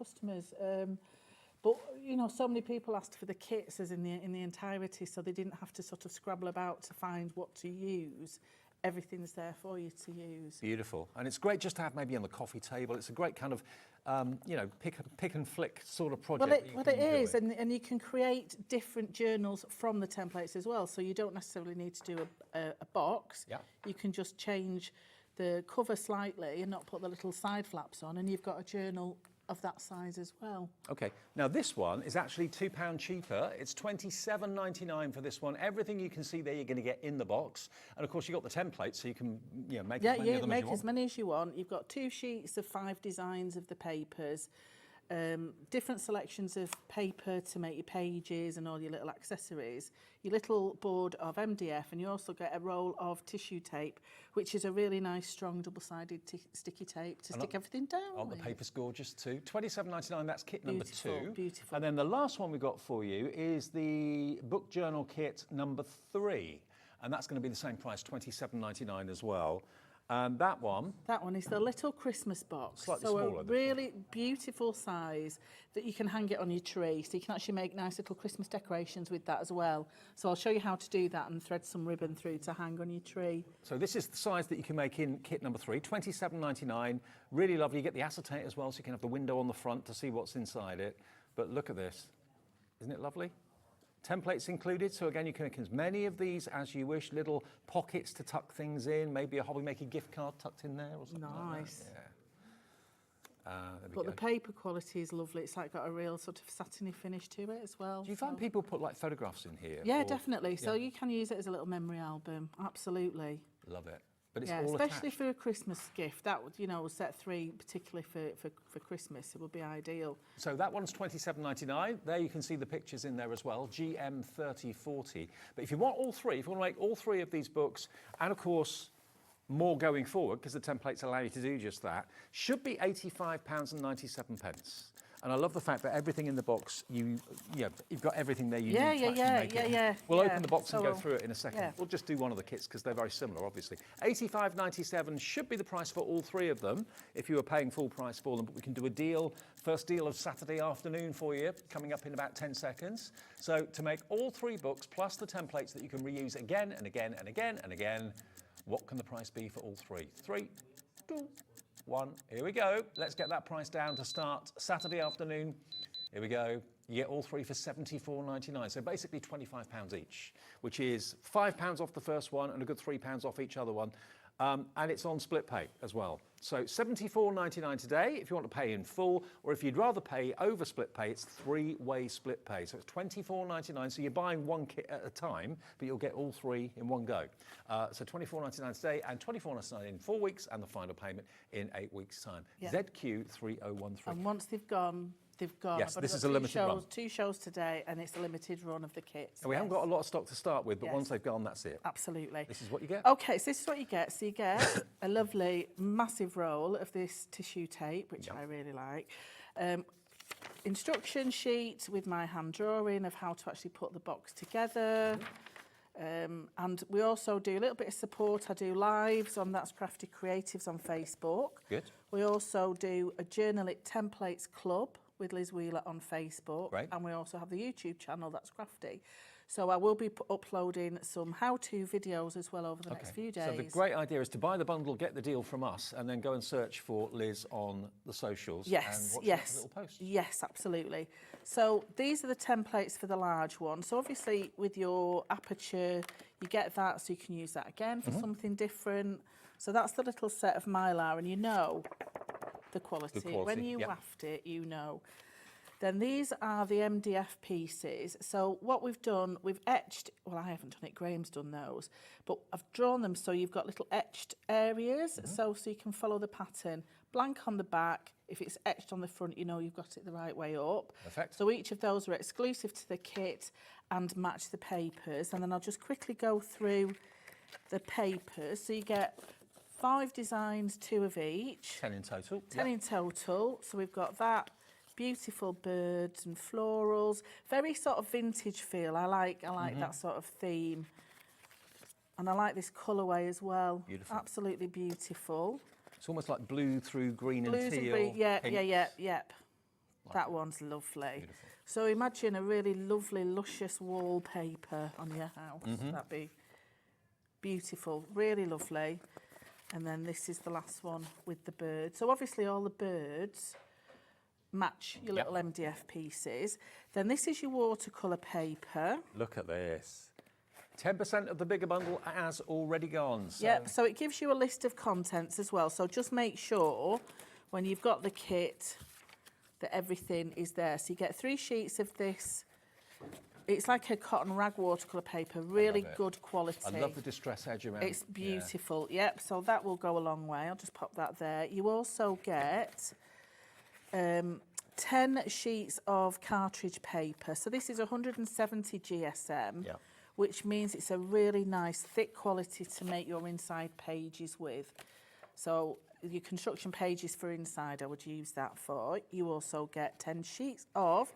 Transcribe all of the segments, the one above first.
customers. But you know, so many people asked for the kits as in the entirety, so they didn't have to sort of scrabble about to find what to use. Everything's there for you to use. Beautiful, and it's great just to have maybe on the coffee table. It's a great kind of, you know, pick and flick sort of project. Well, it is, and you can create different journals from the templates as well. So you don't necessarily need to do a box. Yeah. You can just change the cover slightly and not put the little side flaps on, and you've got a journal of that size as well. Okay, now this one is actually £2 cheaper. It's £27.99 for this one. Everything you can see there you're going to get in the box, and of course you've got the templates, so you can make as many of them as you want. Make as many as you want. You've got 2 sheets of 5 designs of the papers, different selections of paper to make your pages and all your little accessories, your little board of MDF, and you also get a roll of tissue tape, which is a really nice strong double-sided sticky tape to stick everything down. Oh, the paper's gorgeous too. £27.99, that's kit number 2. Beautiful. And then the last one we've got for you is the book journal kit number 3. And that's going to be the same price, £27.99 as well. And that one is the little Christmas box. Slightly so smaller, a really beautiful size that you can hang it on your tree. So you can actually make nice little Christmas decorations with that as well. So I'll show you how to do that and thread some ribbon through to hang on your tree. So this is the size that you can make in kit number 3, £27.99. Really lovely. You get the acetate as well, so you can have the window on the front to see what's inside it. But look at this. Isn't it lovely? Templates included, so again you can make as many of these as you wish, little pockets to tuck things in, maybe a hobby maker gift card tucked in there or something nice. like that. Yeah. But the paper quality is lovely. It's like got a real sort of satiny finish to it as well. Do you find people put like photographs in here? Yeah, definitely. So you can use it as a little memory album. Absolutely. Love it. But it's all especially attached. for a Christmas gift. That would, you know, set 3 particularly for Christmas. It would be ideal. So that one's £27.99. There you can see the pictures in there as well, GM3040. But if you want all 3, if you want to make all 3 of these books, and of course more going forward, because the templates allow you to do just that, should be £85.97. And I love the fact that everything in the box, you've got everything there you need to actually make it. We'll open the box and go through it in a second. Yeah. We'll just do one of the kits because they're very similar, obviously. £85.97 should be the price for all 3 of them if you were paying full price for them. But we can do a deal, first deal of Saturday afternoon for you, coming up in about 10 seconds. So to make all 3 books plus the templates that you can reuse again and again and again and again, what can the price be for all 3? 3, 2, 1. Here we go. Let's get that price down to start Saturday afternoon. Here we go. You get all 3 for £74.99. So basically £25 each, which is £5 off the first one and a good £3 off each other one. And it's on split pay as well. So £74.99 today if you want to pay in full, or if you'd rather pay over split pay, it's 3-way split pay. So it's £24.99. So you're buying one kit at a time, but you'll get all 3 in one go. So £24.99 today and £24.99 in 4 weeks, and the final payment in 8 weeks' time. Yeah. ZQ3013. And once they've gone. Yes, this is a limited run. 2 shows today, and it's a limited run of the kits. And we haven't got a lot of stock to start with, but once they've gone, that's it. Absolutely. This is what you get. Okay, so this is what you get. So you get a lovely, massive roll of this tissue tape, which I really like. Instruction sheet with my hand drawing of how to actually put the box together. And we also do a little bit of support. I do lives on That's Crafty Creatives on Facebook. Good. We also do a Journal It Templates Club with Liz Wheeler on Facebook. Right. And we also have the YouTube channel That's Crafty. So I will be uploading some how-to videos as well over the next few days. So the great idea is to buy the bundle, get the deal from us, and then go and search for Liz on the socials. Yes, and watch the little posts. Yes, absolutely. So these are the templates for the large one. So obviously with your aperture, you get that, so you can use that again for something different. So that's the little set of Mylar, and you know the quality. When you waft it, you know. Then these are the MDF pieces. So what we've done, we've etched, well, I haven't done it, Graham's done those, but I've drawn them so you've got little etched areas, so you can follow the pattern. Blank on the back. If it's etched on the front, you know you've got it the right way up. Perfect. So each of those are exclusive to the kit and match the papers. And then I'll just quickly go through the papers. So you get 5 designs, 2 of each. 10 in total. 10 in total. So we've got that. Beautiful birds and florals, very sort of vintage feel. I like that sort of theme, and I like this colourway as well. Beautiful, absolutely beautiful. It's almost like blue through green Blues and teal. And green. Yeah. That one's lovely. Beautiful. So imagine a really lovely, luscious wallpaper on your house. That'd be beautiful, really lovely. And then this is the last one with the birds. So obviously all the birds match your little MDF pieces. Then this is your watercolour paper. Look at this. 10% of the bigger bundle has already gone. So. Yep, so it gives you a list of contents as well. So just make sure when you've got the kit that everything is there. So you get 3 sheets of this. It's like a cotton rag watercolour paper, really good quality. I love the distress edge around. It's beautiful, yep, so that will go a long way. I'll just pop that there. You also get 10 sheets of cartridge paper. So this is 170 GSM, which means it's a really nice thick quality to make your inside pages with. So your construction pages for inside, I would use that for. You also get 10 sheets of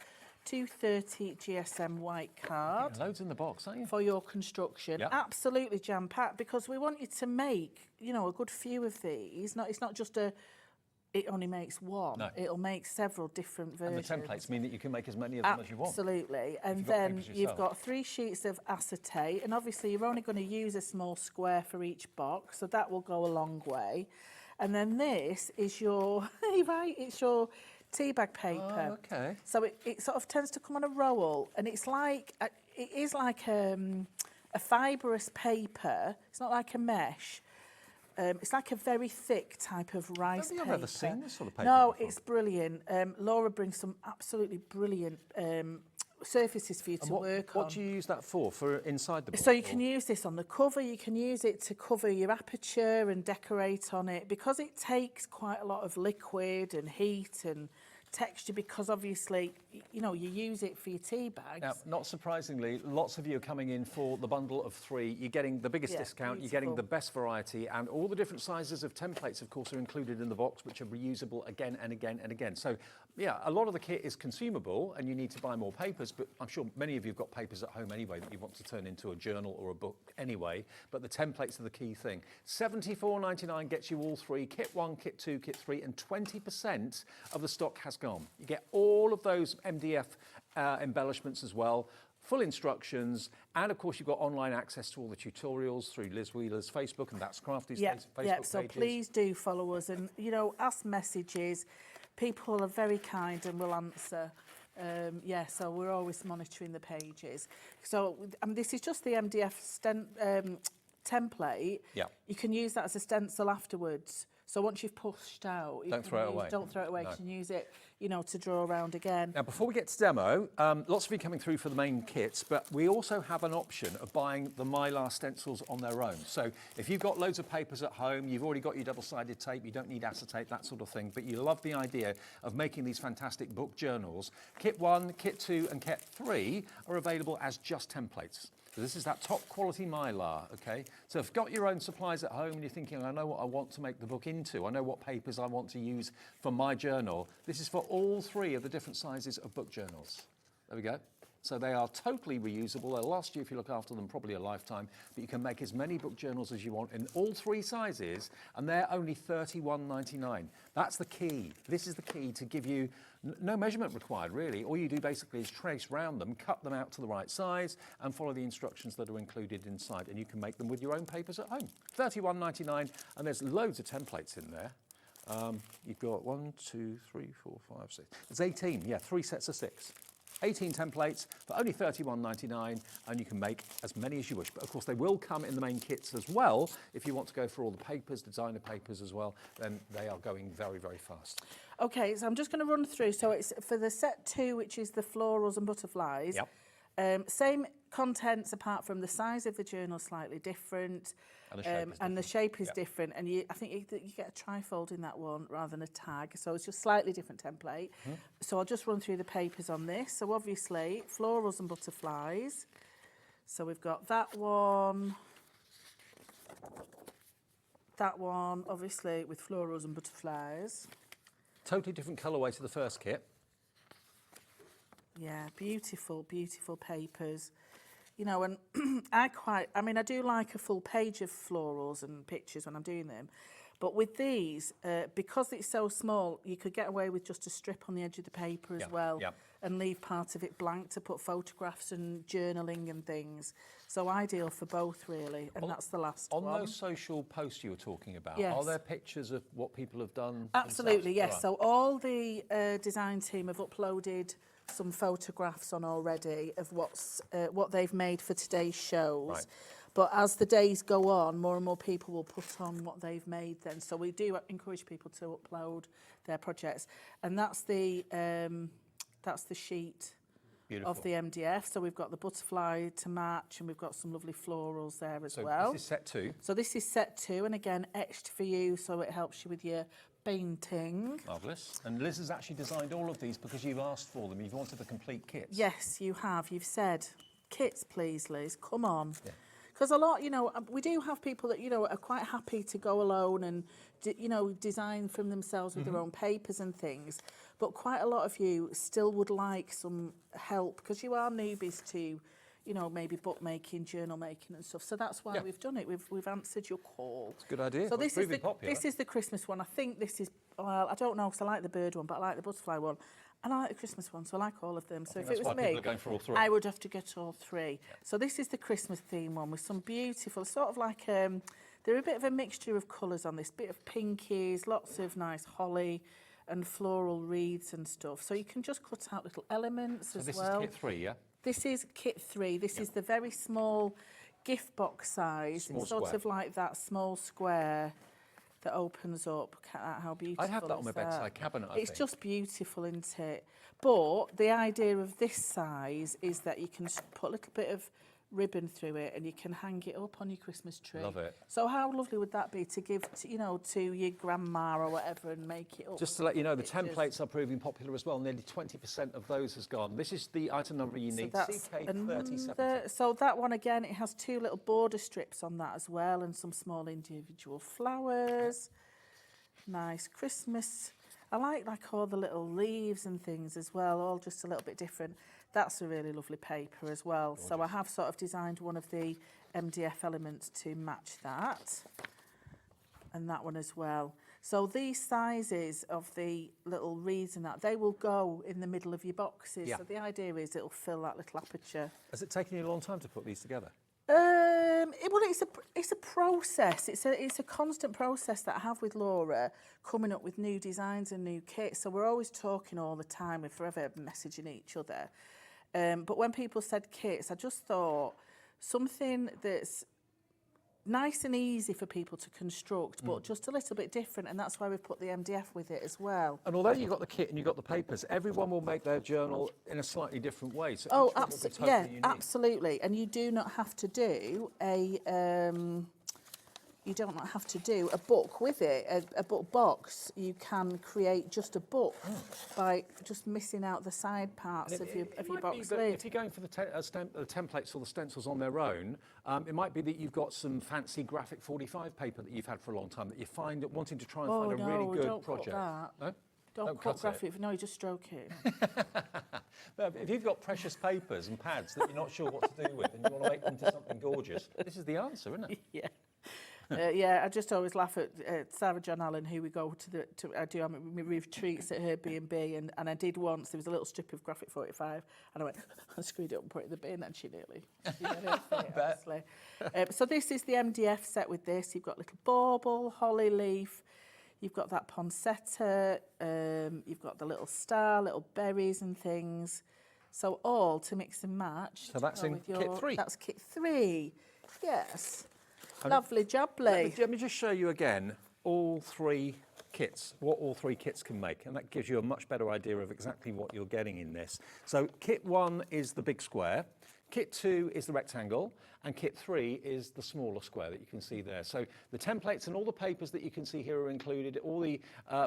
230 GSM white card. Yeah, loads in the box, aren't you? For your construction. Yep. Absolutely jam-packed, because we want you to make, you know, a good few of these. It's not just it only makes one. No. It'll make several different versions. And the templates mean that you can make as many of them as you want. Absolutely. And then you've got 3 sheets of acetate, and obviously you're only going to use a small square for each box, so that will go a long way. And then this is your, right, it's your tea bag paper. Oh, okay. So it sort of tends to come on a roll, and it's like, it is like a fibrous paper. It's not like a mesh. It's like a very thick type of rice paper. I've never seen this sort of paper No, before. it's brilliant. Laura brings some absolutely brilliant surfaces for you to work on. What do you use that for? For inside the book? So you can use this on the cover, you can use it to cover your aperture and decorate on it, because it takes quite a lot of liquid and heat and texture, because obviously, you know, you use it for your tea bags. Now, not surprisingly, lots of you are coming in for the bundle of 3. You're getting the biggest discount, you're getting the best variety, and all the different sizes of templates, of course, are included in the box, which are reusable again and again and again. So, yeah, a lot of the kit is consumable, and you need to buy more papers, but I'm sure many of you have got papers at home anyway that you want to turn into a journal or a book anyway, but the templates are the key thing. $74.99 gets you all 3, kit 1, kit 2, kit 3, and 20% of the stock has gone. You get all of those MDF embellishments as well, full instructions, and of course you've got online access to all the tutorials through Liz Wheeler's Facebook, and that's Crafty's Facebook so pages. please do follow us, and, you know, ask messages. People are very kind and will answer. So we're always monitoring the pages. So this is just the MDF template. Yeah. You can use that as a stencil afterwards. So once you've pushed out, Don't throw it away. Don't throw it away. You can use it, you know, to draw around again. Now, before we get to demo, lots of you coming through for the main kits, but we also have an option of buying the Mylar stencils on their own. So if you've got loads of papers at home, you've already got your double-sided tape, you don't need acetate, that sort of thing, but you love the idea of making these fantastic book journals, Kit 1, Kit 2 and Kit 3 are available as just templates. So this is that top quality Mylar, okay? So if you've got your own supplies at home and you're thinking, I know what I want to make the book into, I know what papers I want to use for my journal, this is for all 3 of the different sizes of book journals. There we go. So they are totally reusable. They'll last you, if you look after them, probably a lifetime, but you can make as many book journals as you want in all 3 sizes, and they're only $31.99. That's the key. This is the key to give you no measurement required, really. All you do basically is trace round them, cut them out to the right size, and follow the instructions that are included inside, and you can make them with your own papers at home. $31.99, and there's loads of templates in there. You've got 1, 2, 3, 4, 5, 6. It's 18, 3 sets of 6. 18 templates for only $31.99, and you can make as many as you wish. But of course, they will come in the main kits as well. If you want to go for all the papers, designer papers as well, then they are going very, very fast. Okay, so I'm just going to run through. So it's for the set 2, which is the florals and butterflies. Yep. Same contents, apart from the size of the journal slightly different. And the shape is different. And I think you get a trifold in that one rather than a tag. So it's just slightly different template. So I'll just run through the papers on this. So obviously, florals and butterflies. So we've got that one, obviously, with florals and butterflies. Totally different colourway to the first kit. Yeah, beautiful, beautiful papers. You know, and I do like a full page of florals and pictures when I'm doing them, But with these, because it's so small, you could get away with just a strip on the edge of the paper as well, and leave part of it blank to put photographs and journaling and things. So ideal for both, really. And that's the last one. On those social posts you were talking about, Yes. are there pictures of what people have done? Absolutely, themselves? yes. Right. So all the design team have uploaded some photographs on already of what they've made for today's shows. Right. But as the days go on, more and more people will put on what they've made then. So we do encourage people to upload their projects. And that's the sheet Beautiful. of the MDF. So we've got the butterfly to match, and we've got some lovely florals there as well. So this is set 2. So this is set 2, and again, etched for you, so it helps you with your painting. Marvellous. And Liz has actually designed all of these because you've asked for them. You've wanted the complete kits. Yes, you have. You've said, kits, please, Liz. Come on. Yeah. Because a lot, we do have people that, are quite happy to go alone and, design from themselves with their own papers and things. But quite a lot of you still would like some help because you are newbies to, maybe bookmaking, journal making and stuff. So that's why we've done it. We've answered your call. It's a good idea. So Well, this is the Christmas one. I think this is, well, I don't know because I like the bird one, but I like the butterfly one. And I like the Christmas one, so I like all of them. So if it was me, people are going for all 3. I would have to get all 3. Yeah. So this is the Christmas theme one with some beautiful, sort of like, they're a bit of a mixture of colours on this, bit of pinkies, lots of nice holly and floral wreaths and stuff. So you can just cut out little elements as well. So this is kit 3, yeah? This is kit 3. This is the very small gift box size. Small It's sort square. of like that small square that opens up. Look at that, how beautiful I'd have that on is my bedside cabinet, I It's think. just beautiful, isn't it? But the idea of this size is that you can put a little bit of ribbon through it and you can hang it up on your Christmas tree. Love it. So how lovely would that be to give, to your grandma or whatever and make it up? Just to let you know, the Pictures. templates are proving popular as well. Nearly 20% of those has gone. This is the item number you need, that's CK3070. so that one again, it has 2 little border strips on that as well and some small individual flowers. Nice Christmas. I like all the little leaves and things as well, all just a little bit different. That's a really lovely paper as well. Gorgeous. So I have sort of designed one of the MDF elements to match that. And that one as well. So these sizes of the little wreaths and that, they will go in the middle of your boxes. Yeah. So the idea is it'll fill that little aperture. Has it taken you a long time to put these together? It's a process. It's a constant process that I have with Laura, coming up with new designs and new kits. So we're always talking all the time. We're forever messaging each other. But when people said kits, I just thought something that's nice and easy for people to construct, but just a little bit different, and that's why we've put the MDF with it as well. And although you've got the kit and you've got the papers, everyone will make their journal in a slightly different way. So Oh, each one will be totally yeah, unique. absolutely. And you do not have to do a book with it, a book box. You can create just a book by just missing out the side parts of your box lid. If you're going for the templates or the stencils on their own, it might be that you've got some fancy graphic 45 paper that you've had for a long time that you find wanting to try and find a really good project. Cut that. No? Don't cut graphic. No, you just stroke it. But if you've got precious papers and pads that you're not sure what to do with and you want to make them into something gorgeous, this is the answer, isn't it? Yeah. I just always laugh at Sarah John Allen, who we go I do my retreats at her B&B, and I did once. There was a little strip of graphic 45, and I went, I screwed it up and put it in the bin, and she nearly obviously. So this is the MDF set with this. You've got little bauble, holly leaf, you've got that poinsettia, you've got the little star, little berries and things. So all to mix and match. So that's in kit 3? That's kit 3, yes. Lovely jubbly. Let me just show you again all 3 kits, what all 3 kits can make, and that gives you a much better idea of exactly what you're getting in this. So kit 1 is the big square, kit 2 is the rectangle, and kit 3 is the smaller square that you can see there. So the templates and all the papers that you can see here are included. All the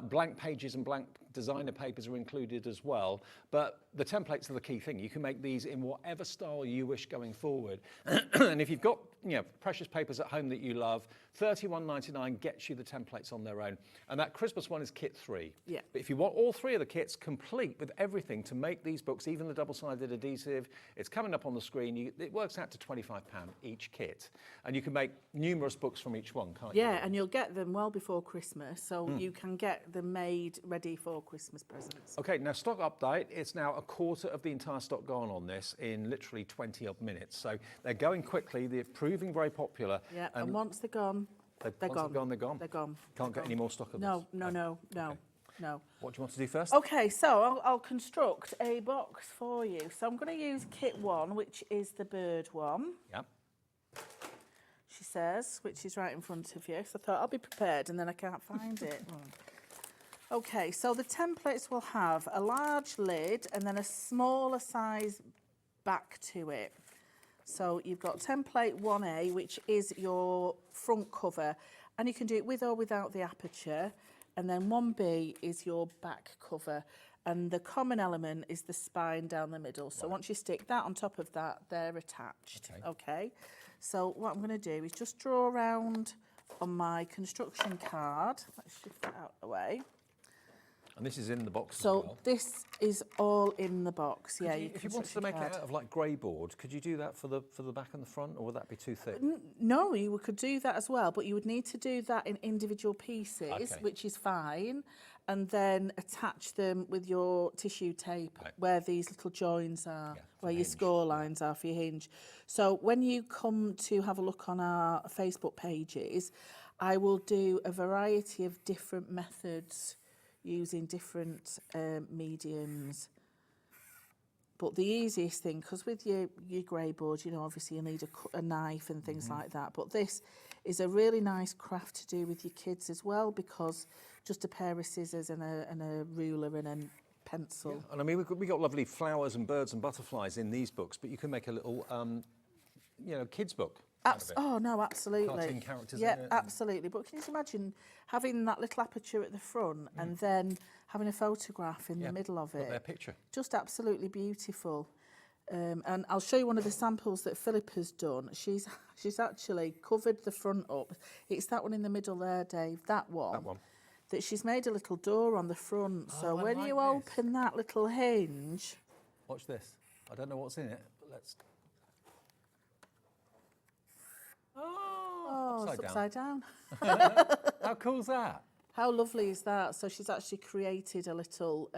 blank pages and blank designer papers are included as well. But the templates are the key thing. You can make these in whatever style you wish going forward. And if you've got precious papers at home that you love, $31.99 gets you the templates on their own. And that Christmas one is kit 3. Yeah. But if you want all 3 of the kits complete with everything to make these books, even the double-sided adhesive, it's coming up on the screen. It works out to £25 each kit. And you can make numerous books from each one, can't you? Yeah, and you'll get them well before Christmas, so you can get them made ready for Christmas presents. Okay, now stock update. It's now a quarter of the entire stock gone on this in literally 20 odd minutes. So they're going quickly. They're proving very popular. Yeah, and once they're gone, they're gone. They're gone. They're gone. Can't get any more stock of No, this. no. Okay. What do you want to do first? Okay, so I'll construct a box for you. So I'm going to use kit 1, which is the bird one. Yep. She says, which is right in front of you. So I thought I'll be prepared, and then I can't find it. Okay, so the templates will have a large lid and then a smaller size back to it. So you've got template 1A, which is your front cover, and you can do it with or without the aperture. And then 1B is your back cover. And the common element is the spine down the middle. So once you stick that on top of that, they're attached. Okay. So what I'm going to do is just draw around on my construction card. Let's shift that out of the way. And this is in the box So as well. this is all in the box. Yeah. If you wanted to make it out of like grey board, could you do that for the back and the front, or would that be too thick? No, you could do that as well, but you would need to do that in individual pieces, Okay. which is fine, and then attach them with your tissue tape where these little joins are, where your score lines are for your hinge. So when you come to have a look on our Facebook pages, I will do a variety of different methods using different mediums. But the easiest thing, because with your grey board, you know, obviously you need a knife and things like that. But this is a really nice craft to do with your kids as well, because just a pair of scissors and a ruler and a pencil. Yeah. And I mean, we got lovely flowers and birds and butterflies in these books, but you can make a little, kids book. Oh no, absolutely. Cartoon characters Yeah, in it. absolutely. But can you just imagine having that little aperture at the front and then having a photograph in the middle of it? Their picture. Just absolutely beautiful. And I'll show you one of the samples that Philippa's done. She's actually covered the front up. It's that one in the middle there, Dave. That one. That one. That she's made a little door on the front. So I when like you this. open that little hinge. Watch this. I don't know what's in it, but let's. Oh, it's upside down. How cool's that? How lovely is that? So she's actually created a little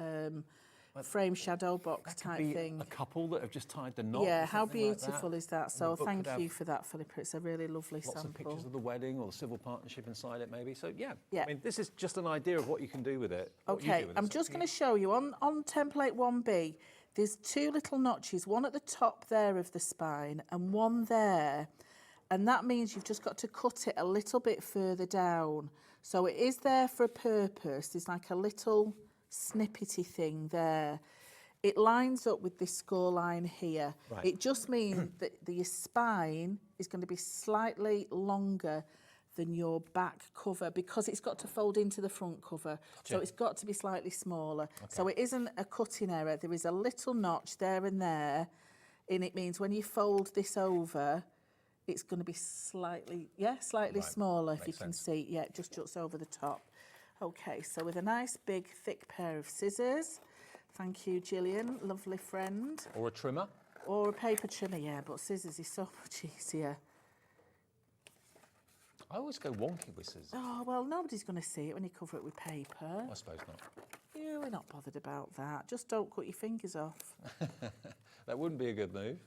frame shadow box type thing. A couple that have just tied the knot. Yeah, or how something like beautiful that. is that? And So the book thank could you have for that, Philippa. It's a really lovely Lots sample. of pictures of the wedding or the civil partnership inside it, maybe. So yeah. Yeah. I mean, this is just an idea of what you can do with it. what you Okay, do with it. I'm It's up just to going you. to show you on template 1B. There's two little notches, one at the top there of the spine and one there. And that means you've just got to cut it a little bit further down. So it is there for a purpose. There's like a little snippety thing there. It lines up with this score line here. Right. It just means that your spine is going to be slightly longer than your back cover because it's got to fold into the front cover. So it's got to be slightly smaller. So it isn't a cutting error. There is a little notch there and there. And it means when you fold this over, it's going to be slightly smaller, if you can see. Yeah, it just juts over the top. Okay, so with a nice big thick pair of scissors. Thank you, Gillian, lovely friend. Or a trimmer. Or a paper trimmer, yeah, but scissors is so much easier. I always go wonky with scissors. Oh, well, nobody's going to see it when you cover it with paper. I suppose not. We're not bothered about that. Just don't cut your fingers off. That wouldn't be a good move.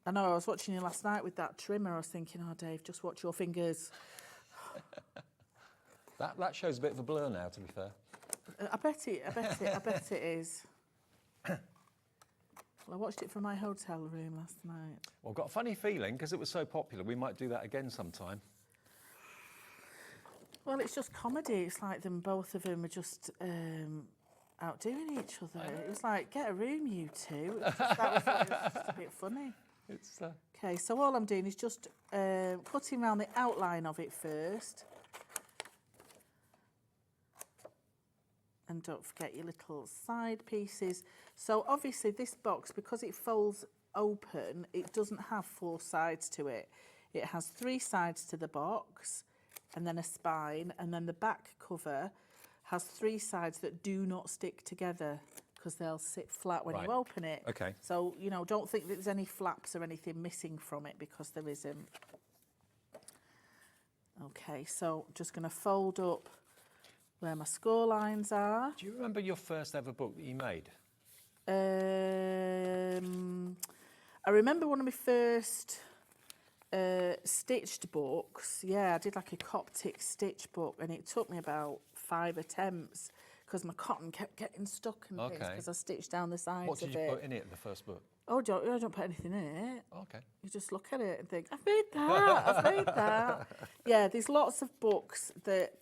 I know, I was watching you last night with that trimmer. I was thinking, oh, Dave, just watch your fingers. That shows a bit of a blur now, to be fair. I bet it is. Well, I watched it from my hotel room last night. Well, I've got a funny feeling, because it was so popular, we might do that again sometime. Well, it's just comedy. It's like both of them are just outdoing each other. It was like, get a room, you two. It was just a bit funny. It's Okay, so all I'm doing is just cutting around the outline of it first. And don't forget your little side pieces. So obviously this box, because it folds open, it doesn't have 4 sides to it. It has 3 sides to the box and then a spine, and then the back cover has 3 sides that do not stick together because they'll sit flat when Right. you open it. Okay. So, you know, don't think that there's any flaps or anything missing from it, because there isn't. Okay, so just going to fold up where my score lines are. Do you remember your first ever book that you made? I remember one of my first stitched books. Yeah, I did like a Coptic stitch book, and it took me about 5 attempts because my cotton kept getting stuck and things, Okay. because I stitched down the sides What did of you it. put in it in the first book? Oh, I don't put anything in it. Okay. You just look at it and think, I've made that, I've made that. Yeah, there's lots of books that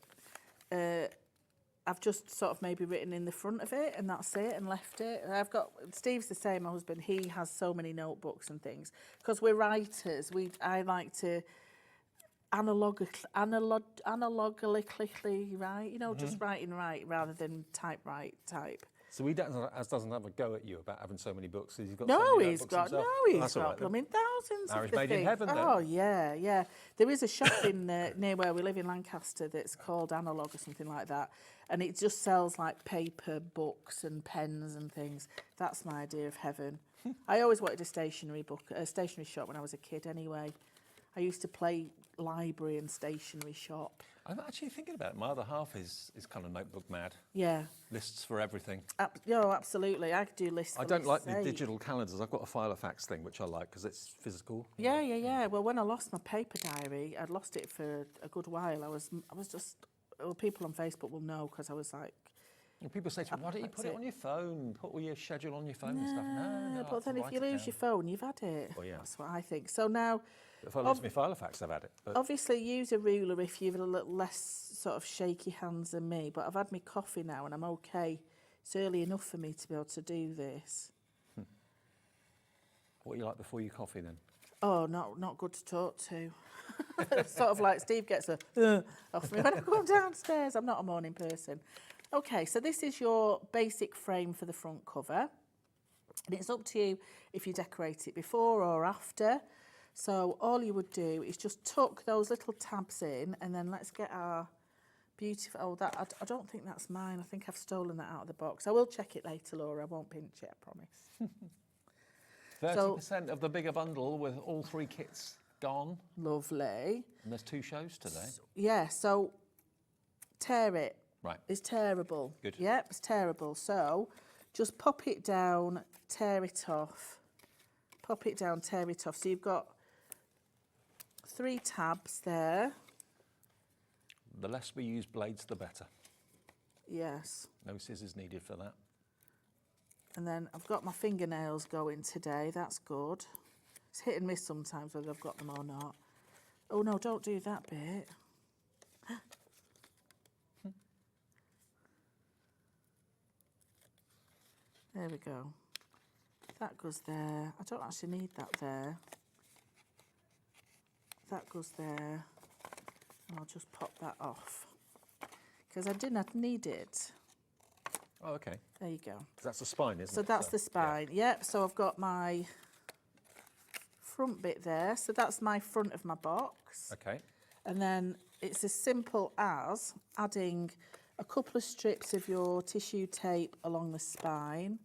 I've just sort of maybe written in the front of it, and that's it, and left it. And Steve's the same, my husband, he has so many notebooks and things. Because we're writers, I like to analogically write, you know, just writing right rather than type. So he doesn't have a go at you about having so many books. He's got No, so many he's notebooks got himself. no, he's That's all got right then. blooming thousands Marriage of the made in things. heaven, then. Oh yeah, yeah. There is a shop in near where we live in Lancaster that's called Analog or something like that, and it just sells like paper books and pens and things. That's my idea of heaven. I always wanted a stationery shop when I was a kid. Anyway, I used to play library and stationery shop. I'm actually thinking about it. My other half is kind of notebook mad. Yeah. Lists for everything. Absolutely. I could do lists. I for don't like lists' the sake. digital calendars. I've got a Filofax thing, which I like because it's physical. Yeah. Well, when I lost my paper diary, I'd lost it for a good while. I was just, well, people on Facebook will know, because I was like, And people say to me, why don't you put it on your phone? Put all your schedule on your phone and stuff. No, I but have then to if you write it lose down. your phone, you've had it. Well, yeah. That's what I think. So now, If I lose my Filofax, I've had it. But obviously, use a ruler if you've a little less sort of shaky hands than me. But I've had my coffee now, and I'm okay. It's early enough for me to be able to do this. what you like before your coffee then? Oh, not good to talk to. Sort of like Steve gets a off me when I come downstairs. I'm not a morning person. Okay, so this is your basic frame for the front cover. And it's up to you if you decorate it before or after. So all you would do is just tuck those little tabs in, and then let's get our beautiful, I don't think that's mine. I think I've stolen that out of the box. I will check it later, Laura. I won't pinch it, I promise. 30% of the bigger bundle with all 3 kits gone. Lovely. And there's 2 shows today. Yeah, so tear it. Right. It's terrible. Good. Yep, it's terrible. So just pop it down, tear it off. Pop it down, tear it off. So you've got 3 tabs there. The less we use blades, the better. Yes. No scissors needed for that. And then I've got my fingernails going today. That's good. It's hit and miss sometimes whether I've got them or not. Oh no, don't do that bit. There we go. That goes there. I don't actually need that there. That goes there. And I'll just pop that off, because I did not need it. Oh, okay. There you go. That's the spine, isn't it? So that's the spine. Yep. So I've got my front bit there. So that's my front of my box. Okay. And then it's as simple as adding a couple of strips of your tissue tape along the spine.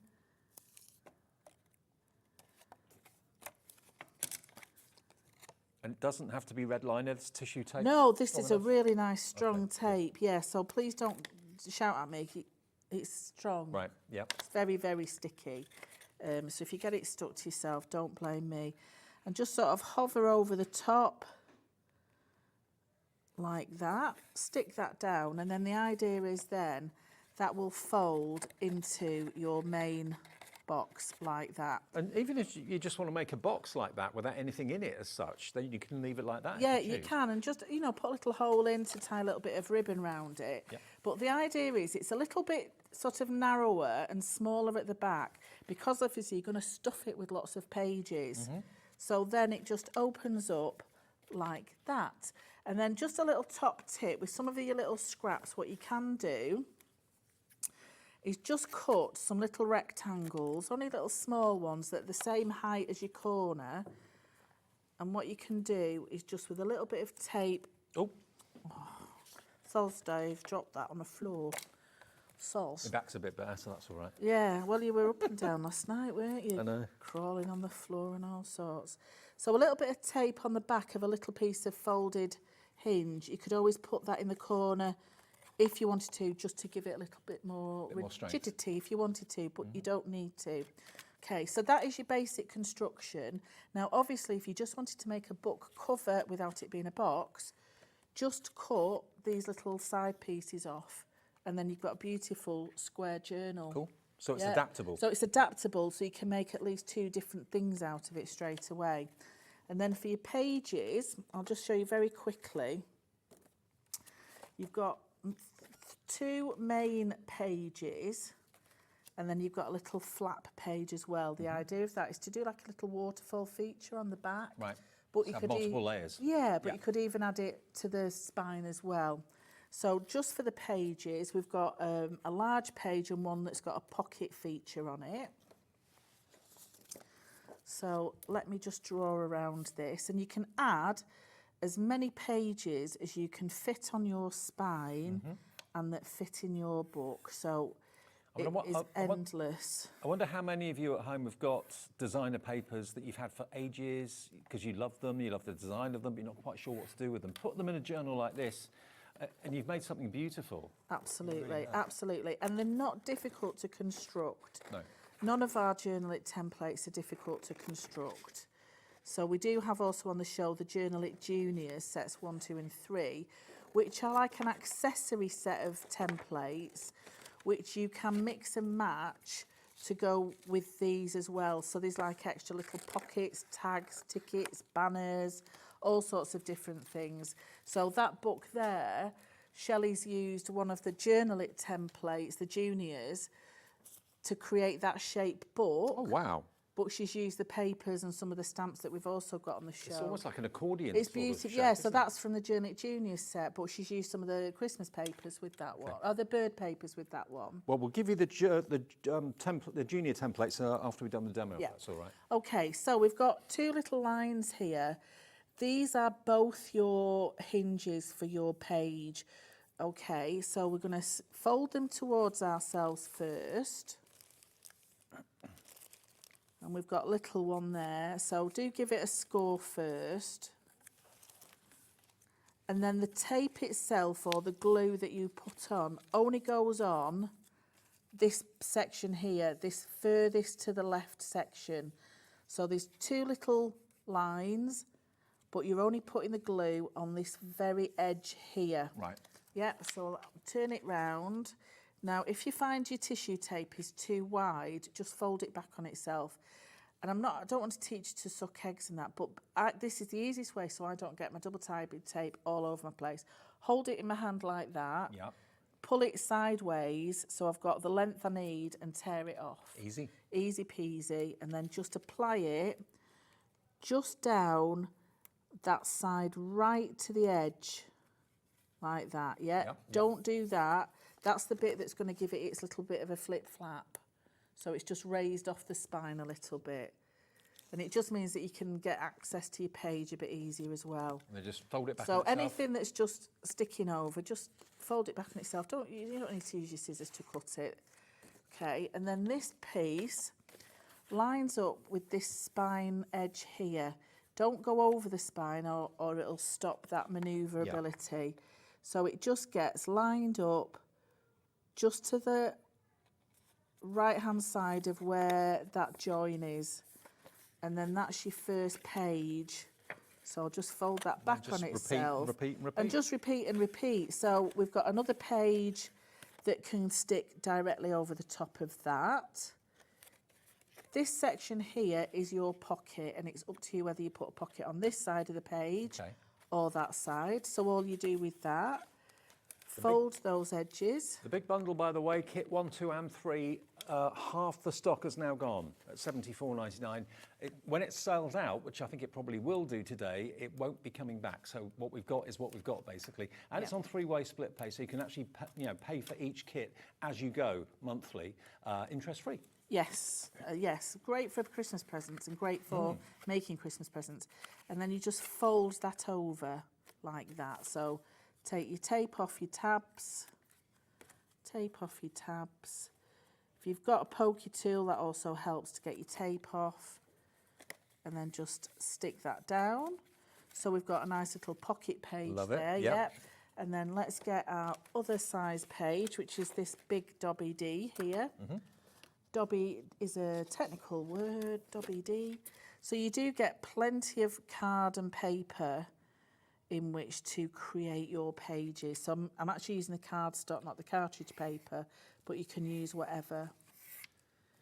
And it doesn't have to be red liner, it's tissue tape? No, this strong is a enough? really nice strong tape. Yeah, so please don't shout at me. It's strong. Right, yep. It's very, very sticky. So if you get it stuck to yourself, don't blame me. And just sort of hover over the top like that. Stick that down, and then the idea is then that will fold into your main box like that. And even if you just want to make a box like that without anything in it as such, then you can leave it like that. Yeah, you can, and just, you know, put a little hole in to tie a little bit of ribbon around it. Yep. But the idea is it's a little bit sort of narrower and smaller at the back, because obviously you're going to stuff it with lots of pages. So then it just opens up like that. And then just a little top tip with some of your little scraps, what you can do is just cut some little rectangles, only little small ones that are the same height as your corner. And what you can do is just with a little bit of tape. Oh, Soz Dave, drop that on the floor. Sauce. My back's a bit better, so that's all right. Yeah, well, you were up and down last night, weren't you? I know. Crawling on the floor and all sorts. So a little bit of tape on the back of a little piece of folded hinge. You could always put that in the corner if you wanted to, just to give it a little bit more rigidity if you wanted to, but you don't need to. Okay, so that is your basic construction. Now, obviously, if you just wanted to make a book cover without it being a box, just cut these little side pieces off, and then you've got a beautiful square journal. Cool. So it's adaptable. So it's adaptable, so you can make at least 2 different things out of it straight away. And then for your pages, I'll just show you very quickly. You've got 2 main pages, and then you've got a little flap page as well. The idea of that is to do like a little waterfall feature on the back. Right. But you could have multiple layers. Yeah, but you could even add it to the spine as well. So just for the pages, we've got a large page and one that's got a pocket feature on it. So let me just draw around this, and you can add as many pages as you can fit on your spine and that fit in your book. So it is endless. I wonder how many of you at home have got designer papers that you've had for ages because you love them, you love the design of them, but you're not quite sure what to do with them. Put them in a journal like this, and you've made something beautiful. Absolutely, Really absolutely. And they're not difficult to construct. No. None of our Journal It templates are difficult to construct. So we do have also on the show the Journal It Juniors, sets 1, 2 and 3, which are like an accessory set of templates which you can mix and match to go with these as well. So there's like extra little pockets, tags, tickets, banners, all sorts of different things. So that book there, Shelley's used one of the Journal It templates, the Juniors, to create that shape book. Oh, wow. But she's used the papers and some of the stamps that we've also got on the show. It's almost like an accordion. It's beautiful, yeah. So that's from the Journal It Juniors set, but she's used some of the Christmas papers with that one, or the bird papers with that one. Well, we'll give you the junior templates after we've done the demo, if that's all right. Okay, so we've got 2 little lines here. These are both your hinges for your page. Okay, so we're going to fold them towards ourselves first. And we've got a little one there, so do give it a score first. And then the tape itself, or the glue that you put on, only goes on this section here, this furthest to the left section. So there's 2 little lines, but you're only putting the glue on this very edge here. Right. Yeah, so turn it round. Now, if you find your tissue tape is too wide, just fold it back on itself. And I don't want to teach you to suck eggs and that, but this is the easiest way so I don't get my double-sided tape all over my place. Hold it in my hand like that. Yeah. Pull it sideways so I've got the length I need and tear it off. Easy. Easy peasy. And then just apply it just down that side right to the edge. Like that, yeah? Don't do that. That's the bit that's going to give it its little bit of a flip-flap. So it's just raised off the spine a little bit. And it just means that you can get access to your page a bit easier as well. And then just fold it back so on itself. Anything that's just sticking over, just fold it back on itself. You don't need to use your scissors to cut it. Okay, and then this piece lines up with this spine edge here. Don't go over the spine or it'll stop that manoeuvrability. So it just gets lined up just to the right-hand side of where that join is. And then that's your first page. So I'll just fold that back on itself. Repeat. And just repeat and repeat. So we've got another page that can stick directly over the top of that. This section here is your pocket, and it's up to you whether you put a pocket on this side of the page or that side. So all you do with that, fold those edges. The big bundle, by the way, kit 1, 2 and 3, half the stock has now gone at $74.99. When it sells out, which I think it probably will do today, it won't be coming back. So what we've got is what we've got, basically. And it's on 3-way split pay, so you can actually pay for each kit as you go monthly, interest-free. Yes, yes, great for Christmas presents and great for making Christmas presents. And then you just fold that over like that. So take your tape off your tabs, tape off your tabs. If you've got a pokey tool, that also helps to get your tape off. And then just stick that down. So we've got a nice little pocket page there. Yep. And then let's get our other size page, which is this big Dobby D here. Dobby is a technical word, Dobby D. So you do get plenty of card and paper in which to create your pages. So I'm actually using the cardstock, not the cartridge paper, but you can use whatever.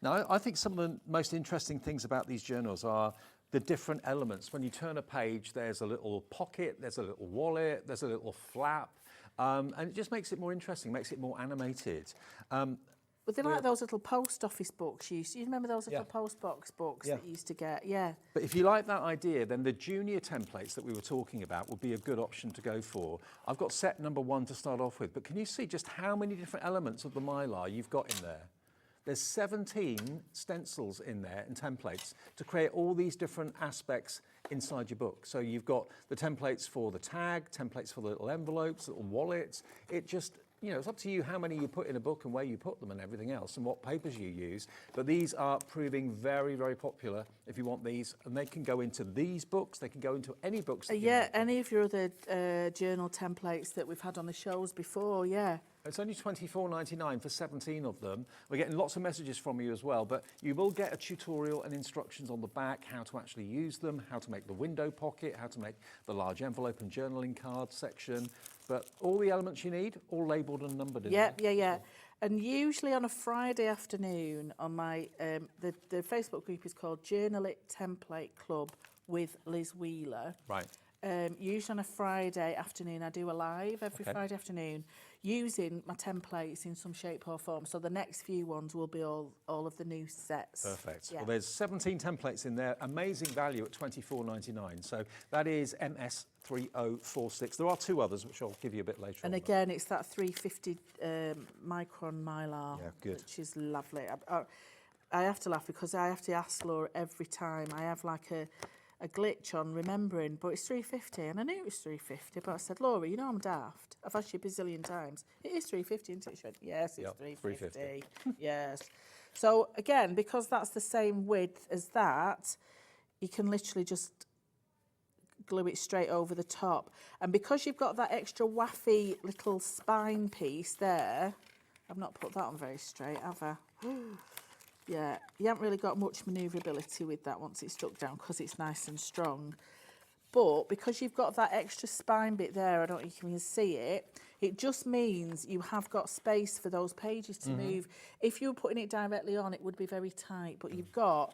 Now, I think some of the most interesting things about these journals are the different elements. When you turn a page, there's a little pocket, there's a little wallet, there's a little flap, and it just makes it more interesting, makes it more animated. But they're like those little post office books you remember those little post box books that you used to get? Yeah. But if you like that idea, then the junior templates that we were talking about would be a good option to go for. I've got set number 1 to start off with, but can you see just how many different elements of the Mylar you've got in there? There's 17 stencils in there and templates to create all these different aspects inside your book. So you've got the templates for the tag, templates for the little envelopes, little wallets. It just, you know, it's up to you how many you put in a book and where you put them and everything else and what papers you use. But these are proving very, very popular if you want these. And they can go into these books. They can go into any books. Yeah, any of your other journal templates that we've had on the shows before, yeah. It's only $24.99 for 17 of them. We're getting lots of messages from you as well, but you will get a tutorial and instructions on the back, how to actually use them, how to make the window pocket, how to make the large envelope and journaling card section. But all the elements you need, all labelled and numbered in there. Yeah. And usually on a Friday afternoon on my, the Facebook group is called Journal It Template Club with Liz Wheeler. Right. Usually on a Friday afternoon, I do a live every Friday afternoon using my templates in some shape or form. So the next few ones will be all of the new sets. Perfect. Yeah. Well, there's 17 templates in there. Amazing value at $24.99. So that is MS3046. There are 2 others, which I'll give you a bit later on. And again, it's that 350 micron Mylar, which is lovely. I have to laugh because I have to ask Laura every time. I have like a glitch on remembering, but it's 350, and I knew it was 350, but I said, Laura, you know I'm daft. I've asked you a bazillion times. It is 350, isn't it? She went, yes, it's 350. Yes. So again, because that's the same width as that, you can literally just glue it straight over the top. And because you've got that extra waffy little spine piece there, I've not put that on very straight, have I? Yeah, you haven't really got much manoeuvrability with that once it's stuck down because it's nice and strong. But because you've got that extra spine bit there, I don't know if you can see it, it just means you have got space for those pages to move. If you were putting it directly on, it would be very tight, but you've got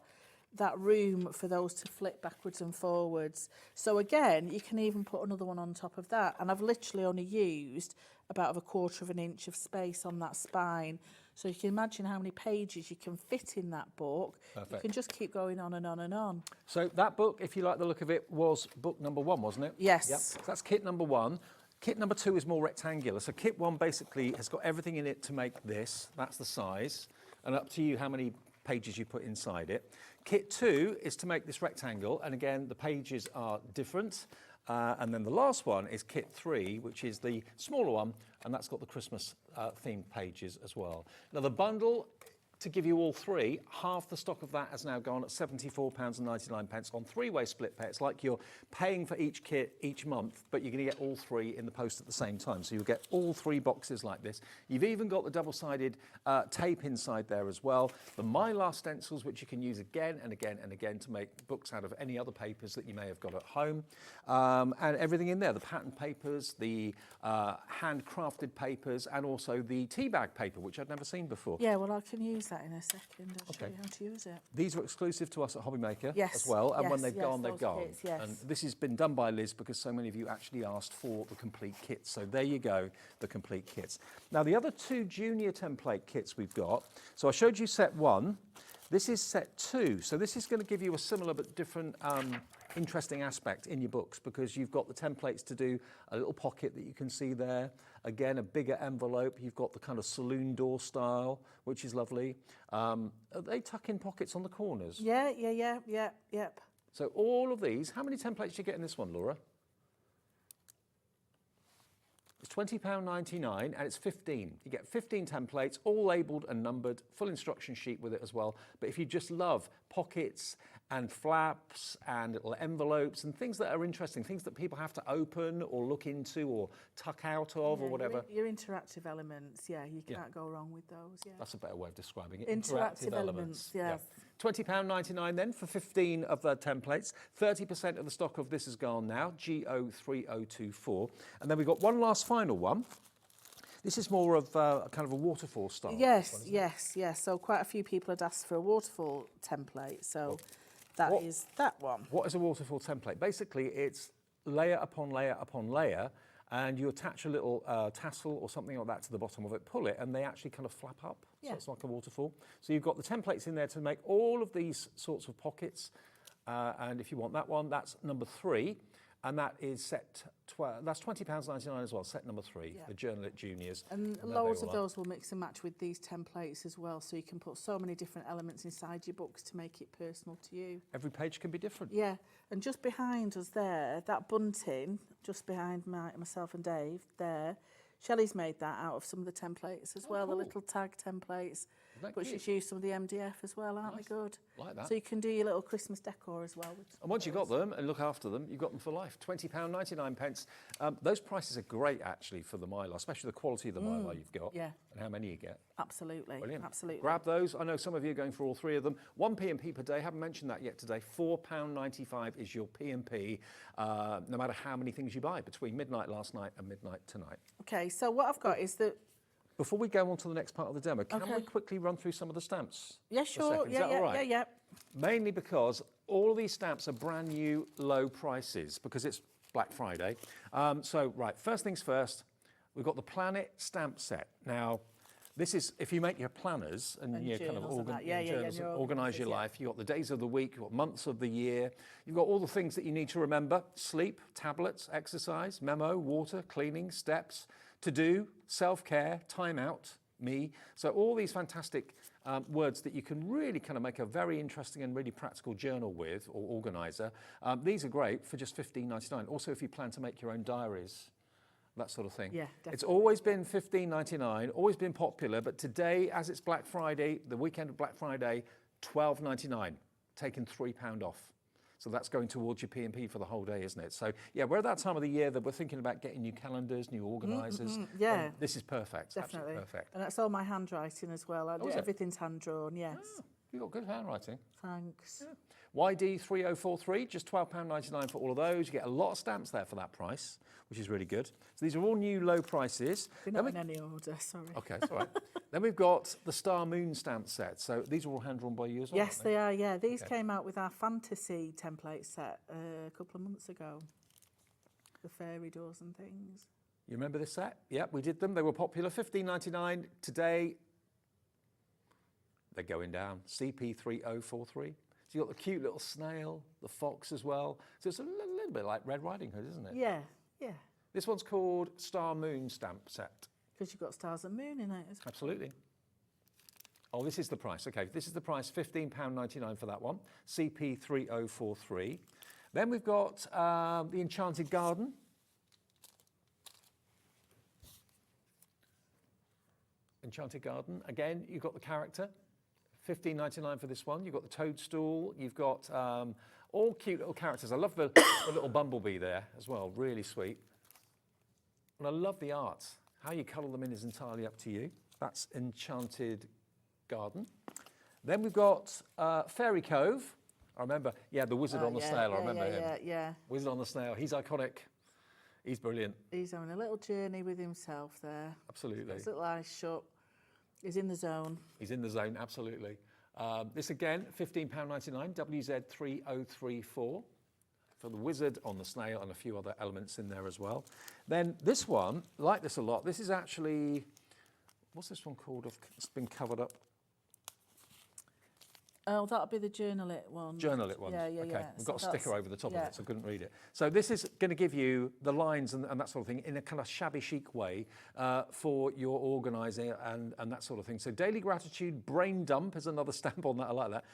that room for those to flip backwards and forwards. So again, you can even put another one on top of that. And I've literally only used about 1/4 of an inch of space on that spine. So you can imagine how many pages you can fit in that book. Perfect. You can just keep going on and on and on. So that book, if you like the look of it, was book number 1, wasn't it? Yes. Yep. So that's kit number 1. Kit number 2 is more rectangular. So kit 1 basically has got everything in it to make this. That's the size. And up to you how many pages you put inside it. Kit 2 is to make this rectangle. And again, the pages are different. And then the last one is kit 3, which is the smaller one, and that's got the Christmas themed pages as well. Now the bundle, to give you all 3, half the stock of that has now gone at £74.99 on 3-way split pay. It's like you're paying for each kit each month, but you're going to get all 3 in the post at the same time. So you'll get all 3 boxes like this. You've even got the double-sided tape inside there as well. The Mylar stencils, which you can use again and again and again to make books out of any other papers that you may have got at home. And everything in there, the pattern papers, the handcrafted papers, and also the tea bag paper, which I'd never seen before. Yeah, well, I can use that in a second. I'll show you how to use it. These are exclusive to us at Hobbymaker Yes, as well, and yes, when they've yes, gone, they've those gone. kits, yes. And this has been done by Liz because so many of you actually asked for the complete kits. So there you go, the complete kits. Now the other 2 junior template kits we've got, so I showed you set 1. This is set 2. So this is going to give you a similar but different interesting aspect in your books because you've got the templates to do a little pocket that you can see there. Again, a bigger envelope. You've got the kind of saloon door style, which is lovely. They tuck in pockets on the corners. Yep. So all of these, how many templates do you get in this one, Laura? It's £20.99 and it's 15. You get 15 templates, all labelled and numbered, full instruction sheet with it as well. But if you just love pockets and flaps and little envelopes and things that are interesting, things that people have to open or look into or tuck out of or whatever. Your interactive elements, you can't go wrong with those. Yeah. That's a better way of describing it. Interactive elements, yes. £20.99 then for 15 of the templates. 30% of the stock of this is gone now, GO3024. And then we've got one last final one. This is more of a kind of a waterfall style. Yes. So quite a few people had asked for a waterfall template. So that is that one. What is a waterfall template? Basically, it's layer upon layer upon layer, and you attach a little tassel or something like that to the bottom of it, pull it, and they actually kind of flap up. So it's like a waterfall. So you've got the templates in there to make all of these sorts of pockets. And if you want that one, that's number 3. And that is set, that's £20.99 as well, set number 3, the Journal It Juniors. And loads of those will mix and match with these templates as well, so you can put so many different elements inside your books to make it personal to you. Every page can be different. Yeah, and just behind us there, that bunting, just behind myself and Dave there, Shelley's made that out of some of the templates as well, cool. The little tag templates. But cute? she's used some of the MDF as well, aren't they good? Like that. So you can do your little Christmas decor as well. And once you've got them and look after them, you've got them for life. £20.99. Those prices are great, actually, for the Mylar, especially the quality of the Mylar you've got. Yeah. And how many you get. Absolutely. Brilliant. Absolutely. Grab those. I know some of you are going for all 3 of them. 1 P&P per day. Haven't mentioned that yet today. £4.95 is your P&P, no matter how many things you buy between midnight last night and midnight tonight. Okay, so what I've got is that... Before we go on to the next part of the demo, can we quickly run through some of the stamps? Yeah, sure. Is that all right? Yeah. Mainly because all of these stamps are brand new low prices because it's Black Friday. First things first, we've got the Planet stamp set. Now, this is, if you make your planners and you kind of organise your life, you've got the days of the week, you've got months of the year, you've got all the things that you need to remember: sleep, tablets, exercise, memo, water, cleaning, steps, to do, self-care, time out, me. So all these fantastic words that you can really kind of make a very interesting and really practical journal with, or organiser. These are great for just $15.99. Also, if you plan to make your own diaries, that sort of thing. Yeah, definitely. It's always been $15.99, always been popular, but today, as it's Black Friday, the weekend of Black Friday, $12.99, taking £3 off. So that's going towards your P&P for the whole day, isn't it? So, we're at that time of the year that we're thinking about getting new calendars, new organisers. Yeah. This is perfect. Definitely. Absolutely perfect. And that's all my handwriting as well. Everything's hand-drawn, yes. Oh, you've got good handwriting. Thanks. Yeah. YD3043, just £12.99 for all of those. You get a lot of stamps there for that price, which is really good. So these are all new low prices. They're not in any order, sorry. Okay, that's all right. Then we've got the Star Moon stamp set. So these are all hand-drawn by you as well, Yes, they are, yeah. These came out with our fantasy template set a couple of months ago. The fairy doors and things. You remember this set? Yep, we did them. They were popular, $15.99. Today, they're going down. CP3043. So you've got the cute little snail, the fox as well. So it's a little bit like Red Riding Hood, isn't it? Yeah. This one's called Star Moon stamp set. Because you've got stars and moon in it as well. Absolutely. Oh, this is the price. Okay, this is the price, £15.99 for that one. CP3043. Then we've got the Enchanted Garden. Enchanted Garden. Again, you've got the character. $15.99 for this one. You've got the toadstool. You've got all cute little characters. I love the little bumblebee there as well. Really sweet. And I love the art. How you colour them in is entirely up to you. That's Enchanted Garden. Then we've got Fairy Cove. I remember, the wizard on the snail. I remember him. Yeah. Wizard on the snail. He's iconic. He's brilliant. He's having a little journey with himself there. Absolutely. His little eyes shut. He's in the zone. He's in the zone, absolutely. This again, £15.99, WZ3034, for the wizard on the snail and a few other elements in there as well. Then this one, like this a lot, this is actually, what's this one called? It's been covered up. Oh, that'll be the Journal It one. Journal It one. Yeah. Okay, we've got a sticker over the top of it, so I couldn't read it. So this is going to give you the lines and that sort of thing in a kind of shabby chic way for your organising and that sort of thing. So Daily Gratitude, Brain Dump is another stamp on that, I like that.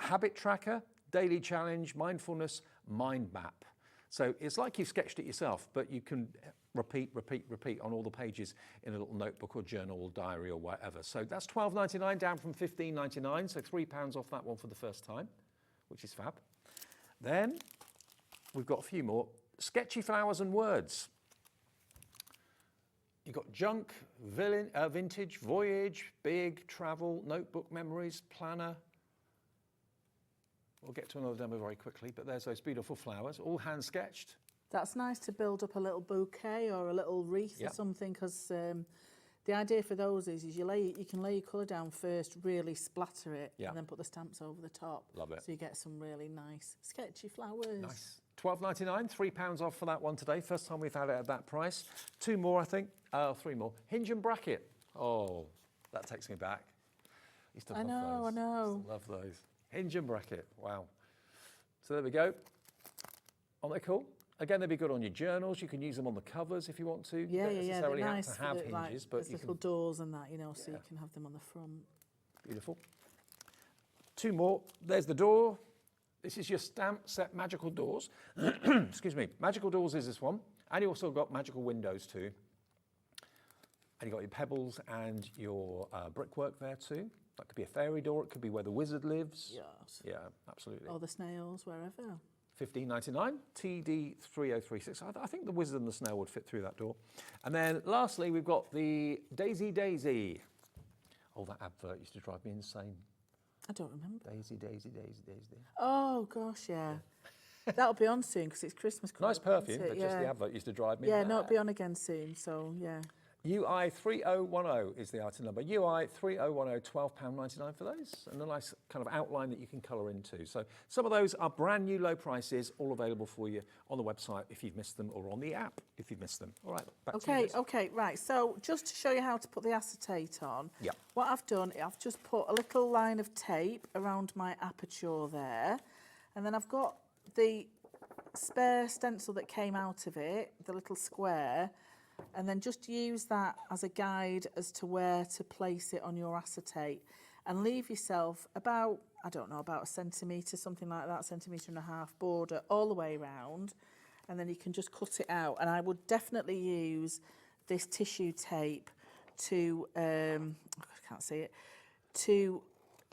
Habit Tracker, Daily Challenge, Mindfulness, Mind Map. So it's like you've sketched it yourself, but you can repeat, repeat, repeat on all the pages in a little notebook or journal or diary or whatever. So that's £12.99 down from £15.99, so £3 off that one for the first time, which is fab. Then we've got a few more. Sketchy flowers and words. You've got junk, vintage, voyage, big, travel, notebook memories, planner. We'll get to another demo very quickly, but there's those beautiful flowers, all hand sketched. That's nice to build up a little bouquet or a little wreath or something, because the idea for those is you can lay your colour down first, really splatter it, and then put the stamps over the top. Love it. So you get some really nice sketchy flowers. Nice. £12.99, £3 off for that one today. First time we've had it at that price. Two more, I think. 3 more. Hinge and bracket. Oh, that takes me back. Used to love those. I know. Used to love those. Hinge and bracket. Wow. So there we go. Aren't they cool? Again, they'd be good on your journals. You can use them on the covers if you want to. Yeah, you don't necessarily they're have nice to have for hinges, but there's you little can. doors and that, so you can have them on the front. Beautiful. 2 more. There's the door. This is your stamp set magical doors. Excuse me. Magical doors is this one. And you also got magical windows too. And you've got your pebbles and your brickwork there too. That could be a fairy door. It could be where the wizard lives. Yes. Yeah, absolutely. Or the snails, wherever. £15.99, TD3036. I think the wizard and the snail would fit through that door. And then lastly, we've got the Daisy Daisy. Oh, that advert used to drive me insane. I don't remember. Daisy, Daisy, Daisy, Daisy. Oh, gosh, yeah. That'll be on soon because it's Christmas. Nice perfume, but just the advert used to drive me. Yeah, no, it'll be on again soon, so yeah. UI3010 is the item number. UI3010, £12.99 for those. And a nice kind of outline that you can colour into. So some of those are brand new low prices, all available for you on the website if you've missed them, or on the app if you've missed them. All right, back to you, Liz. Okay, right. So just to show you how to put the acetate on, what I've done, I've just put a little line of tape around my aperture there. And then I've got the spare stencil that came out of it, the little square, and then just use that as a guide as to where to place it on your acetate, and leave yourself about, I don't know, about 1 centimetre, something like that, 1.5 centimetre border all the way around, and then you can just cut it out. And I would definitely use this tissue tape to, I can't see it, to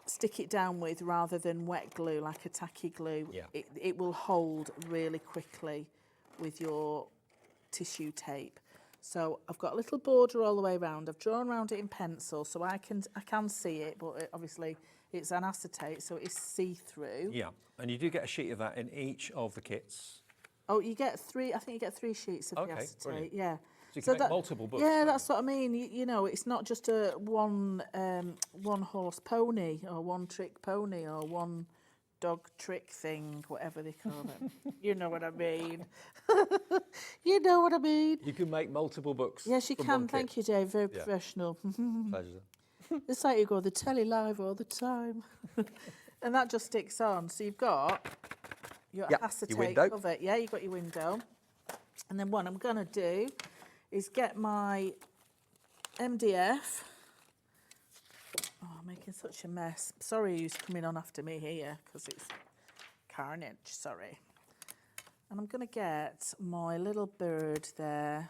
stick it down with rather than wet glue, like a tacky glue. It will hold really quickly with your tissue tape. So I've got a little border all the way around. I've drawn around it in pencil so I can see it, but obviously it's an acetate, so it's see-through. Yeah, and you do get a sheet of that in each of the kits. Oh, you get 3, I think you get 3 sheets of the acetate, brilliant. yeah. So you can make multiple books. Yeah, that's what I mean. You know, it's not just a one horse pony or one trick pony or one dog trick thing, whatever they call it. You know what I mean. You know what I mean. You can make multiple books. Yes, you can. Thank you, Dave. Very professional. Pleasure. It's like you go the telly live all the time. And that just sticks on. So you've got your acetate window. cover. Yeah, you've got your window. And then what I'm going to do is get my MDF. Oh, I'm making such a mess. Sorry who's coming on after me here, because it's carnage, sorry. And I'm going to get my little bird there,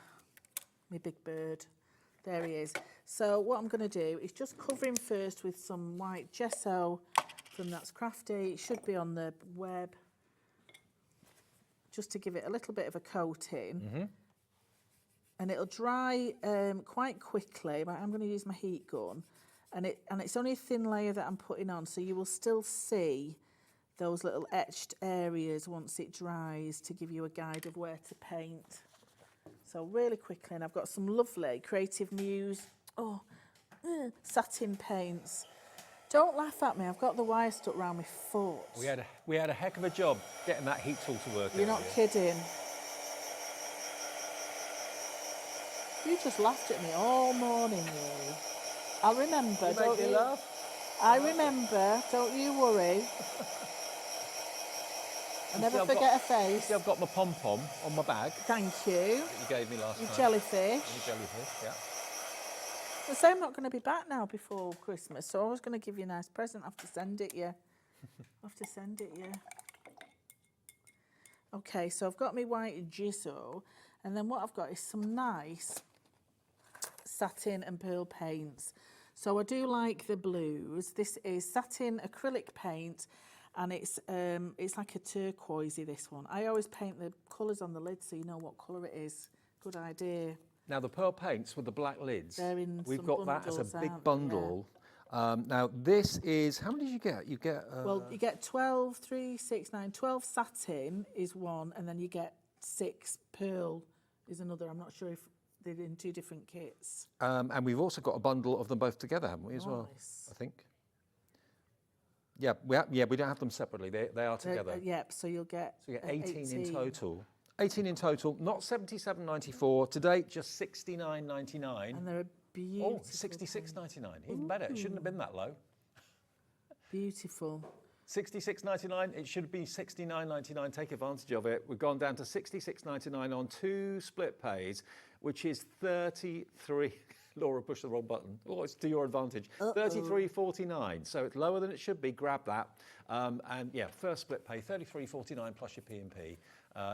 my big bird. There he is. So what I'm going to do is just cover him first with some white gesso from That's Crafty. It should be on the web, just to give it a little bit of a coating. And it'll dry quite quickly, but I'm going to use my heat gun. And it's only a thin layer that I'm putting on, so you will still see those little etched areas once it dries, to give you a guide of where to paint. So really quickly, and I've got some lovely Creative Muse satin paints. Don't laugh at me, I've got the wire stuck around my foot. We had a heck of a job getting that heat tool to work. You're not kidding. You just laughed at me all morning, you. I'll remember, You don't make me you? laugh. I remember, don't you worry. I never forget a face. See, I've got my pom-pom on my bag Thank you. that you gave me last Your time. jellyfish. Your jellyfish, yeah. I say I'm not going to be back now before Christmas, so I was going to give you a nice present. I have to send it you. Okay, so I've got my white gesso, And then what I've got is some nice satin and pearl paints. So I do like the blues. This is satin acrylic paint, and it's like a turquoisey, this one. I always paint the colours on the lid so you know what colour it is. Good idea. Now the pearl paints with the black lids, They're in we've some got that as a bundles, big aren't they? bundle. Now this is, how many did you get? You get... Well, you get 12, 3, 6, 9, 12 satin is one, and then you get 6 pearl is another. I'm not sure if they're in 2 different kits. and we've also got a bundle of them both together, haven't we, as well? Nice. I think. Yeah, we don't have them separately. They are together. Yep, so you'll get... So you get 18 in total. 18 in total, not 77.94. To date, just 69.99. And they're a beautiful... Oh, 66.99. Even better. It shouldn't have been that low. Beautiful. 66.99. It should be 69.99. Take advantage of it. We've gone down to 66.99 on 2 split pays, which is 33. Laura pushed the wrong button. Oh, it's to your advantage. 33.49. So it's lower than it should be. Grab that. And yeah, first split pay 33.49 plus your P&P.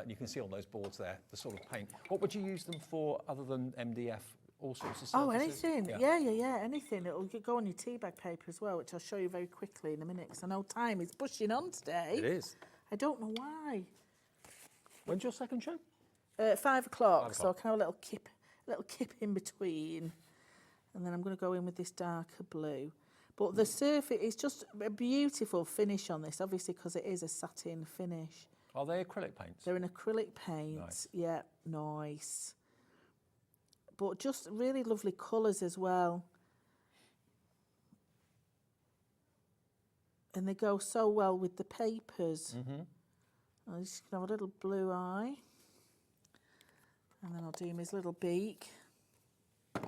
You can see on those boards there the sort of paint. What would you use them for other than MDF? All sorts of surfaces? Oh, anything. Yeah, anything. It'll go on your tea bag paper as well, which I'll show you very quickly in a minute, because I know time is pushing on today. It is. I don't know why. When's your second show? 5 o'clock, so I can have a little kip in between. And then I'm going to go in with this darker blue. But the surface is just a beautiful finish on this, obviously, because it is a satin finish. Are they acrylic paints? They're an acrylic paint. Nice. Yeah, nice. But just really lovely colours as well. And they go so well with the papers. I'm just going to have a little blue eye. And then I'll do him his little beak. I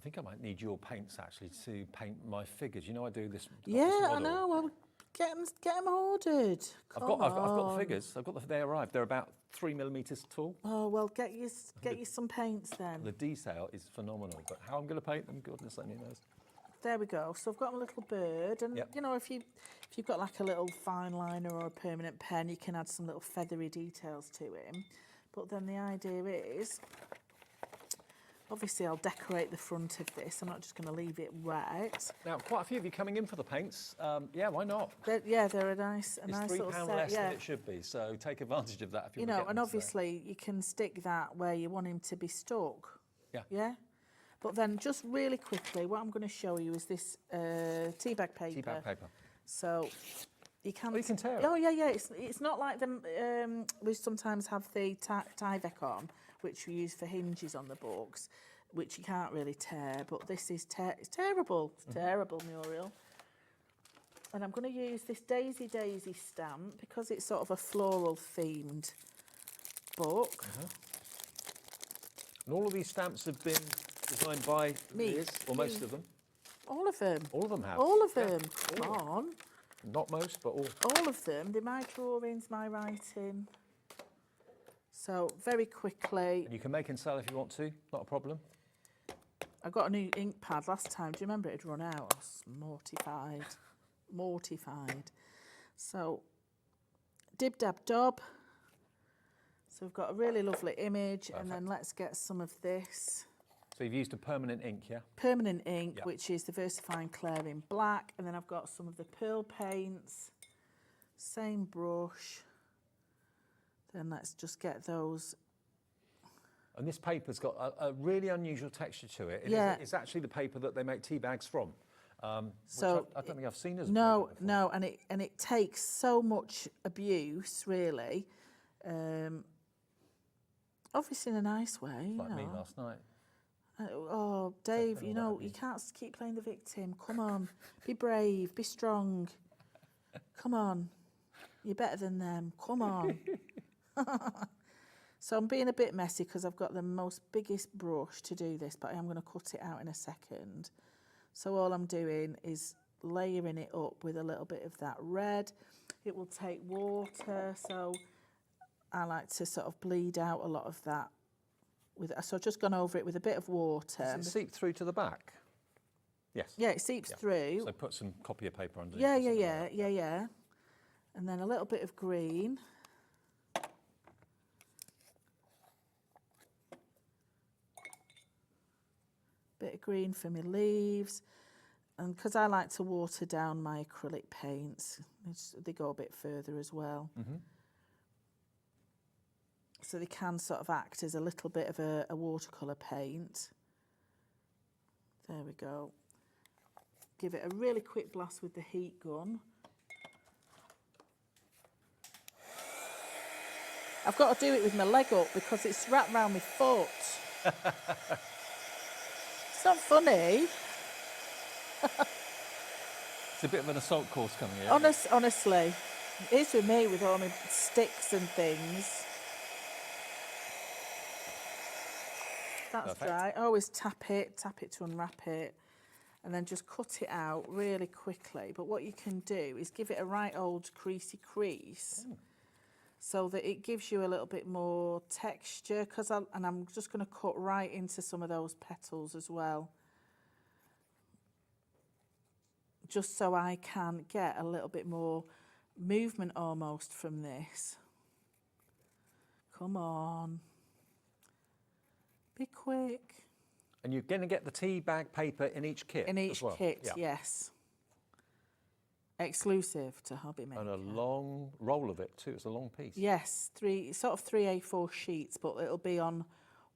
think I might need your paints actually to paint my figures. You know I do this. Yeah, I know. Well, get them ordered. I've got the figures. They arrived. They're about 3 millimeters tall. Oh well, get you some paints then. The detail is phenomenal, but how I'm going to paint them, goodness only knows. There we go. So I've got my little bird, and you know, if you've got like a little fine liner or a permanent pen, you can add some little feathery details to him. But then the idea is, obviously, I'll decorate the front of this. I'm not just going to leave it wet. Now, quite a few of you coming in for the paints. Yeah, why not? They're a nice little £3 set. less Yeah. than it should be, so take advantage of that if You know, and obviously you can stick that where you want him to be stuck. Yeah. Yeah. But then, just really quickly, what I'm going to show you is this tea bag paper. Tea bag paper. So you can. Oh, you can tear it. Oh yeah. It's not like them. We sometimes have the tie on, which we use for hinges on the books, which you can't really tear. But this is it's terrible. It's terrible, Muriel. And I'm going to use this Daisy stamp because it's sort of a floral themed book. And all of these stamps have been designed by Liz, or most of them. All of them. All of them have. All of them. Come on. Not most, but all. All of them. They're my drawings, my writing. So, very quickly. And you can make and sell if you want to, not a problem. I got a new ink pad last time. Do you remember it had run out? I was mortified. Mortified. So, dib dab dob. So we've got a really lovely image. Perfect. And then let's get some of this. So you've used a permanent ink, yeah? Permanent ink, which is the Versifying Clair in black. And then I've got some of the pearl paints. Same brush. Then let's just get those. And this paper's got a really unusual texture to it. It's actually the paper that they make tea bags from. So I don't think I've seen as no, and it takes so much abuse, really. Obviously in a nice way. Like me last night. Oh, Dave, you know, you can't keep playing the victim. Come on, be brave, be strong. Come on, you're better than them. Come on. So I'm being a bit messy because I've got the biggest brush to do this, but I am going to cut it out in a second. So all I'm doing is layering it up with a little bit of that red. It will take water, so I like to sort of bleed out a lot of that. So I've just gone over it with a bit of water. Does it seep through to the back? Yes. Yeah, it seeps through. So put some copier paper underneath. Yeah. And then a little bit of green. green for my leaves. And because I like to water down my acrylic paints, they go a bit further as well. So they can sort of act as a little bit of a watercolour paint. There we go. Give it a really quick blast with the heat gun. I've got to do it with my leg up because it's wrapped around my foot. It's not funny. It's a bit of an assault course coming here. Honestly, it is with me with all my sticks and things. That's Perfect. dry. I always tap it to unwrap it, and then just cut it out really quickly. But what you can do is give it a right old creasy crease. So that it gives you a little bit more texture, and I'm just going to cut right into some of those petals as well, just so I can get a little bit more movement almost from this. Come on, be quick. And you're going to get the tea bag paper in each kit In each as well. kit, Yeah. yes. Exclusive to Hobby Maker. And a long roll of it too. It's a long piece. Yes, three A4 sheets, but it'll be on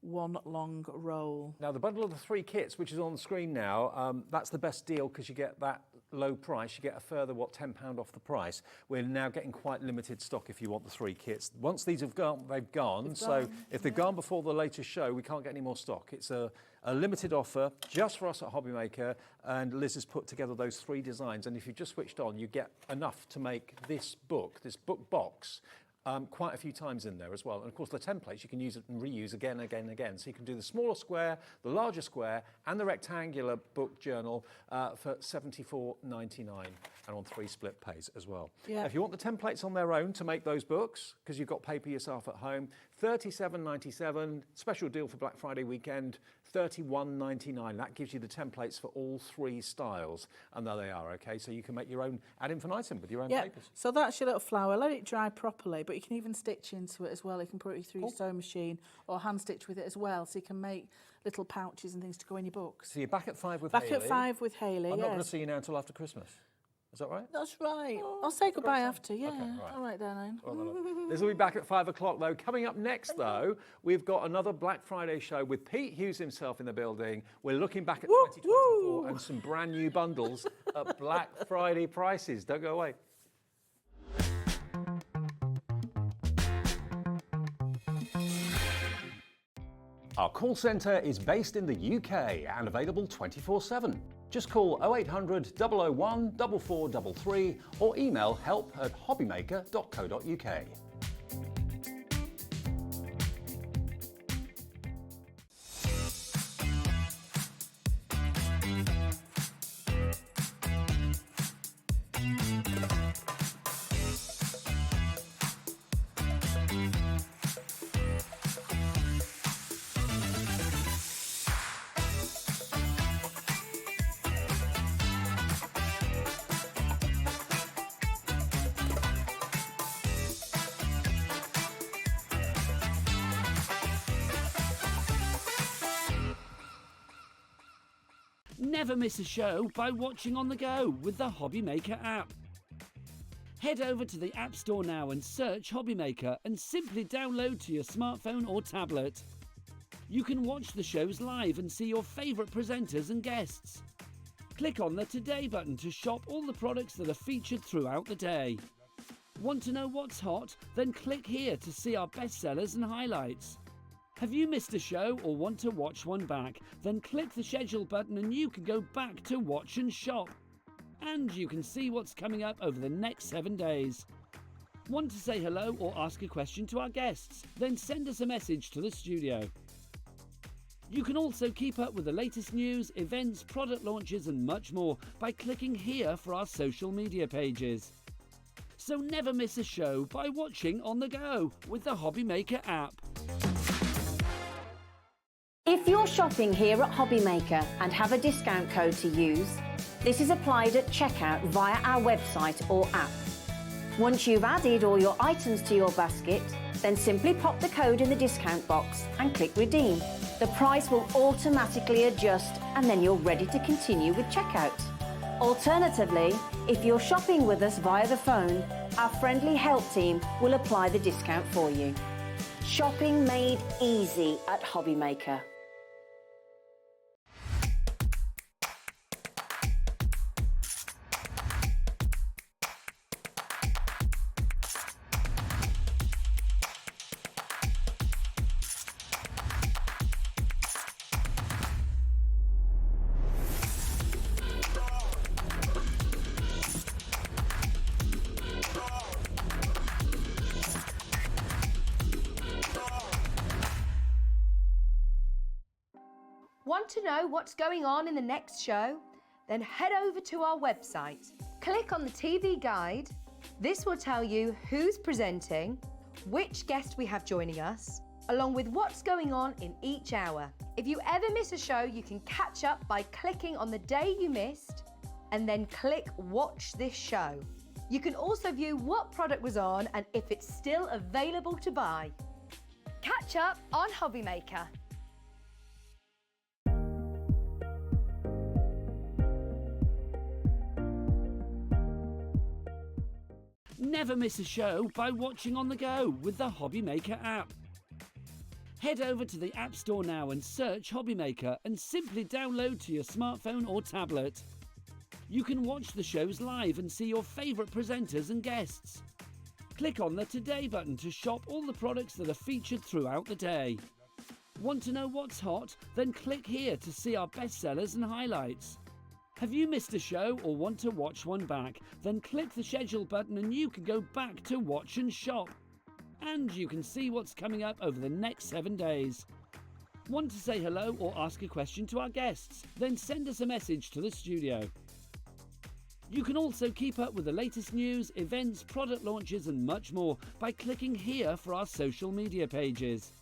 one long roll. Now the bundle of the 3 kits, which is on the screen now, that's the best deal because you get that low price. You get a further, £10 off the price. We're now getting quite limited stock if you want the 3 kits. Once these have gone, they've gone. So if they've gone before the latest show, we can't get any more stock. It's a limited offer just for us at Hobby Maker, and Liz has put together those 3 designs. And if you've just switched on, you get enough to make this book box, quite a few times in there as well. And of course the templates you can use it and reuse again and again and again. So you can do the smaller square, the larger square and the rectangular book journal for $74.99 and on 3 split pays as well. Yeah. If you want the templates on their own to make those books, because you've got paper yourself at home, $37.97, special deal for Black Friday weekend, $31.99. That gives you the templates for all 3 styles. And there they are, okay? So you can make your own ad infinitum with your own papers. So that's your little flower. Let it dry properly, but you can even stitch into it as well. You can put it through your sewing machine or hand stitch with it as well. So you can make little pouches and things to go in your books. So you're back at 5 with Back Hayley. at 5 with Hayley, I'm not going to yes. see you now until after Christmas. Is that right? That's right. I'll say goodbye after, yeah. Okay, right. All right, darling. This will be back at 5 o'clock though. Coming up next though, we've got another Black Friday show with Pete Hughes himself in the building. We're looking back at 2024 and some brand new bundles at Black Friday prices. Don't go away. Our call centre is based in the UK and available 24/7. Just call 0800 001 4433 or email help@hobbymaker.co.uk. Never miss a show by watching on the go with the Hobby Maker app. Head over to the App Store now and search Hobby Maker and simply download to your smartphone or tablet. You can watch the shows live and see your favourite presenters and guests. Click on the Today button to shop all the products that are featured throughout the day. Want to know what's hot? Then click here to see our bestsellers and highlights. Have you missed a show or want to watch one back? Then click the schedule button and you can go back to watch and shop. And you can see what's coming up over the next 7 days. Want to say hello or ask a question to our guests? Then send us a message to the studio. You can also keep up with the latest news, events, product launches and much more by clicking here for our social media pages. So never miss a show by watching on the go with the Hobby Maker app. If you're shopping here at Hobby Maker and have a discount code to use, this is applied at checkout via our website or app. Once you've added all your items to your basket, then simply pop the code in the discount box and click redeem. The price will automatically adjust and then you're ready to continue with checkout. Alternatively, if you're shopping with us via the phone, our friendly help team will apply the discount for you. Shopping made easy at Hobby Maker. Want to know what's going on in the next show? Then head over to our website. Click on the TV guide. This will tell you who's presenting, which guest we have joining us, along with what's going on in each hour. If you ever miss a show, you can catch up by clicking on the day you missed and then click Watch This Show. You can also view what product was on and if it's still available to buy. Catch up on Hobby Maker. Never miss a show by watching on the go with the Hobby Maker app. Head over to the App Store now and search Hobby Maker and simply download to your smartphone or tablet. You can watch the shows live and see your favourite presenters and guests. Click on the Today button to shop all the products that are featured throughout the day. Want to know what's hot? Then click here to see our bestsellers and highlights. Have you missed a show or want to watch one back? Then click the schedule button and you can go back to watch and shop. And you can see what's coming up over the next 7 days. Want to say hello or ask a question to our guests? Then send us a message to the studio. You can also keep up with the latest news, events, product launches and much more by clicking here for our social media pages.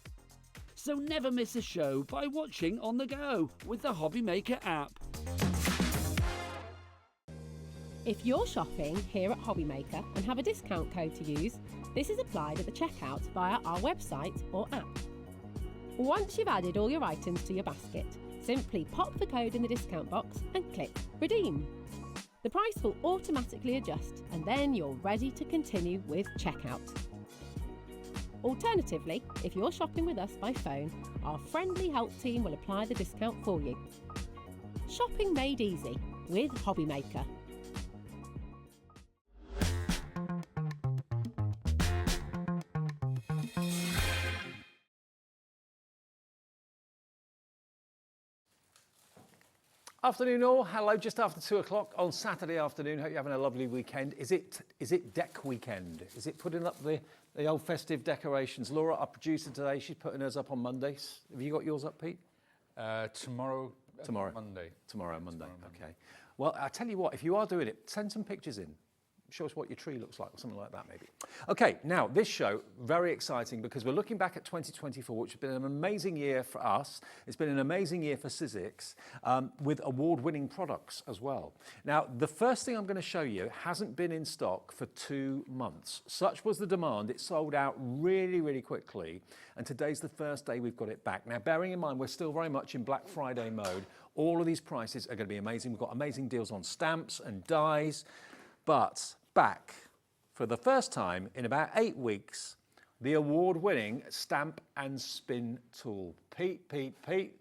So never miss a show by watching on the go with the Hobby Maker app. If you're shopping here at Hobby Maker and have a discount code to use, this is applied at the checkout via our website or app. Once you've added all your items to your basket, simply pop the code in the discount box and click Redeem. The price will automatically adjust and then you're ready to continue with checkout. Alternatively, if you're shopping with us by phone, our friendly help team will apply the discount for you. Shopping made easy with Hobby Maker. Afternoon all, hello, just after 2 o'clock on Saturday afternoon. Hope you're having a lovely weekend. Is it deck weekend? Is it putting up the old festive decorations? Laura, our producer today, she's putting hers up on Mondays. Have you got yours up, Pete? Tomorrow. Monday. Tomorrow, Monday. Okay. Well, I'll tell you what, if you are doing it, send some pictures in. Show us what your tree looks like or something like that maybe. Okay, now this show, very exciting because we're looking back at 2024, which has been an amazing year for us. It's been an amazing year for Sizzix with award-winning products as well. Now, the first thing I'm going to show you hasn't been in stock for 2 months. Such was the demand, it sold out really, really quickly. And today's the first day we've got it back. Now, bearing in mind, we're still very much in Black Friday mode. All of these prices are going to be amazing. We've got amazing deals on stamps and dies. But back for the first time in about 8 weeks, the award-winning stamp and spin tool. Pete,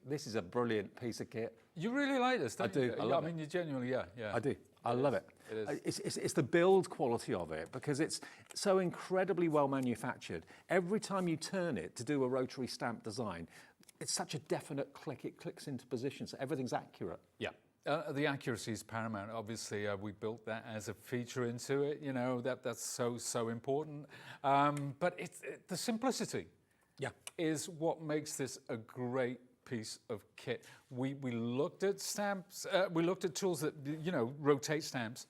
this is a brilliant piece of kit. You really like this, don't you? I love it. I mean, you genuinely, yeah. I do. I love it. It is. It's the build quality of it because it's so incredibly well manufactured. Every time you turn it to do a rotary stamp design, it's such a definite click. It clicks into position, so everything's accurate. Yeah. The accuracy is paramount. Obviously, we built that as a feature into it. You know, that's so important. But the simplicity is what makes this a great piece of kit. We looked at stamps. We looked at tools that, you know, rotate stamps,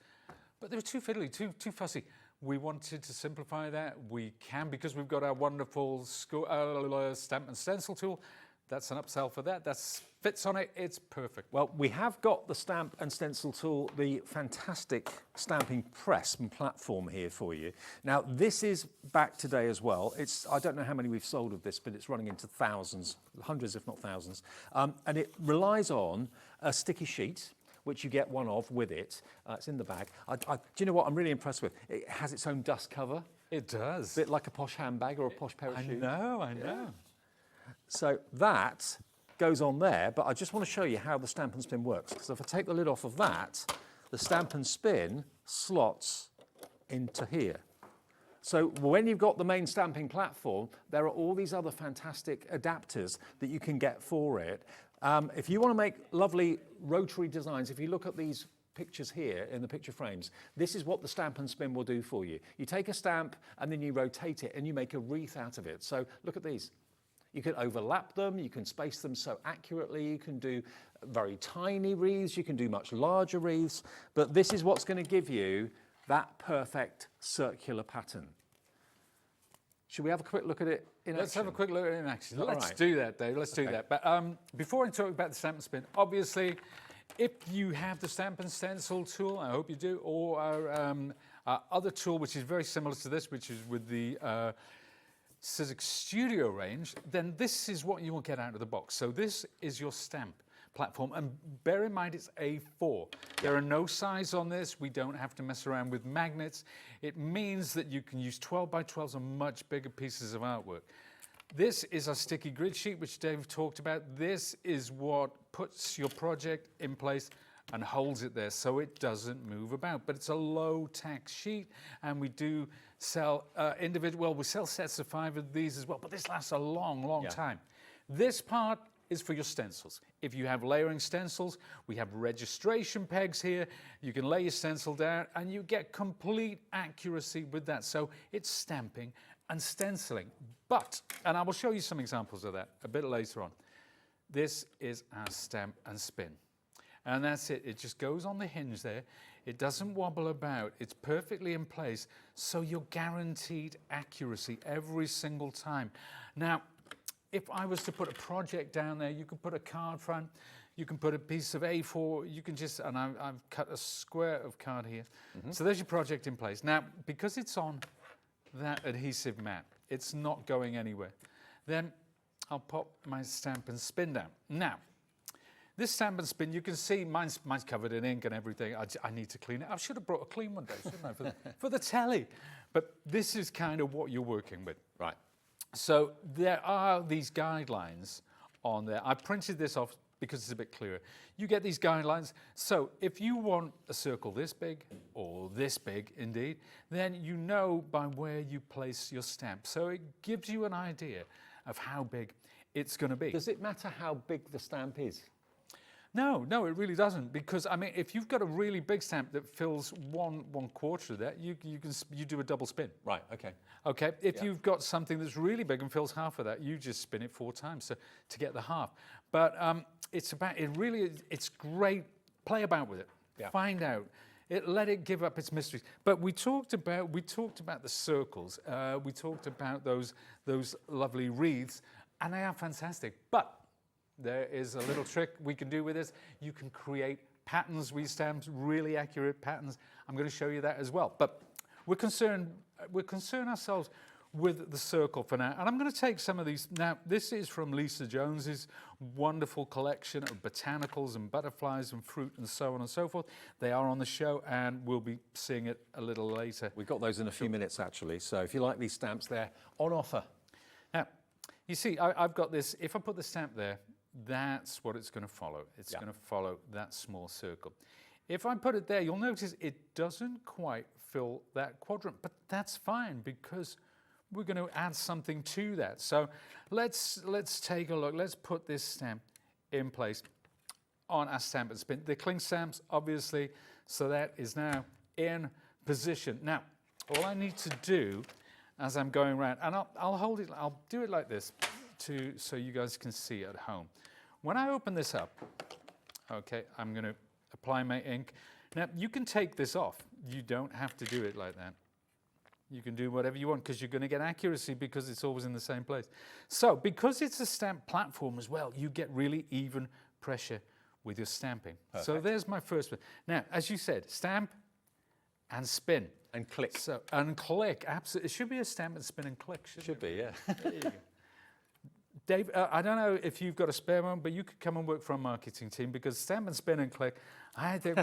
but they were too fiddly, too fussy. We wanted to simplify that. We can because we've got our wonderful stamp and stencil tool. That's an upsell for that. That fits on it. It's perfect. Well, we have got the stamp and stencil tool, the fantastic stamping press and platform here for you. Now, this is back today as well. I don't know how many we've sold of this, but it's running into thousands, hundreds if not thousands. And it relies on a sticky sheet, which you get one of with it. It's in the bag. Do you know what I'm really impressed with? It has its own dust cover. It does. A bit like a posh handbag or a posh pair of shoes. I know. So that goes on there, but I just want to show you how the stamp and spin works. Because if I take the lid off of that, the stamp and spin slots into here. So when you've got the main stamping platform, there are all these other fantastic adapters that you can get for it. If you want to make lovely rotary designs, if you look at these pictures here in the picture frames, this is what the stamp and spin will do for you. You take a stamp and then you rotate it and you make a wreath out of it. So look at these. You can overlap them, you can space them so accurately, you can do very tiny wreaths, you can do much larger wreaths, but this is what's going to give you that perfect circular pattern. Should we have a quick look at it in action? Let's have a quick look at it in action. Let's right. do that, Dave. Let's do that. But before I talk about the stamp and spin, obviously, if you have the stamp and stencil tool, I hope you do, or our other tool, which is very similar to this, which is with the Sizzix Studio range, then this is what you will get out of the box. So this is your stamp platform, and bear in mind it's A4. There are no size on this. We don't have to mess around with magnets. It means that you can use 12 by 12s on much bigger pieces of artwork. This is our sticky grid sheet, which Dave talked about. This is what puts your project in place and holds it there so it doesn't move about. But it's a low tax sheet, and we do sell we sell sets of 5 of these as well, but this lasts a long time. This part is for your stencils. If you have layering stencils, we have registration pegs here. You can lay your stencil down and you get complete accuracy with that. So it's stamping and stenciling. But, and I will show you some examples of that a bit later on. This is our stamp and spin. And that's it. It just goes on the hinge there. It doesn't wobble about. It's perfectly in place. So you're guaranteed accuracy every single time. Now, if I was to put a project down there, you could put a card front, you can put a piece of A4, you can just, and I've cut a square of card here. So there's your project in place. Now, because it's on that adhesive mat, it's not going anywhere. Then I'll pop my stamp and spin down. Now, this stamp and spin, you can see mine's covered in ink and everything. I need to clean it. I should have brought a clean one, Dave, shouldn't I, for the telly. But this is kind of what you're working with. Right. So there are these guidelines on there. I printed this off because it's a bit clearer. You get these guidelines. So if you want a circle this big, or this big indeed, then you know by where you place your stamp. So it gives you an idea of how big it's going to be. Does it matter how big the stamp is? No, it really doesn't, because I mean, if you've got a really big stamp that fills one quarter of that, you do a double spin. Right. Okay. Okay. If you've got something that's really big and fills half of that, you just spin it 4 times to get the half. But it's great. Play about with it. Yeah. Find out. Let it give up its mysteries. But we talked about the circles. We talked about those lovely wreaths, and they are fantastic. But there is a little trick we can do with this. You can create patterns with stamps, really accurate patterns. I'm going to show you that as well. But we're concerned ourselves with the circle for now. And I'm going to take some of these. Now, this is from Lisa Jones's wonderful collection of botanicals and butterflies and fruit and so on and so forth. They are on the show, and we'll be seeing it a little later. We've got those in a few minutes, actually. So if you like these stamps, they're on offer. Now, you see, I've got this. If I put the stamp there, that's what it's going to follow. It's going to follow that small circle. If I put it there, you'll notice it doesn't quite fill that quadrant, but that's fine because we're going to add something to that. So let's take a look. Let's put this stamp in place on our stamp and spin. The cling stamps, obviously, so that is now in position. Now, all I need to do as I'm going around, and I'll hold it, I'll do it like this so you guys can see at home. When I open this up, okay, I'm going to apply my ink. Now, you can take this off. You don't have to do it like that. You can do whatever you want because you're going to get accuracy because it's always in the same place. So because it's a stamp platform as well, you get really even pressure with your stamping. Perfect. So there's my first one. Now, as you said, stamp and spin. And click. So, and click, absolutely. It should be a stamp and spin and click, shouldn't it? Should be, yeah. There you go. Dave, I don't know if you've got a spare one, but you could come and work for our marketing team because stamp and spin and click, I think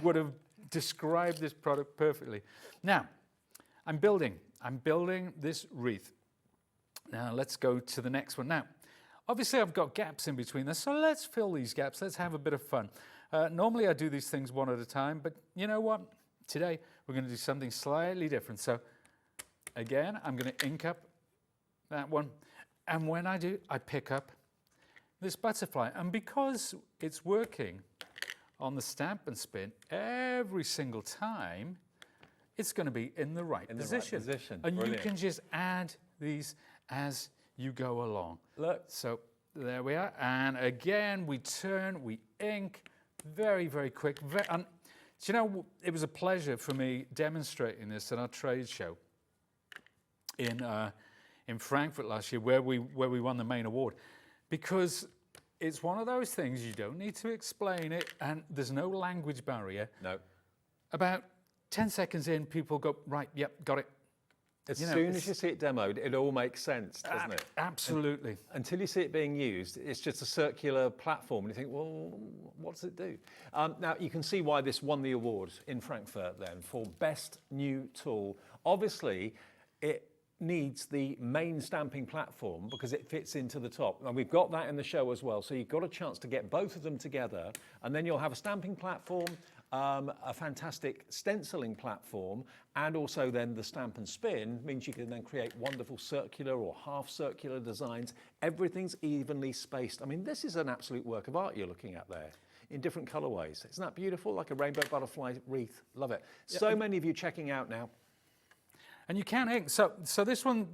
would have described this product perfectly. Now, I'm building this wreath. Now, let's go to the next one. Now, obviously, I've got gaps in between this, so let's fill these gaps. Let's have a bit of fun. Normally, I do these things one at a time, but you know what? Today, we're going to do something slightly different. So, again, I'm going to ink up that one. And when I do, I pick up this butterfly. And because it's working on the stamp and spin every single time, it's going to be in the right position. And brilliant. You can just add these as you go along. Look. So there we are. And again, we turn, we ink, very, very quick. And do you know, it was a pleasure for me demonstrating this at our trade show in Frankfurt last year, where we won the main award, because it's one of those things you don't need to explain it, and there's no language barrier. No. About 10 seconds in, people go, right, yep, got it. As soon as you see it demoed, it all makes sense, doesn't it? Absolutely. And until you see it being used, it's just a circular platform, and you think, well, what does it do? Now, you can see why this won the award in Frankfurt then for Best New Tool. Obviously, it needs the main stamping platform because it fits into the top. And we've got that in the show as well. So you've got a chance to get both of them together, and then you'll have a stamping platform, a fantastic stenciling platform, and also then the stamp and spin means you can then create wonderful circular or half circular designs. Everything's evenly spaced. I mean, this is an absolute work of art you're looking at there in different colorways. Isn't that beautiful? Like a rainbow butterfly wreath. Love it. Yeah. So many of you checking out now. And you can ink. So this one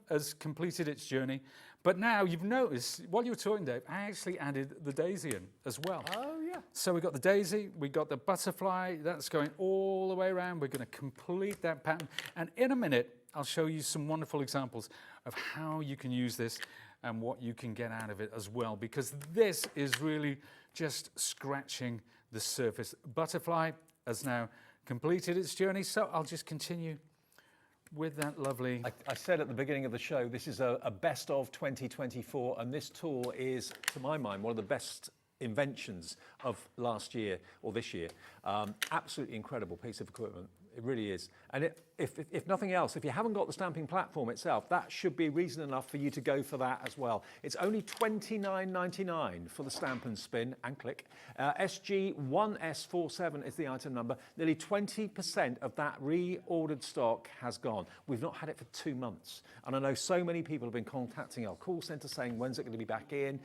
has completed its journey. But now you've noticed, while you were talking, Dave, I actually added the daisy in as well. Oh, yeah. So we got the daisy, we got the butterfly, that's going all the way around. We're going to complete that pattern. And in a minute, I'll show you some wonderful examples of how you can use this and what you can get out of it as well, because this is really just scratching the surface. Butterfly has now completed its journey, so I'll just continue with that lovely... I said at the beginning of the show, this is a best of 2024, and this tool is, to my mind, one of the best inventions of last year, or this year. Absolutely incredible piece of equipment. It really is. And if nothing else, if you haven't got the stamping platform itself, that should be reason enough for you to go for that as well. It's only $29.99 for the stamp and spin and click. SG1S47 is the item number. Nearly 20% of that reordered stock has gone. We've not had it for 2 months. And I know so many people have been contacting our call centre saying, when's it going to be back in?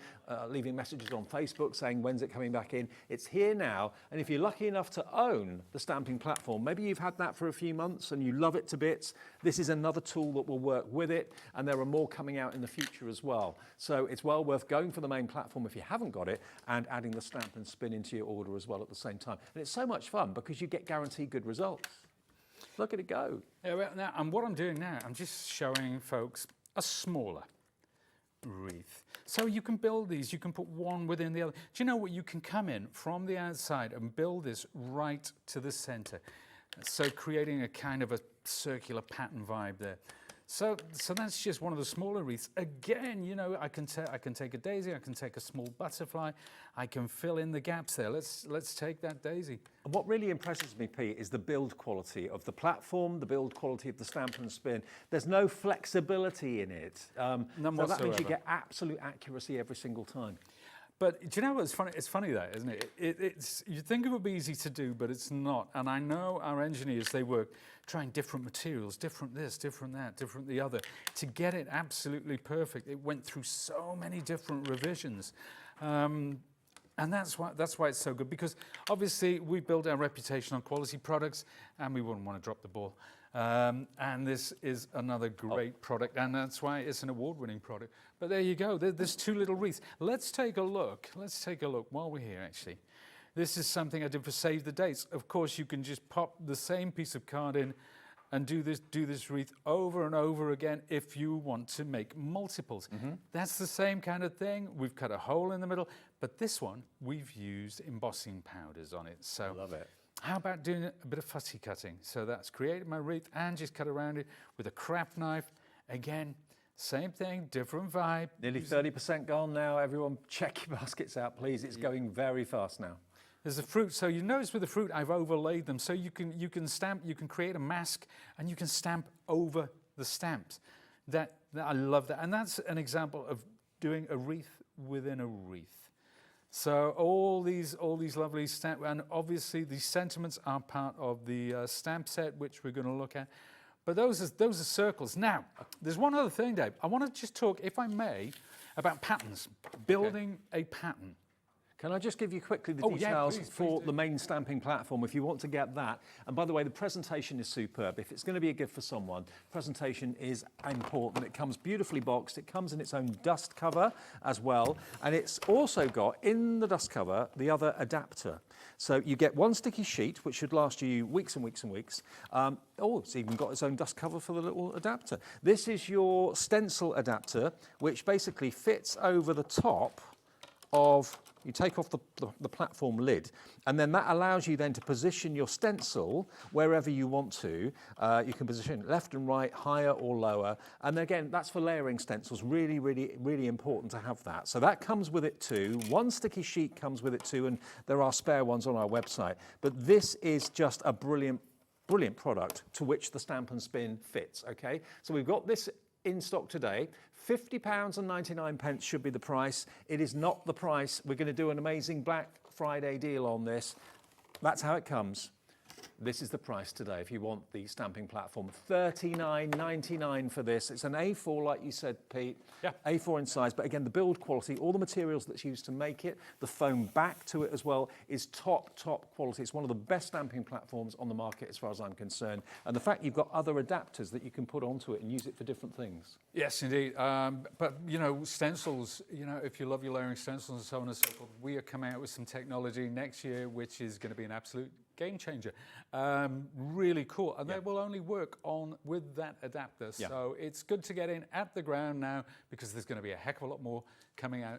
Leaving messages on Facebook saying, when's it coming back in? It's here now. And if you're lucky enough to own the stamping platform, maybe you've had that for a few months and you love it to bits, this is another tool that will work with it, and there are more coming out in the future as well. So it's well worth going for the main platform if you haven't got it, and adding the stamp and spin into your order as well at the same time. And it's so much fun because you get guaranteed good results. Look at it go. Yeah, well, now, and what I'm doing now, I'm just showing folks a smaller wreath. So you can build these, you can put one within the other. Do you know what? You can come in from the outside and build this right to the center. So creating a kind of a circular pattern vibe there. So that's just one of the smaller wreaths. Again, you know, I can take a daisy, I can take a small butterfly, I can fill in the gaps there. Let's take that daisy. And what really impresses me, Pete, is the build quality of the platform, the build quality of the stamp and spin. There's no flexibility in it. None so whatsoever. that means you get absolute accuracy every single time. But do you know what's funny? It's funny that, isn't it? It's you'd think it would be easy to do, but it's not. And I know our engineers, they work trying different materials, different this, different that, different the other, to get it absolutely perfect. It went through so many different revisions. And that's why it's so good, because obviously we build our reputation on quality products, and we wouldn't want to drop the ball. And this is another great product, and that's why it's an award-winning product. But there you go. There's two little wreaths. Let's take a look. Let's take a look while we're here, actually. This is something I did for Save the Dates. Of course, you can just pop the same piece of card in and do this wreath over and over again if you want to make multiples. That's the same kind of thing. We've cut a hole in the middle, but this one, we've used embossing powders on it. So Love it. how about doing a bit of fussy cutting? So that's created my wreath and just cut around it with a craft knife. Again, same thing, different vibe. Nearly 30% gone now. Everyone check your baskets out, please. It's going very fast now. There's the fruit. So you notice with the fruit, I've overlaid them. So you can stamp, you can create a mask, and you can stamp over the stamps. That I love that. And that's an example of doing a wreath within a wreath. So all these lovely stamp, and obviously the sentiments are part of the stamp set, which we're going to look at. But those are circles. Now, there's one other thing, Dave. I want to just talk, if I may, about patterns. Building a pattern. Can I just give you quickly the Oh, yeah, details please for do. the main stamping platform if you want to get that? And by the way, the presentation is superb. If it's going to be a gift for someone, presentation is important. It comes beautifully boxed. It comes in its own dust cover as well. And it's also got, in the dust cover, the other adapter. So you get one sticky sheet, which should last you weeks and weeks and weeks. It's even got its own dust cover for the little adapter. This is your stencil adapter, which basically fits over the top of, you take off the platform lid, and then that allows you then to position your stencil wherever you want to. You can position it left and right, higher or lower. And again, that's for layering stencils. Really, really, really important to have that. So that comes with it too. One sticky sheet comes with it too, and there are spare ones on our website. But this is just a brilliant product to which the Stamp and Spin fits, okay? So we've got this in stock today. £50.99 should be the price. It is not the price. We're going to do an amazing Black Friday deal on this. That's how it comes. This is the price today if you want the stamping platform. $39.99 for this. It's an A4, like you said, Pete. Yeah. A4 in size, but again, the build quality, all the materials that's used to make it, the foam back to it as well, is top quality. It's one of the best stamping platforms on the market as far as I'm concerned. And the fact you've got other adapters that you can put onto it and use it for different things. Yes, indeed. But, you know, stencils, you know, if you love your layering stencils and so on and so forth, we are coming out with some technology next year, which is going to be an absolute game changer. Really cool. And they will only work on with that adapter. Yeah. So it's good to get in at the ground now, because there's going to be a heck of a lot more coming on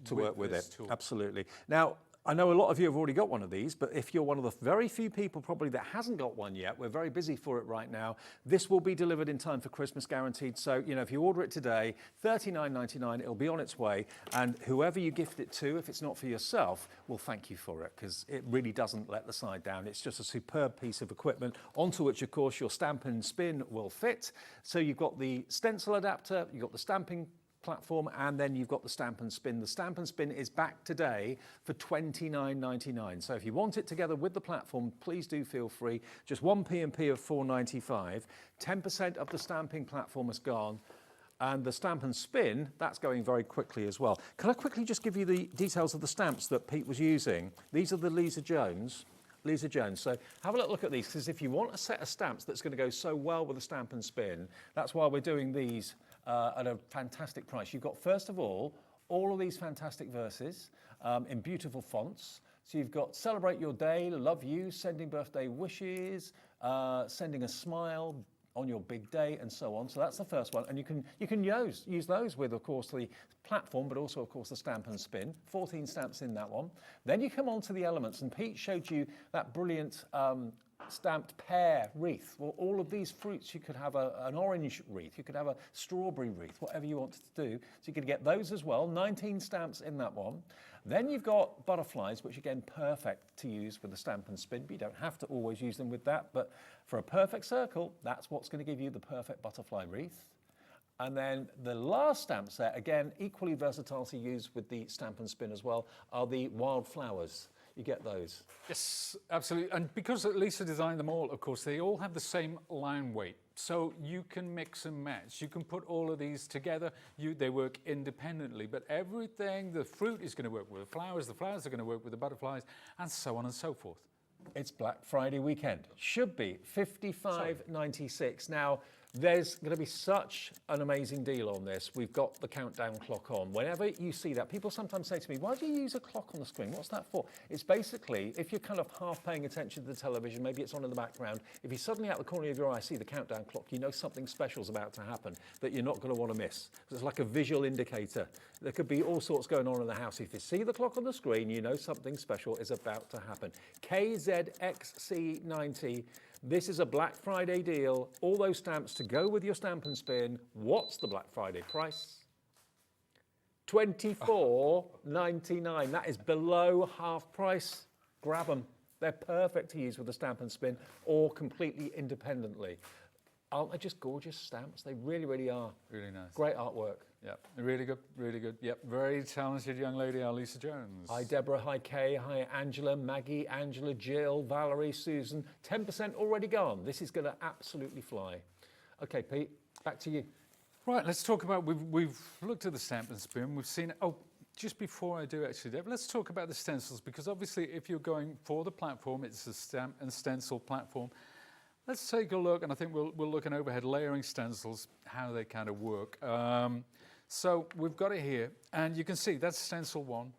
To work with this it. tool. Absolutely. Now, I know a lot of you have already got one of these, but if you're one of the very few people probably that hasn't got one yet, we're very busy for it right now. This will be delivered in time for Christmas, guaranteed. So, you know, if you order it today, $39.99, it'll be on its way. And whoever you gift it to, if it's not for yourself, will thank you for it, because it really doesn't let the side down. It's just a superb piece of equipment, onto which, of course, your Stamp and Spin will fit. So you've got the stencil adapter, you've got the stamping platform, and then you've got the Stamp and Spin. The Stamp and Spin is back today for $29.99. So if you want it together with the platform, please do feel free. Just one P&P of $4.95. 10% of the stamping platform is gone. And the Stamp and Spin, that's going very quickly as well. Can I quickly just give you the details of the stamps that Pete was using? These are the Lisa Jones. So have a little look at these, because if you want a set of stamps that's going to go so well with the Stamp and Spin, that's why we're doing these at a fantastic price. You've got, first of all of these fantastic verses in beautiful fonts. So you've got Celebrate Your Day, Love You, Sending Birthday Wishes, Sending a Smile on Your Big Day, and so on. So that's the first one. And you can use those with, of course, the platform, but also, of course, the Stamp and Spin. 14 stamps in that one. Then you come on to the elements, and Pete showed you that brilliant stamped pear wreath. Well, all of these fruits, you could have an orange wreath, you could have a strawberry wreath, whatever you wanted to do. So you could get those as well, 19 stamps in that one. Then you've got butterflies, which again, perfect to use with the Stamp and Spin, but you don't have to always use them with that. But for a perfect circle, that's what's going to give you the perfect butterfly wreath. And then the last stamp set, again, equally versatile to use with the Stamp and Spin as well, are the wildflowers. You get those. Yes, absolutely. And because Lisa designed them all, of course, they all have the same line weight. So you can mix and match. You can put all of these together. They work independently. But everything, the fruit is going to work with the flowers are going to work with the butterflies, and so on and so forth. It's Black Friday weekend. Should be $55.96. Now, There's going to be such an amazing deal on this. We've got the countdown clock on. Whenever you see that, people sometimes say to me, why do you use a clock on the screen? What's that for? It's basically, if you're kind of half paying attention to the television, maybe it's on in the background, if you suddenly out the corner of your eye see the countdown clock, you know something special is about to happen that you're not going to want to miss. It's like a visual indicator. There could be all sorts going on in the house. If you see the clock on the screen, you know something special is about to happen. KZXC90. This is a Black Friday deal. All those stamps to go with your stamp and spin. What's the Black Friday price? $24.99. That is below half price. Grab them. They're perfect to use with a stamp and spin or completely independently. Aren't they just gorgeous stamps? They really, really are. Really nice. Great artwork. Yep, really good, really good. Yep, very talented young lady, our Lisa Jones. Hi Deborah, hi Kay, hi Angela, Maggie, Angela, Jill, Valerie, Susan. 10% already gone. This is going to absolutely fly. Okay, Pete, back to you. Right, let's talk about, we've looked at the stamp and spin, we've seen, oh, just before I do actually, Deb, let's talk about the stencils, because obviously if you're going for the platform, it's a stamp and stencil platform. Let's take a look, and I think we'll look at overhead layering stencils, how they kind of work. So we've got it here, and you can see that's stencil 1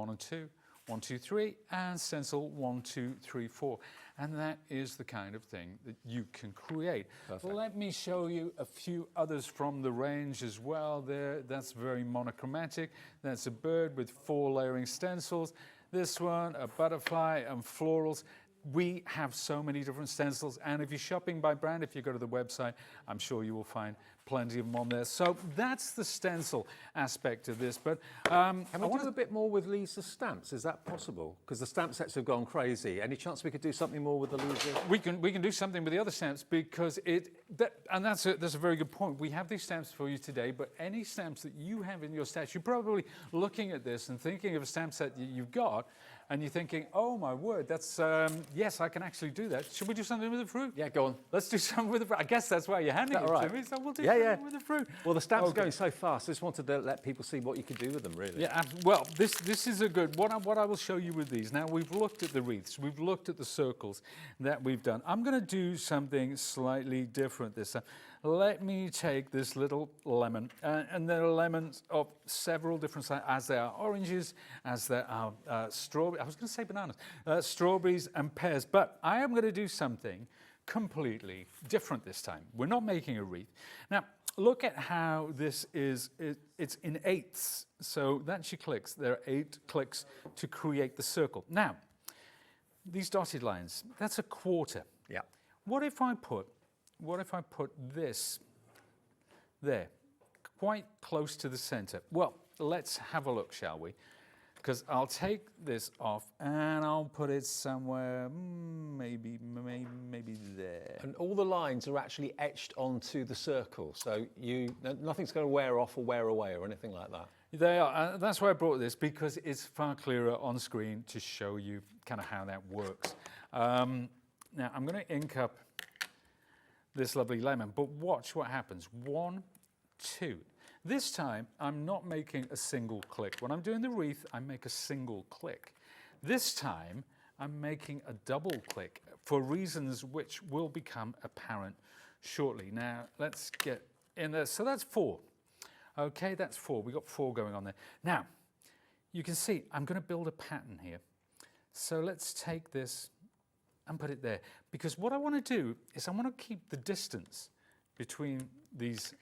and 2, 1, 2, 3, and stencil 1, 2, 3, 4. And that is the kind of thing that you can create. Perfect. Let me show you a few others from the range as well there. That's very monochromatic. That's a bird with 4 layering stencils. This one, a butterfly and florals. We have so many different stencils, and if you're shopping by brand, if you go to the website, I'm sure you will find plenty of them on there. So that's the stencil aspect of this. But Can we do a bit more with Lisa's stamps? Is that possible? Because the stamp sets have gone crazy. Any chance we could do something more with the Lisa? We can do something with the other stamps, because that's a very good point. We have these stamps for you today, but any stamps that you have in your stash, you're probably looking at this and thinking of a stamp set that you've got, and you're thinking, oh my word, that's, yes, I can actually do that. Should we do something with the fruit? Yeah, go on. Let's do something with the fruit. I guess that's why you're handing it right? to me, so we'll do Yeah, something with the fruit. Well, the stamps are going so fast. I just wanted to let people see what you could do with them, really. Yeah, well, this is a good, what I will show you with these. Now, we've looked at the wreaths, we've looked at the circles that we've done. I'm going to do something slightly different this time. Let me take this little lemon, and there are lemons of several different sizes, as there are oranges, as there are strawberries, I was going to say bananas, strawberries and pears, but I am going to do something completely different this time. We're not making a wreath. Now, look at how this is, it's in 8ths, so that's your clicks. There are 8 clicks to create the circle. Now, these dotted lines, that's a quarter. Yeah. What if I put this there, quite close to the center? Well, let's have a look, shall we? Because I'll take this off and I'll put it somewhere, maybe there. And all the lines are actually etched onto the circle, so nothing's going to wear off or wear away or anything like that. They are. That's why I brought this, because it's far clearer on screen to show you kind of how that works. Now, I'm going to ink up this lovely lemon, but watch what happens. 1, 2. This time, I'm not making a single click. When I'm doing the wreath, I make a single click. This time, I'm making a double click for reasons which will become apparent shortly. Now, let's get in there. So that's 4. Okay, that's 4. We've got 4 going on there. Now, you can see I'm going to build a pattern here. So let's take this and put it there. Because what I want to do is I want to keep the distance between these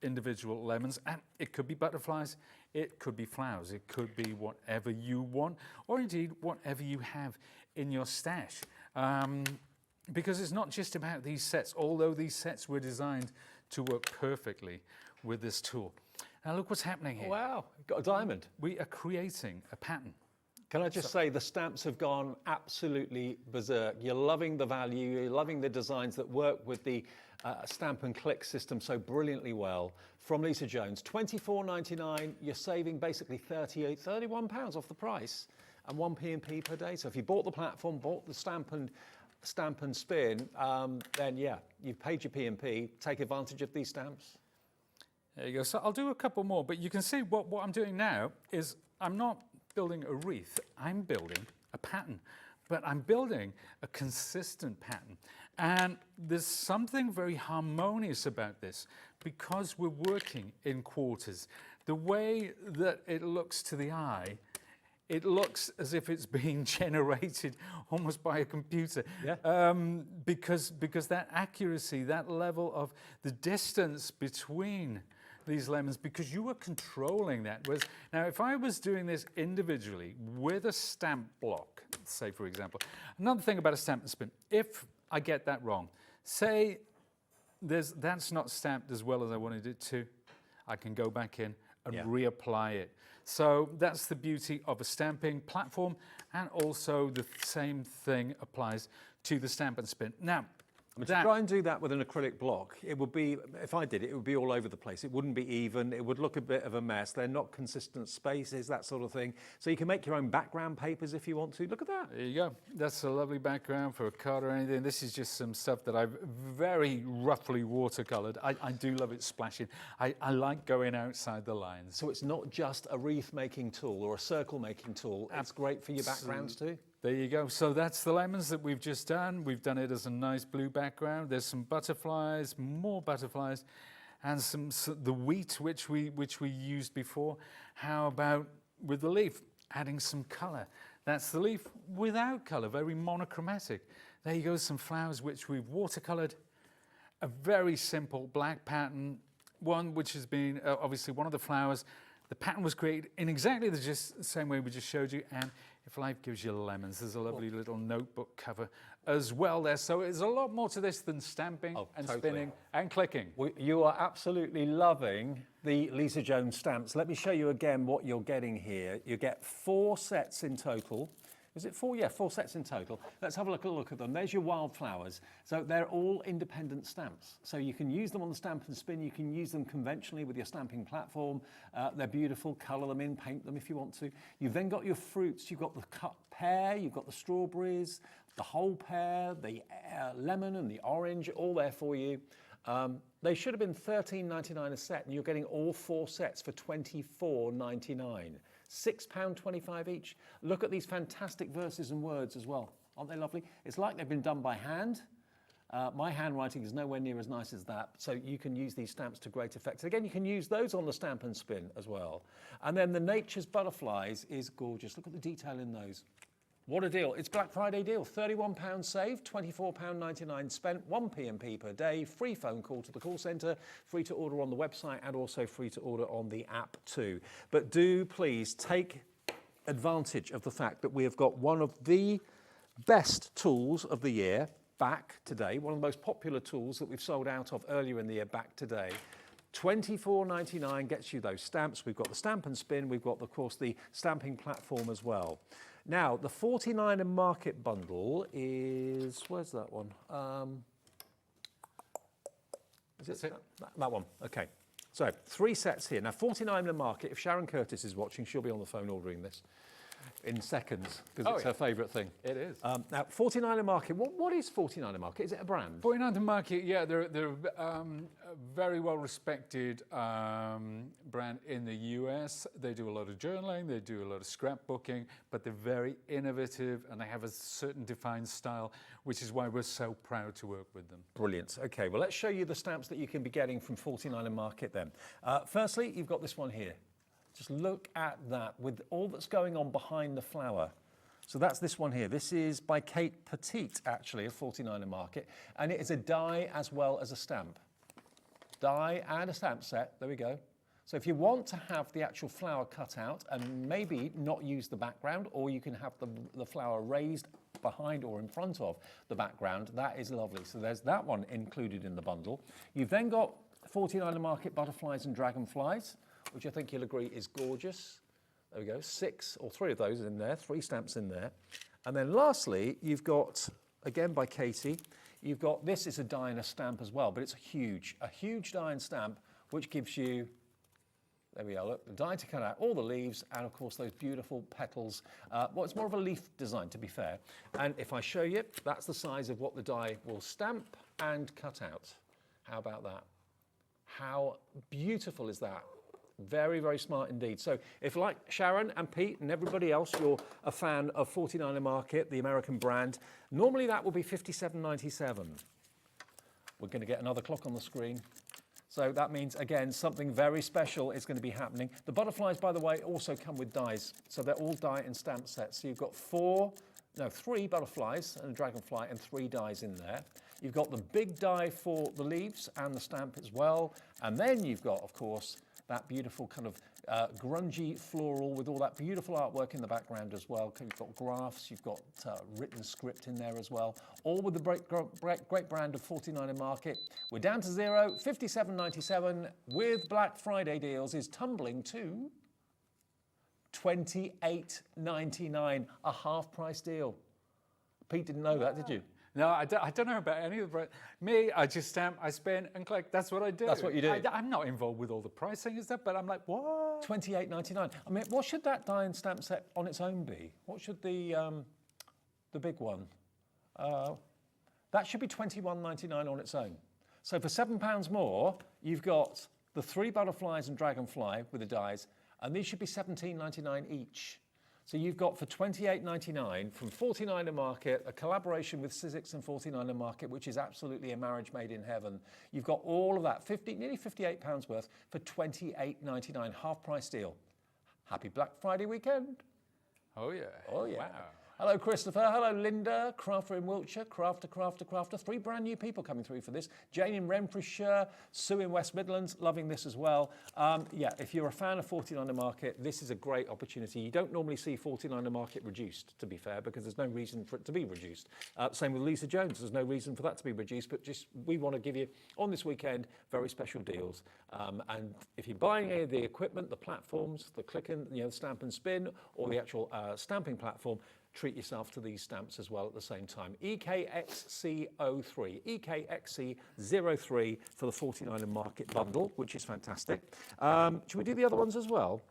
individual lemons, and it could be butterflies, it could be flowers, it could be whatever you want, or indeed whatever you have in your stash. Because it's not just about these sets, although these sets were designed to work perfectly with this tool. Now look what's happening here. Wow, got a diamond. We are creating a pattern. Can I just say the stamps have gone absolutely berserk. You're loving the value, you're loving the designs that work with the stamp and click system so brilliantly well. From Lisa Jones, $24.99, you're saving basically £31 off the price and 1 P&P per day. So if you bought the platform, bought the stamp and spin, then yeah, you've paid your P&P. Take advantage of these stamps. There you go. So I'll do a couple more, but you can see what I'm doing now is I'm not building a wreath, I'm building a pattern. but I'm building a consistent pattern. And there's something very harmonious about this because we're working in quarters. The way that it looks to the eye, it looks as if it's being generated almost by a computer. Yeah. Because that accuracy, that level of the distance between these lemons, because you were controlling that. Whereas now, if I was doing this individually with a stamp block, say for example, another thing about a stamp and spin, if I get that wrong, say that's not stamped as well as I wanted it to, I can go back in and reapply it. So that's the beauty of a stamping platform, and also the same thing applies to the stamp and spin. Now, to try and do that with an acrylic block, it would be, if I did it, it would be all over the place. It wouldn't be even, it would look a bit of a mess. They're not consistent spaces, that sort of thing. So you can make your own background papers if you want to. Look at that. There you go. That's a lovely background for a card or anything. This is just some stuff that I've very roughly watercolored. I do love it splashing. I like going outside the lines. So it's not just a wreath making tool or a circle making tool. It's great for your backgrounds too. There you go. So that's the lemons that we've just done. We've done it as a nice blue background. There's some butterflies, more butterflies, and the wheat which we used before. How about with the leaf, adding some colour? That's the leaf without colour, very monochromatic. There you go, some flowers which we've watercoloured. A very simple black pattern, one which has been obviously one of the flowers. The pattern was created in exactly the same way we just showed you, and if life gives you lemons, there's a lovely little notebook cover as well there. So it's a lot more to this than stamping and spinning and clicking. You are absolutely loving the Lisa Jones stamps. Let me show you again what you're getting here. You get 4 sets in total. Is it 4? Yeah, 4 sets in total. Let's have a look at them. There's your wildflowers. So they're all independent stamps. So you can use them on the stamp and spin. You can use them conventionally with your stamping platform. They're beautiful. Colour them in, paint them if you want to. You've then got your fruits. You've got the cut pear. You've got the strawberries, the whole pear, the lemon and the orange, all there for you. They should have been $13.99 a set, and you're getting all 4 sets for $24.99. £6.25 each. Look at these fantastic verses and words as well. Aren't they lovely? It's like they've been done by hand. My handwriting is nowhere near as nice as that, so you can use these stamps to great effect. Again, you can use those on the stamp and spin as well. And then the Nature's Butterflies is gorgeous. Look at the detail in those. What a deal. It's Black Friday deal. £31 saved, £24.99 spent, 1 P&P per day, free phone call to the call centre, free to order on the website, and also free to order on the app too. But do please take advantage of the fact that we have got one of the best tools of the year back today, one of the most popular tools that we've sold out of earlier in the year back today. $24.99 gets you those stamps. We've got the stamp and spin. We've got, of course, the stamping platform as well. Now, the 49 and Market bundle is, where's that one? Is it that one? Okay. So 3 sets here. Now, 49 and Market, if Sharon Curtis is watching, she'll be on the phone ordering this in seconds, because it's her favourite thing. It is. Now, 49 and Market, what is 49 and Market? Is it a brand? 49 and Market, yeah, they're a very well-respected brand in the US. They do a lot of journaling, they do a lot of scrapbooking, but they're very innovative and they have a certain defined style, which is why we're so proud to work with them. Brilliant. Okay, well, let's show you the stamps that you can be getting from 49 and Market then. Firstly, you've got this one here. Just look at that with all that's going on behind the flower. So that's this one here. This is by Kate Petite, actually, of 49 and Market, and it is a die as well as a stamp. Die and a stamp set, there we go. So if you want to have the actual flower cut out and maybe not use the background, or you can have the flower raised behind or in front of the background, that is lovely. So there's that one included in the bundle. You've then got 49 and Market butterflies and dragonflies, which I think you'll agree is gorgeous. There we go, 6 or 3 of those in there, 3 stamps in there. And then lastly, you've got, again by Katie, you've got, this is a die and a stamp as well, but it's a huge die and stamp, which gives you, there we are, look, the die to cut out all the leaves, and of course those beautiful petals. Well, it's more of a leaf design, to be fair. And if I show you, that's the size of what the die will stamp and cut out. How about that? How beautiful is that? Very, very smart indeed. So if, like Sharon and Pete and everybody else, you're a fan of 49er Market, the American brand, normally that will be $57.97. We're going to get another clock on the screen. So that means, again, something very special is going to be happening. The butterflies, by the way, also come with dies. So they're all die and stamp sets. So you've got 3 butterflies and a dragonfly and 3 dies in there. You've got the big die for the leaves and the stamp as well. And then you've got, of course, that beautiful kind of grungy floral with all that beautiful artwork in the background as well. You've got graphs, you've got written script in there as well, all with the great brand of 49er Market. We're down to zero, $57.97 with Black Friday deals is tumbling to $28.99, a half price deal. Pete didn't know that, did you? No, I don't know about any of the... Me, I just stamp, I spin and click. That's what I do. That's what you do. I'm not involved with all the pricing and stuff, but I'm like, what? $28.99. I mean, what should that die and stamp set on its own be? What should the big one? That should be $21.99 on its own. So for £7 more, you've got the 3 butterflies and dragonfly with the dies, and these should be $17.99 each. So you've got for $28.99 from 49er Market, a collaboration with Sizzix and 49er Market, which is absolutely a marriage made in heaven. You've got all of that, nearly £58 worth for $28.99, half price deal. Happy Black Friday weekend. Oh, yeah. Oh, yeah. Wow. Hello, Christopher. Hello, Linda. Crafter in Wiltshire. Crafter. 3 brand new people coming through for this. Jane in Renfrewshire. Sue in West Midlands. Loving this as well. Yeah, if you're a fan of 49er Market, this is a great opportunity. You don't normally see 49er Market reduced, to be fair, because there's no reason for it to be reduced. Same with Lisa Jones. There's no reason for that to be reduced, but just we want to give you, on this weekend, very special deals. And if you're buying any of the equipment, the platforms, the click and, the stamp and spin, or the actual stamping platform, treat yourself to these stamps as well at the same time. EKXC03, EKXC03 for the 49er Market bundle, which is fantastic. Should we do the other ones as well?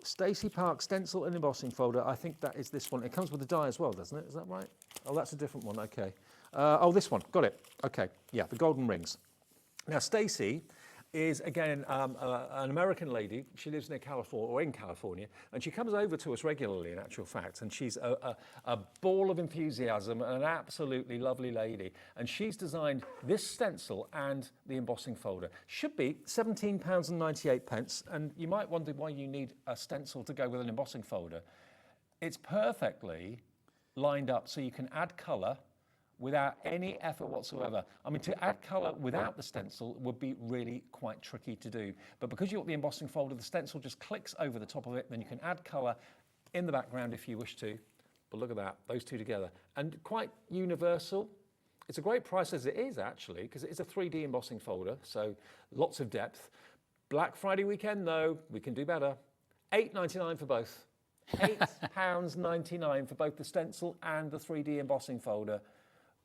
Stacey Park stencil and embossing folder. I think that is this one. It comes with the die as well, doesn't it? Is that right? Oh, that's a different one. Okay. Oh, this one. Got it. Okay. Yeah, the golden rings. Now, Stacey is, again, an American lady. She lives near California, or in California, and she comes over to us regularly, in actual fact, and she's a ball of enthusiasm and an absolutely lovely lady. And she's designed this stencil and the embossing folder. Should be £17.98, and you might wonder why you need a stencil to go with an embossing folder. It's perfectly lined up so you can add colour without any effort whatsoever. I mean, to add colour without the stencil would be really quite tricky to do. But because you've got the embossing folder, the stencil just clicks over the top of it, then you can add colour in the background if you wish to. But look at that, those two together. And quite universal. It's a great price as it is, actually, because it is a 3D embossing folder, so lots of depth. Black Friday weekend, though, we can do better. $8.99 for both. £8.99 for both the stencil and the 3D embossing folder.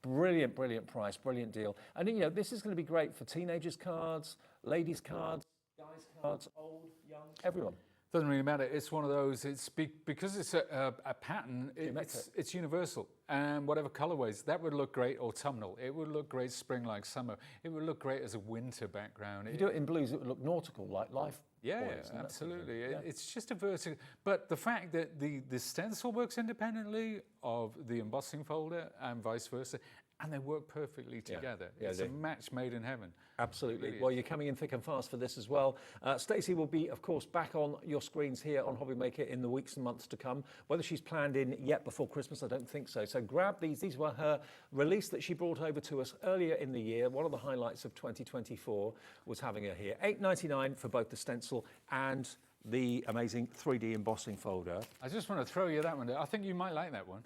Brilliant, brilliant price, brilliant deal. And this is going to be great for teenagers' cards, ladies' cards, guys' cards, old, young, everyone. Doesn't really matter. It's one of those. It's because it's a pattern. It's universal, and whatever colorways that would look great autumnal. It would look great spring, like summer. It would look great as a winter background. If you do it in blues, it would look nautical, like life. Yeah, absolutely. Yeah. It's just a vertical. But the fact that the stencil works independently of the embossing folder and vice versa, and they work perfectly together. Yeah, it's a match made in heaven. Absolutely. Really well, you're coming in thick and fast for this as well. Stacey will be, of course, back on your screens here on Hobby Maker in the weeks and months to come. Whether she's planned in yet before Christmas, I don't think so. So grab these. These were her release that she brought over to us earlier in the year. One of the highlights of 2024 was having her here. $8.99 for both the stencil and the amazing 3D embossing folder. I just want to throw you that one. I think you might like that one.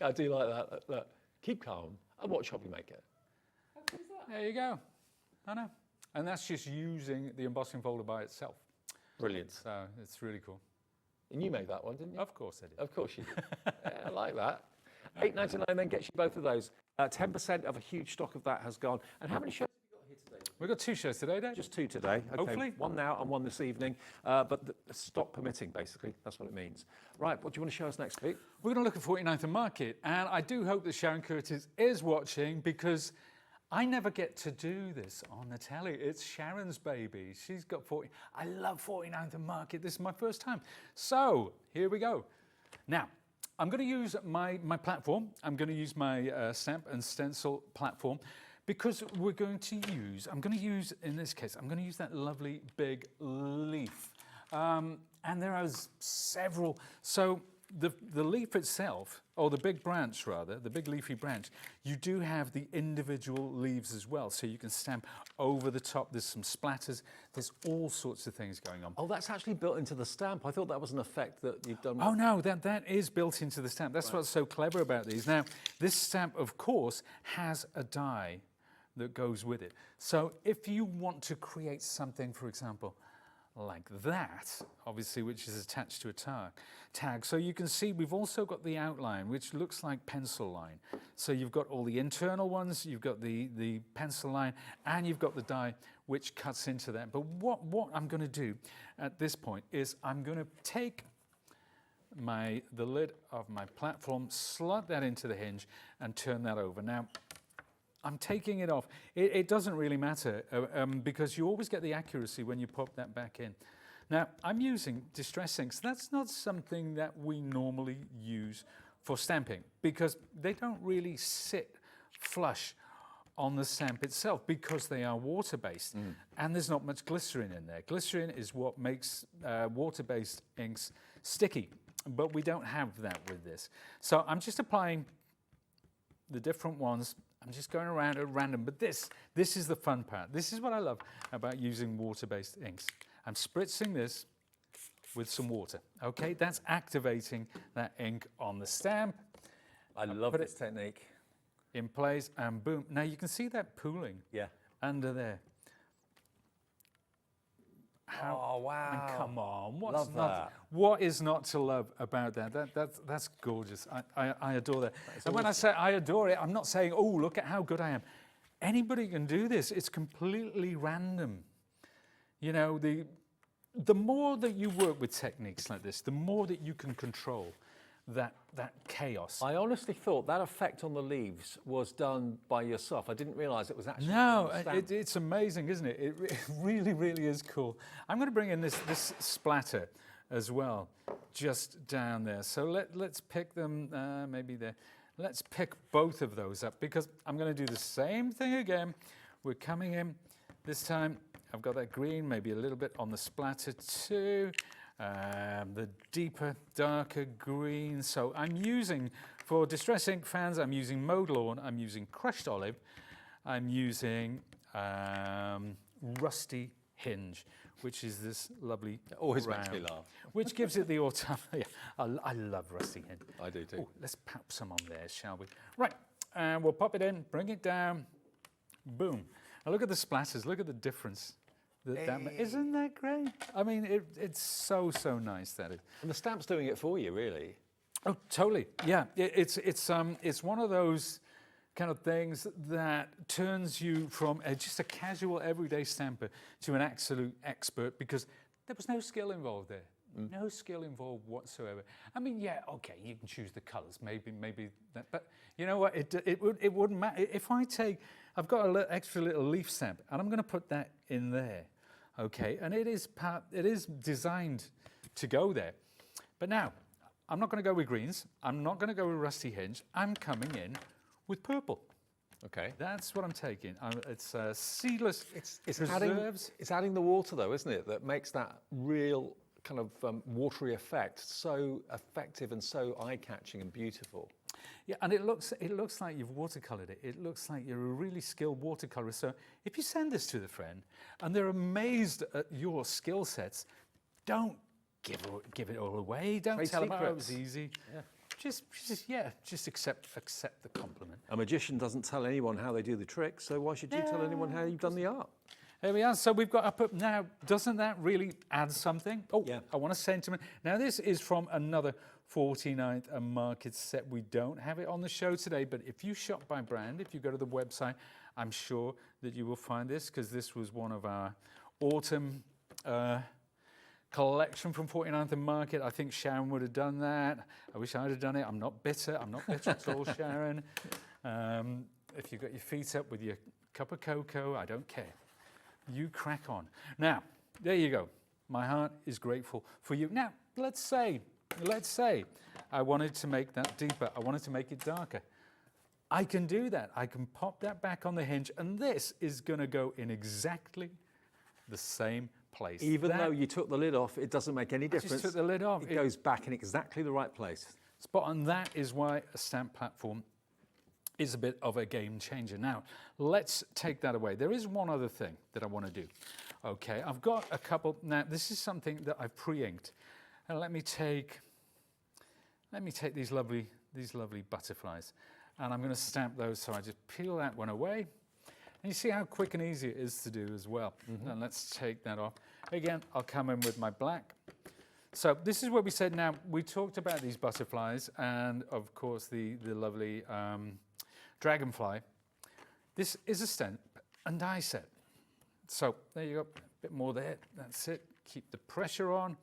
I do like that. Look, keep calm and watch Hobby Maker. There you go. I know. And that's just using the embossing folder by itself. Brilliant. So it's really cool. And you made that one, didn't you? Of course I did. Of course you did. Yeah, I like that. $8.99 then gets you both of those. 10% of a huge stock of that has gone. And how many shows have you got here today? We've got 2 shows today, Dave. Just 2 today. Okay. Hopefully. One now and one this evening. But the stock permitting, basically. That's what it means. Right, what do you want to show us next, Pete? We're going to look at 49th and Market. And I do hope that Sharon Curtis is watching, because I never get to do this on the telly. It's Sharon's baby. She's got 40. I love 49th and Market. This is my first time. So here we go. Now, I'm going to use my platform. I'm going to use my stamp and stencil platform because I'm going to use, in this case, I'm going to use that lovely big leaf. And there are several. So the leaf itself, or the big branch rather, the big leafy branch, you do have the individual leaves as well. So you can stamp over the top. There's some splatters. There's all sorts of things going on. Oh, that's actually built into the stamp. I thought that was an effect that you've done. Oh no, that is built into the stamp. That's what's so clever about these. Now, this stamp, of course, has a die that goes with it. So if you want to create something, for example, like that, obviously, which is attached to a tag. So you can see we've also got the outline, which looks like pencil line. So you've got all the internal ones, you've got the pencil line, and you've got the die, which cuts into that. But what I'm going to do at this point is I'm going to take the lid of my platform, slot that into the hinge, and turn that over. Now, I'm taking it off. It doesn't really matter because you always get the accuracy when you pop that back in. Now, I'm using distress inks. That's not something that we normally use for stamping because they don't really sit flush on the stamp itself because they are water-based and there's not much glycerin in there. Glycerin is what makes water-based inks sticky, but we don't have that with this. So I'm just applying the different ones. I'm just going around at random, but this is the fun part. This is what I love about using water-based inks. I'm spritzing this with some water, okay? That's activating that ink on the stamp. I love this technique. In place, and boom. Now you can see that pooling under there. Oh, wow. And come on, what is not to love about that? That's gorgeous. I adore that. And when I say I adore it, I'm not saying, oh, look at how good I am. Anybody can do this. It's completely random. You know, the more that you work with techniques like this, the more that you can control that chaos. I honestly thought that effect on the leaves was done by yourself. I didn't realise it was actually. No, it's amazing, isn't it? It really, really is cool. I'm going to bring in this splatter as well, just down there. So let's pick them, maybe there. Let's pick both of those up because I'm going to do the same thing again. We're coming in this time. I've got that green, maybe a little bit on the splatter too. The deeper, darker green. So I'm using, for Distress Ink fans, I'm using Mowed Lawn, I'm using Crushed Olive, I'm using Rusty Hinge, which is this lovely always brown, makes me laugh. which gives it the autumn. Yeah, I love Rusty Hinge. I do too. Ooh, let's pop some on there, shall we? Right, and we'll pop it in, bring it down, boom. Now look at the splatters, look at the difference. Isn't that great? I mean, it's so nice, that is. And the stamp's doing it for you, really. Oh, totally. Yeah, it's one of those kind of things that turns you from just a casual everyday stamper to an absolute expert because there was no skill involved there. No skill involved whatsoever. I mean, yeah, okay, you can choose the colours, maybe that, but you know what? It wouldn't matter if I've got a extra little leaf stamp, and I'm going to put that in there, okay? And it is designed to go there. But now, I'm not going to go with greens. I'm not going to go with Rusty Hinge. I'm coming in with purple. Okay. That's what I'm taking. It's seedless. It's adding the water, though, isn't it? That makes that real kind of watery effect so effective and so eye-catching and beautiful. Yeah, and it looks like you've watercoloured it. It looks like you're a really skilled watercolourist. So if you send this to the friend and they're amazed at your skill sets, don't give it all away. Don't tell them, oh, it was easy. Yeah. Just accept the compliment. A magician doesn't tell anyone how they do the trick, so why should you tell anyone how you've done the art? There we are. So we've got up now. Doesn't that really add something? Oh, yeah. I want a sentiment. Now this is from another 49th and Market set. We don't have it on the show today, but if you shop by brand, if you go to the website, I'm sure that you will find this because this was one of our autumn collection from 49th and Market. I think Sharon would have done that. I wish I'd have done it. I'm not bitter. I'm not bitter at all, Sharon. If you've got your feet up with your cup of cocoa, I don't care. You crack on. Now, there you go. My heart is grateful for you. Now, let's say I wanted to make that deeper. I wanted to make it darker. I can do that. I can pop that back on the hinge, and this is going to go in exactly the same place. Even though you took the lid off, it doesn't make any difference. Just took the lid off. It goes back in exactly the right place. Spot on. That is why a stamp platform is a bit of a game changer. Now, let's take that away. There is one other thing that I want to do. Okay, I've got a couple. Now, this is something that I've pre-inked. And let me take these lovely butterflies. And I'm going to stamp those, so I just peel that one away. And you see how quick and easy it is to do as well. And let's take that off. Again, I'll come in with my black. So this is what we said. Now, we talked about these butterflies and, of course, the lovely dragonfly. This is a stamp and die set. So there you go, a bit more there. That's it. Keep the pressure on.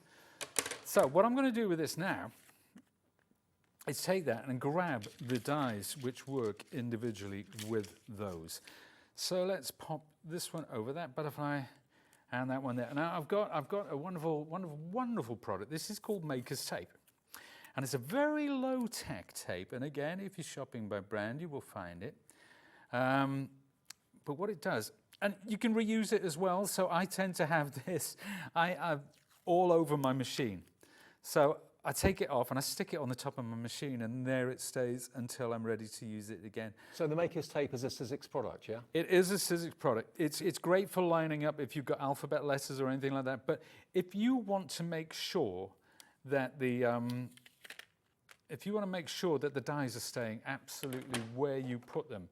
So what I'm going to do with this now is take that and grab the dies which work individually with those. So let's pop this one over that butterfly and that one there. Now I've got a wonderful product. This is called Maker's Tape. And it's a very low-tech tape. And again, if you're shopping by brand, you will find it. But what it does, and you can reuse it as well. So I tend to have this all over my machine. So I take it off and I stick it on the top of my machine, and there it stays until I'm ready to use it again. So the Maker's Tape is a Sizzix product, yeah? It is a Sizzix product. It's great for lining up if you've got alphabet letters or anything like that. But if you want to make sure that the dies are staying absolutely where you put them,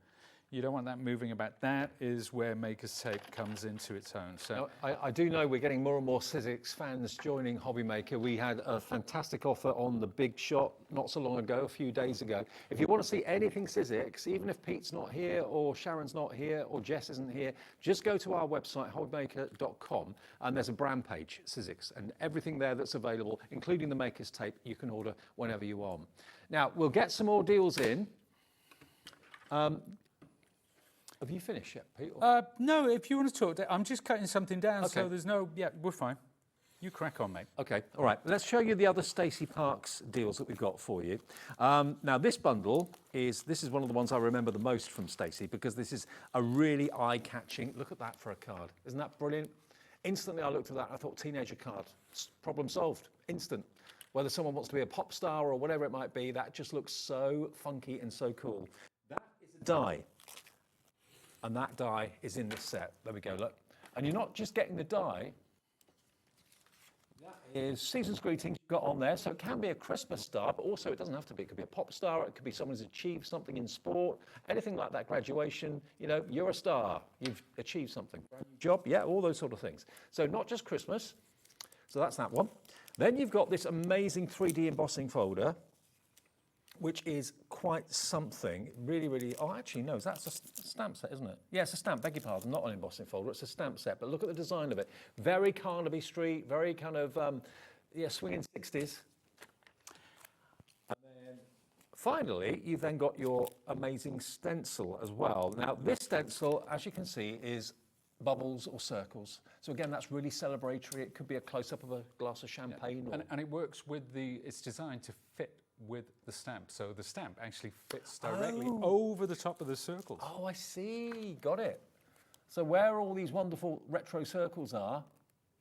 you don't want that moving about. That is where Maker's Tape comes into its own. So now, I do know we're getting more and more Sizzix fans joining Hobby Maker. We had a fantastic offer on the Big Shot not so long ago, a few days ago. If you want to see anything Sizzix, even if Pete's not here or Sharon's not here or Jess isn't here, just go to our website, hobbymaker.com, and there's a brand page, Sizzix, and everything there that's available, including the Maker's Tape, you can order whenever you want. Now, we'll get some more deals in. Have you finished yet, Pete? no, if you want to talk, I'm just cutting something down, Okay. so there's no, yeah, we're fine. You crack on, mate. Okay, all right. Let's show you the other Stacey Parks deals that we've got for you. Now, this bundle this is one of the ones I remember the most from Stacey, because this is a really eye-catching, look at that for a card. Isn't that brilliant? Instantly, I looked at that and I thought, teenager card, problem solved, instant. Whether someone wants to be a pop star or whatever it might be, that just looks so funky and so cool. That is a die. And that die is in this set. There we go, look. And you're not just getting the die. That is Season's Greetings you've got on there. So it can be a Christmas star, but also it doesn't have to be. It could be a pop star. It could be someone who's achieved something in sport, anything like that, graduation. You know, you're a star. You've achieved something. Job, yeah, all those sort of things. So not just Christmas. So that's that one. Then you've got this amazing 3D embossing folder, which is quite something. Really, really, oh, actually, no, that's a stamp set, isn't it? Yeah, it's a stamp, beg your pardon, not an embossing folder, it's a stamp set, but look at the design of it. Very Carnaby Street, very kind of, swinging 60s. And then, finally, you've then got your amazing stencil as well. Now, this stencil, as you can see, is bubbles or circles. So again, that's really celebratory. It could be a close-up of a glass of champagne. Yeah. And it works with it's designed to fit with the stamp. So the stamp actually fits directly over the top of the circles. Oh, I see. Got it. So where all these wonderful retro circles are,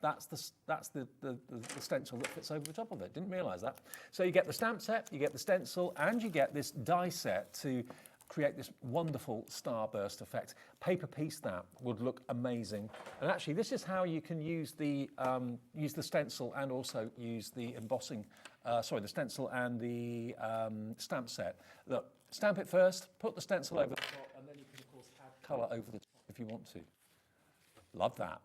that's the stencil that fits over the top of it. Didn't realise that. So you get the stamp set, you get the stencil, and you get this die set to create this wonderful starburst effect. Paper piece that would look amazing. And actually, this is how you can use the stencil and also use the embossing. The stencil and the stamp set. Look, stamp it first, put the stencil over the top, and then you can, of course, add colour over the top if you want to. Love that.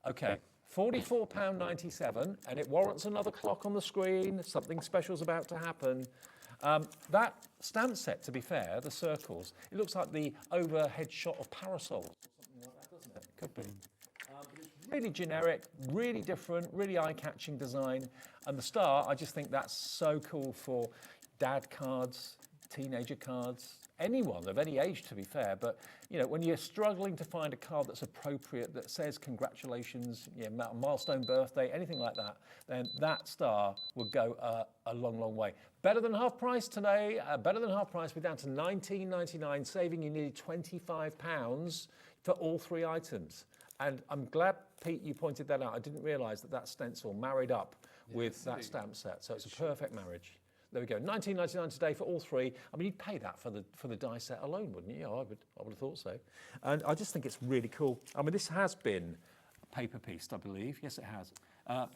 Okay, £44.97, and it warrants another clock on the screen. Something special's about to happen. That stamp set, to be fair, the circles, it looks like the overhead shot of parasols or something like that, doesn't it? Could be. But it's really generic, really different, really eye-catching design. And the star, I just think that's so cool for dad cards, teenager cards, anyone of any age to be fair, but you know, when you're struggling to find a card that's appropriate, that says congratulations, you know, milestone birthday, anything like that, then that star would go a long, long way. Better than half price today, better than half price, we're down to £19.99, saving you nearly £25 for all 3 items. And I'm glad, Pete, you pointed that out. I didn't realise that that stencil married up with that stamp set, so it's a perfect marriage. There we go, £19.99 today for all 3. I mean, you'd pay that for the die set alone, wouldn't you? I would have thought so. And I just think it's really cool. I mean, this has been paper pieced, I believe. Yes, it has.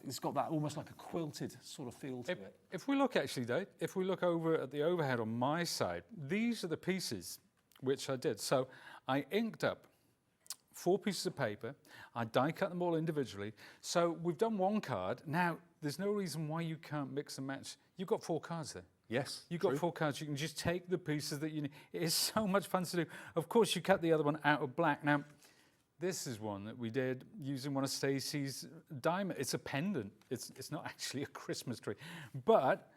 It's got that almost like a quilted sort of feel to it. If we look actually, Dave, if we look over at the overhead on my side, these are the pieces which I did. So I inked up 4 pieces of paper. I die cut them all individually. So we've done 1 card. Now, there's no reason why you can't mix and match. You've got 4 cards there. Yes, You've got 4 cards. You can just take the pieces that you need. It is so much fun to do. Of course, you cut the other one out of black. Now, this is one that we did using one of Stacey's diamond. It's a pendant. It's not actually a Christmas tree. But,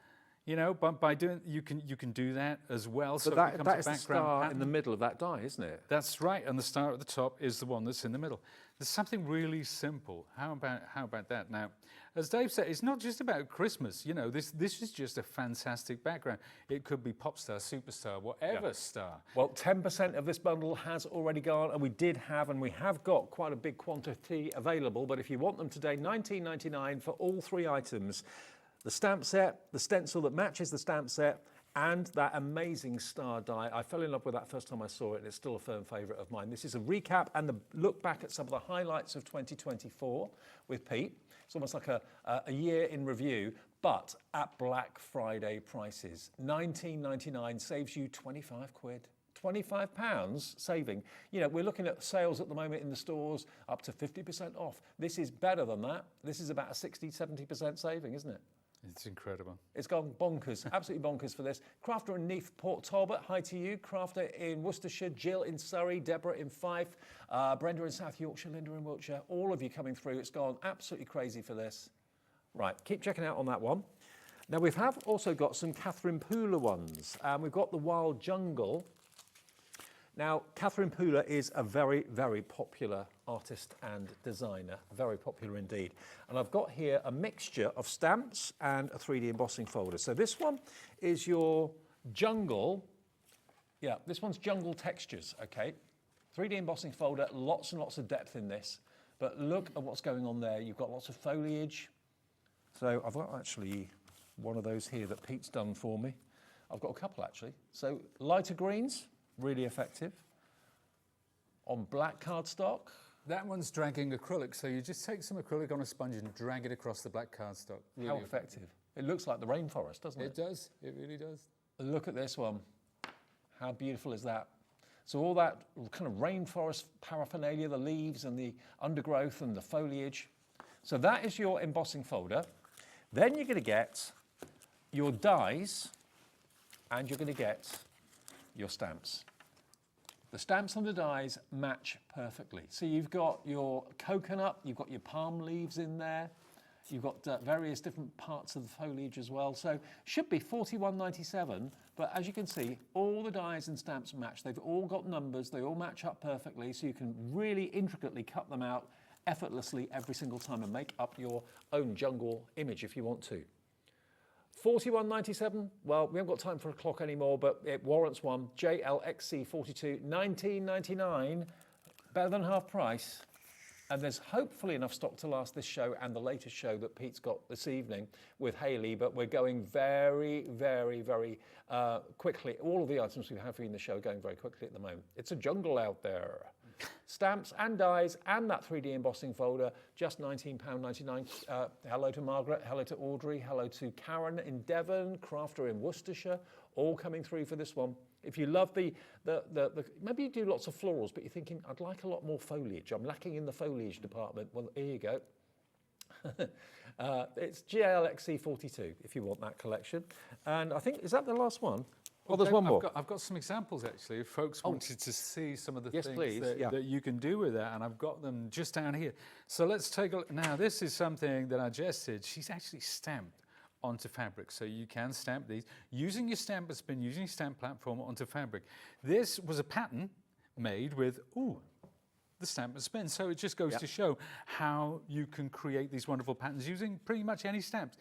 you know, by doing, you can do that as well. So But it becomes that a is the background star pattern. in the middle of that die, isn't it? That's right, and the star at the top is the one that's in the middle. There's something really simple. How about that? Now, as Dave said, it's not just about Christmas. You know, this is just a fantastic background. It could be pop star, superstar, whatever star. Well, 10% of this bundle has already gone, and we have got quite a big quantity available, but if you want them today, £19.99 for all 3 items. The stamp set, the stencil that matches the stamp set, and that amazing star die. I fell in love with that first time I saw it, and it's still a firm favourite of mine. This is a recap and the look back at some of the highlights of 2024 with Pete. It's almost like a year in review, but at Black Friday prices. £19.99 saves you 25 quid. £25 saving. You know, we're looking at sales at the moment in the stores up to 50% off. This is better than that. This is about a 60, 70% saving, isn't it? It's incredible. It's gone bonkers, absolutely bonkers for this. Crafter in Neath, Port Talbot, hi to you. Crafter in Worcestershire, Jill in Surrey, Deborah in Fife, Brenda in South Yorkshire, Linda in Wiltshire, all of you coming through. It's gone absolutely crazy for this. Right, keep checking out on that one. Now we have also got some Catherine Pooler ones. We've got the Wild Jungle. Now, Catherine Pooler is a very, very popular artist and designer, very popular indeed. And I've got here a mixture of stamps and a 3D embossing folder. So this one is your jungle. Yeah, this one's jungle textures, okay? 3D embossing folder, lots and lots of depth in this. But look at what's going on there. You've got lots of foliage. So I've got actually one of those here that Pete's done for me. I've got a couple actually. So lighter greens. Really effective. On black cardstock. That one's dragging acrylic, so you just take some acrylic on a sponge and drag it across the black cardstock. Really How effective. It looks like the rainforest, doesn't it? It does, it really does. Look at this one. How beautiful is that? So all that kind of rainforest paraphernalia, the leaves and the undergrowth and the foliage. So that is your embossing folder. Then you're going to get your dies and you're going to get your stamps. The stamps and the dies match perfectly. So you've got your coconut, you've got your palm leaves in there, you've got various different parts of the foliage as well. So should be $41.97, but as you can see, all the dies and stamps match. They've all got numbers, they all match up perfectly, so you can really intricately cut them out effortlessly every single time and make up your own jungle image if you want to. $41.97, well, we haven't got time for a clock anymore, but it warrants one. JLXC42, $19.99, better than half price. And there's hopefully enough stock to last this show and the latest show that Pete's got this evening with Hayley, but we're going very, very, very quickly. All of the items we have for you in the show are going very quickly at the moment. It's a jungle out there. Stamps and dies and that 3D embossing folder, just £19.99. Hello to Margaret, hello to Audrey, hello to Karen in Devon, Crafter in Worcestershire, all coming through for this one. If you love the maybe you do lots of florals, but you're thinking, I'd like a lot more foliage. I'm lacking in the foliage department. Well, here you go. It's GLXC42 if you want that collection. And I think, is that the last one? Oh, there's one more. I've got some examples actually. If folks wanted to see some of the things please. that you can do with that, and I've got them just down here. So let's take a look. Now, this is something that I just did. She's actually stamped onto fabric. So you can stamp these using your stamp and spin, using your stamp platform onto fabric. This was a pattern made with, the stamp and spin. So it just goes to show how you can create these wonderful patterns using pretty much any stamps.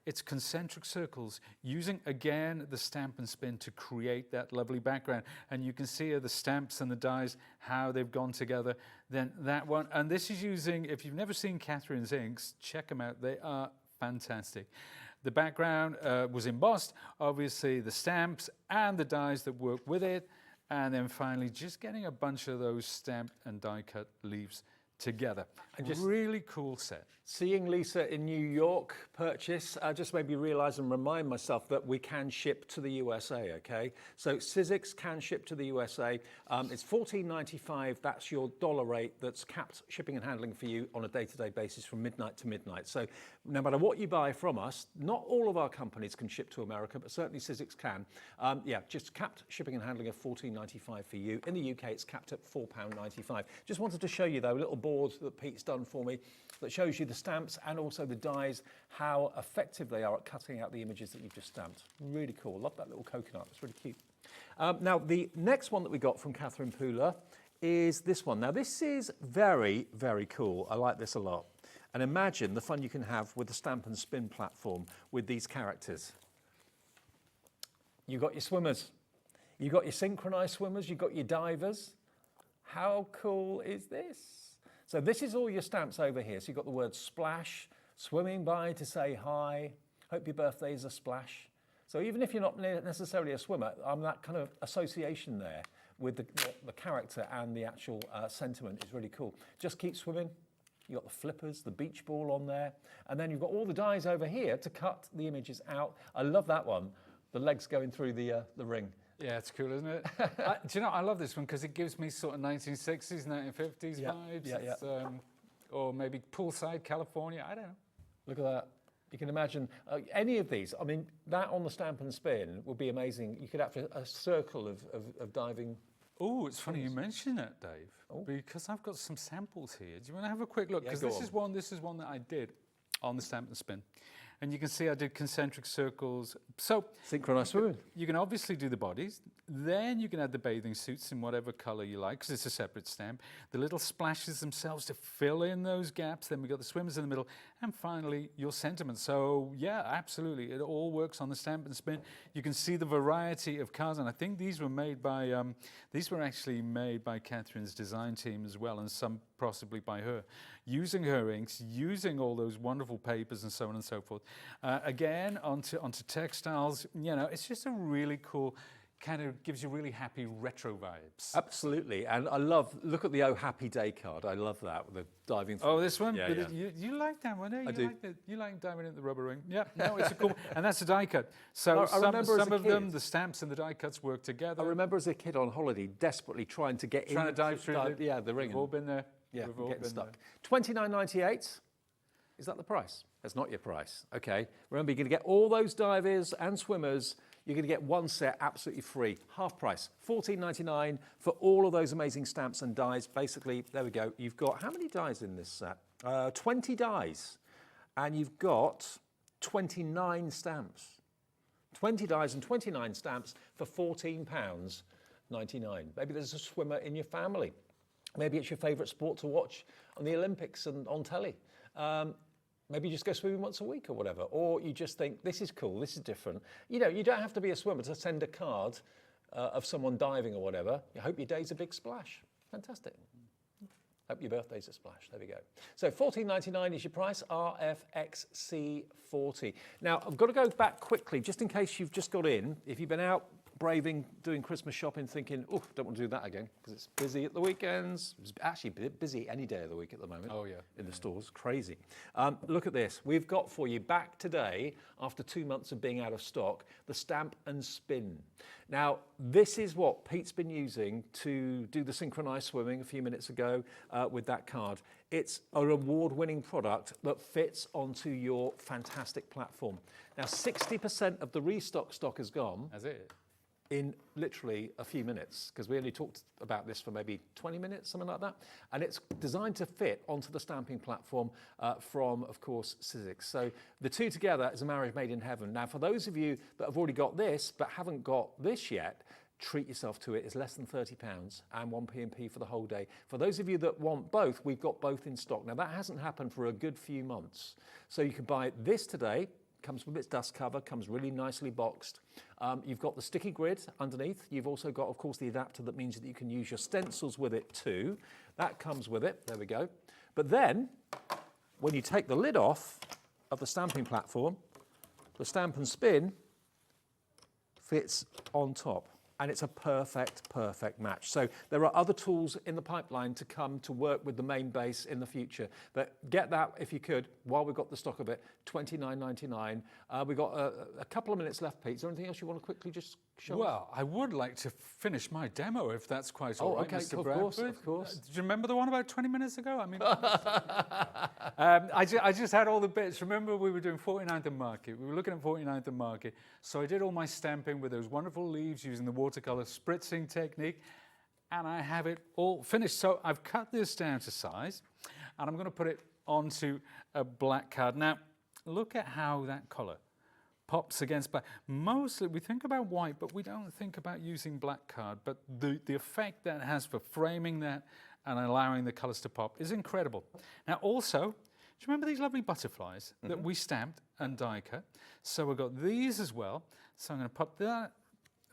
It's concentric circles, using again the stamp and spin to create that lovely background. And you can see the stamps and the dies, how they've gone together. Then that one, and this is using, if you've never seen Catherine's inks, check them out, they are fantastic. The background was embossed, obviously the stamps and the dies that work with it. And then finally, just getting a bunch of those stamped and die cut leaves together. Really cool set. Seeing Lisa in New York purchase just made me realise and remind myself that we can ship to the USA, okay? So Sizzix can ship to the USA. It's $14.95. That's your dollar rate that's capped shipping and handling for you on a day-to-day basis from midnight to midnight. So no matter what you buy from us, not all of our companies can ship to America, but certainly Sizzix can. Just capped shipping and handling of $14.95 for you. In the UK, it's capped at £4.95. Just wanted to show you, though, a little board that Pete's done for me that shows you the stamps and also the dies, how effective they are at cutting out the images that you've just stamped. Really cool. Love that little coconut. It's really cute. Now, the next one that we got from Catherine Pooler is this one. Now, this is very, very cool. I like this a lot. And imagine the fun you can have with the stamp and spin platform with these characters. You've got your swimmers. You've got your synchronized swimmers. You've got your divers. How cool is this? So this is all your stamps over here. So you've got the word splash, swimming by to say hi, hope your birthday is a splash. So even if you're not necessarily a swimmer, that kind of association there with the character and the actual sentiment is really cool. Just keep swimming. You've got the flippers, the beach ball on there. And then you've got all the dies over here to cut the images out. I love that one. The legs going through the ring. Yeah, it's cool, isn't it? Do you know, I love this one because it gives me sort of 1960s, 1950s vibes. It's, or maybe poolside California, I don't know. Look at that. You can imagine any of these. I mean, that on the stamp and spin would be amazing. You could have a circle of diving. Oh, it's funny you mention that, Dave, because I've got some samples here. Do you want to have a quick look? Because this is one that I did on the stamp and spin. And you can see I did concentric circles. So synchronized swimming. You can obviously do the bodies. Then you can add the bathing suits in whatever color you like, because it's a separate stamp. The little splashes themselves to fill in those gaps. Then we got the swimmers in the middle. And finally, your sentiment. So yeah, absolutely. It all works on the stamp and spin. You can see the variety of cars. And I think these were made by, these were actually made by Catherine's design team as well, and some possibly by her. Using her inks, using all those wonderful papers and so on and so forth. Again, onto textiles, you know, it's just a really cool, kind of gives you really happy retro vibes. Absolutely, and I love, look at the Oh Happy Day card. I love that, with the diving through. Oh, this one? Yeah, yeah. You like that one, eh? I do. You like diving into the rubber ring. Yeah, no, it's a cool, and that's a die cut. So I remember some of them, the stamps and the die cuts work together. I remember as a kid on holiday, desperately trying to get to dive through the ring. We've all been there. Yeah, we've all getting been stuck. there. $29.98. Is that the price? That's not your price. Okay. Remember, you're going to get all those divers and swimmers. You're going to get one set absolutely free, half price, $14.99 for all of those amazing stamps and dies. Basically, there we go. You've got how many dies in this set? 20 dies, and you've got 29 stamps. 20 dies and 29 stamps for £14.99. Maybe there's a swimmer in your family. Maybe it's your favourite sport to watch on the Olympics and on telly. Maybe you just go swimming once a week or whatever. Or you just think, this is cool, this is different. You know, you don't have to be a swimmer to send a card of someone diving or whatever. You hope your day's a big splash. Fantastic. Hope your birthday's a splash. There we go. So $14.99 is your price, RFXC40. Now, I've got to go back quickly, just in case you've just got in. If you've been out braving, doing Christmas shopping, thinking, oh, don't want to do that again, because it's busy at the weekends. It's actually busy any day of the week at the moment. Oh, yeah. In the stores. Crazy. Look at this. We've got for you back today, after 2 months of being out of stock, the Stamp and Spin. Now, this is what Pete's been using to do the synchronized swimming a few minutes ago with that card. It's an award-winning product that fits onto your fantastic platform. Now, 60% of the restock stock is gone. That's it. in literally a few minutes, because we only talked about this for maybe 20 minutes, something like that. And it's designed to fit onto the stamping platform from, of course, Sizzix. So the two together is a marriage made in heaven. Now, for those of you that have already got this but haven't got this yet, treat yourself to it. It's less than £30 and 1 P&P for the whole day. For those of you that want both, we've got both in stock. Now, that hasn't happened for a good few months. So you can buy this today. Comes with its dust cover, comes really nicely boxed. You've got the sticky grid underneath. You've also got, of course, the adapter that means that you can use your stencils with it too. That comes with it, there we go. But then, when you take the lid off of the stamping platform, the Stamp and Spin fits on top. And it's a perfect, perfect match. So there are other tools in the pipeline to come to work with the main base in the future. But get that, if you could, while we've got the stock of it, $29.99. We've got a couple of minutes left, Pete. Is there anything else you want to quickly just show us? Well, I would like to finish my demo, if that's quite all right, okay, Mr. of Bradford. course, of course. Do you remember the one about 20 minutes ago? I mean, I just had all the bits. Remember, we were doing 49th and Market. We were looking at 49th and Market. So I did all my stamping with those wonderful leaves using the watercolor spritzing technique, and I have it all finished. So I've cut this down to size, and I'm going to put it onto a black card. Now, look at how that colour pops against black. Mostly we think about white, but we don't think about using black card. But the effect that has for framing that and allowing the colours to pop is incredible. Now also, do you remember these lovely butterflies that we stamped and die cut? So we've got these as well. So I'm going to pop that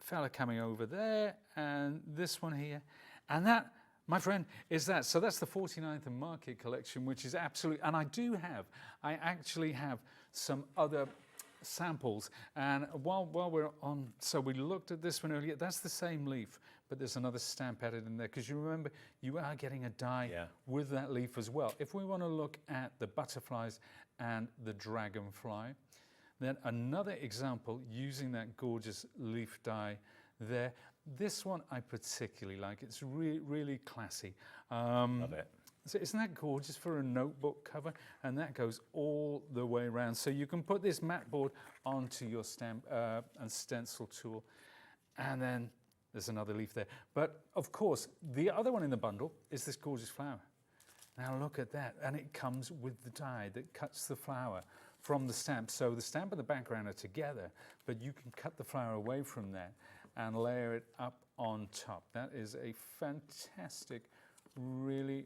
fella coming over there and this one here. And that, my friend, is that. So that's the 49th and Market collection, which is absolutely, and I actually have some other samples. And while we're on, so we looked at this one earlier, that's the same leaf, but there's another stamp added in there, because you remember you are getting a die with that leaf as well. If we want to look at the butterflies and the dragonfly, then another example using that gorgeous leaf die there. This one I particularly like. It's really classy. Love it. So isn't that gorgeous for a notebook cover? And that goes all the way around. So you can put this mat board onto your stamp and stencil tool. And then there's another leaf there. But of course, the other one in the bundle is this gorgeous flower. Now look at that. And it comes with the die that cuts the flower from the stamp. So the stamp and the background are together, but you can cut the flower away from that and layer it up on top. That is a fantastic, really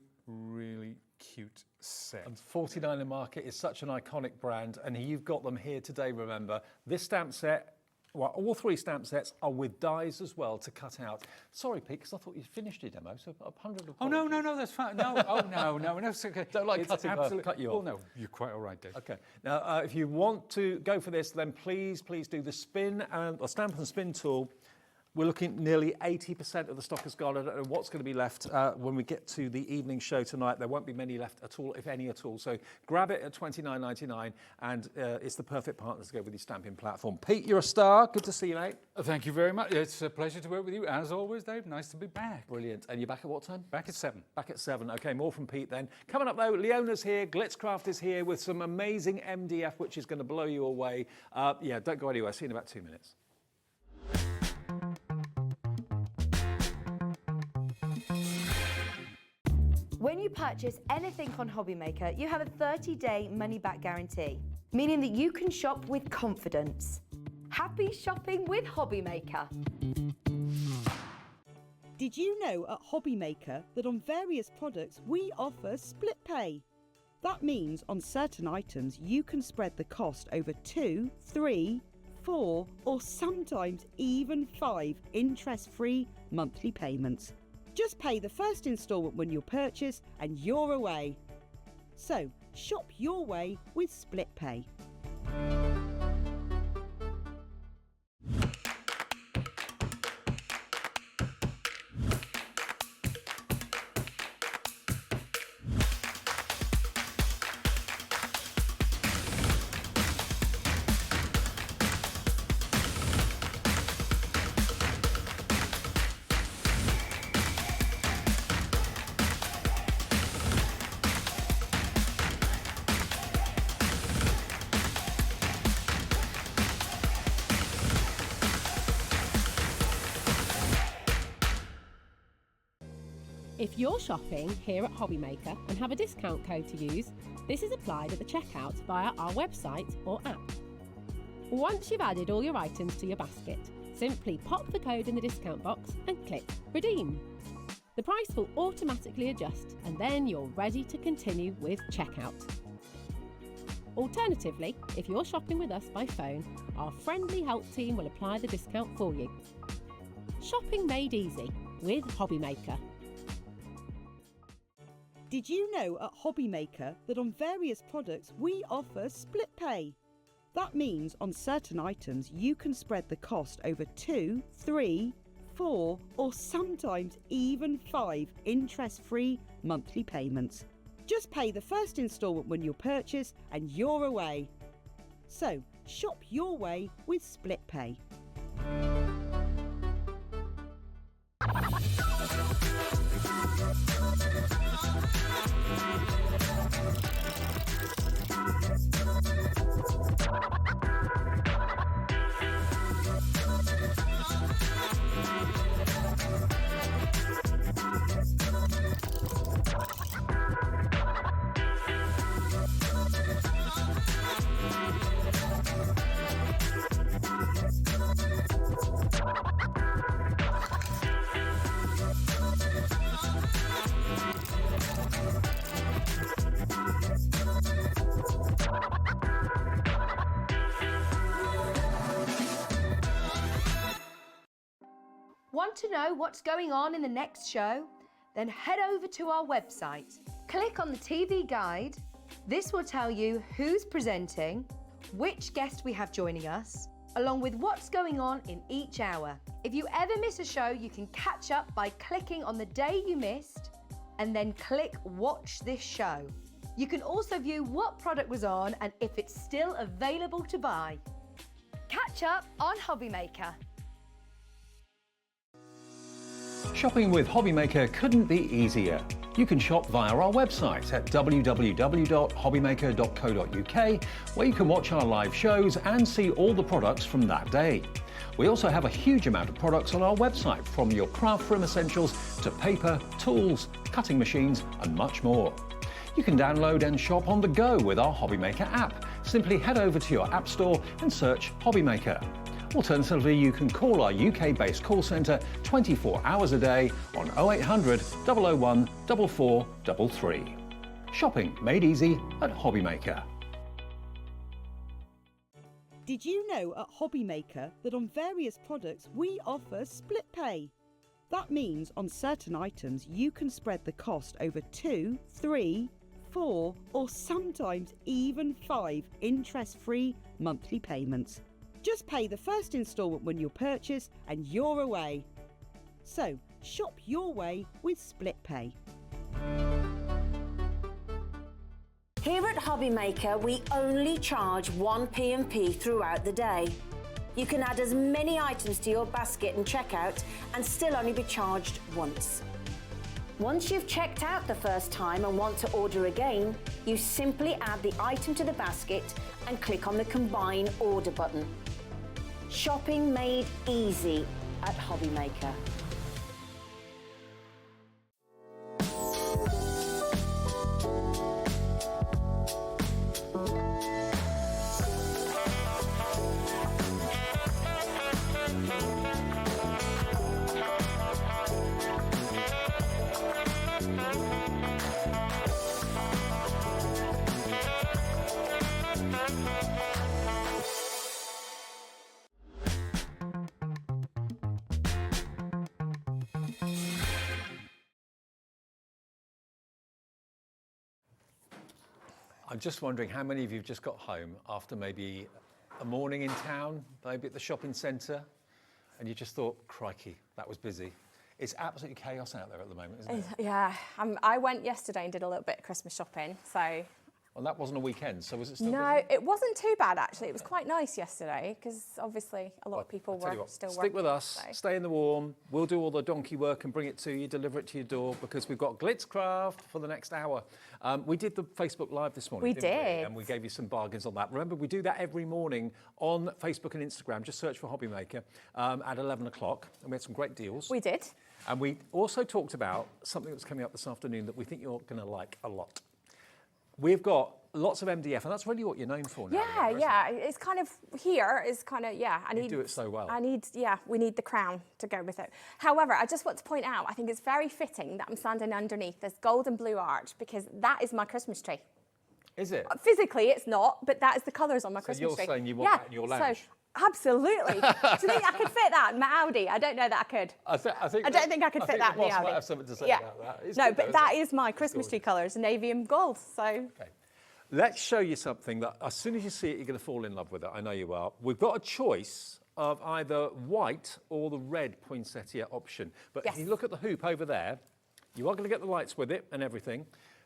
cute set. And 49 and Market is such an iconic brand, and you've got them here today, remember. This stamp set, well, all three stamp sets are with dies as well to cut out. Sorry, Pete, because I thought you'd finished your demo, so 100 apologies. Oh, no, that's fine. No, no, it's okay. Don't like it's cutting cut you off. Oh, no, you're quite all right, Dave. Okay. Now, if you want to go for this, then please do the spin and or stamp and spin tool. We're looking nearly 80% of the stock has gone. I don't know what's going to be left when we get to the evening show tonight. There won't be many left at all, if any at all. So grab it at $29.99, and it's the perfect partner to go with your stamping platform. Pete, you're a star. Good to see you, mate. Thank you very much. It's a pleasure to work with you, as always, Dave. Nice to be back. Brilliant. And you're back at what time? Back at 7. Back at 7. Okay, more from Pete then. Coming up, though, Leona's here. Glitzcraft is here with some amazing MDF, which is going to blow you away. Yeah, don't go anywhere. See you in about 2 minutes. When you purchase anything on Hobbymaker, you have a 30-day money-back guarantee, meaning that you can shop with confidence. Happy shopping with Hobbymaker. Did you know at Hobbymaker that on various products we offer split pay? That means on certain items you can spread the cost over 2, 3, 4 or sometimes even 5 interest-free monthly payments. Just pay the first instalment when you purchase and you're away. So, shop your way with Split Pay. If you're shopping here at Hobbymaker and have a discount code to use, this is applied at the checkout via our website or app. Once you've added all your items to your basket, simply pop the code in the discount box and click Redeem. The price will automatically adjust and then you're ready to continue with checkout. Alternatively, if you're shopping with us by phone, our friendly help team will apply the discount for you. Shopping made easy with Hobbymaker. Did you know at Hobbymaker that on various products we offer split pay? That means on certain items you can spread the cost over 2, 3, 4 or sometimes even 5 interest-free monthly payments. Just pay the first instalment when you purchase and you're away. So shop your way with split pay. Want to know what's going on in the next show? Then head over to our website. Click on the TV guide. This will tell you who's presenting, which guest we have joining us, along with what's going on in each hour. If you ever miss a show, you can catch up by clicking on the day you missed and then click Watch This Show. You can also view what product was on and if it's still available to buy. Catch up on Hobbymaker. Shopping with Hobbymaker couldn't be easier. You can shop via our website at www.hobbymaker.co.uk, where you can watch our live shows and see all the products from that day. We also have a huge amount of products on our website, from your craft room essentials to paper, tools, cutting machines and much more. You can download and shop on the go with our Hobbymaker app. Simply head over to your app store and search Hobbymaker. Alternatively, you can call our UK-based call centre 24 hours a day on 0800 001 4433. Shopping made easy at Hobbymaker. Did you know at Hobbymaker that on various products we offer split pay? That means on certain items you can spread the cost over 2, 3, 4 or sometimes even 5 interest-free monthly payments. Just pay the first instalment when you purchase and you're away. So shop your way with split pay. Here at Hobbymaker, we only charge 1 P&P throughout the day. You can add as many items to your basket and checkout and still only be charged once. Once you've checked out the first time and want to order again, you simply add the item to the basket and click on the Combine Order button. Shopping made easy at Hobbymaker. I'm just wondering how many of you have just got home after maybe a morning in town, maybe at the shopping centre, and you just thought, crikey, that was busy. It's absolutely chaos out there at the moment, isn't it? Yeah, I went yesterday and did a little bit of Christmas shopping, so And that wasn't a weekend, so was it still No, busy? it wasn't too bad actually. It was quite nice yesterday because obviously a lot of people Tell you were what, still working. stick with us, so. stay in the warm. We'll do all the donkey work and bring it to you, deliver it to your door, because we've got Glitzcraft for the next hour. We did the Facebook Live this morning, We didn't we? did. And we gave you some bargains on that. Remember, we do that every morning on Facebook and Instagram. Just search for Hobby Maker at 11 o'clock, and we had some great deals. We did. And we also talked about something that's coming up this afternoon that we think you're going to like a lot. We've got lots of MDF, and that's really what you're known for now. Yeah, isn't yeah. it? It's kind of here is kind of, yeah. You do it so well. We need the crown to go with it. However, I just want to point out, I think it's very fitting that I'm standing underneath this gold and blue arch because that is my Christmas tree. Is it? Physically, it's not, but that is the colours on my Christmas you're tree. saying you want that in your lounge? So, absolutely. Do you think I could fit that in my Audi? I don't know that I could. I don't think I could fit that in the Boss Audi. might have something to say Yeah. about that. It's No, good but though, that isn't is my Christmas tree colours, navy and gold. So. Okay. Let's show you something that as soon as you see it, you're going to fall in love with it. I know you are. We've got a choice of either white or the red poinsettia option. But Yes. if you look at the hoop over there, you are going to get the lights with it and everything.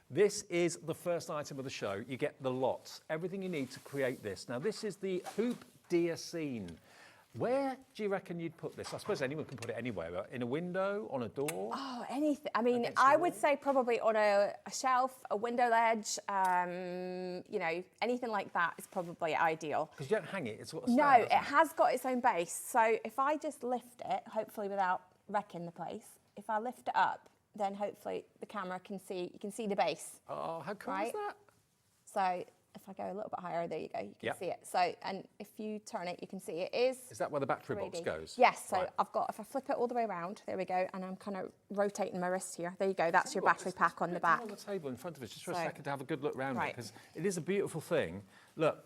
This is the first item of the show. You get the lot, everything you need to create this. Now, this is the hoop deer scene. Where do you reckon you'd put this? I suppose anyone can put it anywhere, but in a window, on a door? Oh, anything. I mean, Against I the would wall? say probably on a shelf, a window ledge, you know, anything like that is probably ideal. Because you don't hang it, it's got a No, stand, it hasn't has got its own base. So if I just lift it, hopefully without wrecking the place, if I lift it up, then hopefully the camera can see, you can see the base. Oh, how cool is Right. that? So if I go a little bit higher, there you go, you can Yep. see it. So, and if you turn it, you can see it is. Is that where the battery box 3D. goes? Yes, so Right. I've got, if I flip it all the way around, there we go, and I'm kind of rotating my wrist here. There you go, that's your battery pack on the back. On the table in front of us, just for a So- second to have a good look round it, Right. because it is a beautiful thing. Look,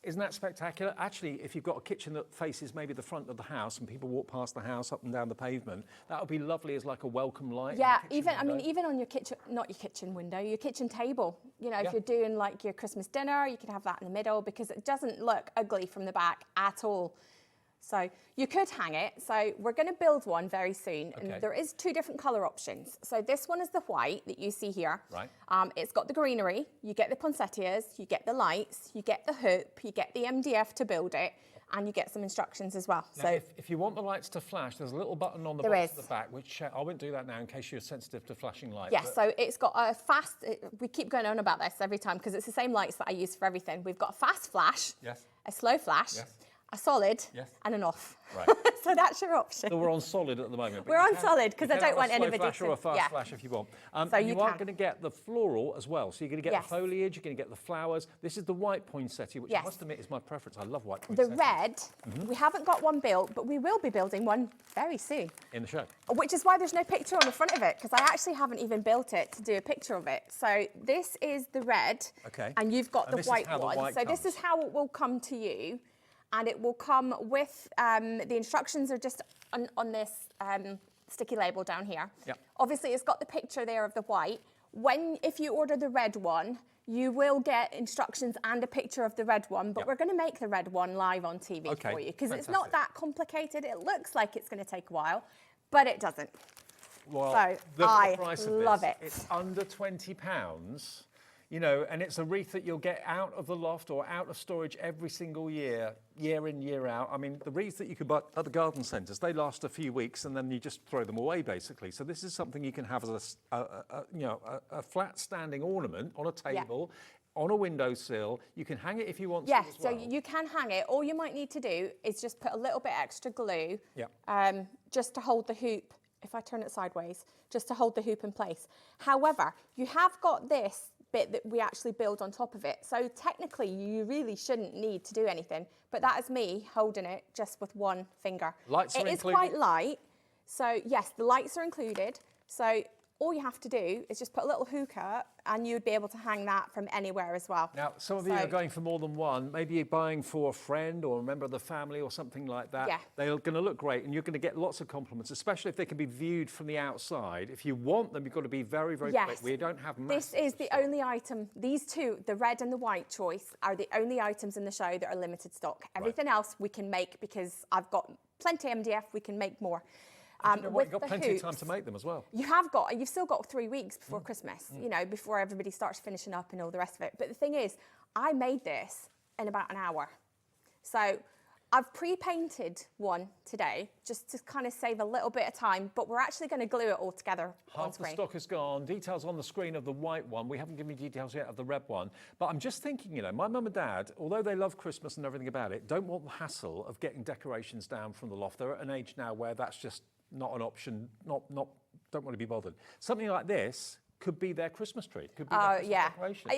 isn't that spectacular? Actually, if you've got a kitchen that faces maybe the front of the house and people walk past the house up and down the pavement, that would be lovely as like a welcome light. in the Yeah, kitchen even, I mean, window. even on your kitchen, not your kitchen window, your kitchen table. You know, Yeah. if you're doing like your Christmas dinner, you could have that in the middle because it doesn't look ugly from the back at all. So you could hang it. So we're going to build one very soon. Okay. And there is 2 different colour options. So this one is the white that you see here. Right. It's got the greenery. You get the poinsettias, you get the lights, you get the hoop, you get the MDF to build it, and you get some instructions as well. Now, So if you want the lights to flash, there's a little button on the There box is. at the back, which I won't do that now in case you're sensitive to flashing lights. yes, but- so it's got a fast, we keep going on about this every time because it's the same lights that I use for everything. We've got a fast flash, Yes. a slow flash, Yes. a solid, Yes. and an off. Right. So that's your option. So we're on solid at the moment. but We're you on can- solid 'cause you I can don't have want a slow anybody flash or to- a fast yeah. flash if you want. So and you you are can. going to get the floral as well. So you're going to get Yes. the foliage, you're going to get the flowers. This is the white poinsettia, which I Yes. must admit is my preference. I love white The poinsettia. red, Mm-hmm. we haven't got one built, but we will be building one very soon. In the show. Which is why there's no picture on the front of it, because I actually haven't even built it to do a picture of it. So this is the red, Okay. and you've got And the this is white how the one. white So this comes. is how it will come to you, and it will come with the instructions are just on this sticky label down here. Yep. Obviously, it's got the picture there of the white. If you order the red one, you will get instructions and a picture of the red one, but Yep. we're going to make the red one live on TV Okay, for you because it's fantastic. not that complicated. It looks like it's going to take a while, but it doesn't. Well, So, the I price of love this, it. It's under £20, you know, and it's a wreath that you'll get out of the loft or out of storage every single year, year in, year out. I mean, the wreaths that you could buy at the garden centres, they last a few weeks and then you just throw them away, basically. So this is something you can have as a flat standing ornament on a table, on a windowsill. You can hang it if you want Yeah, to as well. so you can hang it. All you might need to do is just put a little bit extra glue Yeah. just to hold the hoop, if I turn it sideways, just to hold the hoop in place. However, you have got this bit that we actually build on top of it. So technically, you really shouldn't need to do anything, but that is me holding it just with one finger. Lights are It is included? quite light. So yes, the lights are included. So all you have to do is just put a little hook up and you'd be able to hang that from anywhere as well. Now, some of you are going for more than one. Maybe you're buying for a friend or a member of the family or something like that. Yeah. They're going to look great and you're going to get lots of compliments, especially if they can be viewed from the outside. If you want them, you've got to be very, very quick. We don't have This masses is of the stock. only item, these two, the red and the white choice, are the only items in the show that are limited stock. Everything else we can make because I've got plenty of MDF, we can make more. You know what? You've got plenty of time to make them as well. You've still got 3 weeks before Christmas, you know, before everybody starts finishing up and all the rest of it. But the thing is, I made this in about an hour. So I've pre-painted one today just to kind of save a little bit of time, but we're actually going to glue it all together on Half the screen. stock is gone. Details on the screen of the white one. We haven't given you details yet of the red one. But I'm just thinking, you know, my mum and dad, although they love Christmas and everything about it, don't want the hassle of getting decorations down from the loft. They're at an age now where that's just not an option, don't want to be bothered. Something like this could be their Christmas tree. Could be their Christmas decoration.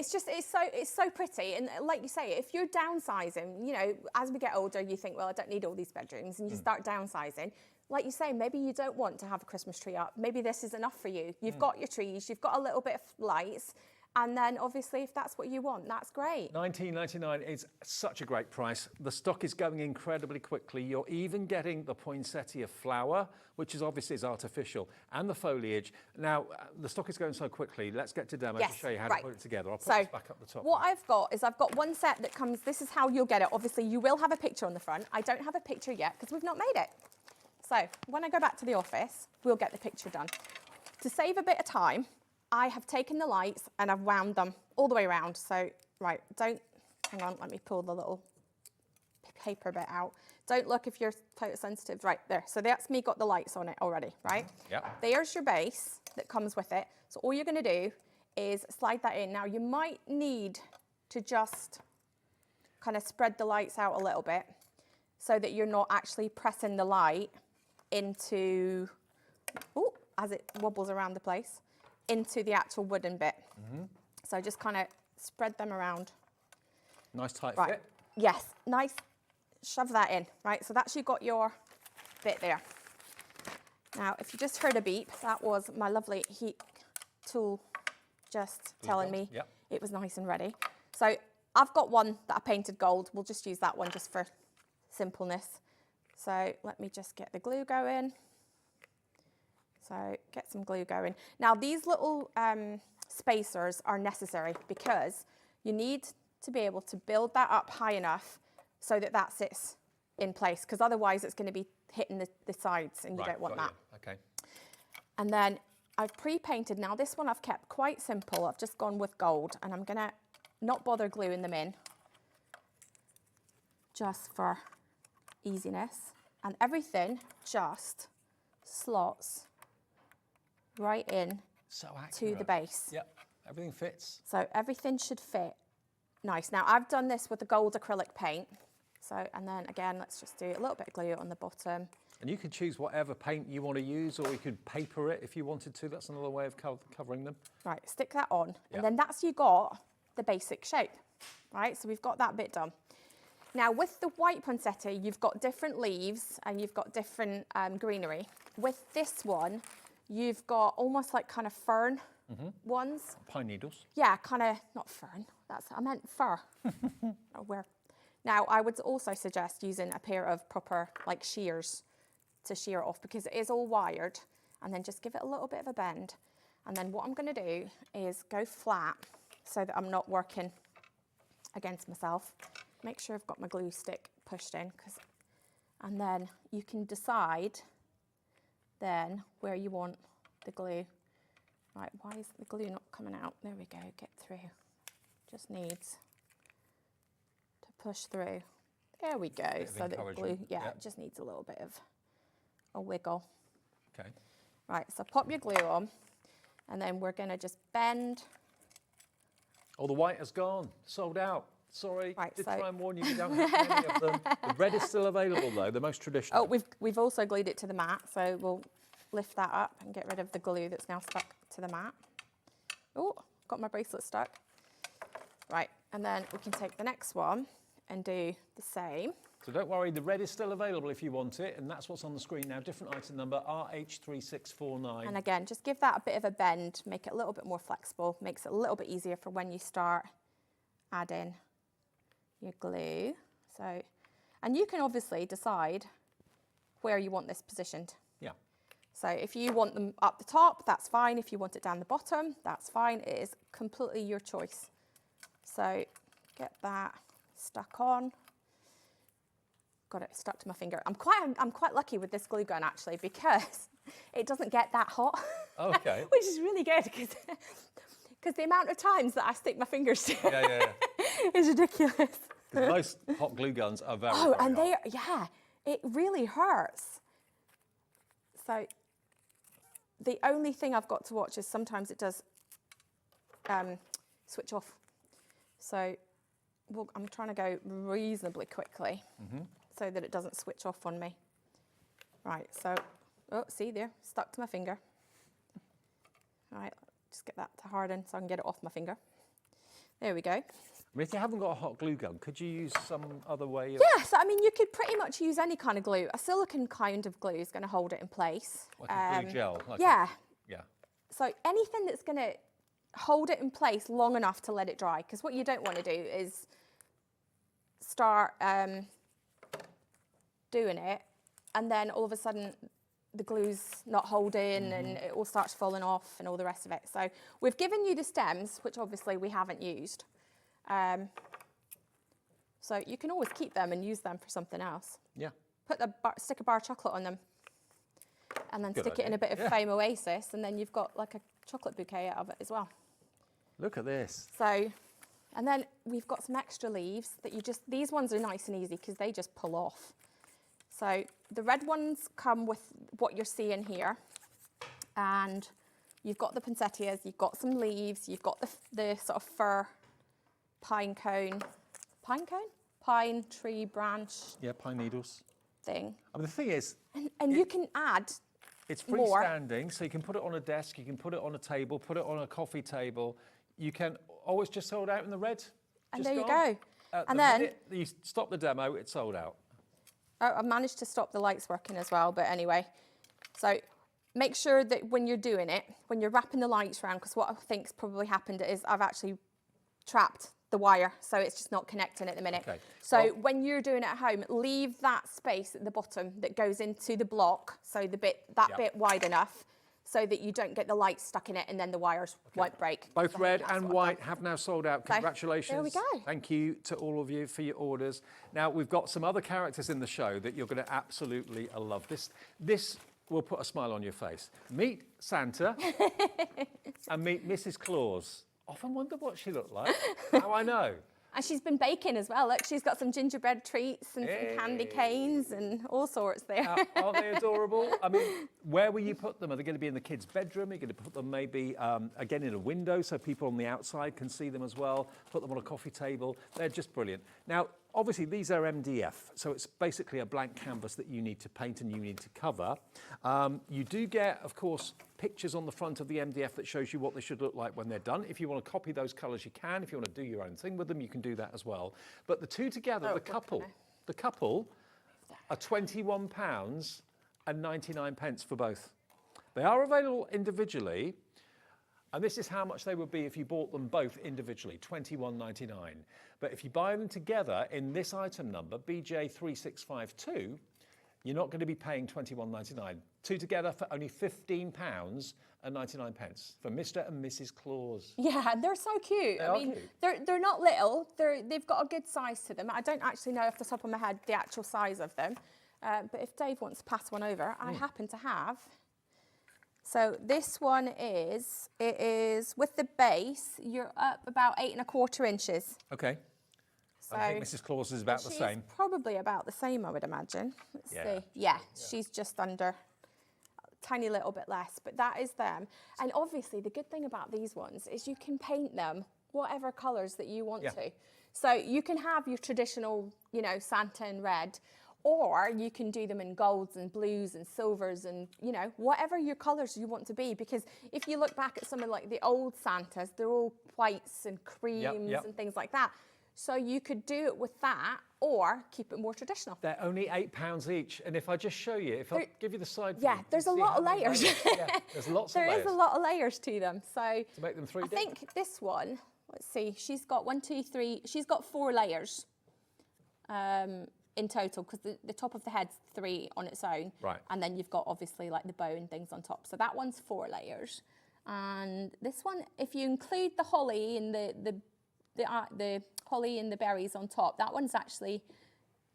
It's so pretty. And like you say, if you're downsizing, you know, as we get older, you think, well, I don't need all these bedrooms, and you start downsizing. Like you say, maybe you don't want to have a Christmas tree up. Maybe this is enough for you. You've got your trees, you've got a little bit of lights. And then obviously if that's what you want, that's great. $19.99 is such a great price. The stock is going incredibly quickly. You're even getting the poinsettia flower, which is obviously artificial, and the foliage. Now, the stock is going so quickly. Let's get to demo to show you how to put it together. I'll put this back up the top. What I've got one set that comes, this is how you'll get it. Obviously, you will have a picture on the front. I don't have a picture yet because we've not made it. So when I go back to the office, we'll get the picture done. To save a bit of time, I have taken the lights and I've wound them all the way around. So, right, hang on, let me pull the little paper bit out. Don't look if you're photosensitive. Right, there. So that's me got the lights on it already, right? Yeah. There's your base that comes with it. So all you're going to do is slide that in. Now, you might need to just kind of spread the lights out a little bit so that you're not actually pressing the light into, as it wobbles around the place, into the actual wooden bit. So just kind of spread them around. Nice tight Right. fit. Yes, nice. Shove that in, right? So that's you got your bit there. Now, if you just heard a beep, that was my lovely heat tool just telling me it was nice and ready. So I've got one that I painted gold. We'll just use that one just for simpleness. So let me just get the glue going. So get some glue going. Now these little spacers are necessary because you need to be able to build that up high enough so that that sits in place, because otherwise it's going to be hitting the sides and you don't want that. Okay. And then I've pre-painted. Now this one I've kept quite simple. I've just gone with gold and I'm going to not bother gluing them in just for easiness. And everything just slots right in to the base. Yep, everything fits. So everything should fit nice. Now I've done this with the gold acrylic paint. So, and then again, let's just do a little bit of glue on the bottom. And you can choose whatever paint you want to use, or you could paper it if you wanted to. That's another way of covering them. Right, stick that on. And then that's you got the basic shape, right? So we've got that bit done. Now with the white poinsettia, you've got different leaves and you've got different greenery. With this one, you've got almost like kind of fern ones. Pine needles. Yeah, kind of, not fern, I meant fur. Now, I would also suggest using a pair of proper like shears to shear it off, because it is all wired, and then just give it a little bit of a bend. And then what I'm going to do is go flat so that I'm not working against myself. Make sure I've got my glue stick pushed in, and then you can decide then where you want the glue. Right, why is the glue not coming out? There we go, get through. Just needs to push through. There we go. So that glue, it just needs a little bit of a wiggle. Okay. Right, so pop your glue on, and then we're going to just bend. Oh, the white has gone, sold out. Sorry, right, did try and warn you, we don't have many of them. The red is still available though, the most traditional. Oh, we've also glued it to the mat, so we'll lift that up and get rid of the glue that's now stuck to the mat. Oh, got my bracelet stuck. Right, and then we can take the next one and do the same. So don't worry, the red is still available if you want it, and that's what's on the screen now. Different item number, RH3649. And again, just give that a bit of a bend, make it a little bit more flexible, makes it a little bit easier for when you start adding your glue. So, and you can obviously decide where you want this positioned. Yeah. So if you want them up the top, that's fine. If you want it down the bottom, that's fine. It is completely your choice. So get that stuck on. got it stuck to my finger. I'm quite lucky with this glue gun actually because it doesn't get that hot. Okay. Which is really good because the amount of times that I stick my fingers to is ridiculous. Because most hot glue guns are very, Oh, very and hot. it really hurts. So the only thing I've got to watch is sometimes it does switch off. So I'm trying to go reasonably quickly so that it doesn't switch off on me. Right, so, oh, see there, stuck to my finger. All right, just get that to harden so I can get it off my finger. There we go. I mean, if you haven't got a hot glue gun, could you use some other way? Yes, I mean, you could pretty much use any kind of glue. A silicone kind of glue is going to hold it in place. Like a glue gel? Like yeah. Yeah. So anything that's going to hold it in place long enough to let it dry, because what you don't want to do is start doing it and then all of a sudden the glue's not holding and it all starts falling off and all the rest of it. So we've given you the stems, which obviously we haven't used. So you can always keep them and use them for something else. Yeah. Put stick a bar of chocolate on them and then Good stick it in idea. a bit of foam oasis and then you've got like a chocolate bouquet out of it as well. Look at this. So, and then we've got some extra leaves that these ones are nice and easy because they just pull off. So the red ones come with what you're seeing here. And you've got the poinsettias, you've got some leaves, you've got the sort of fir pine tree branch. Yeah, pine needles. Thing. I mean, the thing is, and you can add it's more. freestanding, so you can put it on a desk, you can put it on a table, put it on a coffee table. You can always just sold out in the red. And Just there you gone. go. And And then minute you stop the demo, it's sold out. I managed to stop the lights working as well, but anyway. So make sure that when you're doing it, when you're wrapping the lights around, because what I think's probably happened is I've actually trapped the wire, so it's just not connecting at the minute. Okay. So Well, when you're doing it at home, leave that space at the bottom that goes into the block, so bit wide enough, so that you don't get the lights stuck in it and then the wires won't break. both So red that's and what I've white done. have now sold out. So, Congratulations. there we go. Thank you to all of you for your orders. Now, we've got some other characters in the show that you're going to absolutely love. This will put a smile on your face. Meet Santa and meet Mrs. Claus. Often wonder what she looked like. How I know. And she's been baking as well. Look, she's got some gingerbread treats and some candy canes and all sorts there. Aren't they adorable? I mean, where will you put them? Are they going to be in the kids' bedroom? Are you going to put them maybe, again, in a window so people on the outside can see them as well? Put them on a coffee table? They're just brilliant. Now, obviously, these are MDF, so it's basically a blank canvas that you need to paint and you need to cover. You do get, of course, pictures on the front of the MDF that shows you what they should look like when they're done. If you want to copy those colours, you can. If you want to do your own thing with them, you can do that as well. But the two together, the couple are £21 and 99 pence for both. They are available individually, and this is how much they would be if you bought them both individually, £21.99. But if you buy them together in this item number, BJ3652, you're not going to be paying £21.99. Two together for only £15 and 99 pence for Mr. and Mrs. Claus. Yeah, they're so cute. I mean, they're not little. They've got a good size to them. I don't actually know off the top of my head the actual size of them. But if Dave wants to pass one over, I happen to have. So this one is with the base, you're up about 8 1/4 inches. Okay. So I think Mrs. Claus is about the same. Probably about the same, I would imagine. Let's see. Yeah, she's just under, a tiny little bit less, but that is them. And obviously the good thing about these ones is you can paint them whatever colours that you want to. So you can have your traditional, Santa in red, or you can do them in golds and blues and silvers and, whatever your colours you want to be. Because if you look back at some of like the old Santas, they're all whites and creams and things like that. So you could do it with that or keep it more traditional. They're only £8 each. And if I just show you, if I give you the side view. Yeah, there's a lot of layers. There's lots of There layers. is a lot of layers to them. So To make them 3D. I think this one, let's see, she's got 1, 2, 3, she's got 4 layers in total, because the top of the head's 3 on its own. Right. And then you've got obviously like the bow and things on top. So that one's 4 layers. And this one, if you include the holly and the holly and the berries on top, that one's actually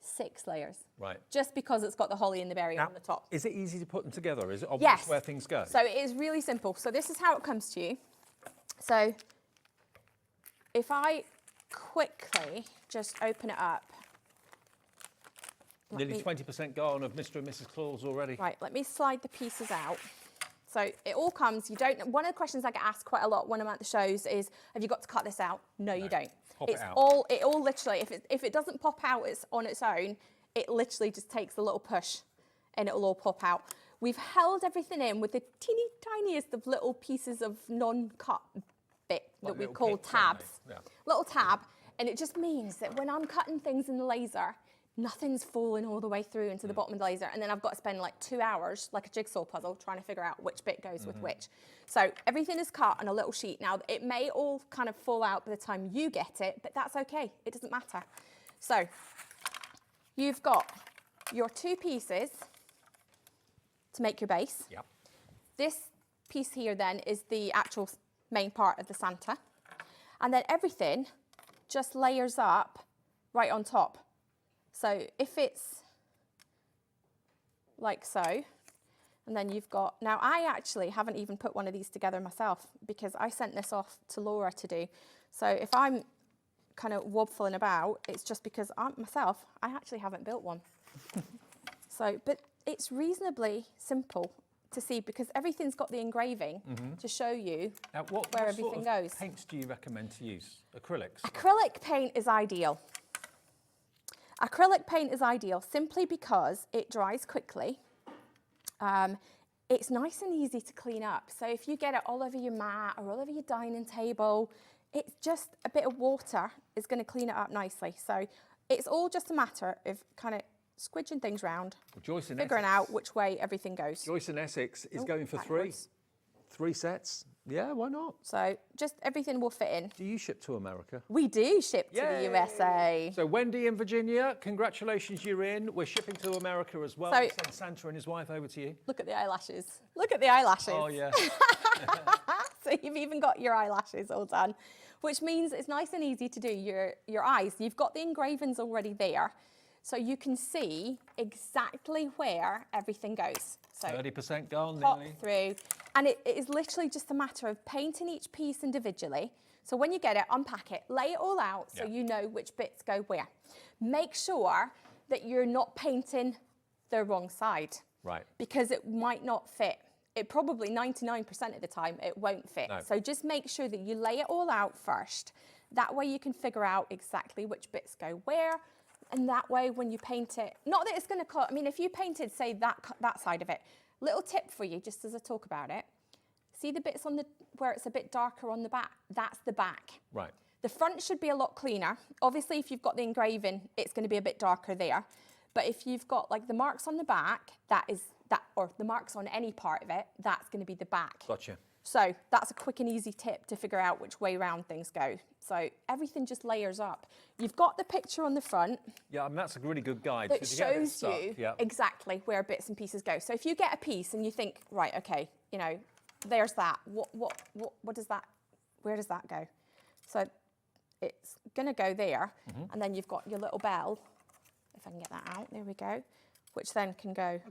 6 layers. Right. Just because it's got the holly and the berry Now, on the top. is it easy to put them together? Is it obvious Yes. where things go? So it is really simple. So this is how it comes to you. So if I quickly just open it up. Nearly 20% gone of Mr. and Mrs. Claus already. Right, let me slide the pieces out. So it all comes, you don't, one of the questions I get asked quite a lot when I'm at the shows is, have you got to cut this out? No, you don't. Pop it out. It all literally, if it doesn't pop out on its own, it literally just takes a little push and it'll all pop out. We've held everything in with the teeny tiniest of little pieces of non-cut bit that we call tabs. Yeah. Little tab, and it just means that when I'm cutting things in the laser, nothing's falling all the way through into the bottom of the laser, and then I've got to spend like 2 hours, like a jigsaw puzzle, trying to figure out which bit goes with which. So everything is cut on a little sheet. Now, it may all kind of fall out by the time you get it, but that's okay. It doesn't matter. So you've got your 2 pieces to make your base. Yep. This piece here then is the actual main part of the Santa. And then everything just layers up right on top. So if it's like so, and then you've got, now I actually haven't even put one of these together myself because I sent this off to Laura to do. So if I'm kind of wobbling about, it's just because I actually haven't built one. So, but it's reasonably simple to see because everything's got the engraving to show you where everything goes. What paints do you recommend to use? Acrylics? Acrylic paint is ideal. Acrylic paint is ideal simply because it dries quickly. It's nice and easy to clean up. So if you get it all over your mat or all over your dining table, it's just a bit of water is going to clean it up nicely. So it's all just a matter of kind of squidging things round, figuring out which way everything goes. Joyce in Essex is going for three sets. Yeah, why not? So just everything will fit in. Do you ship to America? We do ship to the USA. So Wendy in Virginia, congratulations, you're in. We're shipping to America as well. So, We'll send Santa and his wife over to you. Look at the eyelashes. Look at the eyelashes. Oh, yeah. So you've even got your eyelashes all done, which means it's nice and easy to do your eyes. You've got the engravings already there, so you can see exactly where everything goes. So 30% gone, pop nearly. through, and it is literally just a matter of painting each piece individually. So when you get it, unpack it, lay it all out so you know which bits go where. Make sure that you're not painting the wrong side. Right. Because it might not fit. It probably 99% of the time it won't fit. No. So just make sure that you lay it all out first. That way you can figure out exactly which bits go where. And that way when you paint it, not that it's going to cut, I mean, if you painted, say, that side of it, little tip for you, just as I talk about it, see the bits on where it's a bit darker on the back? That's the back. Right. The front should be a lot cleaner. Obviously, if you've got the engraving, it's going to be a bit darker there. But if you've got like the marks on the back, or the marks on any part of it, that's going to be the back. Gotcha. So that's a quick and easy tip to figure out which way round things go. So everything just layers up. You've got the picture on the front. Yeah, I mean, that's a really good guide. That shows you exactly where bits and pieces go. So if you get a piece and you think, right, okay, you know, there's that. What does that? Where does that go? So it's going to go there, and then you've got your little bell. If I can get that out, there we go. Which then can go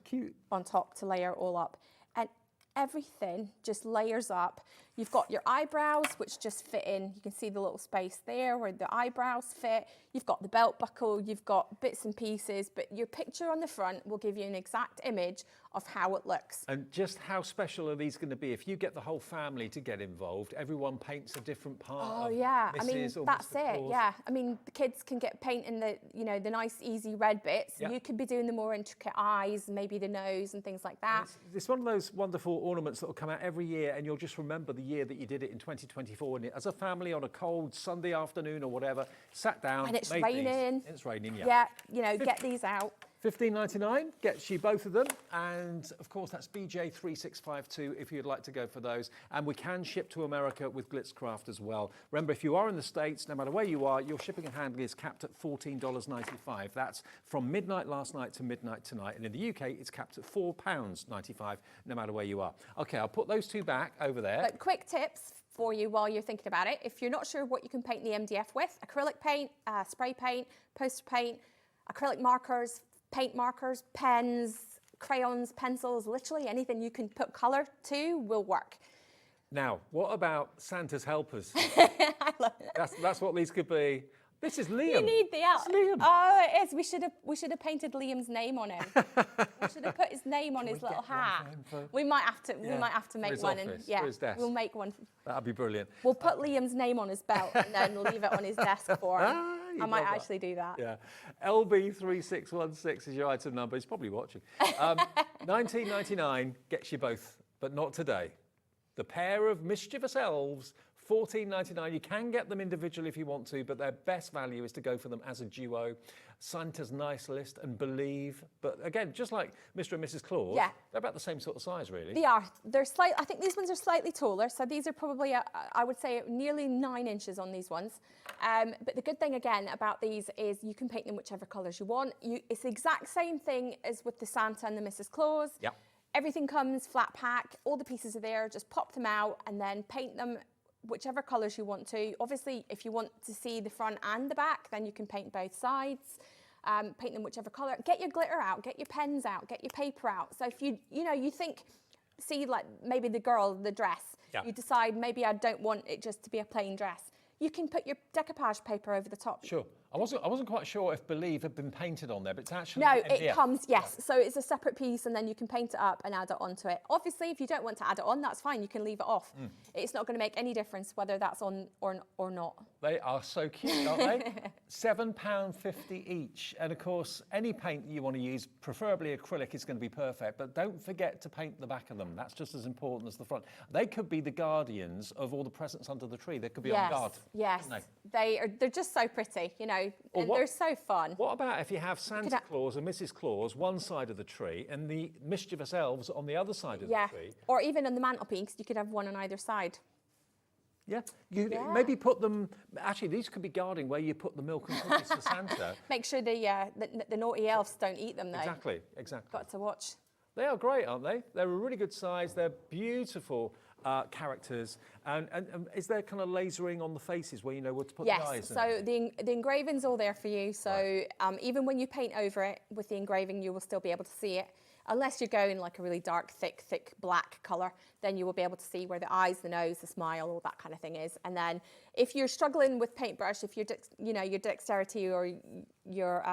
on top to layer it all up. And everything just layers up. You've got your eyebrows, which just fit in. You can see the little space there where the eyebrows fit. You've got the belt buckle, you've got bits and pieces, but your picture on the front will give you an exact image of how it looks. And just how special are these going to be? If you get the whole family to get involved, everyone paints a different part. Oh yeah, I mean, Mrs. or that's Mr. it, Claus. yeah. I mean, the kids can get painting the, you know, the nice easy red bits. Yeah. You could be doing the more intricate eyes, maybe the nose and things like that. It's one of those wonderful ornaments that will come out every year, and you'll just remember the year that you did it in 2024. And as a family on a cold Sunday afternoon or whatever, sat down, And it's made raining. These. It's raining, yeah. Yeah, you know, get these out. $15.99 gets you both of them, and of course that's BJ3652 if you'd like to go for those. And we can ship to America with Glitzcraft as well. Remember, if you are in the States, no matter where you are, your shipping and handling is capped at $14.95. That's from midnight last night to midnight tonight. And in the UK, it's capped at £4.95, no matter where you are. Okay, I'll put those two back over there. But quick tips for you while you're thinking about it. If you're not sure what you can paint the MDF with, acrylic paint, spray paint, poster paint, acrylic markers, paint markers, pens, crayons, pencils, literally anything you can put colour to will work. Now, what about Santa's helpers? I love it. That's what these could be. This is Liam. You need the elf. It's Liam. Oh, it is. We should have painted Liam's name on him. We should have put his name on his little get one hat. for him for- We might have to. Yeah, We might have to for make his one. office, Yeah, for his desk. we'll make one. That'd be brilliant. We'll put Liam's name on his belt and then leave it on his desk for him. You'd I might love that. actually do that. Yeah. LB3616 is your item number. He's probably watching. 19.99 gets you both, but not today. The pair of mischievous elves, $14.99. You can get them individually if you want to, but their best value is to go for them as a duo. Santa's nice list and Believe, but again, just like Mr. and Mrs. Claus, Yeah. they're about the same sort of size, really. They are. They're slight. I think these ones are slightly taller. So these are probably, I would say, nearly 9 inches on these ones. But the good thing again about these is you can paint them whichever colours you want. It's the exact same thing as with the Santa and the Mrs. Claus. Yep. Everything comes flat pack. All the pieces are there. Just pop them out and then paint them whichever colours you want to. Obviously, if you want to see the front and the back, then you can paint both sides. Paint them whichever colour. Get your glitter out, get your pens out, get your paper out. So if you think, see like maybe the girl, the dress, Yeah. you decide maybe I don't want it just to be a plain dress. You can put your decoupage paper over the top. Sure. I wasn't quite sure if Believe had been painted on there, but it's actually No, MDF. it comes, yes. So it's a separate piece and then you can paint it up and add it onto it. Obviously, if you don't want to add it on, that's fine. You can leave it off. It's not going to make any difference whether that's on or not. They are so cute, aren't they? £7.50 each. And of course, any paint you want to use, preferably acrylic, is going to be perfect. But don't forget to paint the back of them. That's just as important as the front. They could be the guardians of all the presents under the tree. They could be on guard. Yes, couldn't they're just so pretty, you know, Or and what- they're so fun. What about if you have Santa I- Claus and Mrs. Claus one side of the tree and the mischievous elves on the other side of Yeah, the tree? or even on the mantelpiece, you could have one on either side. Yeah, you maybe put them. Actually, these could be guarding where you put the milk and cookies for Santa. Make sure the naughty elves don't eat them though. Exactly. Got to watch. They are great, aren't they? They're a really good size. They're beautiful characters. And is there kind of lasering on the faces where you know what to put the eyes in? So the engraving's all there for you. So even when you paint over it with the engraving, you will still be able to see it. Unless you're going like a really dark, thick black colour, then you will be able to see where the eyes, the nose, the smile, all that kind of thing is. And then if you're struggling with paintbrush, if your dexterity or your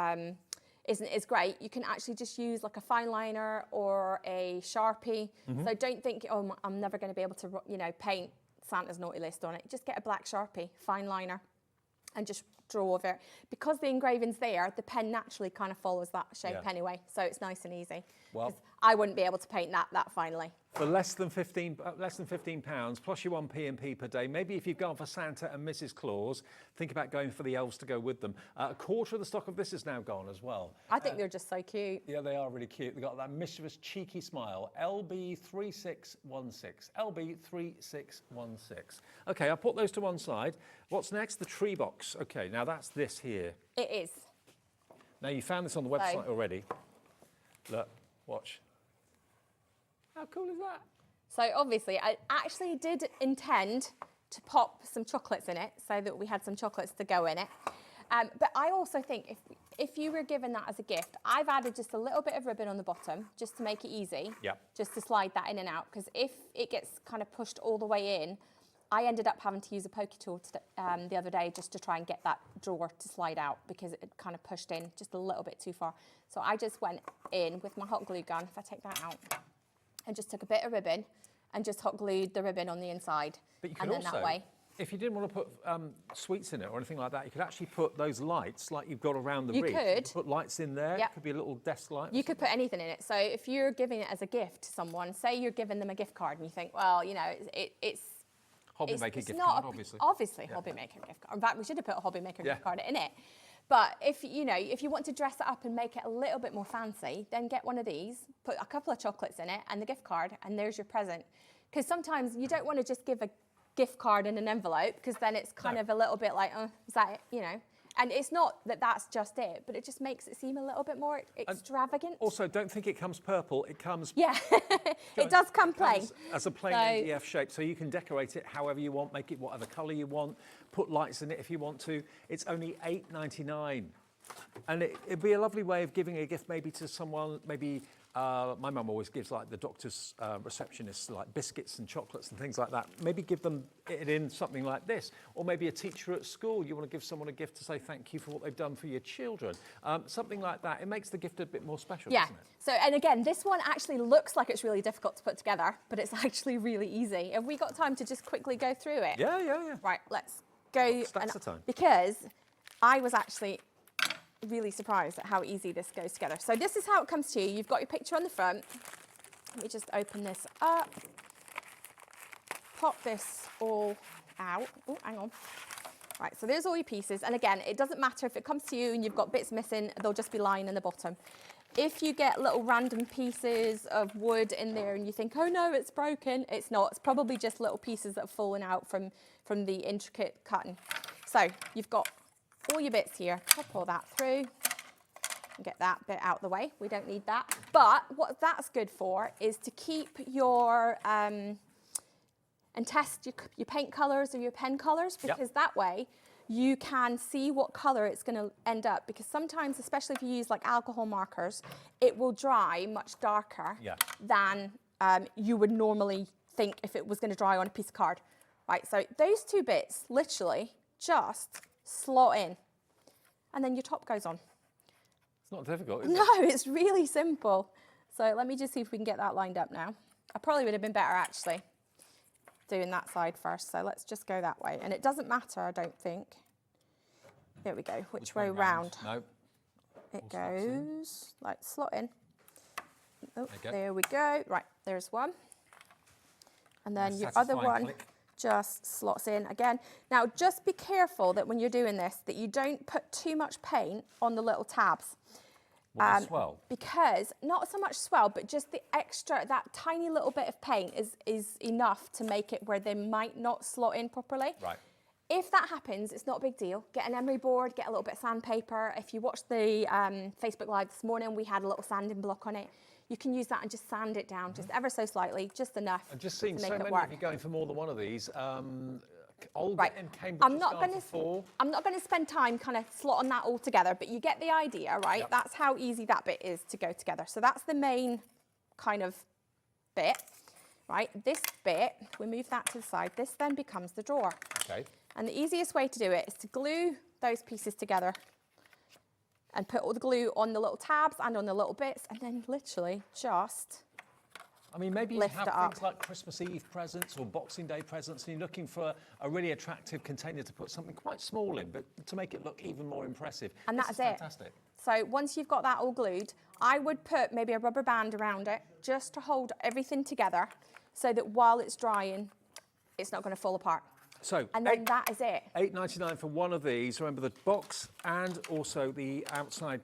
isn't as great, you can actually just use like a fine liner or a Sharpie. So don't think, oh, I'm never going to be able to, paint Santa's naughty list on it. Just get a black Sharpie, fine liner, and just draw over it. Because the engraving's there, the pen naturally kind of follows that shape anyway. So it's nice and easy. Well, 'Cause I wouldn't be able to paint that finely. for less than £15 plus your 1 P&P per day. Maybe if you've gone for Santa and Mrs. Claus, think about going for the elves to go with them. A quarter of the stock of this is now gone as well. I think they're just so cute. Yeah, they are really cute. They've got that mischievous, cheeky smile. LB3616. LB3616. Okay, I'll put those to one side. What's next? The tree box. Okay, now that's this here. It is. Now, you found this on the website already. Look, watch. How cool is that? So obviously, I actually did intend to pop some chocolates in it so that we had some chocolates to go in it. But I also think if you were given that as a gift, I've added just a little bit of ribbon on the bottom just to make it easy. Yeah. Just to slide that in and out, because if it gets kind of pushed all the way in, I ended up having to use a pokey tool the other day just to try and get that drawer to slide out because it kind of pushed in just a little bit too far. So I just went in with my hot glue gun, if I take that out, and just took a bit of ribbon and just hot glued the ribbon on the inside. But you could and then also, that way. if you didn't want to put sweets in it or anything like that, you could actually put those lights like you've got around the You wreath. could. Put lights in there. Yep. It could be a little desk light. You could put anything in it. So if you're giving it as a gift to someone, say you're giving them a gift card and you think, well, it's Hobby maker gift not card, obviously. Obviously, hobby maker gift card. In fact, we should have put a hobby maker Yeah. gift card in it. But if you want to dress it up and make it a little bit more fancy, then get one of these, put a couple of chocolates in it and the gift card, and there's your present. Because sometimes you don't want to just give a gift card in an envelope, because then it's kind of a little bit like, oh, is that it? And it's not that that's just it, but it just makes it seem a little bit more extravagant. Also, don't think it comes purple. It comes... Yeah, it does come plain. comes as a plain MDF shape, so you can decorate it however you want, make it whatever colour you want, put lights in it if you want to. It's only $8.99. And it'd be a lovely way of giving a gift maybe to someone, maybe my mum always gives like the doctor's receptionists like biscuits and chocolates and things like that. Maybe give them it in something like this. Or maybe a teacher at school, you want to give someone a gift to say thank you for what they've done for your children. Something like that. It makes the gift a bit more special, doesn't it? So, and again, this one actually looks like it's really difficult to put together, but it's actually really easy. Have we got time to just quickly go through it? Yeah. Right, let's go. Stacks of time. Because I was actually really surprised at how easy this goes together. So this is how it comes to you. You've got your picture on the front. Let me just open this up. Pop this all out. Oh, hang on. Right, so there's all your pieces. And again, it doesn't matter if it comes to you and you've got bits missing, they'll just be lying in the bottom. If you get little random pieces of wood in there and you think, oh no, it's broken, it's not. It's probably just little pieces that have fallen out from the intricate cutting. So you've got all your bits here. Pop all that through and get that bit out the way. We don't need that. But what that's good for is to keep your, and test your paint colours or your pen colours, because that way you can see what colour it's going to end up, because sometimes, especially if you use like alcohol markers, it will dry much darker than you would normally think if it was going to dry on a piece of card. Right, so those two bits literally just slot in and then your top goes on. It's not difficult, is it? No, it's really simple. So let me just see if we can get that lined up now. I probably would have been better actually doing that side first, so let's just go that way. And it doesn't matter, I don't think. There we go. Which way round? No. It goes like slot in. Oh, there we go. Right, there's one. And then your other one just slots in again. Now, just be careful that when you're doing this, that you don't put too much paint on the little tabs. Swell? Because not so much swell, but just the extra, that tiny little bit of paint is enough to make it where they might not slot in properly. Right. If that happens, it's not a big deal. Get an emery board, get a little bit of sandpaper. If you watched the Facebook Live this morning, we had a little sanding block on it. You can use that and just sand it down, just ever so slightly, just enough I've just seen to so make many it work. of you going for more than one of these. Olga Right. in Cambridge I'm has not gone going for 4. I'm not going to spend time kind of slotting that all together, but you get the idea, right? Yep. That's how easy that bit is to go together. So that's the main kind of bit, right? This bit, we move that to the side. This then becomes the drawer. Okay. And the easiest way to do it is to glue those pieces together and put all the glue on the little tabs and on the little bits, and then literally just I mean, maybe you lift have it up. things like Christmas Eve presents or Boxing Day presents, and you're looking for a really attractive container to put something quite small in, but to make it look even more impressive. And This that's is it. Fantastic. So once you've got that all glued, I would put maybe a rubber band around it just to hold everything together so that while it's drying, it's not going to fall apart. So, And then that is it. $8.99 for one of these. Remember the box and also the outside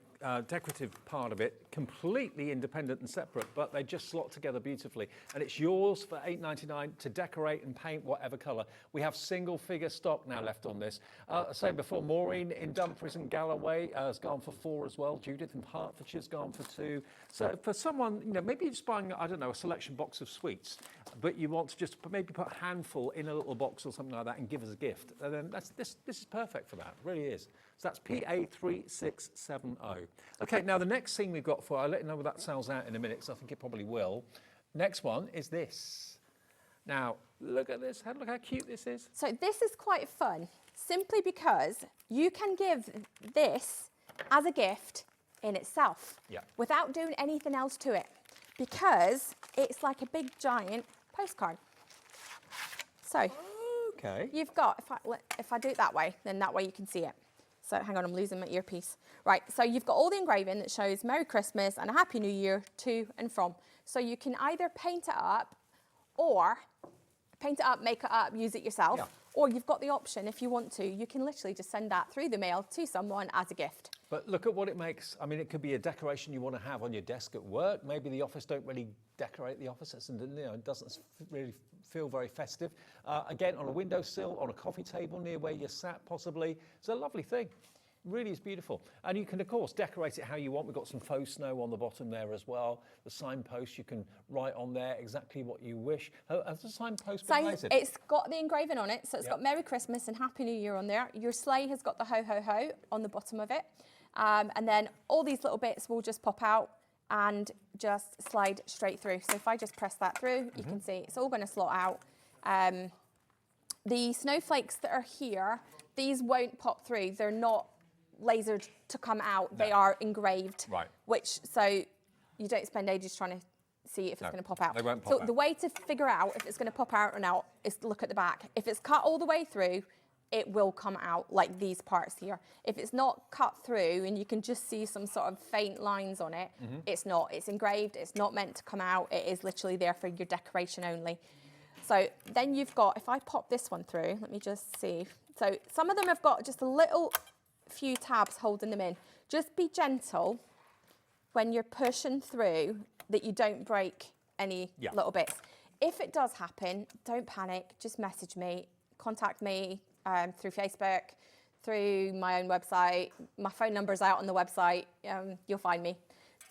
decorative part of it, completely independent and separate, but they just slot together beautifully. And it's yours for $8.99 to decorate and paint whatever colour. We have single figure stock now left on this. I said before, Maureen in Dumfries and Galloway has gone for 4 as well. Judith in Hertfordshire's gone for 2. So for someone, you know, maybe you're just buying, I don't know, a selection box of sweets, but you want to just maybe put a handful in a little box or something like that and give us a gift. And then this is perfect for that, it really is. So that's PA3670. Okay, now the next thing we've got for, I'll let you know whether that sells out in a minute, because I think it probably will. Next one is this. Now, look at this, look how cute this is. So this is quite fun, simply because you can give this as a gift in itself without doing anything else to it, because it's like a big giant postcard. So you've got, if I do it that way, then that way you can see it. So hang on, I'm losing my earpiece. Right, so you've got all the engraving that shows Merry Christmas and a Happy New Year to and from. So you can either paint it up, or paint it up, make it up, use it yourself, or you've got the option, if you want to, you can literally just send that through the mail to someone as a gift. But look at what it makes. I mean, it could be a decoration you want to have on your desk at work. Maybe the office don't really decorate the office, and it doesn't really feel very festive. Again, on a windowsill, on a coffee table near where you're sat, possibly. It's a lovely thing. Really is beautiful. And you can, of course, decorate it how you want. We've got some faux snow on the bottom there as well. The signpost, you can write on there exactly what you wish. Has the signpost been painted? It's got the engraving on it, so it's got Merry Christmas and Happy New Year on there. Your sleigh has got the ho, ho, ho on the bottom of it. And then all these little bits will just pop out and just slide straight through. So if I just press that through, you can see it's all going to slot out. The snowflakes that are here, these won't pop through. They're not lasered to come out. They are engraved. Right. So you don't spend ages trying to see if it's going to pop out. They won't pop so out. the way to figure out if it's going to pop out or not is to look at the back. If it's cut all the way through, it will come out like these parts here. If it's not cut through and you can just see some sort of faint lines on it, it's not. It's engraved. It's not meant to come out. It is literally there for your decoration only. So then you've got, if I pop this one through, let me just see. So some of them have got just a little few tabs holding them in. Just be gentle when you're pushing through that you don't break any little bits. If it does happen, don't panic. Just message me, contact me through Facebook, through my own website. My phone number's out on the website. You'll find me.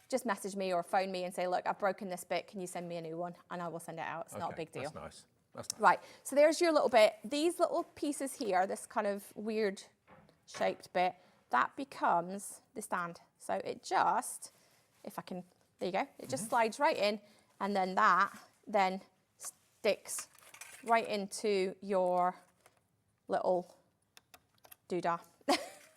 Just message me or phone me and say, look, I've broken this bit. Can you send me a new one? And I will send it out. It's not a big deal. That's nice. That's nice. Right, so there's your little bit. These little pieces here, this kind of weird shaped bit, that becomes the stand. So it just, if I can, there you go. It just slides right in, and then that then sticks right into your little doodah.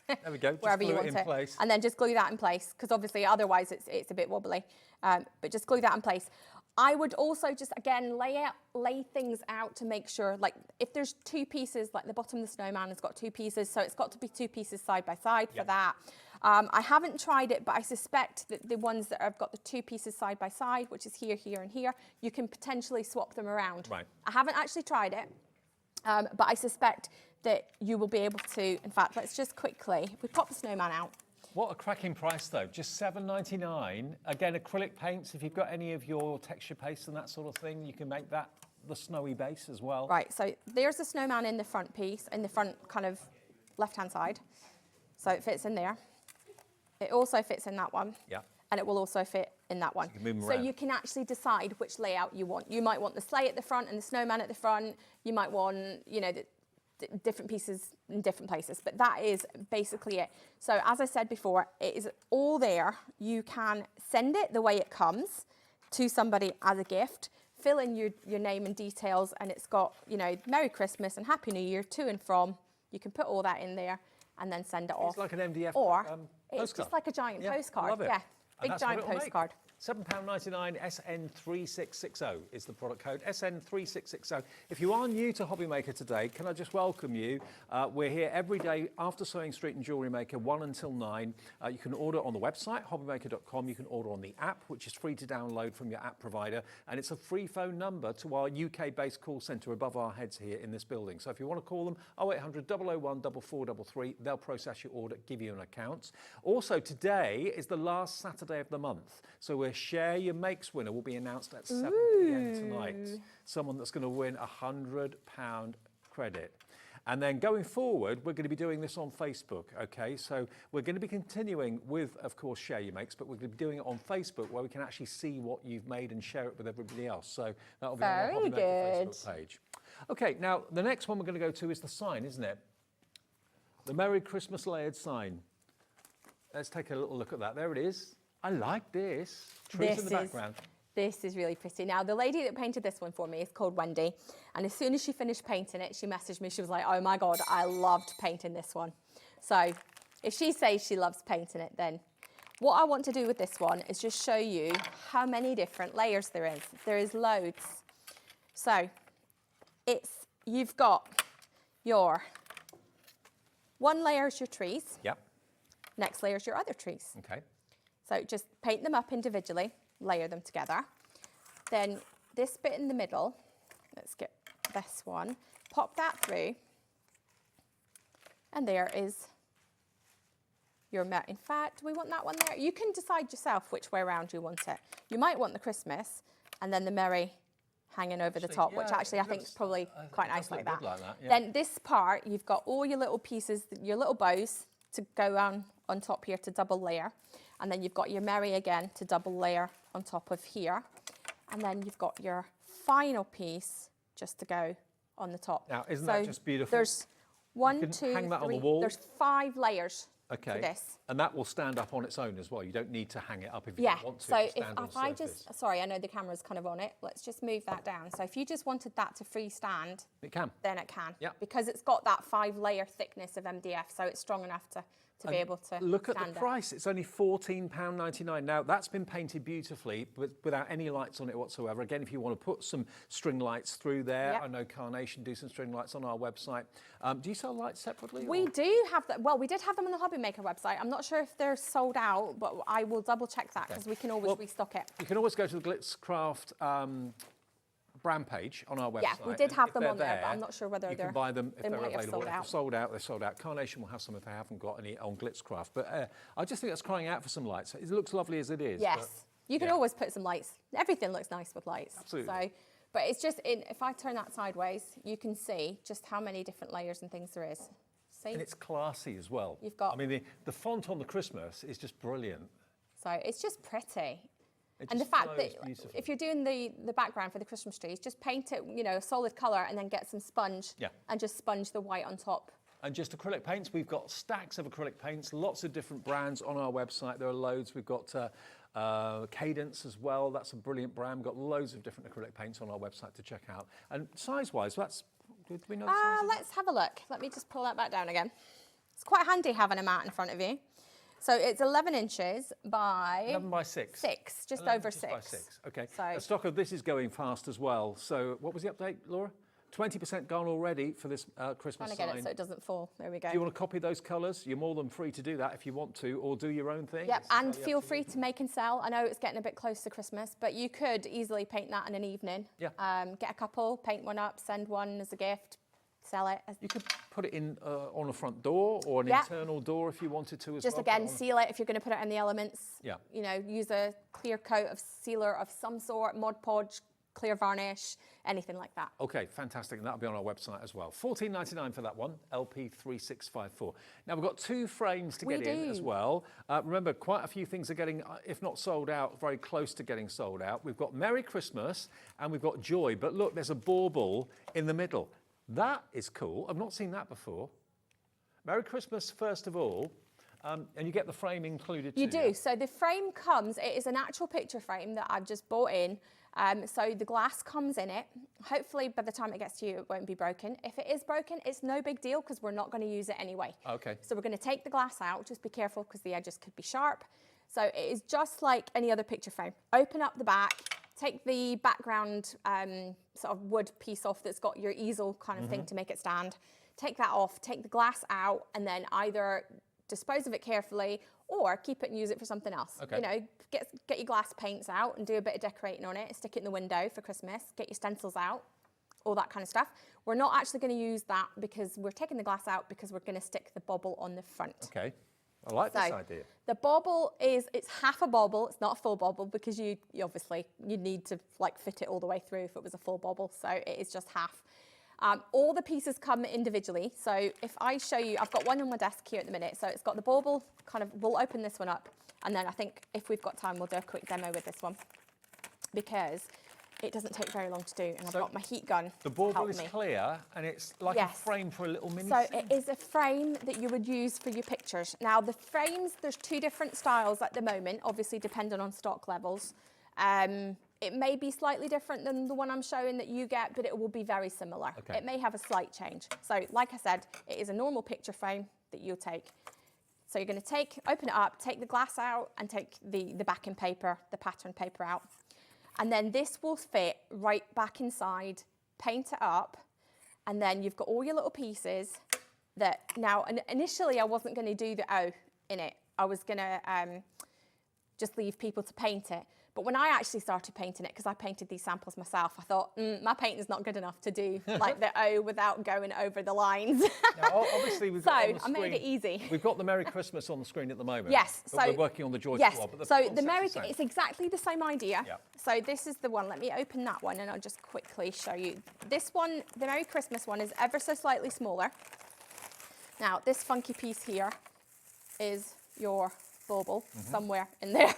There we go. Just Wherever glue you it want in it. place. And then just glue that in place, because obviously otherwise it's a bit wobbly. But just glue that in place. I would also just, again, lay things out to make sure, like if there's two pieces, like the bottom of the snowman has got two pieces, so it's got to be two pieces side by side for that. I haven't tried it, but I suspect that the ones that have got the two pieces side by side, which is here, here, and here, you can potentially swap them around. Right. I haven't actually tried it, but I suspect that you will be able to. In fact, let's just quickly, if we pop the snowman out. What a cracking price though, just $7.99. Again, acrylic paints, if you've got any of your texture paste and that sort of thing, you can make that the snowy base as well. Right, so there's the snowman in the front piece, in the front kind of left-hand side. So it fits in there. It also fits in that one. Yeah. And it will also fit in that one. So you can move them So around. you can actually decide which layout you want. You might want the sleigh at the front and the snowman at the front. You might want, you know, the different pieces in different places, but that is basically it. So as I said before, it is all there. You can send it the way it comes to somebody as a gift, fill in your name and details, and it's got, you know, Merry Christmas and Happy New Year to and from. You can put all that in there and then send it off. It's like an MDF or postcard. it's just like a giant postcard. Love it. Yeah, And big that's what giant it'll make. postcard. £7.99 SN3660 is the product code, SN3660. If you are new to Hobbymaker today, can I just welcome you? We're here every day after Sewing Street and Jewellery Maker, 1 until 9. You can order on the website, hobbymaker.com. You can order on the app, which is free to download from your app provider. And it's a free phone number to our UK-based call centre above our heads here in this building. So if you want to call them, 0800 001 4433, they'll process your order, give you an account. Also, today is the last Saturday of the month. So we're Share Your Makes winner will be announced at 7 p.m. tonight. Someone that's going to win £100 credit. And then going forward, we're going to be doing this on Facebook, okay? So we're going to be continuing with, of course, Share Your Makes, but we're going to be doing it on Facebook where we can actually see what you've made and share it with everybody else. So that'll be on our Very Hobbymaker good. Facebook page. Okay, now the next one we're going to go to is the sign, isn't it? The Merry Christmas layered sign. Let's take a little look at that. There it is. I like this. Trees in the background. This is really pretty. Now, the lady that painted this one for me is called Wendy. And as soon as she finished painting it, she messaged me. She was like, oh my God, I loved painting this one. So if she says she loves painting it, then what I want to do with this one is just show you how many different layers there is. There is loads. So you've got your one layer is your trees. Yep. Next layer is your other trees. Okay. So just paint them up individually, layer them together. Then this bit in the middle, let's get this one, pop that through. And there is your, in fact, do we want that one there? You can decide yourself which way around you want it. You might want the Christmas and then the Merry hanging over the top, which actually I think is probably quite nice like that. Then this part, you've got all your little pieces, your little bows to go on top here to double layer. And then you've got your Merry again to double layer on top of here. And then you've got your final piece just to go on the top. Now, isn't that just beautiful? There's You one, can two, hang that on the three, wall. there's 5 layers Okay. for this. And that will stand up on its own as well. You don't need to hang it up if you Yeah, don't want to. so It'll if stand on a I surface. just, sorry, I know the camera's kind of on it. Let's just move that down. So if you just wanted that to freestand, It can. then it can. Yeah. Because it's got that 5-layer thickness of MDF, so it's strong enough to be able to Look at the stand up. price. It's only £14.99. Now, that's been painted beautifully, but without any lights on it whatsoever. Again, if you want to put some string lights through there, Yep. I know Carnation do some string lights on our website. Do you sell lights separately? We or- do have that. Well, we did have them on the Hobby Maker website. I'm not sure if they're sold out, but I will double check that because we can always restock it. You can always go to the Glitzcraft brand page on our website. Yeah, we did and have if them they're on there, but I'm not sure whether you they're. can buy them if they they're might have available. sold If out. they're sold out, they're sold out. Carnation will have some if they haven't got any on Glitzcraft. But I just think that's crying out for some lights. It looks lovely as it is. Yes, but you can yeah. always put some lights. Everything looks nice with lights. Absolutely. So, but it's just if I turn that sideways, you can see just how many different layers and things there is. See? And it's classy as well. You've got- I mean, the font on the Christmas is just brilliant. So it's just pretty. It And the just fact flows that beautifully. if you're doing the background for the Christmas trees, just paint it, a solid colour and then get some sponge Yeah. and just sponge the white on top. And just acrylic paints, we've got stacks of acrylic paints, lots of different brands on our website. There are loads. We've got Cadence as well. That's a brilliant brand. We've got loads of different acrylic paints on our website to check out. And size-wise, did we know the size of that? Let's have a look. Let me just pull that back down again. It's quite handy having a mat in front of you. So it's 11 inches by 11 by 6. 6, just 11 over inches by 6. 6. Okay. So- A stock of this is going fast as well. So what was the update, Laura? 20% gone already for this Christmas Trying to get sign. it so it doesn't fall. There we go. Do you want to copy those colours? You're more than free to do that if you want to, or do your own thing. Yep, It's and entirely feel up to free you. to make and sell. I know it's getting a bit close to Christmas, but you could easily paint that in an evening. Yeah. Get a couple, paint one up, send one as a gift, sell it. You could put it in on a front door or an Yeah. internal door if you wanted to as Just well. again, Put it on- seal it if you're going to put it in the elements. Yeah. Use a clear coat of sealer of some sort, Mod Podge, clear varnish, anything like that. Okay, fantastic, and that'll be on our website as well. £14.99 for that one, LP3654. Now we've got 2 frames to We get in as do. well. Remember, quite a few things are getting, if not sold out, very close to getting sold out. We've got Merry Christmas and we've got Joy, but look, there's a bauble in the middle. That is cool. I've not seen that before. Merry Christmas, first of all, and you get the frame included too. You do. yeah? So the frame comes, it is an actual picture frame that I've just bought in. So the glass comes in it. Hopefully by the time it gets to you, it won't be broken. If it is broken, it's no big deal because we're not going to use it anyway. Okay. So we're going to take the glass out. Just be careful because the edges could be sharp. So it is just like any other picture frame. Open up the back, take the background sort of wood piece off that's got your easel kind of thing to make it stand. Take that off, take the glass out, and then either dispose of it carefully or keep it and use it for something else. Okay. Get your glass paints out and do a bit of decorating on it, stick it in the window for Christmas, get your stencils out, all that kind of stuff. We're not actually going to use that because we're taking the glass out because we're going to stick the bauble on the front. Okay, I like this idea. The bauble it's half a bauble, it's not a full bauble because you obviously you'd need to like fit it all the way through if it was a full bauble, so it is just half. All the pieces come individually, so if I show you, I've got one on my desk here at the minute, so it's got the bauble, we'll open this one up, and then I think if we've got time, we'll do a quick demo with this one, because it doesn't take very long to do, and I've got my heat gun The bauble help is me. clear and it's like Yes. a frame for a little mini So scene. it is a frame that you would use for your pictures. Now the frames, there's 2 different styles at the moment, obviously depending on stock levels. It may be slightly different than the one I'm showing that you get, but it will be very similar. Okay. It may have a slight change. So like I said, it is a normal picture frame that you'll take. So you're going to open it up, take the glass out and take the backing paper, the pattern paper out. And then this will fit right back inside, paint it up, and then you've got all your little pieces that now, initially I wasn't going to do the O in it. I was going to just leave people to paint it. But when I actually started painting it, because I painted these samples myself, I thought, my painting's not good enough to do like the O without going over the lines. Now, obviously, we've got on the So I made it screen- easy. We've got the Merry Christmas on the screen at the moment. Yes, but so we're working on the Joy yes, as well. But the so the concept's Merry, same. it's exactly the same idea. Yeah. So this is the one. Let me open that one, and I'll just quickly show you. This one, the Merry Christmas one, is ever so slightly smaller. Now this funky piece here is your bauble somewhere in there.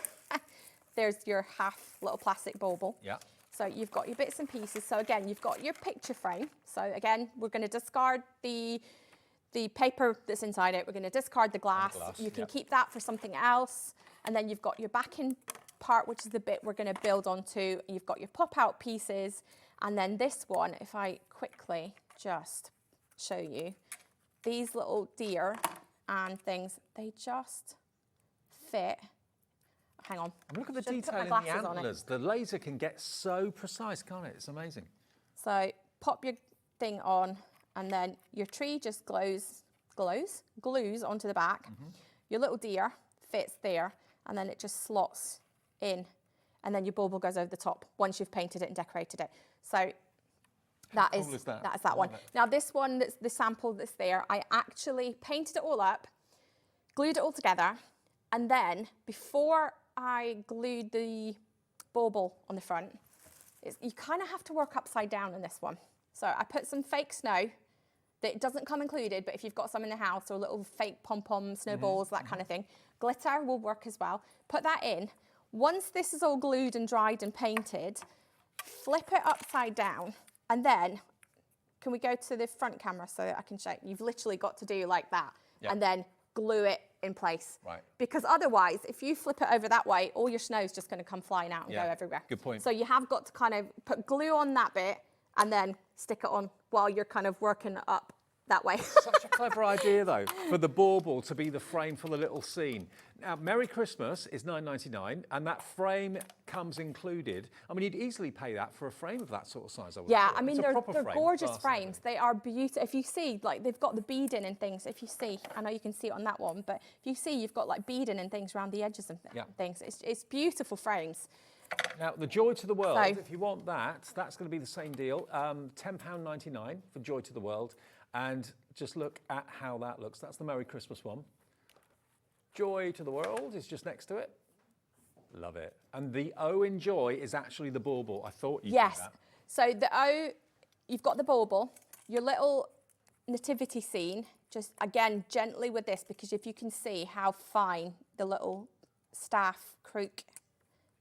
There's your half little plastic bauble. Yeah. So you've got your bits and pieces. So again, you've got your picture frame. So again, we're going to discard the the paper that's inside it, we're going to discard the glass. You can keep that for something else. And then you've got your backing part, which is the bit we're going to build onto. You've got your pop-out pieces. And then this one, if I quickly just show you, these little deer and things, they just fit. Hang on. And look at the detail in the antlers. The laser can get so precise, can't it? It's amazing. So pop your thing on, and then your tree just glues onto the back. Your little deer fits there, and then it just slots in, and then your bauble goes over the top once you've painted it and decorated it. So that is that one. Now this one, that's the sample that's there, I actually painted it all up, glued it all together, and then before I glued the bauble on the front, you kind of have to work upside down in this one. So I put some fake snow that doesn't come included, but if you've got some in the house, or little fake pom-pom snowballs, that kind of thing, glitter will work as well. Put that in. Once this is all glued and dried and painted, flip it upside down, and then, can we go to the front camera so that I can show? You've literally got to do like that, and then glue it in place. Right. Because otherwise, if you flip it over that way, all your snow's just going to come flying out and go everywhere. Good point. So you have got to kind of put glue on that bit and then stick it on while you're kind of working up that way. Such a clever idea, though, for the bauble to be the frame for the little scene. Now, Merry Christmas is $9.99, and that frame comes included. I mean, you'd easily pay that for a frame of that sort of size, I would Yeah, thought. I mean, It's they're frame, gorgeous frames. They are beautiful. If you see, like, they've got the beading and things. If you see, I know you can see it on that one, but if you see, you've got, like, beading and things around the edges and things. It's beautiful frames. Now, the Joy to the World, if you want that, that's going to be the same deal. £10.99 for Joy to the World. And just look at how that looks. That's the Merry Christmas one. Joy to the World is just next to it. Love it. And the O in Joy is actually the bauble. I thought you'd do that. So the O, you've got the bauble, your little nativity scene, just again, gently with this, because if you can see how fine the little staff crook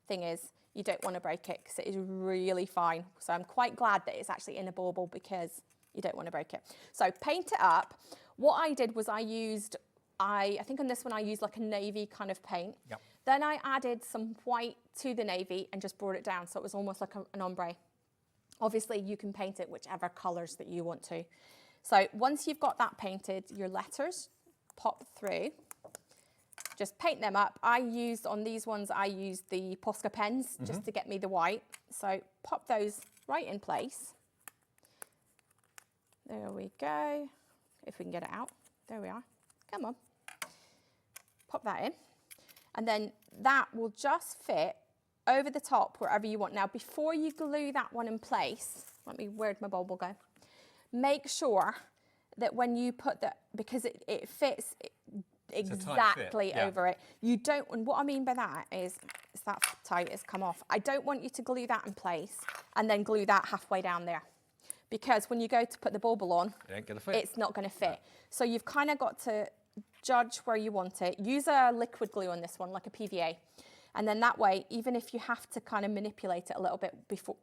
thing is, you don't want to break it because it is really fine. So I'm quite glad that it's actually in a bauble because you don't want to break it. So paint it up. What I did was I think on this one I used like a navy kind of paint. Yep. Then I added some white to the navy and just brought it down. So it was almost like an ombre. Obviously you can paint it whichever colours that you want to. So once you've got that painted, your letters pop through. Just paint them up. On these ones, I used the Posca pens just to get me the white. So pop those right in place. There we go. If we can get it out. There we are. Come on. Pop that in. And then that will just fit over the top wherever you want. Now, before you glue that one in place, where'd my bauble go? Make sure that when you put because it fits exactly over it. You don't, and what I mean by that is that tight has come off. I don't want you to glue that in place and then glue that halfway down there. Because when you go to put the bauble on, it's not going to fit. So you've kind of got to judge where you want it. Use a liquid glue on this one, like a PVA. And then that way, even if you have to kind of manipulate it a little bit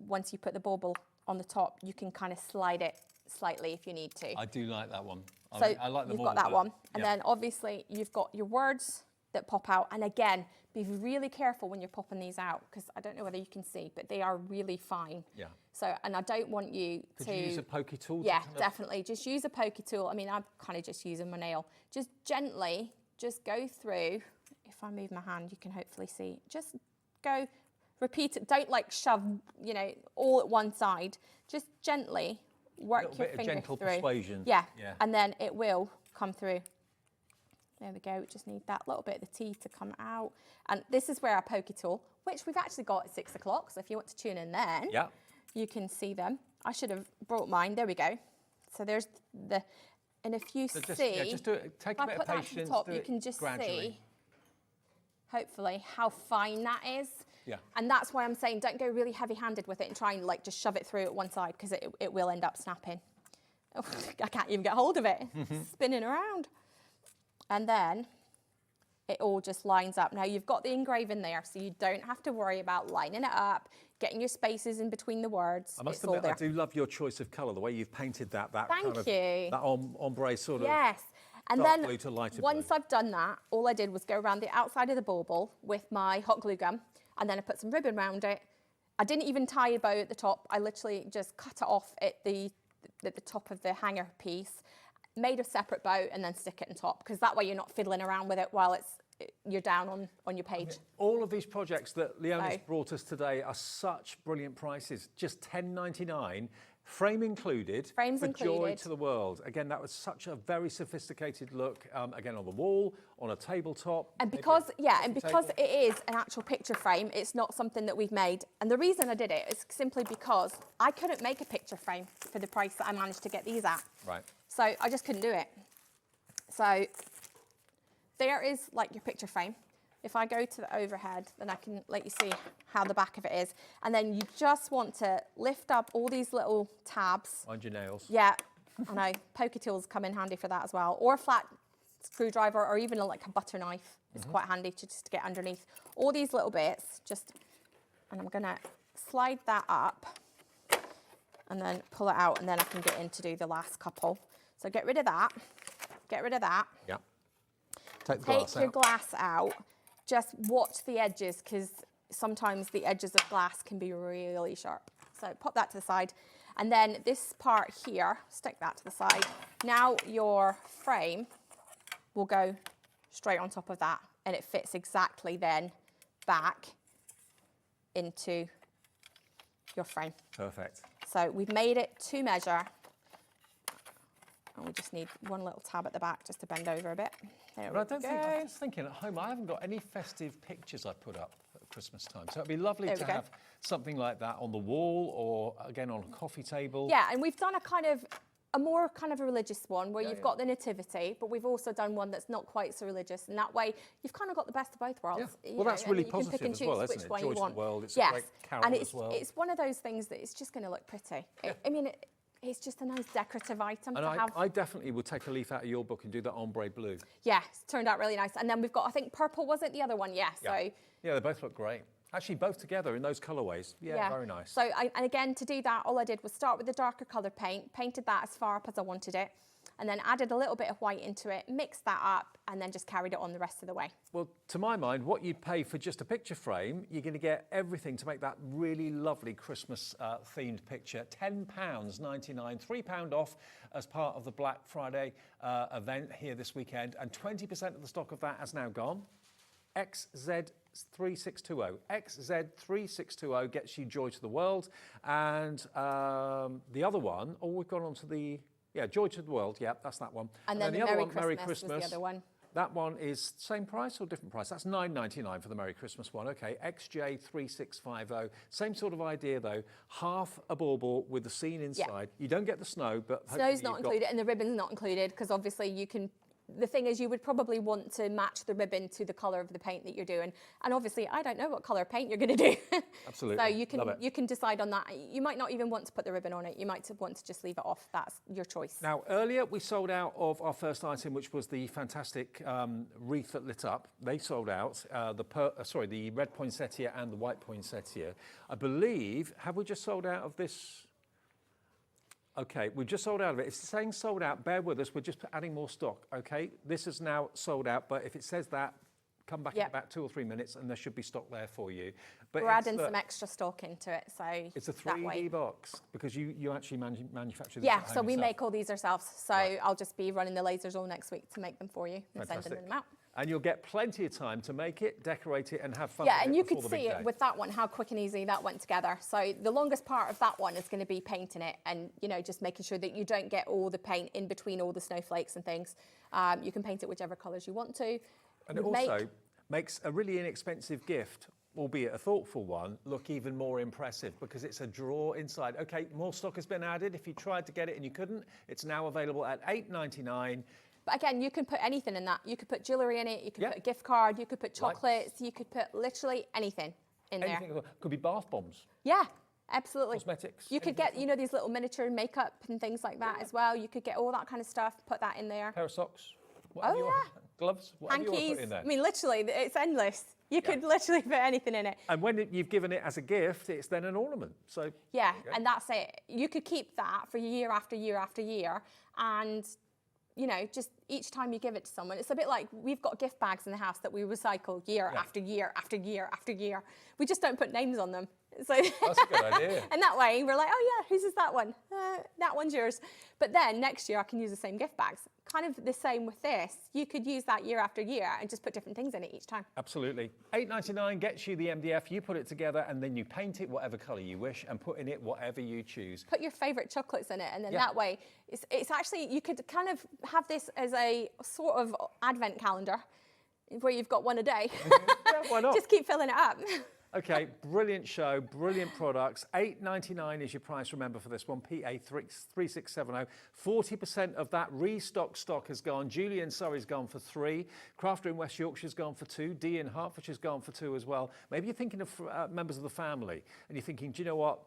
once you put the bauble on the top, you can kind of slide it slightly if you need to. I do like that one. So I like them you've all, got that one. And then obviously you've got your words that pop out. And again, be really careful when you're popping these out, because I don't know whether you can see, but they are really fine. Yeah. So, and I don't want you to... Could you use a pokey tool? Yeah, definitely. Just use a pokey tool. I mean, I'm kind of just using my nail. Just gently, just go through. If I move my hand, you can hopefully see. Just go, repeat it. Don't like shove, all at one side. Just gently work your finger through. A bit of gentle persuasion. Yeah, and then it will come through. There we go. We just need that little bit of the tea to come out. And this is where our pokey tool, which we've actually got at 6 o'clock. So if you want to tune in then, you can see them. I should have brought mine. There we go. So there's and if you see, just do it. Take a bit of patience. Top, you can just see, hopefully, how fine that is. Yeah. And that's why I'm saying don't go really heavy-handed with it and try and just shove it through at one side, because it will end up snapping. Oh, I can't even get hold of it. Spinning around. And then it all just lines up. Now you've got the engraving there, so you don't have to worry about lining it up. getting your spaces in between the words. I must it's all admit, there. I do love your choice of colour, the way you've painted that. Thank kind of, you. That ombre sort of. Yes. And dark then blue to lighter once blue. I've done that, all I did was go around the outside of the bauble with my hot glue gun, and then I put some ribbon around it. I didn't even tie a bow at the top. I literally just cut it off at the top of the hanger piece, made a separate bow, and then stick it on top, because that way you're not fiddling around with it while you're down on your page. All of these projects that Leona's brought us today are such brilliant prices. Just $10.99. Frame included, Frames for joy included. to the world. Again, that was such a very sophisticated look. Again, on the wall, on a tabletop. And because it is an actual picture frame, it's not something that we've made. And the reason I did it is simply because I couldn't make a picture frame for the price that I managed to get these at. Right. So I just couldn't do it. So there is like your picture frame. If I go to the overhead, then I can let you see how the back of it is. And then you just want to lift up all these little tabs. Mind your nails. Yeah, I know. Poker tools come in handy for that as well. Or a flat screwdriver, or even like a butter knife is quite handy just to get underneath. All these little bits, and I'm gonna slide that up and then pull it out, and then I can get in to do the last couple. So get rid of that, Yeah. Take the glass Take your out. glass out. Just watch the edges, because sometimes the edges of glass can be really sharp. So pop that to the side. And then this part here, stick that to the side. Now your frame will go straight on top of that, and it fits exactly then back into your frame. Perfect. So we've made it to measure. And we just need one little tab at the back just to bend over a bit. There But we go. I'm just thinking at home, I haven't got any festive pictures I put up at Christmas time. So it'd be lovely There to we go. have something like that on the wall, or again on a coffee table. Yeah, and we've done a more kind of a religious one where you've got the nativity, but we've also done one that's not quite so religious. And that way, you've kind of got the best of both worlds. Yeah. you Well, know, that's and really you can pick positive and as choose well, isn't which it? one Joy you to want. the world. It's a yes. great carol and as well. it's one of those things that it's just going to look pretty. It's just a nice decorative item And to have. I definitely would take a leaf out of your book and do that ombre blue. Yes, turned out really nice. And then we've got, I think purple was it the other one? Yeah. So Yeah, they both look great. Actually, both together in those colourways. Yeah, very nice. So, and again, to do that, all I did was start with the darker colour paint, painted that as far up as I wanted it, and then added a little bit of white into it, mixed that up, and then just carried it on the rest of the way. Well, to my mind, what you pay for just a picture frame, you're going to get everything to make that really lovely Christmas-themed picture. £10.99, £3 off as part of the Black Friday event here this weekend, and 20% of the stock of that has now gone. XZ3620. XZ3620 gets you Joy to the World. And the other one, we've gone on to the, Joy to the World. Yeah, that's that one. And then the other Merry one, Merry Christmas was the other one. That one is same price or different price? That's $9.99 for the Merry Christmas one. Okay, XJ3650. Same sort of idea though. Half a bauble with the scene inside. You don't get the snow, but Snow's not included, and the ribbon's not included, because obviously you can. The thing is, you would probably want to match the ribbon to the colour of the paint that you're doing. And obviously, I don't know what colour paint you're going to do. Absolutely. So you can decide on that. You might not even want to put the ribbon on it. You might want to just leave it off. That's your choice. Now, earlier we sold out of our first item, which was the fantastic wreath that lit up. They sold out, the red poinsettia and the white poinsettia. I believe, have we just sold out of this? Okay, we've just sold out of it. It's saying sold out. Bear with us. We're just adding more stock. Okay, this is now sold out. But if it says that, come back in about 2 or 3 minutes, and there should be stock there for you. But we're adding some extra stock into it, so it's a 3D box because you actually manufacture this. Yeah, at home so we yourself. make all these ourselves. So I'll just be running the lasers all next week to make them for you and sending them out. And you'll get plenty of time to make it, decorate it, and have fun. Yeah, with and it you before could the big see day. it with that one, how quick and easy that went together. So the longest part of that one is going to be painting it and, just making sure that you don't get all the paint in between all the snowflakes and things. You can paint it whichever colours you want to. And it also makes a really inexpensive gift, albeit a thoughtful one, look even more impressive because it's a drawer inside. Okay, more stock has been added. If you tried to get it and you couldn't, it's now available at $8.99. But again, you can put anything in that. You could put jewellery in it, you could put a gift card, you could put chocolates, you could put literally anything in there. Could be bath bombs. Yeah, absolutely. Cosmetics. You could get, these little miniature makeup and things like that as well. You could get all that kind of stuff, put that in there. Pair of socks. Whatever you want. Gloves. Whatever you want to put in Hankies. there. I mean, literally, it's endless. You could literally put anything in it. And when you've given it as a gift, it's then an ornament. So yeah, and that's it. You could keep that for year after year after year, and you know, just each time you give it to someone, it's a bit like we've got gift bags in the house that we recycle year after year after year after year. We just don't put names on them. So that's a good idea. And that way we're like, oh yeah, whose is that one? That one's yours. But then next year I can use the same gift bags. Kind of the same with this. You could use that year after year and just put different things in it each time. Absolutely. $8.99 gets you the MDF. You put it together and then you paint it whatever colour you wish and put in it whatever you choose. Put your favourite chocolates in it, and then that way it's actually, you could kind of have this as a sort of advent calendar where you've got one a day. Yeah, why not? Just keep filling it up. Okay, brilliant show, brilliant products. $8.99 is your price, remember, for this one, PA3670. 40% of that restock stock has gone. Julie in Surrey's gone for 3. Crafter in West Yorkshire's gone for 2. Dee in Hertfordshire's gone for 2 as well. Maybe you're thinking of members of the family, and you're thinking, do you know what?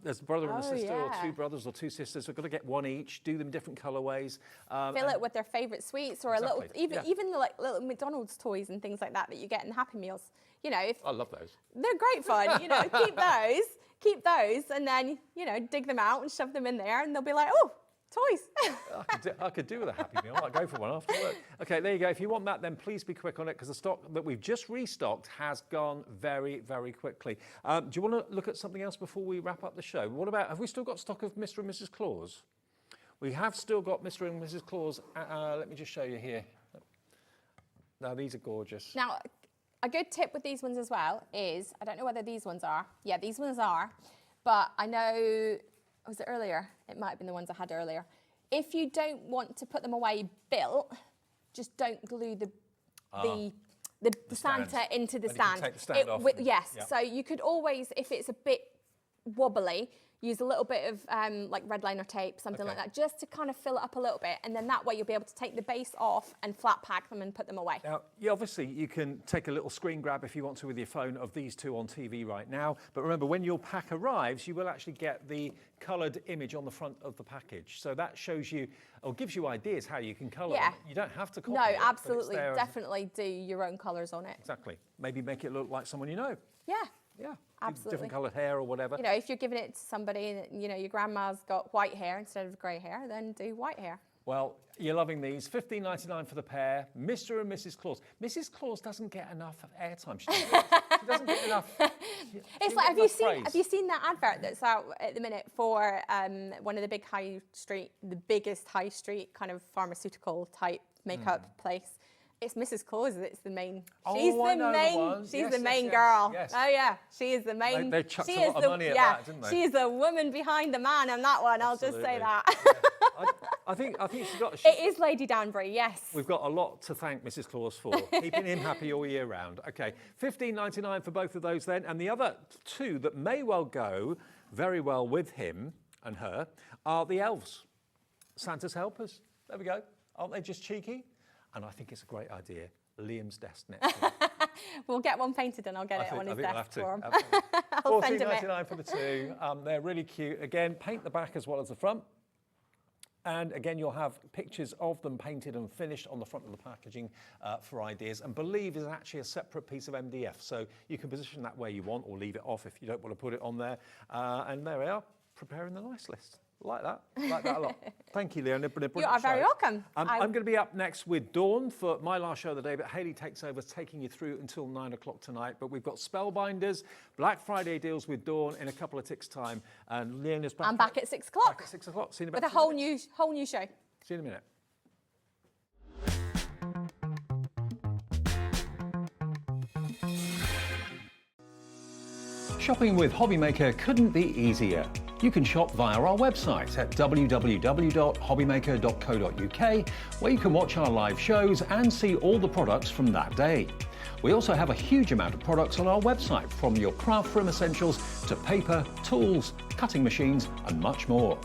There's a brother and a sister, or 2 brothers or 2 sisters. We've got to get one each, do them different colourways. Fill it with their favourite sweets, or a little, even the like little McDonald's toys and things like that you get in Happy Meals. You know, I love those. They're great fun. You know, keep those, and then you know, dig them out and shove them in there, and they'll be like, oh, toys. I could do with a Happy Meal. I'll go for one after work. Okay, there you go. If you want that, then please be quick on it, because the stock that we've just restocked has gone very, very quickly. Do you want to look at something else before we wrap up the show? What about, have we still got stock of Mr. and Mrs. Claus? We have still got Mr. and Mrs. Claus. Let me just show you here. Now, these are gorgeous. Now, a good tip with these ones as well is, I don't know whether these ones are. Yeah, these ones are. But I know, was it earlier? It might have been the ones I had earlier. If you don't want to put them away built, just don't glue the Santa into the stand. Take the stand off. Yes, so you could always, if it's a bit wobbly, use a little bit of like red liner tape, something like that, just to kind of fill it up a little bit, and then that way you'll be able to take the base off and flat pack them and put them away. Now, obviously you can take a little screen grab if you want to with your phone of these 2 on TV right now, but remember, when your pack arrives, you will actually get the coloured image on the front of the package. So that shows you, or gives you ideas how you can colour them. You don't have to copy it. No, absolutely, definitely do your own colours on it. Exactly. Maybe make it look like someone you know. Yeah. Yeah, absolutely. Different coloured hair or whatever. You know, if you're giving it to somebody, you know, your grandma's got white hair instead of grey hair, then do white hair. Well, you're loving these. $15.99 for the pair. Mr. and Mrs. Claus. Mrs. Claus doesn't get enough airtime. She doesn't get enough. It's like, have you seen that advert that's out at the minute for one of the big the biggest high street kind of pharmaceutical type makeup place? It's Mrs. Claus. It's the main. She's the main girl. Yes. Oh yeah, she is the main. They chucked a lot of money at that, didn't they? She is the woman behind the man on that one. Absolutely. I'll just say that. I think she's got. It is Lady Danbury. Yes. We've got a lot to thank Mrs. Claus for, keeping him happy all year round. Okay, $15.99 for both of those then, and the other 2 that may well go very well with him and her are the elves, Santa's helpers. There we go. Aren't they just cheeky? And I think it's a great idea. Liam's desk next week. We'll get one painted and I'll get it on his desk for him. I'll send him it. $14.99 for the 2. They're really cute. Again, paint the back as well as the front. And again, you'll have pictures of them painted and finished on the front of the packaging for ideas. And Believe is actually a separate piece of MDF. So you can position that where you want or leave it off if you don't want to put it on there. And there we are, preparing the nice list. Like that a lot. Thank you, Leona. You are very welcome. I'm going to be up next with Dawn for my last show of the day, but Hayley takes over, taking you through until 9 o'clock tonight. But we've got Spellbinders, Black Friday deals with Dawn in a couple of ticks' time, and Leona's back. I'm back at 6 o'clock. Back at 6 o'clock. See you in with a whole new show. See you in a minute. Shopping with Hobbymaker couldn't be easier. You can shop via our website at www.hobbymaker.co.uk, where you can watch our live shows and see all the products from that day. We also have a huge amount of products on our website, from your craft room essentials to paper, tools, cutting machines and much more.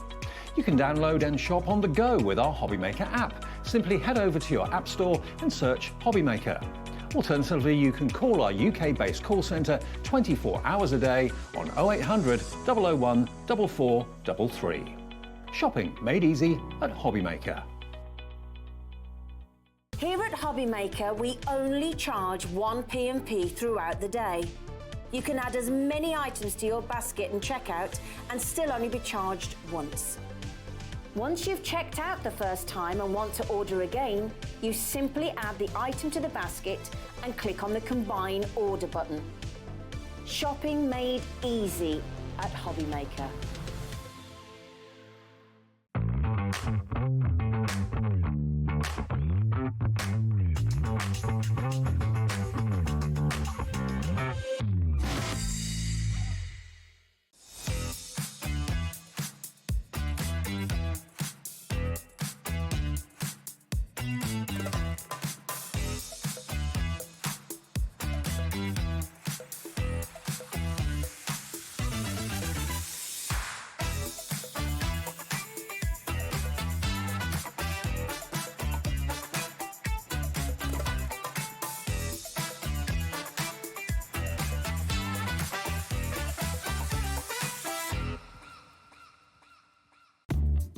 You can download and shop on the go with our Hobbymaker app. Simply head over to your app store and search Hobbymaker. Alternatively, you can call our UK-based call centre 24 hours a day on 0800 001 4433. Shopping made easy at Hobbymaker. Here at Hobbymaker, we only charge 1 P&P throughout the day. You can add as many items to your basket and checkout and still only be charged once. Once you've checked out the first time and want to order again, you simply add the item to the basket and click on the Combine Order button. Shopping made easy at Hobbymaker.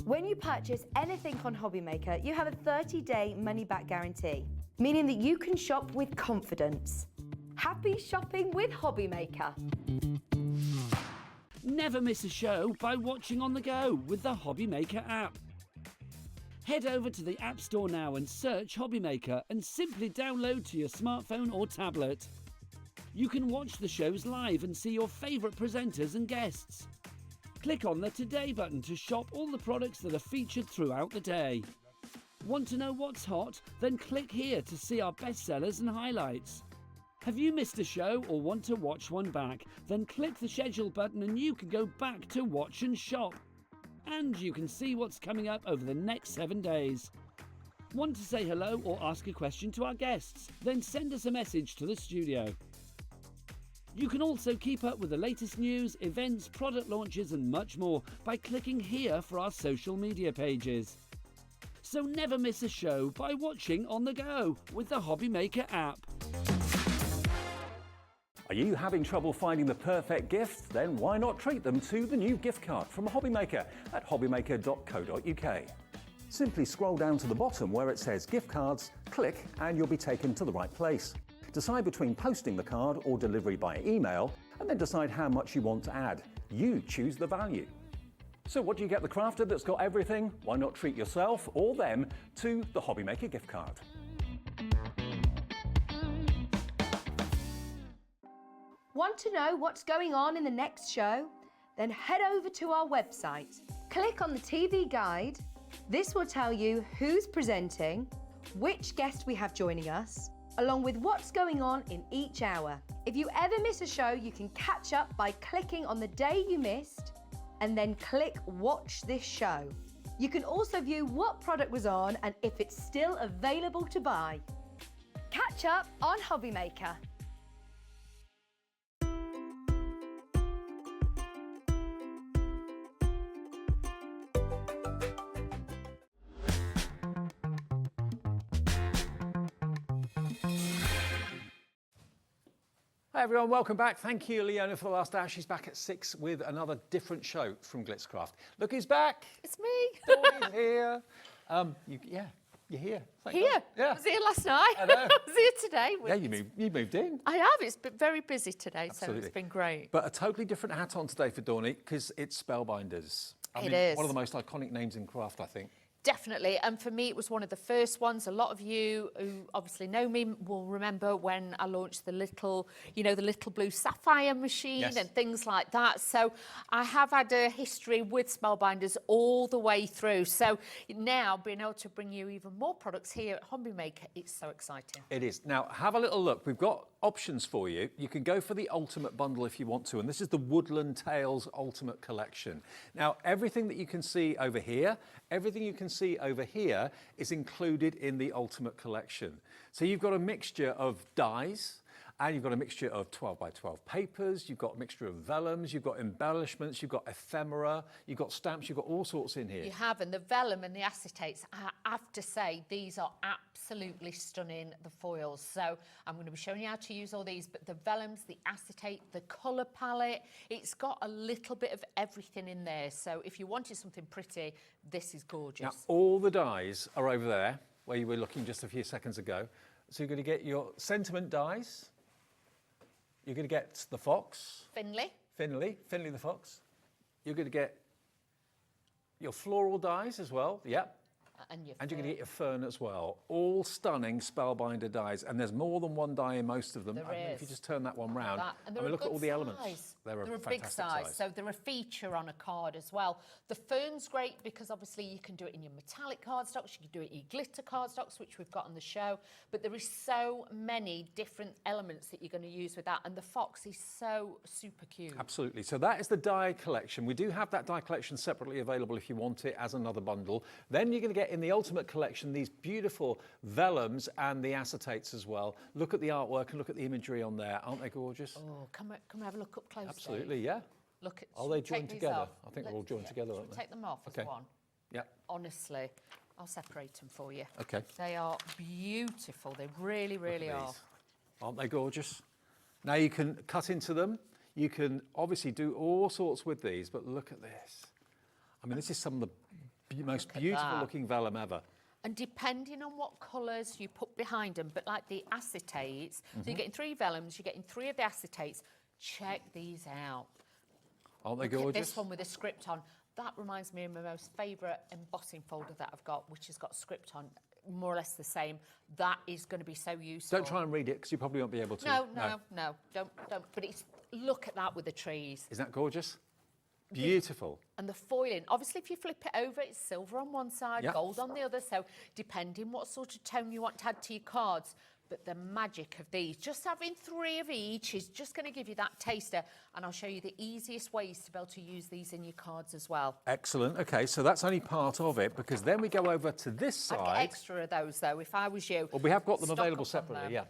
When you purchase anything on Hobbymaker, you have a 30-day money-back guarantee, meaning that you can shop with confidence. Happy shopping with Hobbymaker. Never miss a show by watching on the go with the Hobbymaker app. Head over to the App Store now and search Hobbymaker and simply download to your smartphone or tablet. You can watch the shows live and see your favourite presenters and guests. Click on the Today button to shop all the products that are featured throughout the day. Want to know what's hot? Then click here to see our bestsellers and highlights. Have you missed a show or want to watch one back? Then click the schedule button and you can go back to watch and shop. And you can see what's coming up over the next 7 days. Want to say hello or ask a question to our guests? Then send us a message to the studio. You can also keep up with the latest news, events, product launches and much more by clicking here for our social media pages. So never miss a show by watching on the go with the Hobbymaker app. Are you having trouble finding the perfect gift? Then why not treat them to the new gift card from Hobbymaker at hobbymaker.co.uk. Simply scroll down to the bottom where it says gift cards, click and you'll be taken to the right place. Decide between posting the card or delivery by email, and then decide how much you want to add. You choose the value. So what do you get the crafter that's got everything? Why not treat yourself or them to the Hobbymaker gift card? Want to know what's going on in the next show? Then head over to our website. Click on the TV guide. This will tell you who's presenting, which guest we have joining us, along with what's going on in each hour. If you ever miss a show, you can catch up by clicking on the day you missed and then click Watch This Show. You can also view what product was on and if it's still available to buy. Catch up on Hobbymaker. Hi everyone, welcome back. Thank you, Leona, for the last hour. She's back at 6 with another different show from Glitzcraft. Look who's back. It's me. Dawn's here. You're here. Thank Here? God. Yeah. I was here last night. I know. I was here today. Yeah, you moved in. I have. It's been very busy today, Absolutely. so it's been great. But a totally different hat on today for Dawny because it's Spellbinders. It is. One of the most iconic names in craft, I think. Definitely, and for me it was one of the first ones. A lot of you who obviously know me will remember when I launched the little, the little blue sapphire machine and things like that. So I have had a history with Spellbinders all the way through. So now being able to bring you even more products here at Hobbymaker, it's so exciting. It is. Now have a little look. We've got options for you. You can go for the ultimate bundle if you want to, and this is the Woodland Tales Ultimate Collection. Now everything that you can see over here, everything you can see over here is included in the Ultimate Collection. So you've got a mixture of dies, and you've got a mixture of 12 by 12 papers, you've got a mixture of vellums, you've got embellishments, you've got ephemera, you've got stamps, you've got all sorts in here. You have, and the vellum and the acetates, I have to say, these are absolutely stunning, the foils. So I'm going to be showing you how to use all these, but the vellums, the acetate, the colour palette, it's got a little bit of everything in there. So if you wanted something pretty, this is gorgeous. Now, all the dies are over there. where you were looking just a few seconds ago. So you're going to get your sentiment dies. You're going to get the fox. Finley. Finley the fox. You're going to get your floral dies as well. Yep. And you're going to get your fern as well. All stunning Spellbinder dies, and there's more than one die in most of them. There is. If you just turn that one round, and look at all the elements. They're a big size, so they're a feature on a card as well. The fern's great because obviously you can do it in your metallic cardstocks, you can do it in your glitter cardstocks, which we've got on the show, but there is so many different elements that you're going to use with that, and the fox is so super cute. Absolutely. So that is the die collection. We do have that die collection separately available if you want it as another bundle. Then you're going to get in the Ultimate Collection these beautiful vellums and the acetates as well. Look at the artwork and look at the imagery on there. Aren't they gorgeous? Oh, come have a look up close. Absolutely, Dave. yeah. Look at. Are they joined together? Off? I think they're all joined together, aren't they? Take them off as one. Yeah. Honestly, I'll separate them for you. Okay. They are beautiful. They really, really are. Aren't they gorgeous? Now you can cut into them. You can obviously do all sorts with these, but look at this. I mean, this is some of the most beautiful looking vellum ever. And depending on what colours you put behind them, but like the acetates, so you're getting 3 vellums, you're getting 3 of the acetates. Check these out. Aren't they Look gorgeous? at this one with a script on. That reminds me of my most favourite embossing folder that I've got, which has got script on, more or less the same. That is going to be so useful. Don't try and read it because you probably won't be able to. No, don't. But look at that with the trees. Isn't that gorgeous? Beautiful. And the foiling, obviously if you flip it over, it's silver on one side, gold on the other, so depending what sort of tone you want to add to your cards. But the magic of these, just having 3 of each is just going to give you that taster, and I'll show you the easiest ways to be able to use these in your cards as well. Excellent. Okay, so that's only part of it, because then we go over to this side. I'd get extra of those though, if I was you. Well, we have got them available separately, yeah.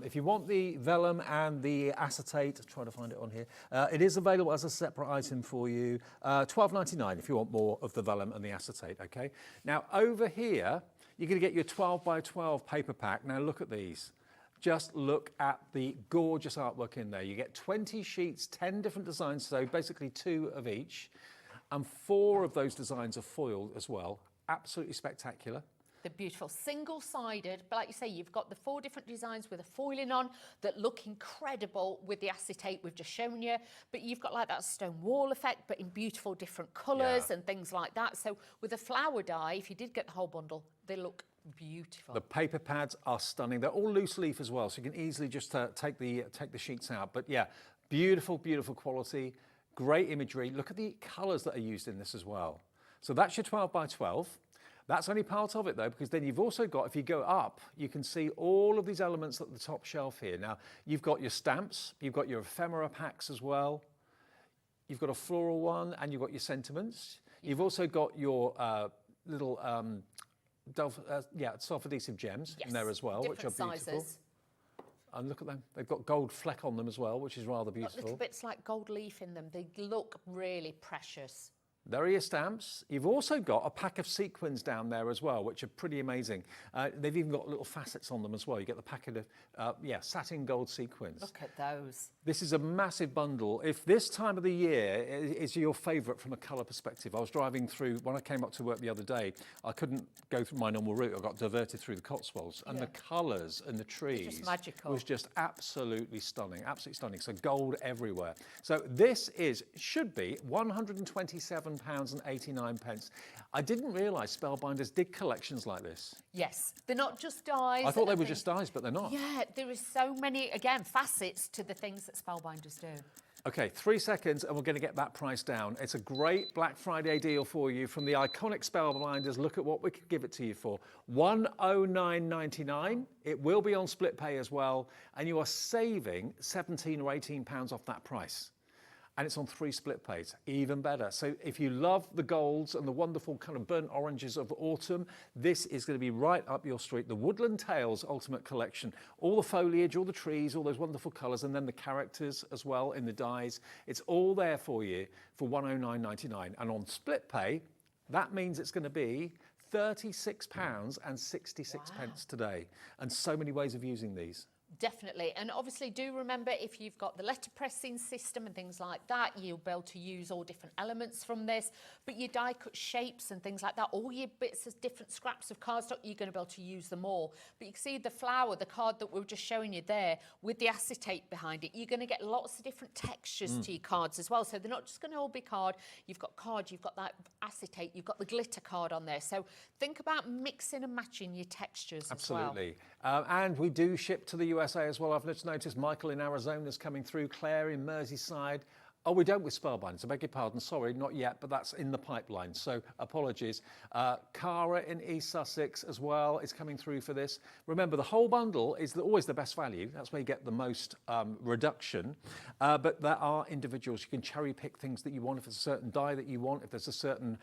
If you want the vellum and the acetate, try to find it on here. It is available as a separate item for you. $12.99 if you want more of the vellum and the acetate, okay? Now, over here, you're going to get your 12 by 12 paper pack. Now, look at these. Just look at the gorgeous artwork in there. You get 20 sheets, 10 different designs, so basically 2 of each. And 4 of those designs are foiled as well. Absolutely spectacular. They're beautiful, single-sided, but like you say, you've got the 4 different designs with a foiling on that look incredible with the acetate we've just shown you, but you've got like that stone wall effect, but in beautiful different colours and things like that. So with a flower die, if you did get the whole bundle, they look beautiful. The paper pads are stunning. They're all loose leaf as well, so you can easily just take the sheets out. But yeah, beautiful, beautiful quality, great imagery. Look at the colours that are used in this as well. So that's your 12 by 12. That's only part of it though, because then you've also got, if you go up, you can see all of these elements at the top shelf here. Now, you've got your stamps, you've got your ephemera packs as well. You've got a floral one, and you've got your sentiments. You've also got your little self-adhesive gems in there as well, which are beautiful. Sizes. And look at them. They've got gold fleck on them as well, which is rather beautiful. Got little bits like gold leaf in them. They look really precious. There are your stamps. You've also got a pack of sequins down there as well, which are pretty amazing. They've even got little facets on them as well. You get the packet of, satin gold sequins. Look at those. This is a massive bundle. If this time of the year is your favourite from a colour perspective, I was driving through, when I came up to work the other day, I couldn't go through my normal route. I got diverted through the Cotswolds, and the colours and the trees just magical. Was just absolutely stunning, absolutely stunning. So gold everywhere. So this should be £127.89. I didn't realise Spellbinders did collections like this. Yes, they're not just dies. I thought they were just dies, but they're not. Yeah, there is so many, again, facets to the things that Spellbinders do. Okay, 3 seconds and we're going to get that price down. It's a great Black Friday deal for you from the iconic Spellbinders. Look at what we could give it to you for. £109.99. It will be on split pay as well, and you are saving £17 or £18 off that price. And it's on 3 split pays, even better. So if you love the golds and the wonderful kind of burnt oranges of autumn, this is going to be right up your street. The Woodland Tales Ultimate Collection, all the foliage, all the trees, all those wonderful colours, and then the characters as well in the dies. It's all there for you for £109.99. And on split pay, that means it's going to be £36.66 today. And so many ways of using these. Definitely. And obviously do remember, if you've got the letter pressing system and things like that, you'll be able to use all different elements from this. But your die cut shapes and things like that, all your bits of different scraps of cardstock, you're going to be able to use them all. But you can see the flower, the card that we were just showing you there, with the acetate behind it, you're going to get lots of different textures to your cards as well. So they're not just going to all be card. You've got that acetate, you've got the glitter card on there. So think about mixing and matching your textures as well. Absolutely. And we do ship to the USA as well. I've just noticed Michael in Arizona is coming through, Claire in Merseyside. Oh, we don't with Spellbinders, I beg your pardon, sorry, not yet, but that's in the pipeline, so apologies. Cara in East Sussex as well is coming through for this. Remember, the whole bundle is always the best value. That's where you get the most reduction. But there are individuals. You can cherry pick things that you want. If there's a certain die that you want, if there's a certain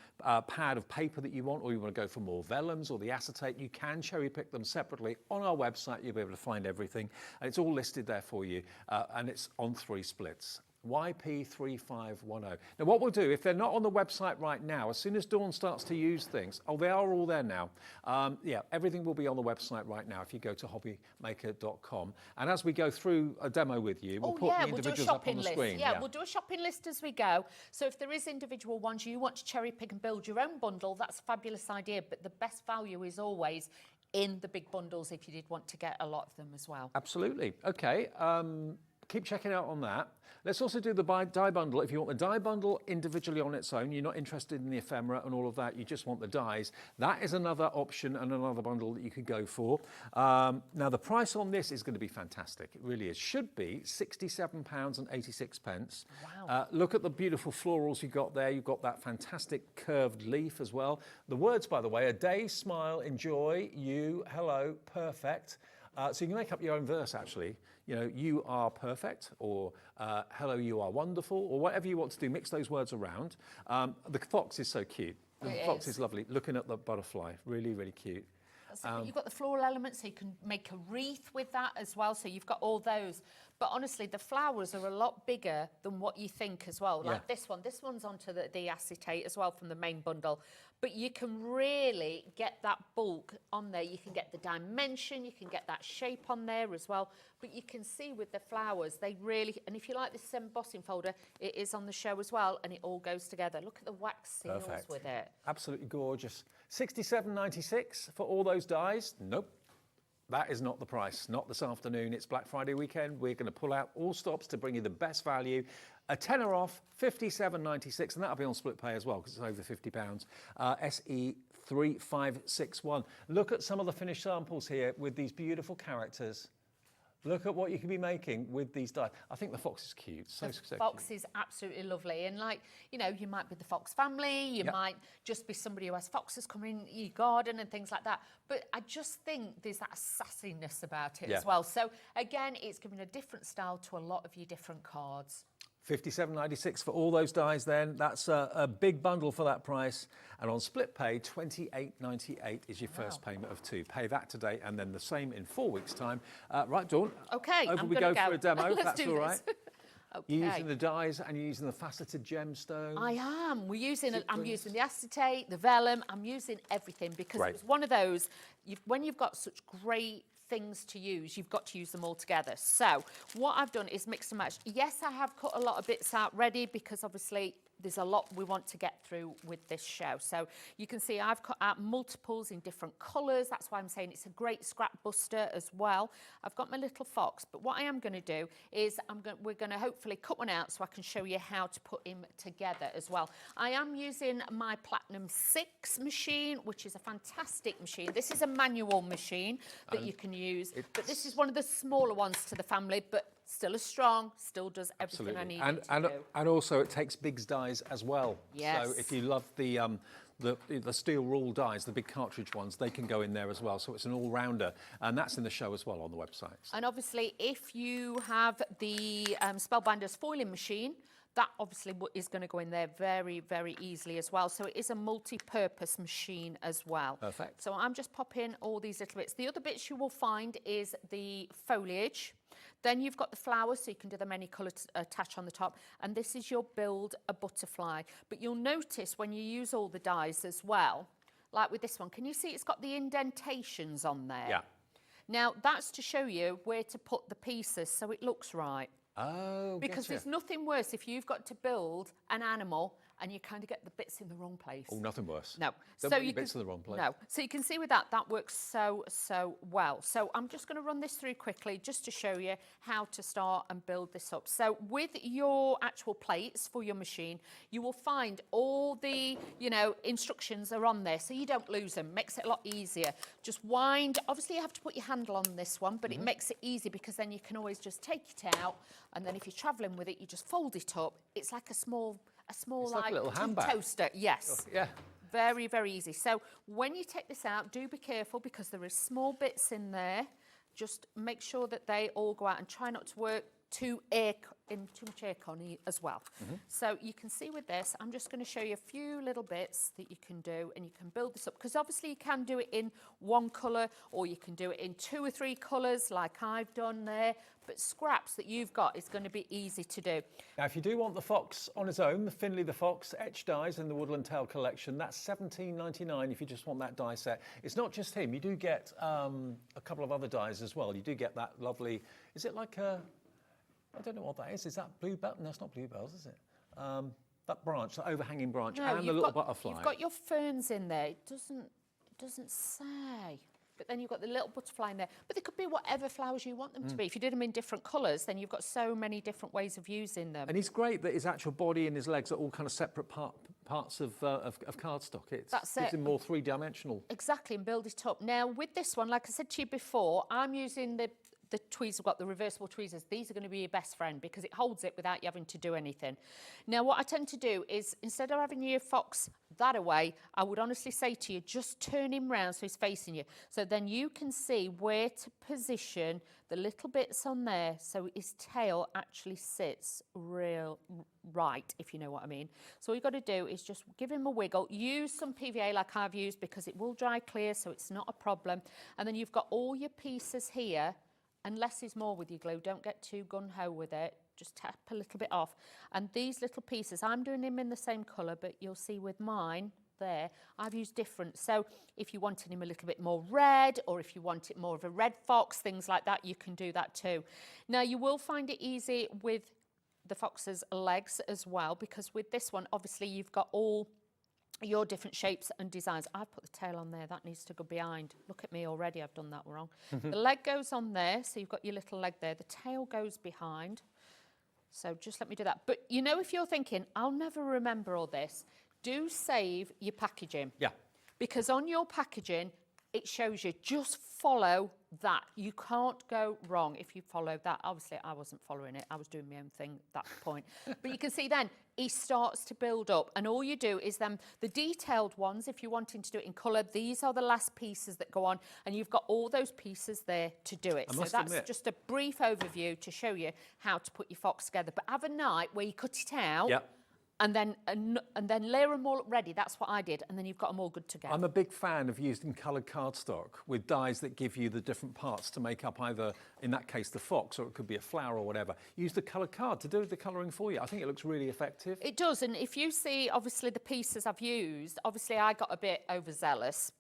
pad of paper that you want, or you want to go for more vellums or the acetate, you can cherry pick them separately. On our website, you'll be able to find everything. And it's all listed there for you, and it's on 3 splits. YP3510. Now what we'll do, if they're not on the website right now, as soon as Dawn starts to use things, they are all there now. Yeah, everything will be on the website right now if you go to hobbymaker.com. And as we go through a demo with you, we'll put the individuals up on the screen. Yeah, we'll do a shopping list as we go. So if there is individual ones you want to cherry pick and build your own bundle, that's a fabulous idea. But the best value is always in the big bundles if you did want to get a lot of them as well. Absolutely. Okay. Keep checking out on that. Let's also do the die bundle. If you want the die bundle individually on its own, you're not interested in the ephemera and all of that, you just want the dies, that is another option and another bundle that you could go for. Now, the price on this is going to be fantastic. It really is. Should be £67.86. Wow. Look at the beautiful florals you've got there. You've got that fantastic curved leaf as well. The words, by the way, are day, smile, enjoy, you, hello, perfect. So you can make up your own verse, actually. You know, you are perfect, or hello, you are wonderful, or whatever you want to do. Mix those words around. The fox is so cute. The fox is lovely. Looking at the butterfly, really, really cute. You've got the floral elements, so you can make a wreath with that as well. So you've got all those. But honestly, the flowers are a lot bigger than what you think as well. Like this one. This one's onto the acetate as well from the main bundle. But you can really get that bulk on there. You can get the dimension, you can get that shape on there as well. But you can see with the flowers, they really, and if you like this embossing folder, it is on the show as well, and it all goes together. Look at the wax seals with it. Absolutely gorgeous. £67.96 for all those dies? Nope. That is not the price, not this afternoon. It's Black Friday weekend. We're going to pull out all stops to bring you the best value. A tenner off, £57.96, and that'll be on split pay as well because it's over £50. SE3561. Look at some of the finished samples here with these beautiful characters. Look at what you can be making with these dies. I think the fox is cute. So fox is absolutely lovely. And like, you know, you might be the fox family, you might just be somebody who has foxes coming in your garden and things like that. But I just think there's that sassiness about it as well. So again, it's giving a different style to a lot of your different cards. £57.96 for all those dies then. That's a big bundle for that price. And on split pay, £28.98 is your first payment of 2. Pay that today and then the same in 4 weeks' time. Right, Dawn. Okay, over we go for a demo, if Let's that's do all this. right. Okay. You're using the dies and you're using the faceted gemstone. I am. I'm using the acetate, the vellum. I'm using everything because it's one of those, when you've got such great things to use, you've got to use them all together. So what I've done is mix and match. Yes, I have cut a lot of bits out ready because obviously there's a lot we want to get through with this show. So you can see I've cut out multiples in different colours. That's why I'm saying it's a great scrap buster as well. I've got my little fox, but what I am going to do is we're going to hopefully cut one out so I can show you how to put him together as well. I am using my Platinum 6 machine, which is a fantastic machine. This is a manual machine that you can use, but this is one of the smaller ones to the family, but still as strong, still does everything I need it to do. And also it takes big dies as well. Yes. So if you love the steel rule dies, the big cartridge ones, they can go in there as well. So it's an all-rounder, and that's in the show as well on the website. And obviously, if you have the Spellbinders foiling machine, that obviously is going to go in there very, very easily as well. So it is a multi-purpose machine as well. Perfect. So I'm just popping all these little bits. The other bits you will find is the foliage. Then you've got the flowers, so you can do them any colour to attach on the top. And this is your build a butterfly. But you'll notice when you use all the dies as well, like with this one, can you see it's got the indentations on there? Yeah. Now, that's to show you where to put the pieces so it looks right. Oh, Because there's nothing worse if you've got to build an animal and you kind of get the bits in the wrong place. Oh, nothing worse. No. Don't put your bits in the wrong place. No. So you can see with that, that works so well. So I'm just going to run this through quickly just to show you how to start and build this up. So with your actual plates for your machine, you will find all the, instructions are on there so you don't lose them. Makes it a lot easier. Just wind. Obviously, you have to put your handle on this one, but it makes it easy because then you can always just take it out. And then if you're travelling with it, you just fold it up. It's like a small It's like a little tea handbag. toaster. Yes. Yeah. Very, very easy. So when you take this out, do be careful because there is small bits in there. Just make sure that they all go out and try not to work too much aircon as well. So you can see with this, I'm just going to show you a few little bits that you can do and you can build this up because obviously you can do it in one colour or you can do it in 2 or 3 colours like I've done there, but scraps that you've got is going to be easy to do. Now, if you do want the fox on its own, the Finley the Fox etched dies in the Woodland Tale collection, that's $17.99 if you just want that die set. It's not just him, you do get a couple of other dies as well. You do get that lovely, is it like a, I don't know what that is that bluebell? No, it's not bluebells, is it? That branch, that overhanging branch, No, and the little butterfly. You've got your ferns in there. It doesn't say. But then you've got the little butterfly in there. But they could be whatever flowers you want them to be. If you did them in different colours, then you've got so many different ways of using them. And he's great that his actual body and his legs are all kind of separate parts of cardstock. It gives him more three-dimensional. Exactly, and build it up. Now, with this one, like I said to you before, I'm using the tweezers. I've got the reversible tweezers. These are going to be your best friend because it holds it without you having to do anything. Now, what I tend to do is, instead of having your fox that away, I would honestly say to you, just turn him round so he's facing you. So then you can see where to position the little bits on there so his tail actually sits real right, if you know what I mean. So all you've got to do is just give him a wiggle. Use some PVA like I've used because it will dry clear, so it's not a problem. And then you've got all your pieces here. And less is more with your glue. Don't get too gung-ho with it. Just tap a little bit off. And these little pieces, I'm doing them in the same colour, but you'll see with mine there, I've used different. So if you wanted him a little bit more red, or if you want it more of a red fox, things like that, you can do that too. Now, you will find it easy with the fox's legs as well, because with this one, obviously, you've got all your different shapes and designs. I've put the tail on there, that needs to go behind. Look at me already, I've done that wrong. The leg goes on there, so you've got your little leg there. The tail goes behind. So just let me do that. But if you're thinking, I'll never remember all this, do save your packaging. Yeah. Because on your packaging, it shows you just follow that. You can't go wrong if you follow that. Obviously, I wasn't following it. I was doing my own thing at that point. But you can see then he starts to build up. And all you do is then the detailed ones, if you're wanting to do it in colour, these are the last pieces that go on. And you've got all those pieces there to do it. So that's just a brief overview to show you how to put your fox together. But have a night where you cut it out. Yep. And then layer them all up ready. That's what I did. And then you've got them all good to go. I'm a big fan of using coloured cardstock with dies that give you the different parts to make up either, in that case, the fox, or it could be a flower or whatever. Use the coloured card to do the colouring for you. I think it looks really effective. It does. And if you see, obviously, the pieces I've used, obviously, I got a bit overzealous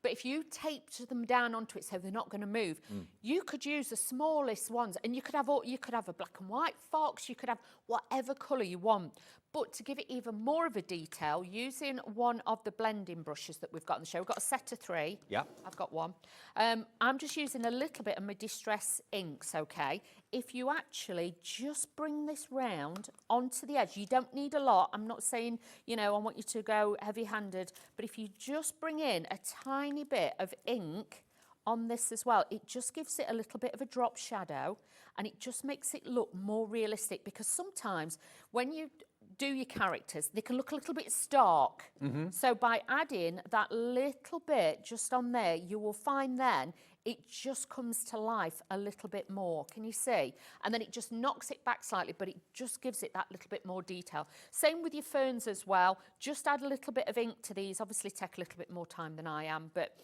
but if you taped them down onto it so they're not going to move, you could use the smallest ones. And you could have a black and white fox. You could have whatever colour you want. But to give it even more of a detail, using one of the blending brushes that we've got on the show, we've got a set of 3. Yeah. I've got one. I'm just using a little bit of my Distress inks, okay? If you actually just bring this round onto the edge, you don't need a lot. I'm not saying, I want you to go heavy-handed, but if you just bring in a tiny bit of ink on this as well, it just gives it a little bit of a drop shadow, and it just makes it look more realistic, because sometimes when you do your characters, they can look a little bit stark. So by adding that little bit just on there, you will find then it just comes to life a little bit more. Can you see? And then it just knocks it back slightly, but it just gives it that little bit more detail. Same with your ferns as well. Just add a little bit of ink to these. Obviously take a little bit more time than I am, but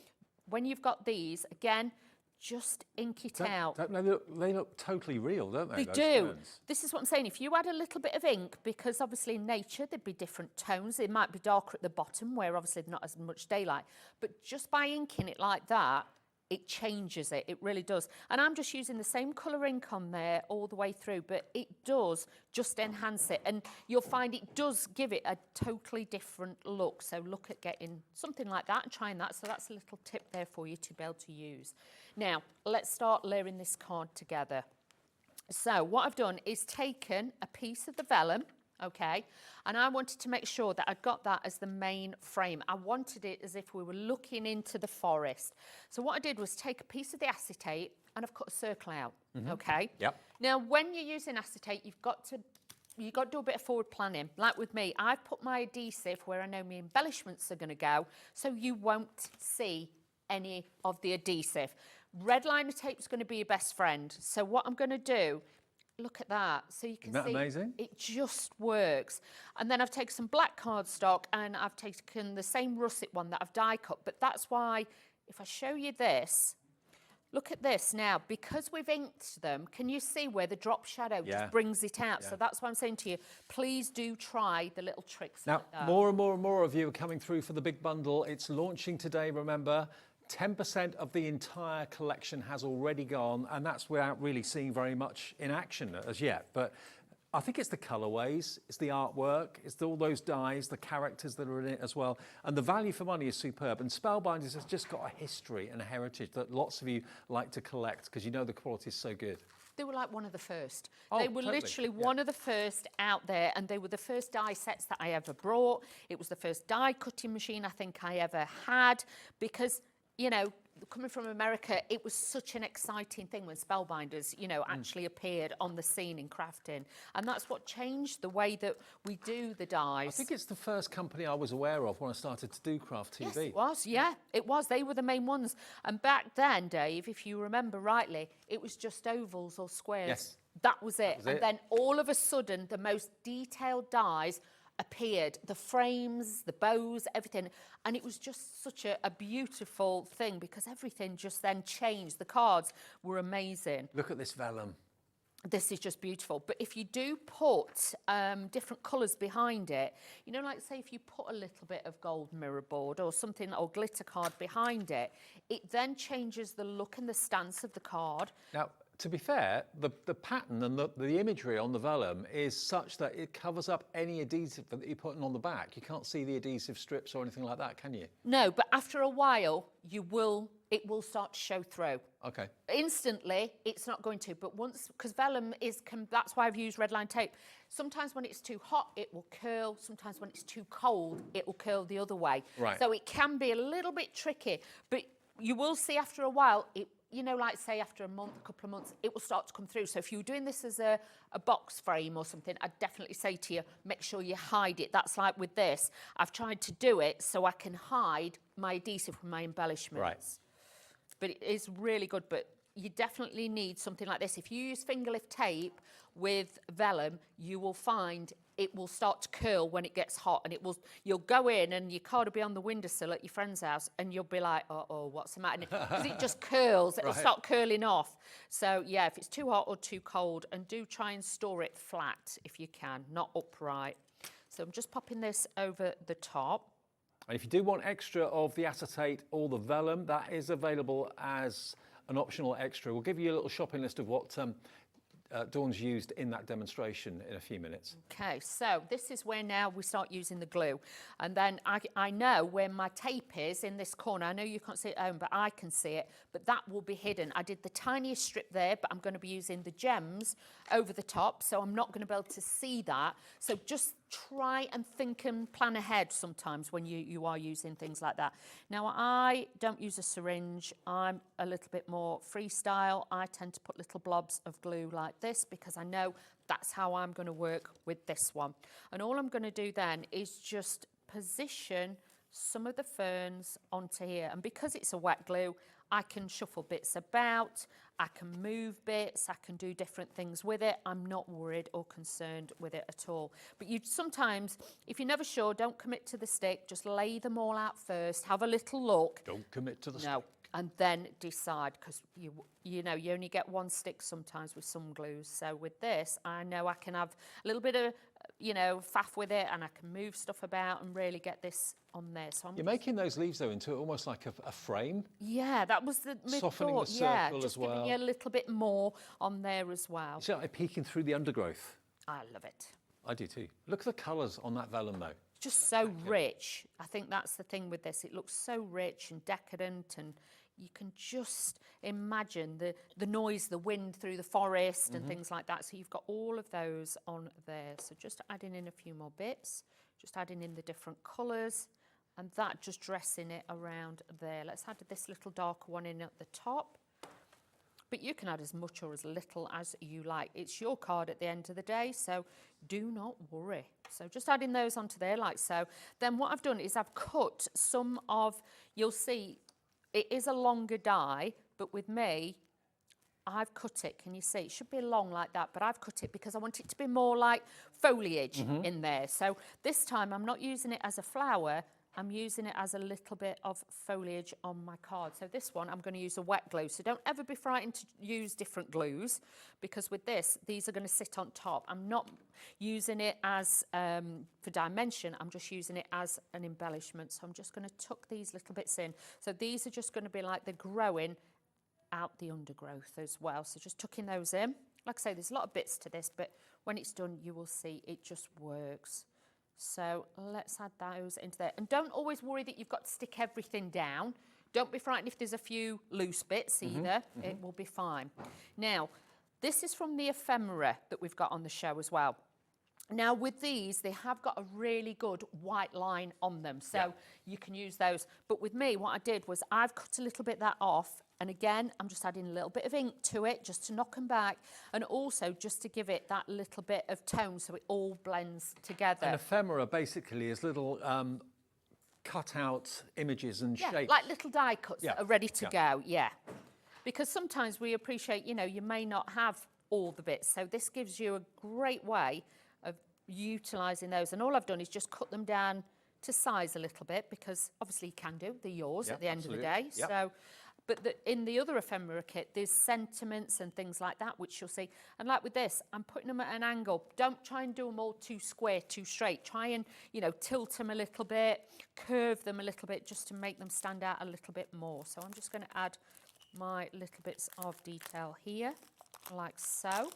when you've got these, again, just ink it out. They look totally real, don't they? They do. This is what I'm saying. If you add a little bit of ink, because obviously in nature there'd be different tones. It might be darker at the bottom where obviously not as much daylight. But just by inking it like that, it changes it. It really does. And I'm just using the same colour ink on there all the way through, but it does just enhance it. And you'll find it does give it a totally different look. So look at getting something like that and trying that. So that's a little tip there for you to be able to use. Now, let's start layering this card together. So what I've done is taken a piece of the vellum, okay, and I wanted to make sure that I'd got that as the main frame. I wanted it as if we were looking into the forest. So what I did was take a piece of the acetate and I've cut a circle out, okay? Yep. Now, when you're using acetate, you've got to do a bit of forward planning. Like with me, I've put my adhesive where I know my embellishments are going to go, so you won't see any of the adhesive. Red liner tape is going to be your best friend. So what I'm going to do, look at that. So you can see amazing? It just works. And then I've taken some black cardstock and I've taken the same russet one that I've die cut. But that's why, if I show you this, look at this now. Because we've inked them, can you see where the drop shadow just brings it out? So that's why I'm saying to you, please do try the little tricks Now, like that. more and more and more of you are coming through for the big bundle. It's launching today, remember. 10% of the entire collection has already gone, and that's without really seeing very much in action as yet. But I think it's the colourways, it's the artwork, it's all those dies, the characters that are in it as well. And the value for money is superb. And Spellbinders has just got a history and a heritage that lots of you like to collect because you know the quality is so good. They were like one of the first. Oh, they were totally. literally one of the first out there, and they were the first die sets that I ever brought. It was the first die cutting machine I think I ever had, because, you know, coming from America, it was such an exciting thing when Spellbinders, you know, actually appeared on the scene in crafting. And that's what changed the way that we do the dies. I think it's the first company I was aware of when I started to do Craft TV. Yes, it was, yeah, it was. They were the main ones. And back then, Dave, if you remember rightly, it was just ovals or squares. Yes. That was it. And then all of a sudden, the most detailed dies appeared, the frames, the bows, everything. And it was just such a beautiful thing because everything just then changed. The cards were amazing. Look at this vellum. This is just beautiful. But if you do put different colours behind it, you know, like say if you put a little bit of gold mirror board or something, or glitter card behind it, it then changes the look and the stance of the card. Now, to be fair, the pattern and the imagery on the vellum is such that it covers up any adhesive that you're putting on the back. You can't see the adhesive strips or anything like that, can you? No, but after a while, it will start to show through. Okay. Instantly, it's not going to, but once, because vellum that's why I've used red line tape. Sometimes when it's too hot, it will curl. Sometimes when it's too cold, it will curl the other way. Right. So it can be a little bit tricky, but you will see after a while, you know, like say after a month, a couple of months, it will start to come through. So if you're doing this as a box frame or something, I'd definitely say to you, make sure you hide it. That's like with this. I've tried to do it so I can hide my adhesive from my embellishments. Right. But it is really good, but you definitely need something like this. If you use finger lift tape with vellum, you will find it will start to curl when it gets hot, and you'll go in and your card will be on the windowsill at your friend's house and you'll be like, uh-oh, what's the matter? Because it just curls, it'll start curling off. So yeah, if it's too hot or too cold, and do try and store it flat if you can, not upright. So I'm just popping this over the top. And if you do want extra of the acetate or the vellum, that is available as an optional extra. We'll give you a little shopping list of what Dawn's used in that demonstration in a few minutes. Okay, so this is where now we start using the glue. And then I know where my tape is in this corner. I know you can't see it at home, but I can see it. But that will be hidden. I did the tiniest strip there, but I'm going to be using the gems over the top, so I'm not going to be able to see that. So just try and think and plan ahead sometimes when you are using things like that. Now, I don't use a syringe. I'm a little bit more freestyle. I tend to put little blobs of glue like this because I know that's how I'm going to work with this one. And all I'm going to do then is just position some of the ferns onto here. And because it's a wet glue, I can shuffle bits about, I can move bits, I can do different things with it. I'm not worried or concerned with it at all. But you sometimes, if you're never sure, don't commit to the stick. Just lay them all out first, have a little look. Don't commit to the stick. No, and then decide, because you know, you only get one stick sometimes with some glues. So with this, I know I can have a little bit of you know, faff with it, and I can move stuff about and really get this on there. So You're making those leaves though into almost like a frame. Yeah, that was the Softening the yeah, circle just as well. giving you a little bit more on there as well. It's like peeking through the undergrowth. I love it. I do too. Look at the colours on that vellum though. Just so rich. I think that's the thing with this. It looks so rich and decadent, and you can just imagine the noise, the wind through the forest and things like that. So you've got all of those on there. So just adding in a few more bits, just adding in the different colours, and that just dressing it around there. Let's add this little darker one in at the top. But you can add as much or as little as you like. It's your card at the end of the day, so do not worry. So just adding those onto there like so. Then what I've done is I've cut some of, you'll see, it is a longer die, but with me, I've cut it. Can you see? It should be long like that, but I've cut it because I want it to be more like foliage in there. So this time I'm not using it as a flower, I'm using it as a little bit of foliage on my card. So this one, I'm going to use a wet glue. So don't ever be frightened to use different glues, because with this, these are going to sit on top. I'm not using it as for dimension. I'm just using it as an embellishment. So I'm just going to tuck these little bits in. So these are just going to be like they're growing out the undergrowth as well. So just tucking those in. Like I say, there's a lot of bits to this, but when it's done, you will see it just works. So let's add those into there. And don't always worry that you've got to stick everything down. Don't be frightened if there's a few loose bits either. It will be fine. Now, this is from the ephemera that we've got on the show as well. Now, with these, they have got a really good white line on them, so you can use those. But with me, what I did was I've cut a little bit of that off, and again, I'm just adding a little bit of ink to it, just to knock them back, and also just to give it that little bit of tone so it all blends together. An ephemera basically is little cut-out images and shapes. Like little die cuts that are ready to go, Because sometimes we appreciate, you know, you may not have all the bits, so this gives you a great way of utilising those. And all I've done is just cut them down to size a little bit, because obviously you can do, they're yours at the end of the day. So, but in the other ephemera kit, there's sentiments and things like that, which you'll see. And like with this, I'm putting them at an angle. Don't try and do them all too square, too straight. Try and, you know, tilt them a little bit, curve them a little bit, just to make them stand out a little bit more. So I'm just going to add my little bits of detail here, like so.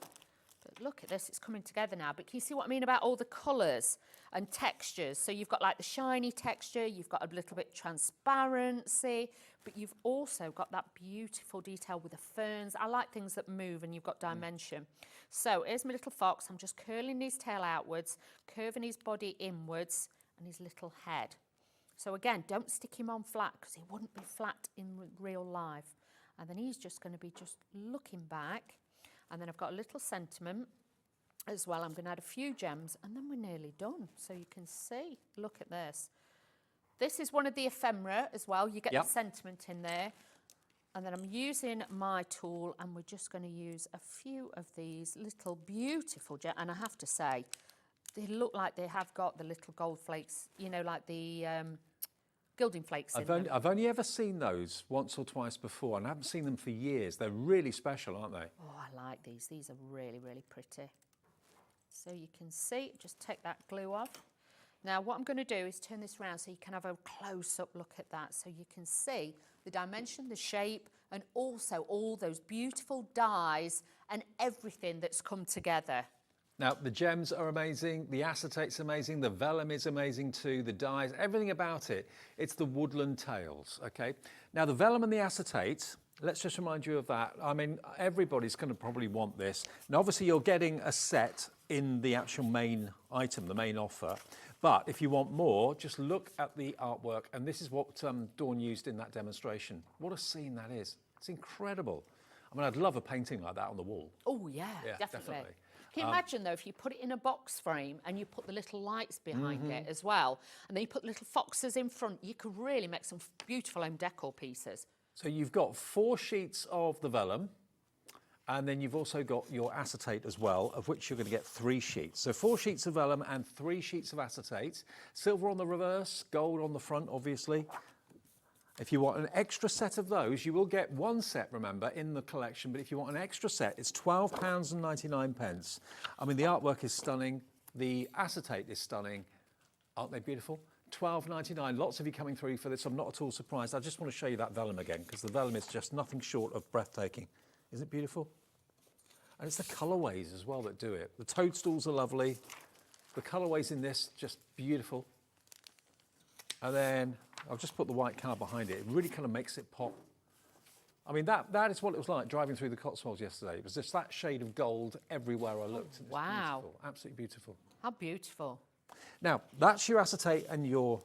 But look at this, it's coming together now. But can you see what I mean about all the colours and textures? So you've got like the shiny texture, you've got a little bit transparency, but you've also got that beautiful detail with the ferns. I like things that move and you've got dimension. So here's my little fox. I'm just curling his tail outwards, curving his body inwards and his little head. So again, don't stick him on flat, because he wouldn't be flat in real life. And then he's just going to be just looking back. And then I've got a little sentiment as well. I'm going to add a few gems, and then we're nearly done. So you can see, look at this. This is one of the ephemera as well. You get the sentiment in there. And then I'm using my tool, and we're just going to use a few of these little beautiful gems. And I have to say, they look like they have got the little gold flakes, you know, like the gilding flakes in them. I've only ever seen those once or twice before, and I haven't seen them for years. They're really special, aren't they? Oh, I like these. These are really, really pretty. So you can see, just take that glue off. Now, what I'm going to do is turn this around so you can have a close-up look at that, so you can see the dimension, the shape, and also all those beautiful dyes and everything that's come together. Now, the gems are amazing, the acetate's amazing, the vellum is amazing too, the dyes, everything about it. It's the woodland tales, okay? Now, the vellum and the acetate, let's just remind you of that. I mean, everybody's going to probably want this. Now, obviously, you're getting a set in the actual main item, the main offer. But if you want more, just look at the artwork. And this is what Dawn used in that demonstration. What a scene that is. It's incredible. I mean, I'd love a painting like that on the wall. Oh, yeah, definitely. Can you imagine, though, if you put it in a box frame and you put the little lights behind it as well, and then you put little foxes in front, you could really make some beautiful home decor pieces. So you've got 4 sheets of the vellum, and then you've also got your acetate as well, of which you're going to get 3 sheets. So 4 sheets of vellum and 3 sheets of acetate. Silver on the reverse, gold on the front, obviously. If you want an extra set of those, you will get 1 set, remember, in the collection. But if you want an extra set, it's £12.99. I mean, the artwork is stunning. The acetate is stunning. Aren't they beautiful? £12.99. Lots of you coming through for this. I'm not at all surprised. I just want to show you that vellum again, because the vellum is just nothing short of breathtaking. Isn't it beautiful? And it's the colourways as well that do it. The toadstools are lovely. The colourways in this, just beautiful. And then I've just put the white card behind it. It really kind of makes it pop. I mean, that is what it was like driving through the Cotswolds yesterday. It was just that shade of gold everywhere I looked. And it's wow. beautiful, absolutely beautiful. How beautiful. Now, that's your acetate and your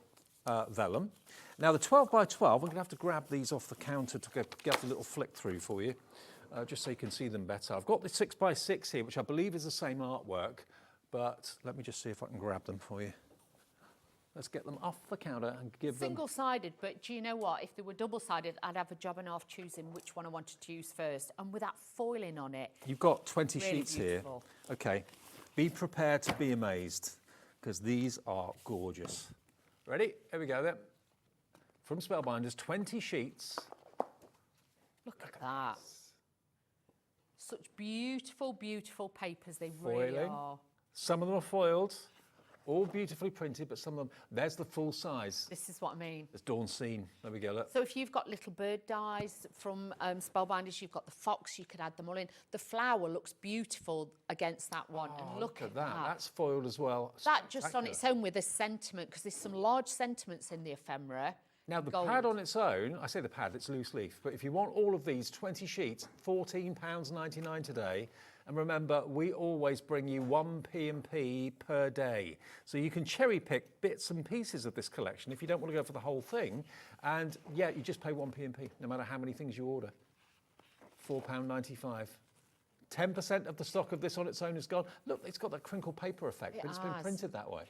vellum. Now, the 12 by 12, I'm going to have to grab these off the counter to get a little flick through for you, just so you can see them better. I've got the 6 by 6 here, which I believe is the same artwork, but let me just see if I can grab them for you. Let's get them off the counter and give them... Single-sided, but do you know what? If they were double-sided, I'd have a job and a half choosing which one I wanted to use first, and with that foiling on it. You've got 20 really sheets beautiful. here. Okay, be prepared to be amazed, because these are gorgeous. Ready? Here we go then. From Spellbinders, 20 sheets. Look at that. Such beautiful, beautiful papers they really are. Some of them are foiled, all beautifully printed, but some of them, there's the full size. This is what I mean. There's Dawn Scene. There we go, look. So if you've got little bird dies from Spellbinders, you've got the fox, you could add them all in. The flower looks beautiful against that one. Oh, and look at that. That's foiled as well. That just on its own with a sentiment, because there's some large sentiments in the ephemera. Now, the pad on its own, I say the pad, it's loose leaf, but if you want all of these 20 sheets, £14.99 today. And remember, we always bring you 1 P&P per day. So you can cherry pick bits and pieces of this collection if you don't want to go for the whole thing. And yeah, you just pay 1 P&P, no matter how many things you order. £4.95. 10% of the stock of this on its own is gone. Look, it's got that crinkle paper effect, but it's been printed that way.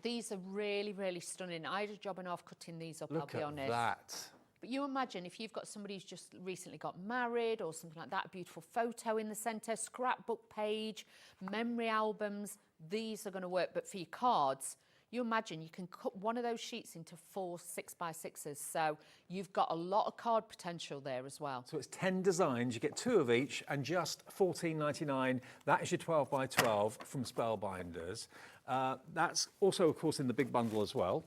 These are really, really stunning. I had a job and a half cutting these up, I'll be honest. Look at that. But you imagine if you've got somebody who's just recently got married or something like that, a beautiful photo in the centre, scrapbook page, memory albums, these are going to work. But for your cards, you imagine you can cut one of those sheets into 4 6x6s. So you've got a lot of card potential there as well. So it's 10 designs, you get 2 of each, and just £14.99. That is your 12 by 12 from Spellbinders. That's also, of course, in the big bundle as well.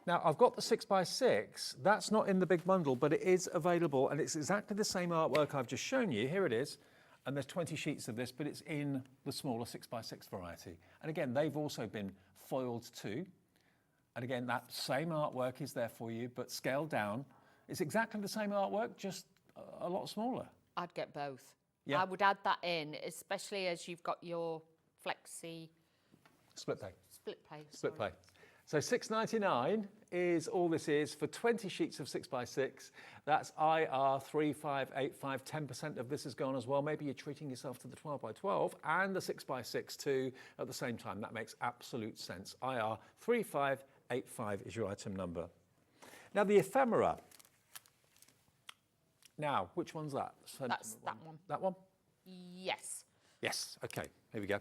Now, I've got the 6 by 6. That's not in the big bundle, but it is available, and it's exactly the same artwork I've just shown you. Here it is. And there's 20 sheets of this, but it's in the smaller 6 by 6 variety. And again, they've also been foiled too. And again, that same artwork is there for you, but scaled down. It's exactly the same artwork, just a lot smaller. I'd get both. Yeah. I would add that in, especially as you've got your flexi... Split pay. Split pay. Split pay. So £6.99 is all this is for 20 sheets of 6 by 6. That's IR3585. 10% of this is gone as well. Maybe you're treating yourself to the 12 by 12 and the 6 by 6 too at the same time. That makes absolute sense. IR3585 is your item number. Now the ephemera. Now, which one's that? That's that one. That one? Yes. Yes. Okay, here we go.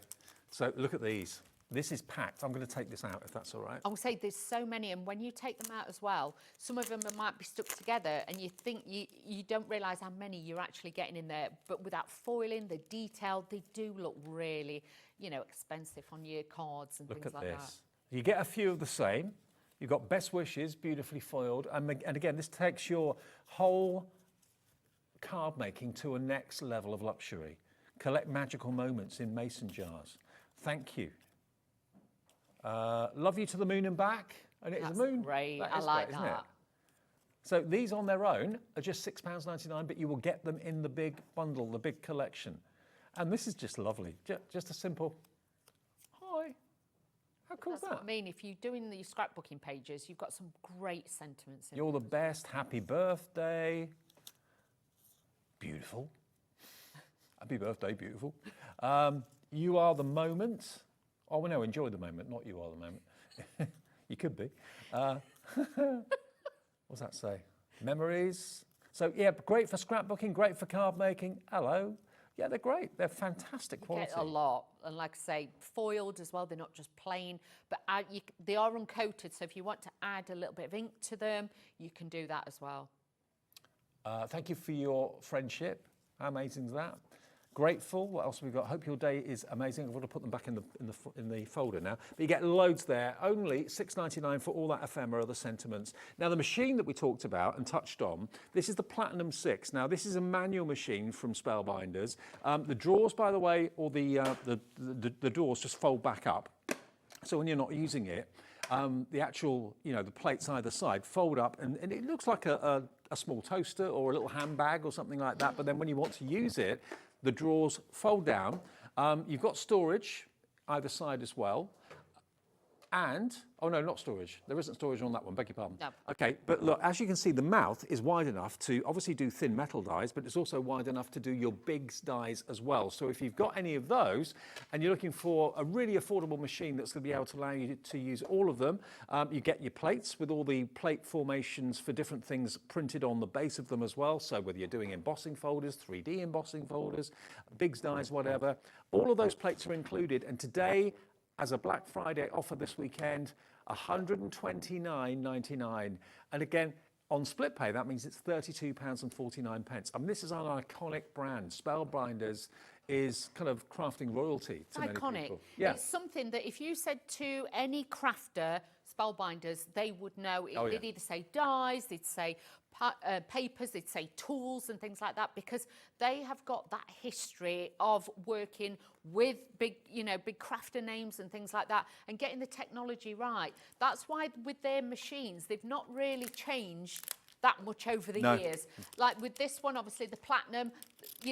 So look at these. This is packed. I'm going to take this out if that's all right. I will say there's so many, and when you take them out as well, some of them might be stuck together and you think you don't realise how many you're actually getting in there. But without foiling, the detail, they do look really, you know, expensive on your cards and things like that. Look at this. You get a few of the same. You've got Best Wishes, beautifully foiled. And again, this takes your whole card making to a next level of luxury. Collect magical moments in mason jars. Thank you. Love you to the moon and back. And it is the moon. Great. I like that. Isn't it? So these on their own are just £6.99, but you will get them in the big bundle, the big collection. And this is just lovely. Just a simple, hi. How cool is that? That's what I mean. If you're doing the scrapbooking pages, you've got some great sentiments in You're the best. Happy birthday. Beautiful. Happy birthday, beautiful. You are the moment. Oh, well, no, enjoy the moment, not you are the moment. You could be. What's that say? Memories. So, yeah, great for scrapbooking, great for card making. Hello. Yeah, they're great. They're fantastic quality. Get a lot. And like I say, foiled as well. They're not just plain, but they are uncoated. So if you want to add a little bit of ink to them, you can do that as well. Thank you for your friendship. How amazing is that? grateful. What else have we got? Hope your day is amazing. I've got to put them back in the folder now. But you get loads there. Only $6.99 for all that ephemera, the sentiments. Now the machine that we talked about and touched on, this is the Platinum 6. Now this is a manual machine from Spellbinders. The drawers, by the way, or the doors just fold back up. So when you're not using it, the actual, the plates either side fold up, and it looks like a small toaster or a little handbag or something like that. But then when you want to use it, the drawers fold down. You've got storage either side as well. And, oh no, not storage. There isn't storage on that one, beg your pardon. No. Okay, but look, as you can see, the mouth is wide enough to obviously do thin metal dies, but it's also wide enough to do your big dies as well. So if you've got any of those and you're looking for a really affordable machine that's going to be able to allow you to use all of them, you get your plates with all the plate formations for different things printed on the base of them as well. So whether you're doing embossing folders, 3D embossing folders, big dies, whatever, all of those plates are included. And today, as a Black Friday offer this weekend, £129.99. And again, on split pay, that means it's £32.49. I mean, this is an iconic brand. Spellbinders is kind of crafting royalty to many people. Yeah. It's something that if you said to any crafter, Spellbinders, they would know. They'd either say dies, they'd say papers, they'd say tools and things like that, because they have got that history of working with big crafter names and things like that and getting the technology right. That's why with their machines, they've not really changed that much over the years. Like with this one, obviously the Platinum,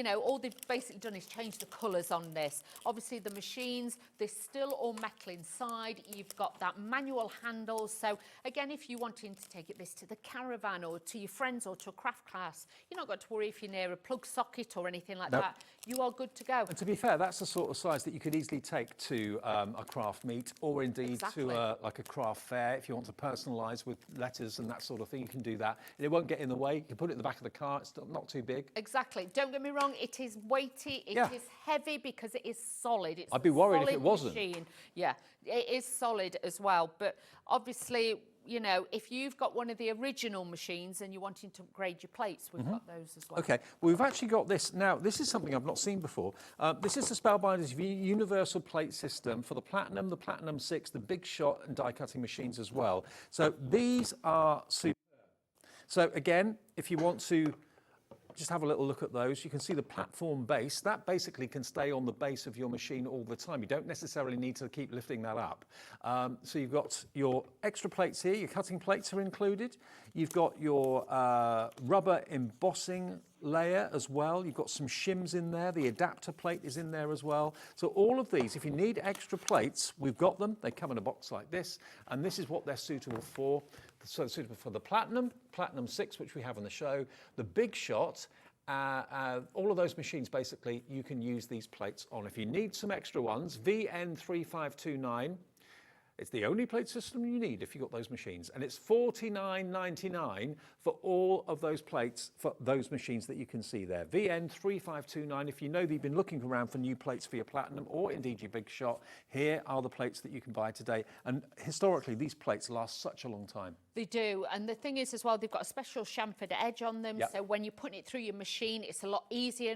all they've basically done is change the colours on this. Obviously the machines, they're still all metal inside. You've got that manual handle. So again, if you're wanting to take this to the caravan or to your friends or to a craft class, you're not got to worry if you're near a plug socket or anything like that. You are good to go. And to be fair, that's the sort of size that you could easily take to a craft meet, or indeed to a craft fair. If you want to personalise with letters and that sort of thing, you can do that. And it won't get in the way. You can put it in the back of the car. It's not too big. Exactly. Don't get me wrong. It is weighty. It is heavy because it is solid. It's I'd be worried if it wasn't. Machine. Yeah, it is solid as well. But obviously, if you've got one of the original machines and you're wanting to upgrade your plates, we've got those as well. Okay, well, we've actually got this. Now, this is something I've not seen before. This is the Spellbinders universal plate system for the Platinum 6, the Big Shot and die cutting machines as well. So these are super. So again, if you want to just have a little look at those, you can see the platform base. That basically can stay on the base of your machine all the time. You don't necessarily need to keep lifting that up. So you've got your extra plates here. Your cutting plates are included. You've got your rubber embossing layer as well. You've got some shims in there. The adapter plate is in there as well. So all of these, if you need extra plates, we've got them. They come in a box like this, and this is what they're suitable for. So suitable for the Platinum 6, which we have on the show, the Big Shot, all of those machines, basically, you can use these plates on. If you need some extra ones, VN3529, it's the only plate system you need if you've got those machines. And it's $49.99 for all of those plates for those machines that you can see there. VN3529, if you know that you've been looking around for new plates for your Platinum or indeed your Big Shot, here are the plates that you can buy today. And historically, these plates last such a long time. They do, and the thing is as well, they've got a special chamfered edge on them, so when you're putting it through your machine, it's a lot easier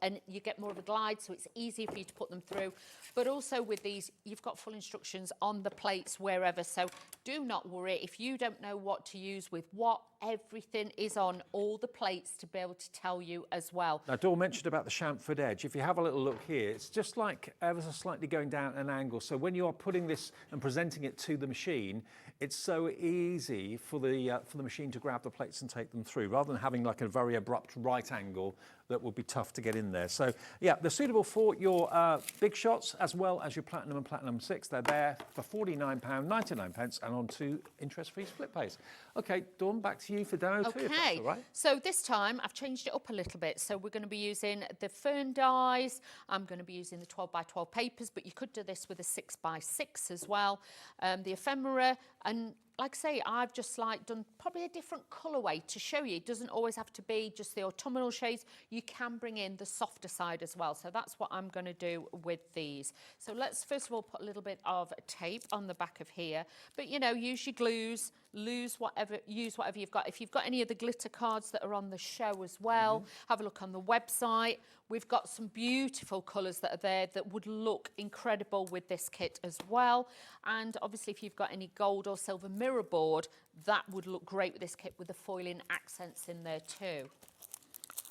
and you get more of a glide, so it's easy for you to put them through. But also with these, you've got full instructions on the plates wherever, so do not worry if you don't know what to use with what. Everything is on all the plates to be able to tell you as well. Now, Dawn mentioned about the chamfered edge. If you have a little look here, it's just like ever so slightly going down an angle. So when you are putting this and presenting it to the machine, it's so easy for the machine to grab the plates and take them through, rather than having like a very abrupt right angle that would be tough to get in there. So yeah, they're suitable for your Big Shots as well as your Platinum and Platinum 6. They're there for £49.99 and on 2 interest-free split pays. Okay, Dawn, back to you for demo 2, if that's all right. So this time I've changed it up a little bit. So we're going to be using the fern dies. I'm going to be using the 12x12 papers, but you could do this with a 6x6 as well. The ephemera, and like I say, I've just done probably a different colourway to show you. It doesn't always have to be just the autumnal shades. You can bring in the softer side as well. So that's what I'm going to do with these. So let's first of all put a little bit of tape on the back of here. But, use your glues, use whatever you've got. If you've got any of the glitter cards that are on the show as well, have a look on the website. We've got some beautiful colours that are there that would look incredible with this kit as well. And obviously if you've got any gold or silver mirror board, that would look great with this kit with the foiling accents in there too.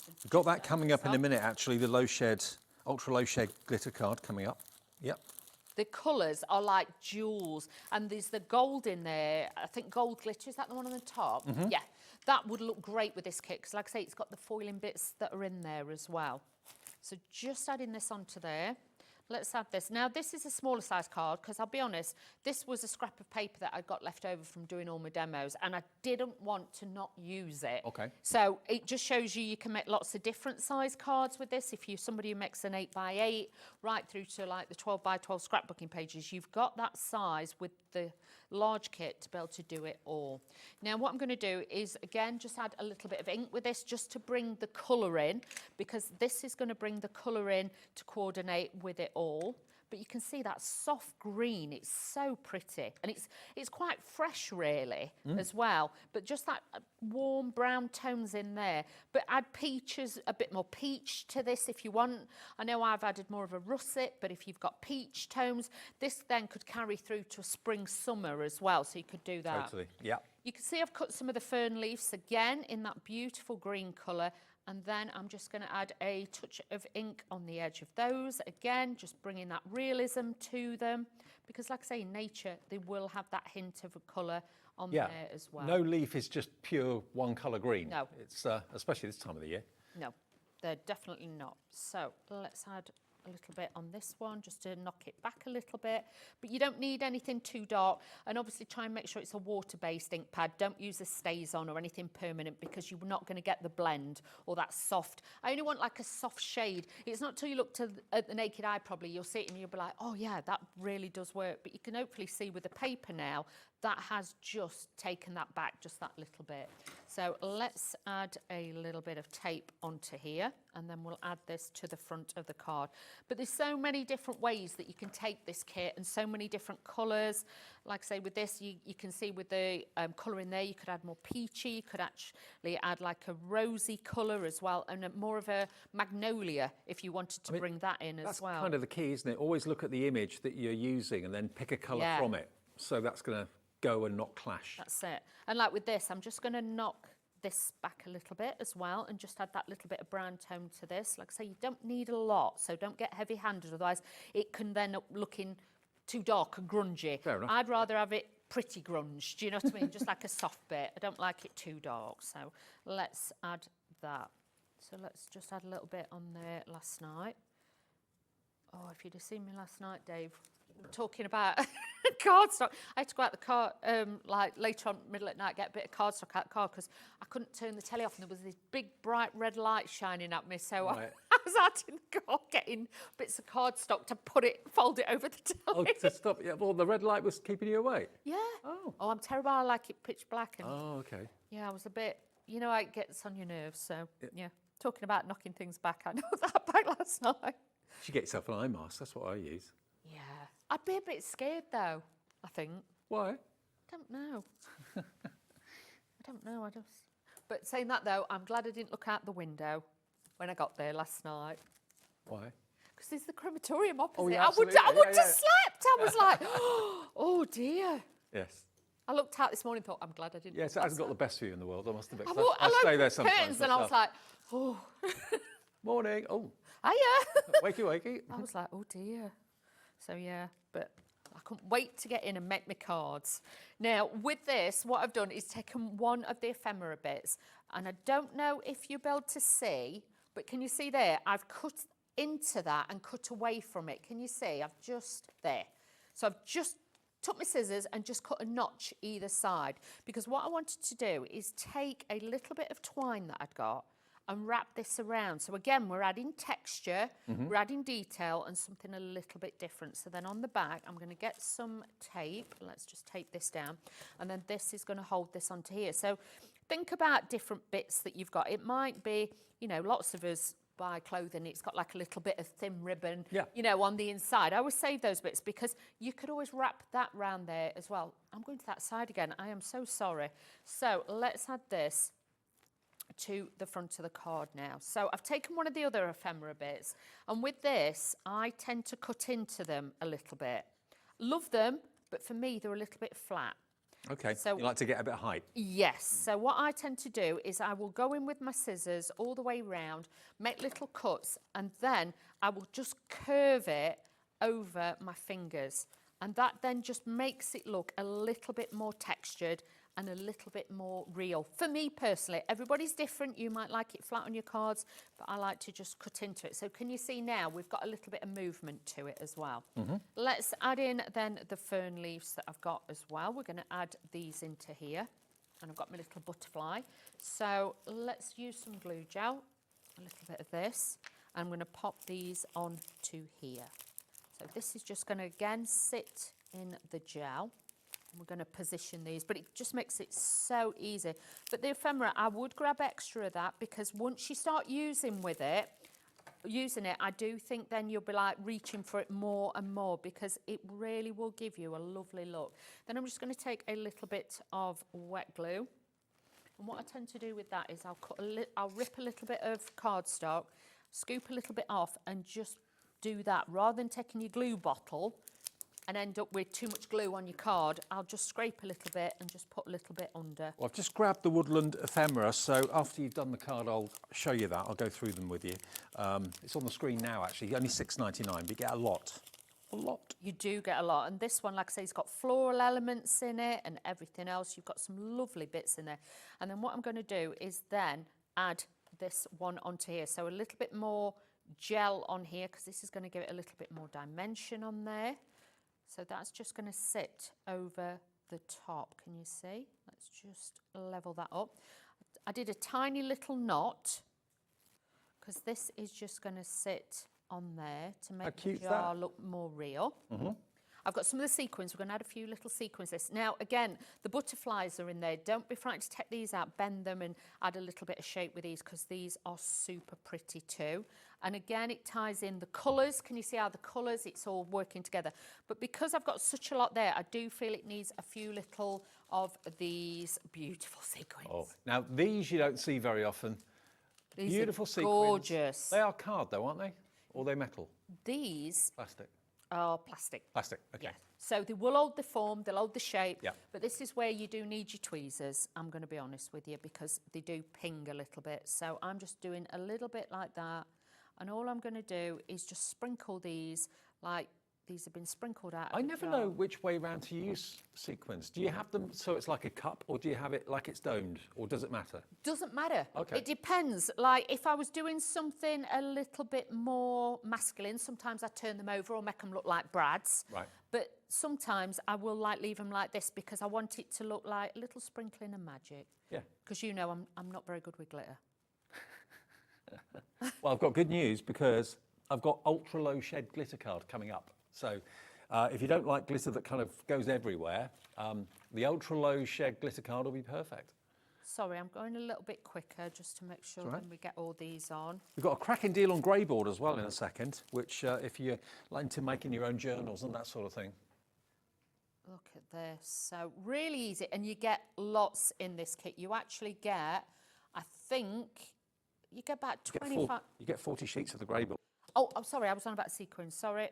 We've got that coming up in a minute, actually, the low shed, ultra low shed glitter card coming up. Yep. The colours are like jewels, and there's the gold in there. I think gold glitter, is that the one on the top? Yeah, that would look great with this kit, because like I say, it's got the foiling bits that are in there as well. So just adding this onto there. Let's add this. Now, this is a smaller size card, because I'll be honest, this was a scrap of paper that I got left over from doing all my demos, and I didn't want to not use it. Okay. So it just shows you can make lots of different size cards with this. If you're somebody who makes an 8x8, right through to like the 12x12 scrapbooking pages, you've got that size with the large kit to be able to do it all. Now, what I'm going to do is, again, just add a little bit of ink with this just to bring the colour in, because this is going to bring the colour in to coordinate with it all. But you can see that soft green, it's so pretty. And it's quite fresh, really, as well. But just that warm brown tones in there. But add peaches, a bit more peach to this if you want. I know I've added more of a russet, but if you've got peach tones, this then could carry through to a spring, summer as well. So you could do that. Totally, yeah. You can see I've cut some of the fern leaves again in that beautiful green colour. And then I'm just going to add a touch of ink on the edge of those. Again, just bringing that realism to them. Because like I say, in nature, they will have that hint of a colour on there as well. No leaf is just pure one colour green. No. It's, especially this time of the year. No, they're definitely not. So let's add a little bit on this one just to knock it back a little bit, but you don't need anything too dark, and obviously try and make sure it's a water-based ink pad. Don't use a StazOn or anything permanent, because you're not going to get the blend or that soft. I only want like a soft shade. It's not till you look at the naked eye, probably you'll see it and you'll be like, oh yeah, that really does work. But you can hopefully see with the paper now that has just taken that back just that little bit. So let's add a little bit of tape onto here, and then we'll add this to the front of the card. But there's so many different ways that you can take this kit, and so many different colours. Like I say, with this, you can see with the colour in there, you could add more peachy, you could actually add like a rosy colour as well, and more of a magnolia if you wanted to bring that in as well. That's kind of the key, isn't it? Always look at the image that you're using and then pick a colour from it. So that's going to go and not clash. That's it. And like with this, I'm just going to knock this back a little bit as well, and just add that little bit of brown tone to this. Like I say, you don't need a lot, so don't get heavy-handed, otherwise it can then up looking too dark and grungy. Fair enough. I'd rather have it pretty grunge, do you know what I mean? Just like a soft bit. I don't like it too dark, so let's add that. So let's just add a little bit on there last night. Oh, if you'd have seen me last night, Dave, talking about cardstock. I had to go out the car like later on, middle at night, get a bit of cardstock out the car because I couldn't turn the telly off, and there was this big bright red light shining at me. So I was out in the car getting bits of cardstock to fold it over the telly. Oh, to stop. Yeah, well, the red light was keeping you awake. Yeah. Oh. Oh, I'm terrible. I like it pitch black. And oh, okay. yeah, I was a bit, you know, it gets on your nerves. So yeah, talking about knocking things back, I knocked that back last night. You should get yourself an eye mask. That's what I use. Yeah. I'd be a bit scared though, I think. Why? I don't know. I just... But saying that though, I'm glad I didn't look out the window when I got there last night. Why? Because there's the crematorium opposite. Oh, yeah, I would have slept. I was like, oh dear. Yes. I looked out this morning and thought, I'm glad I didn't. Yes, it hasn't got the best view in the world, I must admit. I stay there sometimes. And I was like, oh. Morning. Oh. Hiya. Wakey, wakey. I was like, oh dear. So yeah, but I couldn't wait to get in and make my cards. Now, with this, what I've done is taken one of the ephemera bits, and I don't know if you'll be able to see, but can you see there? I've cut into that and cut away from it. Can you see? I've just, there. So I've just took my scissors and just cut a notch either side, because what I wanted to do is take a little bit of twine that I'd got and wrap this around. So again, we're adding texture, we're adding detail and something a little bit different. So then on the back, I'm going to get some tape. Let's just tape this down. And then this is going to hold this onto here. So think about different bits that you've got. It might be, you know, lots of us buy clothing, it's got like a little bit of thin ribbon, Yeah. you know, on the inside. I always save those bits because you could always wrap that round there as well. I'm going to that side again. I am so sorry. So let's add this to the front of the card now. So I've taken one of the other ephemera bits, and with this, I tend to cut into them a little bit. Love them, but for me, they're a little bit flat. Okay, So- you like to get a bit of height. Yes, so what I tend to do is I will go in with my scissors all the way round, make little cuts, and then I will just curve it over my fingers. And that then just makes it look a little bit more textured and a little bit more real. For me personally, everybody's different. You might like it flat on your cards, but I like to just cut into it. So can you see now we've got a little bit of movement to it as well. Let's add in then the fern leaves that I've got as well. We're going to add these into here. And I've got my little butterfly. So let's use some glue gel, a little bit of this. I'm going to pop these onto here. So this is just going to again sit in the gel. We're going to position these, but it just makes it so easy. But the ephemera, I would grab extra of that because once you start using it, I do think then you'll be like reaching for it more and more because it really will give you a lovely look. Then I'm just going to take a little bit of wet glue. And what I tend to do with that is I'll rip a little bit of cardstock, scoop a little bit off and just do that. Rather than taking your glue bottle and end up with too much glue on your card, I'll just scrape a little bit and just put a little bit under. Well, I've just grabbed the woodland ephemera, so after you've done the card, I'll show you that. I'll go through them with you. It's on the screen now, actually. Only $6.99, but you get a lot. A lot. You do get a lot. And this one, like I say, it's got floral elements in it and everything else. You've got some lovely bits in there. And then what I'm going to do is then add this one onto here. So a little bit more gel on here because this is going to give it a little bit more dimension on there. So that's just going to sit over the top. Can you see? Let's just level that up. I did a tiny little knot because this is just going to sit on there to make the jar look more real. I've got some of the sequins. We're going to add a few little sequins. Now, again, the butterflies are in there. Don't be frightened to take these out, bend them and add a little bit of shape with these because these are super pretty too. And again, it ties in the colours. Can you see how the colours, it's all working together? But because I've got such a lot there, I do feel it needs a few little of these beautiful sequins. Oh, now these you don't see very often. These Beautiful are sequins. gorgeous. They are card though, aren't they? Or are they metal? These Plastic. are plastic. Plastic, okay. Yeah. So they will hold the form, they'll hold the shape, Yeah. but this is where you do need your tweezers, I'm going to be honest with you, because they do ping a little bit. So I'm just doing a little bit like that, and all I'm going to do is just sprinkle these like these have been sprinkled out. I never know which way round to use sequins. Do you have them so it's like a cup, or do you have it like it's domed, or does it matter? Doesn't matter. Okay. It depends. Like if I was doing something a little bit more masculine, sometimes I turn them over or make them look like brads. Right. But sometimes I will like leave them like this because I want it to look like a little sprinkling of magic. Yeah. Because you know I'm not very good with glitter. Well, I've got good news because I've got ultra low shed glitter card coming up. So if you don't like glitter that kind of goes everywhere, the ultra low shed glitter card will be perfect. Sorry, I'm going a little bit quicker just to make sure right. when we get all these on. We've got a cracking deal on grey board as well in a second, which if you're into making your own journals and that sort of thing. Look at this. So really easy, and you get lots in this kit. You actually get, I think, you get about 25. You get 40 sheets of the grey board. Oh, I'm sorry, I was on about sequins. Sorry.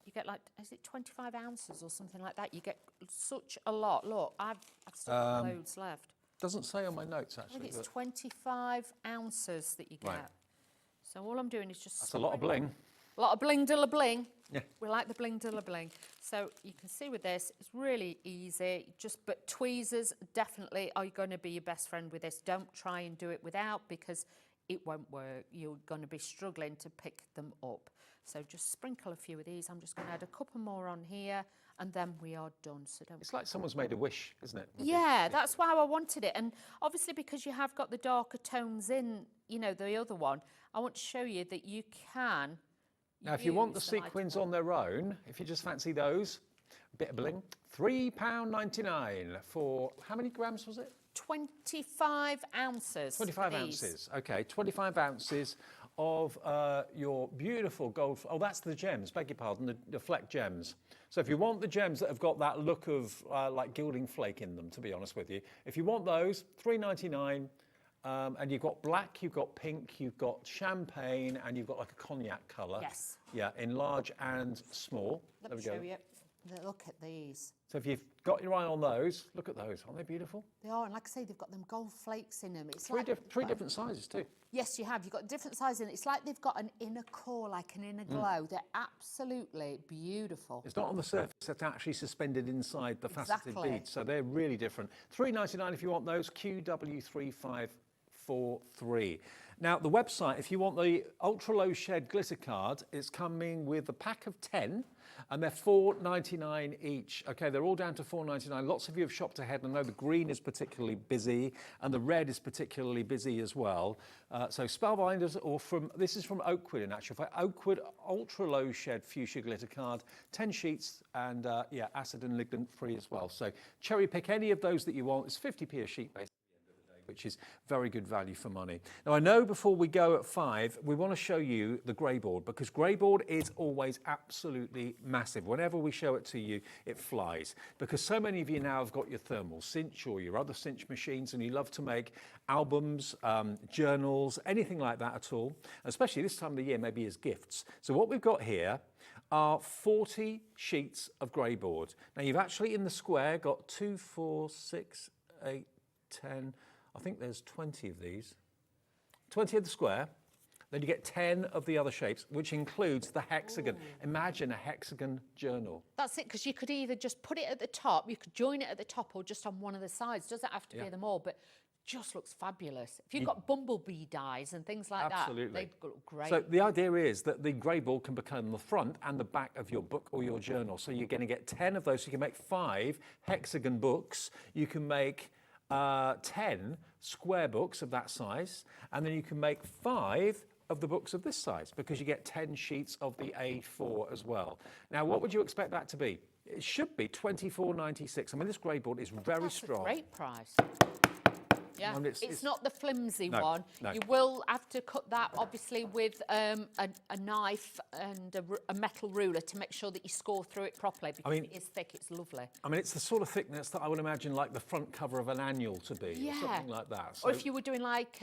You get like, is it 25 ounces or something like that? You get such a lot. Look, I've still got loads left. Doesn't say on my notes I actually. think it's but 25 ounces that you get. Right. So all I'm doing is just... that's a lot of bling. A lot of bling dilla bling. Yeah. We like the bling dilla bling. So you can see with this, it's really easy. But tweezers definitely are going to be your best friend with this. Don't try and do it without because it won't work. You're going to be struggling to pick them up. So just sprinkle a few of these. I'm just going to add a couple more on here and then we are done. So don't. It's like someone's made a wish, isn't it? Yeah, that's why I wanted it. And obviously because you have got the darker tones in, you know, the other one, I want to show you that you can. Now, if you want the use lighter sequins one. on their own, if you just fancy those, a bit of bling, £3.99 for, how many grams was it? 25 ounces. 25 these. ounces, okay, 25 ounces of your beautiful gold. Oh, that's the gems, beg your pardon, the fleck gems. So if you want the gems that have got that look of like gilding flake in them, to be honest with you, if you want those, $3.99. And you've got black, you've got pink, you've got champagne, and you've got like a cognac colour. Yes. Yeah, in large and small. Let me show you. Look at these. So if you've got your eye on those, look at those. Aren't they beautiful? They are, and like I say, they've got them gold flakes in them. It's Three different sizes too. Yes, you have. You've got different sizes in it. It's like they've got an inner core, like an inner glow. They're absolutely beautiful. It's not on the surface, it's actually suspended inside the faceted Exactly. beads. So they're really different. $3.99 if you want those, QW3543. Now, the website, if you want the ultra low shed glitter card, it's coming with a pack of 10, and they're $4.99 each. Okay, they're all down to $4.99. Lots of you have shopped ahead, and I know the green is particularly busy, and the red is particularly busy as well. So Spellbinders, this is from Oakwood in actual fact. Oakwood ultra low shed fuchsia glitter card, 10 sheets, and yeah, acid and lignin free as well. So cherry pick any of those that you want. It's 50p a sheet basically, which is very good value for money. Now, I know before we go at 5, we want to show you the grey board, because grey board is always absolutely massive. Whenever we show it to you, it flies, because so many of you now have got your thermal cinch or your other cinch machines, and you love to make albums, journals, anything like that at all, especially this time of the year, maybe as gifts. So what we've got here are 40 sheets of grey board. Now, you've actually in the square got 2, 4, 6, 8, 10, I think there's 20 of these. 20 of the square, then you get 10 of the other shapes, which includes the hexagon. Ooh. Imagine a hexagon journal. That's it, because you could either just put it at the top, you could join it at the top, or just on one of the sides. Doesn't have to be them all, but just looks fabulous. If you've got bumblebee dies and things like that, they look great. So the idea is that the grey board can become the front and the back of your book or your journal. So you're going to get 10 of those. So you can make 5 hexagon books. You can make 10 square books of that size, and then you can make 5 of the books of this size, because you get 10 sheets of the A4 as well. Now, what would you expect that to be? It should be $24.96. I mean, this grey board is very strong. That's a great price. Yeah, it's not the flimsy No, one. no. You will have to cut that, obviously, with a knife and a metal ruler to make sure that you score through it properly, because it is thick. It's lovely. I mean, it's the sort of thickness that I would imagine like the front cover of an annual to be, or something like that. So, or if you were doing like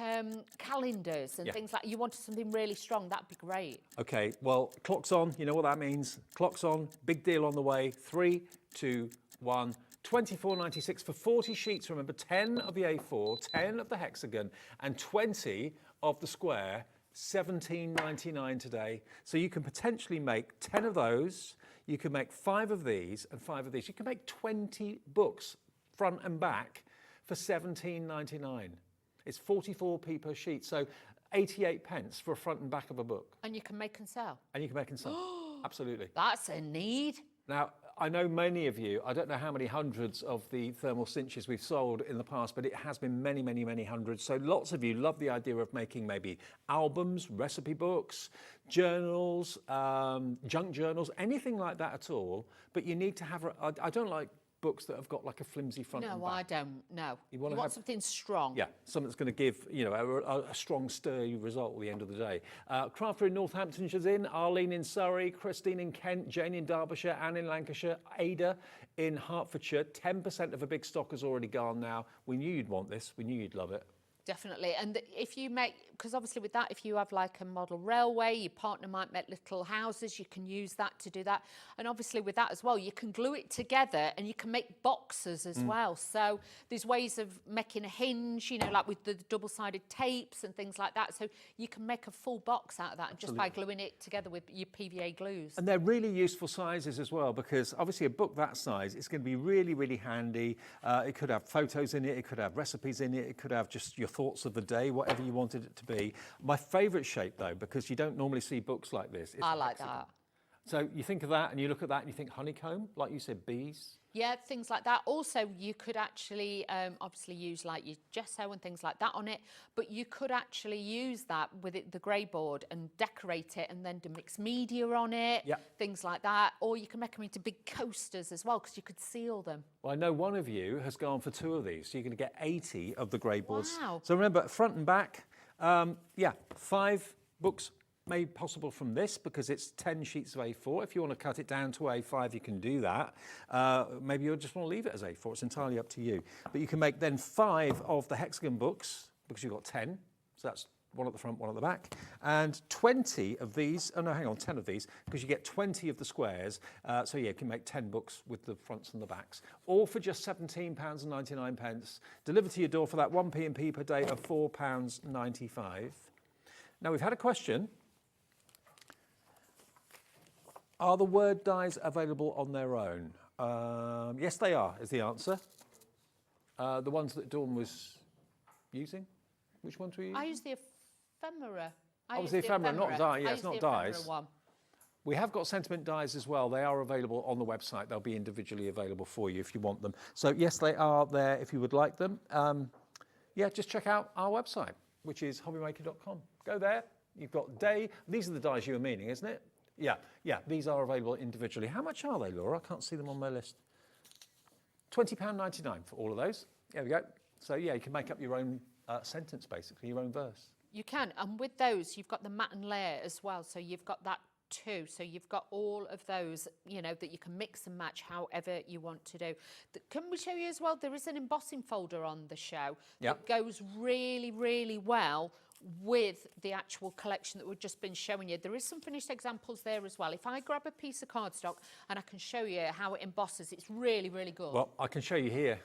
calendars and things like, you wanted something really strong, that'd be great. Okay, well, clock's on. You know what that means. Clock's on. Big deal on the way. 3, 2, 1. $24.96 for 40 sheets. Remember, 10 of the A4, 10 of the hexagon, and 20 of the square. $17.99 today. So you can potentially make 10 of those. You can make 5 of these and 5 of these. You can make 20 books, front and back, for $17.99. It's 44p per sheet. So 88 pence for a front and back of a book. And you can make and sell. And you can make and sell. Absolutely. That's a need. Now, I know many of you, I don't know how many hundreds of the thermal cinches we've sold in the past, but it has been many, many, many hundreds. So lots of you love the idea of making maybe albums, recipe books, journals, junk journals, anything like that at all. But you need to have, I don't like books that have got like a flimsy front and back. No, I don't. No. You want something strong. Yeah, something that's going to give, you know, a strong, sturdy result at the end of the day. Crafty in Northamptonshire's in, Arlene in Surrey, Christine in Kent, Jane in Derbyshire, Anne in Lancashire, Ada in Hertfordshire. 10% of a big stock has already gone now. We knew you'd want this. We knew you'd love it. Definitely. And if you make, because obviously with that, if you have like a model railway, your partner might make little houses, you can use that to do that. And obviously with that as well, you can glue it together and you can make boxes as well. So there's ways of making a hinge, you know, like with the double-sided tapes and things like that. So you can make a full box out of that just by gluing it together with your PVA glues. And they're really useful sizes as well, because obviously a book that size is going to be really, really handy. It could have photos in it, it could have recipes in it, it could have just your thoughts of the day, whatever you wanted it to be. My favourite shape, though, because you don't normally see books like this. I like that. So you think of that and you look at that and you think honeycomb, like you said, bees. Yeah, things like that. Also, you could actually obviously use like your gesso and things like that on it, but you could actually use that with the grey board and decorate it and then do mixed media on it, things like that. Or you can make them into big coasters as well, because you could seal them. Well, I know one of you has gone for 2 of these, so you're going to get 80 of the grey boards. Wow. So remember, front and back, 5 books made possible from this because it's 10 sheets of A4. If you want to cut it down to A5, you can do that. Maybe you just want to leave it as A4. It's entirely up to you. But you can make then 5 of the hexagon books because you've got 10. So that's one at the front, one at the back. And 20 of these, oh no, hang on, 10 of these, because you get 20 of the squares. So yeah, you can make 10 books with the fronts and the backs. All for just £17.99. Delivered to your door for that 1 P&P per day of £4.95. Now we've had a question. Are the word dies available on their own? Yes, they are, is the answer. The ones that Dawn was using? Which ones were you using? I use the ephemera. The ephemera, not die. Yeah, it's not dies. One. We have got sentiment dies as well. They are available on the website. They'll be individually available for you if you want them. So yes, they are there if you would like them. Yeah, just check out our website, which is hobbymaker.com. Go there. You've got day. These are the dies you were meaning, isn't it? Yeah, these are available individually. How much are they, Laura? I can't see them on my list. £20.99 for all of those. There we go. So yeah, you can make up your own sentence, basically, your own verse. You can, and with those, you've got the matte and layer as well, so you've got that too. So you've got all of those, you know, that you can mix and match however you want to do. Can we show you as well? There is an embossing folder on the show that goes really, really well with the actual collection that we've just been showing you. There is some finished examples there as well. If I grab a piece of cardstock and I can show you how it embosses, it's really, really good. Well, I can show you here.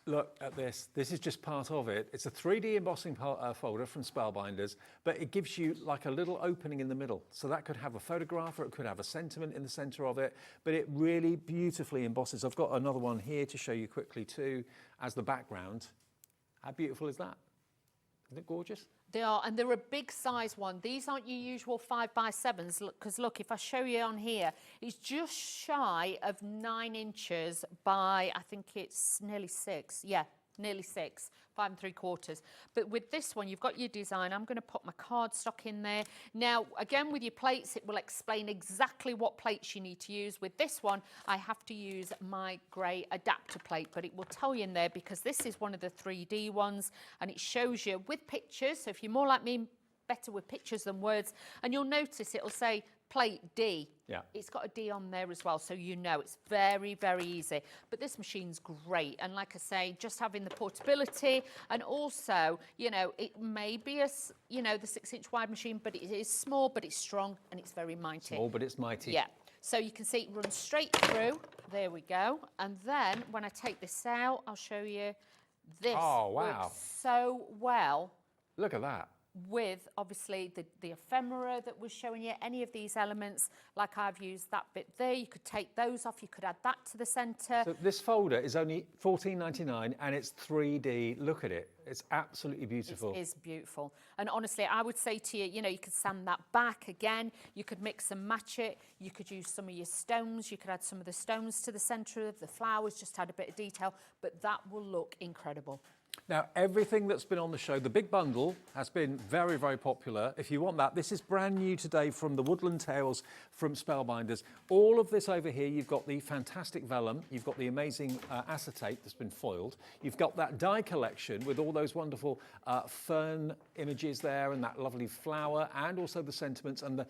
Look at this. This is just part of it. It's a 3D embossing folder from Spellbinders, but it gives you like a little opening in the middle. So that could have a photograph or it could have a sentiment in the center of it, but it really beautifully embosses. I've got another one here to show you quickly too as the background. How beautiful is that? Isn't it gorgeous? They are, and they're a big size one. These aren't your usual 5x7s, because look, if I show you on here, it's just shy of 9 inches by, I think it's nearly 6. Yeah, nearly 6, 5 3/4. But with this one, you've got your design. I'm going to put my cardstock in there. Now, again, with your plates, it will explain exactly what plates you need to use. With this one, I have to use my grey adapter plate, but it will tell you in there because this is one of the 3D ones, and it shows you with pictures. So if you're more like me, better with pictures than words, and you'll notice it'll say plate D. Yeah. It's got a D on there as well, so you know it's very, very easy. But this machine's great, and like I say, just having the portability, and also, you know, it may be the 6-inch wide machine, but it is small, but it's strong, and it's very mighty. Small, but it's mighty. Yeah. So you can see it runs straight through. There we go. And then when I take this out, I'll show you this. Oh, wow. Works so well. Look at that. With obviously the ephemera that was showing you, any of these elements, like I've used that bit there, you could take those off, you could add that to the centre. So this folder is only £14.99 and it's 3D. Look at it. It's absolutely beautiful. It is beautiful. And honestly, I would say to you, you know, you could sand that back again. You could mix and match it. You could use some of your stones. You could add some of the stones to the centre of the flowers, just add a bit of detail. But that will look incredible. Now, everything that's been on the show, the big bundle has been very, very popular. If you want that, this is brand new today from the Woodland Tales from Spellbinders. All of this over here, you've got the fantastic vellum, you've got the amazing acetate that's been foiled, you've got that die collection with all those wonderful fern images there and that lovely flower, and also the sentiments and the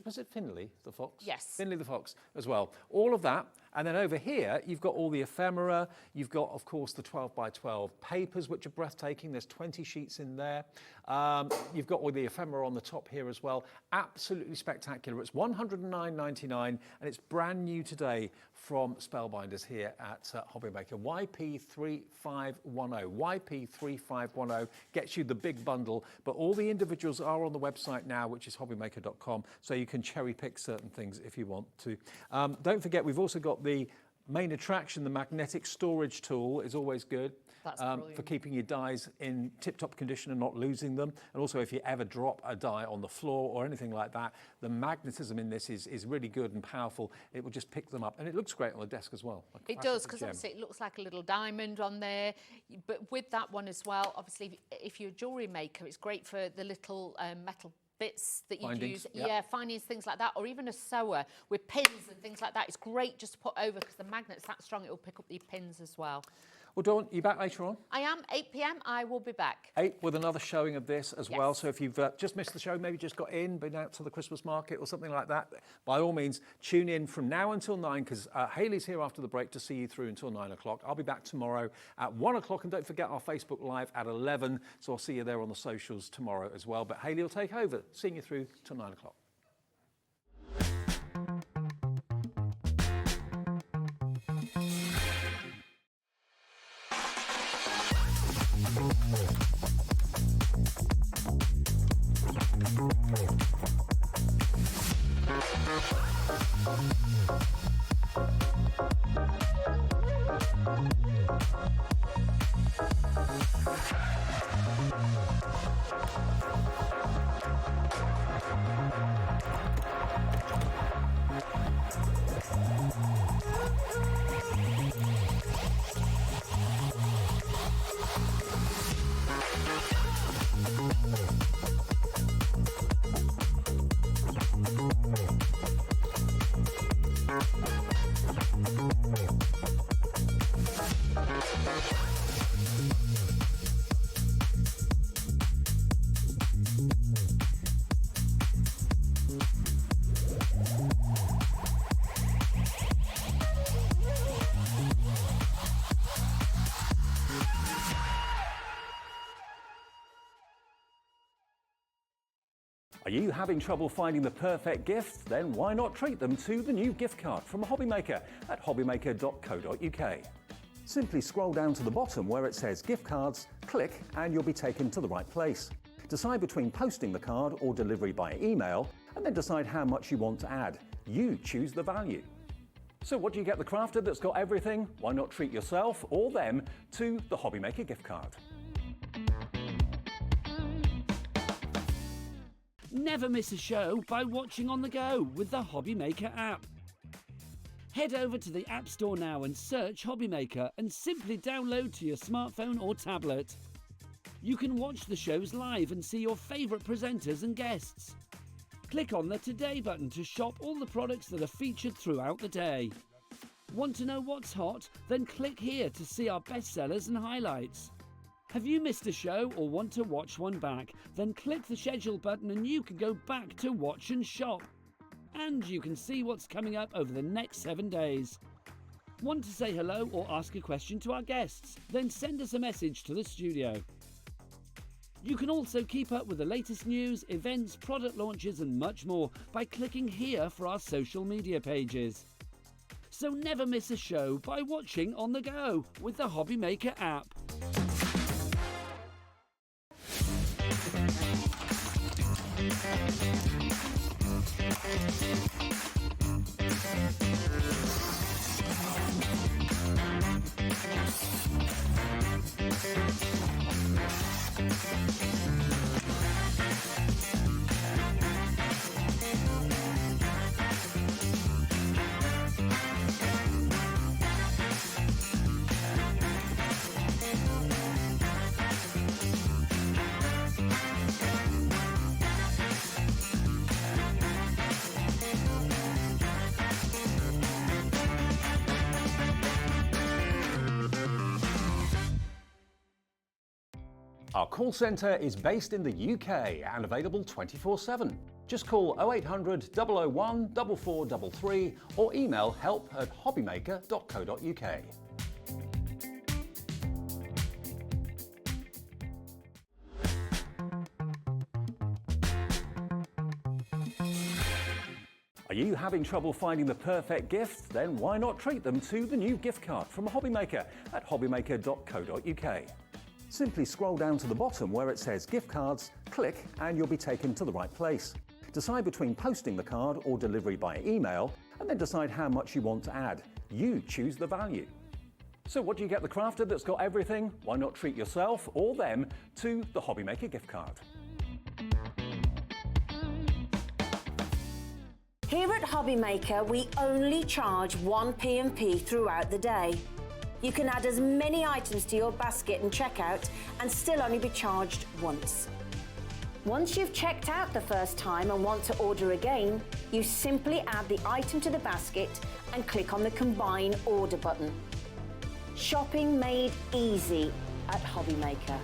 was it Finley the fox? Yes. Finley the fox as well. All of that. And then over here, you've got all the ephemera. You've got, of course, the 12x12 papers, which are breathtaking. There's 20 sheets in there. You've got all the ephemera on the top here as well. Absolutely spectacular. It's £109.99, and it's brand new today from Spellbinders here at Hobbymaker. YP3510. YP3510 gets you the big bundle, but all the individuals are on the website now, which is hobbymaker.com, so you can cherry pick certain things if you want to. Don't forget, we've also got the main attraction, the magnetic storage tool is always good for keeping your dies in tip-top condition and not losing them. And also if you ever drop a die on the floor or anything like that, the magnetism in this is really good and powerful. It will just pick them up. And it looks great on the desk as well. It does, because obviously it looks like a little diamond on there. But with that one as well, obviously if you're a jewellery maker, it's great for the little metal bits that you use, findings, things like that, or even a sewer with pins and things like that. It's great just to put over, because the magnet's that strong, it will pick up the pins as well. Well, Dawn, you back later on? I am, 8 p.m, I will be back. 8 with another showing of this as well. So if you've just missed the show, maybe just got in, been out to the Christmas market or something like that, by all means, tune in from now until 9, because Hayley's here after the break to see you through until 9 o'clock. I'll be back tomorrow at 1 o'clock, and don't forget our Facebook Live at 11. So I'll see you there on the socials tomorrow as well. But Hayley will take over, seeing you through till 9 o'clock. Are you having trouble finding the perfect gift? Then why not treat them to the new gift card from Hobbymaker at hobbymaker.co.uk. Simply scroll down to the bottom where it says gift cards, click and you'll be taken to the right place. Decide between posting the card or delivery by email, and then decide how much you want to add. You choose the value. So what do you get the crafter that's got everything? Why not treat yourself or them to the Hobbymaker gift card? Never miss a show by watching on the go with the Hobbymaker app. Head over to the App Store now and search Hobbymaker and simply download to your smartphone or tablet. You can watch the shows live and see your favourite presenters and guests. Click on the Today button to shop all the products that are featured throughout the day. Want to know what's hot? Then click here to see our bestsellers and highlights. Have you missed a show or want to watch one back? Then click the schedule button and you can go back to watch and shop. And you can see what's coming up over the next 7 days. Want to say hello or ask a question to our guests? Then send us a message to the studio. You can also keep up with the latest news, events, product launches and much more by clicking here for our social media pages. So never miss a show by watching on the go with the Hobbymaker app. Our call centre is based in the UK and available 24/7. Just call 0800 001 4433 or email help@hobbymaker.co.uk. Are you having trouble finding the perfect gift? Then why not treat them to the new gift card from Hobbymaker at hobbymaker.co.uk. Simply scroll down to the bottom where it says gift cards, click and you'll be taken to the right place. Decide between posting the card or delivery by email, and then decide how much you want to add. You choose the value. So what do you get the crafter that's got everything? Why not treat yourself or them to the Hobbymaker gift card? Here at Hobbymaker, we only charge 1 P&P throughout the day. You can add as many items to your basket and checkout and still only be charged once. Once you've checked out the first time and want to order again, you simply add the item to the basket and click on the Combine Order button. Shopping made easy at Hobbymaker.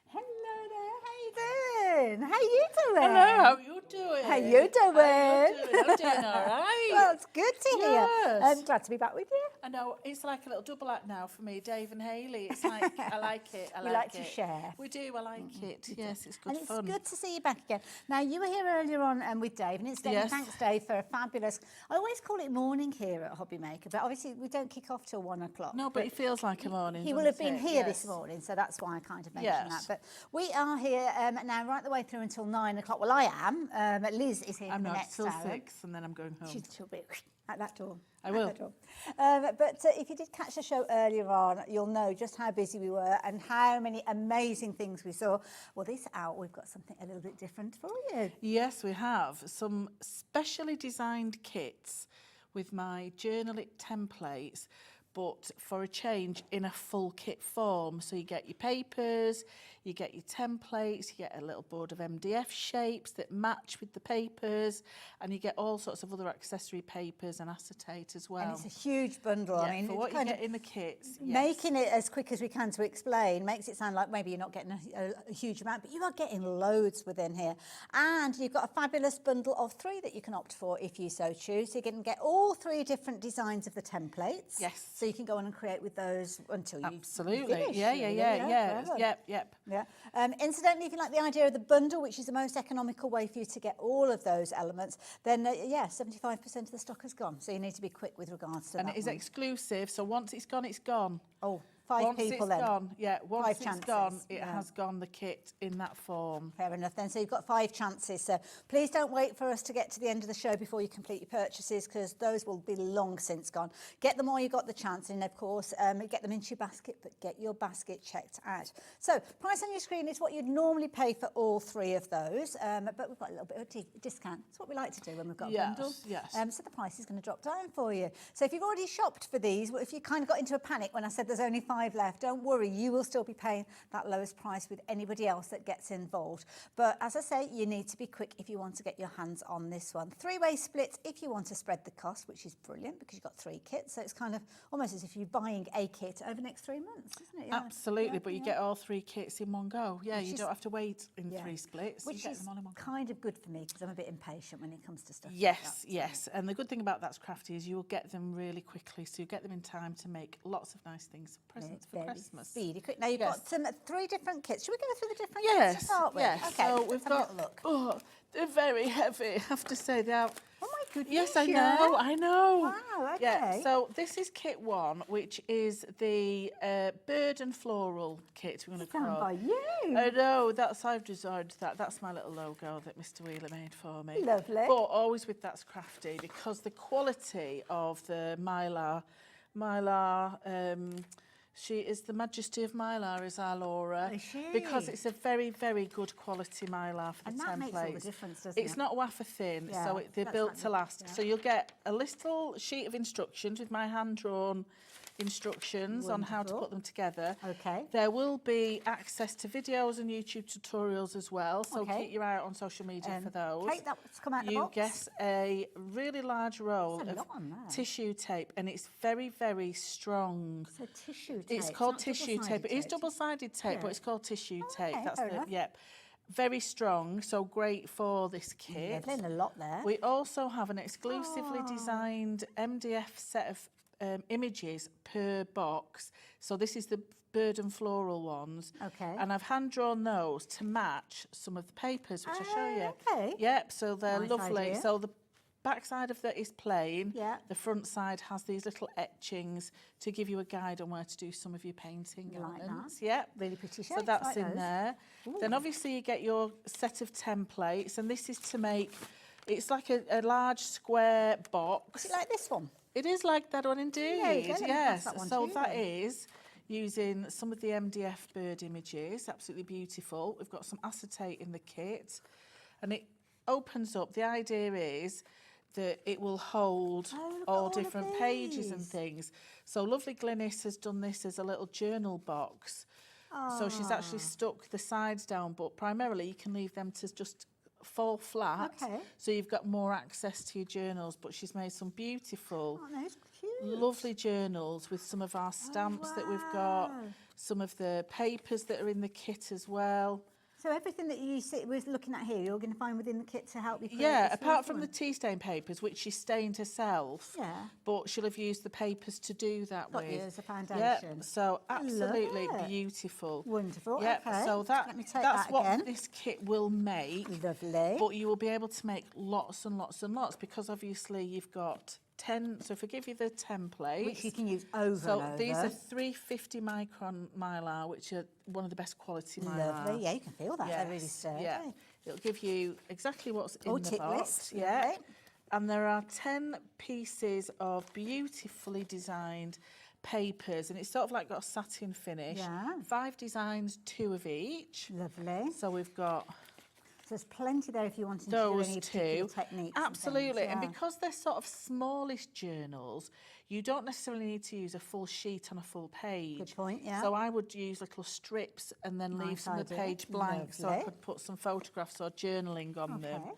Hello there, how you doing? How you doing? Hello, how you doing? How you doing? I'm doing all right. Well, it's good to hear. Yes. I'm glad to be back with you. I know, it's like a little double act now for me, Dave and Hayley. It's like, I like it, We like to share. We do, I like it. Yes, it's good And fun. it's good to see you back again. Now, you were here earlier on with Dave, and incidentally, Yes. thanks, Dave, for a fabulous... I always call it morning here at Hobbymaker, but obviously we don't kick off till 1 o'clock. No, but it feels like a morning, He will have doesn't been it? here Yes. this morning, so that's why I kind of mentioned Yes. that. But we are here now right the way through until 9 o'clock. Well, I am. Liz is here I'm for the not next till hour. 6 and then I'm going home. She'll be at that door. I at will. that door. But if you did catch the show earlier on, you'll know just how busy we were and how many amazing things we saw. Well, this hour, we've got something a little bit different for you. Yes, we have some specially designed kits with my Journal It templates, but for a change in a full kit form. So you get your papers, you get your templates, you get a little board of MDF shapes that match with the papers, and you get all sorts of other accessory papers and acetate as well. And it's a huge bundle. Yeah, I mean, for it's what you kind get of in the kits. Yes. making it as quick as we can to explain makes it sound like maybe you're not getting a huge amount, but you are getting loads within here. And you've got a fabulous bundle of 3 that you can opt for if you so choose. So you can get all 3 different designs of the templates. Yes. So you can go on and create with those until you Absolutely. finish, Yeah. forever. Yep. Yeah. Incidentally, if you like the idea of the bundle, which is the most economical way for you to get all of those elements, then 75% of the stock has gone. So you need to be quick with regards to that. And it is one. exclusive, so once it's gone, it's gone. Oh, 5 once people it's then. gone, yeah, once 5 it's chances. gone, it Yeah. has gone, the kit, in that form. Fair enough then. So you've got 5 chances. So please don't wait for us to get to the end of the show before you complete your purchases, because those will be long since gone. Get them while you've got the chance, and of course, get them into your basket, but get your basket checked out. So price on your screen is what you'd normally pay for all 3 of those, but we've got a little bit of a discount. It's what we like to do when we've got a Yes, bundle. yes. So the price is going to drop down for you. So if you've already shopped for these, if you kind of got into a panic when I said there's only 5 left, don't worry, you will still be paying that lowest price with anybody else that gets involved. But as I say, you need to be quick if you want to get your hands on this one. 3-way split if you want to spread the cost, which is brilliant because you've got 3 kits. So it's kind of almost as if you're buying a kit over the next 3 months, isn't it? Yeah. Absolutely, Yeah, but you yeah. get all 3 kits in one go. Yeah, Which you is- don't have to wait in Yeah. 3 splits. Which you get is them all in one go. kind of good for me because I'm a bit impatient when it comes to stuff Yes, like that. yes. And the good thing about that's Crafty is you will get them really quickly, so you get them in time to make lots of nice things, presents for Very Christmas. speedy, quick. Now you've Yes. got 3 different kits. Should we go through the different Yes, kits to start with? yes. Okay, So let's we've have a got. little look. Oh, they're very heavy. I have to say they are. Oh my goodness. Yes, I yeah. know. I know. Wow, Yeah. okay. So this is kit 1, which is the bird and floral kit. We're going to Done call. by you. I know. I've designed that. That's my little logo that Mr. Wheeler made for me. Lovely. But always with That's Crafty, because the quality of the Mylar. She is the majesty of Mylar, is our Laura. Is she? Because it's a very, very good quality Mylar for And the that templates. makes all the difference, doesn't It's it? not wafer thin, Yeah, so they're that's built like to the- last. yeah. So you'll get a little sheet of instructions with my hand-drawn instructions on how to Wonderful. put them together. Okay. There will be access to videos and YouTube tutorials as well, so Okay. keep your eye out on social media for those. Kate, that's come out of the You box. get a really large roll There's a of lot on there. tissue tape, and it's very, very strong. So tissue tape. It's called not tissue tape. It is double-sided tape, Yeah. but it's called tissue tape. okay, That's fair the enough. yep. Very strong, so great for this kit. Lovely, and a lot there. We also have an exclusively designed MDF set of images per box. So this is the bird and floral ones. Okay. And I've hand-drawn those to match some of the papers, which I'll show you. okay. Yep, so they're Nice lovely. idea. So the back side of that is plain. Yeah. The front side has these little etchings to give you a guide on where to do some of your painting Like elements. that. Yep. Really pretty So shapes, that's like in those. there. Then obviously you get your set of templates, and this is to make, it's like a large square box. Is it like this one? It is like that one indeed. There you go, let me pass Yes. that one So to you that then. is using some of the MDF bird images. Absolutely beautiful. We've got some acetate in the kit, and it opens up. The idea is that it will hold Oh, look at all all of different pages and these. things. So lovely Glynis has done this as a little journal box. So she's actually stuck the sides down, but primarily you can leave them to just fall flat. Okay. So you've got more access to your journals, but she's made some beautiful, Oh, those cute. lovely journals with some of our stamps that we've got, some of the papers that are in the kit as well. So everything that you was looking at here, you're going to find within the kit to help you create Yeah, this apart from one? the tea stain papers, which she stained herself. Yeah. But she'll have used the papers to do that Got with. you as a foundation. Yeah, so I love absolutely it. beautiful. Wonderful. Yeah, Okay. so Let me take that's that what again. this kit will make. Lovely. But you will be able to make lots and lots and lots, because obviously you've got 10, so if I give you the templates. Which you can use over So and over. these are 350 micron mylar, which are one of the best quality mylar. Lovely. Yeah, you can feel that. They're really sturdy. Yeah. It'll give you exactly what's in the tick box. list. Yeah. Lovely. And there are 10 pieces of beautifully designed papers, and it's sort of like got a satin finish. Yeah. 5 designs, 2 of each. Lovely. So we've got So there's plenty there if you want to do those any particular 2. techniques. Absolutely. And, And things, because they're sort of smallish journals, you don't necessarily need to use a full sheet on a full page. Good point, yeah. So I would use little strips and then leave Nice some of the idea. page blank, so I Lovely. could put some photographs or journaling on them. Okay.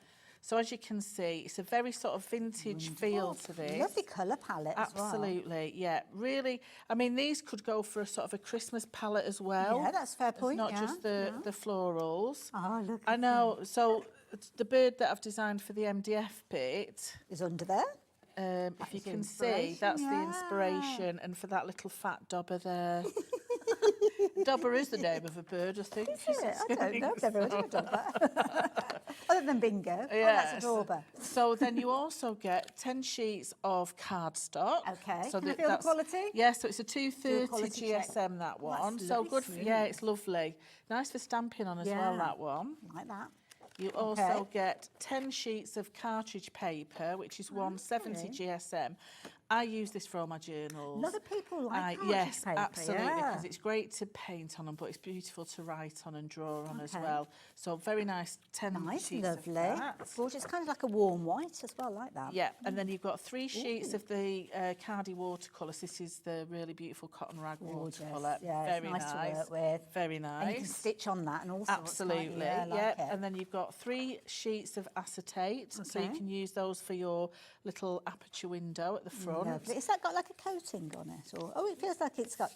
So as you can see, it's a very sort of vintage feel to this. Lovely colour palette as well. Absolutely, yeah. Really, I mean, these could go for a sort of a Christmas palette as well. Yeah, that's a fair point, It's not yeah, just the florals. Oh, look. I know. So it's the bird that I've designed for the MDF bit, Is under there. if you is can see, that's the yeah. inspiration. And for that little fat dobber there. Dobber is the name of a bird, I think. Is it? I don't know. I've never heard of a dobber. Other than bingo. Oh, Yes. that's a dauber. So then you also get 10 sheets of cardstock. Okay. So Can I feel the that's- quality? Yeah, so it's a 230 quality check. GSM, that one. that's So lovely, good, yeah, it's lovely. Nice for stamping on as well, Yeah. that one. Like that. You also get 10 sheets of cartridge paper, which is 170 GSM. I use this for all my journals. A lot of people like cartridge yes, paper, absolutely, yeah. because it's great to paint on them, but it's beautiful to write on and draw on as Okay. well. So very nice 10 Nice, sheets lovely. of that. Gorgeous. Kind of like a warm white as well, like that. Yeah, and then you've got 3 sheets of the Cardi watercolours. This is the really beautiful cotton rag Gorgeous. watercolour. Yeah, very it's nice to work with. Very And nice. you can stitch on that and all sorts. can't you? Absolutely, Yeah, like yeah. it. And then you've got 3 sheets of acetate, so you Okay. can use those for your little aperture window at the front. Lovely. Has that got like a coating on it? Or it feels like it's got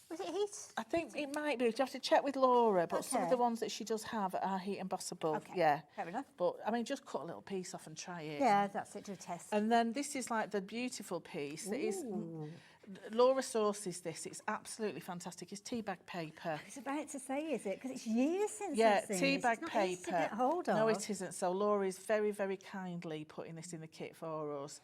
was it heat? I think it might be. You have to check with Laura, but some of Okay. the ones that she does have are heat embossable. Okay, Yeah, fair enough. But I mean, just cut a little piece off and try it. Yeah, that's it. Do a test. And then this is like the beautiful piece that is. Laura sources this. It's absolutely fantastic. It's tea bag paper. I was about to say, is it? Because it's years since Yeah, I've seen tea this. bag It's not easy paper. to get hold of. No, it isn't. So Laura is very, very kindly putting this in the kit for us.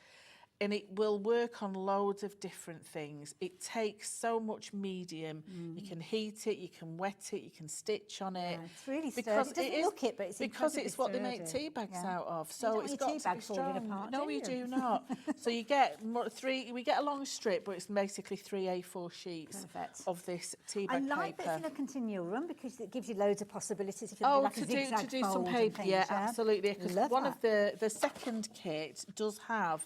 And it will work on loads of different things. It takes so much medium. You can heat it, you can wet it, you can stitch on it. Yeah, it's really sturdy. It doesn't look it, but it's because incredibly it's what they make sturdy. tea bags Yeah. out of. You So don't it's want got your tea to be bag falling strong. apart, No, do you you? do not. So you get we get a long strip, but it's basically 3 A4 sheets Perfect. of this tea I bag like that paper. it's in a continual run because it gives you loads of possibilities. If you want to do like a zigzag to do some fold and paper, things, yeah, absolutely. Because Love one that. of the second kit does have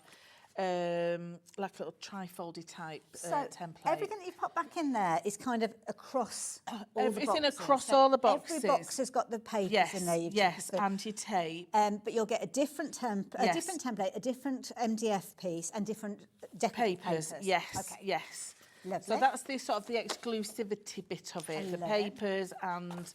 like a little tri-folded type So template. everything that you've put back in there is kind of across all the Everything boxes. across So all the boxes. Every box has got the papers Yes, in there. You've yes, just- and your tape. But you'll get a different Yes. different template, a different MDF piece, and different decorative Papers, yes, Okay. yes. Lovely. So that's the sort of the exclusivity bit of it, the love it. papers and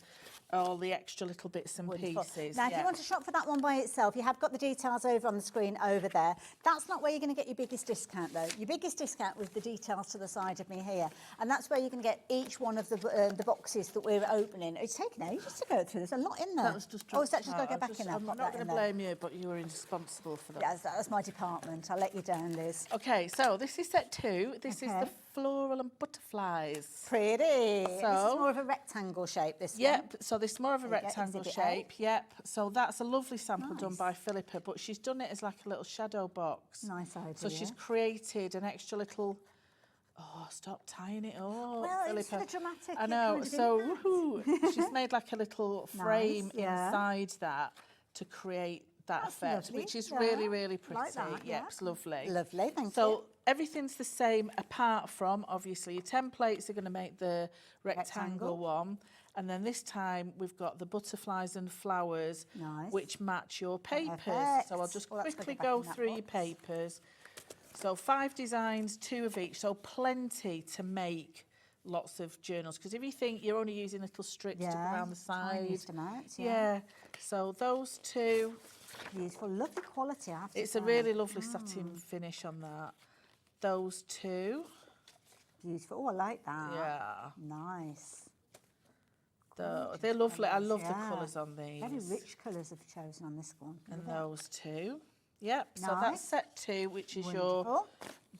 all the extra little bits and Wonderful. pieces. Now, if you yeah. want to shop for that one by itself, you have got the details over on the screen over there. That's not where you're going to get your biggest discount, though. Your biggest discount was the details to the side of me here. And that's where you can get each one of the boxes that we're opening. It's taken ages to go through. There's a lot in there. That was just oh, is that just dropped got to go out. back in there? I'm Pop not that going in to there. blame you, but you were responsible for that. Yeah, that's my department. I'll let you down, Liz. Okay, so this is set 2. This is the Okay. floral and butterflies. Pretty. This is So- more of a rectangle shape, this one. Yep, so this is more of a There you go, rectangle exhibit shape. Yep, so that's a lovely sample done Nice. by Philippa, but she's done it as like a little shadow box. Nice idea. So she's created an extra little. Oh, stop tying it up, Well, Philippa. it's for the dramatic I know. kind of So impact. woohoo! She's made like a little frame yeah. inside that to create that That's effect, lovely, which is yeah. really, really pretty. Like that, Yep, yeah. it's lovely. Lovely, thank you. So everything's the same apart from, obviously, your templates are going to make the rectangle one. And then this time we've got the butterflies and flowers, which match your papers. Perfect. So I'll just Well, that's quickly gonna go go back in that through your box. papers. So 5 designs, 2 of each. So plenty to make lots of journals. Because if you think you're only using little strips to go around the side. Tiniest amounts, Yeah. So those 2. Beautiful, lovely quality, I have to It's say. a really lovely satin finish on that. Those 2. Beautiful. Oh, I like that. Yeah. Nice. They're lovely. I love the yeah. colours on these. Very rich colours have chosen on this one. And Look at that. those 2. Yep, so Nice. that's set 2, which is your Wonderful.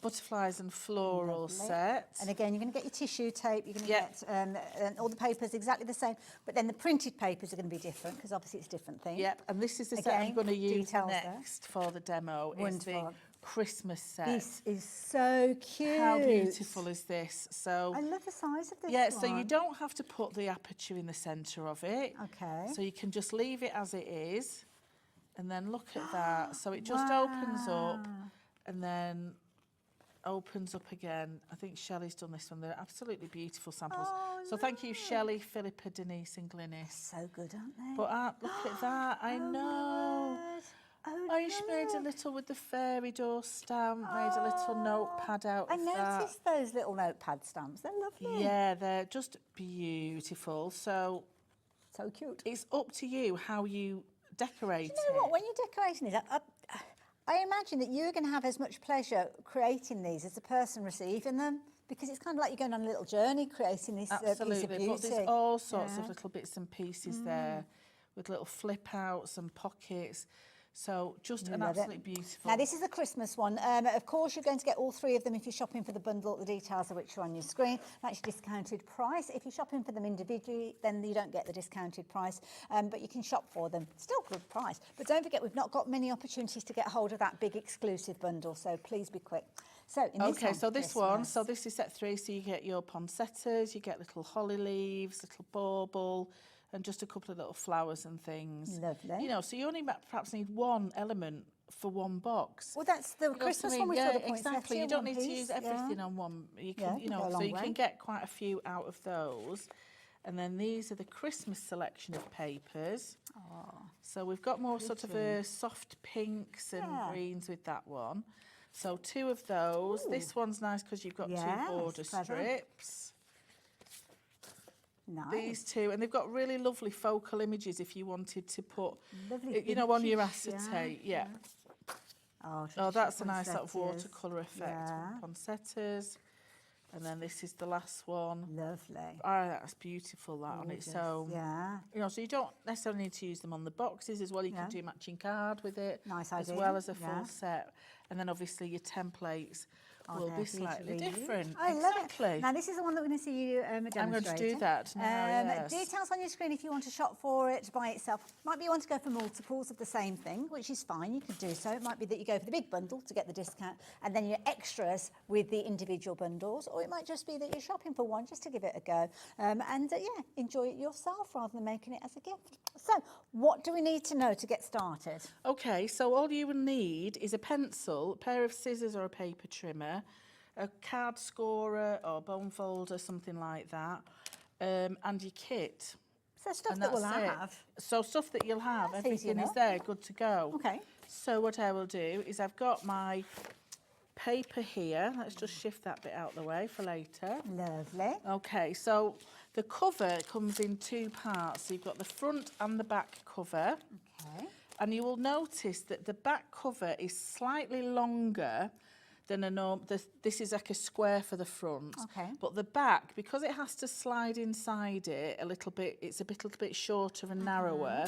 butterflies and floral Lovely. set. And again, you're going to get your tissue tape, you're going to get and all the papers exactly the same, but then the printed papers are going to be different because obviously it's a different thing. Yep, and this is the set I'm Again, going to use details there. next for the demo. Is the Wonderful. Christmas set. This is so cute. How beautiful is this? So I love the size of this yeah, one. so you don't have to put the aperture in the centre of it. Okay. So you can just leave it as it is, and then look at that. So it just opens up, and then opens up again. I think Shelley's done this one. They're absolutely beautiful samples. Oh, so thank you, Shelley, Philippa, Denise, and Glynis. So good, aren't they? But look at that. I know. Oh, I just made a little with the fairy door stamp, made a little notepad out I of that. noticed those little notepad stamps. They're lovely. Yeah, they're just beautiful. So cute. It's up to you how you decorate Do you know what? When you're decorating these, I imagine that you're going to have as much pleasure creating these as the person receiving them, because it's kind of like you're going on a little journey creating this piece of Absolutely, beauty. but there's all sorts of little bits and pieces there with little flip outs and pockets. So just an absolutely beautiful. Now this is the Christmas one. Of course, you're going to get all 3 of them if you're shopping for the bundle, the details of which are on your screen. That's your discounted price. If you're shopping for them individually, then you don't get the discounted price, but you can shop for them. Still good price. But don't forget, we've not got many opportunities to get hold of that big exclusive bundle, so please be quick. So in this one, so this one, Christmas. so this is set 3, so you get your poinsettias, you get little holly leaves, little bauble, and just a couple of little flowers and things. Lovely. You know, so you only perhaps need one element for one box. Well, that's the Christmas one. We saw the poinsettia, exactly. You don't one need to piece, use everything on one. You can, you go know, a so long you way. can get quite a few out of those. And then these are the Christmas selection of papers. So we've got more sort of soft pinks and greens with that one. So 2 of those. This one's nice because you've got 2 border strips. Nice. These 2, and they've got really lovely focal images if you wanted to put, Lovely you know, on your vintage, acetate. Yeah. Oh, that's a nice sort of poinsettias. watercolour effect. Yeah. Poinsettias. And then this is the last one. Lovely. Oh, that's beautiful, that on its own. Yeah. You know, so you don't necessarily need to use them on the boxes as well. You can do a matching card with it. Nice as idea, well as a full yeah. set. And then obviously your templates will they're be slightly beautifully different. I love exactly. it. Now, this is the one that we're going to see you demonstrating. I'm going to do that now, yes. Details on your screen if you want to shop for it by itself. Might be you want to go for multiples of the same thing, which is fine. You could do so. It might be that you go for the big bundle to get the discount and then your extras with the individual bundles, or it might just be that you're shopping for one just to give it a go. Yeah, enjoy it yourself rather than making it as a gift. So, what do we need to know to get started? Okay, so all you will need is a pencil, a pair of scissors or a paper trimmer, a card scorer or bone folder, something like that, and your kit. So stuff And that we'll that's it. have. So stuff that you'll have, That's easy everything is enough. there, good to go. Okay. So what I will do is I've got my paper here. Let's just shift that bit out of the way for later. Lovely. Okay, so the cover comes in 2 parts. So you've got the front and the back cover. Okay. And you will notice that the back cover is slightly longer than a normal. This is like a square for the front. Okay. But the back, because it has to slide inside it a little bit, it's a little bit shorter and narrower.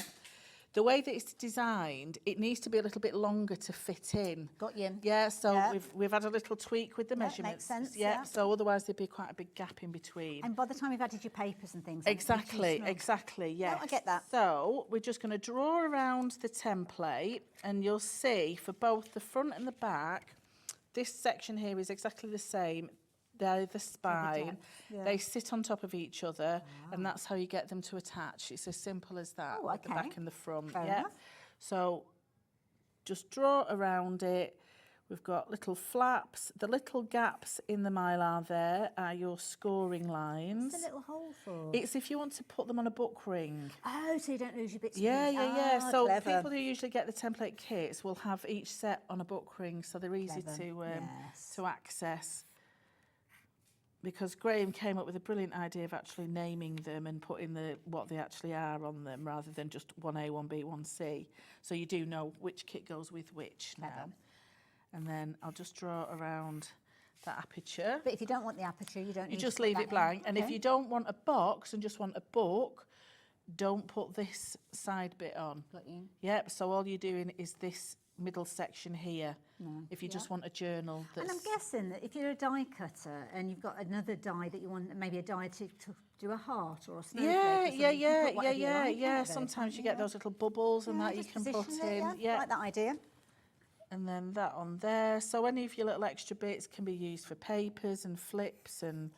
The way that it's designed, it needs to be a little bit longer to fit in. Got you. Yeah, so Yeah. we've had a little tweak with the Yeah, makes measurements. sense, Yeah, yeah. so otherwise there'd be quite a big gap in between. And by the time you've added your papers and things, then it'd be too Exactly, snug. exactly, yes. I get that. So we're just going to draw around the template, and you'll see for both the front and the back, this section here is exactly the same. They're the spine. Yeah. They sit on top of each other, and that's how you get them to attach. It's as simple as that, Oh, with the okay. back and the front. Fair yeah. enough. So just draw around it. We've got little flaps. The little gaps in the mylar there are your scoring lines. What's the little hole for? It's if you want to put them on a book ring. Oh, so you don't lose your bits. Yeah, and pieces. yeah. Ah, So clever. people who usually get the template kits will have each set on a book ring, so they're easy to access. Because Graham came up with a brilliant idea of actually naming them and putting what they actually are on them, rather than just 1A, 1B, 1C. So you do know which kit goes with which now. And then I'll just draw around that aperture. But if you don't want the aperture, you don't. You just leave it blank. And if you don't want a box and just want a book, don't put this side bit on. Got you. Yep. So all you're doing is this middle section here. If you just want a journal. And I'm guessing that if you're a die cutter and you've got another die that you want, maybe a die to do a heart or a snowflake. Yeah. Sometimes you get those little bubbles and that you can put in. Yeah, like that idea. And then that on there. So any of your little extra bits can be used for papers and flips and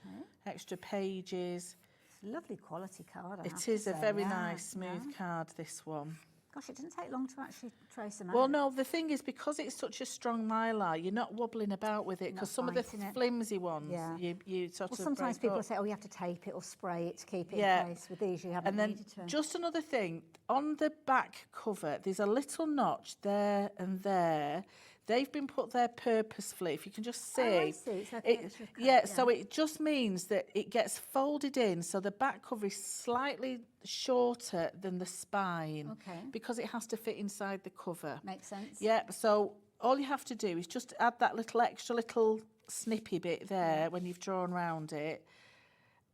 extra pages. It's a lovely quality card. It is a very nice, smooth card, this one. Gosh, it didn't take long to actually trace them out. Well, no, the thing is, because it's such a strong mylar, you're not wobbling about with it, because some of the flimsy ones, you sort of sometimes people say, oh, you have to tape it or spray it to keep it in place. With these, you haven't needed to. Just another thing, on the back cover, there's a little notch there and there. They've been put there purposefully, if you can just see. Oh, I see. It's like an extra cut, so it just means that it gets folded in, so the back cover is slightly shorter than the spine. Okay. Because it has to fit inside the cover. Makes sense. Yep, so all you have to do is just add that little snippy bit there when you've drawn around it.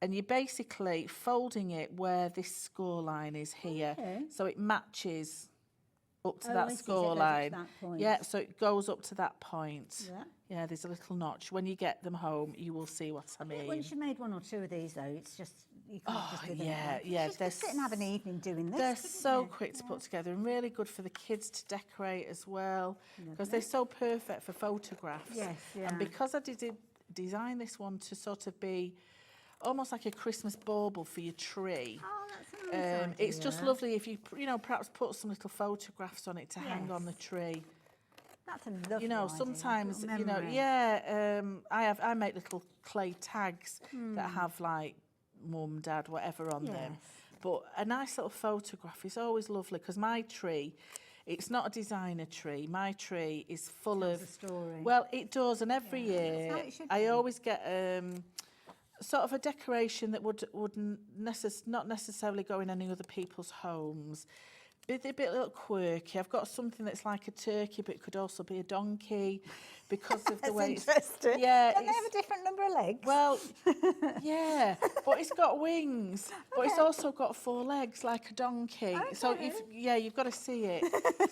And you're basically folding it where this score line is here. Okay. So it matches up to that score line. Yeah, so it goes up to that point. Yeah, there's a little notch. When you get them home, you will see what I mean. Once you made one or two of these, though, it's just, you can't just do them. Yeah. Just sit and have an evening doing this. They're so quick to put together and really good for the kids to decorate as well, because they're so perfect for photographs. Yes, yeah. And because I did design this one to sort of be almost like a Christmas bauble for your tree. Oh, that's a nice idea. It's just lovely if you perhaps put some little photographs on it to hang on the tree. That's a lovely idea. Sometimes, I make little clay tags that have like mum, dad, whatever on them. But a nice little photograph is always lovely, because my tree, it's not a designer tree. My tree is full of... a story. Well, it does, and every year I always get sort of a decoration that would not necessarily go in any other people's homes. A bit little quirky. I've got something that's like a turkey, but it could also be a donkey, because of the way it's interesting. Yeah, don't they have a different number of legs? Well, yeah, but it's got wings, but it's also got 4 legs like a donkey. Okay. So you've got to see it.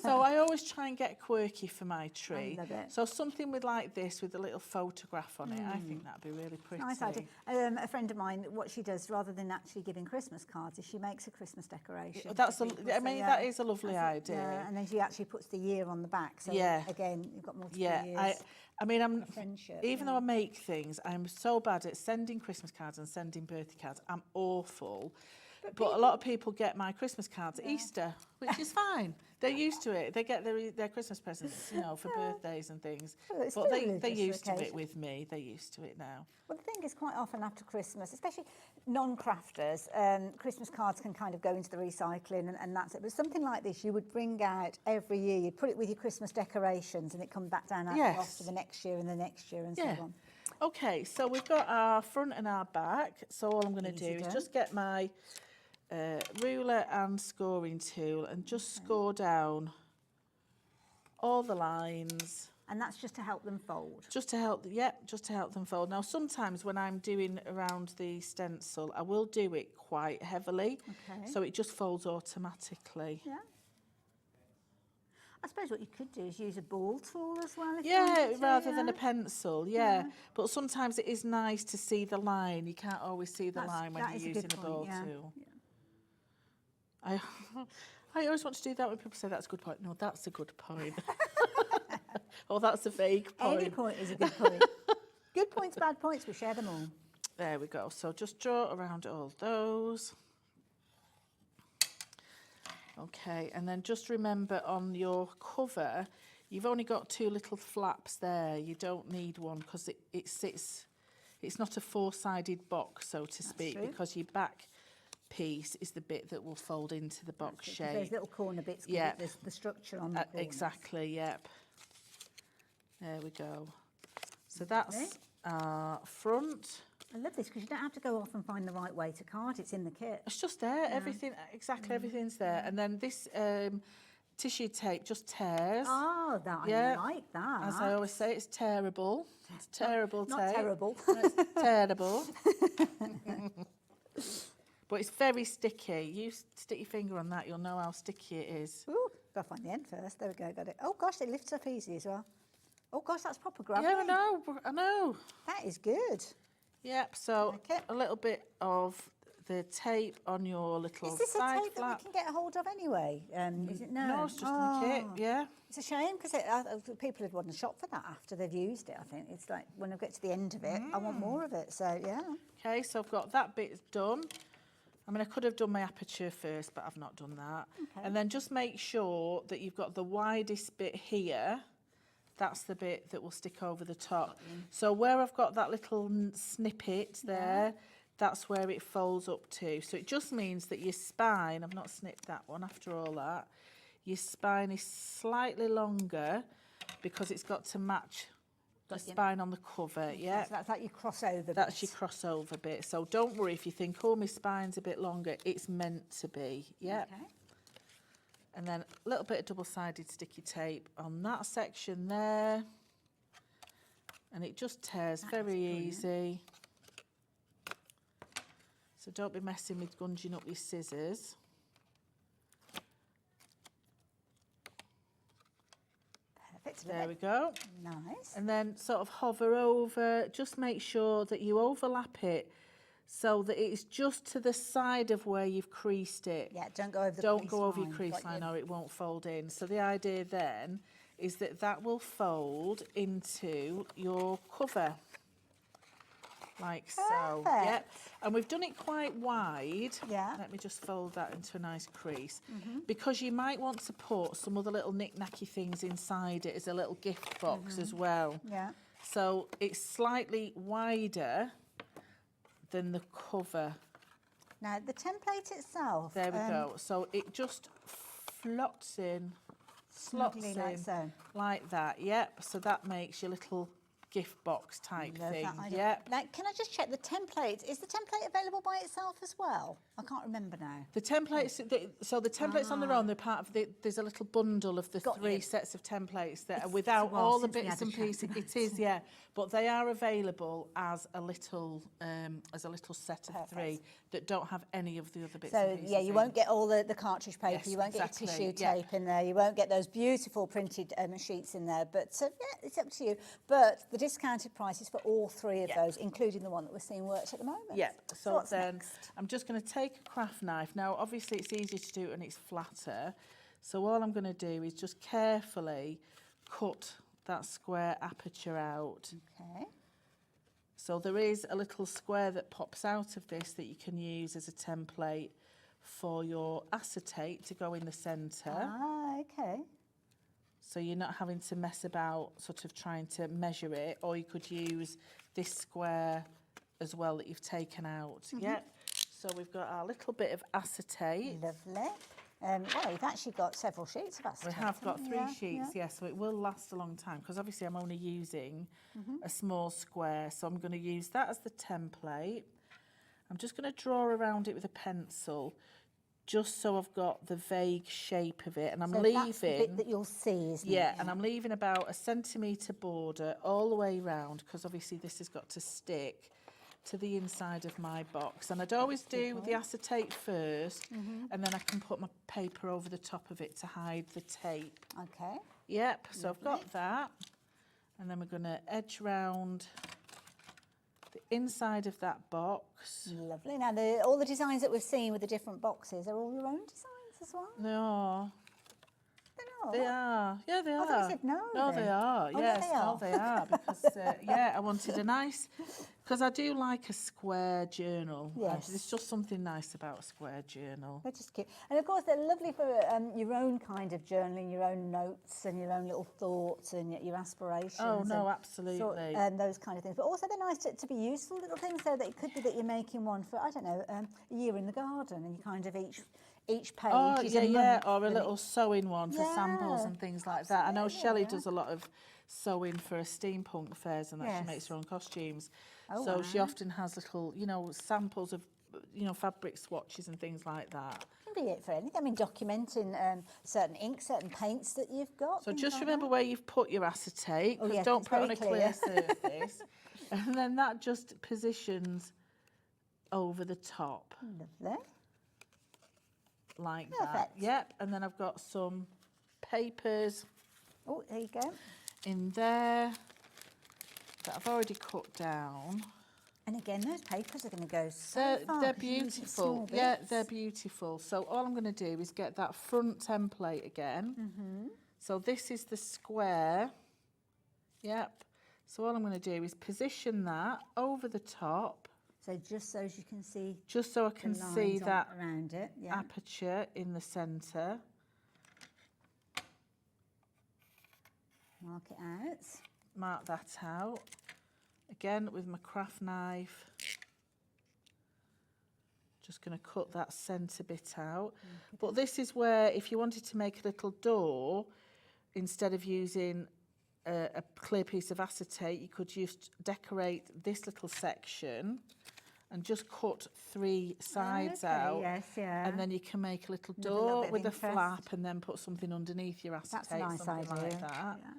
So I always try and get quirky for my tree. I love it. So something with like this with a little photograph on it, I think that'd be really pretty. Nice idea. A friend of mine, what she does, rather than actually giving Christmas cards, is she makes a Christmas decoration. That is a lovely idea. Yeah, and then she actually puts the year on the back. So again, you've got multiple years. Even though I make things, I'm so bad at sending Christmas cards and sending birthday cards. I'm awful. But a lot of people get my Christmas cards at Easter, which is fine. They're used to it. They get their Christmas presents, for birthdays and things. Well, but they're used to it with me. They're used to it now. Well, the thing is, quite often after Christmas, especially non-crafters, Christmas cards can kind of go into the recycling and that's it. But something like this, you would bring out every year. You'd put it with your Christmas decorations and it comes back down off to the next year and the next year and so on. Okay, so we've got our front and our back. So all I'm going to do is just get my ruler and scoring tool and just score down all the lines. And that's just to help them fold? Just to help them fold. Now, sometimes when I'm doing around the stencil, I will do it quite heavily, so it just folds automatically. Yeah. I suppose what you could do is use a ball tool as well. Rather than a pencil, But sometimes it is nice to see the line. You can't always see the line when you're using a ball tool. Yeah. I always want to do that when people say that's a good point. No, that's a good point. Or that's a vague point. Any point is a good point. Good points, bad points, we share them all. There we go. So just draw around all those. Okay, and then just remember on your cover, You've only got 2 little flaps there. You don't need one because it sits, it's not a 4-sided box, so to speak, because your back piece is the bit that will fold into the box shape. Those little corner bits give Yep. it the structure on the corners. Exactly, yep. There we go. So that's our front. I love this because you don't have to go off and find the right way to card. It's in the kit. It's just there, everything, exactly everything's there. And then this tissue tape just tears. Oh, that Yeah. I like that. As I always say, it's terrible. It's terrible Not tape. terrible. No, it's terrible. But it's very sticky. You stick your finger on that, you'll know how sticky it is. Ooh, gotta find the end first. There we go, got it. Oh gosh, it lifts up easy as well. Oh gosh, that's proper grabbing. Yeah, I know. That is good. Yep, so Like it. a little bit of the tape on your little Is this a side tape flap. that we can get a hold of anyway? Is it? No. No, it's just in the kit, yeah. It's a shame because people would want to shop for that after they've used it, I think. It's like when I get to the end of it, I want more of it, so yeah. Okay, so I've got that bit done. I mean, I could have done my aperture first, but I've not done that. Okay. And then just make sure that you've got the widest bit here. That's the bit that will stick over the top. So where I've got that little snippet there, that's where it folds up to. So it just means that your spine, I've not snipped that one after all that, your spine is slightly longer because it's got to match the spine on the cover, yeah. So that's like your crossover That's bit. your crossover bit. So don't worry if you think, oh, my spine's a bit longer. It's meant to be, yeah. Okay. And then a little bit of double-sided sticky tape on that section there. And it just tears very easy. So don't be messing with gunging up your scissors. Perfect. There we go. Nice. And then sort of hover over, just make sure that you overlap it so that it's just to the side of where you've creased it. Yeah, don't go over the Don't crease go over your line. crease Got line you. or it won't fold in. So the idea then is that that will fold into your cover. Like so. Perfect. Yep. And we've done it quite wide. Yeah. Let me just fold that into a nice crease. Because you might want to put some other little knick-knacky things inside it as a little gift box as well. Yeah. So it's slightly wider than the cover. Now, the template itself. There we go. So it just floats in, slots snugly in, like so. like that. Yep. So that makes your little gift box type Love thing. that idea. Yep. Now, can I just check the template? Is the template available by itself as well? I can't remember now. The templates, so the templates on their own, they're part of there's a little bundle of the Got 3 you. sets of templates that are It's without a while all the since we bits had a and chat pieces. about It is, yeah, but they are available as a little set of 3 that don't have any of the other bits and So, pieces. yeah, you in. won't get all the cartridge paper, Yes, you won't exactly, get your tissue yeah. tape in there, you won't get those beautiful printed sheets in there. But, yeah, it's up to you. But the discounted price is for all 3 of Yeah. those, including the one that we're seeing works at the moment. Yeah, so what's then next? I'm just going to take a craft knife. Now, obviously, it's easier to do and it's flatter. So all I'm going to do is just carefully cut that square aperture out. Okay. So there is a little square that pops out of this that you can use as a template for your acetate to go in the centre. Ah, okay. So you're not having to mess about sort of trying to measure it, or you could use this square as well that you've taken out. Yep. So we've got our little bit of acetate. Lovely. Well, we've actually got several sheets of acetate. We have got 3 yeah, sheets, yes, so it will last a long time because obviously I'm only using a small square, so I'm going to use that as the template. I'm just going to draw around it with a pencil just so I've got the vague shape of it, and I'm So leaving... that's the bit that you'll see, isn't it? Yeah, and I'm leaving about a centimetre border all the way round because obviously this has got to stick to the inside of my box. And I'd always do the acetate first and then I can put my paper over the top of it to hide the tape. Okay. Yep, so I've got that. And then we're going to edge round the inside of that box. Lovely. Now, all the designs that we've seen with the different boxes are all your own designs as well? No. They're Oh. They are. Yeah, they I are. thought you said no. No, then. they are. Oh, Yes, no, no, they are. Because, yeah, I wanted a nice... Because I do like a square journal. Yes. There's just something nice about a square journal. They're just cute. And of course, they're lovely for your own kind of journaling, your own notes and your own little thoughts and your aspirations. Oh, no, and absolutely. those kind of things. But also they're nice to be useful little things, so that it could be that you're making one for, I don't know, a year in the garden, and you kind of each page is a month, or a and little sewing one for samples Yeah, and things like that. I know absolutely, Shelley yeah. does a lot of sewing for steampunk fairs, and that she Yes. makes her own costumes. Oh, So she wow. often has little, samples of, fabric swatches and things like that. can be it for anything. I mean, documenting certain inks, certain paints that you've got. So things just like remember that. where you've put your acetate, Oh, because yes, don't it's put it on very a clear clear. surface. And then that just positions over the top, Lovely. like that. Perfect. Yep, and then I've got some papers Oh, there you go. in there that I've already cut down. And again, those papers are going to go so They're, far. they're 'cause you're using beautiful. small Yeah, bits. they're beautiful. So all I'm going to do is get that front template again. Mm-hmm. So this is the square. Yep. So all I'm going to do is position that over the top, So just so as you can see just so I the can see lines on- that around it. Yeah. aperture in the centre. Mark it out. Mark that out. Again with my craft knife. Just going to cut that centre bit out. But this is where, if you wanted to make a little door, instead of using a clear piece of acetate, you could just decorate this little section and just cut 3 sides okay, out. yes, yeah. And then you can make a little With a little door bit of with a interest. flap and then put something underneath your acetate, That's a nice something idea. like that. Yeah.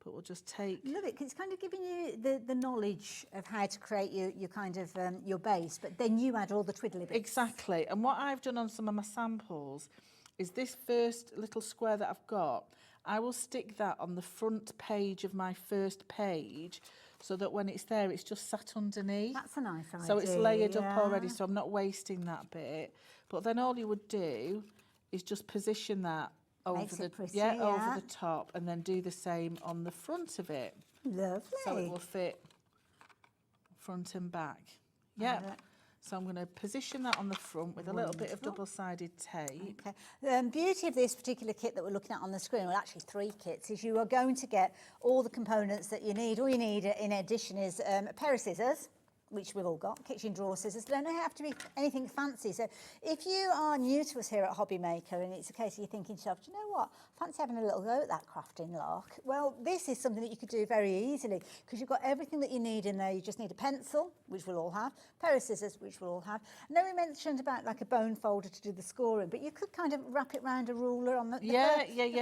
But we'll just take... Love it, 'cause it's kind of giving you the knowledge of how to create your kind of your base, but then you add all the twiddly bits. Exactly. And what I've done on some of my samples is this first little square that I've got, I will stick that on the front page of my first page so that when it's there, it's just sat underneath. That's a nice idea. So it's layered up already, yeah. so I'm not wasting that bit. But then all you would do is just position that over Makes the it pretty, over yeah. the top, and then do the same on the front of it. Lovely. So it will fit front and back. Yep. So I'm going to position that on the front with a little bit of double-sided tape. Okay. The beauty of this particular kit that we're looking at on the screen, well actually 3 kits, is you are going to get all the components that you need. All you need in addition is a pair of scissors, which we've all got, kitchen drawer scissors. They don't have to be anything fancy. So if you are new to us here at Hobby Maker and it's a case of you thinking to yourself, do you know what, fancy having a little go at that crafting lark, well, this is something that you could do very easily because you've got everything that you need in there. You just need a pencil, which we'll all have, a pair of scissors, which we'll all have. And then we mentioned about like a bone folder to do the scoring, but you could kind of wrap it round a ruler on the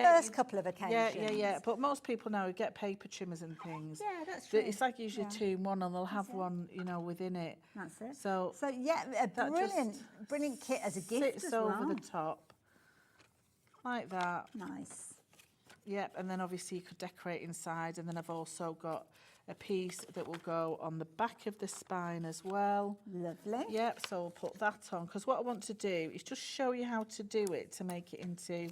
first couple of occasions. Yeah. But most people now get paper trimmers and things. Yeah, that's true. It's like usually 2 in 1, and they'll have one, within it. That's it. So yeah, a that brilliant kit as a gift sits as over well. the top, like that. Nice. Yep, and then obviously you could decorate inside, and then I've also got a piece that will go on the back of the spine as well. Lovely. Yep, so we'll put that on, because what I want to do is just show you how to do it to make it into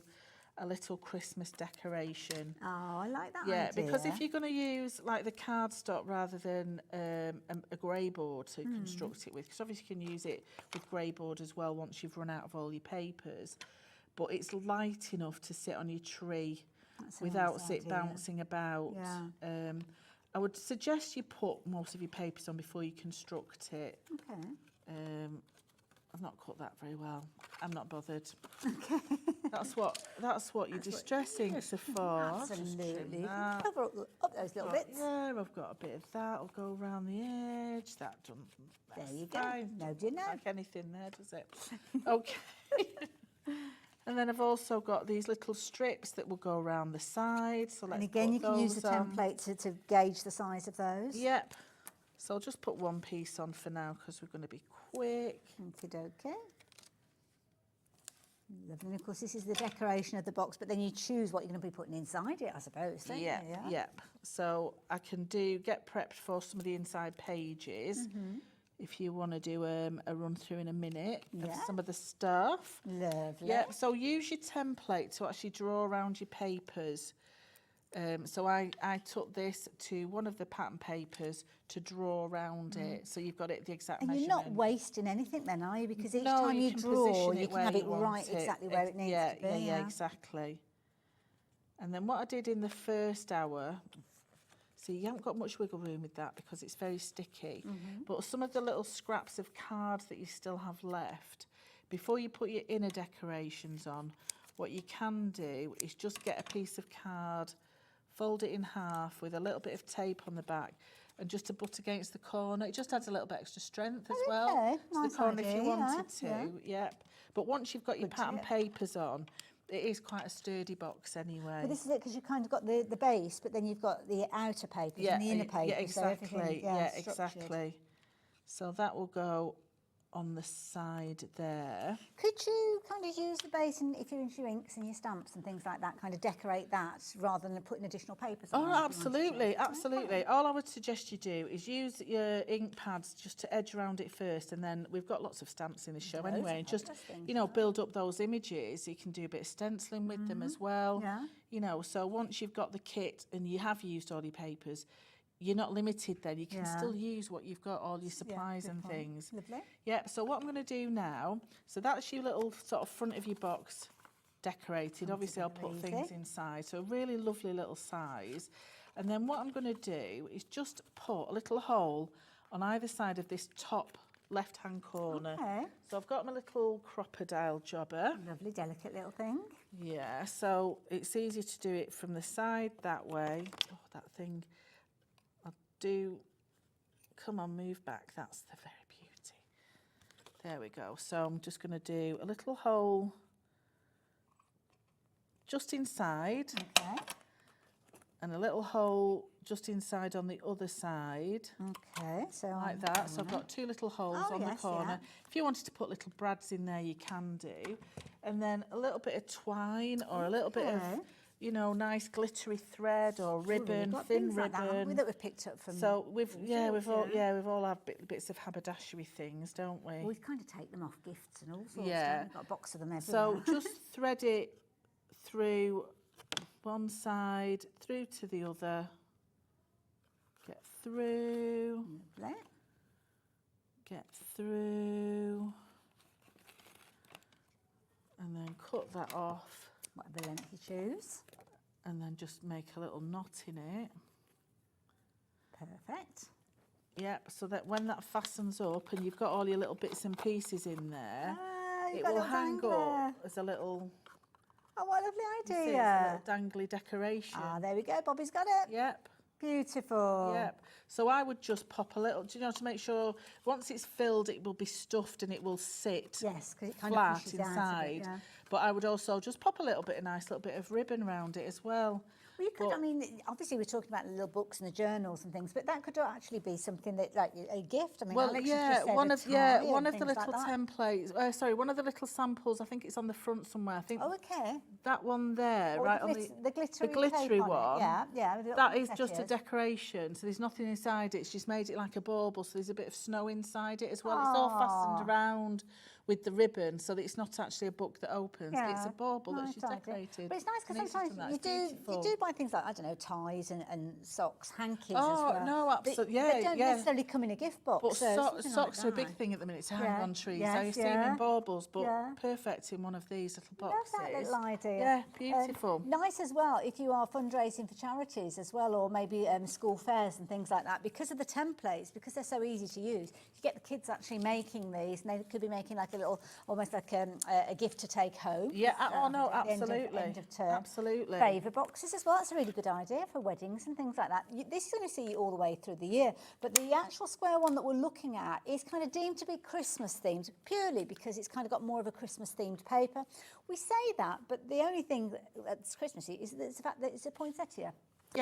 a little Christmas decoration. Oh, I like that Yeah, idea. because if you're going to use like the cardstock rather than a grey board to construct it with, because obviously you can use it with grey board as well once you've run out of all your papers, but it's light enough to sit on your tree without nice it idea. bouncing about. Yeah. I would suggest you put most of your papers on before you construct it. Okay. I've not cut that very well. I'm not bothered. Okay. That's what your distress inks are for. Absolutely. That. Cover up those little bits. Yeah, I've got a bit of that. I'll go around the edge. That done. There That's you go. fine. No dinner. Like anything there, does it? Okay. And then I've also got these little strips that will go around the side. So let's And again, put you can use the those on. template to gauge the size of those. Yep. So I'll just put one piece on for now because we're going to be quick. Okie-dokie. Lovely. And of course, this is the decoration of the box, but then you choose what you're going to be putting inside it, I suppose, don't you? Yep. So I can get prepped for some of the inside pages if you want to do a run through in a minute of Yeah. some of the stuff. Lovely. Yeah, so use your template to actually draw around your papers. So I took this to one of the pattern papers to draw around it, so you've got it the exact And measurement. you're not wasting anything then, are you? Because each No, time you can draw, position you can where have it want right exactly where it needs yeah, to be. Yeah, exactly. And then what I did in the first hour, see, you haven't got much wiggle room with that because it's very sticky. But some of the little scraps of cards that you still have left, before you put your inner decorations on, what you can do is just get a piece of card, fold it in half with a little bit of tape on the back, and just to butt against the corner. It just adds a little bit extra strength as well Okay, to nice the corner if idea, you wanted yeah, to. Yep. But once you've got your Good pattern tip. papers on, it is quite a sturdy box anyway. But this is it, because you've kind of got the base, but then you've got the outer papers and the inner papers. Yeah, so everything, exactly. structured. Exactly. So that will go on the side there. Could you kind of use the base, and if you're into your inks and your stamps and things like that, kind of decorate that rather than putting additional papers on? Oh, absolutely, absolutely. All I would suggest you do is use your ink pads just to edge around it first, and then we've got lots of stamps in the show anyway, and just, you know, build up those images. You can do a bit of stenciling with them as well. Yeah. You know, so once you've got the kit and you have used all your papers, you're not limited then. You can still use what you've got, all your supplies and things. Lovely. Yep, so what I'm going to do now, so that's your little sort of front of your box decorated. Obviously, I'll put things inside. So a really lovely little size. And then what I'm going to do is just put a little hole on either side of this top left-hand corner. Okay. So I've got my little crocodile jobber. Lovely, delicate little thing. Yeah, so it's easier to do it from the side that way. Oh, that thing. I'll do, come on, move back. That's the very beauty. There we go. So I'm just going to do a little hole just inside. Okay. And a little hole just inside on the other side. Okay, so like that. So I've got two little holes on the corner. If you wanted to put little brads in there, you can do. And then a little bit of twine or a little bit of, you know, nice glittery thread or ribbon, thin ribbon. That we've picked up from. So we've all had bits of haberdashery things, don't we? We kind of take them off gifts and all sorts. Yeah. We've got a box of them everywhere. So just thread it through one side, through to the other. Get through. Lovely. Get through. And then cut that off. Whatever length you choose. And then just make a little knot in it. Perfect. Yep, so that when that fastens up and you've got all your little bits and pieces in there, it will hang up as a little... Oh, what a lovely See, idea. it's a little dangly decoration. Ah, there we go. Bobby's got it. Yep. Beautiful. Yep. So I would just pop a little, do you know, to make sure once it's filled, it will be stuffed and it will sit Yes, because it kind flat of pushes out a inside. bit, yeah. But I would also just pop a nice little bit of ribbon around it as well. Well, you could, I mean, obviously we're talking about the little books and the journals and things, but that could actually be something that, like a gift. I mean, Well, Alex yeah, has just said one a of tie one and of the things little like that. templates. Sorry, one of the little samples. I think it's on the front somewhere. I think Oh, okay. that one there, Oh, right the on the glittery, glittery tape on it. one. Yeah, yeah. with the That little is just a confettis. decoration, so there's nothing inside it. It's just made it like a bauble, so there's a bit of snow inside it as well. It's all fastened around with the ribbon, so that it's not actually a book that opens. Yeah, It's a bauble that nice she's idea. decorated. But it's nice because And sometimes done that. you It's do beautiful. buy things like, I don't know, ties and socks, hankies Oh, as well. no, absolutely, They don't yeah. necessarily come in a gift box. But so something socks like are a big that. thing at the minute to hang Yeah, on trees. yes, I see them yeah. in baubles, but Yeah. perfect in one of these little Love boxes. that little idea. Yeah, beautiful. Nice as well if you are fundraising for charities as well, or maybe school fairs and things like that. Because of the templates, because they're so easy to use, you get the kids actually making these, and they could be making like a little, almost like a gift to take home. Yeah, oh no, at the absolutely. End of term. Absolutely. Favour boxes as well. That's a really good idea for weddings and things like that. This is going to see you all the way through the year, but the actual square one that we're looking at is kind of deemed to be Christmas themed, purely because it's kind of got more of a Christmas themed paper. We say that, but the only thing that's Christmassy is the fact that it's a poinsettia.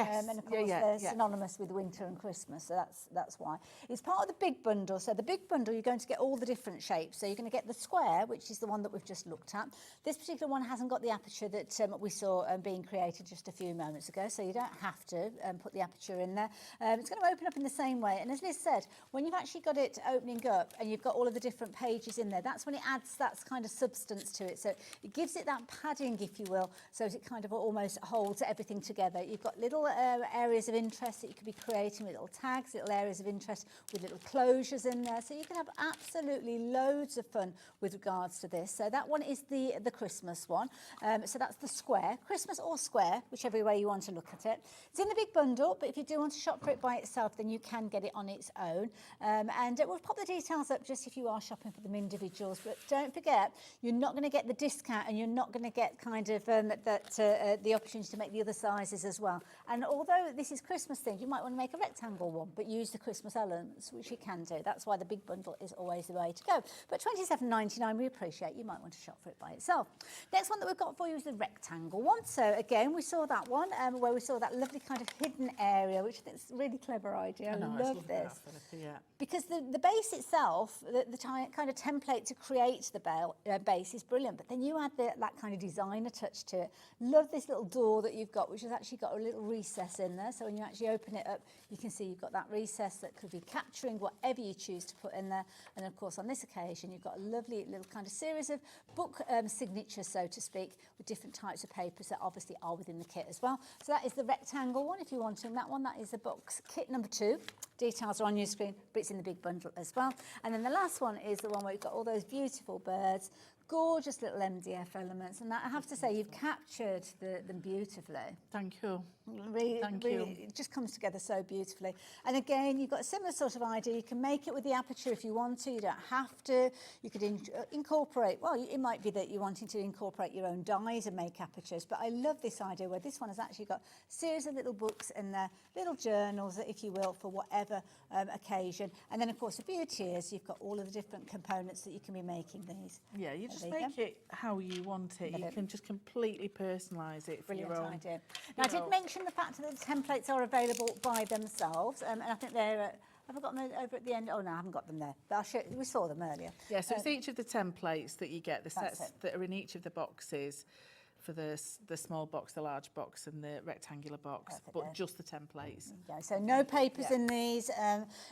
And of course they're synonymous with winter and Christmas, so that's why. It's part of the big bundle. So the big bundle, you're going to get all the different shapes. So you're going to get the square, which is the one that we've just looked at. This particular one hasn't got the aperture that we saw being created just a few moments ago, so you don't have to put the aperture in there. It's going to open up in the same way. And as Liz said, when you've actually got it opening up and you've got all of the different pages in there, that's when it adds that kind of substance to it. So it gives it that padding, if you will, so it kind of almost holds everything together. You've got little areas of interest that you could be creating with little tags, little areas of interest with little closures in there. So you can have absolutely loads of fun with regards to this. So that one is the Christmas one. So that's the square, Christmas or square, whichever way you want to look at it. It's in the big bundle, but if you do want to shop for it by itself, then you can get it on its own. And we'll pop the details up just if you are shopping for them individuals. But don't forget, you're not going to get the discount, and you're not going to get kind of the opportunity to make the other sizes as well. And although this is Christmas themed, you might want to make a rectangle one, but use the Christmas elements, which you can do. That's why the big bundle is always the way to go. But £27.99, we appreciate. You might want to shop for it by itself. Next one that we've got for you is the rectangle one. So again, we saw that one where we saw that lovely kind of hidden area, which I think is a really clever idea. I love this. Because the base itself, the kind of template to create the base is brilliant, but then you add that kind of designer touch to it. Love this little door that you've got, which has actually got a little recess in there. So when you actually open it up, you can see you've got that recess that could be capturing whatever you choose to put in there. And of course, on this occasion, you've got a lovely little kind of series of book signatures, so to speak, with different types of papers that obviously are within the kit as well. So that is the rectangle one. If you're wanting that one, that is the box kit number 2. Details are on your screen, but it's in the big bundle as well. And then the last one is the one where you've got all those beautiful birds, gorgeous little MDF elements, and I have to say you've captured them beautifully. Thank you. Thank you. It just comes together so beautifully. And again, you've got a similar sort of idea. You can make it with the aperture if you want to. You don't have to. You could incorporate, well, it might be that you're wanting to incorporate your own dies and make apertures, but I love this idea where this one has actually got a series of little books in there, little journals, if you will, for whatever occasion. And then, of course, the beauty is you've got all of the different components that you can be making these. Yeah, you just make it how you want it. You can just completely personalise it for your own idea. Now, I did mention the fact that the templates are available by themselves, and I think they're... have I got them over at the end? Oh, no, I haven't got them there. But I'll show you. We saw them earlier. Yeah, so it's each of the templates that you get, the sets that are in each of the boxes for the small box, the large box and the rectangular box, but just the templates. Okay, so no papers in these.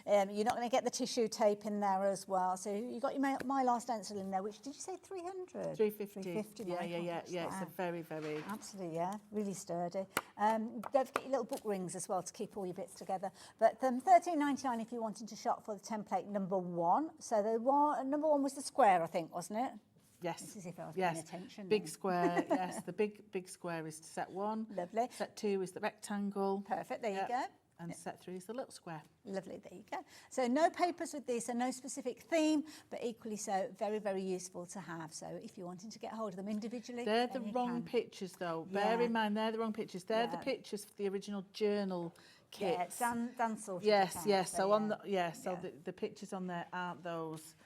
You're not going to get the tissue tape in there as well. So you got your Mylar stencil in there, which, did you say 300? 350. Yeah, it's a very, very... Absolutely, yeah, really sturdy. Don't forget your little book rings as well to keep all your bits together. But £13.99 if you're wanting to shop for the template number 1. So the number 1 was the square, I think, wasn't it? Yes. This is if I was paying attention. Big square, yes. The big square is set 1. Lovely. Set 2 is the rectangle. Perfect, there you go. And set 3 is the little square. Lovely, there you go. So no papers with these, so no specific theme, but equally so very, very useful to have. So if you're wanting to get hold of them individually, they're the wrong pictures though. Bear in mind, they're the wrong pictures. They're the pictures for the original journal kit. Yeah, Dan sorted Yes. So on the pictures on there aren't those.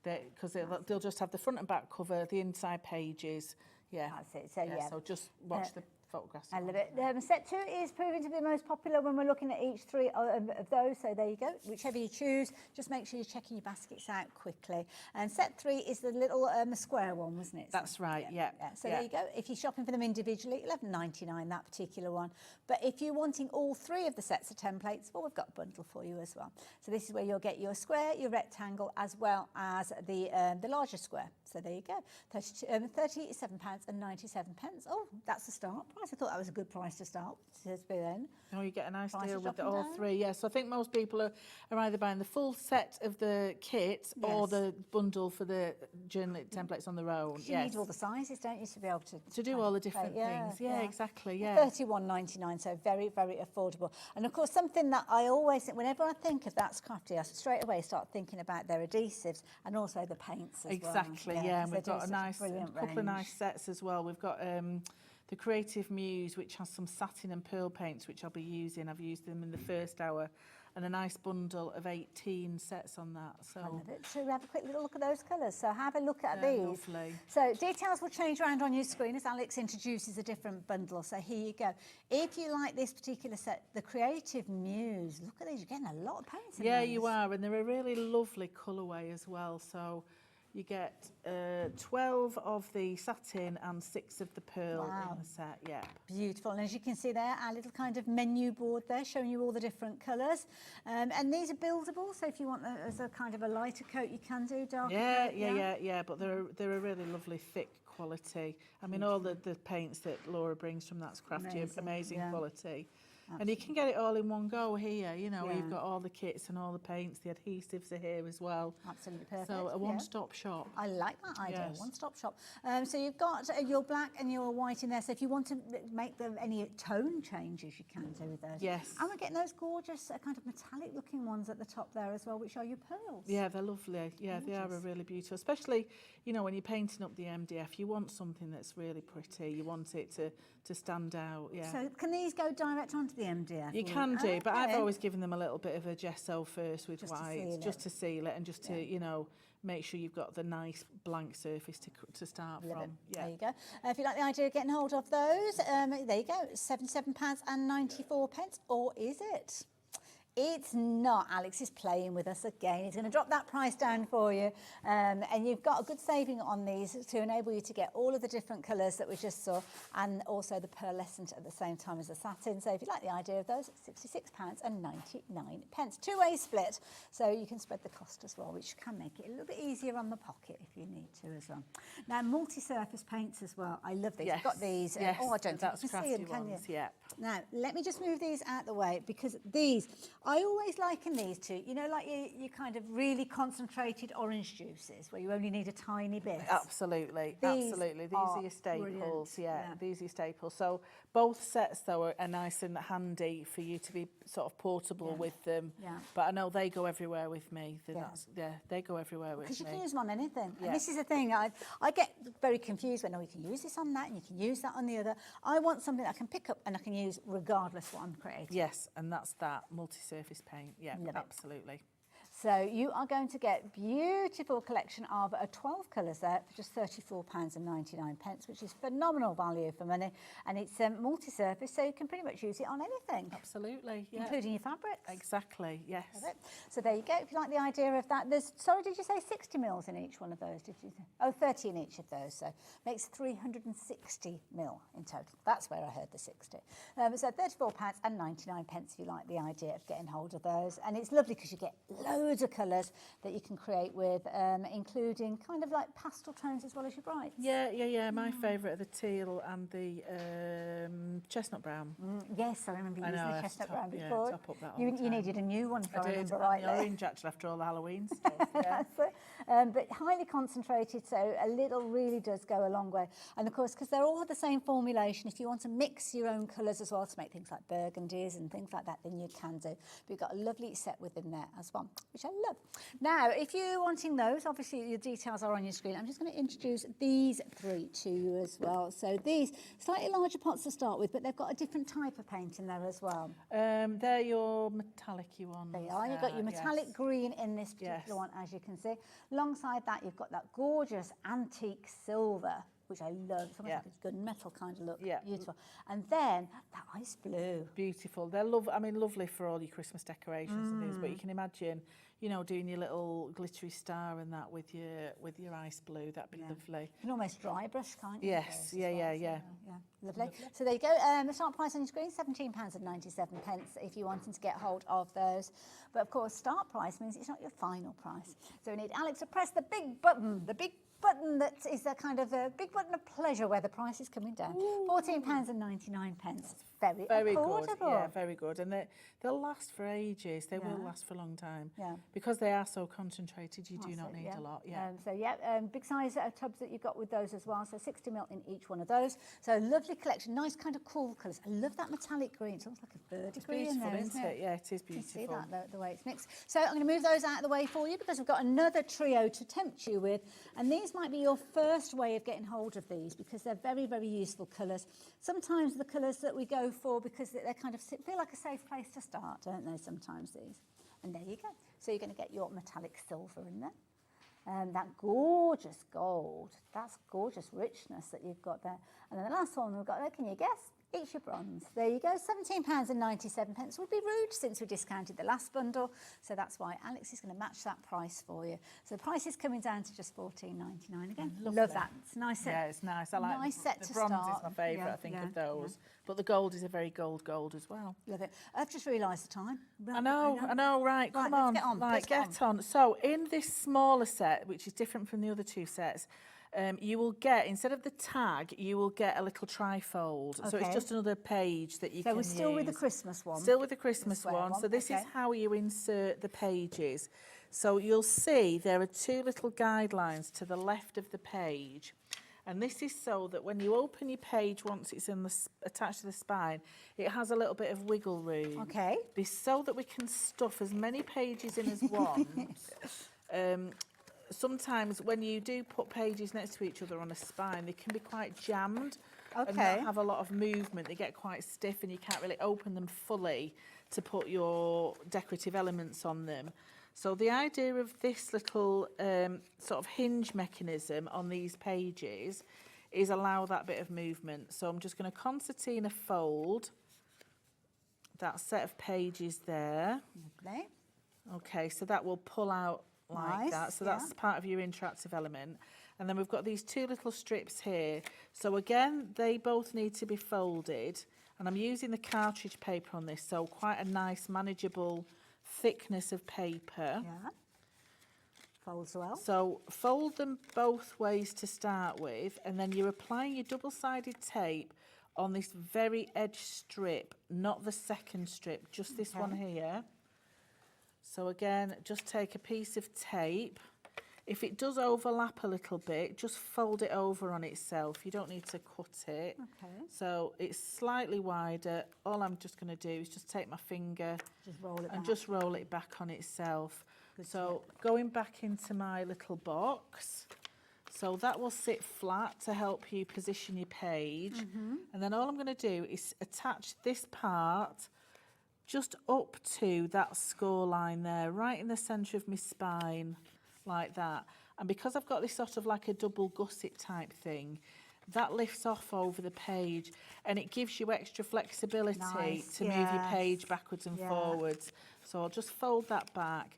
Because they'll just have the front and back cover, the inside pages. Yeah. That's it. So just watch the photographs. I love it. Set 2 is proving to be the most popular when we're looking at each 3 of those. So there you go. Whichever you choose, just make sure you're checking your baskets out quickly. And set 3 is the little square one, wasn't it? That's right. Yeah. So there you go. If you're shopping for them individually, £11.99 that particular one. But if you're wanting all 3 of the sets of templates, well, we've got a bundle for you as well. So this is where you'll get your square, your rectangle, as well as the larger square. So there you go. £37.97. Oh, that's the start price. I thought that was a good price to start. Oh, you get a nice deal with all 3. Yes, I think most people are either buying the full set of the kit or the bundle for the journal templates on their own. You need all the sizes, don't you, to be able to do all the different things. Yeah, exactly. Yeah. £31.99, so very, very affordable. And of course, something that I always think, whenever I think of That's Crafty, I straight away start thinking about their adhesives and also the paints as well. Exactly. Yeah, and we've got a couple of nice sets as well. We've got the Creative Muse, which has some satin and pearl paints, which I'll be using. I've used them in the first hour and a nice bundle of 18 sets on that. So I love it. So we have a quick little look at those colours. So have a look at they're these. lovely. So details will change around on your screen as Alex introduces a different bundle. So here you go. If you like this particular set, the Creative Muse, look at these, you're getting a lot of paints in Yeah, those. you are, and they're a really lovely colourway as well. So you get 12 of the satin and 6 of the pearl in the set. Yeah. Beautiful. And as you can see there, our little kind of menu board there showing you all the different colours. And these are buildable, so if you want as a kind of a lighter coat, you can do darker coat, Yeah. But they're a really lovely thick quality. I mean, all the paints that Laura brings from That's Crafty are amazing quality. Absolutely. And you can get it all in one go here, you know, you've got all the kits and all the paints, the adhesives are here as well. Absolutely perfect. So a one-stop shop. I like that idea, Yes. one-stop shop. So you've got your black and your white in there, so if you want to make them any tone changes, you can do with those. Yes. And we're getting those gorgeous kind of metallic looking ones at the top there as well, which are your pearls. Yeah, they're lovely. Yeah, they are really beautiful, especially, you know, when you're painting up the MDF, you want something that's really pretty. You want it to stand out, yeah. So can these go direct onto the MDF? You can do, but I've always given them a little bit of a gesso first with white, just to seal it and just to, you know, make sure you've got the nice blank surface to start from. Yeah. There you go. If you like the idea of getting hold of those, there you go, £77.94, or is it? It's not. Alex is playing with us again. He's going to drop that price down for you. And you've got a good saving on these to enable you to get all of the different colours that we just saw, and also the pearlescent at the same time as the satin. So if you like the idea of those, £66.99. Two-way split, so you can spread the cost as well, which can make it a little bit easier on the pocket if you need to as well. Now, multi-surface paints as well. I love these. Yes. You've got these. Yes, Oh, I don't think you can see them, can you? Yeah. Now, let me just move these out the way, because these, I always liken these to, you know, like you kind of really concentrated orange juices where you only need a tiny bit. Absolutely, absolutely. These are your staples, these are your staples. So both sets, though, are nice and handy for you to be sort of portable with them. Yeah. But I know they go everywhere with me. They go everywhere with me. Because you can use them on anything. Yeah. And this is the thing, I get very confused when, you can use this on that and you can use that on the other. I want something that I can pick up and I can use regardless what I'm creating. Yes, and that's that multi-surface paint. Yeah, absolutely. So you are going to get beautiful collection of 12 colours there for just £34.99, which is phenomenal value for money. And it's multi-surface, so you can pretty much use it on anything. Absolutely, yeah. Including your fabrics. Exactly, yes. So there you go, if you like the idea of that. There's, sorry, did you say 60 mils in each one of those? Did you say? Oh, 30 in each of those, so makes 360 mil in total. That's where I heard the 60. So £34.99 if you like the idea of getting hold of those. And it's lovely because you get loads of colours that you can create with, including kind of like pastel tones as well as your brights. Yeah. My favourite are the teal and the chestnut brown. Yes, I remember using the chestnut brown before. Yeah, top up that all the you time. needed a new one, if I did, remember rightly. The orange, actually, after all the Halloween stuff. Yeah. But highly concentrated, so a little really does go a long way. And of course, because they're all the same formulation, if you want to mix your own colours as well to make things like burgundies and things like that, then you can do. But you've got a lovely set within there as well, which I love. Now, if you're wanting those, obviously your details are on your screen. I'm just going to introduce these three to you as well. So these slightly larger pots to start with, but they've got a different type of paint in there as well. They're your metallic-y ones. They are. You've got your metallic green in this particular one, as you can see. Alongside that, you've got that gorgeous antique silver, which I love. It's almost like a gunmetal kind of look. Yeah. Beautiful. And then that ice blue. Beautiful. They're lovely for all your Christmas decorations and things. But you can imagine, you know, doing your little glittery star and that with your ice blue. That'd be lovely. You can almost dry brush, can't you? Yes. Yeah. Lovely. So there you go. The start price on your screen, £17.97 if you're wanting to get hold of those. But of course, start price means it's not your final price. So we need Alex to press the big button that is a kind of a big button of pleasure where the price is coming down. £14.99. Very affordable. Good. Yeah, very good. And they'll last for ages. They will last for a long time. Yeah. Because they are so concentrated, you do not need a lot. Yeah. Big size tubs that you've got with those as well. So 60 ml in each one of those. So lovely collection. Nice kind of cool colours. I love that metallic green. It's almost like a birdie green in there, isn't it? Yeah, it is beautiful. You can see that, the way it's mixed. So I'm going to move those out of the way for you because we've got another trio to tempt you with. And these might be be your first way of getting hold of these because they're very, very useful colours. Sometimes the colours that we go for because they're kind of feel like a safe place to start, don't they, sometimes these? And there you go. So you're going to get your metallic silver in there. That gorgeous gold, that's gorgeous richness that you've got there. And then the last one we've got there, can you guess? It's your bronze. There you go, £17.97 would be rude since we discounted the last bundle. So that's why Alex is going to match that price for you. So the price is coming down to just £14.99 again. Love that. It's a nice set. Yeah, it's nice. I like nice set the to bronze start. is my favourite, Yeah, I think, yeah, of those. yeah. But the gold is a very gold as well. Love it. I've just realised the time. I know, right, come let's on. get on, Right, let's get on. So in this smaller set, which is different from the other two sets, you will get, instead of the tag, you will get a little trifold. So it's Okay. just another page that you So can we're still with the use. Christmas one. Still with the Christmas square one. one, So this okay. is how you insert the pages. So you'll see there are two little guidelines to the left of the page. And this is so that when you open your page, once it's in attached to the spine, it has a little bit of wiggle room. Okay. This so that we can stuff as many pages in as once. Sometimes when you do put pages next to each other on a spine, they can be quite jammed and Okay. not have a lot of movement. They get quite stiff and you can't really open them fully to put your decorative elements on them. So the idea of this little sort of hinge mechanism on these pages is allow that bit of movement. So I'm just going to concertina fold that set of pages there. Lovely. Okay, so that will pull out like Nice, that. So yeah. that's part of your interactive element. And then we've got these two little strips here. So again, they both need to be folded. And I'm using the cartridge paper on this, so quite a nice, manageable thickness of paper. Yeah. Folds well. So fold them both ways to start with, and then you're applying your double-sided tape on this very edge strip, not the second strip, just this one here. So again, just take a piece of tape. If it does overlap a little bit, just fold it over on itself. You don't need to cut it. Okay. So it's slightly wider. All I'm just going to do is just take my finger Just roll it and back. just roll it back on itself. So going back into my little box, so that will sit flat to help you position your page. And then all I'm going to do is attach this part just up to that score line there, right in the centre of my spine, like that. And because I've got this sort of like a double gusset type thing, that lifts off over the page and it gives you extra flexibility Nice, to move your yes. page backwards and Yeah. forwards. So I'll just fold that back.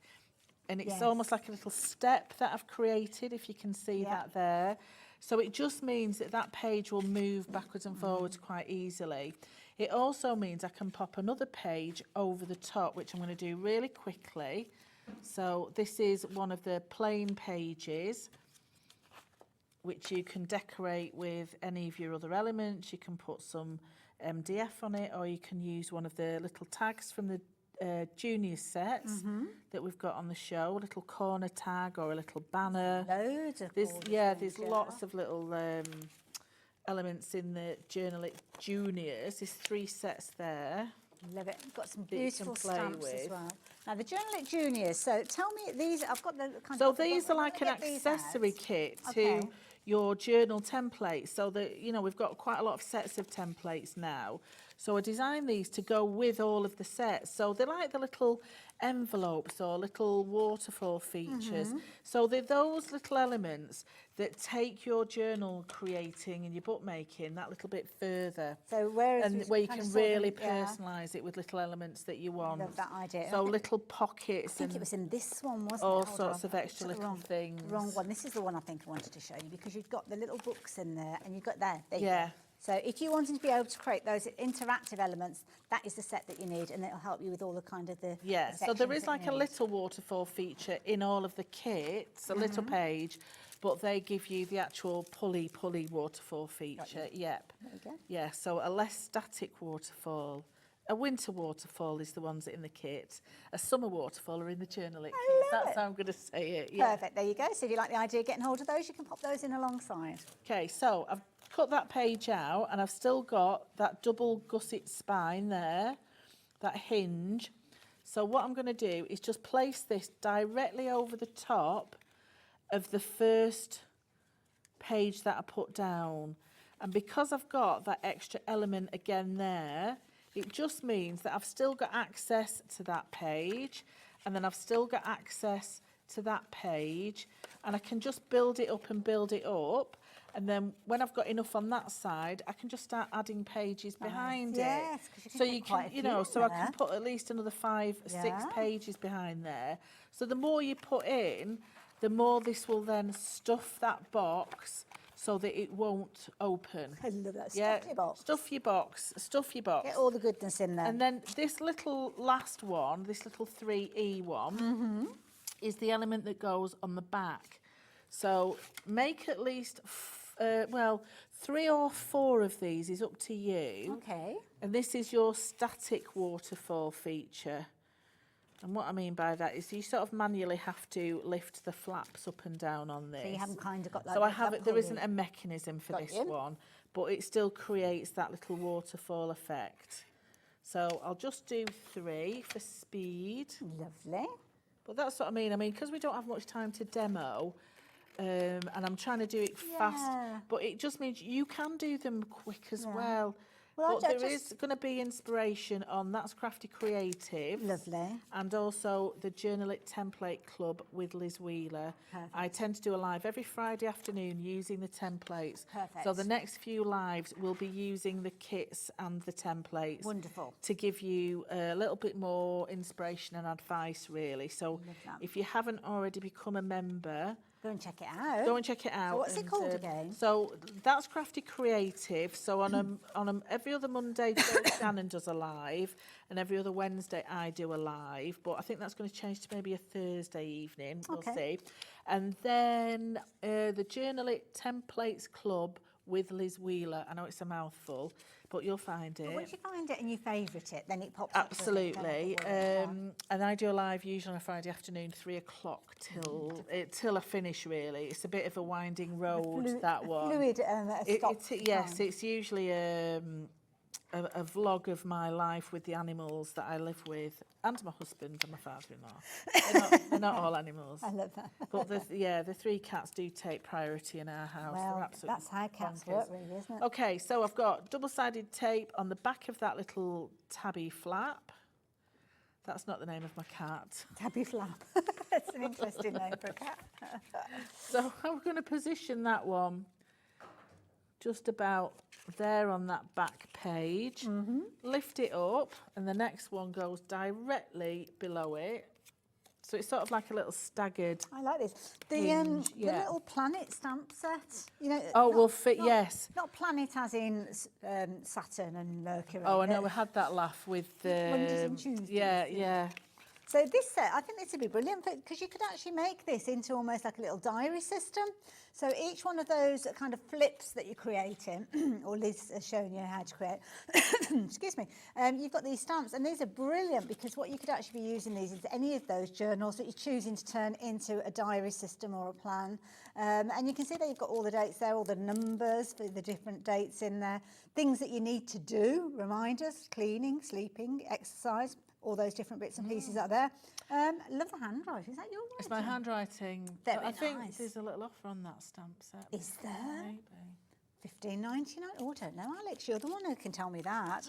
And it's Yes. almost like a little step that I've created, if you can see Yeah. that there. So it just means that that page will move backwards and forwards quite easily. It also means I can pop another page over the top, which I'm going to do really quickly. So this is one of the plain pages, which you can decorate with any of your other elements. You can put some MDF on it, or you can use one of the little tags from the junior sets that we've got on the show, a little corner tag or a little banner. Loads of There's gorgeous yeah, things, there's lots of little elements in the Journal It Juniors. There's 3 sets there. Love it. We've got some that you can beautiful play stamps as with. well. Now the Journal It Juniors. So tell me these. I've got the kind So of. these are like an Let me get these out. accessory kit Okay. to your journal templates. So that, you know, we've got quite a lot of sets of templates now. So I designed these to go with all of the sets. So they're like the little envelopes or little waterfall features. So they're those little elements that take your journal creating and your bookmaking that little bit further. So where And is where you kind can of sort of- really yeah. personalise it with little elements that you want. Love that idea. So I think- little pockets I think and it was in this one, wasn't all it? Hold sorts on. of extra Took the little wrong, things. Wrong one. This is the one I think I wanted to show you because you've got the little books in there and you've got there. There you Yeah. go. So if you wanted to be able to create those interactive elements, that is the set that you need, and it'll help you with all the kind of the Yeah, the so there sections is that like you a need. little waterfall feature in all of the kits, a little page, but they give you the actual pulley waterfall feature. Yep. There you go. Yeah, so a less static waterfall. A winter waterfall is the ones in the kit. A summer waterfall are in the Journal It kit. That's how I'm going to say it. Yeah. Perfect. There you go. So if you like the idea of getting hold of those, you can pop those in alongside. Okay, so I've cut that page out and I've still got that double gusset spine there, that hinge. So what I'm going to do is just place this directly over the top of the first page that I put down. And because I've got that extra element again there, it just means that I've still got access to that page, and then I've still got access to that page, and I can just build it up and build it up. And then when I've got enough on that side, I can just start adding pages behind yes, it. 'cause you can So put you quite can, a you few know, in so I there. can put at least another 5, 6 Yeah. pages behind there. So the more you put in, the more this will then stuff that box so that it won't open. I love that. Yeah, Stuff your box. stuff your box, stuff your box. Get all the goodness in there. And then this little last one, this little 3E one, is the element that goes on the back. So make at least, well, 3 or 4 of these is up to you. Okay. And this is your static waterfall feature. And what I mean by that is you sort of manually have to lift the flaps up and down on this. So you haven't kind of got like So I that have it, there pulley. isn't a mechanism for Got this you. one, but it still creates that little waterfall effect. So I'll just do 3 for speed. Lovely. But that's what I mean. I mean, because we don't have much time to demo, and I'm trying to do it fast, Yeah. but it just means you can do them quick as Yeah. well. Well, But I there just- is going to be inspiration on That's Crafty Creative. Lovely. And also the Journal It Template Club with Liz Wheeler. Perfect. I tend to do a live every Friday afternoon using the templates. Perfect. So the next few lives will be using the kits and the templates. Wonderful. To give you a little bit more inspiration and advice, really. So Love that. if you haven't already become a member, Go and check it out. go and check it out. So what's it and, called again? So That's Crafty Creative. So on every other Monday, Joe Shannon does a live, and every other Wednesday I do a live. But I think that's going to change to maybe a Thursday evening. We'll Okay. see. And then the Journal It Templates Club with Liz Wheeler. I know it's a mouthful, but you'll find But it. once you find it and you favourite it, then it pops up. doesn't it? Then Absolutely. it works, And I do a live usually on a Friday afternoon, 3 o'clock till I finish, really. It's a bit of a winding road, that one. Fluid stop. Yes, time. it's usually a vlog of my life with the animals that I live with, and my husband and my father-in-law. They're not all animals. I love that. But the 3 cats do take priority in our house. They're Well, absolutely that's how cats bonkers. work, really, isn't it? Okay, so I've got double-sided tape on the back of that little tabby flap. That's not the name of my cat. Tabby flap. That's an interesting name for a cat. So I'm going to position that one just about there on that back page. Lift it up, and the next one goes directly below it. So it's sort of like a little staggered. I like this. The Hinge, the yeah. little planet stamp set. You know. Oh, not- will fit, not- yes. Not planet as in Saturn and Mercury. Oh, I know, we had that laugh with the... Mondays and Tuesdays, Yeah, yeah. yeah. So this set, I think this would be brilliant because you could actually make this into almost like a little diary system. So each one of those kind of flips that you're creating, or Liz has shown you how to create, excuse me, you've got these stamps, and these are brilliant because what you could actually be using these is any of those journals that you're choosing to turn into a diary system or a plan. And you can see that you've got all the dates there, all the numbers for the different dates in there, things that you need to do, reminders, cleaning, sleeping, exercise, all those different bits and pieces out there. Love the handwriting. Is that your writing? It's my handwriting. Very I think nice. there's a little offer on that stamp set. Is there? Maybe. $15.99. Oh, I don't know, Alex. You're the one who can tell me that.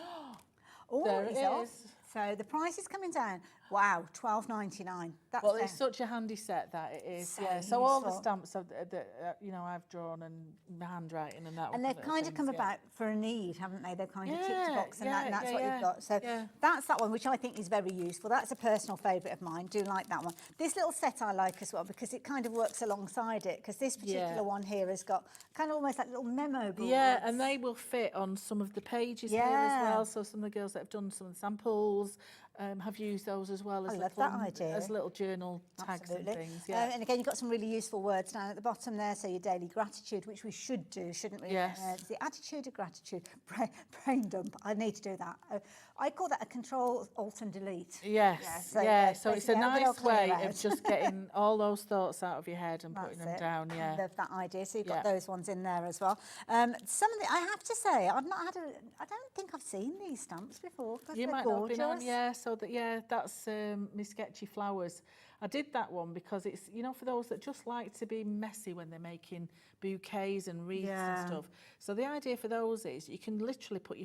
Oh, There it's it off. is. So the price is coming down. Wow, $12.99. That's Well, it. it's such a handy set that it is. So Yeah. So all the useful. stamps that you know I've drawn and my handwriting and that. And they've kind of come about for a need, haven't they? They've kind of ticked a Yeah, box and that's yeah, what yeah, you've got. So yeah. that's that one, which I think is very useful. That's a personal favourite of mine. Do like that one. This little set I like as well because it kind of works alongside it because this particular Yeah. one here has got kind of almost like little memo boards. Yeah, and they will fit on some of the pages here as Yeah. well. So some of the girls that have done some of the samples have used those as well as I love that idea. as little journal tags Absolutely. and things. Yeah. And again, you've got some really useful words down at the bottom there. So your daily gratitude, which we should do, shouldn't we? Yes. It's the attitude of gratitude. Brain dump. I need to do that. I call that a control, alt and delete. Yes, so, yeah. So it's a basically, have it all nice way clear of just getting all those thoughts out of your head and putting them That's it. down. Yeah. Love that idea. So you've got Yeah. those ones in there as well. Some of the, I have to say, I've not had I don't think I've seen these stamps before. 'Cause You they're might gorgeous. not have been on, yeah. So that's Miss Sketchy Flowers. I did that one because it's, you know, for those that just like to be messy when they're making bouquets and wreaths and stuff. So the idea for those is you can literally put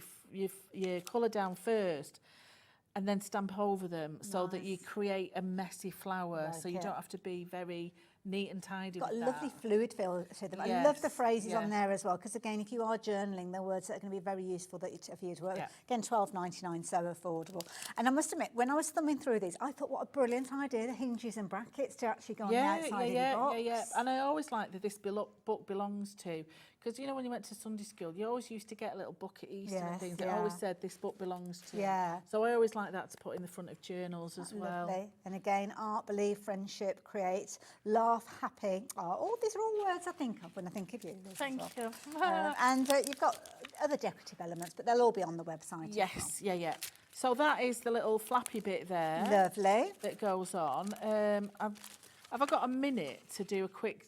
your colour down first and then stamp over them so that you create a messy flower. So you don't have to be very neat and tidy. Got a with lovely that. fluid feel to them. I love the phrases on there as well, because again, if you are journaling, they're words that are going to be very useful for you to work. Again, £12.99, so affordable. And I must admit, when I was thumbing through these, I thought, what a brilliant idea, the hinges and brackets to actually go on the outside of the box. Yeah. And I always like that this book belongs to, because you know when you went to Sunday school, you always used to get a little book at Easter and things that always said this book belongs to. Yeah. So I always like that to put in the front of journals as well. Lovely. And again, art, believe, friendship, create, laugh, happy. Oh, these are all words I think of when I think of you. Thank you. And you've got other decorative elements, but they'll all be on the website. Yes, yeah. So that is the little flappy bit there. Lovely. That goes on. Have I got a minute to do a quick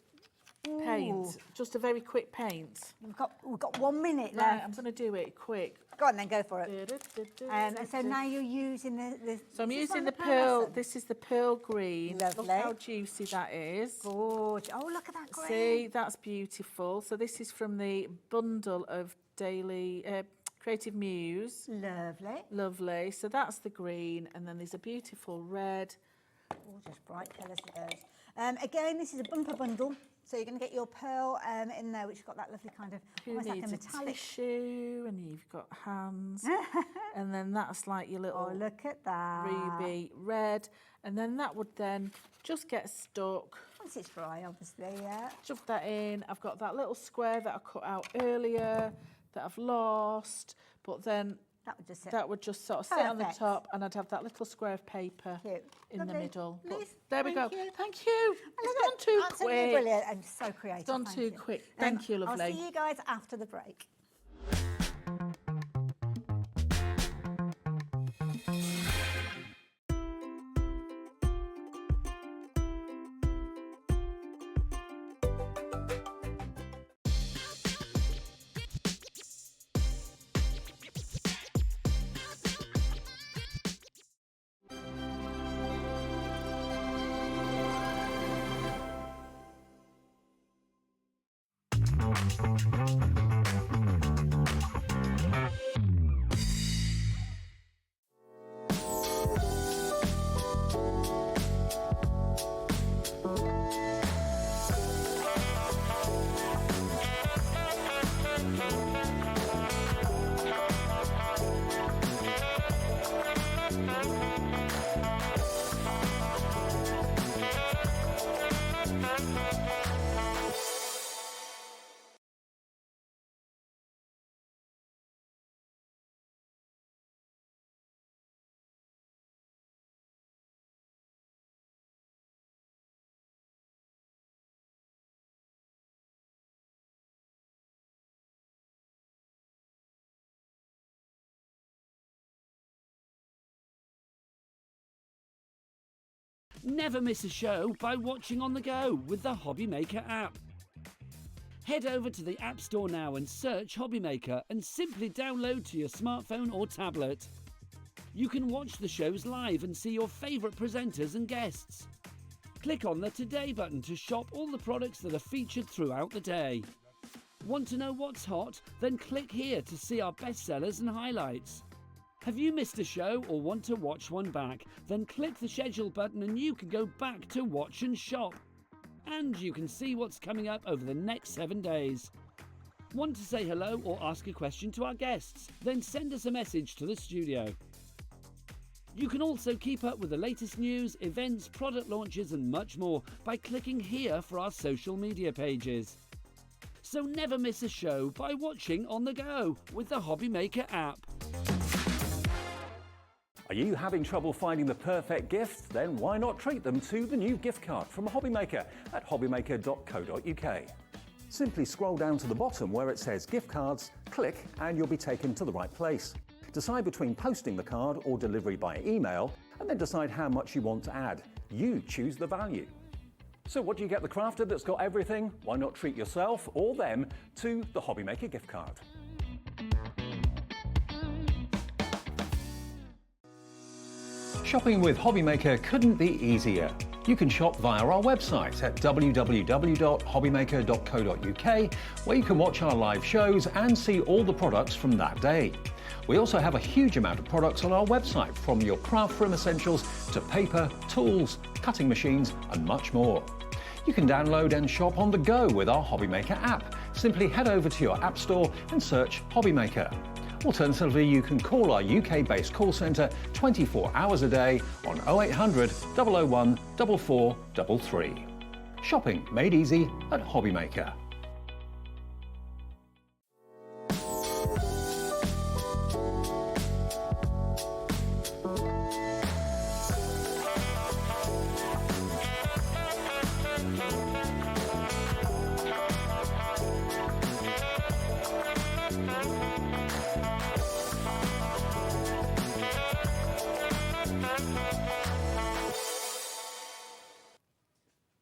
paint? Just a very quick paint. We've got 1 minute left. Right, I'm going to do it quick. Go on then, go for it. And so now you're using the So I'm using the pearl. This is the pearl green. Lovely. Look how juicy that is. Gorgeous. Oh, look at that green. See, that's beautiful. So this is from the bundle of Daily Creative Muse. Lovely. Lovely. So that's the green, and then there's a beautiful red. Gorgeous, bright colours of those. Again, this is a bumper bundle. So you're going to get your pearl in there, which has got that lovely kind of, almost like a metallic tissue, and you've got hands, and then that's like your little look at that ruby red, and then that would then just get stuck. Once it's dry, obviously, yeah. Shove that in. I've got that little square that I cut out earlier that I've lost, but then that would just sort of sit on the top, and I'd have that little square of paper in the middle. But there we go. Thank you. It's gone too quick. Absolutely brilliant and so creative. It's gone too quick. Thank you, lovely. I'll see you guys after the break. Never miss a show by watching on the go with the Hobby Maker app. Head over to the App Store now and search Hobby Maker and simply download to your smartphone or tablet. You can watch the shows live and see your favourite presenters and guests. Click on the Today button to shop all the products that are featured throughout the day. Want to know what's hot? Then click here to see our bestsellers and highlights. Have you missed a show or want to watch one back? Then click the schedule button and you can go back to watch and shop. And you can see what's coming up over the next 7 days. Want to say hello or ask a question to our guests? Then send us a message to the studio. You can also keep up with the latest news, events, product launches and much more by clicking here for our social media pages. So never miss a show by watching on the go with the Hobby Maker app. Are you having trouble finding the perfect gift? Then why not treat them to the new gift card from Hobby Maker at hobbymaker.co.uk. Simply scroll down to the bottom where it says gift cards, click and you'll be taken to the right place. Decide between posting the card or delivery by email and then decide how much you want to add. You choose the value. So what do you get the crafter that's got everything? Why not treat yourself or them to the Hobby Maker gift card? Shopping with Hobby Maker couldn't be easier. You can shop via our website at www.hobbymaker.co.uk, where you can watch our live shows and see all the products from that day. We also have a huge amount of products on our website, from your craft room essentials to paper, tools, cutting machines and much more. You can download and shop on the go with our HobbyMaker app. Simply head over to your app store and search HobbyMaker. Alternatively, you can call our UK-based call centre 24 hours a day on 0800 001 4433. Shopping made easy at HobbyMaker.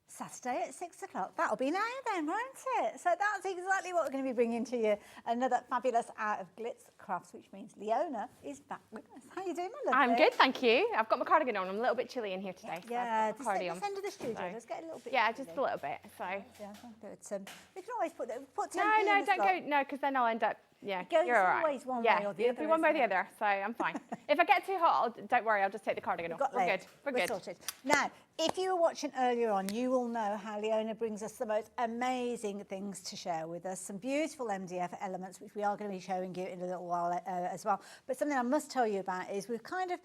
Saturday at 6 o'clock. That'll be now then, won't it? So that's exactly what we're going to be bringing to you. Another fabulous out of Glitzcraft, which means Leona is back with us. How are you doing, my lovely? I'm good, thank you. I've got my cardigan on. I'm a little bit chilly in here today. Yeah, so I've got my this end of the studio does get a little bit yeah, chilly. just a little bit. So Yeah, but we can always put 10 no, don't go. No, because then I'll end up. Yeah, goes you're all right. always one yeah, way or the it'll other, be one way or isn't the it? other. So I'm fine. If I get too hot, don't worry. I'll just take the cardigan off. We're good. We're good. Sorted. Now, if you were watching earlier on, you will know how Leona brings us the most amazing things to share with us. Some beautiful MDF elements, which we are going to be showing you in a little while as well. But something I must tell you about is we're bringing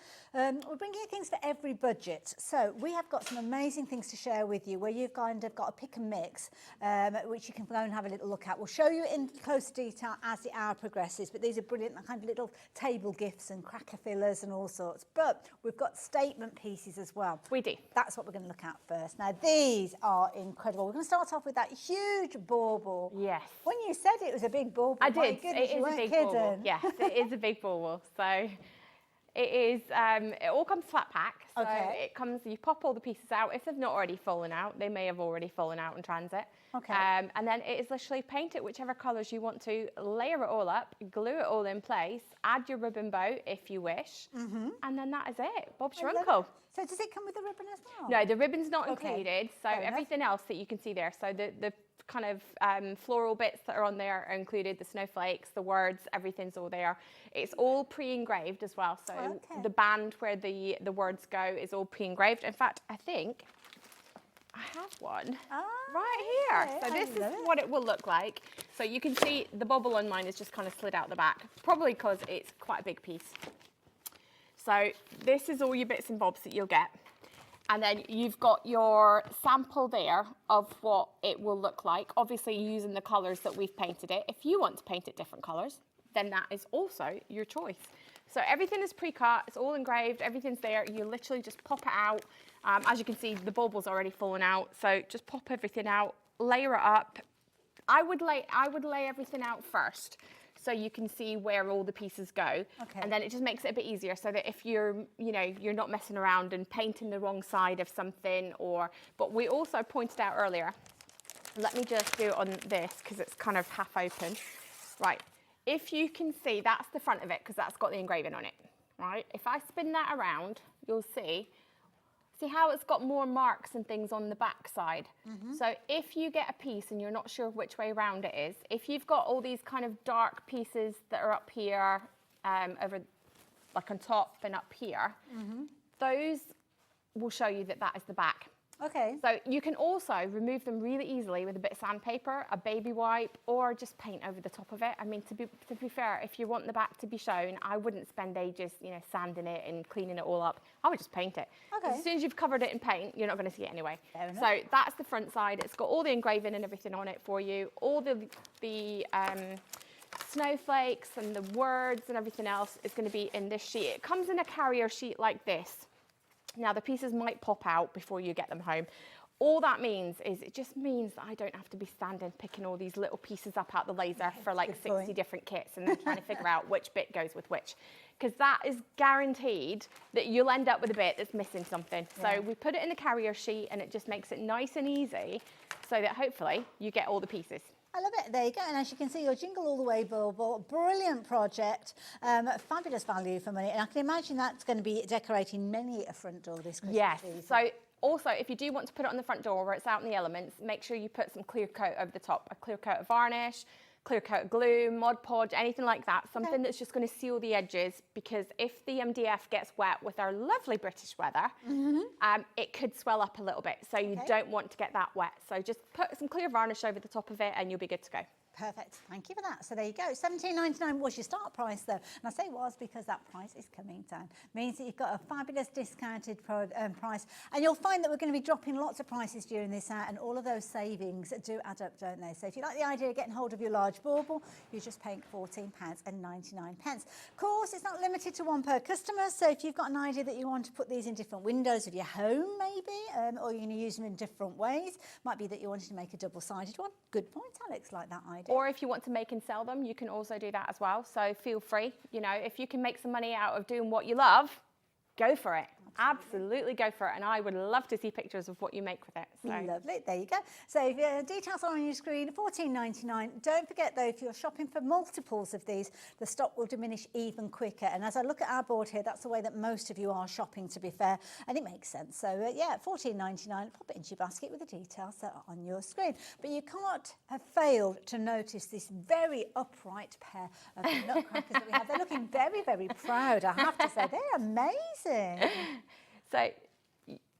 you things for every budget. So we have got some amazing things to share with you, where you've kind of got a pick and mix, which you can go and have a little look at. We'll show you in close detail as the hour progresses, but these are brilliant kind of little table gifts and cracker fillers and all sorts. But we've got statement pieces as well. We do. That's what we're going to look at first. Now, these are incredible. We're going to start off with that huge bauble. Yes. When you said it was a big bauble, I my did. goodness, It you is a weren't big kidding. bauble. Yes, it is a big bauble. So it is. It all comes flat pack. So it comes. You pop all the pieces out. If they've not already fallen out, they may have already fallen out in transit. Okay. And then it is literally paint it whichever colours you want to, layer it all up, glue it all in place, add your ribbon bow if you wish, and then that is it. Bob's your uncle. So does it come with a ribbon as well? No, the ribbon's not Okay. included. So Fair enough. everything else that you can see there. So the kind of floral bits that are on there are included, the snowflakes, the words, everything's all there. It's all pre-engraved as well. So the band where the words go is all pre-engraved. In fact, I think I have one right here. okay. So this I is love it. what it will look like. So you can see the bubble on mine is just kind of slid out the back, probably because it's quite a big piece. So this is all your bits and bobs that you'll get. And then you've got your sample there of what it will look like, obviously using the colours that we've painted it. If you want to paint it different colours, then that is also your choice. So everything is pre-cut, it's all engraved, everything's there. You literally just pop it out. As you can see, the bubble's already fallen out. So just pop everything out, layer it up. I would lay everything out first, so you can see where all the pieces go. Okay. And then it just makes it a bit easier, so that if you're not messing around and painting the wrong side of something, but we also pointed out earlier, let me just do it on this because it's kind of half open. Right, if you can see, that's the front of it because that's got the engraving on it, right? If I spin that around, you'll see how it's got more marks and things on the back side. So if you get a piece and you're not sure which way around it is, if you've got all these kind of dark pieces that are up here, over like on top and up here, those will show you that that is the back. Okay. So you can also remove them really easily with a bit of sandpaper, a baby wipe, or just paint over the top of it. I mean, to be fair, if you want the back to be shown, I wouldn't spend ages, sanding it and cleaning it all up. I would just paint it. Okay. As soon as you've covered it in paint, you're not going to see it anyway. Fair enough. So that's the front side. It's got all the engraving and everything on it for you. All the snowflakes and the words and everything else is going to be in this sheet. It comes in a carrier sheet like this. Now, the pieces might pop out before you get them home. All that means is it just means that I don't have to be standing picking all these little pieces up out the laser for like 60 different kits and then trying to figure out which bit goes with which. Because that is guaranteed that you'll end up with a bit that's missing something. Yeah. So we put it in the carrier sheet and it just makes it nice and easy so that hopefully you get all the pieces. I love it. There you go. And as you can see, your Jingle All the Way bauble, brilliant project, fabulous value for money. And I can imagine that's going to be decorating many a front door this Christmas Yes. season. So Also, if you do want to put it on the front door where it's out in the elements, make sure you put some clear coat over the top, a clear coat of varnish, clear coat of glue, Mod Podge, anything like that, something that's just going to seal the edges, because if the MDF gets wet with our lovely British weather, it could swell up a little bit, so you don't want to get that wet. So just put some clear varnish over the top of it and you'll be good to go. Perfect. Thank you for that. So there you go. $17.99 was your start price, though. And I say was because that price is coming down. Means that you've got a fabulous discounted price. And you'll find that we're going to be dropping lots of prices during this out, and all of those savings do add up, don't they? So if you like the idea of getting hold of your large bauble, you're just paying £14.99. Of course, it's not limited to one per customer. So if you've got an idea that you want to put these in different windows of your home, maybe, or you're going to use them in different ways, might be that you wanted to make a double-sided one. Good point, Alex. Like that idea. Or if you want to make and sell them, you can also do that as well. So feel free, you know, if you can make some money out of doing what you love, go for it. Absolutely go for it. And I would love to see pictures of what you make with it. So. Lovely. There you go. So if your details are on your screen, $14.99. Don't forget, though, if you're shopping for multiples of these, the stock will diminish even quicker. And as I look at our board here, that's the way that most of you are shopping, to be fair. And it makes sense. So, yeah, $14.99. Pop it into your basket with the details that are on your screen. But you can't have failed to notice this very upright pair of nutcrackers that we have. They're looking very, very proud, I have to say. They're amazing. So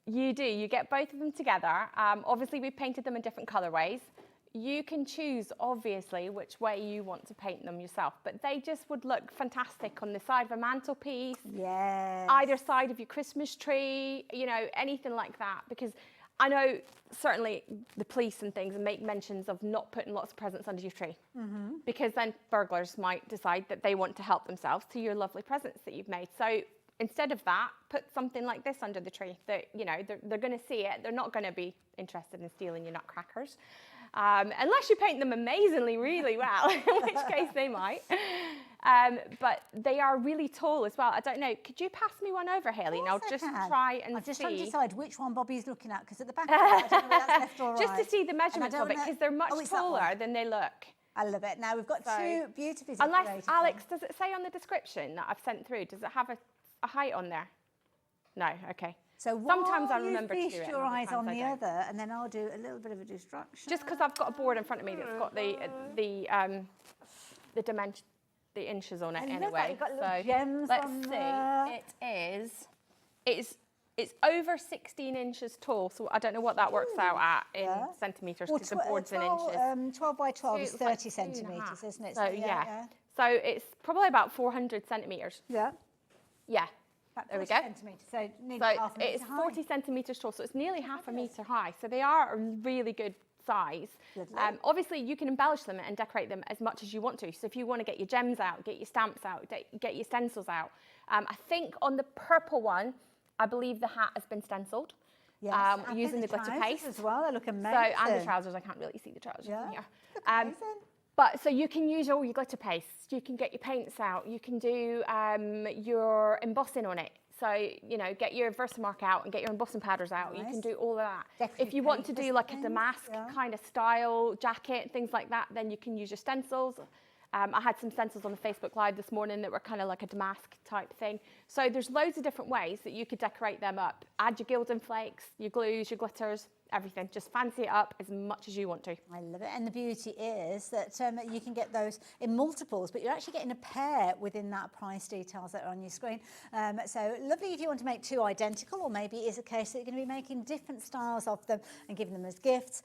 you do, you get both of them together. Obviously, we've painted them in different colourways. You can choose, obviously, which way you want to paint them yourself, but they just would look fantastic on the side of a mantelpiece, either side of your Christmas tree, you know, anything like that, because I know certainly the police and things make mentions of not putting lots of presents under your tree, because then burglars might decide that they want to help themselves to your lovely presents that you've made. So instead of that, put something like this under the tree that, you know, they're going to see it. They're not going to be interested in stealing your nutcrackers. Unless you paint them amazingly, really well, in which case they might. But they are really tall as well. I don't know. Could you pass me one over, Hayley? And I'll just try and see. I'm just trying to decide which one Bobby's looking at, because at the back of it, I don't know whether that's left or right. Just to see the measurements of it, because they're much taller than they look. I love it. Now, we've got two beautifully decorated. Unless, Alex, does it say on the description that I've sent through, does it have a height on there? No, okay. So sometimes I remember to do it. Feast your eyes on the other, and then I'll do a little bit of a distraction. Just because I've got a board in front of me that's got the dimension, the inches on it anyway. You've got little so gems let's on see. there. It's over 16 inches tall, so I don't know what that works out at in centimetres, because the board's in inches. 12 by 12 is 30 centimetres, isn't it? So yeah. So it's probably about 400 centimetres. Yeah. Yeah. There we go. So it's 40 centimetres tall, so it's nearly half a metre high. So they are a really good size. Obviously, you can embellish them and decorate them as much as you want to. So if you want to get your gems out, get your stamps out, get your stencils out. I think on the purple one, I believe the hat has been stenciled. Yes, using the glitter paste as well. They look amazing. So, and the trousers, I can't really see the trousers from here. But so you can use all your glitter paste, you can get your paints out, you can do your embossing on it. So, you know, get your Versamark out and get your embossing powders out. You can do all of that. If you want to do like a damask kind of style jacket, things like that, then you can use your stencils. I had some stencils on the Facebook Live this morning that were kind of like a damask type thing. So there's loads of different ways that you could decorate them up. Add your gilding flakes, your glues, your glitters, everything. Just fancy it up as much as you want to. I love it. And the beauty is that you can get those in multiples, but you're actually getting a pair within that price details that are on your screen. So lovely if you want to make two identical, or maybe it is a case that you're going to be making different styles of them and giving them as gifts.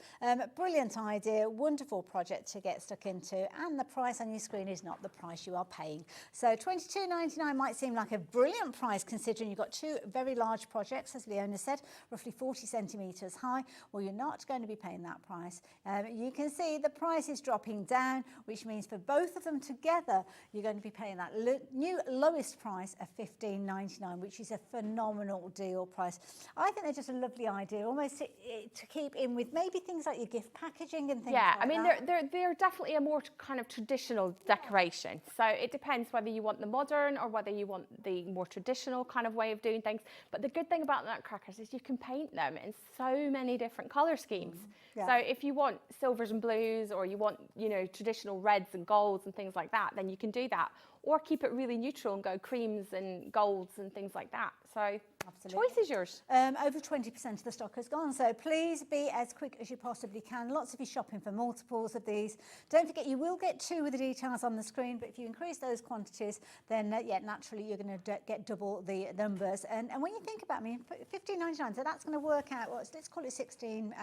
Brilliant idea, wonderful project to get stuck into, and the price on your screen is not the price you are paying. So $22.99 might seem like a brilliant price considering you've got two very large projects, as Leona said, roughly 40 centimetres high. Well, you're not going to be paying that price. You can see the price is dropping down, which means for both of them together, you're going to be paying that new lowest price of $15.99, which is a phenomenal deal price. I think they're just a lovely idea, almost to keep in with maybe things like your gift packaging and things like that. Yeah, I mean, they're definitely a more kind of traditional decoration. So it depends whether you want the modern or whether you want the more traditional kind of way of doing things. But the good thing about nutcrackers is you can paint them in so many different colour schemes. So if you want silvers and blues, or you want, you know, traditional reds and golds and things like that, then you can do that. or keep it really neutral and go creams and golds and things like that. So Absolutely. choice is yours. Over 20% of the stock has gone, so please be as quick as you possibly can. Lots of you shopping for multiples of these. Don't forget, you will get 2 with the details on the screen, but if you increase those quantities, then yeah, naturally you're going to get double the numbers. And when you think about me, £15.99, so that's going to work out, let's call it £16.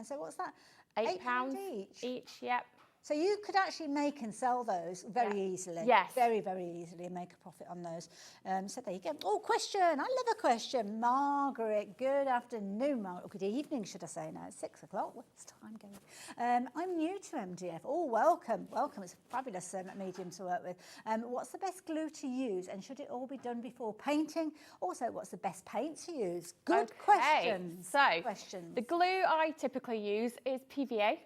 So what's that? £8 each. Yep. So you could actually make and sell those very easily. Yes. Very, very easily, and make a profit on those. So there you go. Oh, question. I love a question. Margaret, good afternoon. Margaret. Good evening, should I say now. It's 6 o'clock. What's time going? I'm new to MDF. Oh, welcome. Welcome. It's a fabulous medium to work with. What's the best glue to use, and should it all be done before painting? Also, what's the best paint to use? Good questions. So, the glue I typically use is PVA.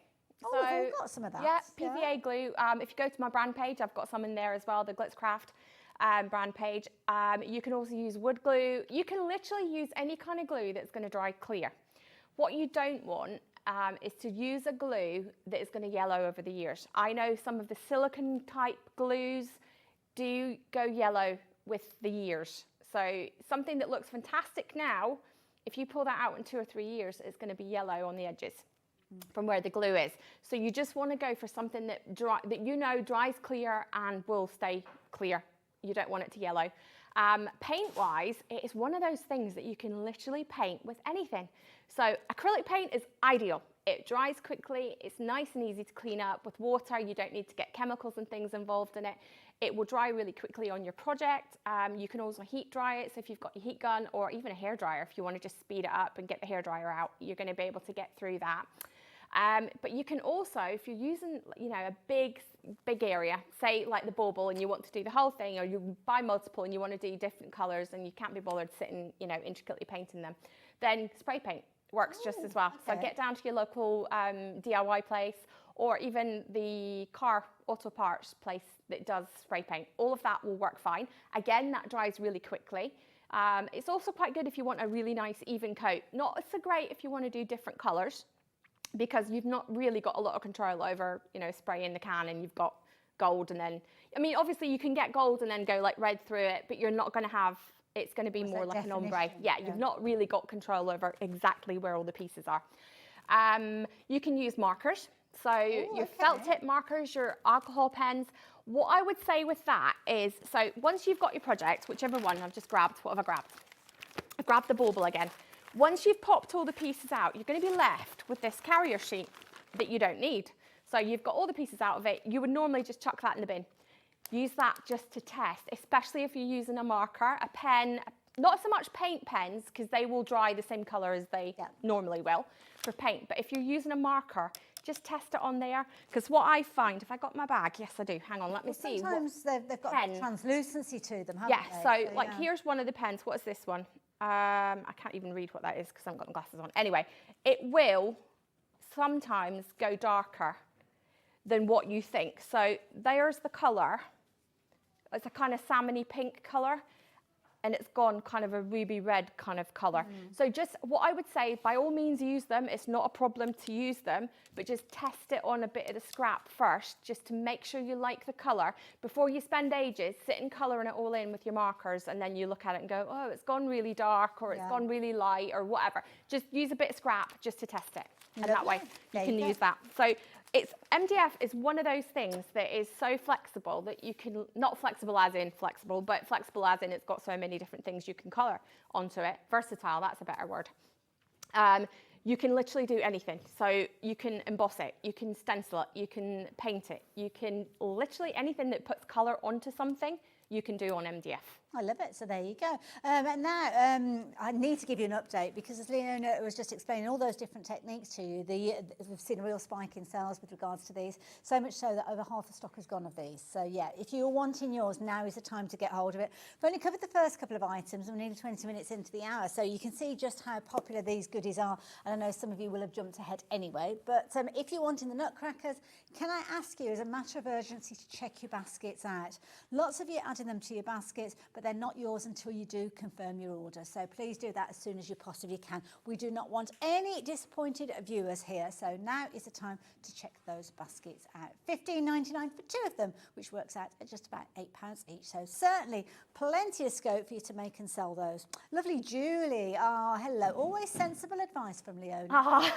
Oh, we've all got some of that. Yeah, PVA glue. If you go to my brand page, I've got some in there as well, the Glitzcraft brand page. You can also use wood glue. You can literally use any kind of glue that's going to dry clear. What you don't want is to use a glue that is going to yellow over the years. I know some of the silicone type glues do go yellow with the years. So something that looks fantastic now, if you pull that out in 2 or 3 years, it's going to be yellow on the edges from where the glue is. So you just want to go for something that dries clear and will stay clear. You don't want it to yellow. Paint wise, it is one of those things that you can literally paint with anything. So acrylic paint is ideal. It dries quickly, it's nice and easy to clean up. With water, you don't need to get chemicals and things involved in it. It will dry really quickly on your project. You can also heat dry it, so if you've got your heat gun or even a hairdryer, if you want to just speed it up and get the hairdryer out, you're going to be able to get through that. But you can also, if you're using, a big area, say like the bauble, and you want to do the whole thing, or you buy multiple and you want to do different colours and you can't be bothered sitting, intricately painting them, then spray paint works just as well. Okay. So get down to your local DIY place, or even the car auto parts place that does spray paint. All of that will work fine. Again, that dries really quickly. It's also quite good if you want a really nice even coat. Not so great if you want to do different colours, because you've not really got a lot of control over, spraying the can and you've got gold, and then, obviously you can get gold and then go like red through it, but you're not going to have, it's going to be more like an ombre. Yeah, you've not really got control over exactly where all the pieces are. You can use markers. So your felt tip markers, your alcohol pens. What I would say with that is, so once you've got your project, whichever one, I've just grabbed, what have I grabbed? I've grabbed the bauble again. Once you've popped all the pieces out, you're going to be left with this carrier sheet that you don't need. So you've got all the pieces out of it. You would normally just chuck that in the bin. Use that just to test, especially if you're using a marker, a pen, not so much paint pens, because they will dry the same colour as they normally will for paint. But if you're using a marker, just test it on there. Because what I find, if I got my bag, yes I do, hang on, let me see. Sometimes they've got translucency to them, haven't they? So like here's one of the pens. What is this one? I can't even read what that is because I haven't got my glasses on. Anyway, it will sometimes go darker than what you think. So there's the colour. It's a kind of salmony pink colour, and it's gone kind of a ruby red kind of colour. So just what I would say, by all means use them. It's not a problem to use them, but just test it on a bit of the scrap first, just to make sure you like the colour before you spend ages sitting colouring it all in with your markers, and then you look at it and go, oh, it's gone really dark, or it's gone really light, or whatever. Just use a bit of scrap just to test it. And that way you can use that. So MDF is one of those things that is so flexible that you can, not flexible as in flexible, but flexible as in it's got so many different things you can colour onto it. Versatile, that's a better word. You can literally do anything. So you can emboss it, you can stencil it, you can paint it, you can literally anything that puts colour onto something, you can do on MDF. I love it. So there you go. And now I need to give you an update, because as Leona was just explaining all those different techniques to you, we've seen a real spike in sales with regards to these, so much so that over half the stock has gone of these. So yeah, if you're wanting yours, now is the time to get hold of it. We've only covered the first couple of items, and we're nearly 20 minutes into the hour, so you can see just how popular these goodies are, and I know some of you will have jumped ahead anyway. But if you're wanting the nutcrackers, can I ask you, as a matter of urgency, to check your baskets out? Lots of you adding them to your baskets, but but they're not yours until you do confirm your order. So please do that as soon as you possibly can. We do not want any disappointed viewers here. So now is the time to check those baskets out. £15.99 for 2 of them, which works out at just about £8 each. So certainly plenty of scope for you to make and sell those. Lovely Julie. Oh, hello. Always sensible advice from Leona. Oh.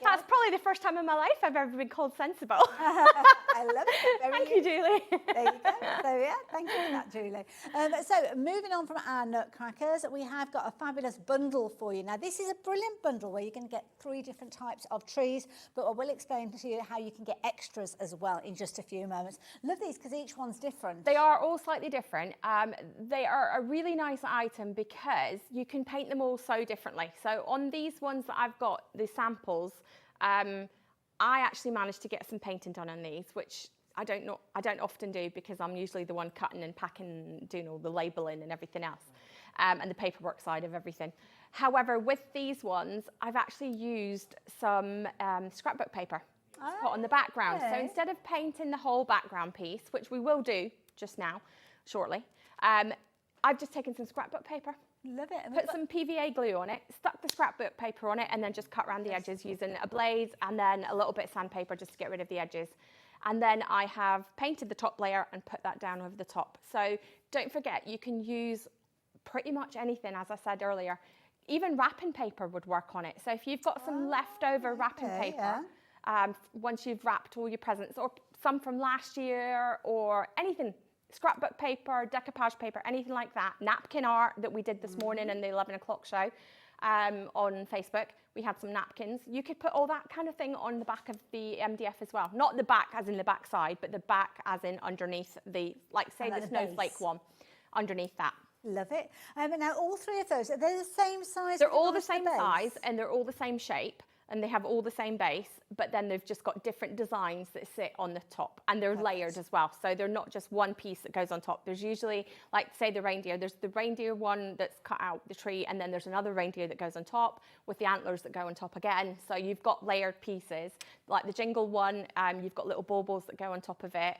That's probably the first time in my life I've ever been called sensible. I love it. Thank you, Julie. There you go. So yeah, thank you for that, Julie. So moving on from our nutcrackers, we have got a fabulous bundle for you. Now this is a brilliant bundle where you're going to get 3 different types of trees, but I will explain to you how you can get extras as well in just a few moments. Love these because each one's different. They are all slightly different. They are a really nice item because you can paint them all so differently. So on these ones that I've got, the samples, I actually managed to get some painting done on these, which I don't often do because I'm usually the one cutting and packing, doing all the labelling and everything else, and the paperwork side of everything. However, with these ones, I've actually used some scrapbook paper to put on the background. So instead of painting the whole background piece, which we will do just now, shortly, I've just taken some scrapbook paper. Love it. Put some PVA glue on it, stuck the scrapbook paper on it, and then just cut around the edges using a blade and then a little bit of sandpaper just to get rid of the edges. And then I have painted the top layer and put that down over the top. So don't forget, you can use pretty much anything, as I said earlier. Even wrapping paper would work on it. So if you've got some leftover wrapping paper, once you've wrapped all your presents, or some from last year, or anything, scrapbook paper, decoupage paper, anything like that, napkin art that we did this morning in the 11 o'clock show on Facebook, we had some napkins. You could put all that kind of thing on the back of the MDF as well. Not the back as in the back side, but the back as in underneath the, like say the snowflake one, underneath that. Love it. Now all 3 of those, are they the same size? They're all the same size and they're all the same shape. And they have all the same base, but then they've just got different designs that sit on the top, and they're layered as well. So they're not just one piece that goes on top. There's usually, like say the reindeer, there's the reindeer one that's cut out the tree, and then there's another reindeer that goes on top with the antlers that go on top again. So you've got layered pieces. Like the jingle one, you've got little baubles that go on top of it.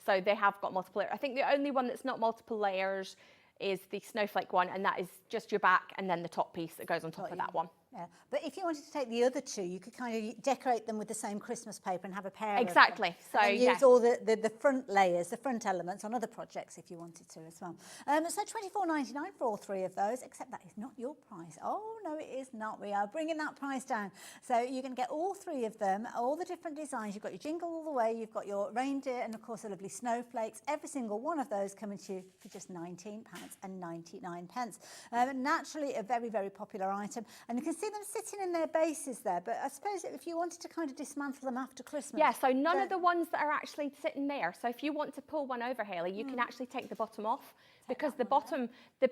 So they have got multiple layers. I think the only one that's not multiple layers is the snowflake one, and that is just your back and then the top piece that goes on top of that one. Yeah. But if you wanted to take the other 2, you could kind of decorate them with the same Christmas paper and have a pair exactly. of them. So and use all the front layers, the front elements on other projects if you wanted to as well. So £24.99 for all 3 of those, except that is not your price. Oh, no, it is not. We are bringing that price down. So you can get all 3 of them, all the different designs. You've got your jingle all the way, you've got your reindeer, and of course the lovely snowflakes. Every single one of those coming to you for just £19.99. Naturally a very, very popular item. And you can see them sitting in their bases there, but I suppose if you wanted to kind of dismantle them after Christmas. Yeah, so none of the ones that are actually sitting there. So if you want to pull one over, Hayley, you can actually take the bottom off, because the bottom 2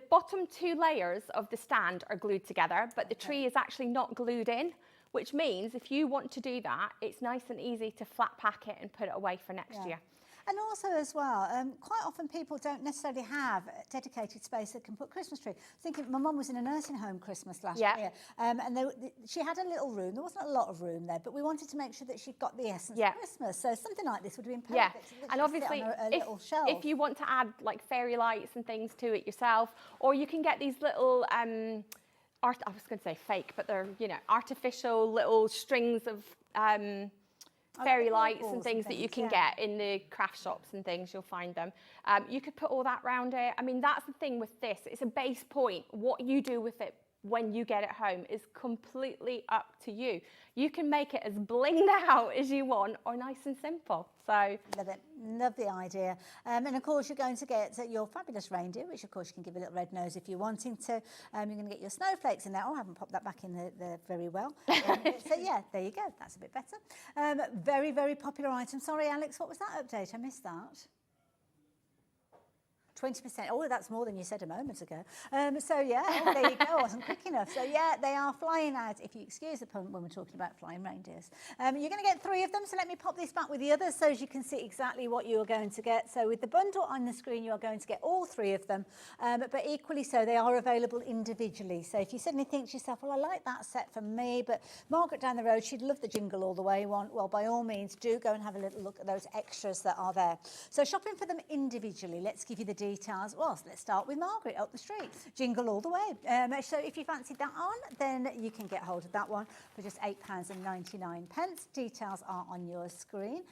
layers of the stand are glued together, but the tree is actually not glued in, which means if you want to do that, it's nice and easy to flat pack it and put it away for next year. And also as well, quite often people don't necessarily have a dedicated space that can put Christmas tree. Thinking, my mum was in a nursing home Christmas last year, and she had a little room. There wasn't a lot of room there, but we wanted to make sure that she got the essence of Christmas. So something like this would have been perfect. Yeah, So and obviously, if you want to add like fairy lights and things to it yourself, or you can get these little I was going to say fake, but they're artificial little strings of fairy lights and things that you can get in the craft shops and things. You'll find them. You could put all that around it. I mean, that's the thing with this. It's a base point. What you do with it when you get it home is completely up to you. You can make it as blinged out as you want, or nice and simple. So love it, love the idea. And of course you're going to get your fabulous reindeer, which of course you can give a little red nose if you're wanting to. You're going to get your snowflakes in there. Oh, I haven't popped that back in there very well. So yeah, there you go, that's a bit better. Very, very popular item. Sorry Alex, what was that update? I missed that. 20%. Oh, that's more than you said a moment ago. So yeah, there you go. I wasn't quick enough. So yeah, they are flying out, if you excuse the pun when we're talking about flying reindeers. You're going to get 3 of them. So let me pop this back with the others so as you can see exactly what you are going to get. So with the bundle on the screen, you are going to get all 3 of them. But equally so, they are available individually. So if you suddenly think to yourself, well, I like that set for me, but Margaret down the road, she'd love the jingle all the way one. Well, by all means, do go and have a little look at those extras that are there. So shopping for them individually, let's give you the details. Well, let's start with Margaret up the street. Jingle All the Way. So if you fancied that on, then you can get hold of that one for just £8.99. Details are on your screen.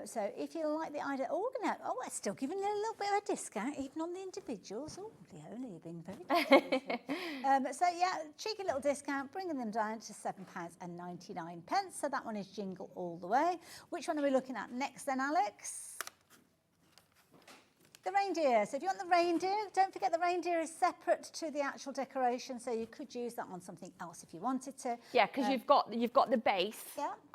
So if you like the idea, we're still giving you a little bit of a discount, even on the individuals. Oh, Leona, you've been very good. So yeah, cheeky little discount, bringing them down to £7.99. So that one is Jingle All the Way. Which one are we looking at next then, Alex? The reindeer. So if you want the reindeer, don't forget the reindeer is separate to the actual decoration, so you could use that on something else if you wanted to. Yeah, because you've got the base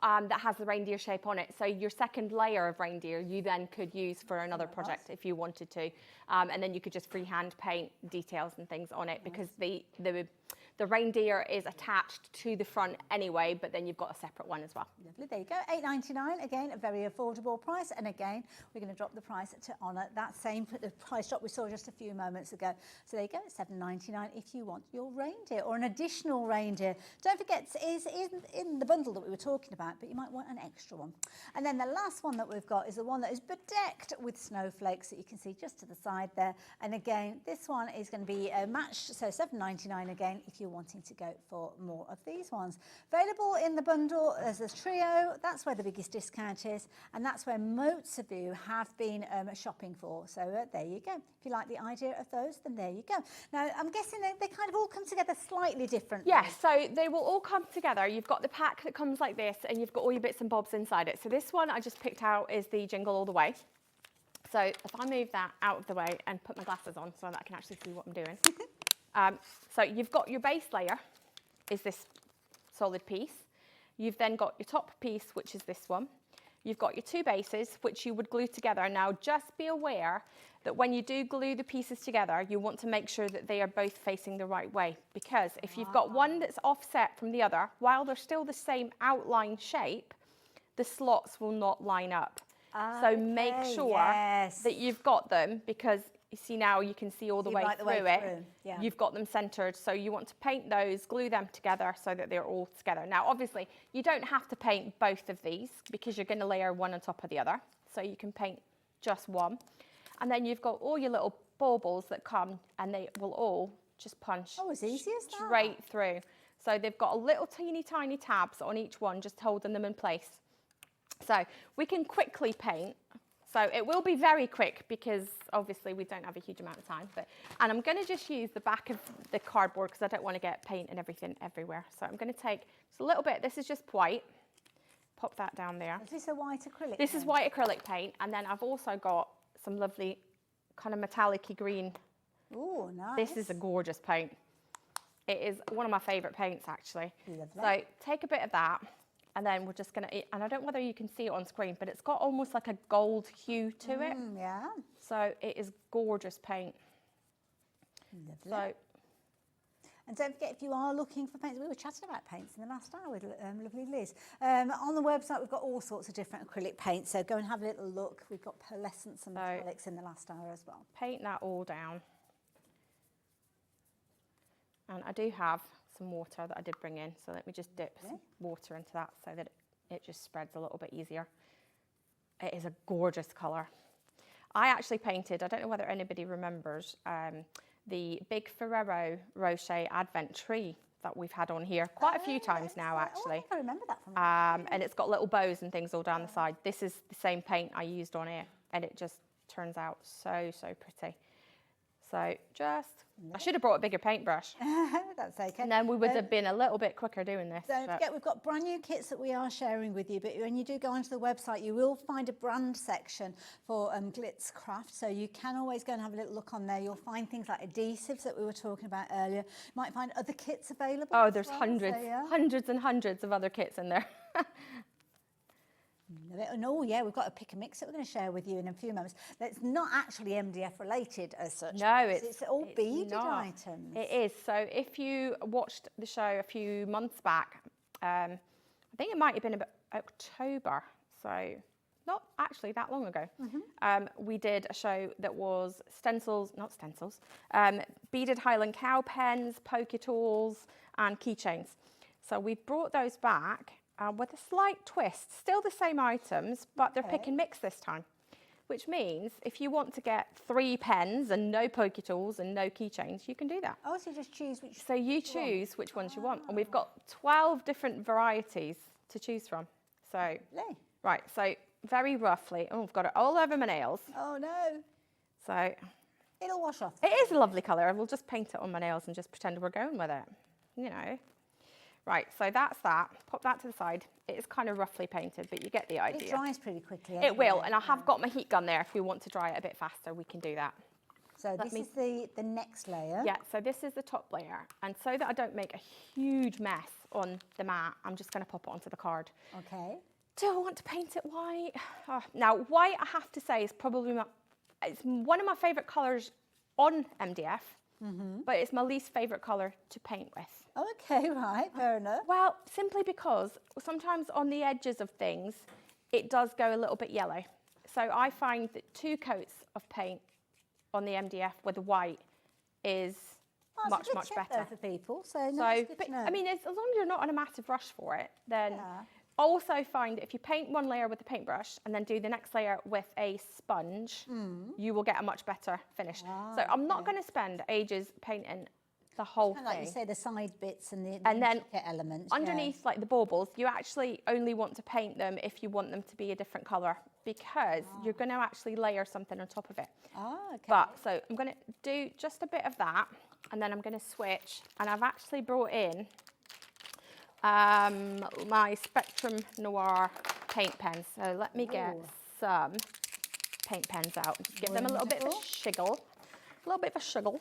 that has the reindeer shape on it. So your second layer of reindeer, you then could use for another project if you wanted to, and then you could just freehand paint details and things on it because the reindeer is attached to the front anyway, but then you've got a separate one as well. Lovely, there you go. £8.99, again, a very affordable price. And again, we're going to drop the price to honour that same price drop we saw just a few moments ago. So there you go, £7.99 if you want your reindeer or an additional reindeer. Don't forget, it is in the bundle that we were talking about, but you might want an extra one. And then the last one that we've got is the one that is bedecked with snowflakes that you can see just to the side there. And again, this one is going to be matched, so £7.99 again if you're wanting to go for more of these ones. Available in the bundle as a trio. That's where the biggest discount is, and that's where most of you have been shopping for. So there you go. If you like the idea of those, then there you go. Now, I'm guessing they kind of all come together slightly differently. Yes, so they will all come together. You've got the pack that comes like this, and you've got all your bits and bobs inside it. So this one I just picked out is the Jingle All the Way. So if I move that out of the way and put my glasses on so that I can actually see what I'm doing. So you've got your base layer, is this solid piece. You've then got your top piece, which is this one. You've got your two bases, which you would glue together. Now, just be aware that when you do glue the pieces together, you want to make sure that they are both facing the right way. Because if you've got one that's offset from the other, while they're still the same outline shape, the slots will not line up. So make sure that you've got them, because you see now you can see all the way through it. Yeah. You've got them centered. So you want to paint those, glue them together so that they're all together. Now, obviously, you don't have to paint both of these because you're going to layer one on top of the other. So you can paint just one. And then you've got all your little baubles that come, and they will all just punch as easy as that. Straight through. So they've got a little teeny tiny tabs on each one, just holding them in place. So we can quickly paint. So it will be very quick because obviously we don't have a huge amount of time. And I'm going to just use the back of the cardboard because I don't want to get paint and everything everywhere. So I'm going to take just a little bit. This is just white. Pop that down there. Is this a white acrylic? This is white acrylic paint. And then I've also got some lovely kind of metallic-y green. Oh, nice. This is a gorgeous paint. It is one of my favourite paints, actually. Lovely. So take a bit of that. And then we're just going to, and I don't know whether you can see it on screen, but it's got almost like a gold hue to it. Yeah. So it is gorgeous paint. Lovely. And don't forget, if you are looking for paints, we were chatting about paints in the last hour with lovely Liz. On the website, we've got all sorts of different acrylic paints, so go and have a little look. We've got pearlescence and metallics in the last hour as well. Paint that all down. And I do have some water that I did bring in, so let me just dip some water into that so that it just spreads a little bit easier. It is a gorgeous colour. I actually painted, I don't know whether anybody remembers, the big Ferrero Rocher Advent tree that we've had on here quite a few times now, actually. I remember that from and it's got little bows and things all down the side. This is the same paint I used on it, and it just turns out so, so pretty. So just, I should have brought a bigger paintbrush. That's okay. And then we would have been a little bit quicker doing this. Don't forget, we've got brand new kits that we are sharing with you, but when you do go onto the website, you will find a brand section for Glitzcraft, so you can always go and have a little look on there. You'll find things like adhesives that we were talking about earlier. You might find other kits available. Oh, there's hundreds, hundreds and hundreds of other kits in there. And oh yeah, we've got a pick and mix that we're going to share with you in a few moments. That's not actually MDF related as such. No, it's all beaded items. It is. So if you watched the show a few months back, I think it might have been about October, so not actually that long ago. We did a show that was beaded Highland cow pens, poker tools, and keychains. So we brought those back with a slight twist, still the same items, but they're pick and mix this time. which means if you want to get 3 pens and no pokey tools and no keychains, you can do that. Oh, so you just choose which. So you choose which ones you want. And we've got 12 different varieties to choose from. So, right, so very roughly, oh, I've got it all over my nails. Oh no. So it'll wash off. It is a lovely colour. We'll just paint it on my nails and just pretend we're going with it, you know. Right, so that's that. Pop that to the side. It is kind of roughly painted, but you get the idea. It dries pretty quickly. It will, and I have got my heat gun there. If we want to dry it a bit faster, we can do that. So this is the next layer. Yeah, so this is the top layer. And so that I don't make a huge mess on the mat, I'm just going to pop it onto the card. Okay. Do I want to paint it white? Oh, now, white, I have to say, is probably it's one of my favourite colours on MDF, but it's my least favourite colour to paint with. Okay, right, fair enough. Well, simply because sometimes on the edges of things, it does go a little bit yellow. So I find that 2 coats of paint on the MDF with white is much better for people. So, but, I mean, as long as you're not in a massive rush for it, then I also find that if you paint one layer with a paintbrush and then do the next layer with a sponge, you will get a much better finish. So I'm not going to spend ages painting the whole thing. Like you say, the side bits and the then elements. Underneath, like the baubles, you actually only want to paint them if you want them to be a different colour, because you're going to actually layer something on top of it. Okay. But so I'm going to do just a bit of that, and then I'm going to switch. And I've actually brought in my Spectrum Noir paint pens. So let me get some paint pens out and just give them a little bit of a shiggle. A little bit of a shiggle.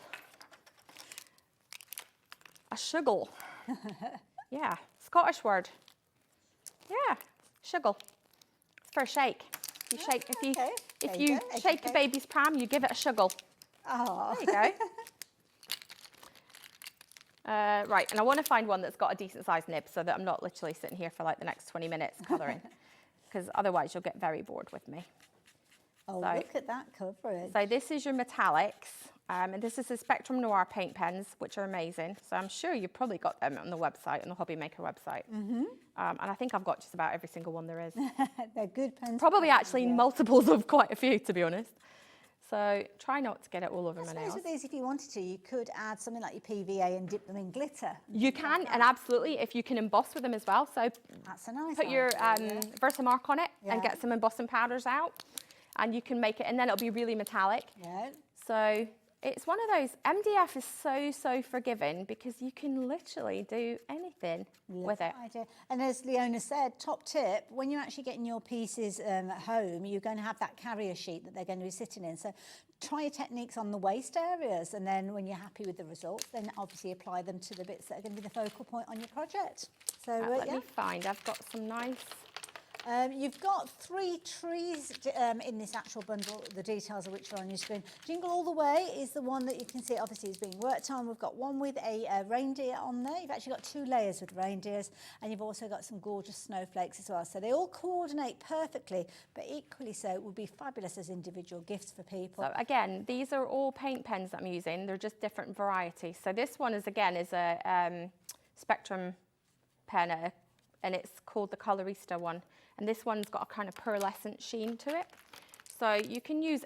A shiggle. Yeah, Scottish word. Yeah, shiggle. It's for a shake. You shake if you shake a baby's pram, you give it a shiggle. Oh. There you go. Right, and I want to find one that's got a decent sized nib so that I'm not literally sitting here for like the next 20 minutes colouring, because otherwise you'll get very bored with me. Oh, so, look at that coverage. So this is your metallics, and this is the Spectrum Noir paint pens, which are amazing. So I'm sure you've probably got them on the website, on the Hobby Maker website. And I think I've got just about every single one there is. They're good pens. Probably actually multiples of quite a few, to be honest. So try not to get it all over my nails. With these, if you wanted to, you could add something like your PVA and dip them in glitter. You can, and absolutely, if you can emboss with them as well. So that's a nice put your Versamark on it and get some embossing powders out, and you can make it, and then it'll be really metallic. Yeah. So it's one of those, MDF is so forgiving, because you can literally do anything with it. Idea. And as Leona said, top tip, when you're actually getting your pieces at home, you're going to have that carrier sheet that they're going to be sitting in. So try your techniques on the waste areas, and then when you're happy with the results, then obviously apply them to the bits that are going to be the focal point on your project. So let me find, I've got some nice... you've got 3 trees in this actual bundle, the details of which are on your screen. Jingle All the Way is the one that you can see obviously is being worked on. We've got one with a reindeer on there. You've actually got 2 layers with reindeers, and you've also got some gorgeous snowflakes as well. So they all coordinate perfectly, but equally so it would be fabulous as individual gifts for people. So again, these are all paint pens that I'm using. They're just different varieties. So this one is a Spectrum pen, and it's called the Colorista one. And this one's got a kind of pearlescent sheen to it. So you can use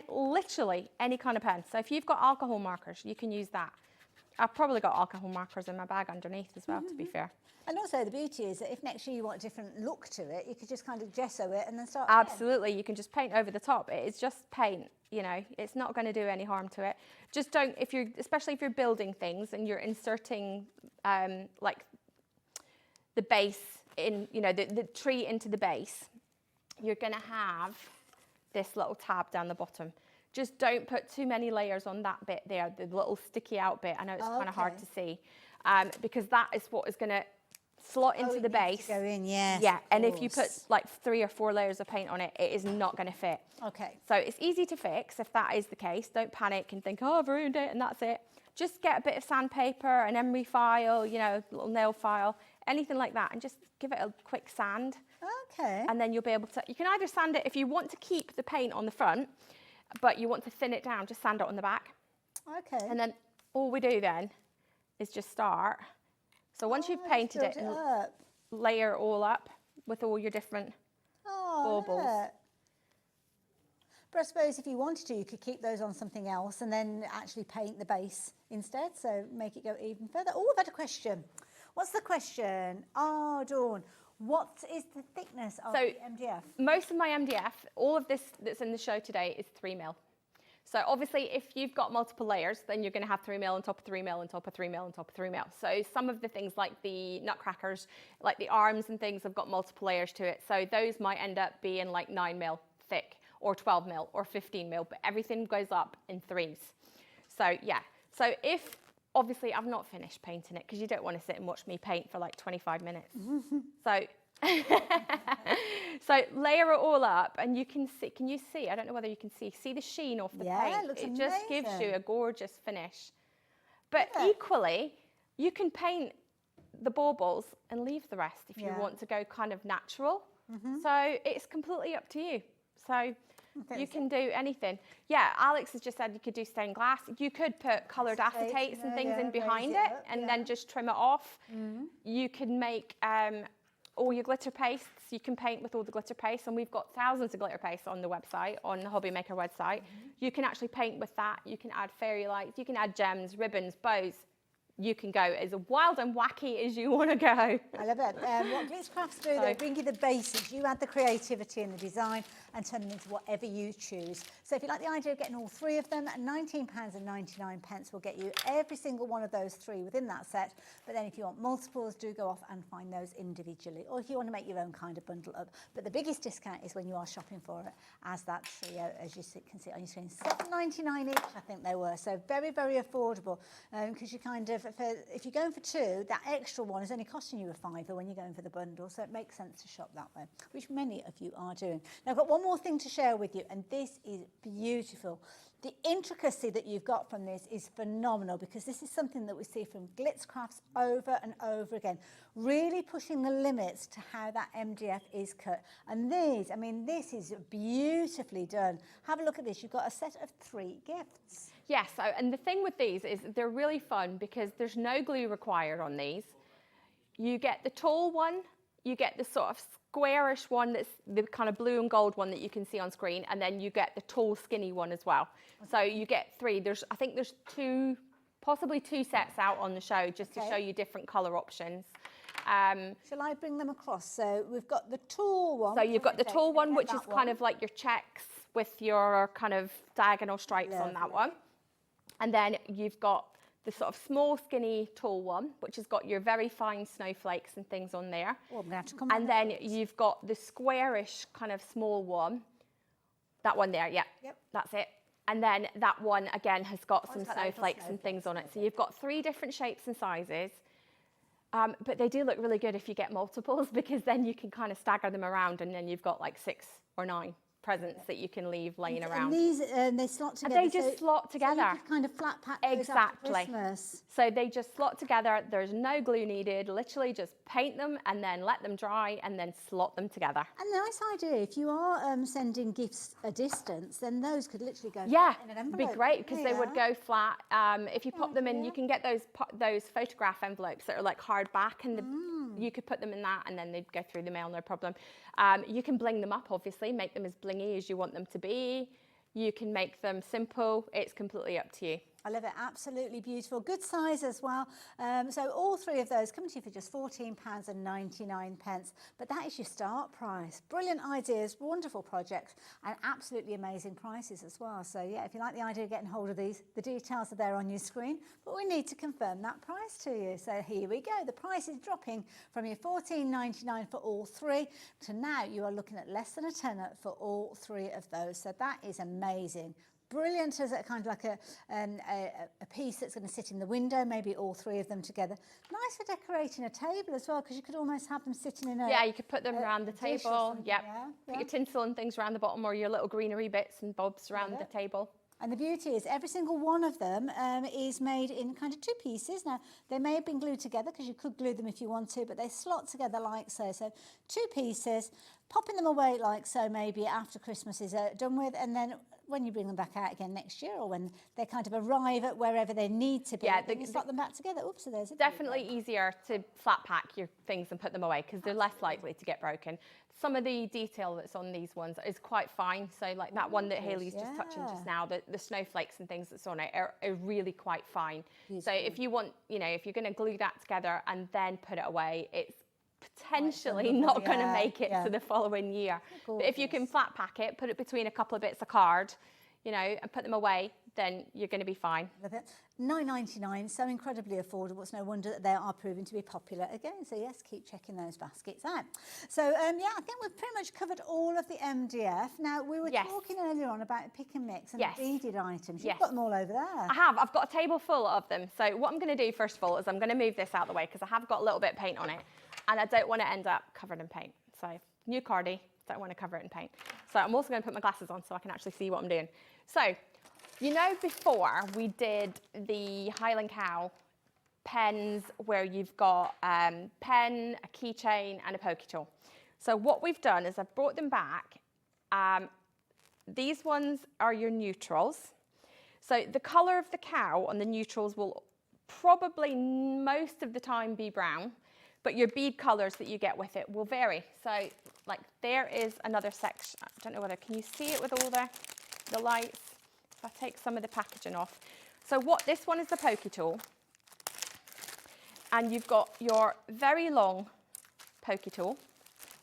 literally any kind of pen. So if you've got alcohol markers, you can use that. I've probably got alcohol markers in my bag underneath as well, to be fair. And also the beauty is that if next year you want a different look to it, you could just kind of gesso it and then start Absolutely, you can just paint over the top. It's just paint, you know, it's not going to do any harm to it. Just don't, especially if you're building things and you're inserting like the base in, you know, the tree into the base, you're going to have this little tab down the bottom. Just don't put too many layers on that bit there, the little sticky out bit. I know it's kind of hard to see, because that is what is going to slot into the base. Go in, yes. Yeah, and if you put like 3 or 4 layers of paint on it, it is not going to fit. Okay. So it's easy to fix if that is the case. Don't panic and think, oh, I've ruined it and that's it. Just get a bit of sandpaper, an emery file, you know, a little nail file, anything like that, and just give it a quick sand. Okay. And then you'll be able to, you can either sand it if you want to keep the paint on the front, but you want to thin it down, just sand it on the back. Okay. And then all we do then is just start. So once you've painted it, layer it all up with all your different baubles. But I suppose if you wanted to, you could keep those on something else and then actually paint the base instead, so make it go even further. Oh, I've had a question. What's the question? Oh, Dawn. What is the thickness of the MDF? Most of my MDF, all of this that's in the show today is 3mm. So obviously if you've got multiple layers, then you're going to have 3mm on top of 3mm on top of 3mm on top of 3mm. So some of the things like the nutcrackers, like the arms and things have got multiple layers to it. So those might end up being like 9mm thick or 12mm or 15mm, but everything goes up in 3s. So yeah, so if, obviously I've not finished painting it because you don't want to sit and watch me paint for like 25 minutes. So layer it all up and you can see, can you see? I don't know whether you can see the sheen off the paint. It looks amazing. Just gives you a gorgeous finish. But equally, you can paint the baubles and leave the rest if you want to go kind of natural. So it's completely up to you. So you can do anything. Yeah, Alex has just said you could do stained glass. You could put coloured acetates and things in behind it and then just trim it off. You can make all your glitter pastes. You can paint with all the glitter pastes, and we've got thousands of glitter pastes on the website, on the Hobby Maker website. You can actually paint with that. You can add fairy lights. You can add gems, ribbons, bows. You can go as wild and wacky as you want to go. I love it. What Glitzcrafts do, they bring you the basics. You add the creativity and the design and turn them into whatever you choose. So if you like the idea of getting all 3 of them, £19.99 will get you every single one of those 3 within that set. But then if you want multiples, do go off and find those individually. Or if you want to make your own kind of bundle up. But the biggest discount is when you are shopping for it, as that trio, as you can see on your screen, £7.99 each, I think they were. So very, very affordable, because you kind of, if you're going for 2, that extra one is only costing you a £5 when you're going for the bundle, so it makes sense to shop that way, which many of you are doing. Now, I've got one more thing to share with you, and this is beautiful. The intricacy that you've got from this is phenomenal, because this is something that we see from Glitzcrafts over and over again, really pushing the limits to how that MDF is cut. And these, I mean, this is beautifully done. Have a look at this. You've got a set of 3 gifts. Yes, and the thing with these is they're really fun because there's no glue required on these. You get the tall one, you get the sort of squarish one that's the kind of blue and gold one that you can see on screen, and then you get the tall skinny one as well. So you get 3. I think there's 2, possibly 2 sets out on the show just to show you different colour options. Shall I bring them across? So we've got the tall one. So you've got the tall one, which is kind of like your checks with your kind of diagonal stripes on that one. And then you've got the sort of small, skinny, tall one, which has got your very fine snowflakes and things on there. Oh, I'm gonna have to come and then you've got the squarish kind of small one. That one there, yeah, that's it. And then that one, again, has got some snowflakes and things on it. So you've got 3 different shapes and sizes. But they do look really good if you get multiples, because then you can kind of stagger them around, and then you've got like 6 or 9 presents that you can leave laying around. And these, they slot together. And they just slot together. So you could kind of flat pack those after Christmas. So they just slot together. There's no glue needed. Literally just paint them and then let them dry and then slot them together. And the nice idea, if you are sending gifts a distance, then those could literally go flat in an envelope. It'd be great, because they would go flat. If you pop them in, you can get those photograph envelopes that are like hardback, and you could put them in that and then they'd go through the mail, no problem. You can bling them up, obviously, make them as blingy as you want them to be. You can make them simple. It's completely up to you. I love it, absolutely beautiful. Good size as well. So all 3 of those come to you for just £14.99. But that is your start price. Brilliant ideas, wonderful projects, and absolutely amazing prices as well. So yeah, if you like the idea of getting hold of these, the details are there on your screen, but we need to confirm that price to you. So here we go. The price is dropping from your £14.99 for all 3 to now you are looking at less than a tenner for all 3 of those. So that is amazing. Brilliant as a kind of like a piece that's going to sit in the window, maybe all 3 of them together. Nice for decorating a table as well, because you could almost have them sitting in a... Yeah, you could put them around the table. Yep. Put your tinsel and things around the bottom, or your little greenery bits and bobs around the table. And the beauty is every single one of them is made in kind of 2 pieces. Now, they may have been glued together, because you could glue them if you want to, but they slot together like so. So 2 pieces, popping them away like so maybe after Christmas is done with, and then when you bring them back out again next year, or when they kind of arrive at wherever they need to be, then you slot them back together. Oops, so there's a definitely easier to flat pack your things and put them away because they're less likely to get broken. Some of the detail that's on these ones is quite fine. So like that one that Hayley's just touching just now, the snowflakes and things that's on it are really quite fine. So if you want, you know, if you're going to glue that together and then put it away, it's potentially not going to make it to the following year. But if you can flat pack it, put it between a couple of bits of card, you know, and put them away, then you're going to be fine. Love it. £9.99, so incredibly affordable. It's no wonder that they are proving to be popular again. So yes, keep checking those baskets out. So yeah, I think we've pretty much covered all of the MDF. Now we were talking earlier on about pick and mix and beaded items. You've got them all over there. I have. I've got a table full of them. So what I'm going to do first of all is I'm going to move this out of the way because I have got a little bit of paint on it, and I don't want to end up covered in paint. So new cardie, don't want to cover it in paint. So I'm also going to put my glasses on so I can actually see what I'm doing. So, you know, before we did the Highland Cow pens where you've got pen, a keychain and a pokey tool. So what we've done is I've brought them back. These ones are your neutrals. So the colour of the cow on the neutrals will probably most of the time be brown, but your bead colours that you get with it will vary. So like there is another section. I don't know whether, can you see it with all the lights? If I take some of the packaging off. So what, this one is the pokey tool. And you've got your very long pokey tool,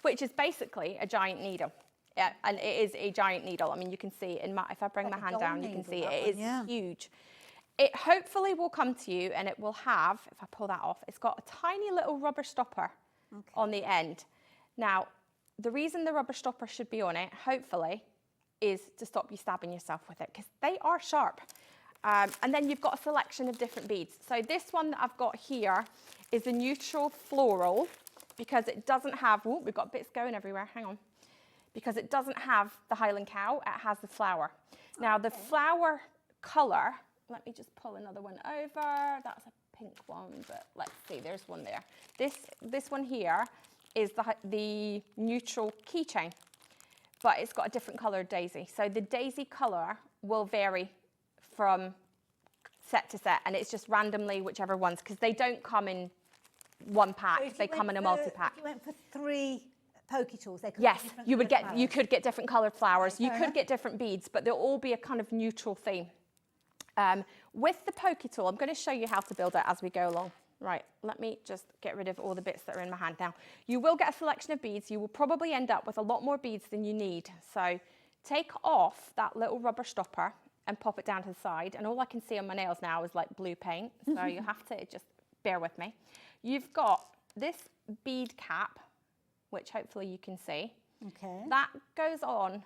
which is basically a giant needle. Yeah, and it is a giant needle. I mean, you can see in my, if I bring my hand down, you can see it is huge. It hopefully will come to you and it will have, if I pull that off, it's got a tiny little rubber stopper on the end. Now, the reason the rubber stopper should be on it, hopefully, is to stop you stabbing yourself with it because they are sharp. And then you've got a selection of different beads. So this one that I've got here is a neutral floral because it doesn't have, oh, we've got bits going everywhere, hang on. Because it doesn't have the Highland Cow, it has the flower. Now the flower colour, let me just pull another one over. That's a pink one, but let's see, there's one there. This one here is the neutral keychain, but it's got a different coloured daisy. So the daisy colour will vary from set to set, and it's just randomly whichever ones, because they don't come in one pack, so they come in a multi-pack. If you went for 3 pokey tools, they could yes, you could get different coloured flowers, you could get different beads, but they'll all be a kind of neutral theme. With the pokey tool, I'm going to show you how to build it as we go along. Right, let me just get rid of all the bits that are in my hand now. You will get a selection of beads. You will probably end up with a lot more beads than you need. So take off that little rubber stopper and pop it down to the side. And all I can see on my nails now is like blue paint. So you have to just bear with me. You've got this bead cap, which hopefully you can see. Okay. That goes on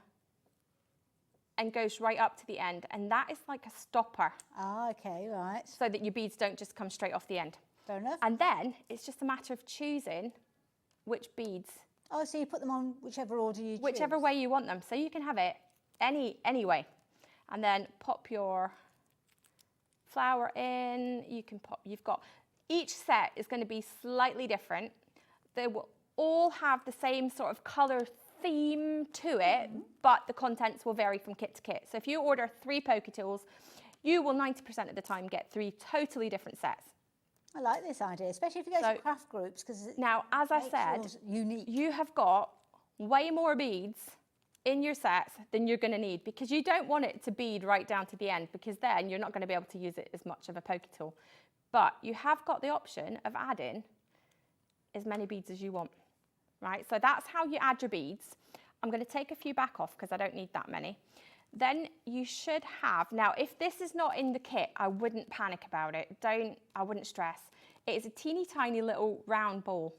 and goes right up to the end. And that is like a stopper. Ah, okay, right. So that your beads don't just come straight off the end. Fair enough. And then it's just a matter of choosing which beads. Oh, so you put them on whichever order you choose? Whichever way you want them. So you can have it any way. And then pop your flower in. You can pop, you've got, each set is going to be slightly different. They will all have the same sort of colour theme to it, but the contents will vary from kit to kit. So if you order 3 pokey tools, you will 90% of the time get 3 totally different sets. I like this idea, especially if you go to craft groups, because now, as I said, you have got way more beads in your sets than you're going to need, because you don't want it to bead right down to the end, because then you're not going to be able to use it as much of a pokey tool. But you have got the option of adding as many beads as you want, right? So that's how you add your beads. I'm going to take a few back off because I don't need that many. Then you should have, now if this is not in the kit, I wouldn't panic about it. I wouldn't stress. It is a teeny tiny little round ball.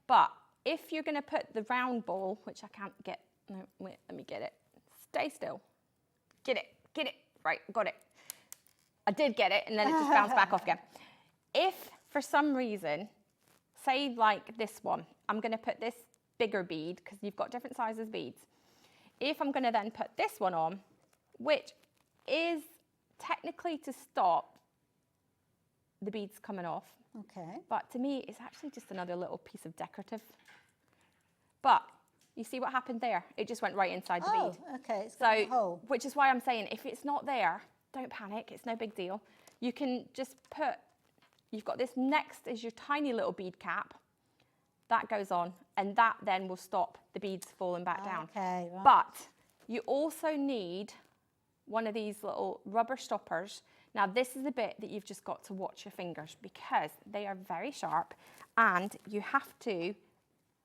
But if you're going to put the round ball, which I can't get, no, wait, let me get it. Stay still. Get it. Right, got it. I did get it, and then it just bounced back off again. If for some reason, say like this one, I'm going to put this bigger bead, because you've got different sizes beads. If I'm going to then put this one on, which is technically to stop the beads coming off. Okay. But to me, it's actually just another little piece of decorative. But You see what happened there? It just went right inside the bead. Okay, it's got a hole. Which is why I'm saying if it's not there, don't panic, it's no big deal. You can just put, you've got this next is your tiny little bead cap. That goes on, and that then will stop the beads falling back down. Okay, right. But you also need one of these little rubber stoppers. Now this is the bit that you've just got to watch your fingers because they are very sharp, and you have to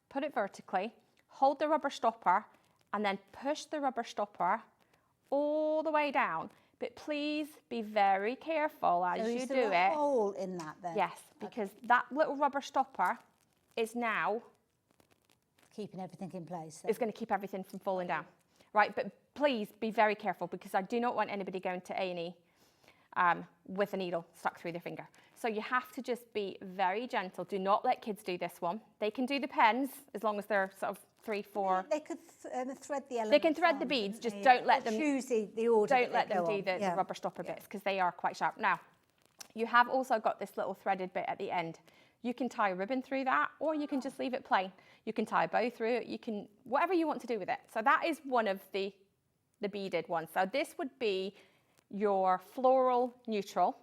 put it vertically, hold the rubber stopper, and then push the rubber stopper all the way down. But please be very careful as you do it. A hole in that then? Yes, because that little rubber stopper is now keeping everything in place. It's going to keep everything from falling down. Right, but please be very careful because I do not want anybody going to A&E with a needle stuck through their finger. So you have to just be very gentle. Do not let kids do this one. They can do the pens as long as they're sort of 3, 4. They could thread the elements. They can thread the beads, just don't let them choose the order. Don't let them do the rubber stopper bits because they are quite sharp. Now, you have also got this little threaded bit at the end. You can tie a ribbon through that, or you can just leave it plain. You can tie a bow through it. You can, whatever you want to do with it. So that is one of the beaded ones. So this would be your floral neutral,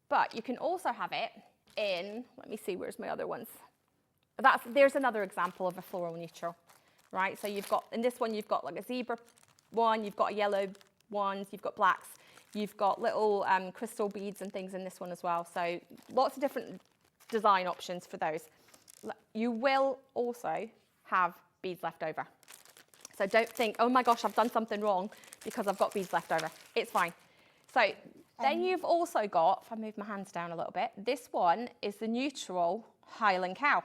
but you can also have it in, let me see, where's my other ones? There's another example of a floral neutral, right? So you've got, in this one, you've got like a zebra one, you've got a yellow ones, you've got blacks, you've got little crystal beads and things in this one as well. So lots of different design options for those. You will also have beads left over. So don't think, oh my gosh, I've done something wrong because I've got beads left over. It's fine. So then you've also got, if I move my hands down a little bit, this one is the neutral Highland cow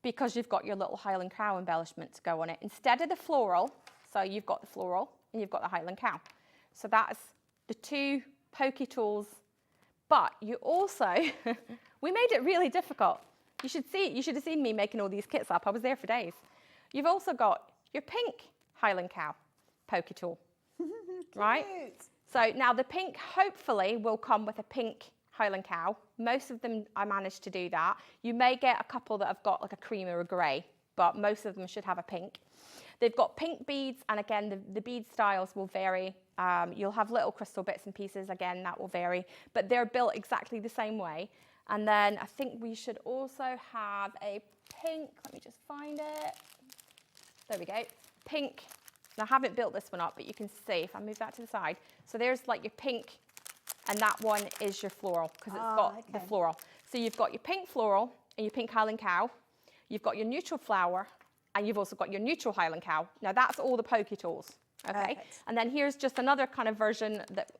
because you've got your little Highland cow embellishment to go on it. Instead of the floral, so you've got the floral and you've got the Highland cow. So that's the two pokey tools. But you also, we made it really difficult. You should have seen me making all these kits up. I was there for days. You've also got your pink Highland cow pokey tool, right? So now the pink hopefully will come with a pink Highland cow. Most of them I managed to do that. You may get a couple that have got like a cream or a grey, but most of them should have a pink. They've got pink beads, and again, the bead styles will vary. You'll have little crystal bits and pieces, again, that will vary, but they're built exactly the same way. And then I think we should also have a pink, let me just find it. There we go, pink. Now I haven't built this one up, but you can see if I move that to the side. So there's like your pink, and that one is your floral because it's got the floral. So you've got your pink floral and your pink Highland cow. You've got your neutral flower, and you've also got your neutral Highland cow. Now that's all the pokey tools, okay? Perfect. And then here's just another kind of version that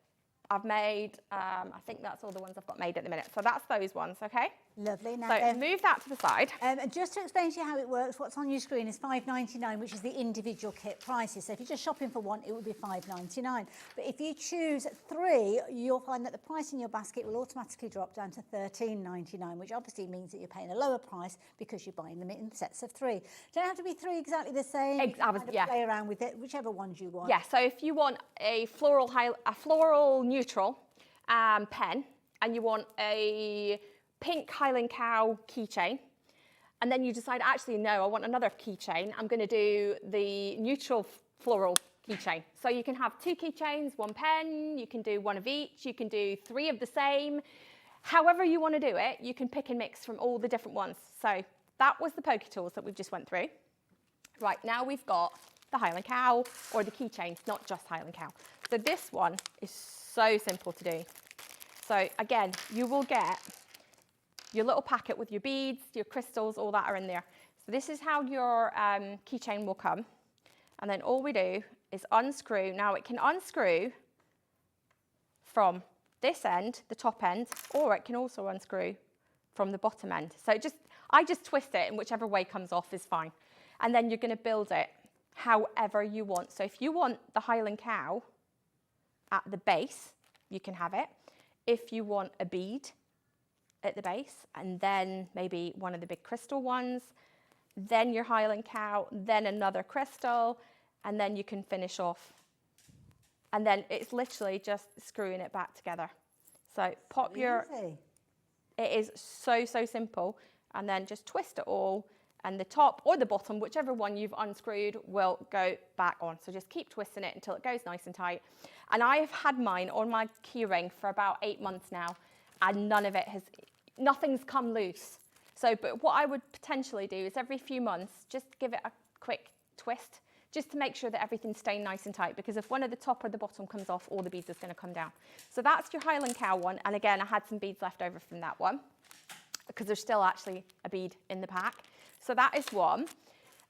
I've made. I think that's all the ones I've got made at the minute. So that's those ones, okay? Lovely. Now, so move that to the side. Just to explain to you how it works, what's on your screen is $5.99, which is the individual kit prices. So if you're just shopping for one, it would be $5.99. But if you choose 3, you'll find that the price in your basket will automatically drop down to $13.99, which obviously means that you're paying a lower price because you're buying them in sets of 3. Don't have to be 3 exactly the same. Play around with it, whichever ones you want. Yeah. So if you want a floral neutral pen, and you want a pink Highland cow keychain, and then you decide, actually, no, I want another keychain. I'm going to do the neutral floral keychain. So you can have 2 keychains, 1 pen, you can do 1 of each, you can do 3 of the same. However you want to do it, you can pick and mix from all the different ones. So that was the pokey tools that we just went through. Right, now we've got the Highland cow, or the keychains, not just Highland cow. So this one is so simple to do. So again, you will get your little packet with your beads, your crystals, all that are in there. So this is how your keychain will come. And then all we do is unscrew. Now it can unscrew from this end, the top end, or it can also unscrew from the bottom end. So I just twist it, and whichever way comes off is fine. And then you're going to build it however you want. So if you want the Highland cow at the base, you can have it. If you want a bead at the base, and then maybe one of the big crystal ones, then your Highland cow, then another crystal, and then you can finish off. And then it's literally just screwing it back together. So pop your, it is so simple, and then just twist it all, and the top or the bottom, whichever one you've unscrewed, will go back on. So just keep twisting it until it goes nice and tight. And I have had mine on my keyring for about 8 months now, and nothing's come loose. So, but what I would potentially do is every few months, just give it a quick twist, just to make sure that everything's staying nice and tight, because if one of the top or the bottom comes off, all the beads is going to come down. So that's your Highland Cow one. And again, I had some beads left over from that one, because there's still actually a bead in the pack. So that is one.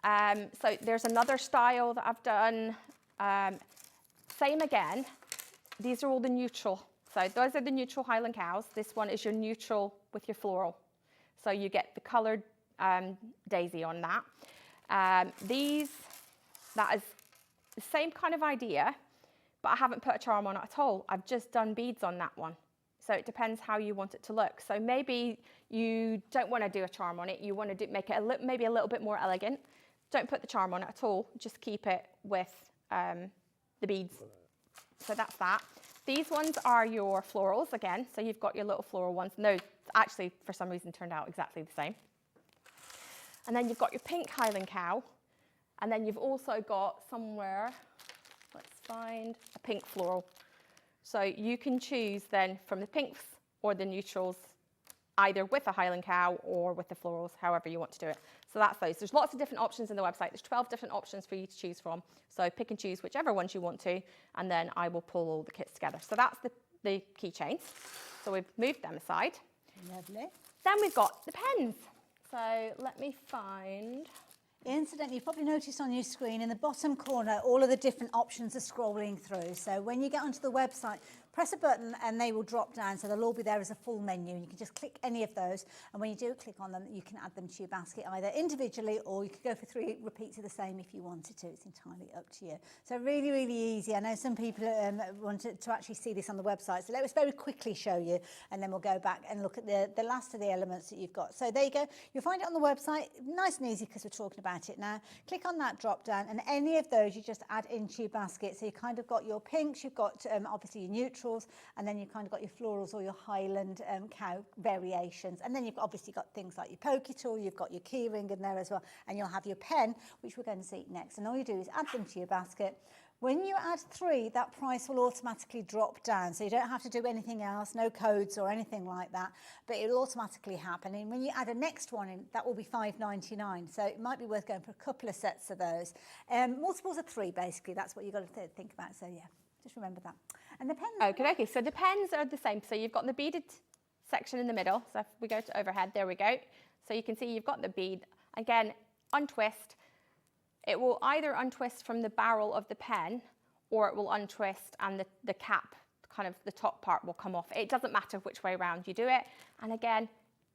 So there's another style that I've done. Same again. These are all the neutral. So those are the neutral Highland Cows. This one is your neutral with your floral. So you get the coloured daisy on that. That is the same kind of idea, but I haven't put a charm on it at all. I've just done beads on that one. So it depends how you want it to look. So maybe you don't want to do a charm on it. You want to make it maybe a little bit more elegant. Don't put the charm on it at all. Just keep it with the beads. So that's that. These ones are your florals again. So you've got your little floral ones. No, actually, for some reason, turned out exactly the same. And then you've got your pink Highland Cow. And then you've also got somewhere, let's find a pink floral. So you can choose then from the pinks or the neutrals, either with a Highland Cow or with the florals, however you want to do it. So that's those. There's lots of different options in the website. There's 12 different options for you to choose from. So pick and choose whichever ones you want to, and then I will pull all the kits together. So that's the keychains. So we've moved them aside. Lovely. Then we've got the pens. So let me find... Incidentally, you've probably noticed on your screen in the bottom corner, all of the different options are scrolling through. So when you get onto the website, press a button and they will drop down. So they'll all be there as a full menu. And you can just click any of those. And when you do click on them, you can add them to your basket either individually, or you could go for 3 repeats of the same if you wanted to. It's entirely up to you. So really, really easy. I know some people wanted to actually see this on the website. So let us very quickly show you, and then we'll go back and look at the last of the elements that you've got. So there you go. You'll find it on the website. Nice and easy because we're talking about it now. Click on that drop down, and any of those you just add into your basket. So you kind of got your pinks, you've got obviously your neutrals, and then you've kind of got your florals or your Highland Cow variations. And then you've obviously got things like your pokey tool, you've got your key ring in there as well, and you'll have your pen, which we're going to see next. And all you do is add them to your basket. When you add 3, that price will automatically drop down. So you don't have to do anything else, no codes or anything like that, but it'll automatically happen. And when you add a next one in, that will be $5.99. So it might be worth going for a couple of sets of those. Multiples of 3, basically. That's what you've got to think about. So yeah, just remember that. And the pens. Okay. So the pens are the same. So you've got the beaded section in the middle. So if we go to overhead, there we go. So you can see you've got the bead. Again, untwist. It will either untwist from the barrel of the pen, or it will untwist and the cap, kind of the top part, will come off. It doesn't matter which way around you do it. And again,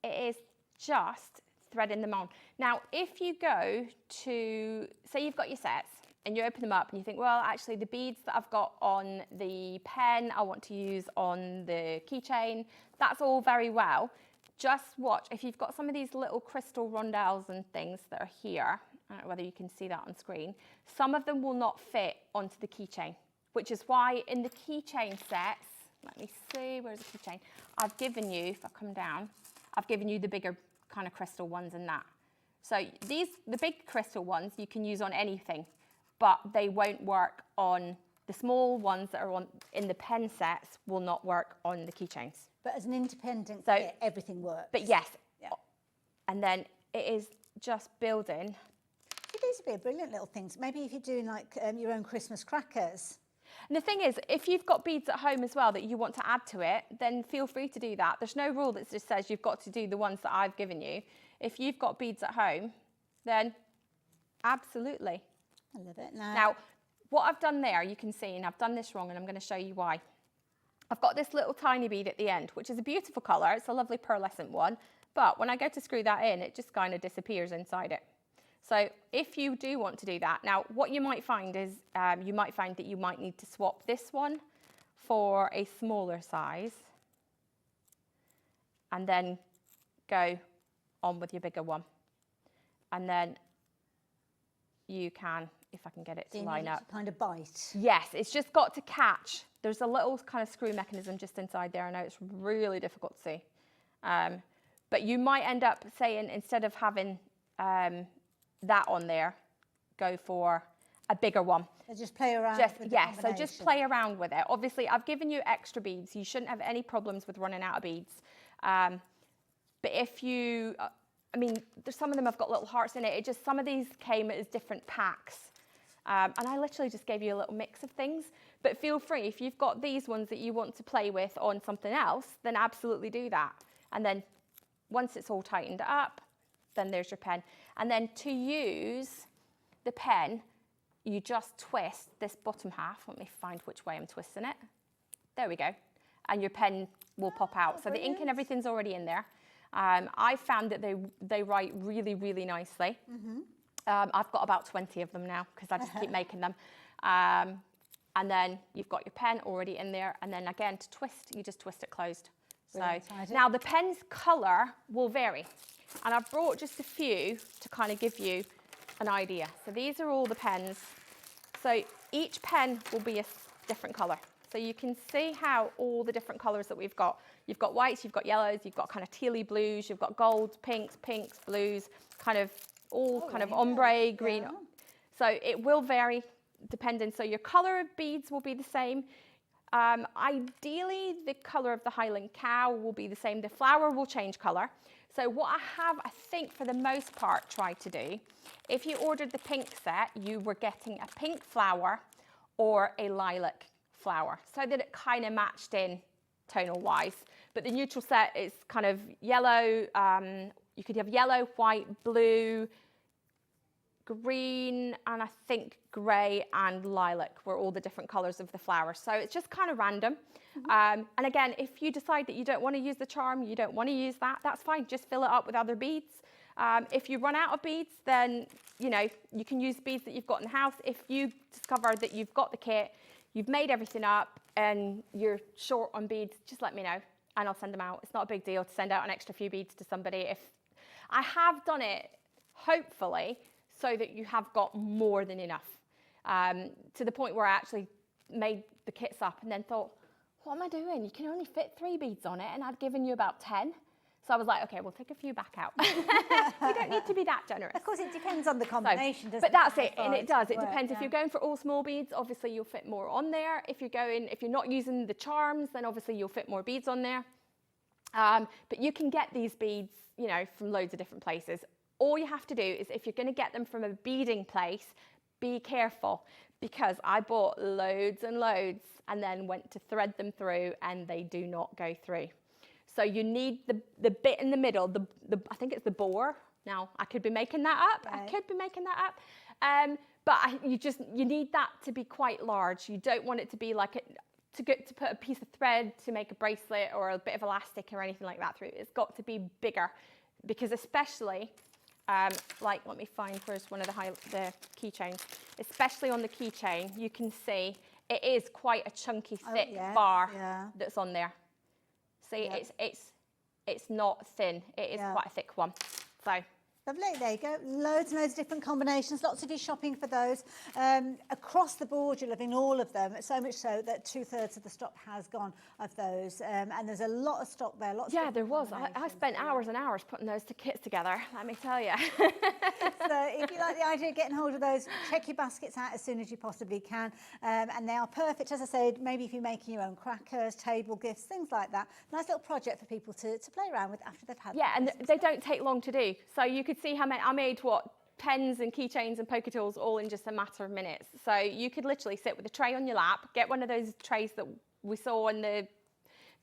it is just threading them on. Now, if you go to, say you've got your sets and you open them up and you think, well, actually the beads that I've got on the pen, I want to use on the keychain, that's all very well. Just watch, if you've got some of these little crystal rondelles and things that are here, I don't know whether you can see that on screen, some of them will not fit onto the keychain, which is why in the keychain sets, let me see, where's the keychain? I've given you, if I come down, I've given you the bigger kind of crystal ones in that. So the big crystal ones you can use on anything, but they won't work on the small ones that are in the pen sets, will not work on the keychains. But as an independent kit, everything works. But yes, yeah. And then it is just building. These would be a brilliant little things. Maybe if you're doing like your own Christmas crackers. And the thing is, if you've got beads at home as well that you want to add to it, then feel free to do that. There's no rule that just says you've got to do the ones that I've given you. If you've got beads at home, then absolutely. I love it. Now, what I've done there, you can see, and I've done this wrong, and I'm going to show you why. I've got this little tiny bead at the end, which is a beautiful colour. It's a lovely pearlescent one. But when I go to screw that in, it just kind of disappears inside it. So if you do want to do that, now what you might find is you might find that you might need to swap this one for a smaller size and then go on with your bigger one. And then you can, if I can get it to line up. To kind of bite. Yes, it's just got to catch. There's a little kind of screw mechanism just inside there. I know it's really difficult to see. But you might end up saying, instead of having that on there, go for a bigger one. So just play around with the so just play around with it. Obviously, I've given you extra beads. You shouldn't have any problems with running out of beads. But if you, I mean, some of them have got little hearts in it. Some of these came as different packs. And I literally just gave you a little mix of things. But feel free, if you've got these ones that you want to play with on something else, then absolutely do that. And then once it's all tightened up, then there's your pen. And then to use the pen, you just twist this bottom half. Let me find which way I'm twisting it. There we go. And your pen will pop out. So the ink and everything's already in there. I found that they write really, really nicely. I've got about 20 of them now because I just keep making them. And then you've got your pen already in there. And then again, to twist, you just twist it closed. So now the pen's colour will vary. And I've brought just a few to kind of give you an idea. So these are all the pens. So each pen will be a different colour. So you can see how all the different colours that we've got. You've got whites, you've got yellows, you've got kind of tealy blues, you've got golds, pinks, blues, kind of all kind of ombre, green. Yeah. So it will vary depending. So your colour of beads will be the same. Ideally, the colour of the Highland cow will be the same. The flower will change colour. So what I have, I think, for the most part, tried to do, if you ordered the pink set, you were getting a pink flower or a lilac flower, so that it kind of matched in tonal-wise. But the neutral set is kind of yellow. You could have yellow, white, blue, green, and I think grey and lilac were all the different colours of the flowers. So it's just kind of random. And again, if you decide that you don't want to use the charm, you don't want to use that, that's fine. Just fill it up with other beads. If you run out of beads, then, you know, you can use beads that you've got in the house. If you discover that you've got the kit, you've made everything up and you're short on beads, just let me know and I'll send them out. It's not a big deal to send out an extra few beads to somebody. If I have done it, hopefully, so that you have got more than enough. To the point where I actually made the kits up and then thought, what am I doing? You can only fit 3 beads on it, and I'd given you about 10. So I was like, okay, we'll take a few back out. You don't need to be that generous. Of course, it depends on the combination, doesn't it? But that's it, and it does. It work, depends. If you're going for all small beads, obviously you'll fit more on there. If you're not using the charms, then obviously you'll fit more beads on there. But you can get these beads, you know, from loads of different places. All you have to do is, if you're going to get them from a beading place, be careful, because I bought loads and loads and then went to thread them through and they do not go through. So you need the bit in the middle, I think it's the bore. Now, I could be making that up. Right. I could be making that up. But you need that to be quite large. You don't want it to be like to put a piece of thread to make a bracelet or a bit of elastic or anything like that through. It's got to be bigger, because especially, like, let me find where's one of the keychains. Especially on the keychain, you can see it is quite a chunky, thick bar that's on there. See, it's not thin. It is quite a thick one. So. Lovely, there you go. Loads and loads of different combinations. Lots of you shopping for those. Across the board, you're loving all of them. So much so that 2/3 of the stock has gone of those. And there's a lot of stock there. Yeah, there was. I spent hours and hours putting those kits together, let me tell you. So if you like the idea of getting hold of those, check your baskets out as soon as you possibly can. And they are perfect, as I said, maybe if you're making your own crackers, table gifts, things like that. Nice little project for people to play around with after they've had. Yeah, and they don't take long to do. So you could see how many I made, pens and keychains and poker tools all in just a matter of minutes. So you could literally sit with a tray on your lap, get one of those trays that we saw in the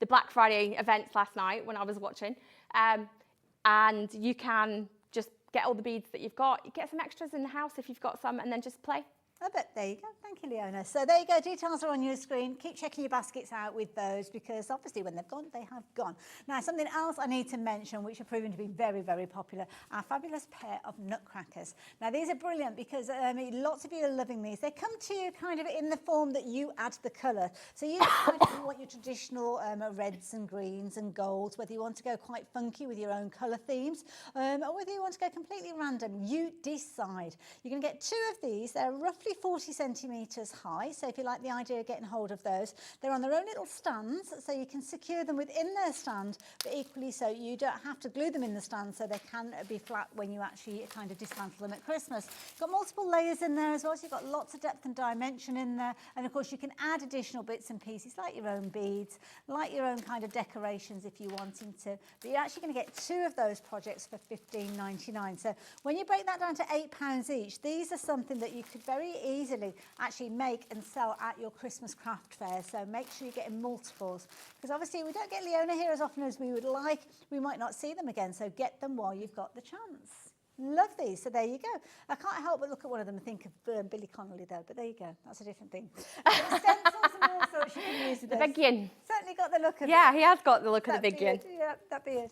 Black Friday events last night when I was watching, and you can just get all the beads that you've got. You get some extras in the house if you've got some, and then just play. I bet. There you go. Thank you, Leona. So there you go. Details are on your screen. Keep checking your baskets out with those, because obviously when they've gone, they have gone. Now, something else I need to mention, which are proving to be very, very popular, our fabulous pair of nutcrackers. Now, these are brilliant because lots of you are loving these. They come to you kind of in the form that you add the colour. So you decide if you want your traditional reds and greens and golds, whether you want to go quite funky with your own colour themes, or whether you want to go completely random. You decide. You're going to get 2 of these. They're roughly roughly 40 centimetres high. So if you like the idea of getting hold of those, they're on their own little stands, so you can secure them within their stand, but equally so you don't have to glue them in the stand, so they can be flat when you actually kind of dismantle them at Christmas. Got multiple layers in there as well, so you've got lots of depth and dimension in there, and of course you can add additional bits and pieces like your own beads, like your own kind of decorations if you're wanting to, but you're actually going to get 2 of those projects for $15.99. So when you break that down to £8 each, these are something that you could very easily actually make and sell at your Christmas craft fair. So make sure you're getting multiples, because obviously we don't get Leona here as often as we would like. We might not see them again, so get them while you've got the chance. Love these, so there you go. I can't help but look at one of them and think of Billy Connolly though, but there you go, that's a different thing. Stencils and all sorts you can use with The this. big yin. Certainly got the look of it. Yeah, he has got the look of the That big yin. beard, yeah, that beard.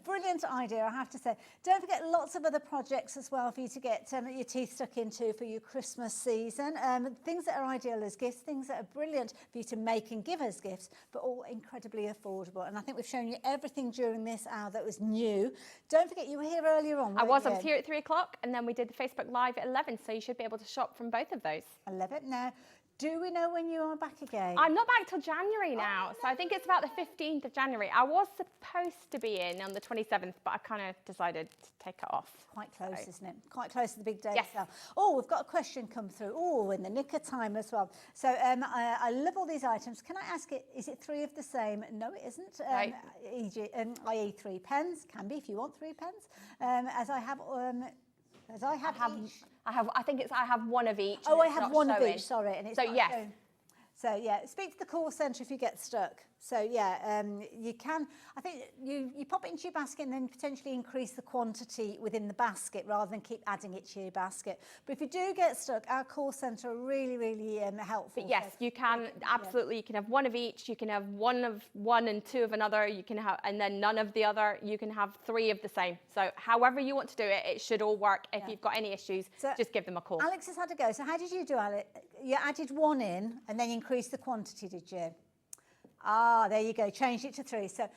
Brilliant idea, I have to say. Don't forget lots of other projects as well for you to get your teeth stuck into for your Christmas season. Things that are ideal as gifts, things that are brilliant for you to make and give as gifts, but all incredibly affordable. And I think we've shown you everything during this hour that was new. Don't forget, you were here earlier on. I was here at 3 o'clock, and then we did the Facebook Live at 11, so you should be able to shop from both of those. I love it. Now, do we know when you are back again? I'm not back till January now, so I think it's about the 15th of January. I was supposed to be in on the 27th, but I kind of decided to take it off. Quite close, isn't it? Quite close to the big day Yes. itself. Oh, we've got a question come through. Oh, in the nick of time as well. So I love all these items. Can I ask it, is it 3 of the same? No, it isn't. Right. I.e. 3 pens. Can be if you want 3 pens. As I have each. I have one of each. Oh, and I it's have not one of showing. each, sorry. And it's So not yes. showing. So yeah, speak to the call centre if you get stuck. So yeah, you can, I think you pop it into your basket and then potentially increase the quantity within the basket rather than keep adding it to your basket. But if you do get stuck, our call centre are really, really helpful. But yes, you can absolutely. You can have one of each. You can have one of one and 2 of another. You can have, and then none of the other. You can have 3 of the same. So however you want to do it, it should all work. If you've got any issues, just give them a call. Alex has had to go. So how did you do, Alex? You added 1 in and then increased the quantity, did you? Ah, there you go. Changed it to 3. So,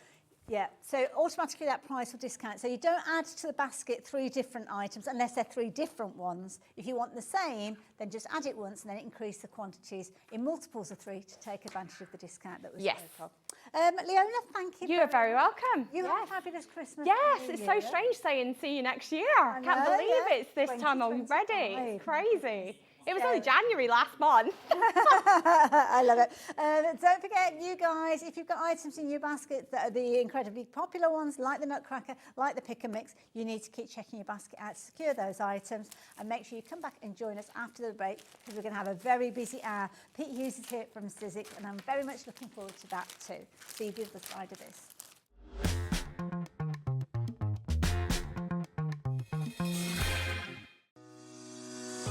yeah. So automatically that price will discount. So you don't add to the basket 3 different items unless they're 3 different ones. If you want the same, then just add it once and then increase the quantities in multiples of 3 to take advantage of the discount that was Yes. spoke of. Leona, thank you. You are very welcome. You have a fabulous Christmas. Yes, and New it's so Year. strange saying see you next year. I Can't know, believe yeah. it's this time already. 2025. It's crazy. It was only Scary. January last month. I love it. Don't forget, you guys, if you've got items in your basket that are the incredibly popular ones, like the Nutcracker, like the Pick and Mix, you need to keep checking your basket out to secure those items. And make sure you come back and join us after the break, because we're going to have a very busy hour. Pete Hughes is here from Sizzix, and I'm very much looking forward to that too. See you the other side of this.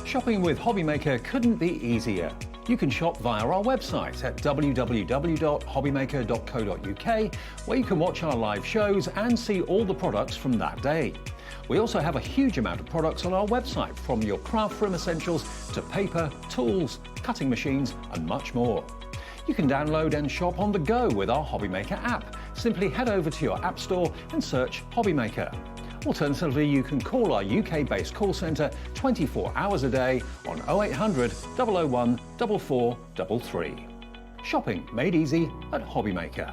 Shopping with Hobbymaker couldn't be easier. You can shop via our website at www.hobbymaker.co.uk, where you can watch our live shows and see all the products from that day. We also have a huge amount of products on our website, from your craft room essentials to paper, tools, cutting machines and much more. You can download and shop on the go with our Hobbymaker app. Simply head over to your app store and search Hobbymaker. Alternatively, you can call our UK-based call centre 24 hours a day on 0800 001 4433. Shopping made easy at Hobbymaker.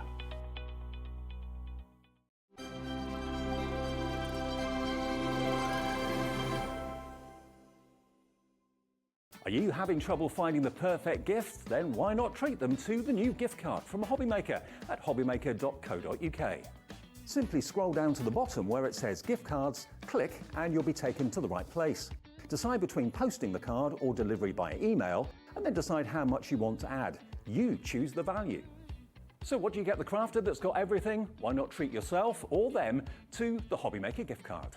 Are you having trouble finding the perfect gift? Then why not treat them to the new gift card from Hobbymaker at hobbymaker.co.uk. Simply scroll down to the bottom where it says gift cards, click and you'll be taken to the right place. Decide between posting the card or delivery by email, and then decide how much you want to add. You choose the value. So what do you get the crafter that's got everything? Why not treat yourself or them to the Hobbymaker gift card?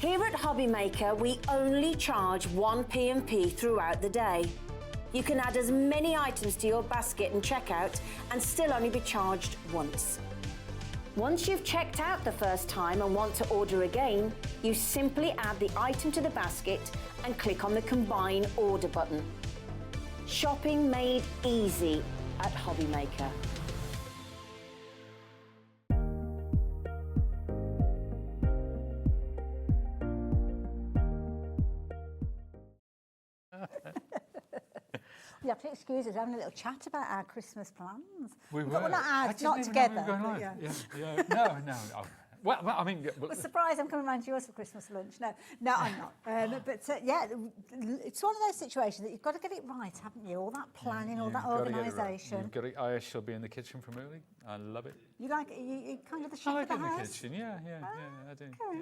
Here at Hobbymaker, we only charge 1 P&P throughout the day. You can add as many items to your basket and checkout and still only be charged once. Once you've checked out the first time and want to order again, you simply add the item to the basket and click on the Combine Order button. Shopping made easy at Hobbymaker. You have to excuse us, having a little chat about our Christmas plans. We were. Well, not I ours, didn't not even together. know we were going but live. yeah. Yeah. No. Well, I mean, yeah, Well, surprise, I'm coming round to yours for Christmas lunch. No, I'm not. Yeah, it's one of those situations that you've got to get it right, haven't you? All that planning, all that organisation. I shall be in the kitchen from early. I love it. You like it? You kind of the I chef like of the it in the house? kitchen. Yeah, I do. Okay.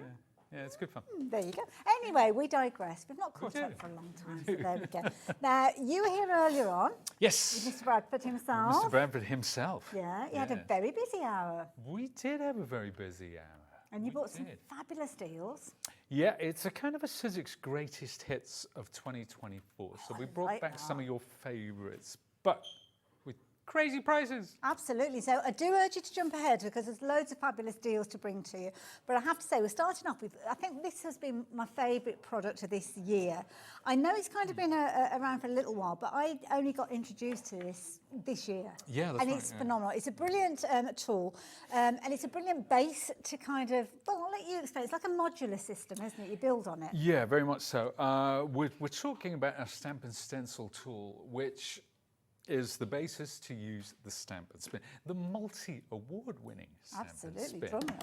Yeah, it's good fun. There you go. Anyway, we digress. We've not caught up for a long time, so there we go. Now, you were here earlier on. Yes. With Mr. Bradford himself. Mr. Bradford himself. Yeah, he had a very busy hour. We did have a very busy hour. And you bought some fabulous deals. Yeah, it's a kind of a Sizzix greatest hits of 2024. So we brought back some of your favourites, but with crazy prices. Absolutely. So I do urge you to jump ahead because there's loads of fabulous deals to bring to you. But I have to say, we're starting off with, I think this has been my favourite product of this year. I know it's kind of been around for a little while, but I only got introduced to this year. Yeah, that's and right, it's phenomenal. It's a brilliant tool, and it's a brilliant base to kind of, well, I'll let you explain. It's like a modular system, isn't it? You build on it. Yeah, very much so. We're talking about a stamp and stencil tool, which is the basis to use the Stamp and Spin, the multi-award-winning Stamp and Spin. Absolutely,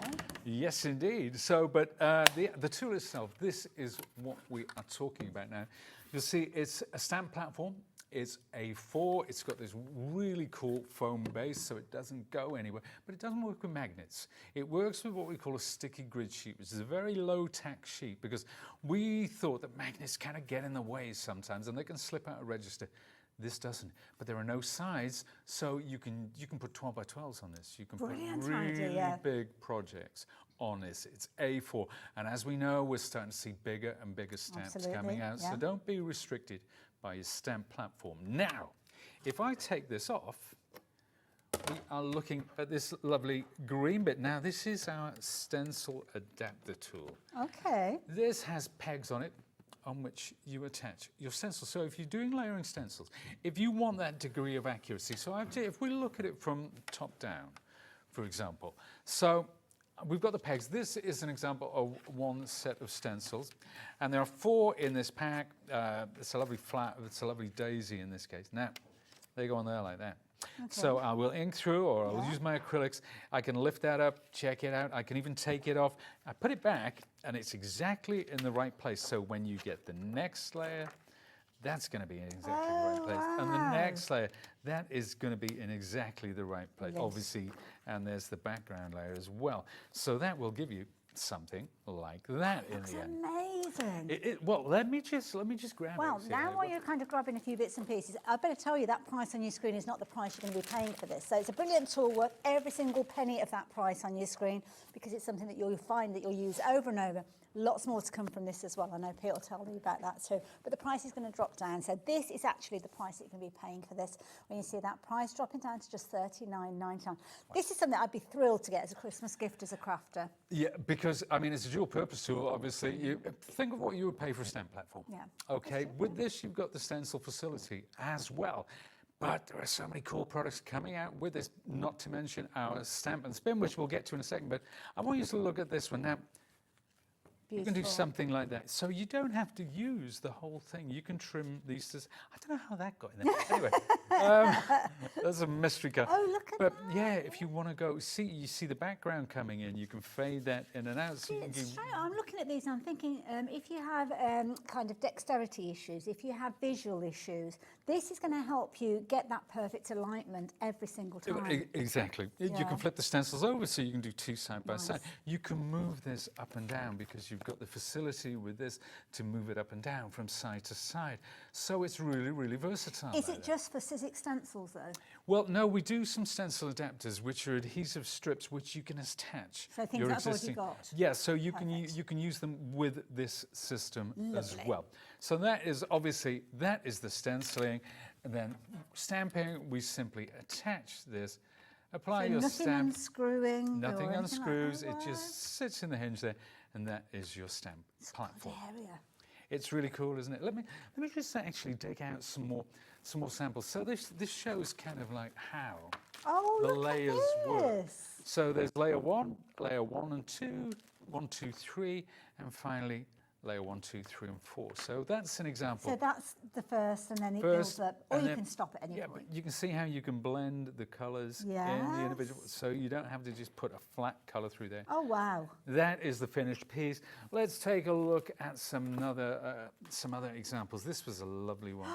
Yes, indeed. So, but the tool itself, this is what we are talking about now. You'll see it's a stamp platform. It's A4. It's got this really cool foam base, so it doesn't go anywhere. But it doesn't work with magnets. It works with what we call a sticky grid sheet, which is a very low-tack sheet, because we thought that magnets kind of get in the way sometimes, and they can slip out a register. This doesn't, but there are no sides, so you can put 12 by 12s on this. You can put really big projects on this. It's A4, and as we know, we're starting to see bigger and bigger stamps coming out, so don't be restricted by your stamp platform. Now, if I take this off, we are looking at this lovely green bit. Now, this is our stencil adapter tool. Okay. This has pegs on it, on which you attach your stencil. So if you're doing layering stencils, if you want that degree of accuracy, so if we look at it from top down, for example, so we've got the pegs. This is an example of one set of stencils, and there are 4 in this pack. It's a lovely flat, it's a lovely daisy in this case. Now, they go on there like that. Okay. So I will ink through, or I'll use my acrylics. I can lift that up, check it out. I can even take it off. I put it back, and it's exactly in the right place. So when you get the next layer, that's going to be in exactly the right place. And the next layer, that is going to be in exactly the right place, obviously. And there's the background layer as well. So that will give you something like that in the end. Amazing. Well, let me just grab it. Well, see now how it while looks. you're kind of grabbing a few bits and pieces, I better tell you that price on your screen is not the price you're going to be paying for this. So it's a brilliant tool, worth every single penny of that price on your screen, because it's something that you'll find that you'll use over and over. Lots more to come from this as well. I know Pete will tell you about that too. But the price is going to drop down. So this is actually the price that you're going to be paying for this. When you see that price dropping down to just $39.99. This is something I'd be thrilled to get as a Christmas gift as a crafter. Yeah, because I mean it's a dual purpose tool. Obviously, you think of what you would pay for a stamp platform. Yeah. Okay, with this you've got the stencil facility as well. But there are so many cool products coming out with this, not to mention our stamp and spin, which we'll get to in a second. But I want you to look at this one now. You can do something like that. So you don't have to use the whole thing. You can trim these. I don't know how that got in there. Anyway, that's a mystery car. Oh, look at But yeah, if you want to go, you see the background coming in. You can fade that in and out. So It's true. I'm looking at these and I'm thinking, if you have kind of dexterity issues, if you have visual issues, this is going to help you get that perfect alignment every single time. Exactly. You can flip the stencils over so you can do two side by side. You can move this up and down because you've got the facility with this to move it up and down from side to side. So it's really, really versatile. Is it just for Sizzix stencils though? Well, no, we do some stencil adapters, which are adhesive strips which you can attach. So things that I've already got. Yeah, so you can use them with this system as well. So that is obviously, that is the stenciling. And then stamping, we simply attach this, apply your nothing stamp. Unscrewing. Nothing unscrews, like that. it just sits in the hinge there, and that is your stamp platform. Area. It's really cool, isn't it? Let me just actually dig out some more samples. So this shows kind of like how the layers work. So there's layer 1 and 2, 1, 2, 3, and finally layer 1, 2, 3, and 4. So that's an example. So that's the first, and then it builds up, or you can stop at any point. But you can see how you can blend the colours in the individual, so you don't have to just put a flat colour through there. Oh wow! That is the finished piece. Let's take a look at some other examples. This was a lovely one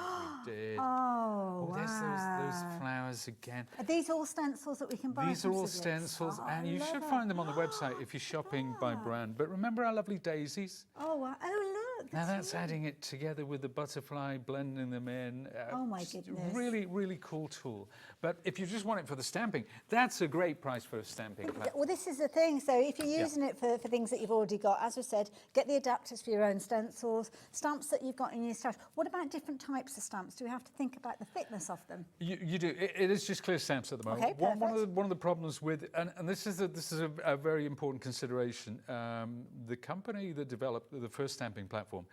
we did. Oh, wow! There's those flowers again. Are these all stencils that we can buy? These are all stencils, and you should find them on the website if you're shopping by brand. But remember our lovely daisies? Oh wow! Oh look! Now that's adding it together with the butterfly, blending them in. Oh my goodness! Really, really cool tool. But if you just want it for the stamping, that's a great price for a stamping platform. Well, this is the thing. So if you're using it for things that you've already got, as we said, get the adapters for your own stencils, stamps that you've got in your stash. What about different types of stamps? Do we have to think about the thickness of them? You do. It is just clear stamps at the moment. Okay, one of the problems with, and this is a very important consideration. The company that developed the first stamping platform,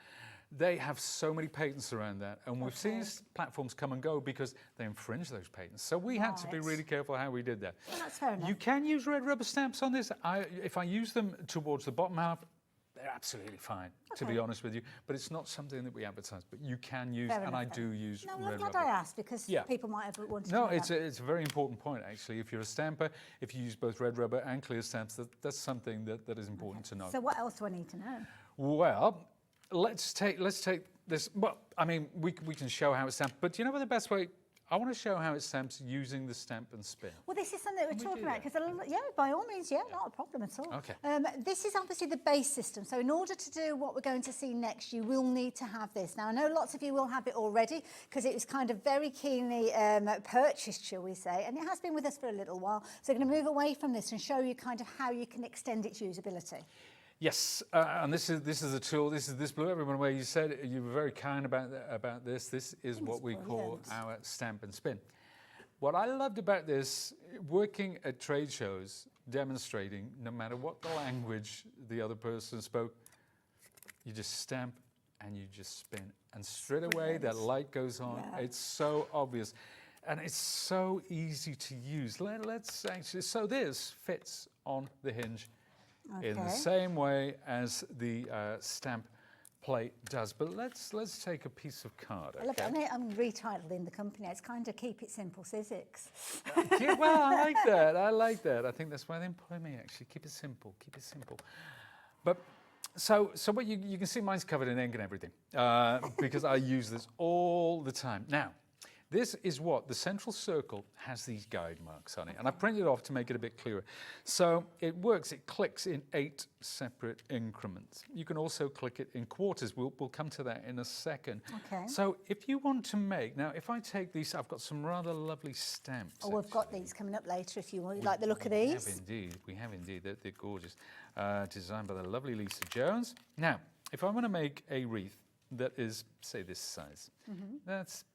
they have so many patents around that, and we've seen platforms come and go because they infringe those patents. So we had to be really careful how we did that. Well, that's fair enough. You can use red rubber stamps on this. If I use them towards the bottom half, they're absolutely fine, to be honest with you. But it's not something that we advertise. But you can use, and I do use red rubber. I'm glad I asked, because people might have wanted to know it's a very important point, actually. If you're a stamper, if you use both red rubber and clear stamps, that's something that is important to know. So what else do I need to know? Well, let's take this. Well, I mean, we can show how it's stamped, but do you know what the best way? I want to show how it stamps using the stamp and spin. Well, this is something that we're talking about, because by all means, not a problem at all. Okay. This is obviously the base system. So in order to do what we're going to see next, you will need to have this. Now, I know lots of you will have it already, because it was kind of very keenly purchased, shall we say, and it has been with us for a little while. So we're going to move away from this and show you kind of how you can extend its usability. Yes, and this is a tool. This blew everyone away. You said you were very kind about this. This is what we call our stamp and spin. What I loved about this, working at trade shows, demonstrating, no matter what the language the other person spoke, you just stamp and you just spin, and straight away that light goes on. It's so obvious, and it's so easy to use. Let's actually. So this fits on the hinge. In the same way as the stamp plate does. But let's take a piece of card. Okay? Look, I'm retitled in the company. It's kind of keep it simple, Sizzix. Yeah, well, I like that. I like that. I think that's why they employ me, actually. Keep it simple. Keep it simple. But so what you can see, mine's covered in ink and everything because I use this all the time. Now, This is what the central circle has these guide marks on it, and I've printed it off to make it a bit clearer. So it works, it clicks in 8 separate increments. You can also click it in quarters. We'll come to that in a second. Okay. So if you want to make, now if I take these, I've got some rather lovely stamps. Oh, we've got these coming up later if you like the look of these. We have indeed, they're gorgeous. Designed by the lovely Lisa Jones. Now, if I want to make a wreath that is, say, this size,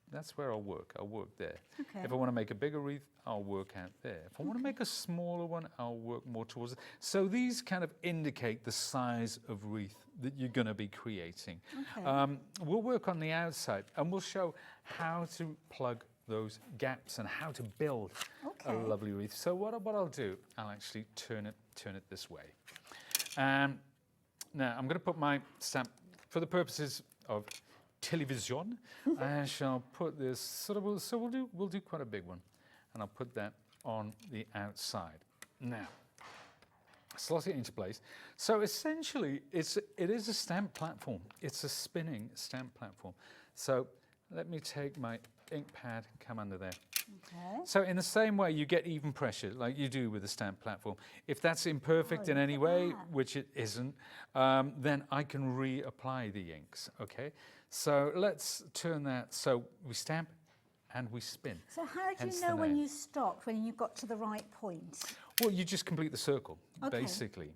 that's where I'll work there. Okay. If I want to make a bigger wreath, I'll work out there. If I want to make a smaller one, I'll work more towards it. So these kind of indicate the size of wreath that you're going to be creating. Okay. We'll work on the outside and we'll show how to plug those gaps and how to build a lovely wreath. So what I'll do, I'll actually turn it this way. Now I'm going to put my stamp, for the purposes of television, I shall put this sort of, so we'll do quite a big one, and I'll put that on the outside. Now, slot it into place. So essentially, it is a stamp platform. It's a spinning stamp platform. So let me take my ink pad, come under there. Okay. So in the same way, you get even pressure, like you do with a stamp platform. If that's imperfect in any way, which it isn't, then I can reapply the inks, okay? So let's turn that, so we stamp and we spin. So how do you know when you stopped, when you got to the right point? Well, you just complete the circle, basically.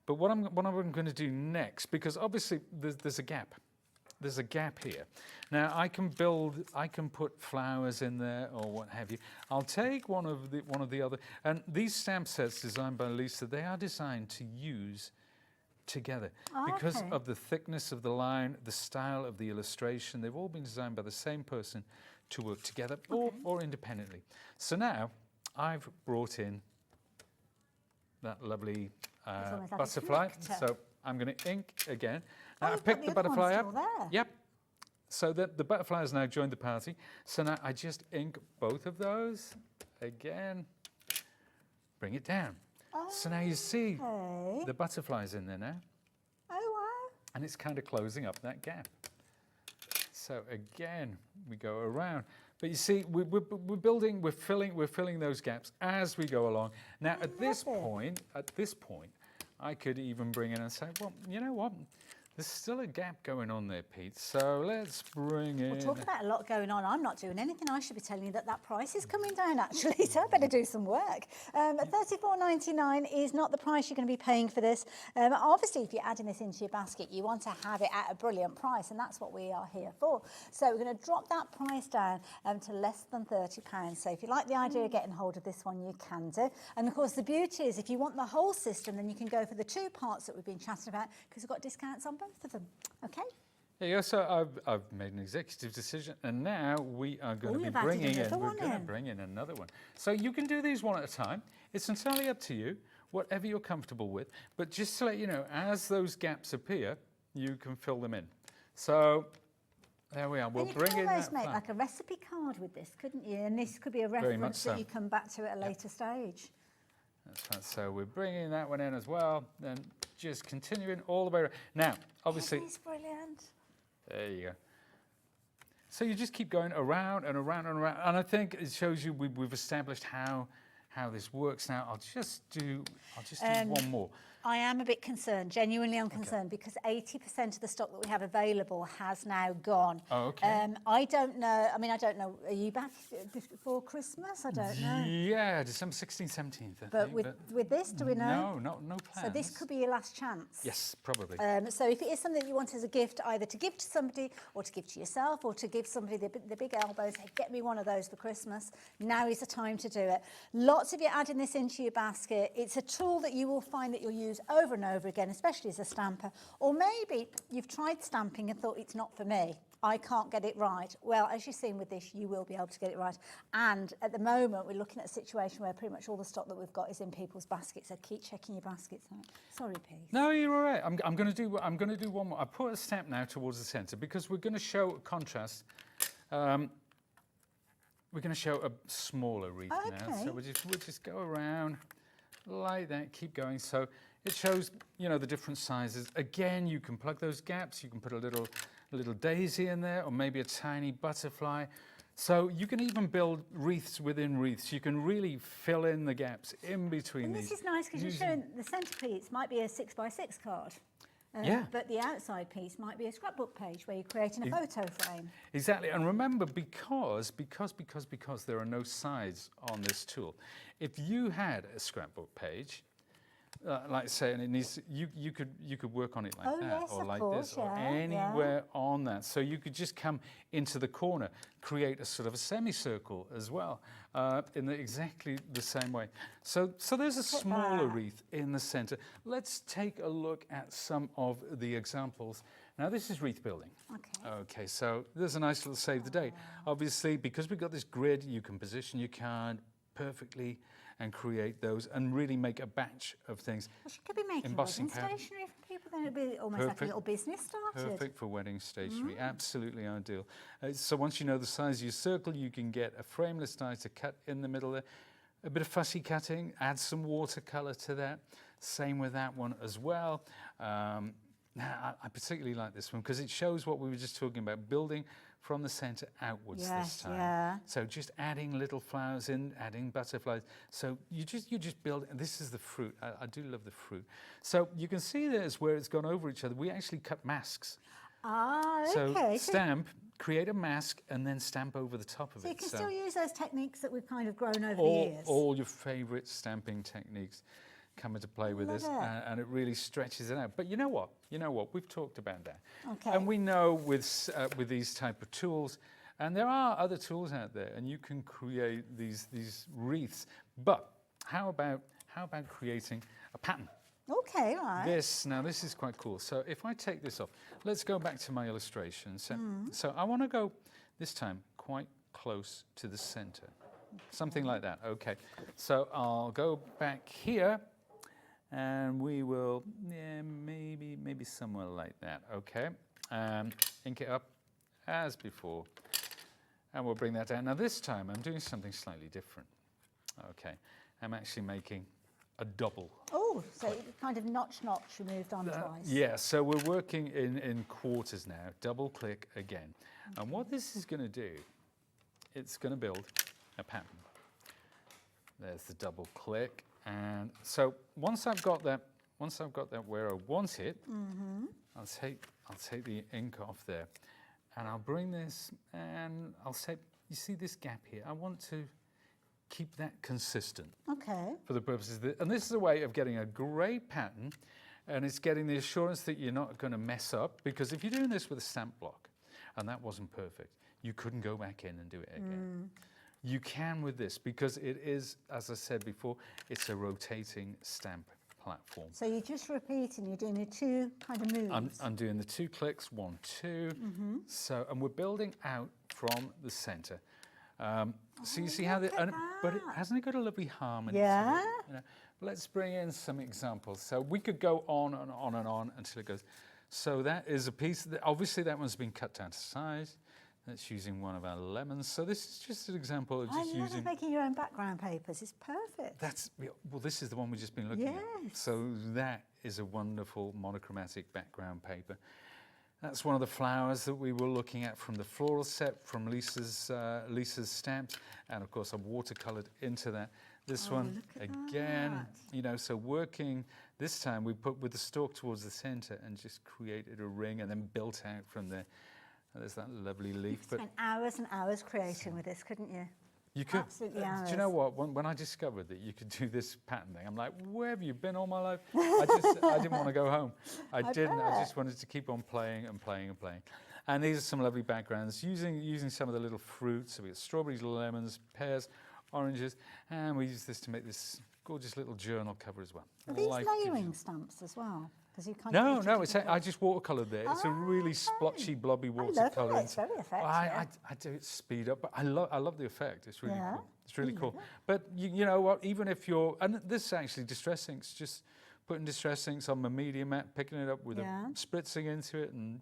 But what I'm going to do next, because obviously there's a gap. There's a gap here. Now I can put flowers in there or what have you. I'll take one of the other, and these stamp sets designed by Lisa, they are designed to use together because of the thickness of the line, the style of the illustration. They've all been designed by the same person to work together or independently. So now I've brought in that lovely butterfly. So I'm going to ink again. Now I picked the butterfly up. Yep. So that the butterfly has now joined the party. So now I just ink both of those again. Bring it down. So now you see the butterfly's in there now. Oh wow! And it's kind of closing up that gap. So again, we go around. But you see, we're filling those gaps as we go along. Now at this point, I could even bring in and say, well, you know what? There's still a gap going on there, Pete. So let's bring in... We're talking about a lot going on. I'm not doing anything. I should be telling you that price is coming down, actually, so I better do some work. $34.99 is not the price you're going to be paying for this. Obviously, if you're adding this into your basket, you want to have it at a brilliant price, and that's what we are here for. So we're going to drop that price down to less than £30. So if you like the idea of getting hold of this one, you can do. And, of course, the beauty is if you want the whole system, then you can go for the 2 parts that we've been chatting about because we've got discounts on both of them. Okay. There you go. So I've made an executive decision, and now we are going to be bringing in. We're going to bring in another one. So you can do these one at a time. It's entirely up to you, whatever you're comfortable with. But just to let you know, as those gaps appear, you can fill them in. So there we are. We'll bring in. You could almost make like a recipe card with this, couldn't you? And this could be a reference that you come back to at a later stage. That's right. So we're bringing that one in as well. Then just continuing all the way around. Now, obviously... This is brilliant. There you go. So you just keep going around and around and around. And I think it shows you we've established how this works. Now, I'll just do one more. I am a bit concerned, genuinely I'm concerned, because 80% of the stock that we have available has now gone. Oh, okay. I don't know, are you back before Christmas? I don't know. Yeah, December 16th, 17th, I think. With this, do we know? No plans. So this could be your last chance? Yes, probably. So if it is something that you want as a gift, either to give to somebody or to give to yourself or to give somebody the big elbows, hey, get me one of those for Christmas, now is the time to do it. Lots of you adding this into your basket. It's a tool that you will find that you'll use over and over again, especially as a stamper. Or maybe you've tried stamping and thought it's not for me. I can't get it right. Well, as you've seen with this, you will be able to get it right. And at the moment, we're looking at a situation where pretty much all the stock that we've got is in people's baskets. So keep checking your baskets out. Sorry, Pete. No, you're all right. I'm going to do one more. I put a stamp now towards the centre because we're going to show a contrast. We're going to show a smaller wreath now. So we'll just go around like that. Keep going. So it shows, the different sizes. Again, you can plug those gaps. You can put a little daisy in there, or maybe a tiny butterfly. So you can even build wreaths within wreaths. You can really fill in the gaps in between And these. this is nice because you're showing the centrepiece might be a 6x6 card. Yeah. But the outside piece might be a scrapbook page where you're creating a photo frame. Exactly, and remember, because there are no sides on this tool, if you had a scrapbook page, like say, and it needs, you could work on it like that, yes, or of like course, this, or yeah, anywhere on that. So you could just come into the corner, create a sort of a semicircle as well, in exactly the same way. So there's a smaller wreath in the center. Let's take a look at some of the examples. Now this is wreath building. Okay, so there's a nice little save the date. Obviously, because we've got this grid, you can position your card perfectly and create those and really make a batch of things. Well, she could be making wedding stationery for people, then it'd be almost like a little business started. Perfect for wedding stationery, absolutely ideal. So once you know the size of your circle, you can get a frameless die to cut in the middle there. A bit of fussy cutting, add some watercolor to that. Same with that one as well. Now, I particularly like this one because it shows what we were just talking about, building from the center outwards this time. Yeah. So just adding little flowers in, adding butterflies. So you just build, and this is the fruit. I do love the fruit. So you can see there's where it's gone over each other. We actually cut masks. Ah, So okay. stamp, create a mask, and then stamp over the top of So it. you can still use those techniques that we've kind of grown over the years. All your favorite stamping techniques come into play with this, and it really stretches it out. But you know what? We've talked about that. Okay. And we know with these type of tools, and there are other tools out there, and you can create these wreaths. But how about creating a pattern? Okay, right. This is quite cool. So if I take this off, let's go back to my illustration. So I want to go this time quite close to the center, something like that. Okay. So I'll go back here. And we will, maybe somewhere like that, okay? Ink it up as before, and we'll bring that down. Now this time I'm doing something slightly different, okay? I'm actually making a double. Oh, so kind of notch removed on twice. Yeah, so we're working in quarters now. Double click again. Okay. And what this is gonna do, it's gonna build a pattern. There's the double click. And so once I've got that where I want it, I'll take the ink off there, and I'll bring this, and I'll say, you see this gap here? I want to keep that consistent. Okay. For the purposes and this is a way of getting a great pattern, and it's getting the assurance that you're not going to mess up, because if you're doing this with a stamp block, and that wasn't perfect, you couldn't go back in and do it again. You can with this, because it is, as I said before, it's a rotating stamp platform. So you're just repeating, you're doing the two kind of moves. I'm doing the 2 clicks, 1, 2. So, and we're building out from the center. So you see how but hasn't it got a lovely harmony? Yeah. To it, you know? Let's bring in some examples. So we could go on and on and on until it goes. So that is a piece, obviously that one's been cut down to size. That's using one of our lemons. So this is just an example of just using... making your own background papers. It's perfect. Well, this is the one we've just been looking at. So that is a wonderful monochromatic background paper. That's one of the flowers that we were looking at from the floral set from Lisa's stamps. And of course, I've watercolored into that. This one, again, so working, this time we put with the stalk towards the center and just created a ring and then built out from there. There's that lovely leaf. You could spend hours and hours creating with this, couldn't you? You could. Absolutely hours. Do you know what? When I discovered that you could do this pattern thing, I'm like, where have you been all my life? I didn't want to go home. I didn't. I just wanted to keep on playing and playing and playing. And these are some lovely backgrounds using some of the little fruits. So we got strawberries, lemons, pears, oranges, and we use this to make this gorgeous little journal cover as well. Are these layering stamps as well? No, I just watercoloured there. It's a really splotchy, blobby watercolour. I love it. It's very effective. I do it speed up, but I love the effect. It's really cool. It's really cool. But you know what? Even if you're, and this is actually distress inks, just putting distress inks on my media mat, picking it up with a spritzing into it, and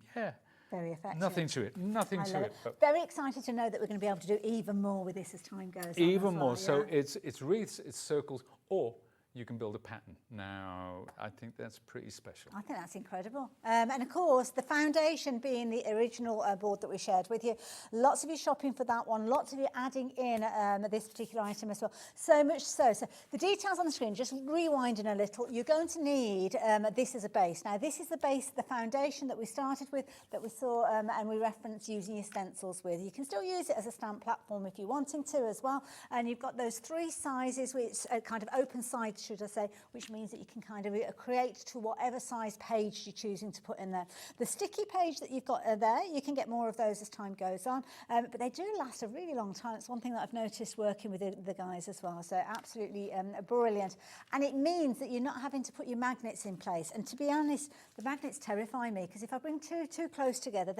very effective. Nothing to it. Nothing to it. But very excited to know that we're going to be able to do even more with this as time goes on. Even more. So it's wreaths, it's circles, or you can build a pattern. Now, I think that's pretty special. I think that's incredible. And of course, the foundation being the original board that we shared with you. Lots of you shopping for that one. Lots of you adding in this particular item as well. So much so. So the details on the screen, just rewinding a little, you're going to need this as a base. Now, this is the base, the foundation that we started with, that we saw and we referenced using your stencils with. You can still use it as a stamp platform if you're wanting to as well. And you've got those 3 sizes, which are kind of open sides, should I say, which means that you can kind of create to whatever size page you're choosing to put in there. The sticky page that you've got there, you can get more of those as time goes on, but they do last a really long time. It's one thing that I've noticed working with the guys as well, so absolutely brilliant. And it means that you're not having to put your magnets in place. And to be honest, the magnets terrify me, because if I bring too close together,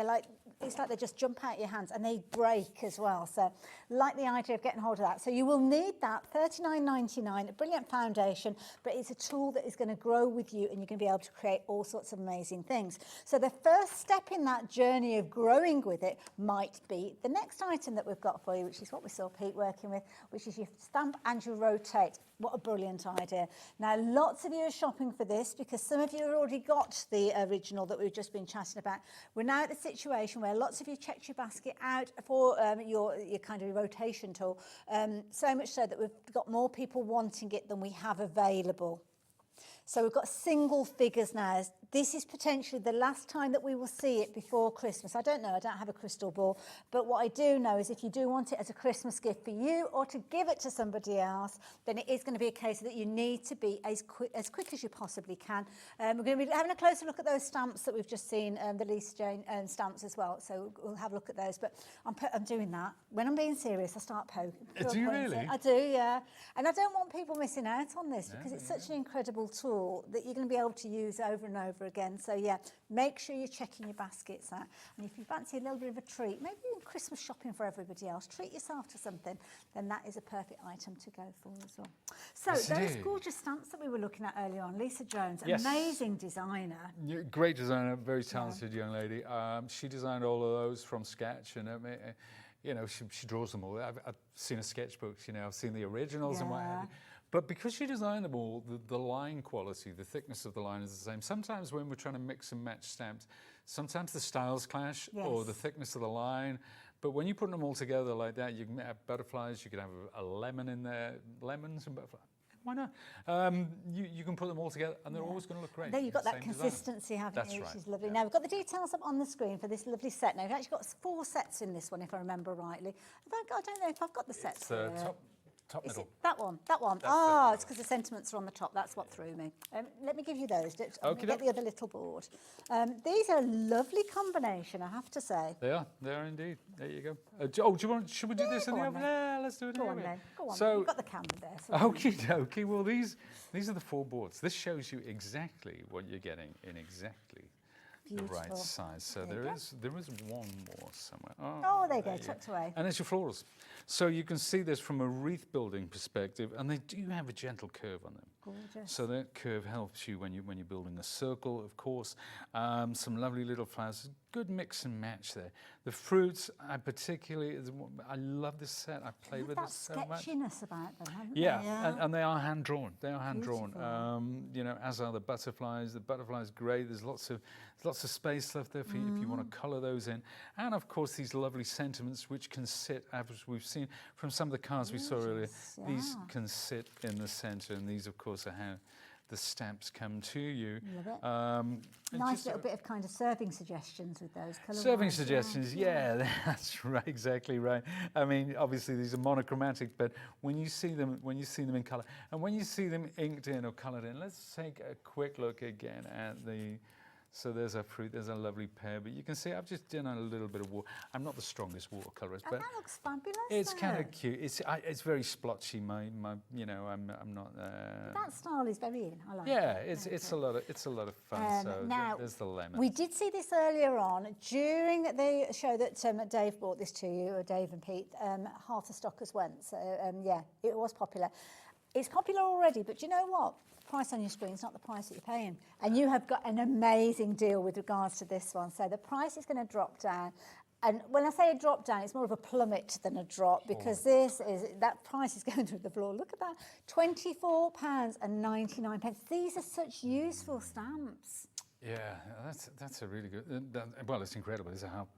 it's like they just jump out your hands and they break as well. So like the idea of getting hold of that. So you will need that, $39.99, a brilliant foundation, but it's a tool that is going to grow with you and you're going to be able to create all sorts of amazing things. So the first step in that journey of growing with it might be the next item that we've got for you, which is what we saw Pete working with, which is your stamp and your rotate. What a brilliant idea. Now, lots of you are shopping for this because some of you have already got the original that we've just been chatting about. We're now at the situation where lots of you checked your basket out for your kind of rotation tool, so much so that we've got more people wanting it than we have available. So we've got single figures now. This is potentially the last time that we will see it before Christmas. I don't know, I don't have a crystal ball, but what I do know is if you do want it as a Christmas gift for you or to give it to somebody else, then it is going to be a case that you need to be as quick as you possibly can. We're going to be having a closer look at those stamps that we've just seen, the Lisa Jane stamps as well, so we'll have a look at those. But I'm doing that. When I'm being serious, I start poking. Do you really? I do, yeah. And I don't want people missing out on this because it's such an incredible tool that you're going to be able to use over and over again. So yeah, make sure you're checking your baskets out. And if you fancy a little bit of a treat, maybe you're in Christmas shopping for everybody else, treat yourself to something, then that is a perfect item to go for as well. So those gorgeous stamps that we were looking at earlier on, Lisa Jones, amazing designer. Great designer, very talented young lady. She designed all of those from scratch, and you know, she draws them all. I've seen her sketchbooks, you know, I've seen the originals and what have you. But because she designed them all, the line quality, the thickness of the line is the same. Sometimes when we're trying to mix and match stamps, sometimes the styles clash or the thickness of the line. But when you put them all together like that, you can have butterflies, you can have a lemon in there, lemons and butterflies. Why not? You can put them all together and they're always going to look great. There you've got that consistency, haven't you, which is lovely. Now, we've got the details up on the screen for this lovely set. Now, we've actually got 4 sets in this one, if I remember rightly. I don't know if I've got the sets here. Top middle. That one. It's because the sentiments are on the top. That's what threw me. Let me give you those. I'll get the other little board. These are a lovely combination, I have to say. They are indeed. There you go. Should we do this in the oven? Yeah, let's do it in the oven. Go on. So, you've got the camera there. So okay. Well, these are the 4 boards. This shows you exactly what you're getting in exactly the right size. So there is one more somewhere. Oh, there you go, tucked away. And there's your florals. So you can see this from a wreath building perspective, and they do have a gentle curve on them. Gorgeous. So that curve helps you when you're building a circle, of course. Some lovely little flowers. Good mix and match there. The fruits, I love this set. I play with this so much. Sketchiness about them, haven't they? Yeah, and they are hand drawn. They are hand drawn. You know, as are the butterflies. The butterflies great. There's lots of space left there for you if you want to colour those in. And of course, these lovely sentiments which can sit, as we've seen from some of the cards we saw earlier. These can sit in the centre, and these, of course, are how the stamps come to you. Love it. Nice little bit of kind of serving suggestions with those colour. Serving suggestions, yeah, that's right, exactly right. I mean, obviously these are monochromatic, but when you see them in colour, and when you see them inked in or coloured in, let's take a quick look again at the. So there's our fruit, there's a lovely pear, but you can see I've just done a little bit of water. I'm not the strongest watercolourist, but that looks fabulous. It's kind of cute. It's very splotchy. I'm not. That style is very in. I like. Yeah, it's a lot of fun. So now, there's the lemon. We did see this earlier on during the show that Dave brought this to you, or Dave and Pete. Half the stockers went. So yeah, it was popular. It's popular already, but you know what? Price on your screen is not the price that you're paying, and you have got an amazing deal with regards to this one. So the price is going to drop down And when I say a drop down, it's more of a plummet than a drop because that price is going through the floor. Look at that, £24.99. These are such useful stamps. Yeah, that's a really good. Well, it's incredible. It's how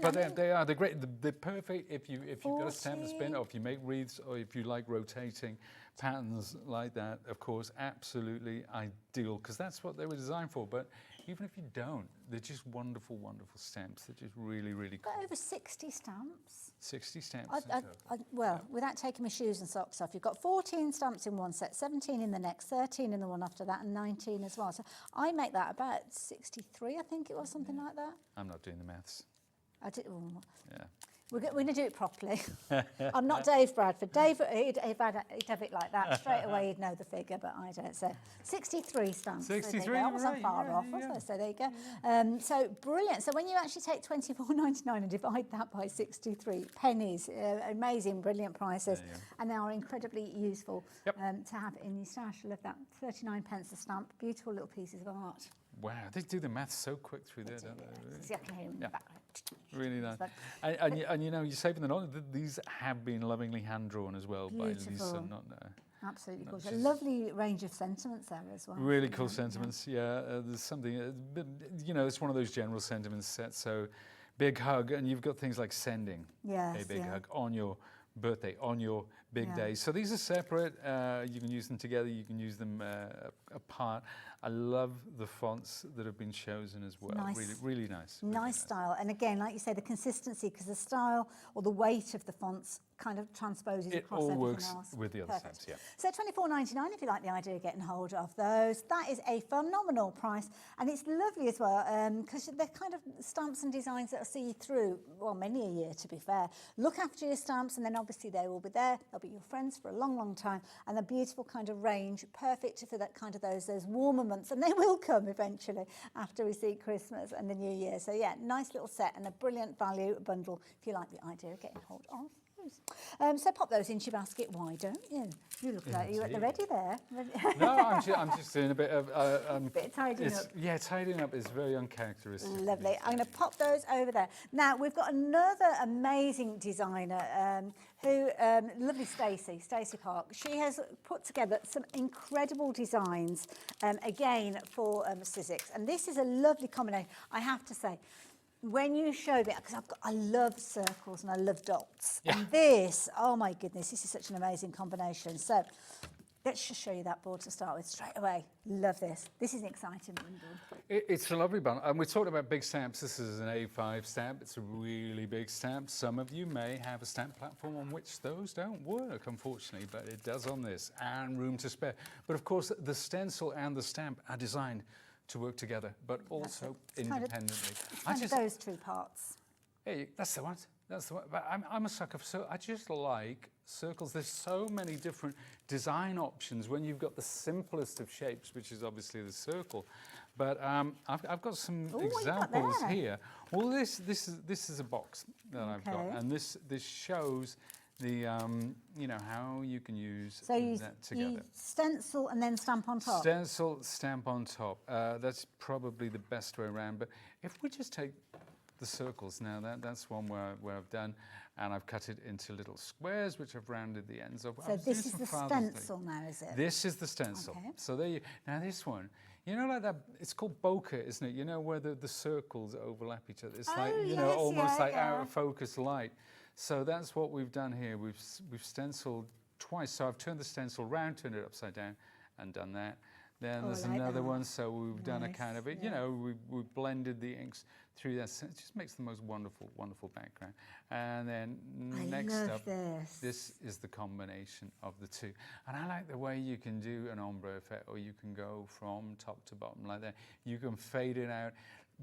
but they're great. They're perfect if you've got a stamp to spin, or if you make wreaths, or if you like rotating patterns like that. Of course, absolutely ideal because that's what they were designed for. But even if you don't, they're just wonderful, wonderful stamps. They're just really, really cool. Got over 60 stamps. 60 stamps. Well, without taking my shoes and socks off, you've got 14 stamps in one set, 17 in the next, 13 in the one after that, and 19 as well. So I make that about 63, I think it was, something like that. I'm not doing the maths. I did. Yeah. We're going to do it properly. I'm not Dave Bradford. Dave, he'd have it like that. Straight away he'd know the figure, but I don't. So 63 stamps. 63, so I wasn't far off, was I? So there you go. So brilliant. So when you actually take £24.99 and divide that by 63 pennies, amazing, brilliant prices. And they are incredibly useful to have in your stash. Love that. 39 pence a stamp. Beautiful little pieces of art. Wow, they do the maths so quick through there, don't they? I can hear them in the background. Really nice. And you know, you're saving the knowledge. These have been lovingly hand-drawn as well by Lisa. Absolutely gorgeous. A lovely range of sentiments there as well. Really cool sentiments, yeah. There's something, you know, it's one of those general sentiments sets. So, big hug, and you've got things like sending a big hug on your birthday, on your big day. So these are separate. You can use them together. You can use them apart. I love the fonts that have been chosen as well. Nice. Really, really nice. Nice style. And again, like you say, the consistency, because the style or the weight of the fonts kind of transposes across everything else. It all works with the other stamps, yeah. So £24.99 if you like the idea of getting hold of those. That is a phenomenal price. And it's lovely as well, because they're kind of stamps and designs that will see you through, well, many a year, to be fair. Look after your stamps, and then obviously they will be there. They'll be your friends for a long, long time. And a beautiful kind of range, perfect for that kind of those warmer months. And they will come eventually after we see Christmas and the New Year. So yeah, nice little set and a brilliant value bundle if you like the idea of getting hold of. So pop those into your basket. Why don't you? You look like you're at the ready there. No, I'm just doing a bit of bit of tidying up. Yeah, tidying up is very uncharacteristic. Lovely. I'm going to pop those over there. Now we've got another amazing designer who, lovely Stacey Park. She has put together some incredible designs again for Sizzix, and this is a lovely combination. I have to say. When you show me, because I love circles and I love dots, and this, oh my goodness, this is such an amazing combination. So let's just show you that board to start with straight away. Love this. This is an exciting bundle. It's a lovely bundle. And we're talking about big stamps. This is an A5 stamp. It's a really big stamp. Some of you may have a stamp platform on which those don't work, unfortunately, but it does on this, and room to spare. But of course, the stencil and the stamp are designed to work together, but also independently. Kind of those two parts. Yeah, that's the one. That's the one. But I'm a sucker for I just like circles. There's so many different design options when you've got the simplest of shapes, which is obviously the circle. But I've got some examples here. Well, this is a box that I've got, and this shows the you know how you can use that together. You stencil and then stamp on top. Stencil, stamp on top. That's probably the best way around. But if we just take the circles now, that's one where I've done, and I've cut it into little squares, which I've rounded the ends of. So this is the stencil now, is it? This is the stencil. Okay. So there you. Now this one. You know, like that, it's called bokeh, isn't it? You know, where the circles overlap each other. It's like, you know, almost like out of focus light. So that's what we've done here. We've stenciled twice. So I've turned the stencil round, turned it upside down, and done that. Then there's another one. So we've done a kind of, you know, we've blended the inks through that. So it just makes the most wonderful, wonderful background. And then next up, this is the combination of the two. And I like the way you can do an ombre effect, or you can go from top to bottom like that. You can fade it out.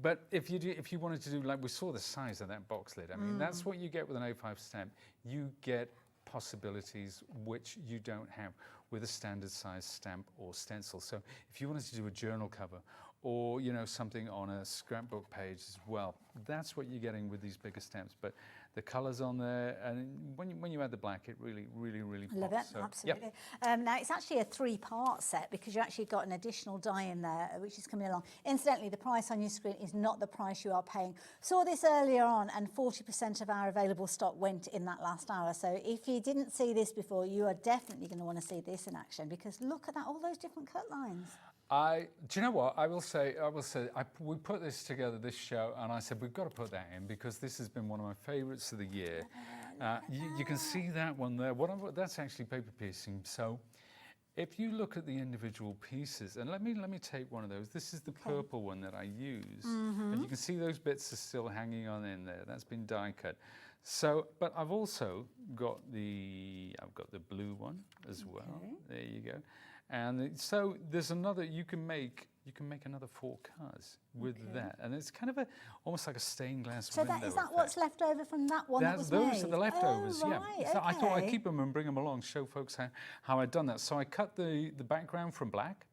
But if you wanted to do, like we saw the size of that box lid, I mean, that's what you get with an A5 stamp. You get possibilities which you don't have with a standard size stamp or stencil. So if you wanted to do a journal cover, or something on a scrapbook page as well. That's what you're getting with these bigger stamps. But the colours on there, and when you add the black, it really pops. I love it, So, absolutely. yep. Now, it's actually a 3-part set because you actually got an additional die in there, which is coming along. Incidentally, the price on your screen is not the price you are paying. Saw this earlier on, and 40% of our available stock went in that last hour. So if you didn't see this before, you are definitely going to want to see this in action because look at that, all those different cut lines. Do you know what? I will say, we put this together, this show, and I said, we've got to put that in because this has been one of my favourites of the year. You can see that one there. That's actually paper piecing. So if you look at the individual pieces, and let me take one of those. This is the purple one that I use. And you can see those bits are still hanging on in there. That's been die cut. So, but I've also got I've got the blue one as well. There you go. And so there's another, you can make another 4 cars with that, and it's kind of almost like a stained glass window. So is that what's left over from that one that was those made? are the leftovers, oh, yeah. Right, So I thought I'd keep them and bring them along, show folks how I'd done that. So I cut the background from black,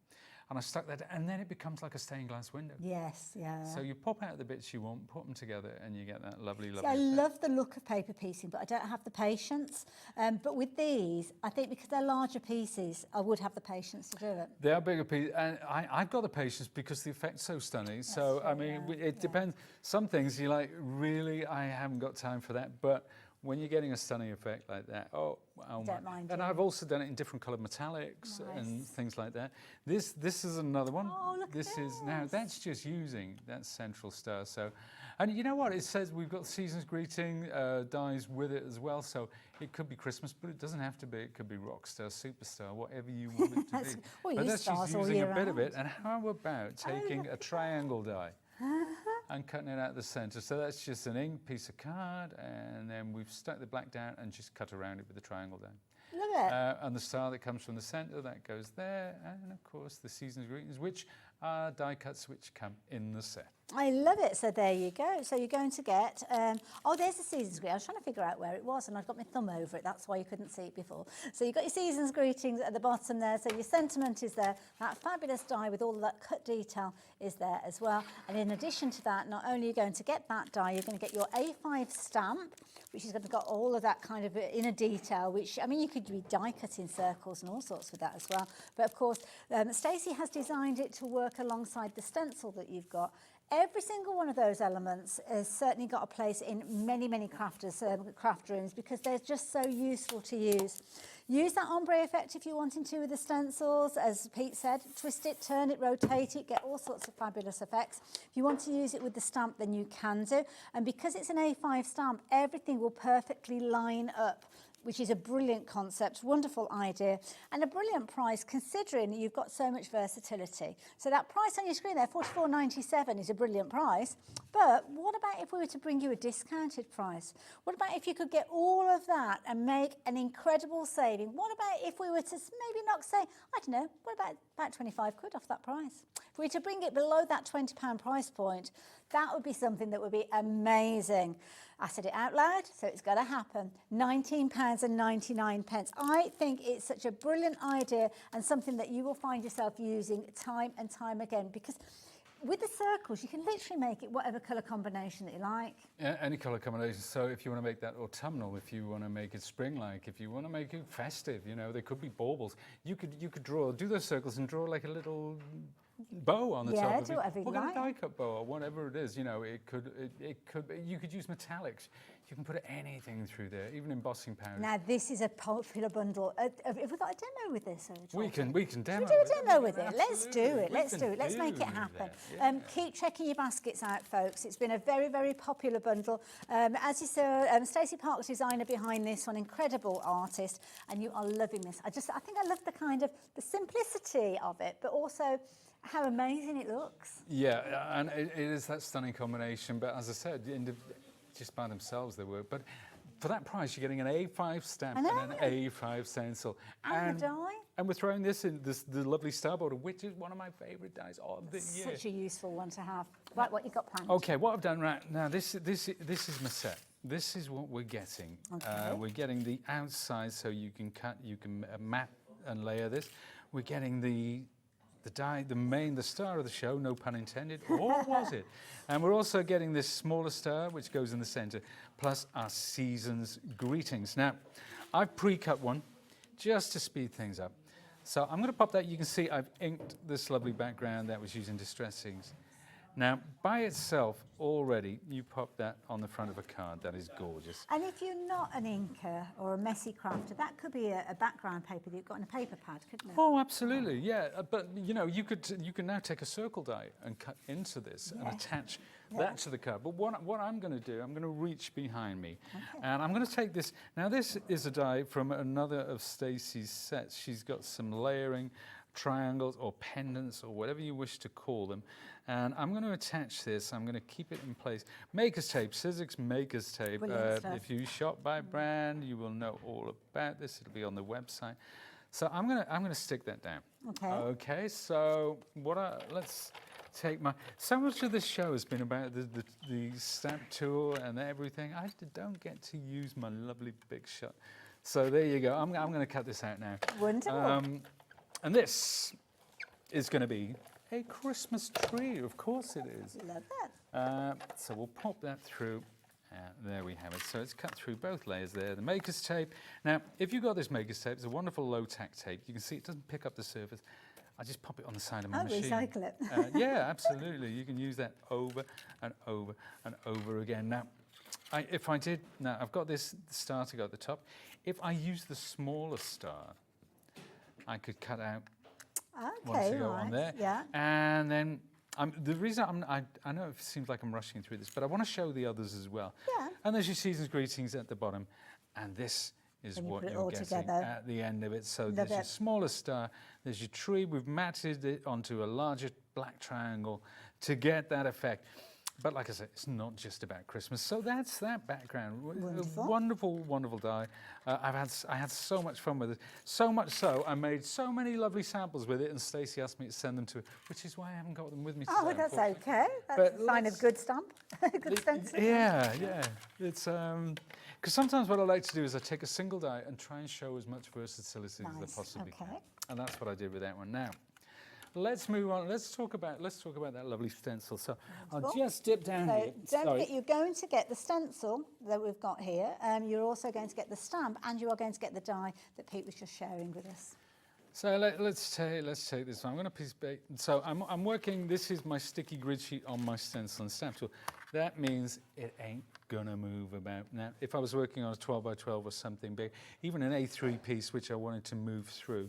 and I stuck that, and then it becomes like a stained glass window. Yes, yeah. So you pop out the bits you want, put them together, and you get that lovely, lovely I effect. love the look of paper piecing, but I don't have the patience. But with these, I think because they're larger pieces, I would have the patience to do it. They are bigger pieces, and I've got the patience because the effect's so stunning. That's so, true, I mean, it depends. Some things you're like, really, I haven't got time for that. But when you're getting a stunning effect like that, don't mind and it. I've also done it in different coloured metallics and things like that. This is another one. Oh, look this at is now that's just using that central star. So, and you know what it says? We've got Season's Greeting dies with it as well. So it could be Christmas, but it doesn't have to be. It could be Rockstar, Superstar, whatever you want it to be. Well, but that's just using a bit of it. round. And how about taking a triangle die? And cutting it out the centre. So that's just an ink piece of card, and then we've stuck the black down and just cut around it with the triangle down. Love it. And the star that comes from the centre, that goes there, and of course the Season's Greetings, which are die cuts which come in the set. I love it. So there you go. So you're going to get, oh, there's the Season's Greeting. I was trying to figure out where it was, and I've got my thumb over it. That's why you couldn't see it before. So you've got your Season's Greetings at the bottom there. So your sentiment is there. That fabulous die with all of that cut detail is there as well. And in addition to that, not only are you going to get that die, you're going to get your A5 stamp, which is going to got all of that kind of inner detail, which, I mean, you could be die cutting circles and all sorts with that as well. But of course, Stacey has designed it to work alongside the stencil that you've got. Every single one of those elements has certainly got a place in many, many craft rooms because they're just so useful to use. Use that ombre effect if you're wanting to with the stencils. As Pete said, twist it, turn it, rotate it, get all sorts of fabulous effects. If you want to use it with the stamp, then you can do. And because it's an A5 stamp, everything will perfectly line up, which is a brilliant concept, wonderful idea, and a brilliant price considering you've got so much versatility. So that price on your screen there, $44.97, is a brilliant price. But what about if we were to bring you a discounted price? What about if you could get all of that and make an incredible saving? What about if we were to maybe not say, I don't know, what about 25 quid off that price? If we were to bring it below that £20 price point, that would be something that would be amazing. I said it out loud, so it's got to happen. £19.99. I think it's such a brilliant idea and something that you will find yourself using time and time again because with the circles, you can literally make it whatever colour combination that you like. Yeah, any colour combination. So if you want to make that autumnal, if you want to make it spring-like, if you want to make it festive, you know, they could be baubles. You could do those circles and draw like a little bow on the top of it. Yeah, do whatever you like. A die-cut bow or whatever it is, you know, it could be, you could use metallics. You can put anything through there, even embossing powder. Now this is a popular bundle. Have we got a demo with this? We can demo. Should we do a demo with it? Absolutely. Let's do it. Let's do it. Let's make it happen. Yeah. Keep checking your baskets out, folks. It's been a very, very popular bundle. As you saw, Stacey Park's designer behind this one, incredible artist, and you are loving this. I think I love the kind of the simplicity of it, but also how amazing it looks. Yeah, and it is that stunning combination. But as I said, just by themselves they work. But for that price, you're getting an A5 stamp and an A5 stencil. And the die. And we're throwing this in the lovely star border, which is one of my favourite dies of the year. Such a useful one to have. Right, what you got planned? Okay, what I've done right now, this is my set. This is what we're getting. Okay. We're getting the outside so you can cut, you can map and layer this. We're getting the the die, the star of the show, no pun intended, or was it? And we're also getting this smaller star, which goes in the center, plus our season's greetings. Now, I've pre-cut one just to speed things up. So I'm going to pop that. You can see I've inked this lovely background that was using Distress Inks. Now, by itself, already, you pop that on the front of a card. That is gorgeous. And if you're not an inker or a messy crafter, that could be a background paper that you've got on a paper pad, couldn't it? Oh, absolutely, yeah. But you know, you can now take a circle die and cut into this and attach that to the card. But what I'm going to do, I'm going to reach behind me, and I'm going to take this. Now, this is a die from another of Stacey's sets. She's got some layering, triangles or pendants or whatever you wish to call them, and I'm going to attach this. I'm going to keep it in place. Maker's tape, Sizzix Maker's tape. If you shop by brand, you will know all about this. It'll be on the website. So I'm going to stick that down. Okay. So let's take my. So much of this show has been about the stamp tool and everything. I don't get to use my lovely big shot. So there you go. I'm going to cut this out now. Wonderful. And this is going to be a Christmas tree. Of course it is. Love that. So we'll pop that through. There we have it. So it's cut through both layers there. The Maker's tape. Now, if you've got this Maker's tape, it's a wonderful low-tack tape. You can see it doesn't pick up the surface. I just pop it on the side of my machine. Recycle it. Yeah, absolutely. You can use that over and over and over again. Now, I've got this star to go at the top. If I use the smaller star, I could cut out one to go on there. Yeah. And then the reason I know it seems like I'm rushing through this, but I want to show the others as well. Yeah. And there's your season's greetings at the bottom, and this is what you're getting at the end of it. So there's your smaller star, there's your tree. We've matted it onto a larger black triangle to get that effect. But like I said, it's not just about Christmas. So that's that background. Wonderful. Wonderful, wonderful die. I had so much fun with it. So much so, I made so many lovely samples with it, and Stacey asked me to send them to her, which is why I haven't got them with me today. Oh, that's okay. That's a sign of good stamp. Good stencil. Yeah. It's because sometimes what I like to do is I take a single die and try and show as much versatility as I possibly can. And that's what I did with that one. Now, let's move on. Let's talk about that lovely stencil. So I'll just dip down here. Don't forget, you're going to get the stencil that we've got here. You're also going to get the stamp, and you are going to get the die that Pete was just sharing with us. So let's take this one. I'm going to piece bake. So I'm working. This is my sticky grid sheet on my stencil and stamp tool. That means it ain't gonna move about. Now, if I was working on a 12 by 12 or something big, even an A3 piece, which I wanted to move through,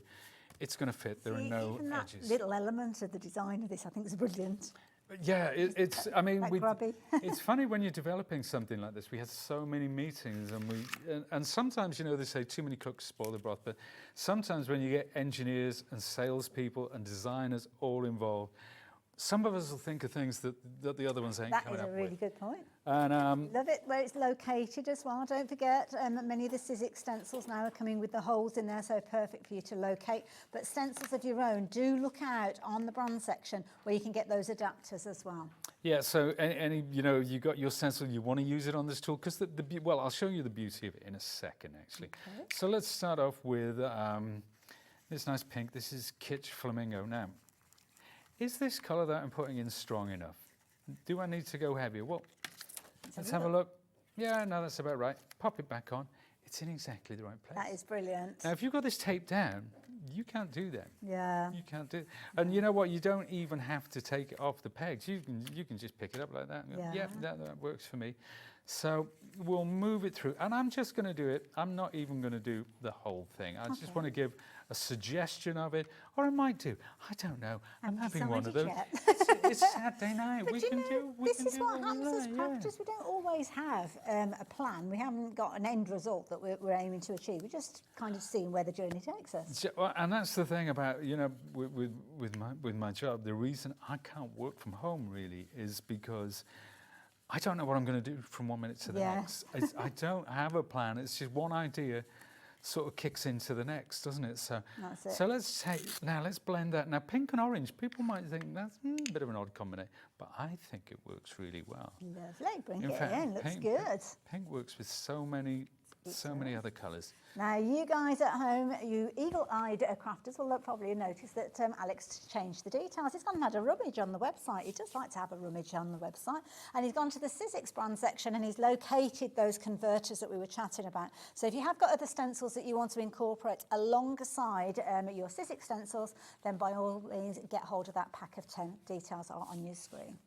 it's going to fit. There are no even that edges. Little element of the design of this, I think, is brilliant. Yeah, it's. I mean, grubby. It's funny when you're developing something like this. We had so many meetings, and sometimes, you know, they say too many cooks spoil the broth. But sometimes when you get engineers and salespeople and designers all involved, some of us will think of things that the other ones ain't coming up with. That is a really good point. And love it where it's located as well. Don't forget, many of the Sizzix stencils now are coming with the holes in there, so perfect for you to locate. But stencils of your own, do look out on the brand section where you can get those adapters as well. Yeah, so any you know, you got your stencil, you want to use it on this tool because well, I'll show you the beauty of it in a second, actually. Okay. So let's start off with this nice pink. This is Kitsch Flamingo. Now, is this colour that I'm putting in strong enough? Do I need to go heavier? Well, let's have a look. Yeah, no, that's about right. Pop it back on. It's in exactly the right place. That is brilliant. Now, if you've got this taped down, you can't do that. Yeah. You can't do it. And you know what? You don't even have to take it off the pegs. You can just pick it up like that. Yeah, that works for me. So we'll move it through. And I'm just going to do it. I'm not even going to do the whole thing. I just want to give a suggestion of it. Or I might do. I don't know. I'm having one of those. It's Saturday night. But this is what happens as crafters. We don't always have a plan. We haven't got an end result that we're aiming to achieve. We're just kind of seeing where the journey takes us. And that's the thing about, you know, with my job. The reason I can't work from home really is because I don't know what I'm going to do from one minute to the next. I don't have a plan. It's just one idea sort of kicks into the next, doesn't it? So, that's it. So let's blend that. Now, pink and orange, people might think that's a bit of an odd combination, but I think it works really well. Lovely, bring in it fact, in, looks good. Pink works with so many So many other colours. Now, you guys at home, you eagle-eyed crafters will probably notice that Alex changed the details. He's gone and had a rummage on the website. He does like to have a rummage on the website. And he's gone to the Sizzix brand section and he's located those converters that we were chatting about. So if you have got other stencils that you want to incorporate alongside your Sizzix stencils, then by all means, get hold of that pack of 10. Details are on your screen.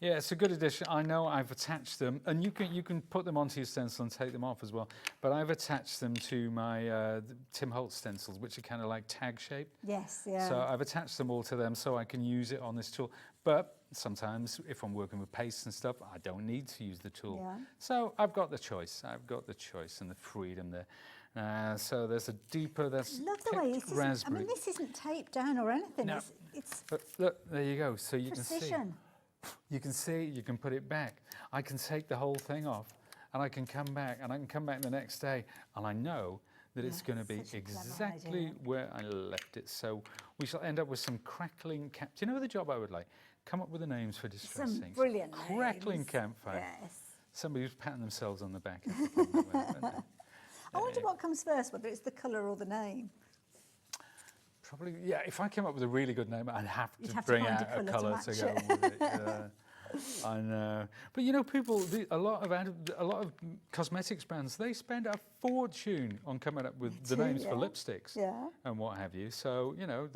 Yeah, it's a good addition. I know I've attached them, and you can put them onto your stencil and take them off as well. But I've attached them to my Tim Holtz stencils, which are kind of like tag shaped. Yes, yeah. So I've attached them all to them so I can use it on this tool. But sometimes if I'm working with paste and stuff, I don't need to use the tool. Yeah. So I've got the choice. I've got the choice and the freedom there. So there's a deeper, that's Love the way picked raspberry. I mean, this isn't taped down or anything. No. It's But look, there you go. So you precision. can see. You can see, you can put it back. I can take the whole thing off and I can come back and I can come back the next day and I know that it's going to be exactly where I left it. So we shall end up with some crackling camp. Do you know the job I would like? Come up with the names for distress some things. brilliant Crackling names. campfire. Yes. Somebody who's patting themselves on the back. I wonder what comes first, whether it's the colour or the name. Probably, yeah, if I came up with a really good name, I'd have You'd to have to bring find out a a colour colour to to go match with it. Yeah. I know. But you know, people, a lot of cosmetics brands, they spend a fortune on coming up with the names for lipsticks and what have you. So, you know,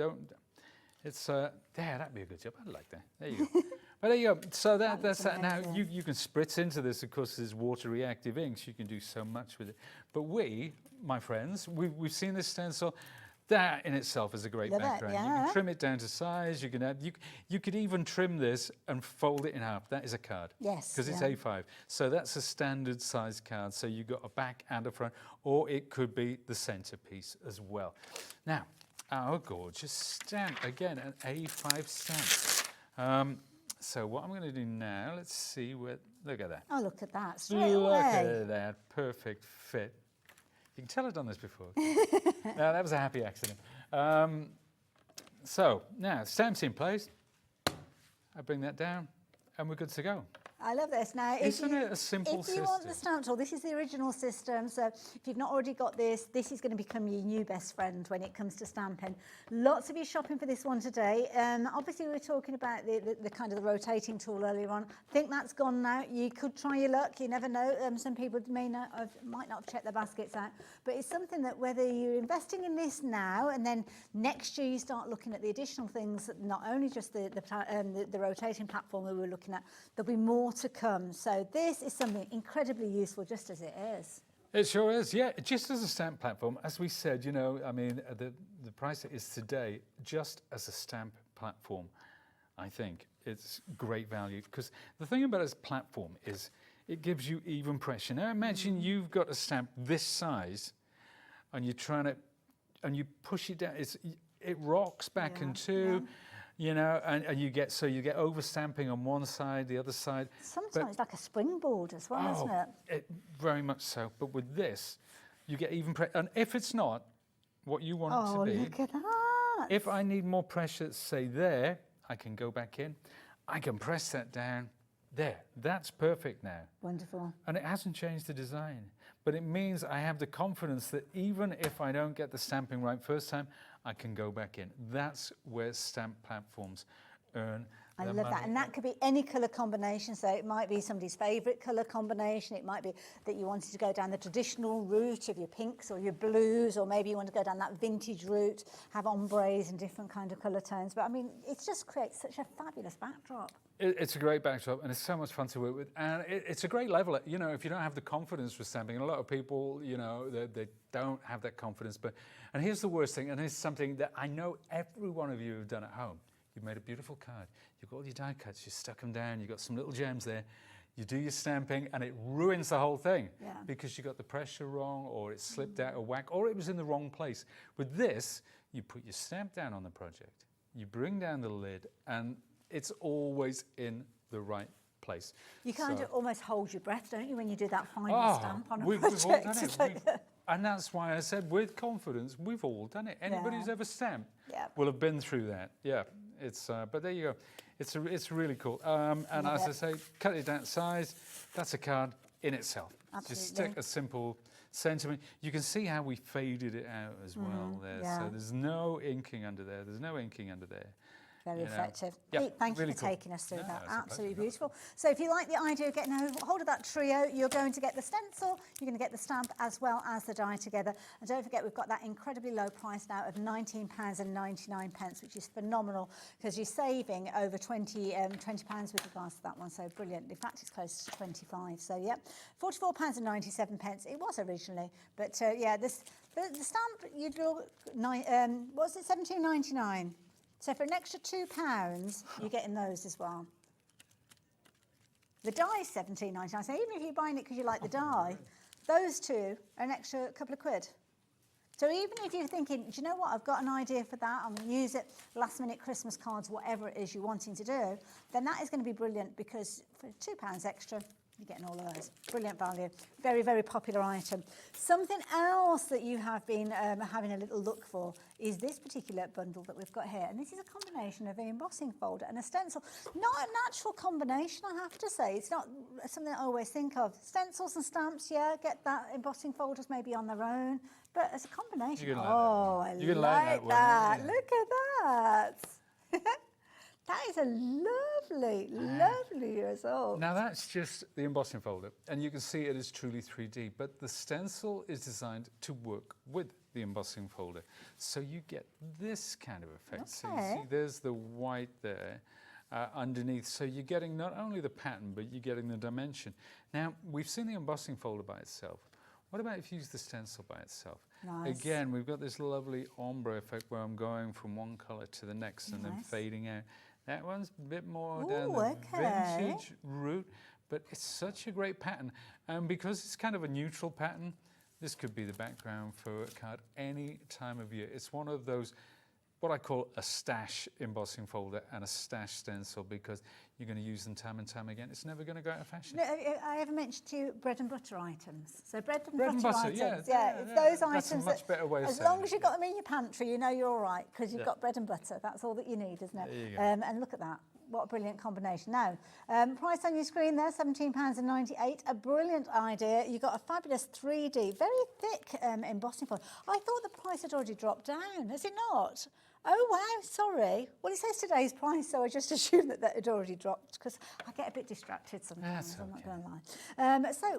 it's, yeah, that'd be a good job. I'd like that. There you go. But there you go. So that's that. Now, you can spritz into this. Of course, there's water reactive inks. You can do so much with it. But we, my friends, we've seen this stencil. That in itself is a great background. You can trim it down to size. You can add. You could even trim this and fold it in half. That is a card. Yes. Because it's A5. So that's a standard size card. So you've got a back and a front, or it could be the centerpiece as well. Now, our gorgeous stamp again, an A5 stamp. So what I'm going to do now, let's see what. Look at that. Oh, look at that! Straight Look away. at that, perfect fit. You can tell I've done this before. No, that was a happy accident. So now stamps in place. I bring that down, and we're good to go. I love this. Now, Isn't it a simple system? If you want the stamp tool, this is the original system. So if you've not already got this, this is going to become your new best friend when it comes to stamping. Lots of you shopping for this one today. Obviously, we were talking about the kind of the rotating tool earlier on. I think that's gone now. You could try your luck. You never know. Some people might not have checked their baskets out. But it's something that whether you're investing in this now and then next year you start looking at the additional things, not only just the rotating platform that we were looking at, there'll be more to come. So this is something incredibly useful just as it is. It sure is, yeah. Just as a stamp platform, as we said, you know, I mean, the price it is today, just as a stamp platform, I think it's great value. Because the thing about this platform is it gives you even pressure. Now imagine you've got a stamp this size and you're trying to, and you push it down, it rocks back in two. You know, and you get overstamping on one side, the other side. Sometimes it's like a springboard as well, isn't it? Very much so. But with this, you get even pressure. And if it's not what you want it to be, look at that! if I need more pressure, say there, I can go back in. I can press that down. There, that's perfect now. Wonderful. And it hasn't changed the design. But it means I have the confidence that even if I don't get the stamping right first time, I can go back in. That's where stamp platforms earn I their love money. that. And that could be any colour combination. So it might be somebody's favourite colour combination. It might be that you wanted to go down the traditional route of your pinks or your blues, or maybe you want to go down that vintage route, have ombres and different kind of colour tones. But I mean, it just creates such a fabulous backdrop. It's a great backdrop, and it's so much fun to work with. And it's a great level. You know, if you don't have the confidence with stamping, and a lot of people, you know, they don't have that confidence. And here's the worst thing, and it's something that I know every one of you have done at home. You've made a beautiful card. You've got all your die cuts. You stuck them down. You've got some little gems there. You do your stamping, and it ruins the whole thing because you got the pressure wrong, or it slipped out of whack, or it was in the wrong place. With this, you put your stamp down on the project. You bring down the lid, and it's always in the right place. You kind of almost hold your breath, don't you, when you do that final stamp on a project? We've all done it. And that's why I said with confidence, we've all done it. Anybody who's ever stamped will have been through that. Yeah, it's. But there you go. It's really cool. And as I say, cut it down to size. That's a card. in itself. Absolutely. Just stick a simple sentiment. You can see how we faded it out as well there. yeah. So there's no inking under there. There's no inking under there. Very effective. Yep, Pete, thank really you for cool. taking us through No, that. it's a Absolutely pleasure. beautiful. So if you like the idea of getting a hold of that trio, you're going to get the stencil, you're going to get the stamp as well as the die together. And don't forget, we've got that incredibly low price now of £19.99, which is phenomenal because you're saving over £20 with regards to that one. So brilliant. In fact, it's close to 25. So yeah, £44.97 it was originally. But yeah, the stamp, you'd look, what was it, £17.99? So for an extra £2, you're getting those as well. The die is £17.99. So even if you're buying it because you like the die, those two are an extra couple of quid. So even if you're thinking, do you know what, I've got an idea for that, I'm going to use it, last minute Christmas cards, whatever it is you're wanting to do, then that is going to be brilliant because for £2 extra, you're getting all of those. Brilliant value. Very, very popular item. Something else that you have been having a little look for is this particular bundle that we've got here. And this is a combination of an embossing folder and a stencil. Not a natural combination, I have to say. It's not something I always think of. Stencils and stamps, yeah, get that. Embossing folders maybe on their own. But as a combination, You're gonna I You're gonna like like that. one, Look at that. That is a lovely result. Now that's just the embossing folder, and you can see it is truly 3D, but the stencil is designed to work with the embossing folder. So you get this kind of effect. So you see there's the white there underneath. So you're getting not only the pattern, but you're getting the dimension. Now, we've seen the embossing folder by itself. What about if you use the stencil by itself? Nice. Again, we've got this lovely ombre effect where I'm going from one colour to the next and then fading out. That one's a bit more down the vintage route, but it's such a great pattern. And because it's kind of a neutral pattern, this could be the background for a card any time of year. It's one of those, what I call a stash embossing folder and a stash stencil, because you're going to use them time and time again. It's never going to go out of fashion. No, I ever mentioned to you bread and butter items. So bread and Bread and butter butter, items, yeah, it's yeah, those that's items. a much better way of as saying long it, as you've got them in your pantry, you know you're all right because you've got bread and butter. That's all that you need, isn't it? There you go. And look at that. What a brilliant combination. Now, price on your screen there, £17.98. A brilliant idea. You've got a fabulous 3D, very thick embossing folder. I thought the price had already dropped down. Has it not? Oh, wow, sorry. Well, it says today's price, so I just assumed that had already dropped because I get a bit distracted sometimes, I'm not going to lie.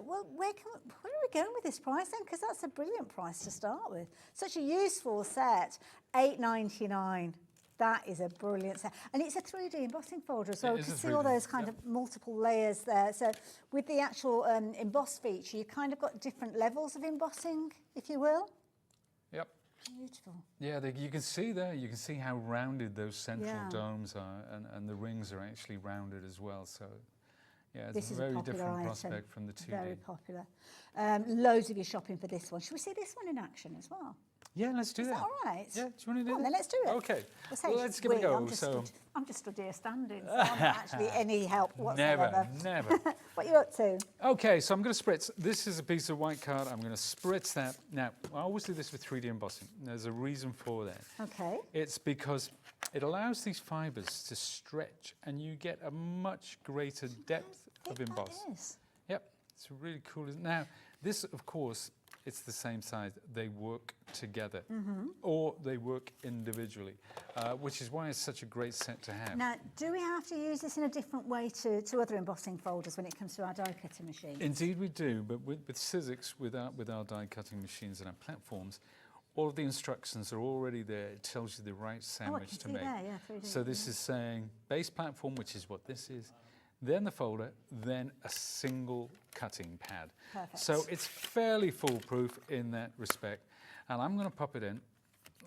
Well, where are we going with this price then? Because that's a brilliant price to start with. Such a useful set, £8.99. That is a brilliant set. And it's a 3D embossing folder, so you can see all those kind of multiple layers there. So with the actual emboss feature, you kind of got different levels of embossing, if you will. Yep. Beautiful. Yeah, you can see there, you can see how rounded those central domes are, and the rings are actually rounded as well. So, yeah, it's a very different prospect from the 2D. Very popular. Loads of you shopping for this one. Should we see this one in action as well? Yeah, let's do that. Is that all right? Yeah, do you want to do that? Then let's do it. Okay. Well, let's give it a go. I'm just stood here standing, so I'm not actually any help whatsoever. Never. What are you up to? Okay, so I'm going to spritz. This is a piece of white card. I'm going to spritz that. Now, I always do this with 3D embossing. There's a reason for that. Okay. It's because it allows these fibres to stretch, and you get a much greater depth of emboss. That is. Yep, it's really cool. Now, this, of course, it's the same size. They work together, or they work individually, which is why it's such a great set to have. Now, do we have to use this in a different way to other embossing folders when it comes to our die cutting machines? Indeed we do, but with Sizzix, with our die cutting machines and our platforms, all of the instructions are already there. It tells you the right sandwich to make. So this is saying base platform, which is what this is, then the folder, then a single cutting pad. Perfect. So it's fairly foolproof in that respect. And I'm going to pop it in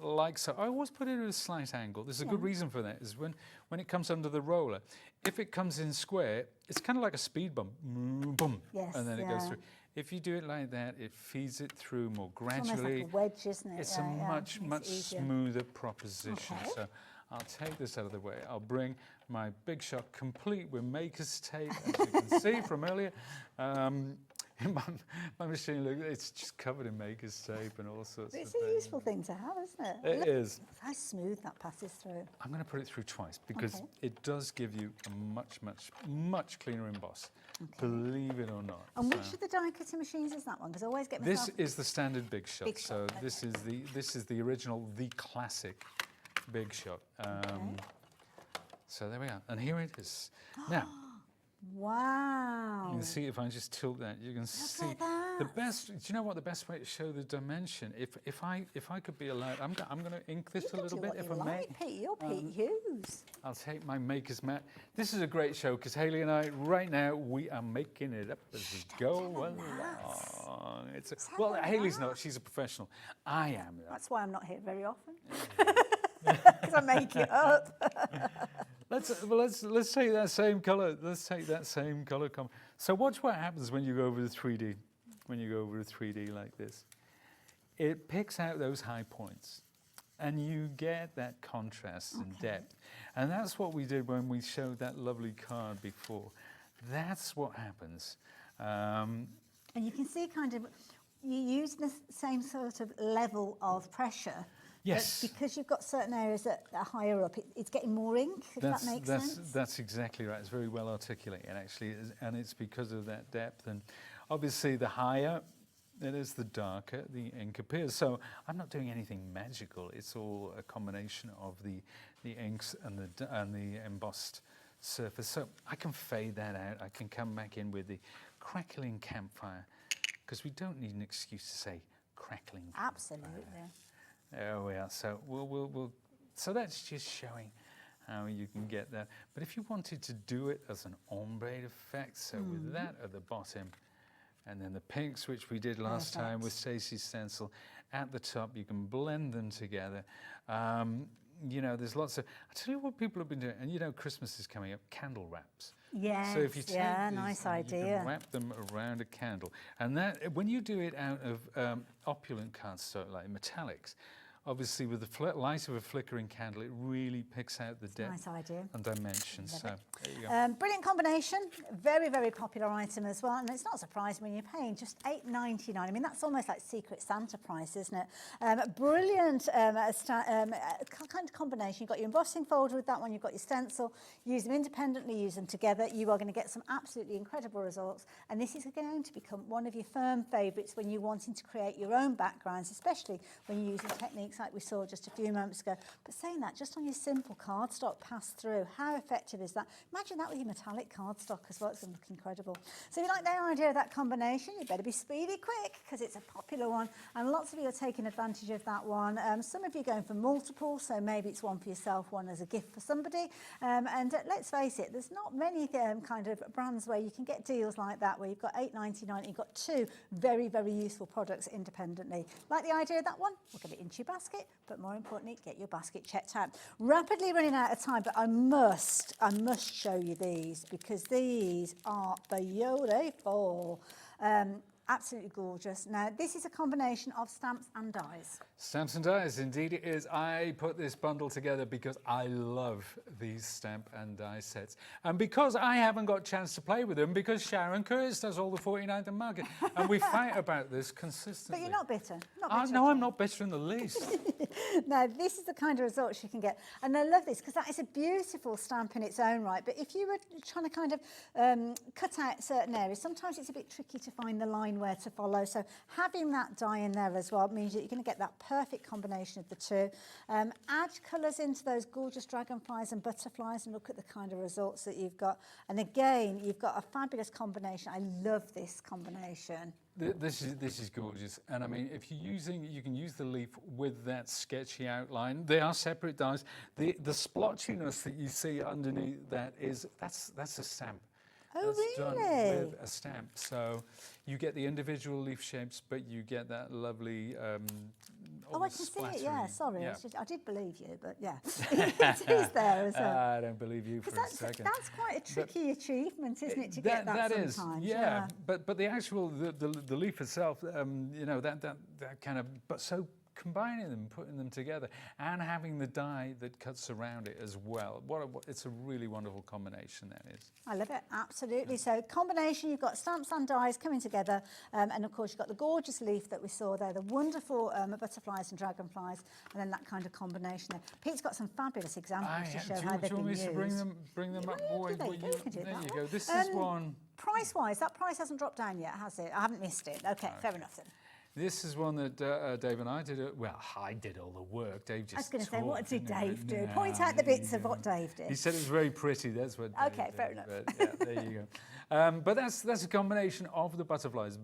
like so. I always put it at a slight angle. There's a good reason for that, is when it comes under the roller, if it comes in square, it's kind of like a speed bump, boom, and then it goes through. If you do it like that, it feeds it through more gradually. It's almost like a wedge, isn't it? It's a much smoother proposition. Okay. So I'll take this out of the way. I'll bring my Big Shot complete with maker's tape, as you can see from earlier. My machine, look, it's just covered in maker's tape and all sorts of things. It's a useful thing to have, isn't it? It is. How smooth that passes through. I'm going to put it through twice because it does give you a much cleaner emboss. believe it or not. And which of the die cutting machines is that one? Because I always get myself... This is the standard Big Shot. Big so Shot, this is the original, the classic Big Shot. So there we are, and here it is. Now, wow! you can see if I just tilt that, you can see the best. Do you know what the best way to show the dimension? If I could be allowed, I'm going to ink this a little bit, if I may. Pete, you're Pete Hughes. I'll take my maker's mat. This is a great show because Hayley and I, right now, we are making it up as we go along. Well, Hayley's not; she's a professional. I am. That's why I'm not here very often. Because I make it up. Let's take that same color. Let's take that same color. So watch what happens when you go over the 3D. When you go over the 3D like this, it picks out those high points, and you get that contrast and depth. And that's what we did when we showed that lovely card before. That's what happens. And you can see kind of you use the same sort of level of pressure. Yes. But because you've got certain areas that are higher up, it's getting more ink, if that makes sense. That's exactly right. It's very well articulated, actually, and it's because of that depth. And obviously, the higher it is, the darker the ink appears. So I'm not doing anything magical. It's all a combination of the inks and the embossed surface. So I can fade that out. I can come back in with the crackling campfire, because we don't need an excuse to say crackling campfire. Absolutely. There we are. So so that's just showing how you can get that. But if you wanted to do it as an ombre effect, so with that at the bottom, and then the pinks, which we did last time with Stacey's stencil, at the top, you can blend them together. You know, there's lots of... I tell you what people have been doing, and you know Christmas is coming up, candle wraps. Yes, so if you take nice these, idea. You can wrap them around a candle. And that, when you do it out of opulent cardstock, like metallics, obviously with the light of a flickering candle, it really picks out the depth nice idea. and dimensions. So there you go. Brilliant combination, very, very popular item as well. And it's not surprising when you're paying just $8.99. I mean, that's almost like Secret Santa price, isn't it? Brilliant kind of combination. You've got your embossing folder with that one, you've got your stencil. Use them independently, use them together. You are going to get some absolutely incredible results. And this is going to become one of your firm favourites when you're wanting to create your own backgrounds, especially when you're using techniques like we saw just a few moments ago. But saying that, just on your simple cardstock pass through, how effective is that? Imagine that with your metallic cardstock as well. It's going to look incredible. So if you like the idea of that combination, you better be speedy quick, because it's a popular one and lots of you are taking advantage of that one. Some of you are going for multiple, so maybe it's one for yourself, one as a gift for somebody. And let's face it, there's not many kind of brands where you can get deals like that, where you've got $8.99, you've got two very, very useful products independently. Like the idea of that one? We'll get it into your basket. But more importantly, get your basket checked out. Rapidly running out of time, but I must show you these, because these are beautiful. Absolutely gorgeous. Now, this is a combination of stamps and dies. Stamps and dies, indeed it is. I put this bundle together because I love these stamp and die sets. And because I haven't got a chance to play with them, because Sharon Curtis does all the 49th and market. And we fight about this consistently. But you're not bitter. No, I'm not bitter in the least. Now, this is the kind of results you can get. And I love this, because that is a beautiful stamp in its own right. But if you were trying to kind of cut out certain areas, sometimes it's a bit tricky to find the line where to follow. So having that die in there as well means that you're going to get that perfect combination of the two. Add colours into those gorgeous dragonflies and butterflies and look at the kind of results that you've got. And again, you've got a fabulous combination. I love this combination. This is gorgeous, and I mean, if you're using, you can use the leaf with that sketchy outline. They are separate dies. The splotchiness that you see underneath that that's a stamp. Oh, that's really? done with a stamp. So you get the individual leaf shapes, but you get that lovely. Oh, I can see it. Yeah, sorry, Yeah. I did believe you, but yeah, it is there as well. I don't believe you for a second. That's quite a tricky achievement, isn't it, to get that sometimes? Yeah. But the actual the leaf itself, you know, that kind of, but so combining them, putting them together, and having the die that cuts around it as well. It's a really wonderful combination, that is. I love it, absolutely. So combination, you've got stamps and dies coming together, and of course you've got the gorgeous leaf that we saw there, the wonderful butterflies and dragonflies, and then that kind of combination there. Pete's got some fabulous examples to show how they've been used. Do you want me to bring them up? Yeah, you can do there that you one. go. This is one. Price-wise, that price hasn't dropped down yet, has it? I haven't missed it. Okay, fair enough then. This is one that Dave and I did. Well, I did all the work. Dave just I was going to say, talked, what did didn't he? Dave do? No, Point out the bits of what Dave did. He said it was very pretty. That's what Dave Okay, did, fair enough. But, yeah, there you go. But that's a combination of the butterflies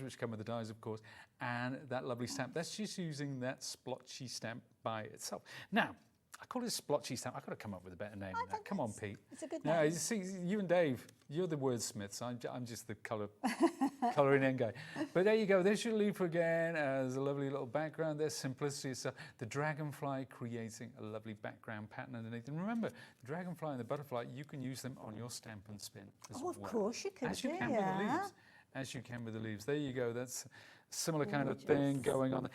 which come with the dies, of course, and that lovely stamp. That's just using that splotchy stamp by itself. Now, I call it a splotchy stamp. I've got to come up with a better name than that. Come on, Pete. It's a good No, name. you see, you and Dave, you're the wordsmiths. I'm just the colouring in guy. But there you go. There's your leaf again. There's a lovely little background. There's simplicity. So the dragonfly creating a lovely background pattern underneath. And remember, the dragonfly and the butterfly, you can use them on your stamp and spin as well. Of course you can. As you can with the leaves. As you can with the leaves. There you go. That's similar kind of thing going on.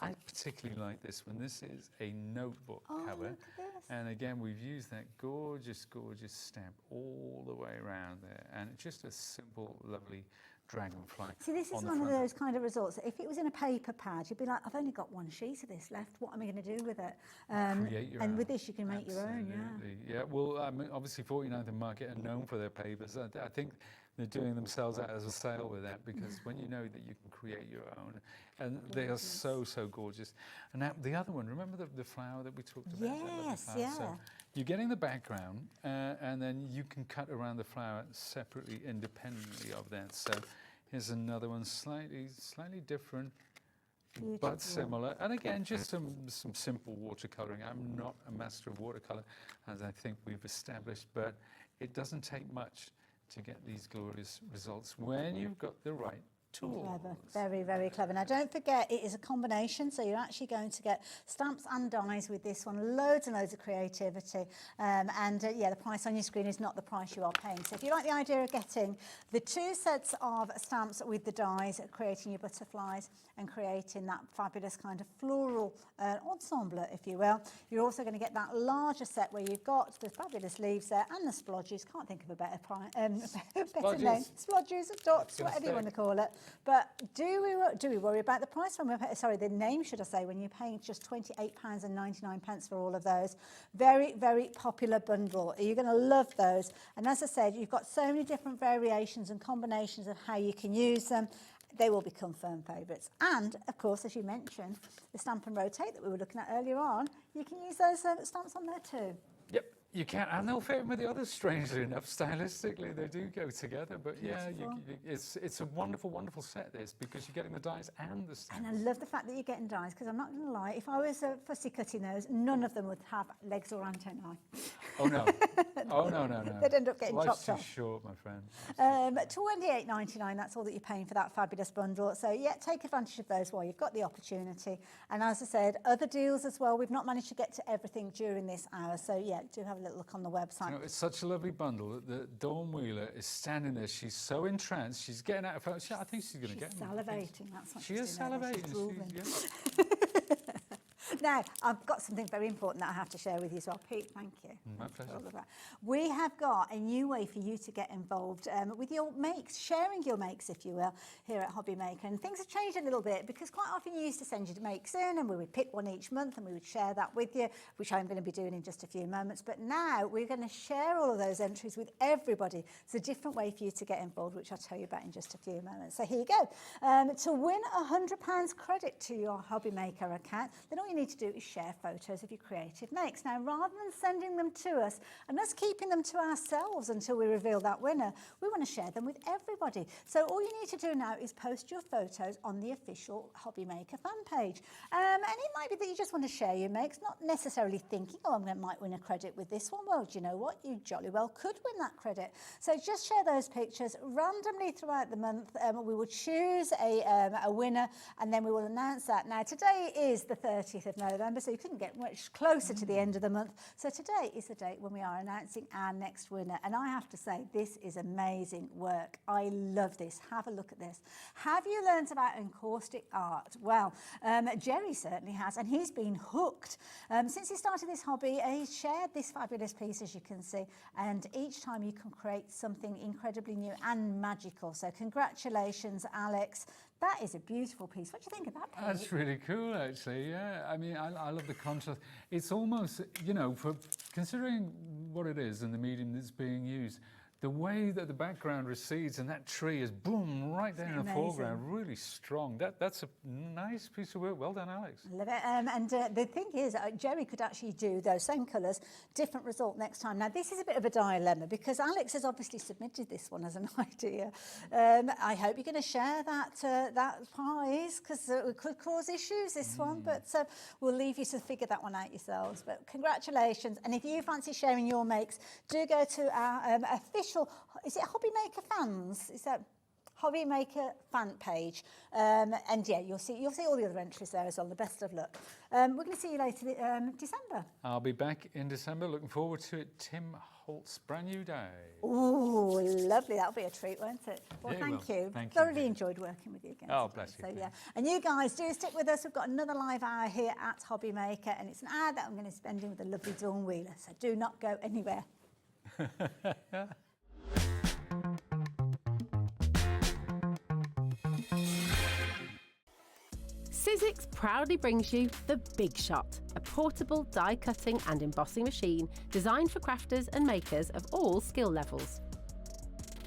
I particularly like this one. This is a notebook cover. Look at this. And again, we've used that gorgeous, gorgeous stamp all the way around there. And it's just a simple, lovely dragonfly. See, this is one of those kind of results. If it was in a paper pad, you'd be like, I've only got one sheet of this left. What am I going to do with it? Create your and own. with this, you can make your own, yeah. Yeah, well, I mean, obviously 49th and Market are known for their papers. I think they're doing themselves out as a sale with that, because when you know that you can create your own, and they are so, so gorgeous. And now the other one, remember the flower that we talked about? Yes, that lovely flower? yeah. So you're getting the background, and then you can cut around the flower separately, independently of that. So here's another one, slightly different, but similar. And again, just some simple watercolouring. I'm not a master of watercolour, as I think we've established, but it doesn't take much to get these glorious results when you've got the right tools. Clever. Very, very clever. Now, don't forget, it is a combination, so you're actually going to get stamps and dies with this one. Loads and loads of creativity. Yeah, the price on your screen is not the price you are paying. So if you like the idea of getting the 2 sets of stamps with the dies, creating your butterflies and creating that fabulous kind of floral ensemble, if you will, you're also going to get that larger set where you've got the fabulous leaves there and the splodges. Can't think of a better name. Splodges, dots, whatever you want to call it. But do we worry about the price when we're, sorry, the name, should I say, when you're paying just £28.99 for all of those? Very, very popular bundle. You're going to love those. And as I said, you've got so many different variations and combinations of how you can use them. They will become firm favourites. And, of course, as you mentioned, the Stamp and Rotate that we were looking at earlier on, you can use those stamps on there too. Yep, you can, and they'll fit in with the others, strangely enough. Stylistically, they do go together, but yeah, it's a wonderful, wonderful set, this, because you're getting the dies and the stamps. And I love the fact that you're getting dies, because I'm not going to lie, if I was fussy cutting those, none of them would have legs or antennae. Oh, no. Oh, no. They'd end up getting Life's chopped off. too short, my friend. £28.99, that's all that you're paying for that fabulous bundle. So, yeah, take advantage of those while you've got the opportunity. And as I said, other deals as well. We've not managed to get to everything during this hour. So, yeah, do have a little look on the website. You know, it's such a lovely bundle that Dawn Wheeler is standing there. She's so entranced. She's getting out of her. I think she's going to get them. Salivating, that's what She is salivating. Now, I've got something very important that I have to share with you as well. Pete, thank you. My pleasure. For all of that. We have got a new way for you to get involved with your makes, sharing your makes, if you will, here at Hobby Maker. And things have changed a little bit, because quite often you used to send your makes in and we would pick one each month and we would share that with you, which I'm going to be doing in just a few moments. But now we're going to share all of those entries with everybody. It's a different way for you to get involved, which I'll tell you about in just a few moments. So here you go. To win £100 credit to your Hobby Maker account, then all you need to do is share photos of your creative makes. Now, rather than sending them to us and us keeping them to ourselves until we reveal that winner, we want to share them with everybody. So all you need to do now is post your photos on the official Hobby Maker fan page. And it might be that you just want to share your makes, not necessarily thinking, oh, I might win a credit with this one. Well, do you know what? You jolly well could win that credit. So just share those pictures randomly throughout the month. We will choose a winner, and then we will announce that. Now, today is the 30th of November, so you couldn't get much closer to the end of the month. So today is the date when we are announcing our next winner. And I have to say, this is amazing work. I love this. Have a look at this. Have you learnt about encaustic art? Well, Jerry certainly has, and he's been hooked. Since he started this hobby, he's shared this fabulous piece, as you can see, and each time you can create something incredibly new and magical. So congratulations, Alex. That is a beautiful piece. What do you think of that, Pete? That's really cool, actually, yeah. I mean, I love the contrast. It's almost, you know, for considering what it is and the medium that's being used, the way that the background recedes and that tree is boom right there in the foreground, really strong. That's a nice piece of work. Well done, Alex. I love it. And the thing is, Jerry could actually do those same colours, different result next time. Now, this is a bit of a dilemma because Alex has obviously submitted this one as an idea. I hope you're going to share that prize because it could cause issues, this one. But we'll leave you to figure that one out yourselves. But congratulations. And if you fancy sharing your makes, do go to our official, is it Hobby Maker Fans? Is that Hobby Maker fan page? And yeah, you'll see all the other entries there as well. The best of luck. We're going to see you later December. I'll be back in December. Looking forward to it. Tim Holt's brand new day. Oh, lovely. That'll be a treat, won't it? Well, Yeah, thank you. Thank you. Thoroughly enjoyed working with you again. Oh, today. bless you. So, yeah. And you guys do stick with us. We've got another live hour here at Hobby Maker, and it's an hour that I'm going to spend with the lovely Dawn Wheeler. So do not go anywhere. Sizzix proudly brings you the Big Shot, a portable die cutting and embossing machine designed for crafters and makers of all skill levels.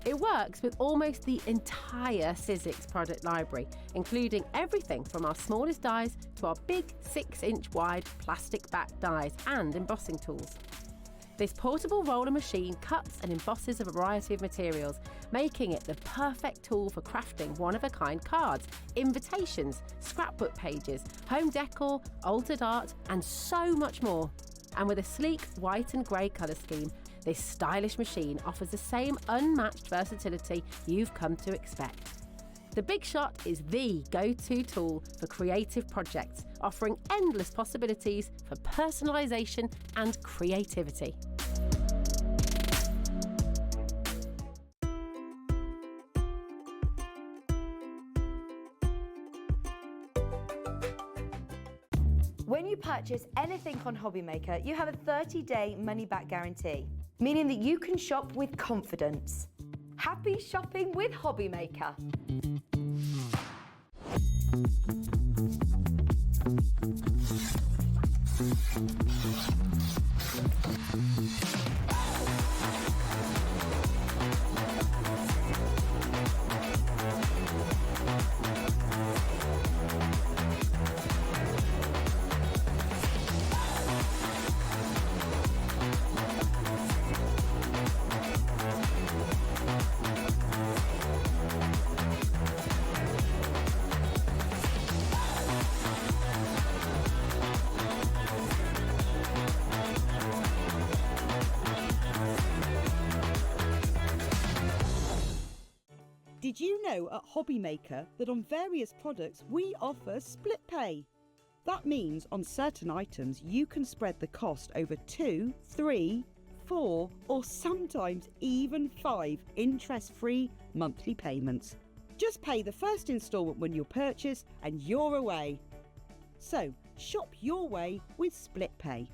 It works with almost the entire Sizzix product library, including everything from our smallest dies to our big 6-inch wide plastic back dies and embossing tools. This portable roller machine cuts and embosses a variety of materials, making it the perfect tool for crafting one-of-a-kind cards, invitations, scrapbook pages, home decor, altered art, and so much more. And with a sleek white and grey colour scheme, this stylish machine offers the same unmatched versatility you've come to expect. The Big Shot is the go-to tool for creative projects, offering endless possibilities for personalisation and creativity. When you purchase anything on Hobby Maker, you have a 30-day money-back guarantee, meaning that you can shop with confidence. Happy shopping with Hobby Maker. Did you know at Hobby Maker that on various products we offer split pay? That means on certain items you can spread the cost over 2, 3, 4 or sometimes even 5 interest-free monthly payments. Just pay the first instalment when you purchase and you're away. So shop your way with split pay.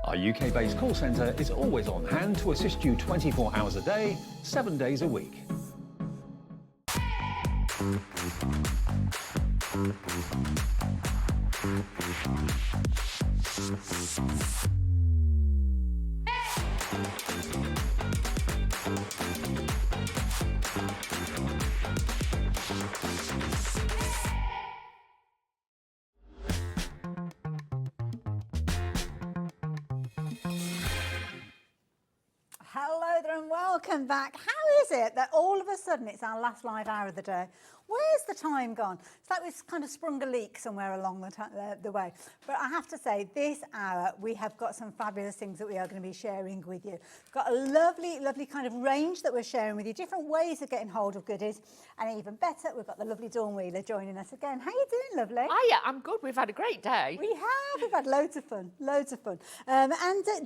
Our UK-based call centre is always on hand to assist you 24 hours a day, 7 days a week. Hello there and welcome back. How is it that all of a sudden it's our last live hour of the day? Where's the time gone? It's like we've kind of sprung a leak somewhere along the way. But I have to say, this hour we have got some fabulous things that we are going to be sharing with you. We've got a lovely, lovely kind of range that we're sharing with you, different ways of getting hold of goodies. And even better, we've got the lovely Dawn Wheeler joining us again. How you doing, lovely? Oh, yeah, I'm good. We've had a great day. We have. We've had loads of fun, loads of fun. And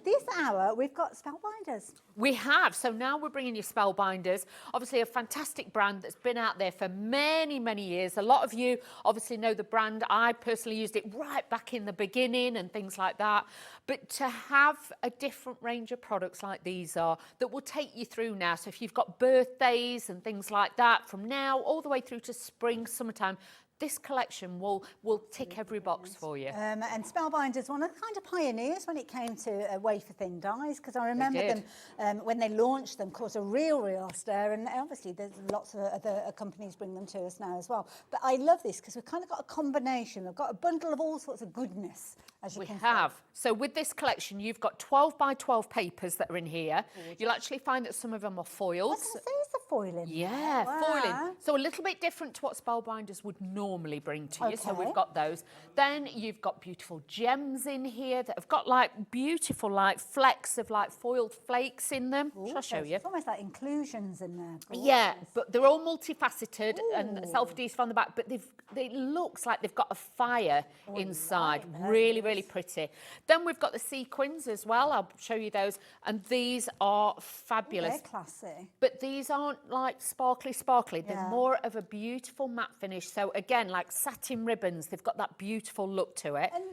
this hour, we've got Spellbinders. We have. So now we're bringing you Spellbinders. Obviously a fantastic brand that's been out there for many, many years. A lot of you obviously know the brand. I personally used it right back in the beginning and things like that. But to have a different range of products like these are, that will take you through now. So if you've got birthdays and things like that, from now all the way through to spring, summertime, this collection will tick every box for you. And Spellbinders, one of the kind of pioneers when it came to wafer thin dies, because I remember them when they launched them, caused a real stir, and obviously there's lots of other companies bring them to us now as well. But I love this because we've kind of got a combination. We've got a bundle of all sorts of goodness, as you can see. We have. So with this collection, you've got 12 by 12 papers that are in here. Gorgeous. You'll actually find that some of them are foiled. I was going to say, is the foiling? Yeah, foiling. So a little bit different to what Spellbinders would normally bring to you. So we've got those. Then you've got beautiful gems in here that have got like beautiful like flecks of like foiled flakes in them. Shall I show you? It's almost like inclusions in there. Gorgeous. Yeah, but they're all multifaceted and self-adhesive on the back, but it looks like they've got a fire inside. Really pretty. Then we've got the sequins as well. I'll show you those. And these are fabulous. They're classy. But these aren't like sparkly. They're more of a beautiful matte finish. So again, like satin ribbons, they've got that beautiful look to it. And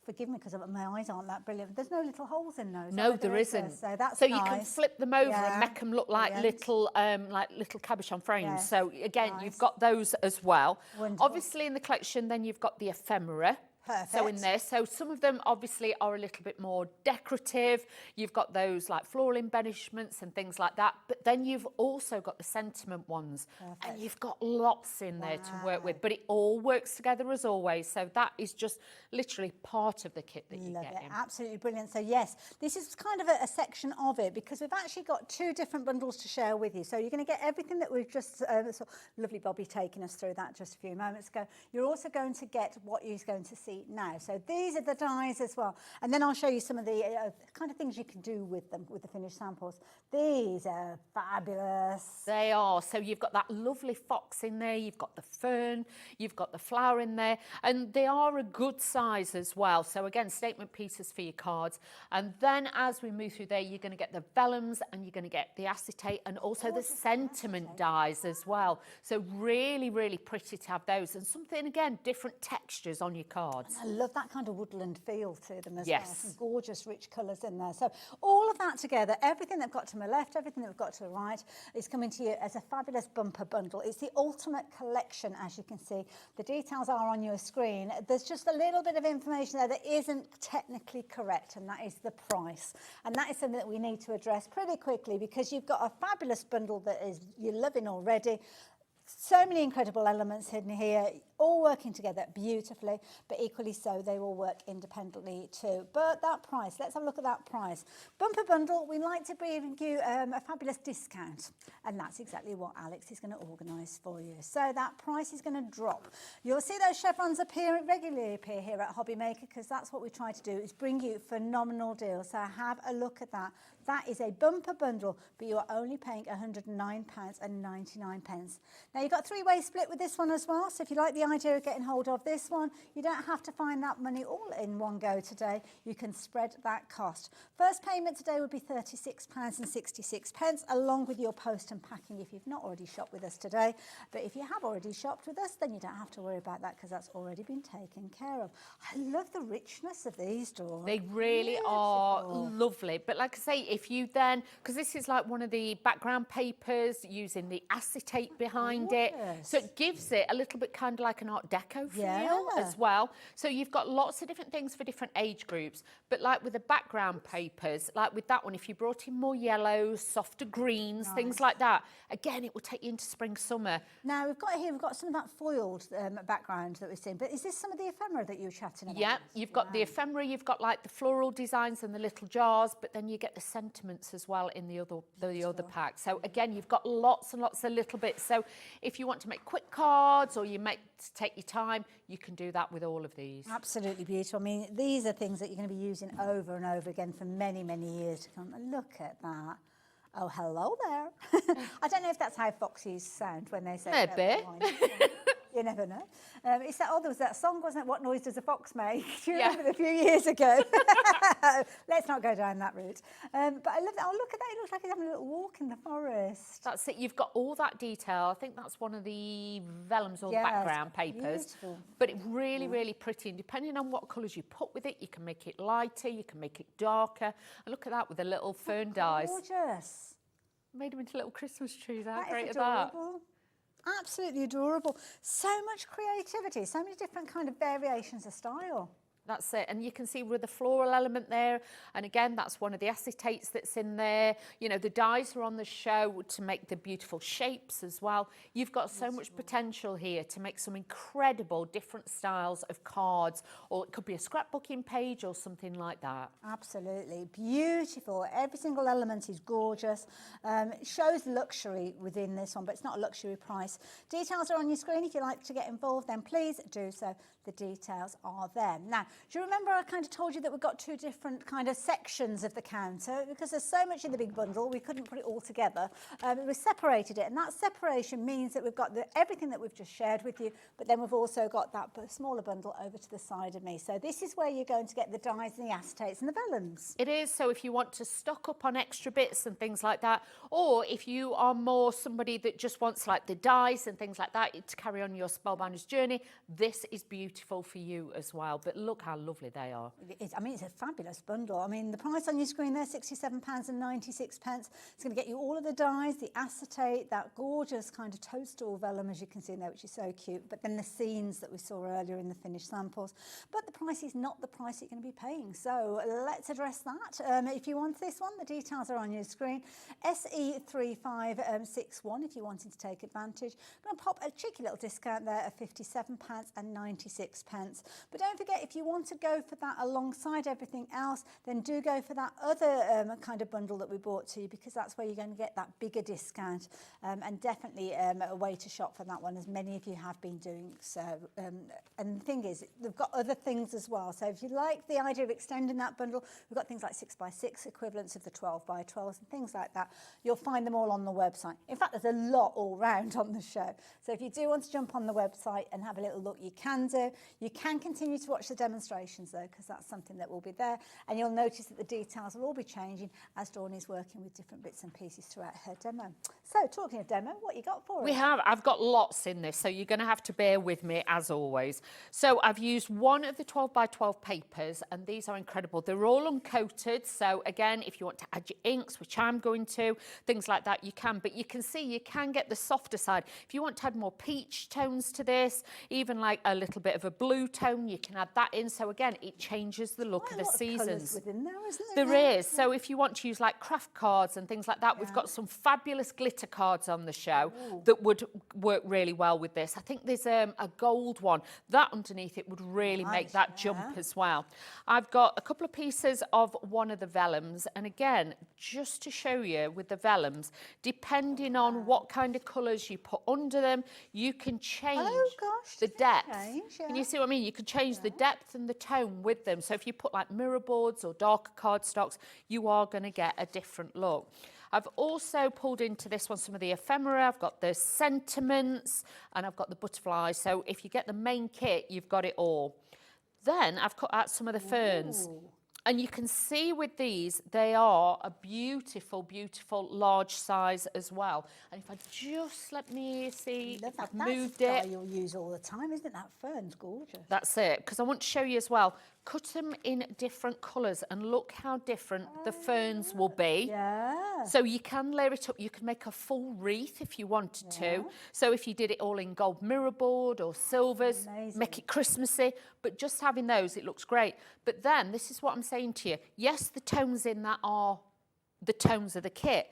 forgive me because my eyes aren't that brilliant. There's no little holes in those. No, there isn't. So that's so nice. You can flip them over and make them look like little cabochon frames. Yes. So again, you've got those as well. Wonderful. Obviously in the collection, then you've got the ephemera. Perfect. So in there, so some of them obviously are a little bit more decorative. You've got those like floral embellishments and things like that. But then you've also got the sentiment ones. Perfect. And you've got lots in there to work with. But it all works together as always. So that is just literally part of the kit that you get in. Absolutely brilliant. So yes, this is kind of a section of it because we've actually got 2 different bundles to share with you. So you're going to get everything that we've just, so lovely Bobby taking us through that just a few moments ago. You're also going to get what you're going to see now. So these are the dies as well. And then I'll show you some of the kind of things you can do with them, with the finished samples. These are fabulous. They are. So you've got that lovely fox in there, you've got the fern, you've got the flower in there, and they are a good size as well. So again, statement pieces for your cards. And then as we move through there, you're going to get the vellums and you're going to get the acetate and also the sentiment dies as well. So really pretty to have those. And something, again, different textures on your cards. And I love that kind of woodland feel to them as well. Yes. Some gorgeous, rich colours in there. So all of that together, everything they've got to my left, everything that we've got to the right, is coming to you as a fabulous bumper bundle. It's the ultimate collection, as you can see. The details are on your screen. There's just a little bit of information there that isn't technically correct, and that is the price. And that is something that we need to address pretty quickly because you've got a fabulous bundle that is you're loving already. So many incredible elements hidden here, all working together beautifully, but equally so, they will work independently too. But that price, let's have a look at that price. Bumper bundle, we like to bring you a fabulous discount, and that's exactly what Alex is going to organise for you. So that price is going to drop. You'll see those chevrons regularly appear here at Hobby Maker because that's what we try to do, is bring you phenomenal deals. So have a look at that. That is a bumper bundle, but you're only paying £109.99. Now, you've got 3-way split with this one as well, so if you like the idea of getting hold of this one, you don't have to find that money all in one go today. You can spread that cost. First payment today would be £36.66, along with your post and packing if you've not already shopped with us today. But if you have already shopped with us, then you don't have to worry about that because that's already been taken care of. I love the richness of these drawers. They really are lovely. But like I say, if you then, because this is like one of the background papers using the acetate behind it, so it gives it a little bit kind of like an Art Deco feel as well. So you've got lots of different things for different age groups. But like with the background papers, like with that one, if you brought in more yellows, softer greens, things like that, again, it will take you into spring, summer. Now, we've got some of that foiled background that we've seen, but is this some of the ephemera that you were chatting about? Yeah, you've got the ephemera, you've got like the floral designs and the little jars, but then you get the sentiments as well in the other pack. So again, you've got lots and lots of little bits. So if you want to make quick cards or you make to take your time, you can do that with all of these. Absolutely beautiful. I mean, these are things that you're going to be using over and over again for many, many years to come. Look at that. Oh, hello there. I don't know if that's how foxes sound when they say Maybe. You never know. It's that, there was that song, wasn't it? What noise does a fox make? Do you remember a few years ago? Let's not go down that route. But I love that. Oh, look at that. It looks like he's having a little walk in the forest. That's it. You've got all that detail. I think that's one of the vellums or background papers. Beautiful. But it's really, really pretty. And depending on what colours you put with it, you can make it lighter, you can make it darker. And look at that with the little fern dies. Gorgeous. Made them into little Christmas trees. How That great is is that? adorable. Absolutely adorable. So much creativity, so many different kind of variations of style. That's it. And you can see with the floral element there. And again, that's one of the acetates that's in there. You know, the dyes are on the show to make the beautiful shapes as well. You've got so much potential here to make some incredible different styles of cards, or it could be a scrapbooking page or something like that. Absolutely. Beautiful. Every single element is gorgeous. It shows luxury within this one, but it's not a luxury price. Details are on your screen. If you'd like to get involved, then please do so. The details are there. Now, do you remember I kind of told you that we've got two different kind of sections of the counter? Because there's so much in the big bundle, we couldn't put it all together. We separated it, and that separation means that we've got everything that we've just shared with you, but then we've also got that smaller bundle over to the side of me. So this is where you're going to get the dyes and the acetates and the vellums. It is. So if you want to stock up on extra bits and things like that, or if you are more somebody that just wants like the dyes and things like that to carry on your Spellbinders journey, this is beautiful for you as well. But look how lovely they are. I mean, it's a fabulous bundle. I mean, the price on your screen there, £67.96. It's going to get you all of the dyes, the acetate, that gorgeous kind of toadstool vellum, as you can see in there, which is so cute. But then the scenes that we saw earlier in the finished samples. But the price is not the price you're going to be paying. So let's address that. If you want this one, the details are on your screen. SE3561 if you're wanting to take advantage. I'm going to pop a cheeky little discount there of £57.96. But don't forget, if you want to go for that alongside everything else, then do go for that other kind of bundle that we brought to you, because that's where you're going to get that bigger discount, and definitely a way to shop for that one, as many of you have been doing so. And the thing is, they've got other things as well. So if you like the idea of extending that bundle, we've got things like 6x6 equivalents of the 12x12s and things like that. You'll find them all on the website. In fact, there's a lot all round on the show. So if you do want to jump on the website and have a little look, you can do. You can continue to watch the demonstrations though, because that's something that will be there, and you'll notice that the details will all be changing as Dawn is working with different bits and pieces throughout her demo. So talking of demo, what you got for us? I've got lots in this, so you're going to have to bear with me as always. So I've used one of the 12x12 papers, and these are incredible. They're all uncoated, so again, if you want to add your inks, which I'm going to, things like that, you can, but you can see you can get the softer side. If you want to add more peach tones to this, even like a little bit of a blue tone, you can add that in. So again, it changes the look of the seasons. Within there, isn't there is. So if you want to use like craft cards and things like that, we've got some fabulous glitter cards on the show that would work really well with this. I think there's a gold one. That underneath it would really make that jump as well. I've got a couple of pieces of one of the vellums, and again, just to show you with the vellums, depending on what kind of colours you put under them, you can change the depth. Can you see what I mean? You can change the depth and the tone with them. So if you put like mirror boards or darker cardstocks, you are going to get a different look. I've also pulled into this one some of the ephemera. I've got the sentiments and I've got the butterflies. So if you get the main kit, you've got it all. Then I've cut out some of the ferns. And you can see with these, they are a beautiful, beautiful large size as well. And if I just let me see, I've moved it. You'll use all the time, isn't it? That fern's gorgeous. That's it, because I want to show you as well. Cut them in different colours and look how different the ferns will be. Yeah. So you can layer it up. You can make a full wreath if you wanted to. So if you did it all in gold mirror board or silvers, make it Christmassy. But just having those, it looks great. But then this is what I'm saying to you. Yes, the tones in that are the tones of the kit.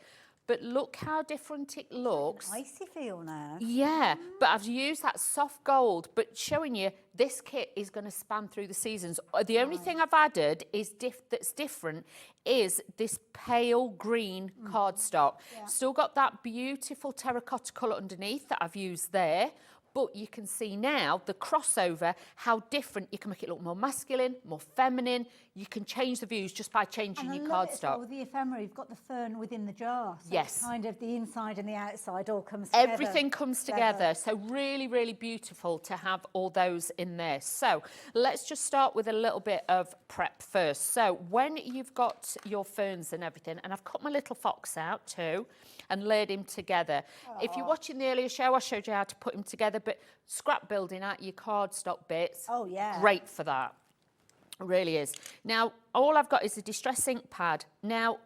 But look how different it looks. Like an icy feel now. Yeah, but I've used that soft gold, but showing you this kit is going to span through the seasons. The only thing I've added is that's different is this pale green cardstock. Still got that beautiful terracotta colour underneath that I've used there, but you can see now the crossover, how different. You can make it look more masculine, more feminine. You can change the views just by changing your cardstock. With the ephemera, you've got the fern within the jar. So yes. It's kind of the inside and the outside all comes together. Everything comes together. So really, really beautiful to have all those in there. So let's just start with a little bit of prep first. So when you've got your ferns and everything, and I've cut my little fox out too and laid him together. Aww. If you're watching the earlier show, I showed you how to put him together, but scrap building out your cardstock bits. Oh, yeah. Great for that. It really is. Now, all I've got is a distress ink pad. Now,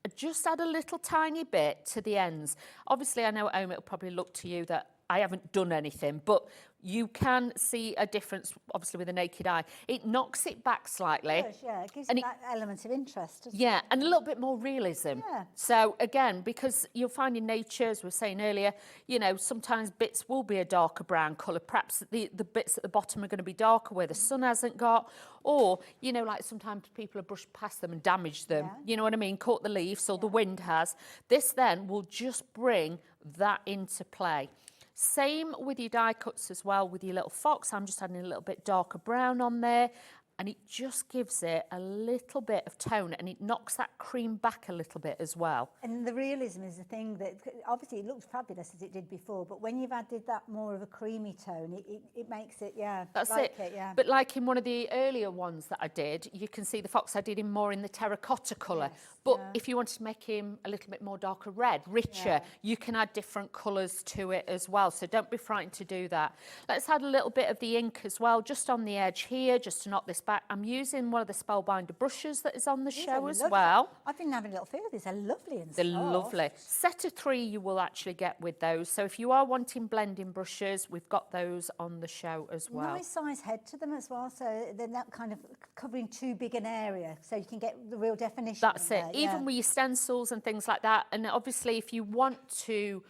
I just add a little tiny bit to the ends. Obviously, I know at home it'll probably look to you that I haven't done anything, but you can see a difference, obviously, with the naked eye. It knocks it back slightly. It does, yeah, it gives it that element of interest, doesn't yeah, it? and a little bit more realism. Yeah. So, again, because you'll find in nature, as we were saying earlier, you know, sometimes bits will be a darker brown colour. Perhaps the bits at the bottom are going to be darker where the sun hasn't got. Or, you know, like sometimes people have brushed past them and damaged them. Yeah. You know what I mean? Caught the leaves or the wind has. This then will just bring that into play. Same with your die cuts as well, with your little fox. I'm just adding a little bit darker brown on there, and it just gives it a little bit of tone, and it knocks that cream back a little bit as well. And the realism is the thing that, obviously it looks fabulous as it did before, but when you've added that more of a creamy tone, it makes it, yeah, that's like it. Yeah. But like in one of the earlier ones that I did, you can see the fox, I did him more in the terracotta colour. Yes, but if you wanted to make him a little bit more darker red, richer, you can add different colours to it as well. So don't be frightened to do that. Let's add a little bit of the ink as well, just on the edge here, just to knock this back. I'm using one of the Spellbinder brushes that is on the show as well. I've been having a little feel of these. They're lovely and They're lovely. Set of 3 you will actually get with those. So if you are wanting blending brushes, we've got those on the show as well. Nice size head to them as well, so they're not kind of covering too big an area, so you can get the real definition. That's it. Even with your stencils and things like that. And obviously, if you want to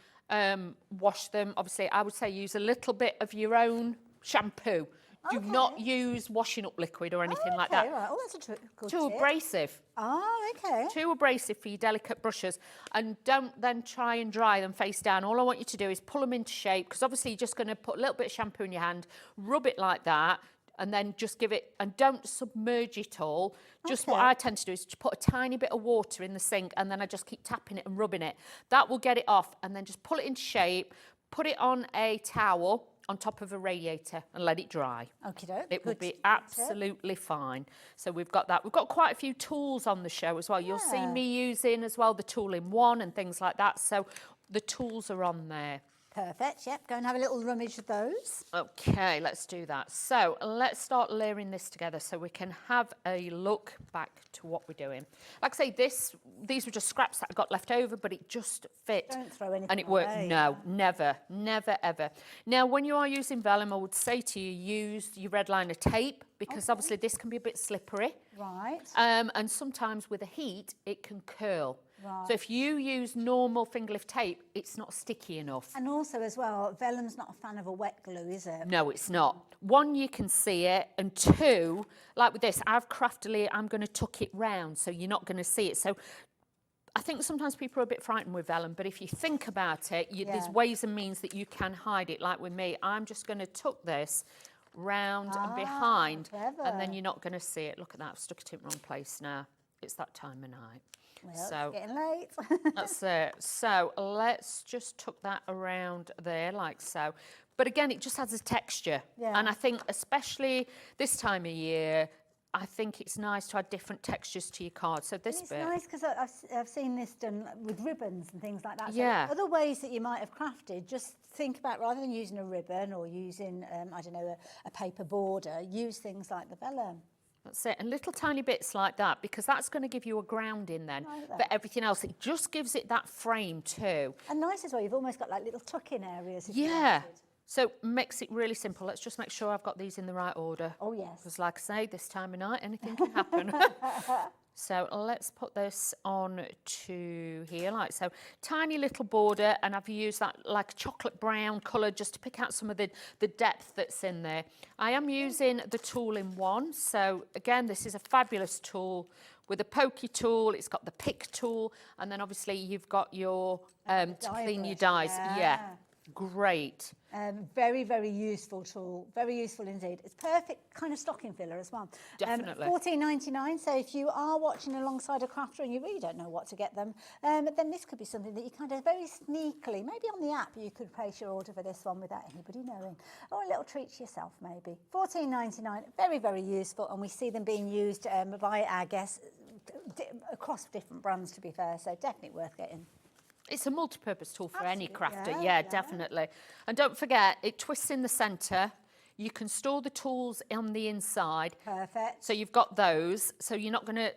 wash them, obviously, I would say use a little bit of your own shampoo. Do not use washing up liquid or anything like that. Right. Oh, that's a good Too tip. abrasive. Oh, okay. Too abrasive for your delicate brushes. And don't then try and dry them face down. All I want you to do is pull them into shape, because obviously you're just going to put a little bit of shampoo in your hand, rub it like that, and then just give it, and don't submerge it all. Just what I tend to do is to put a tiny bit of water in the sink, and then I just keep tapping it and rubbing it. That will get it off, and then just pull it into shape, put it on a towel on top of a radiator and let it dry. It will be absolutely fine. So we've got that. We've got quite a few tools on the show as well. You'll see me using as well the tool-in-one and things like that. So the tools are on there. Perfect, yep. Go and have a little rummage of those. Okay, let's do that. So let's start layering this together so we can have a look back to what we're doing. Like I say, these were just scraps that I got left over, but it just fit. Don't throw anything and it worked. away. No, never, never, ever. Now, when you are using vellum, I would say to you, use your red liner tape, because obviously this can be a bit slippery. Right. And sometimes with the heat, it can curl. Right. So if you use normal finger lift tape, it's not sticky enough. And also as well, vellum's not a fan of a wet glue, is it? No, it's not. 1, you can see it, and 2, like with this, I've craftily, I'm going to tuck it round, so you're not going to see it. So I think sometimes people are a bit frightened with vellum, but if you think about it, there's ways and means that you can hide it. Like with me, I'm just going to tuck this round and behind, and then you're not going to see it. Look at that, I've stuck it in the wrong place now. It's that time of night. Well, so it's getting late. that's it. So let's just tuck that around there like so. But again, it just adds a texture. Yeah. And I think especially this time of year, I think it's nice to add different textures to your card. So this bit. It's nice because I've seen this done with ribbons and things like that. So Yeah. other ways that you might have crafted, just think about, rather than using a ribbon or using, I don't know, a paper border, use things like the vellum. That's it, and little tiny bits like that, because that's going to give you a grounding then. But everything else, it just gives it that frame too. And nice as well, you've almost got like little tuck-in areas. If you Yeah. wanted. So makes it really simple. Let's just make sure I've got these in the right order. Oh, yes. Because like I say, this time of night, anything can happen. So let's put this on to here, like so. Tiny little border, and I've used that like chocolate brown colour just to pick out some of the depth that's in there. I am using the tool-in-one. So again, this is a fabulous tool with a pokey tool. It's got the pick tool, and then obviously you've got your to clean your dies. Yeah. Great. Very, very useful tool. Very useful indeed. It's perfect kind of stocking filler as well. Definitely. $14.99. So if you are watching alongside a crafter and you really don't know what to get them, then this could be something that you kind of very sneakily, maybe on the app, you could place your order for this one without anybody knowing. Or a little treat to yourself, maybe. $14.99. Very, very useful. And we see them being used by our guests across different brands, to be fair. So definitely worth getting. It's a multi-purpose tool for any crafter, yeah, yeah, definitely. And don't forget, it twists in the centre. You can store the tools on the inside. Perfect. So you've got those, so you're not going to,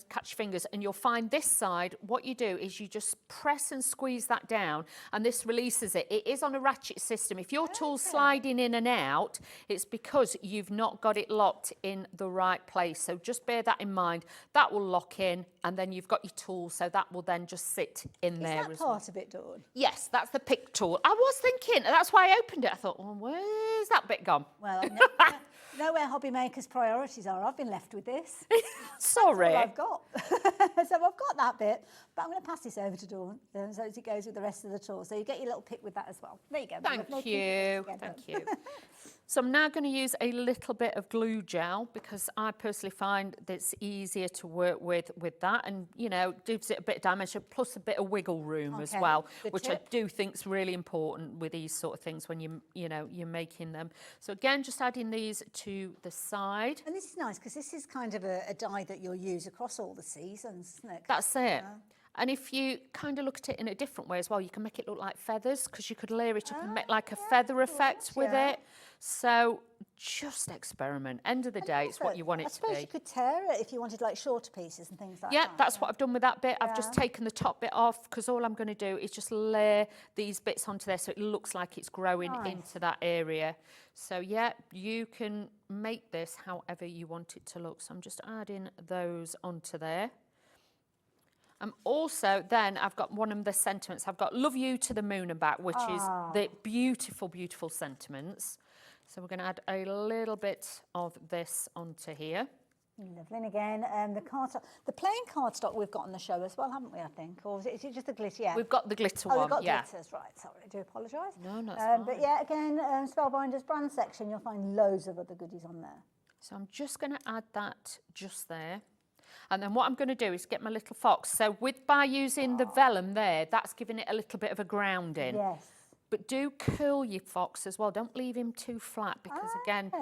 catch your fingers. And you'll find this side, what you do is you just press and squeeze that down, and this releases it. It is on a ratchet system. If your tool's sliding in and out, it's because you've not got it locked in the right place. So just bear that in mind. That will lock in, and then you've got your tool, so that will then just sit in there. Is that part of it, Dawn? Yes, that's the pick tool. I was thinking, that's why I opened it. I thought, well, where's that bit gone? Well, know where hobby makers' priorities are. I've been left with this. Sorry. That's all I've got. So I've got that bit, but I'm going to pass this over to Dawn so as it goes with the rest of the tool. So you get your little pick with that as well. There you go. Thank you. Thank you. So I'm now going to use a little bit of glue gel because I personally find that it's easier to work with that, and gives it a bit of dimension plus a bit of wiggle room as well, which I do think is really important with these sort of things when you're making them. So again, just adding these to the side. And this is nice because this is kind of a dye that you'll use across all the seasons, isn't it? That's it. And if you kind of look at it in a different way as well, you can make it look like feathers because you could layer it up and make like a feather effect with it. So just experiment. End of the day, it's what you want it to be. I suppose you could tear it if you wanted like shorter pieces and things like that. Yeah, that's what I've done with that bit. I've just taken the top bit off because all I'm going to do is just layer these bits onto there so it looks like it's growing into that area. So yeah, you can make this however you want it to look. So I'm just adding those onto there. Also, then I've got one of the sentiments. I've got love you to the moon and back, which is the beautiful, beautiful sentiments. So we're going to add a little bit of this onto here. Lovely. And again, the plain cardstock we've got on the show as well, haven't we, I think? Or is it just the glitter? Yeah. We've got the glitter one, we've got yeah. glitters, right. Sorry, I do apologise. No, that's fine. But yeah, again, Spellbinders brand section, you'll find loads of other goodies on there. So I'm just going to add that just there. And then what I'm going to do is get my little fox. So by using the vellum there, that's giving it a little bit of a grounding. Yes. But do curl your fox as well. Don't leave him too flat because, again,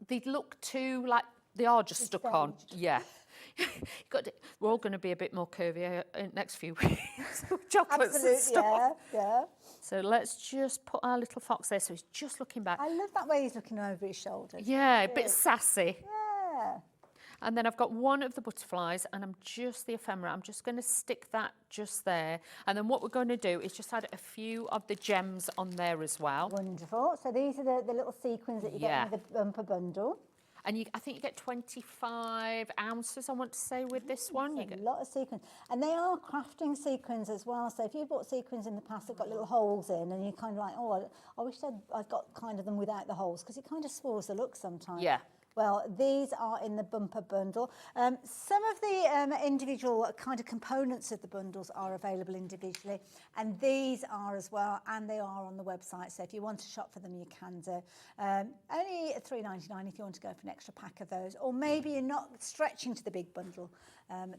they look too like they are just stuck on. Yeah. We're all going to be a bit more curvy in the next few weeks. Chocolates and stuff. Yeah. So let's just put our little fox there so he's just looking back. I love that way he's looking over his shoulders. Yeah, a bit sassy. Yeah. And then I've got one of the butterflies and I'm just the ephemera. I'm just going to stick that just there. And then what we're going to do is just add a few of the gems on there as well. Wonderful. So these are the little sequins that you get in the bumper bundle. And I think you get 25 ounces, I want to say, with this one. You get a lot of sequins. And they are crafting sequins as well. So if you bought sequins in the past that got little holes in and you're kind of like, oh, I wish I'd got kind of them without the holes because it kind of spoils the look sometimes. Yeah. Well, these are in the bumper bundle. Some of the individual kind of components of the bundles are available individually, and these are as well, and they are on the website. So if you want to shop for them, you can do. Only $3.99 if you want to go for an extra pack of those, or maybe you're not stretching to the big bundle,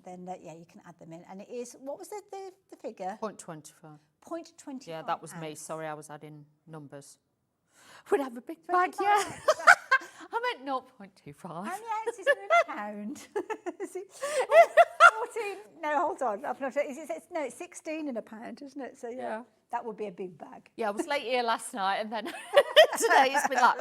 then yeah, you can add them in. And it is, what was the figure? 0.25. 0.25. Yeah, that was me. Sorry, I was adding numbers. We'd have a big bag, yeah. I meant 0.25. How many ounces in a pound? 14. No, hold on. It's 16 in a pound, isn't it? So yeah, that would be a big bag. Yeah, I was late here last night, and then today it's been like.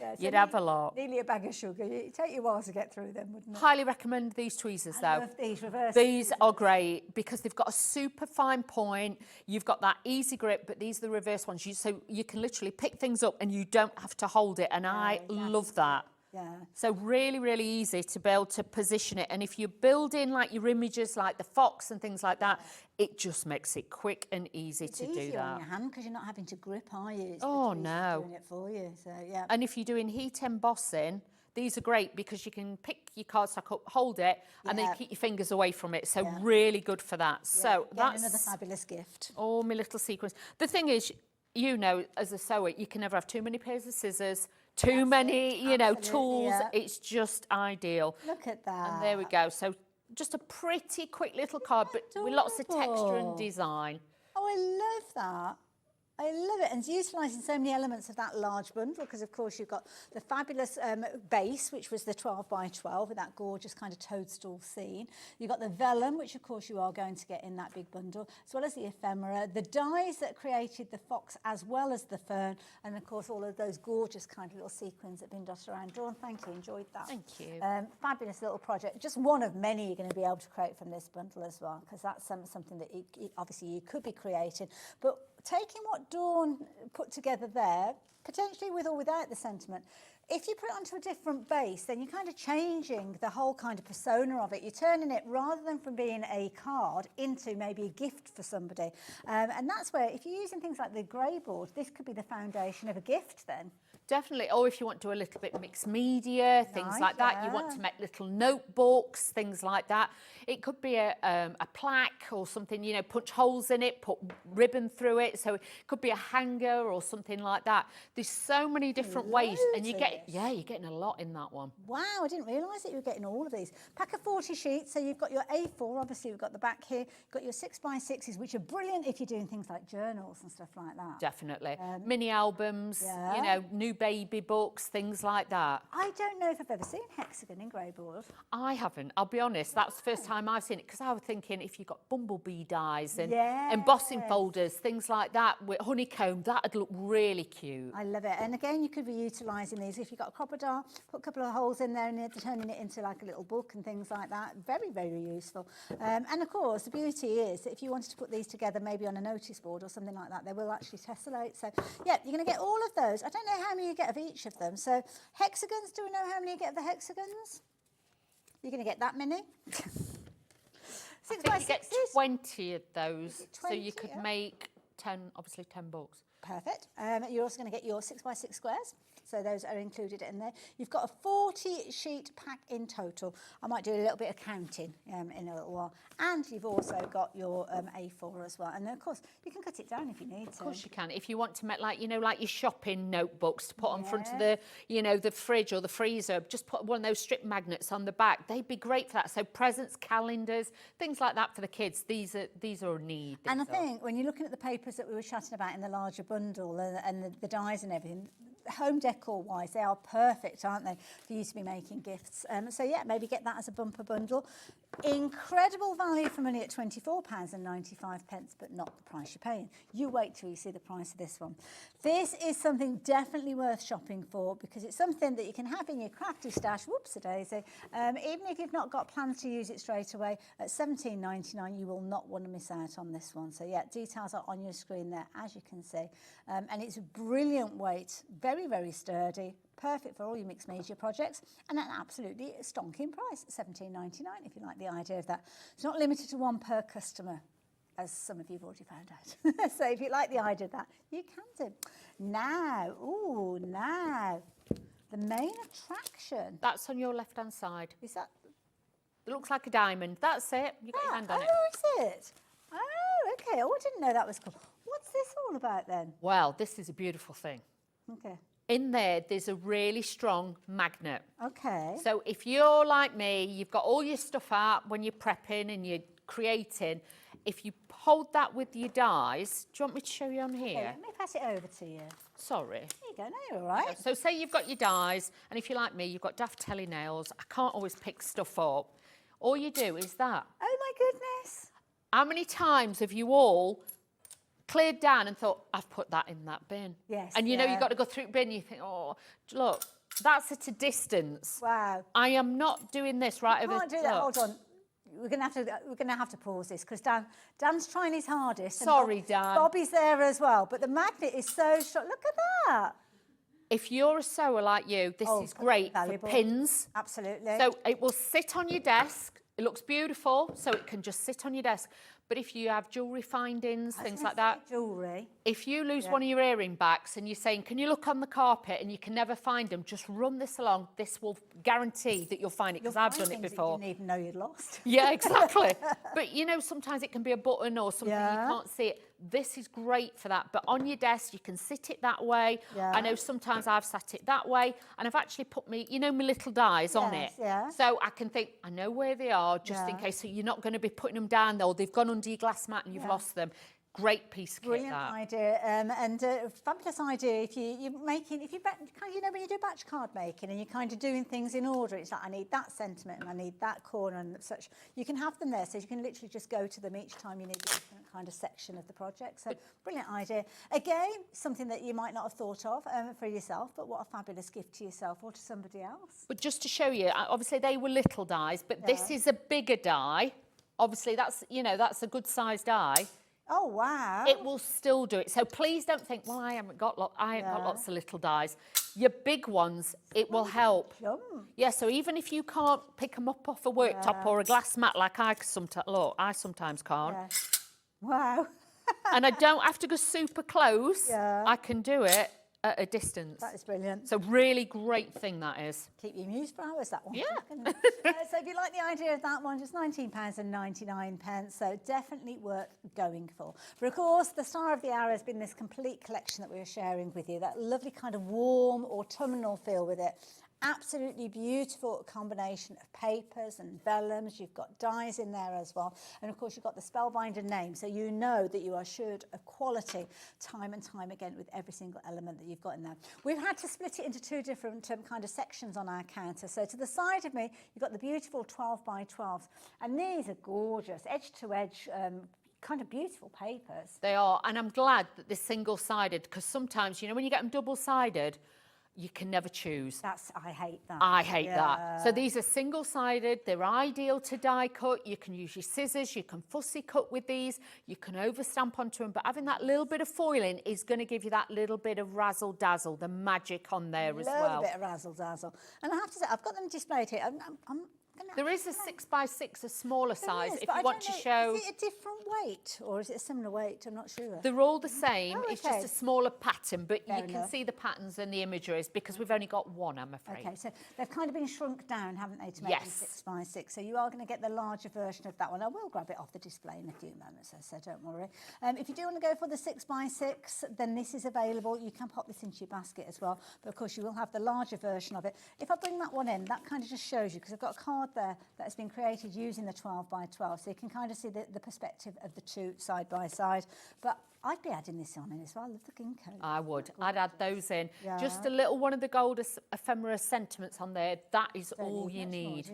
Yeah, so you'd have a lot. Nearly a bag of sugar. It'd take you a while to get through them, wouldn't it? Highly recommend these tweezers, though. I love these reverse. These are great because they've got a super fine point. You've got that easy grip, but these are the reverse ones. So you can literally pick things up and you don't have to hold it. And I love that. Yeah. So really, really easy to be able to position it. And if you build in like your images, like the fox and things like that, it just makes it quick and easy to do that. It's easier on your hand because you're not having to grip, are you? It's no. doing it for you. So yeah. And if you're doing heat embossing, these are great because you can pick your cardstock up, hold it, and then keep your fingers away from it. So Yeah. really good for that. So that's another fabulous gift. all my little sequins. The thing is, you know, as a sewer, you can never have too many pairs of scissors, too many, you know, tools. yeah. It's just ideal. Look at that. And there we go. So just a pretty quick little card, but with lots of texture and design. Oh, I love that. I love it, and it's utilising so many elements of that large bundle, because of course you've got the fabulous base, which was the 12 by 12 with that gorgeous kind of toadstool scene. You've got the vellum, which of course you are going to get in that big bundle, as well as the ephemera, the dies that created the fox as well as the fern, and of course all of those gorgeous kind of little sequins that have been dotted around. Dawn, thank you, enjoyed that. Thank you. Fabulous little project, just one of many you're going to be able to create from this bundle as well, because that's something that obviously you could be creating. But taking what Dawn put together there, potentially with or without the sentiment, if you put it onto a different base, then you're kind of changing the whole kind of persona of it. You're turning it, rather than from being a card, into maybe a gift for somebody. And that's where, if you're using things like the grey board, this could be the foundation of a gift then. Definitely. Or if you want to do a little bit mixed media, things Nice, like that. You want to make little notebooks, things like that. It could be a plaque or something, you know, punch holes in it, put ribbon through it. So it could be a hanger or something like that. There's so many different ways, and you get, you're getting a lot in that one. Wow, I didn't realise that you were getting all of these. Pack of 40 sheets, so you've got your A4, obviously we've got the back here, you've got your 6x6s, which are brilliant if you're doing things like journals and stuff like that. Definitely. Mini albums, you know, new baby books, things like that. I don't know if I've ever seen hexagon in grey board. I haven't, I'll be honest. That's the first time I've seen it, because I was thinking if you've got bumblebee dies and embossing folders, things like that, with honeycomb, that'd look really cute. I love it. And again, you could be utilising these. If you've got a crocodile, put a couple of holes in there and you're turning it into like a little book and things like that. Very, very useful. And of course, the beauty is that if you wanted to put these together maybe on a notice board or something like that, they will actually tessellate. So yeah, you're going to get all of those. I don't know how many you get of each of them. So hexagons, do we know how many you get of the hexagons? You're going to get that many? 6 by 6s? You get 20 of those, 20, so you could make 10, obviously 10 books. Perfect. You're also going to get your 6x6 squares. So those are included in there. You've got a 40 sheet pack in total. I might do a little bit of counting in a little while. And you've also got your A4 as well. And then, of course, you can cut it down if you need to. Of course you can. If you want to make, like, you know, like your shopping notebooks to put on front of the, you know, the fridge or the freezer, just put one of those strip magnets on the back. They'd be great for that. So presents, calendars, things like that for the kids. These are a need. And I think when you're looking at the papers that we were chatting about in the larger bundle and the dies and everything, home decor wise, they are perfect, aren't they, for you to be making gifts. So yeah, maybe get that as a bumper bundle. Incredible value for money at £24.95, but not the price you're paying. You wait till you see the price of this one. This is something definitely worth shopping for, because it's something that you can have in your crafty stash, whoops-a-daisy, even if you've not got plans to use it straight away. At £17.99, you will not want to miss out on this one. So yeah, details are on your screen there, as you can see. And it's a brilliant weight, very, very sturdy, perfect for all your mixed media projects, and at an absolutely stonking price, £17.99, if you like the idea of that. It's not limited to one per customer, as some of you have already found out. So if you like the idea of that, you can do. Now, the main attraction. That's on your left-hand side. Is that? It looks like a diamond. That's it. You got your hand on it. Oh, is it? Oh, okay. Oh, I didn't know that was cool. What's this all about then? Well, this is a beautiful thing. Okay. In there's a really strong magnet. Okay. So if you're like me, you've got all your stuff out when you're prepping and you're creating. If you hold that with your dies, do you want me to show you on here? Okay, let me pass it over to you. Sorry. There you go, no, you're all right. So say you've got your dies, and if you're like me, you've got daft telly nails. I can't always pick stuff up. All you do is that. Oh my goodness. How many times have you all cleared down and thought, I've put that in that bin? Yes. And you know you've got to go through the bin, you think, oh, look, that's at a distance. Wow. I am not doing this right over. Can't do that. Hold on. We're gonna have to pause this, because Dan's trying his hardest. Sorry, Dan. Bobby's there as well, but the magnet is so strong. Look at that. If you're a sewer like you, this is great valuable. for pins. Absolutely. So it will sit on your desk. It looks beautiful, so it can just sit on your desk. But if you have jewellery findings, things like that. Jewellery. If you lose one of your earring backs and you're saying, can you look on the carpet and you can never find them, just run this along. This will guarantee that you'll find it, because I've done it before. You didn't even know you'd lost. Yeah, exactly. But, you know, sometimes it can be a button or something, you can't see it. This is great for that. But on your desk, you can sit it that way. Yeah. I know sometimes I've sat it that way, and I've actually put me, you know, my little dies on it. Yeah. So I can think, I know where they are, just in case. So you're not going to be putting them down, though. They've gone under your glass mat and you've lost them. Great piece of kit, Brilliant that. idea, and fabulous idea. If you're making, you know, when you do batch card making and you're kind of doing things in order, it's like, I need that sentiment and I need that corner and such. You can have them there, so you can literally just go to them each time you need a different kind of section of the project. So brilliant idea. Again, something that you might not have thought of for yourself, but what a fabulous gift to yourself or to somebody else. But just to show you, obviously they were little dies, but this is a bigger die. Obviously that's, you know, that's a good sized die. Oh, wow. It will still do it. So please don't think, well, I haven't got lots of little dies. Your big ones, it will help. Yeah, so even if you can't pick them up off a worktop or a glass mat like I sometimes can't. Yeah. Wow. And I don't have to go super close. I can do it at a distance. That is brilliant. So really great thing that is. Keep you amused for hours, that one. Yeah. So if you like the idea of that one, just £19.99. So definitely worth going for. But of course, the star of the hour has been this complete collection that we were sharing with you. That lovely kind of warm autumnal feel with it. Absolutely beautiful combination of papers and vellums. You've got dies in there as well. And of course, you've got the Spellbinder name. So you know that you are assured of quality time and time again with every single element that you've got in there. We've had to split it into two different kind of sections on our counter. So to the side of me, you've got the beautiful 12 by 12s. And these are gorgeous, edge to edge, kind of beautiful papers. They are. And I'm glad that they're single-sided, because sometimes, you know, when you get them double-sided, you can never choose. I hate that. I hate that. So these are single-sided. They're ideal to die cut. You can use your scissors. You can fussy cut with these. You can overstamp onto them. But having that little bit of foiling is going to give you that little bit of razzle-dazzle, the magic on there as well. A bit of razzle-dazzle. And I have to say, I've got them displayed here. There is a 6x6, a smaller size, if but you want to show. Is it a different weight or is it a similar weight? I'm not sure. They're all the same. Oh, it's just a smaller pattern, but you can see the patterns and the imageries, because we've only got one, I'm afraid. Okay, so they've kind of been shrunk down, haven't they, to make them 6x6. So you are going to get the larger version of that one. I will grab it off the display in a few moments, so don't worry. If you do want to go for the 6x6, then this is available. You can pop this into your basket as well. But of course, you will have the larger version of it. If I bring that one in, that kind of just shows you, because I've got a card there that has been created using the 12 by 12, so you can kind of see the perspective of the two side by side. But I'd be adding this on in as well. I love the ginkgo. I would. I'd add those in. Just a little one of the gold ephemera sentiments on there. That is all you need.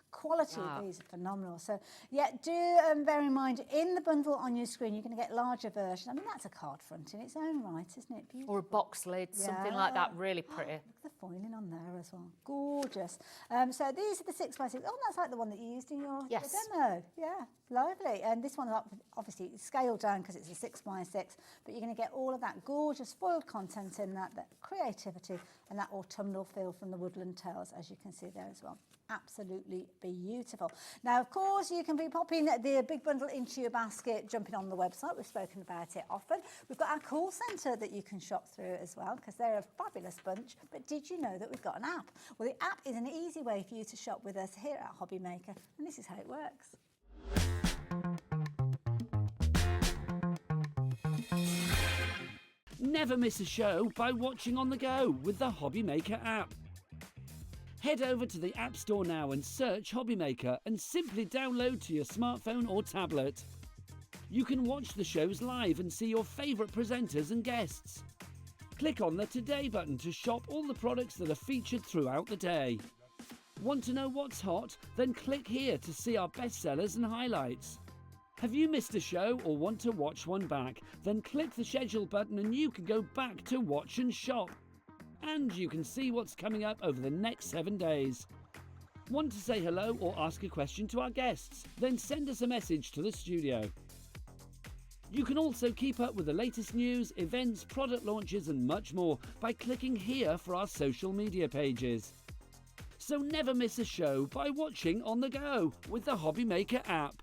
Quality of these are phenomenal. So, yeah, do bear in mind, in the bundle on your screen, you're going to get larger version. I mean, that's a card front in its own right, isn't it? Beautiful. Or a box lid, something like that, really pretty. Look at the foiling on there as well. Gorgeous. So these are the 6x6. Oh, that's like the one that you used in your demo. Yeah, lovely. And this one, obviously, scaled down because it's a 6x6, but you're going to get all of that gorgeous foiled content in that creativity and that autumnal feel from the woodland tales, as you can see there as well. Absolutely beautiful. Now, of course, you can be popping the big bundle into your basket, jumping on the website. We've spoken about it often. We've got our call centre that you can shop through as well, because they're a fabulous bunch. But did you know that we've got an app? Well, the app is an easy way for you to shop with us here at Hobby Maker, and this is how it works. Never miss a show by watching on the go with the Hobby Maker app. Head over to the App Store now and search Hobby Maker and simply download to your smartphone or tablet. You can watch the shows live and see your favourite presenters and guests. Click on the Today button to shop all the products that are featured throughout the day. Want to know what's hot? Then click here to see our bestsellers and highlights. Have you missed a show or want to watch one back? Then click the schedule button and you can go back to watch and shop. And you can see what's coming up over the next 7 days. Want to say hello or ask a question to our guests? Then send us a message to the studio. You can also keep up with the latest news, events, product launches and much more by clicking here for our social media pages. So never miss a show by watching on the go with the Hobby Maker app.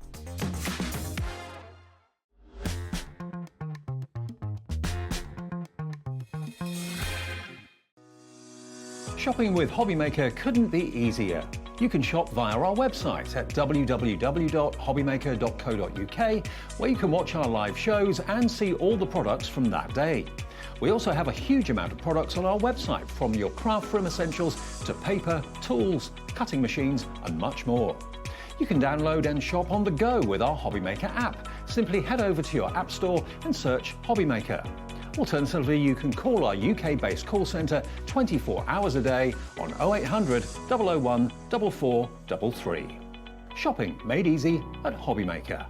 Shopping with Hobbymaker couldn't be easier. You can shop via our website at www.hobbymaker.co.uk, where you can watch our live shows and see all the products from that day. We also have a huge amount of products on our website, from your craft room essentials to paper, tools, cutting machines and much more. You can download and shop on the go with our Hobbymaker app. Simply head over to your app store and search Hobbymaker. Alternatively, you can call our UK-based call centre 24 hours a day on 0800 001 4433. Shopping made easy at Hobbymaker.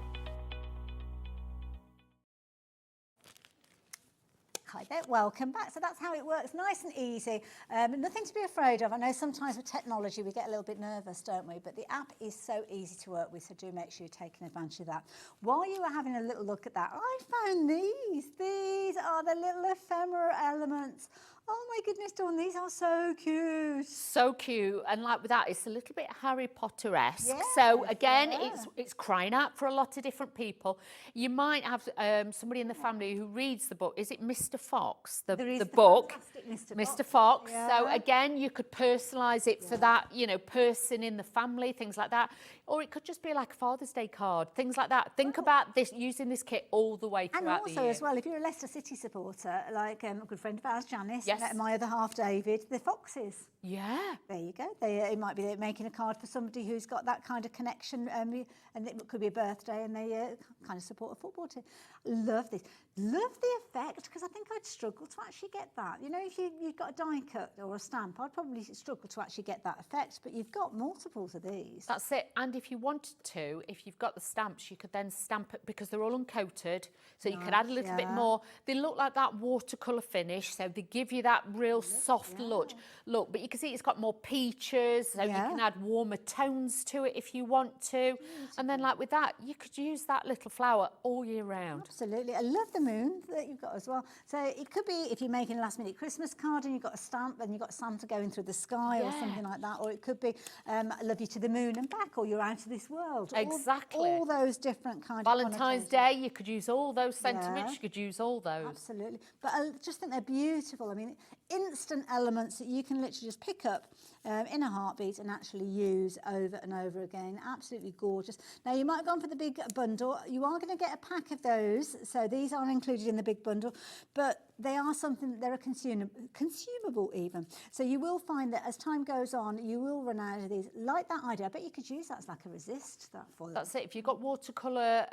Hi there, welcome back. So that's how it works, nice and easy. Nothing to be afraid of. I know sometimes with technology we get a little bit nervous, don't we? But the app is so easy to work with, so do make sure you're taking advantage of that. While you were having a little look at that, I found these. These are the little ephemera elements. Oh my goodness, Dawn, these are so cute. So cute, and like with that, it's a little bit Harry Potter-esque. Yes, so again, yeah. it's crying out for a lot of different people. You might have somebody in the family who reads the book. Is it Mr. Fox? The book, Mr. Fox. Yeah. So again, you could personalise it for that, you know, person in the family, things like that. Or it could just be like a Father's Day card, things like that. Think about this, using this kit all the way throughout the year. And also as well, if you're a Leicester City supporter, like a good friend of ours, Janice, Yes. my other half, David, the Foxes. Yeah. There you go. It might be making a card for somebody who's got that kind of connection, and it could be a birthday, and they kind of support a football team. Love this. Love the effect, because I think I'd struggle to actually get that. You know, if you've got a die cut or a stamp, I'd probably struggle to actually get that effect, but you've got multiples of these. That's it. And if you wanted to, if you've got the stamps, you could then stamp it, because they're all uncoated, so you could add a little bit more. They look like that watercolour finish, so they give you that real soft look. But you can see it's got more peaches, so you can add warmer tones to it if you want to. And then like with that, you could use that little flower all year round. Absolutely. I love the moon that you've got as well. So it could be if you're making a last minute Christmas card and you've got a stamp and you've got Santa going through the sky or something like that. Or it could be I love you to the moon and back, or you're out of this world. Exactly. All those different kind of Valentine's Day, you could use all those sentiments. You could use all those. Absolutely. But I just think they're beautiful. I mean, instant elements that you can literally just pick up in a heartbeat and actually use over and over again. Absolutely gorgeous. Now, you might have gone for the big bundle. You are going to get a pack of those. So these are included in the big bundle, but they are something, they're consumable even. So you will find that as time goes on, you will run out of these. Like that idea, I bet you could use that as like a resist, that foil. That's it. If you've got watercolour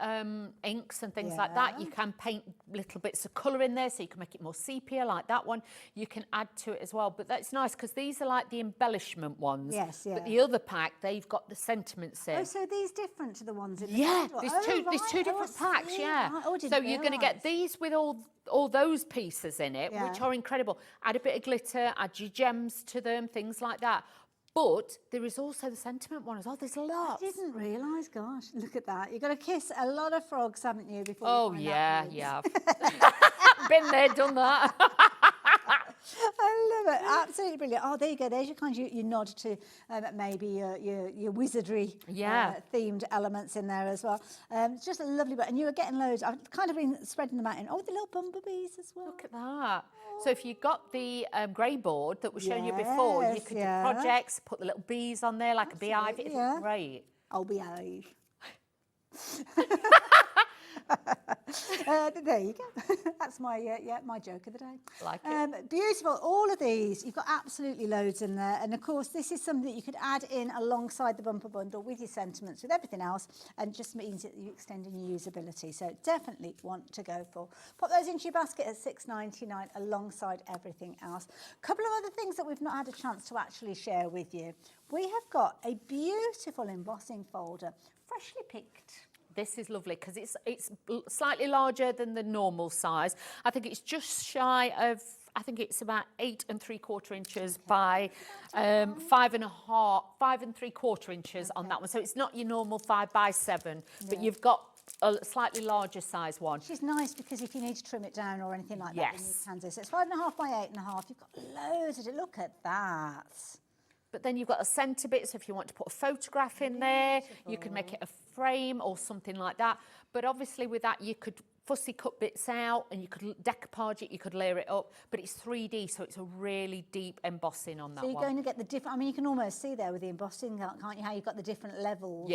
inks and things like that, you can paint little bits of colour in there, so you can make it more sepia, like that one. You can add to it as well. But that's nice, because these are like the embellishment ones. Yes, yeah. But the other pack, they've got the sentiments in. Oh, so these different to the ones in the bundle? There's two different packs, so you're going to get these with all those pieces in it, which are incredible. Add a bit of glitter, add your gems to them, things like that. But there is also the sentiment one as well. There's lots. I didn't realise, gosh, look at that. You've got to kiss a lot of frogs, haven't you, before Oh, you find yeah, that yeah. Been there, done that. I love it. Absolutely brilliant. Oh, there you go. There's your kind of your nod to maybe your wizardry themed elements in there as well. It's just a lovely bit. And you were getting loads. I've kind of been spreading them out in. Oh, the little bumblebees as well. Look at that. So if you got the grey board that was showing you before, you could do projects, put the little bees on there like a beehive. It's great. Oh, beehive. There you go. That's my my joke of the day. Like it. Beautiful. All of these, you've got absolutely loads in there. And of course, this is something that you could add in alongside the bumper bundle with your sentiments, with everything else, and just means that you're extending your usability. So definitely want to go for. Pop those into your basket at £6.99 alongside everything else. A couple of other things that we've not had a chance to actually share with you. We have got a beautiful embossing folder, freshly picked. This is lovely because it's slightly larger than the normal size. I think it's just shy of, I think it's about 8 3/4 inches by 5 3/4 inches on that one. So it's not your normal 5 by 7, but you've got a slightly larger size one. Which is nice because if you need to trim it down or anything like that, then you can do. So it's 5.5 by 8.5. You've got loads of it. Look at that. But then you've got a centre bit, so if you want to put a photograph in there, you could make it a frame or something like that. But obviously with that, you could fussy cut bits out and you could decoupage it, you could layer it up, but it's 3D, so it's a really deep embossing on that So you're one. going to get the different, I mean, you can almost see there with the embossing, can't you, how you've got the different levels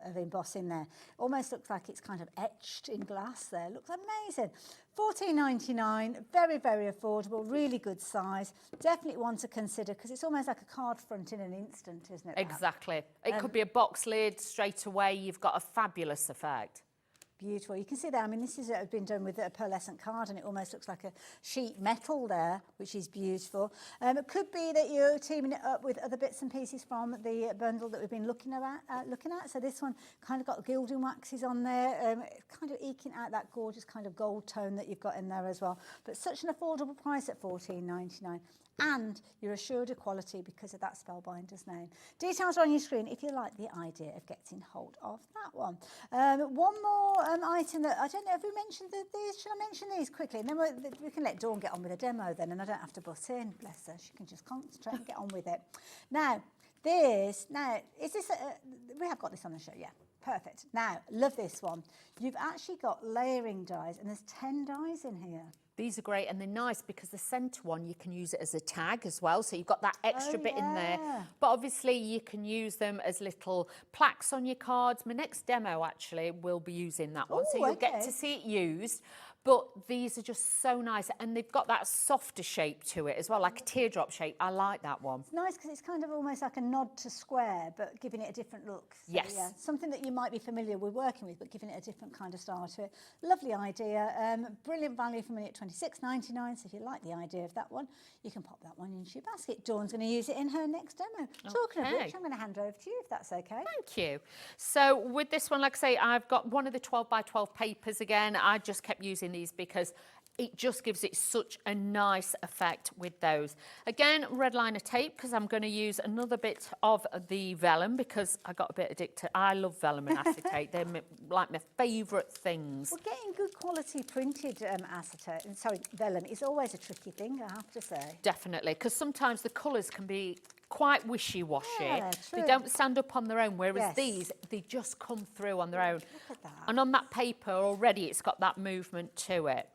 of embossing there. Almost looks like it's kind of etched in glass there. Looks amazing. $14.99, very, very affordable, really good size. Definitely one to consider because it's almost like a card front in an instant, isn't it? Exactly. It could be a box lid straight away. You've got a fabulous effect. Beautiful. You can see there, I mean, this has been done with a pearlescent card and it almost looks like a sheet metal there, which is beautiful. It could be that you're teaming it up with other bits and pieces from the bundle that we've been looking at. So this one kind of got gilding waxes on there, kind of eking out that gorgeous kind of gold tone that you've got in there as well. But such an affordable price at $14.99. And you're assured of quality because of that Spellbinders name. Details are on your screen if you like the idea of getting hold of that one. One more item that, I don't know, have we mentioned these? Shall I mention these quickly? And then we can let Dawn get on with a demo then, and I don't have to butt in, bless her. She can just concentrate and get on with it. Now, is this, we have got this on the show, yeah. Perfect. Now, love this one. You've actually got layering dies, and there's 10 dies in here. These are great and they're nice because the centre one, you can use it as a tag as well. So you've got that extra bit in there. But obviously you can use them as little plaques on your cards. My next demo actually will be using that one. So you'll get to see it used. But these are just so nice and they've got that softer shape to it as well, like a teardrop shape. I like that one. It's nice because it's kind of almost like a nod to square, but giving it a different look. So, yes. Yeah, something that you might be familiar with working with, but giving it a different kind of style to it. Lovely idea. Brilliant value for money at $26.99. So if you like the idea of that one, you can pop that one into your basket. Dawn's going to use it in her next demo. Talking of which, I'm going to hand over to you if that's okay. Thank you. So with this one, like I say, I've got one of the 12 by 12 papers again. I just kept using these because it just gives it such a nice effect with those. Again, red liner tape because I'm going to use another bit of the vellum because I got a bit addicted. I love vellum and acetate. They're like my favourite things. Well, getting good quality printed vellum is always a tricky thing, I have to say. Definitely, because sometimes the colours can be quite wishy-washy. Yeah, they don't stand up on their own, whereas these, they just come through on their own. Look at that. And on that paper already, it's got that movement to it.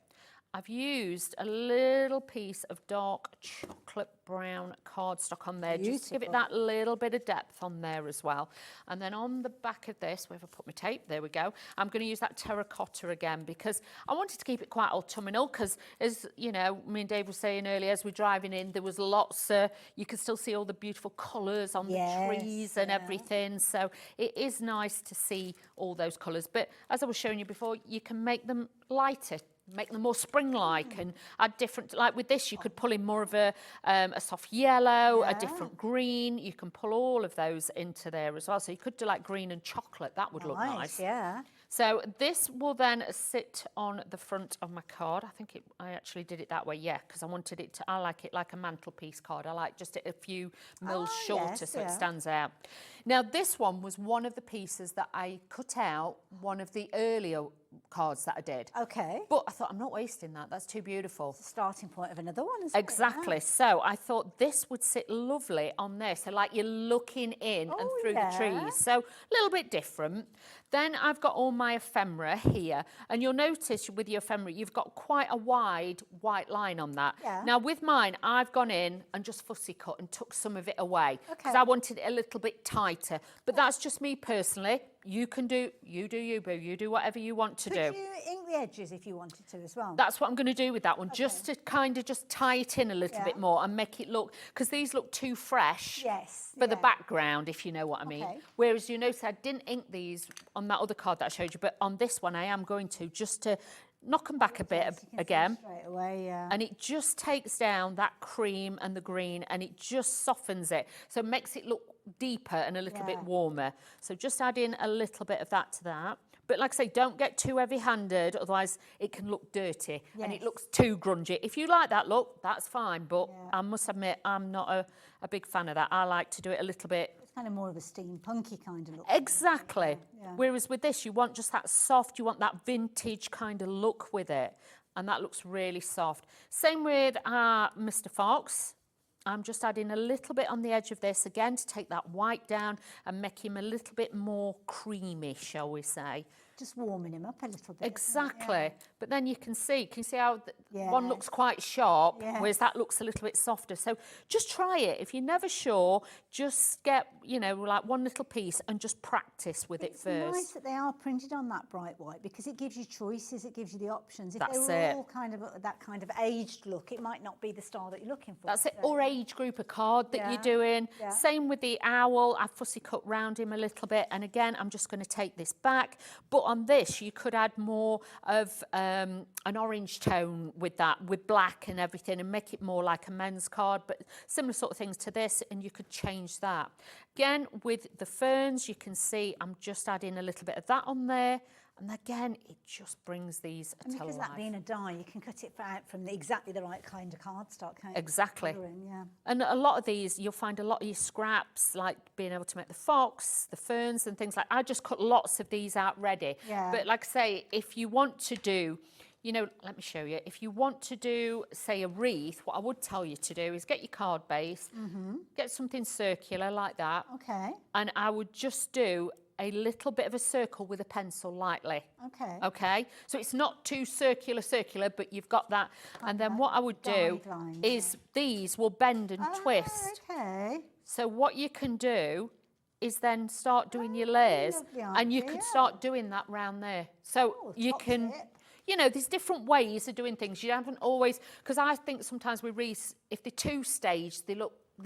I've used a little piece of dark chocolate brown cardstock on there, just to give it that little bit of depth on there as well. And then on the back of this, where have I put my tape? There we go. I'm going to use that terracotta again because I wanted to keep it quite autumnal because, as you know, me and Dave were saying earlier, as we're driving in, there was lots, you can still see all the beautiful colours on the trees and everything. So it is nice to see all those colours. But as I was showing you before, you can make them lighter, make them more spring-like and add different, like with this you could pull in more of a soft yellow, a different green. You can pull all of those into there as well. So you could do like green and chocolate, that would look nice. Yeah. So this will then sit on the front of my card. I think I actually did it that way, yeah, because I wanted it to, I like it like a mantelpiece card. I like just it a few mils shorter so it stands out. Now this one was one of the pieces that I cut out, one of the earlier cards that I did. Okay. But I thought, I'm not wasting that. That's too beautiful. It's the starting point of another one, isn't Exactly. it? So I thought this would sit lovely on there. So like you're looking in and through the trees. So a little bit different. Then I've got all my ephemera here. And you'll notice with your ephemera, you've got quite a wide white line on that. Yeah. Now with mine, I've gone in and just fussy cut and took some of it away because I wanted it a little bit tighter. But that's just me personally. You can do, you boo. You do whatever you want to do. Could you ink the edges if you wanted to as well? That's what I'm going to do with that one, just to kind of just tie it in a little bit more and make it look, because these look too fresh for the background, if you know what I mean. Whereas you notice I didn't ink these on that other card that I showed you, but on this one I am going to, just to knock them back a bit again. Straight away, and it just takes down that cream and the green and it just softens it. So it makes it look deeper and a little bit warmer. So just add in a little bit of that to that. But like I say, don't get too heavy-handed, otherwise it can look dirty and it looks too grungy. If you like that look, that's fine, but I must admit, I'm not a big fan of that. I like to do it a little bit... It's kind of more of a steampunky kind of look. Exactly. Whereas with this, you want just that soft, you want that vintage kind of look with it. And that looks really soft. Same with Mr. Fox. I'm just adding a little bit on the edge of this again to take that white down and make him a little bit more creamy, shall we say. Just warming him up a little bit. Exactly. But then you can see how one Yes. looks quite sharp, Yes. whereas that looks a little bit softer. So just try it. If you're never sure, just get, you know, like one little piece and just practice with it It's nice first. that they are printed on that bright white because it gives you choices, it gives you the options. If That's they were it. all kind of that kind of aged look, it might not be the style that you're looking for. That's it, So- or age group of card that Yeah, you're doing. yeah. Same with the owl. I've fussy cut round him a little bit. And again, I'm just going to take this back. But on this, you could add more of an orange tone with that, with black and everything, and make it more like a men's card. But similar sort of things to this, and you could change that. Again, with the ferns, you can see I'm just adding a little bit of that on there. And again, it just brings these And to because life. that being a die, you can cut it out from exactly the right kind of cardstock, can't you? Exactly. Colouring, yeah. And a lot of these, you'll find a lot of your scraps, like being able to make the fox, the ferns and things like that. I just cut lots of these out ready. Yeah. But like I say, if you want to do, you know, let me show you. If you want to do, say, a wreath, what I would tell you to do is get your card base, get something circular like that. Okay. And I would just do a little bit of a circle with a pencil lightly. Okay. Okay, so it's not too circular, but you've got that. And then what I would do guidelines, is these will bend and twist. Okay. So what you can do is then start doing your layers, lovely and you idea. could start doing that round there. So you top can, tip. you know, there's different ways of doing things. You haven't always, because I think sometimes with wreaths, if they're two-staged, they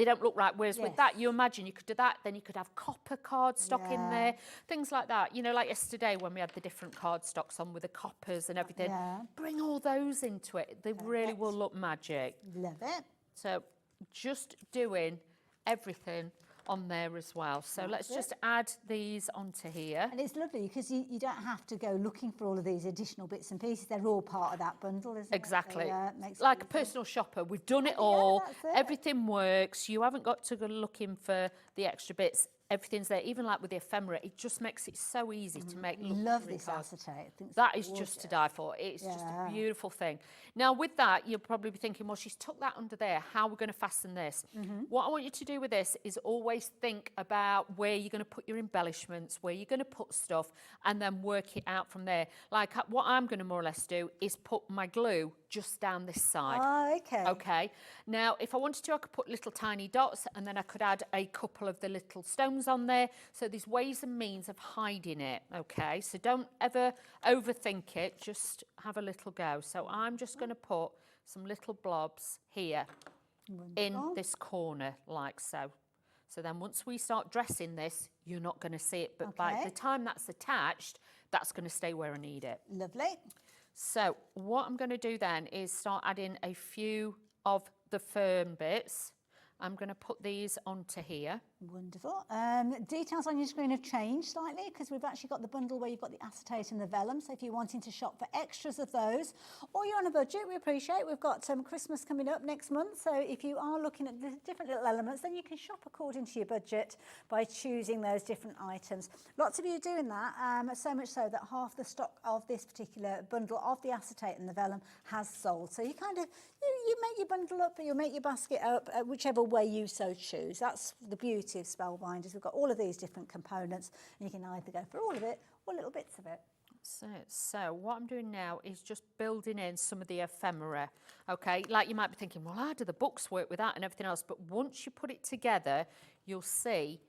don't look right. Whereas with that, you imagine you could do that, then you could have copper cardstock in there, things like that. You know, like yesterday when we had the different cardstocks on with the coppers and everything. Yeah. Bring all those into it. They really will look magic. Love it. So just doing everything on there as well. So let's just add these onto here. And it's lovely because you don't have to go looking for all of these additional bits and pieces. They're all part of that bundle, isn't Exactly. it? So, yeah, it makes it Like a easy. personal shopper, we've done it all. that's it. Everything works. You haven't got to go looking for the extra bits. Everything's there. Even like with the ephemera, it just makes it so easy to make Love luxury this cards. acetate. I think it's That is gorgeous. just to die for. It's just a Yeah. beautiful thing. Now, with that, you'll probably be thinking, well, she's tucked that under there. How are we going to fasten this? What I want you to do with this is always think about where you're going to put your embellishments, where you're going to put stuff, and then work it out from there. Like what I'm going to more or less do is put my glue just down this side. Oh, okay. Okay. Now, if I wanted to, I could put little tiny dots, and then I could add a couple of the little stones on there. So there's ways and means of hiding it. Okay. So don't ever overthink it. Just have a little go. So I'm just going to put some little blobs here in this corner, like so. So then once we start dressing this, you're not going to see it. But by Okay. the time that's attached, that's going to stay where I need it. Lovely. So what I'm going to do then is start adding a few of the fern bits. I'm going to put these onto here. Wonderful. Details on your screen have changed slightly because we've actually got the bundle where you've got the acetate and the vellum. So if you're wanting to shop for extras of those, or you're on a budget, we appreciate. We've got Christmas coming up next month. So if you are looking at the different little elements, then you can shop according to your budget by choosing those different items. Lots of you are doing that, so much so that half the stock of this particular bundle of the acetate and the vellum has sold. So you kind of, you make your bundle up, you make your basket up, whichever way you so choose. That's the beauty of Spellbinders. We've got all of these different components, and you can either go for all of it or little bits of it. So what I'm doing now is just building in some of the ephemera. Okay, like you might be thinking, well, how do the books work with that and everything else? But once you put it together, you'll see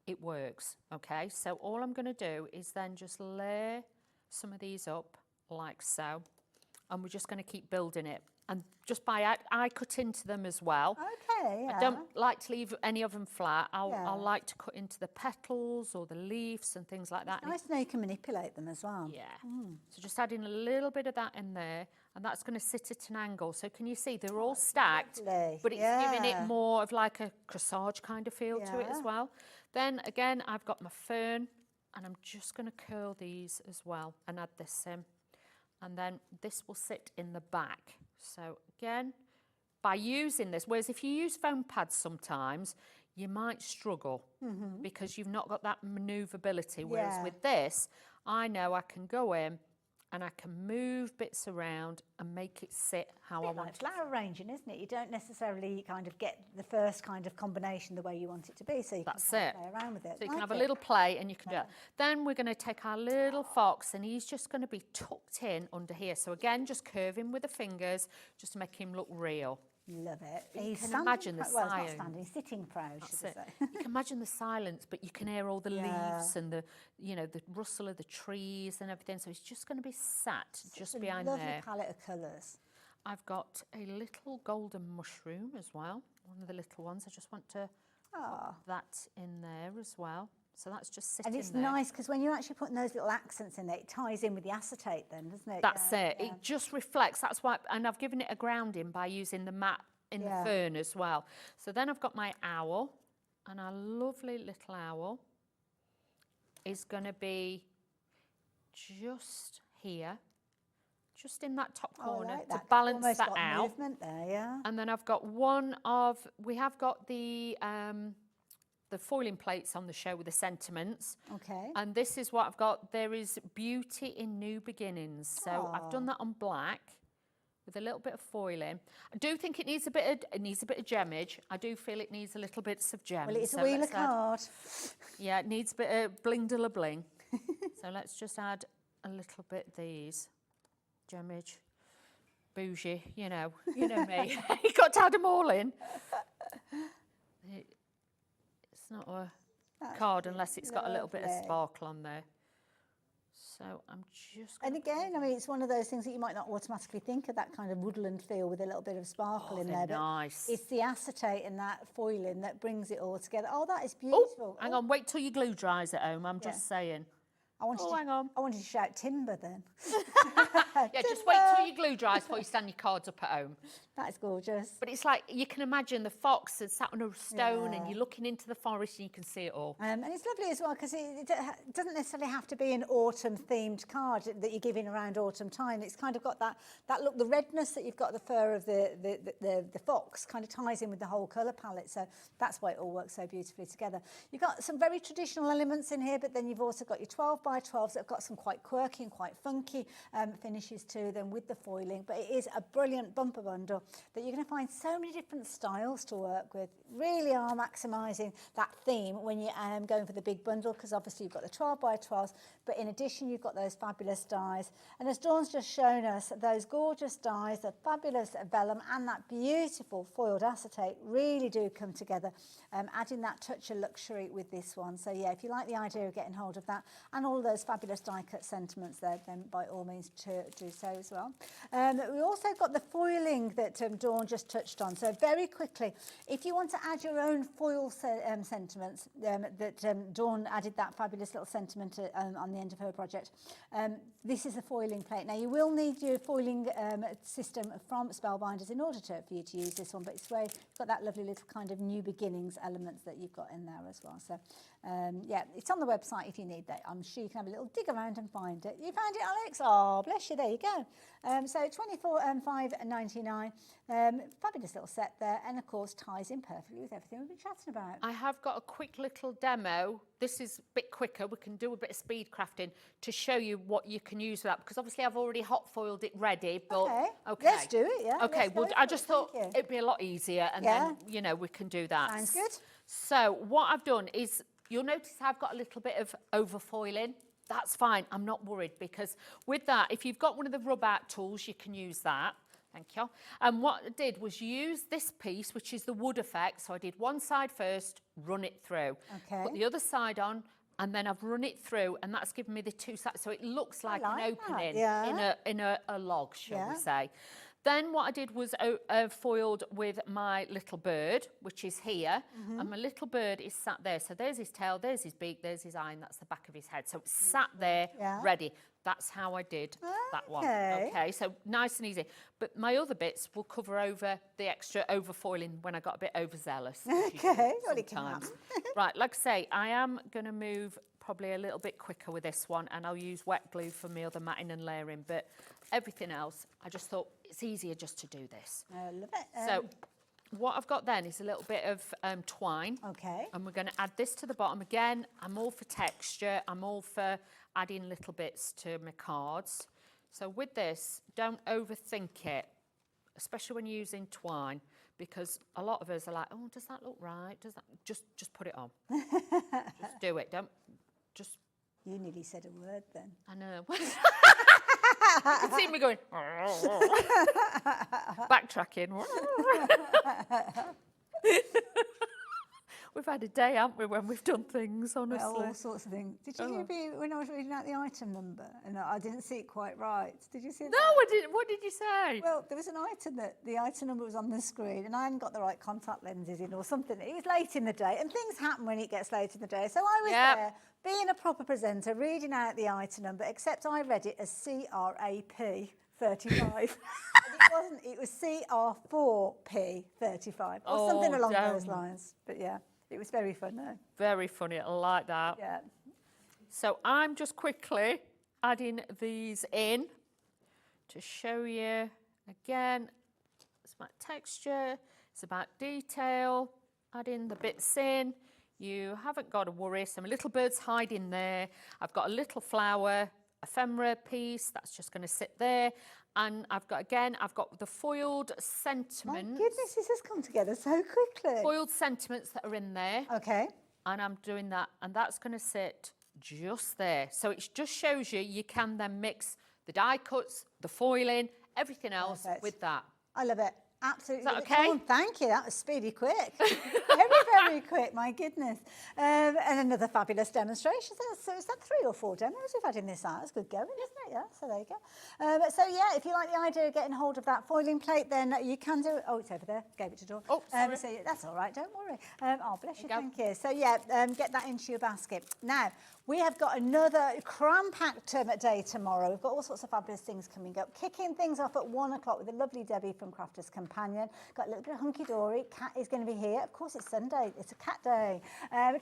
it works. Okay, so all I'm going to do is then just layer some of these up like so, and we're just going to keep building it. And just by eye cut into them as well. Okay, yeah. I don't like to leave any of them flat. I'll like to cut into the petals or the leaves and things like that. It's nice to know you can manipulate them as well. Yeah. So just adding a little bit of that in there, and that's going to sit at an angle. So can you see they're all stacked, lovely. but it's giving it more of like a corsage kind of feel to it as Yeah. well. Then again, I've got my fern, and I'm just going to curl these as well and add this in. And then this will sit in the back. So again, by using this, whereas if you use foam pads sometimes, you might struggle because you've not got that manoeuvrability. Whereas with this, I know I can go in and I can move bits around and make it sit how I want Like it. flower arranging, isn't it? You don't necessarily kind of get the first kind of combination the way you want it to be, so you That's can kind it. of play around with it. So you can Like have a it. little play and you can do it. Then we're going to take our little fox and he's just going to be tucked in under here. So again, just curve him with the fingers just to make him look real. Love it. You He's can standing imagine the proud. Well, he's not silence. standing, he's sitting proud, That's should it. I say. You can imagine the silence, but you can hear all the Yeah. leaves and the, you know, the rustle of the trees and everything. So he's just going to be sat just behind Lovely there. palette of colours. I've got a little golden mushroom as well. One of the little ones. I just want to put that in there as well. So that's just sitting And it's there. nice because when you're actually putting those little accents in there, it ties in with the acetate then, doesn't it? That's Yeah, it. yeah. It just reflects. That's why, and I've given it a grounding by using the mat in the fern as well. So then I've got my owl, and our lovely little owl is going to be just here, just in that top corner like to that. balance Almost that got out. movement there, yeah. And then I've got we have got the foiling plates on the show with the sentiments. Okay. And this is what I've got. There is beauty in new beginnings. So I've done that on black with a little bit of foiling. I do think it needs a bit of gemmage. I do feel it needs a little bit of gem. Well, it's a So wheel of let's add- card. Yeah, it needs a bit of bling de la bling. So let's just add a little bit of these. Gemmage, bougie, you know me. You got to add them all in. It's not a card unless it's got a little bit of lovely. sparkle on there. So I'm just And gonna again, I mean, it's one of those things that you might not automatically think of, that kind of woodland feel with a little bit of sparkle in there. they're but nice. It's the acetate and that foiling that brings it all together. Oh, that is beautiful. Hang on, wait till your glue dries at home. I'm just saying. I wanted hang on. I wanted to shout timber then. Yeah, just wait till your glue dries before you stand your cards up at home. That is gorgeous. But it's like, you can imagine the fox had sat on a stone and Yeah. you're looking into the forest and you can see it all. And it's lovely as well because it doesn't necessarily have to be an autumn-themed card that you're giving around autumn time. It's kind of got that look, the redness that you've got the fur of the fox kind of ties in with the whole colour palette. So that's why it all works so beautifully together. You've got some very traditional elements in here, but then you've also got your 12 by 12s that have got some quite quirky and quite funky finishes to them with the foiling. But it is a brilliant bumper bundle that you're going to find so many different styles to work with. Really are maximising that theme when you're going for the big bundle, because obviously you've got the 12 by 12s, but in addition you've got those fabulous dies. And as Dawn's just shown us, those gorgeous dies, the fabulous vellum and that beautiful foiled acetate really do come together, adding that touch of luxury with this one. So yeah, if you like the idea of getting hold of that and all those fabulous die cut sentiments there, then by all means to do so as well. We also got the foiling that Dawn just touched on. So very quickly, if you want to add your own foil sentiments, that Dawn added that fabulous little sentiment on the end of her project. This is a foiling plate. Now you will need your foiling system from Spellbinders in order for you to use this one, but it's where you've got that lovely little kind of new beginnings elements that you've got in there as well. So yeah, it's on the website if you need that. I'm sure you can have a little dig around and find it. You found it, Alex? Oh, bless you. There you go. So £24.5.99. Fabulous little set there, and of course ties in perfectly with everything we've been chatting about. I have got a quick little demo. This is a bit quicker. We can do a bit of speed crafting to show you what you can use for that, because obviously I've already hot foiled it ready. But Okay, let's do it, yeah. Okay, let's go well, for I it. just Thank thought you. it'd be a lot easier, and then, you know, we can do that. Sounds good. So what I've done is, you'll notice I've got a little bit of overfoiling. That's fine, I'm not worried, because with that, if you've got one of the rub out tools, you can use that. Thank you. And what I did was use this piece, which is the wood effect. So I did one side first, run it through. Okay. Put the other side on, and then I've run it through, and that's given me the two sides. So it looks like an like that, opening yeah. in a log, shall we Yeah. say. Then what I did was foiled with my little bird, which is here, and my little bird is sat there. So there's his tail, there's his beak, there's his eye, and that's the back of his head. So it's sat there, Yeah. ready. That's how I did that one. Okay. Okay, so nice and easy. But my other bits will cover over the extra overfoiling when I got a bit overzealous. Okay, well, it can sometimes. Right, like I say, I am going to move probably a little bit quicker with this one, and I'll use wet glue for my other matting and layering, but everything else, I just thought it's easier just to do this. I love it. So what I've got then is a little bit of twine. Okay. And we're going to add this to the bottom. Again, I'm all for texture. I'm all for adding little bits to my cards. So with this, don't overthink it, especially when you're using twine, because a lot of us are like, oh, does that look right? Does that? Just put it on. Just do it. Don't just. You nearly said a word then. I know. You can see me going, backtracking. We've had a day, haven't we, when we've done things, honestly. Well, all sorts of things. Did you hear me when I was reading out the item number? And I didn't see it quite right. Did you see that? No, I didn't. What did you say? Well, there was an item that the item number was on the screen and I hadn't got the right contact lenses in or something. It was late in the day and things happen when it gets late in the day. So I was there being a proper presenter, reading out the item number, except I read it as CRAP 35. It wasn't, it was CR4P 35 or something along those lines. But yeah. It was very fun, though. Very funny. I like that. Yeah. So I'm just quickly adding these in to show you again. It's about texture. It's about detail. Adding the bits in. You haven't got to worry. Some little birds hiding there. I've got a little flower ephemera piece that's just going to sit there. And I've got the foiled sentiments. My goodness, this has come together so quickly. Foiled sentiments that are in there. Okay. And I'm doing that, and that's going to sit just there. So it just shows you can then mix the die cuts, the foiling, everything else with that. I love it. Absolutely. Is that okay? Oh, thank you. That was speedy quick. Very, very quick. My goodness. And another fabulous demonstration. So is that 3 or 4 demos we've had in this hour? It's good going, isn't it? Yeah. So there you go. So yeah, if you like the idea of getting hold of that foiling plate, then you can do it. Oh, it's over there. Gave it to Dawn. Oh, sorry. So that's all right. Don't worry. Oh, bless you. Thank you. So yeah, get that into your basket. Now, we have got another cram-packed day tomorrow. We've got all sorts of fabulous things coming up. Kicking things off at 1 o'clock with the lovely Debbie from Crafter's Companion. Got a little bit of hunky-dory. Cat is going to be here. Of course, it's Sunday. It's a cat day.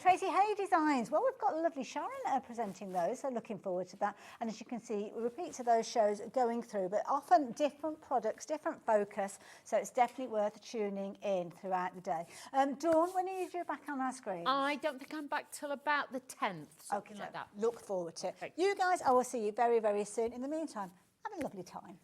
Tracy Hay Designs. Well, we've got a lovely Sharon presenting those, so looking forward to that. And as you can see, we repeat to those shows going through, but often different products, different focus. So it's definitely worth tuning in throughout the day. Dawn, when are you due back on our screen? I don't think I'm back till about the 10th, something like that. Look forward to it. You guys, I will see you very, very soon. In the meantime, have a lovely time.